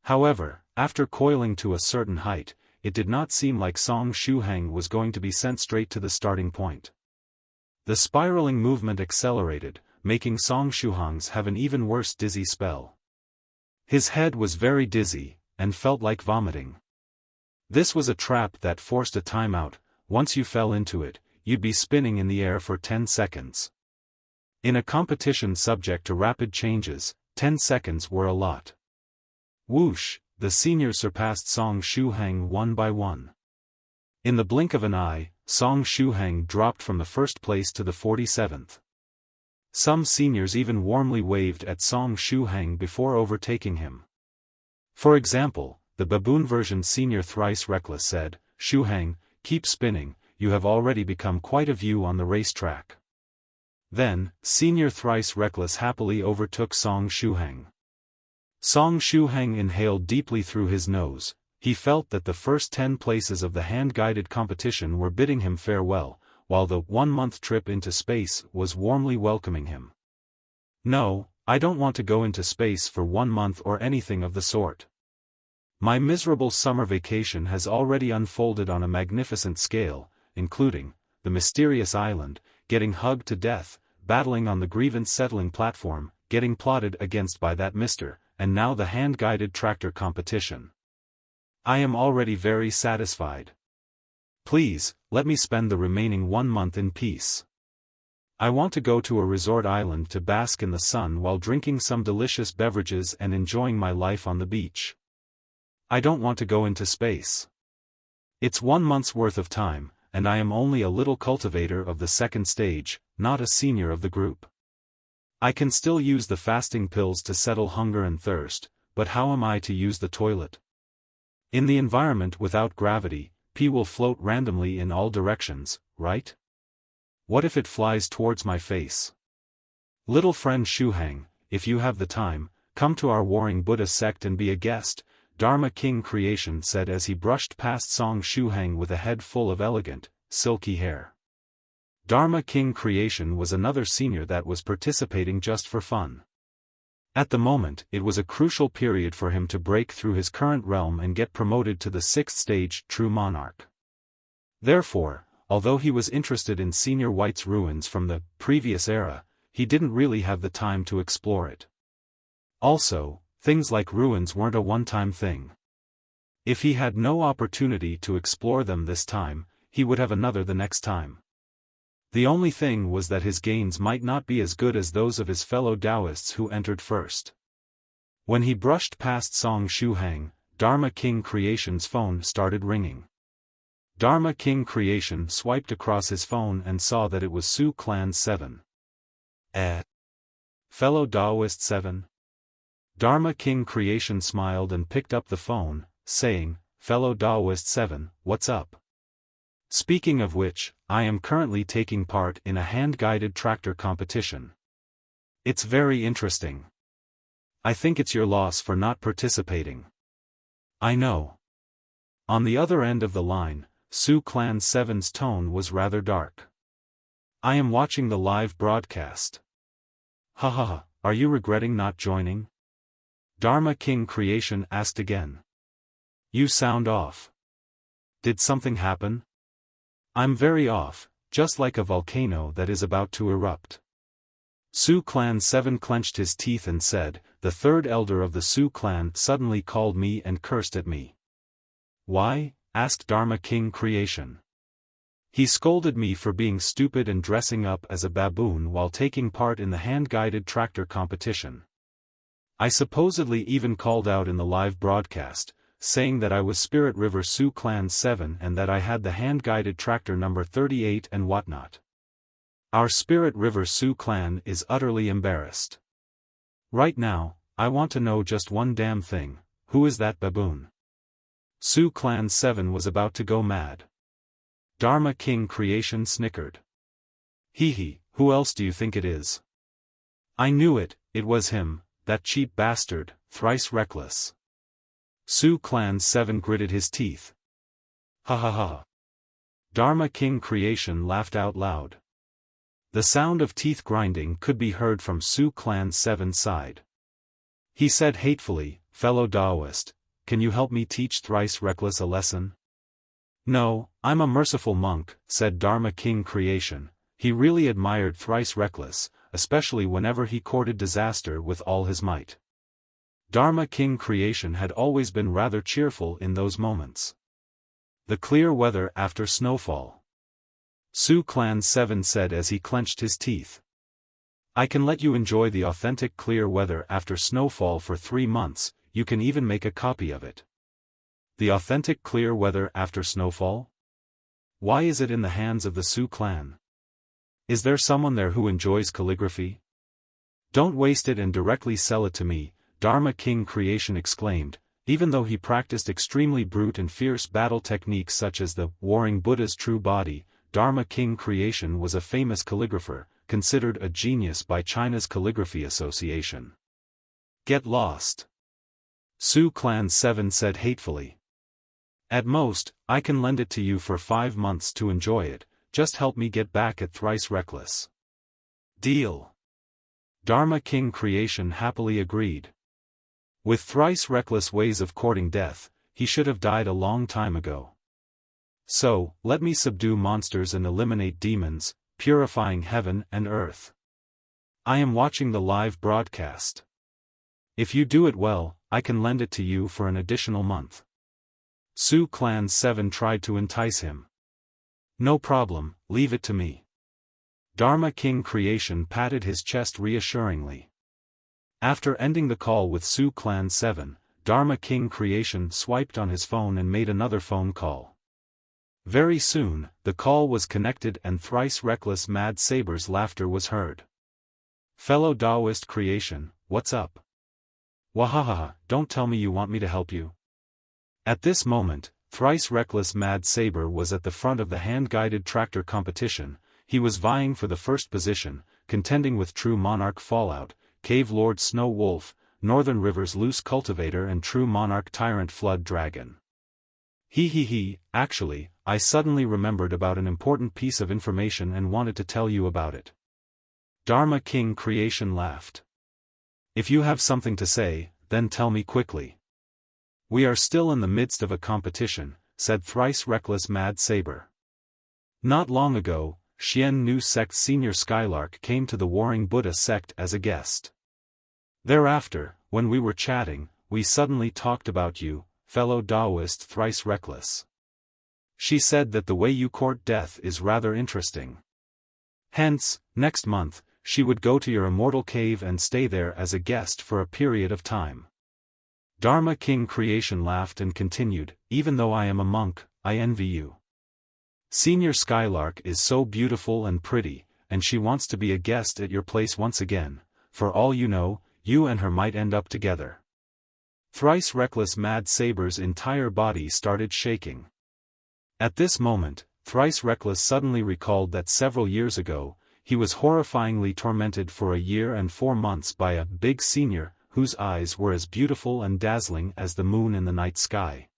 However, after coiling to a certain height, it did not seem like Song Shuhang was going to be sent straight to the starting point. The spiraling movement accelerated, making Song Shuhang's have an even worse dizzy spell. His head was very dizzy, and felt like vomiting. This was a trap that forced a timeout, once you fell into it, you'd be spinning in the air for 10 seconds. In a competition subject to rapid changes, 10 seconds were a lot. Whoosh, the seniors surpassed Song Shuhang one by one. In the blink of an eye, Song Shuhang dropped from the first place to the 47th. Some seniors even warmly waved at Song Shuhang before overtaking him. For example, the baboon version senior Thrice Reckless said, "Shuhang, keep spinning, you have already become quite a view on the racetrack." Then, senior Thrice Reckless happily overtook Song Shuhang. Song Shuhang inhaled deeply through his nose, he felt that the first 10 places of the hand-guided competition were bidding him farewell, while the 1-month trip into space was warmly welcoming him. No, I don't want to go into space for 1 month or anything of the sort. My miserable summer vacation has already unfolded on a magnificent scale, including the mysterious island, getting hugged to death, battling on the grievance-settling platform, getting plotted against by that mister, and now the hand-guided tractor competition. I am already very satisfied. Please, let me spend the remaining 1 month in peace. I want to go to a resort island to bask in the sun while drinking some delicious beverages and enjoying my life on the beach. I don't want to go into space. It's 1 month's worth of time, and I am only a little cultivator of the second stage, not a senior of the group. I can still use the fasting pills to settle hunger and thirst, but how am I to use the toilet? In the environment without gravity, pee will float randomly in all directions, right? What if it flies towards my face? Little friend Shuhang, if you have the time, come to our warring Buddha sect and be a guest, Dharma King Creation said as he brushed past Song Shuhang with a head full of elegant, silky hair. Dharma King Creation was another senior that was participating just for fun. At the moment, it was a crucial period for him to break through his current realm and get promoted to the 6th stage, True Monarch. Therefore, although he was interested in Senior White's ruins from the previous era, he didn't really have the time to explore it. Also, things like ruins weren't a one-time thing. If he had no opportunity to explore them this time, he would have another the next time. The only thing was that his gains might not be as good as those of his fellow Daoists who entered first. When he brushed past Song Shuhang, Dharma King Creation's phone started ringing. Dharma King Creation swiped across his phone and saw that it was Su Clan 7. Fellow Daoist 7? Dharma King Creation smiled and picked up the phone, saying, Fellow Daoist 7, what's up? Speaking of which, I am currently taking part in a hand-guided tractor competition. It's very interesting. I think it's your loss for not participating. I know. On the other end of the line, Su Clan 7's tone was rather dark. I am watching the live broadcast. Haha, are you regretting not joining? Dharma King Creation asked again. You sound off. Did something happen? I'm very off, just like a volcano that is about to erupt. Su Clan 7 clenched his teeth and said, the third elder of the Su Clan suddenly called me and cursed at me. Why? Asked Dharma King Creation. He scolded me for being stupid and dressing up as a baboon while taking part in the hand-guided tractor competition. I supposedly even called out in the live broadcast, saying that I was Spirit River Su Clan 7 and that I had the hand-guided tractor number 38 and whatnot. Our Spirit River Su Clan is utterly embarrassed. Right now, I want to know just one damn thing, who is that baboon? Su Clan 7 was about to go mad. Dharma King Creation snickered. Hee, who else do you think it is? I knew it was him, that cheap bastard, Thrice reckless. Su Clan 7 gritted his teeth. Ha ha ha. Dharma King Creation laughed out loud. The sound of teeth grinding could be heard from Su Clan 7's side. He said hatefully, Fellow Daoist, can you help me teach Thrice Reckless a lesson? No, I'm a merciful monk, said Dharma King Creation. He really admired Thrice Reckless, especially whenever he courted disaster with all his might. Dharma King Creation had always been rather cheerful in those moments. The clear weather after snowfall. Su Clan 7 said as he clenched his teeth. I can let you enjoy the authentic clear weather after snowfall for 3 months, you can even make a copy of it. The authentic clear weather after snowfall? Why is it in the hands of the Su Clan? Is there someone there who enjoys calligraphy? Don't waste it and directly sell it to me, Dharma King Creation exclaimed, even though he practiced extremely brute and fierce battle techniques such as the Warring Buddha's True Body. Dharma King Creation was a famous calligrapher, considered a genius by China's Calligraphy Association. Get lost. Su Clan 7 said hatefully. At most, I can lend it to you for 5 months to enjoy it, just help me get back at Thrice Reckless. Deal. Dharma King Creation happily agreed. With Thrice Reckless ways of courting death, he should have died a long time ago. So, let me subdue monsters and eliminate demons, purifying heaven and earth. I am watching the live broadcast. If you do it well, I can lend it to you for an additional month. Su Clan 7 tried to entice him. No problem, leave it to me. Dharma King Creation patted his chest reassuringly. After ending the call with Su Clan 7, Dharma King Creation swiped on his phone and made another phone call. Very soon, the call was connected and Thrice Reckless Mad Saber's laughter was heard. Fellow Daoist Creation, what's up? Wahahaha, don't tell me you want me to help you. At this moment, Thrice Reckless Mad Saber was at the front of the hand-guided tractor competition. He was vying for the first position, contending with True Monarch Fallout, Cave Lord Snow Wolf, Northern River's Loose Cultivator and True Monarch Tyrant Flood Dragon. Actually, I suddenly remembered about an important piece of information and wanted to tell you about it. Dharma King Creation laughed. If you have something to say, then tell me quickly. We are still in the midst of a competition, said Thrice Reckless Mad Saber. Not long ago, Xian Nu Sect's senior Skylark came to the Warring Buddha sect as a guest. Thereafter, when we were chatting, we suddenly talked about you, fellow Daoist Thrice Reckless. She said that the way you court death is rather interesting. Hence, next month, she would go to your immortal cave and stay there as a guest for a period of time. Dharma King Creation laughed and continued, even though I am a monk, I envy you. Senior Skylark is so beautiful and pretty, and she wants to be a guest at your place once again. For all you know, you and her might end up together. Thrice reckless Mad Saber's entire body started shaking. At this moment, Thrice Reckless suddenly recalled that several years ago, he was horrifyingly tormented for a year and 4 months by a big senior, whose eyes were as beautiful and dazzling as the moon in the night sky.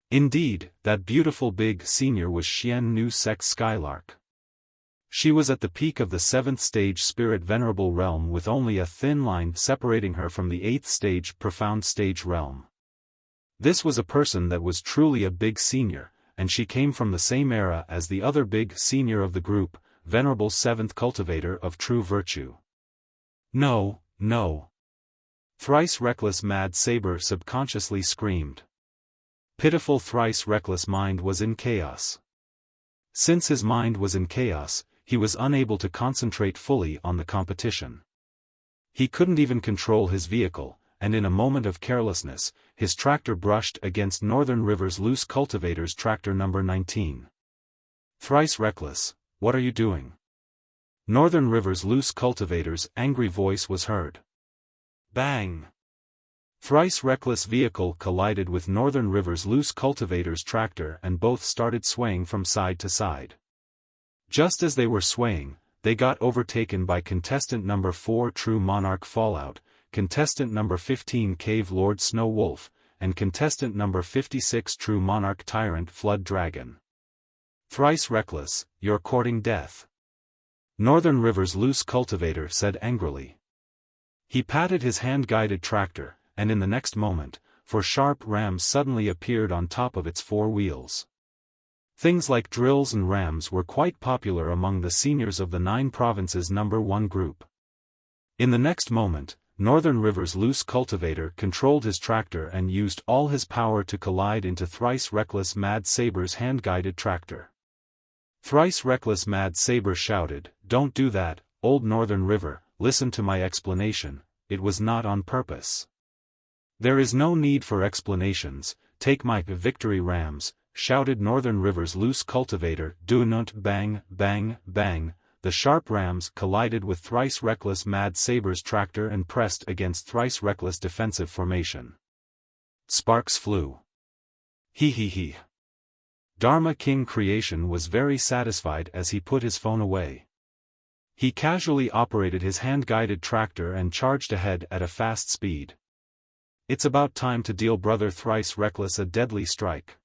Indeed, that beautiful big senior was Xian Nu Sex Skylark. She was at the peak of the 7th stage spirit venerable realm with only a thin line separating her from the 8th stage profound stage realm. This was a person that was truly a big senior, and she came from the same era as the other big senior of the group, Venerable 7th cultivator of true virtue. No, no. Thrice reckless Mad Saber subconsciously screamed. Pitiful thrice reckless mind was in chaos. Since his mind was in chaos, he was unable to concentrate fully on the competition. He couldn't even control his vehicle, and in a moment of carelessness, his tractor brushed against Northern River's loose cultivator's tractor number 19. Thrice reckless, what are you doing? Northern River's loose cultivator's angry voice was heard. Bang! Thrice reckless vehicle collided with Northern River's loose cultivator's tractor and both started swaying from side to side. Just as they were swaying, they got overtaken by contestant number 4 True Monarch Fallout, contestant number 15 Cave Lord Snow Wolf, and contestant number 56 True Monarch Tyrant Flood Dragon. Thrice reckless, you're courting death. Northern River's loose cultivator said angrily. He patted his hand-guided tractor, and in the next moment, 4 sharp rams suddenly appeared on top of its 4 wheels. Things like drills and rams were quite popular among the seniors of the 9 provinces number 1 group. In the next moment, Northern River's loose cultivator controlled his tractor and used all his power to collide into Thrice Reckless Mad Saber's hand-guided tractor. Thrice Reckless Mad Saber shouted, "Don't do that, old Northern River, listen to my explanation, it was not on purpose." "There is no need for explanations, take my victory rams," shouted Northern River's loose cultivator. Do-nunt bang, bang, bang, the sharp rams collided with Thrice Reckless Mad Saber's tractor and pressed against Thrice Reckless defensive formation. Sparks flew. He he he. Dharma King Creation was very satisfied as he put his phone away. He casually operated his hand-guided tractor and charged ahead at a fast speed. It's about time to deal Brother Thrice Reckless a deadly strike.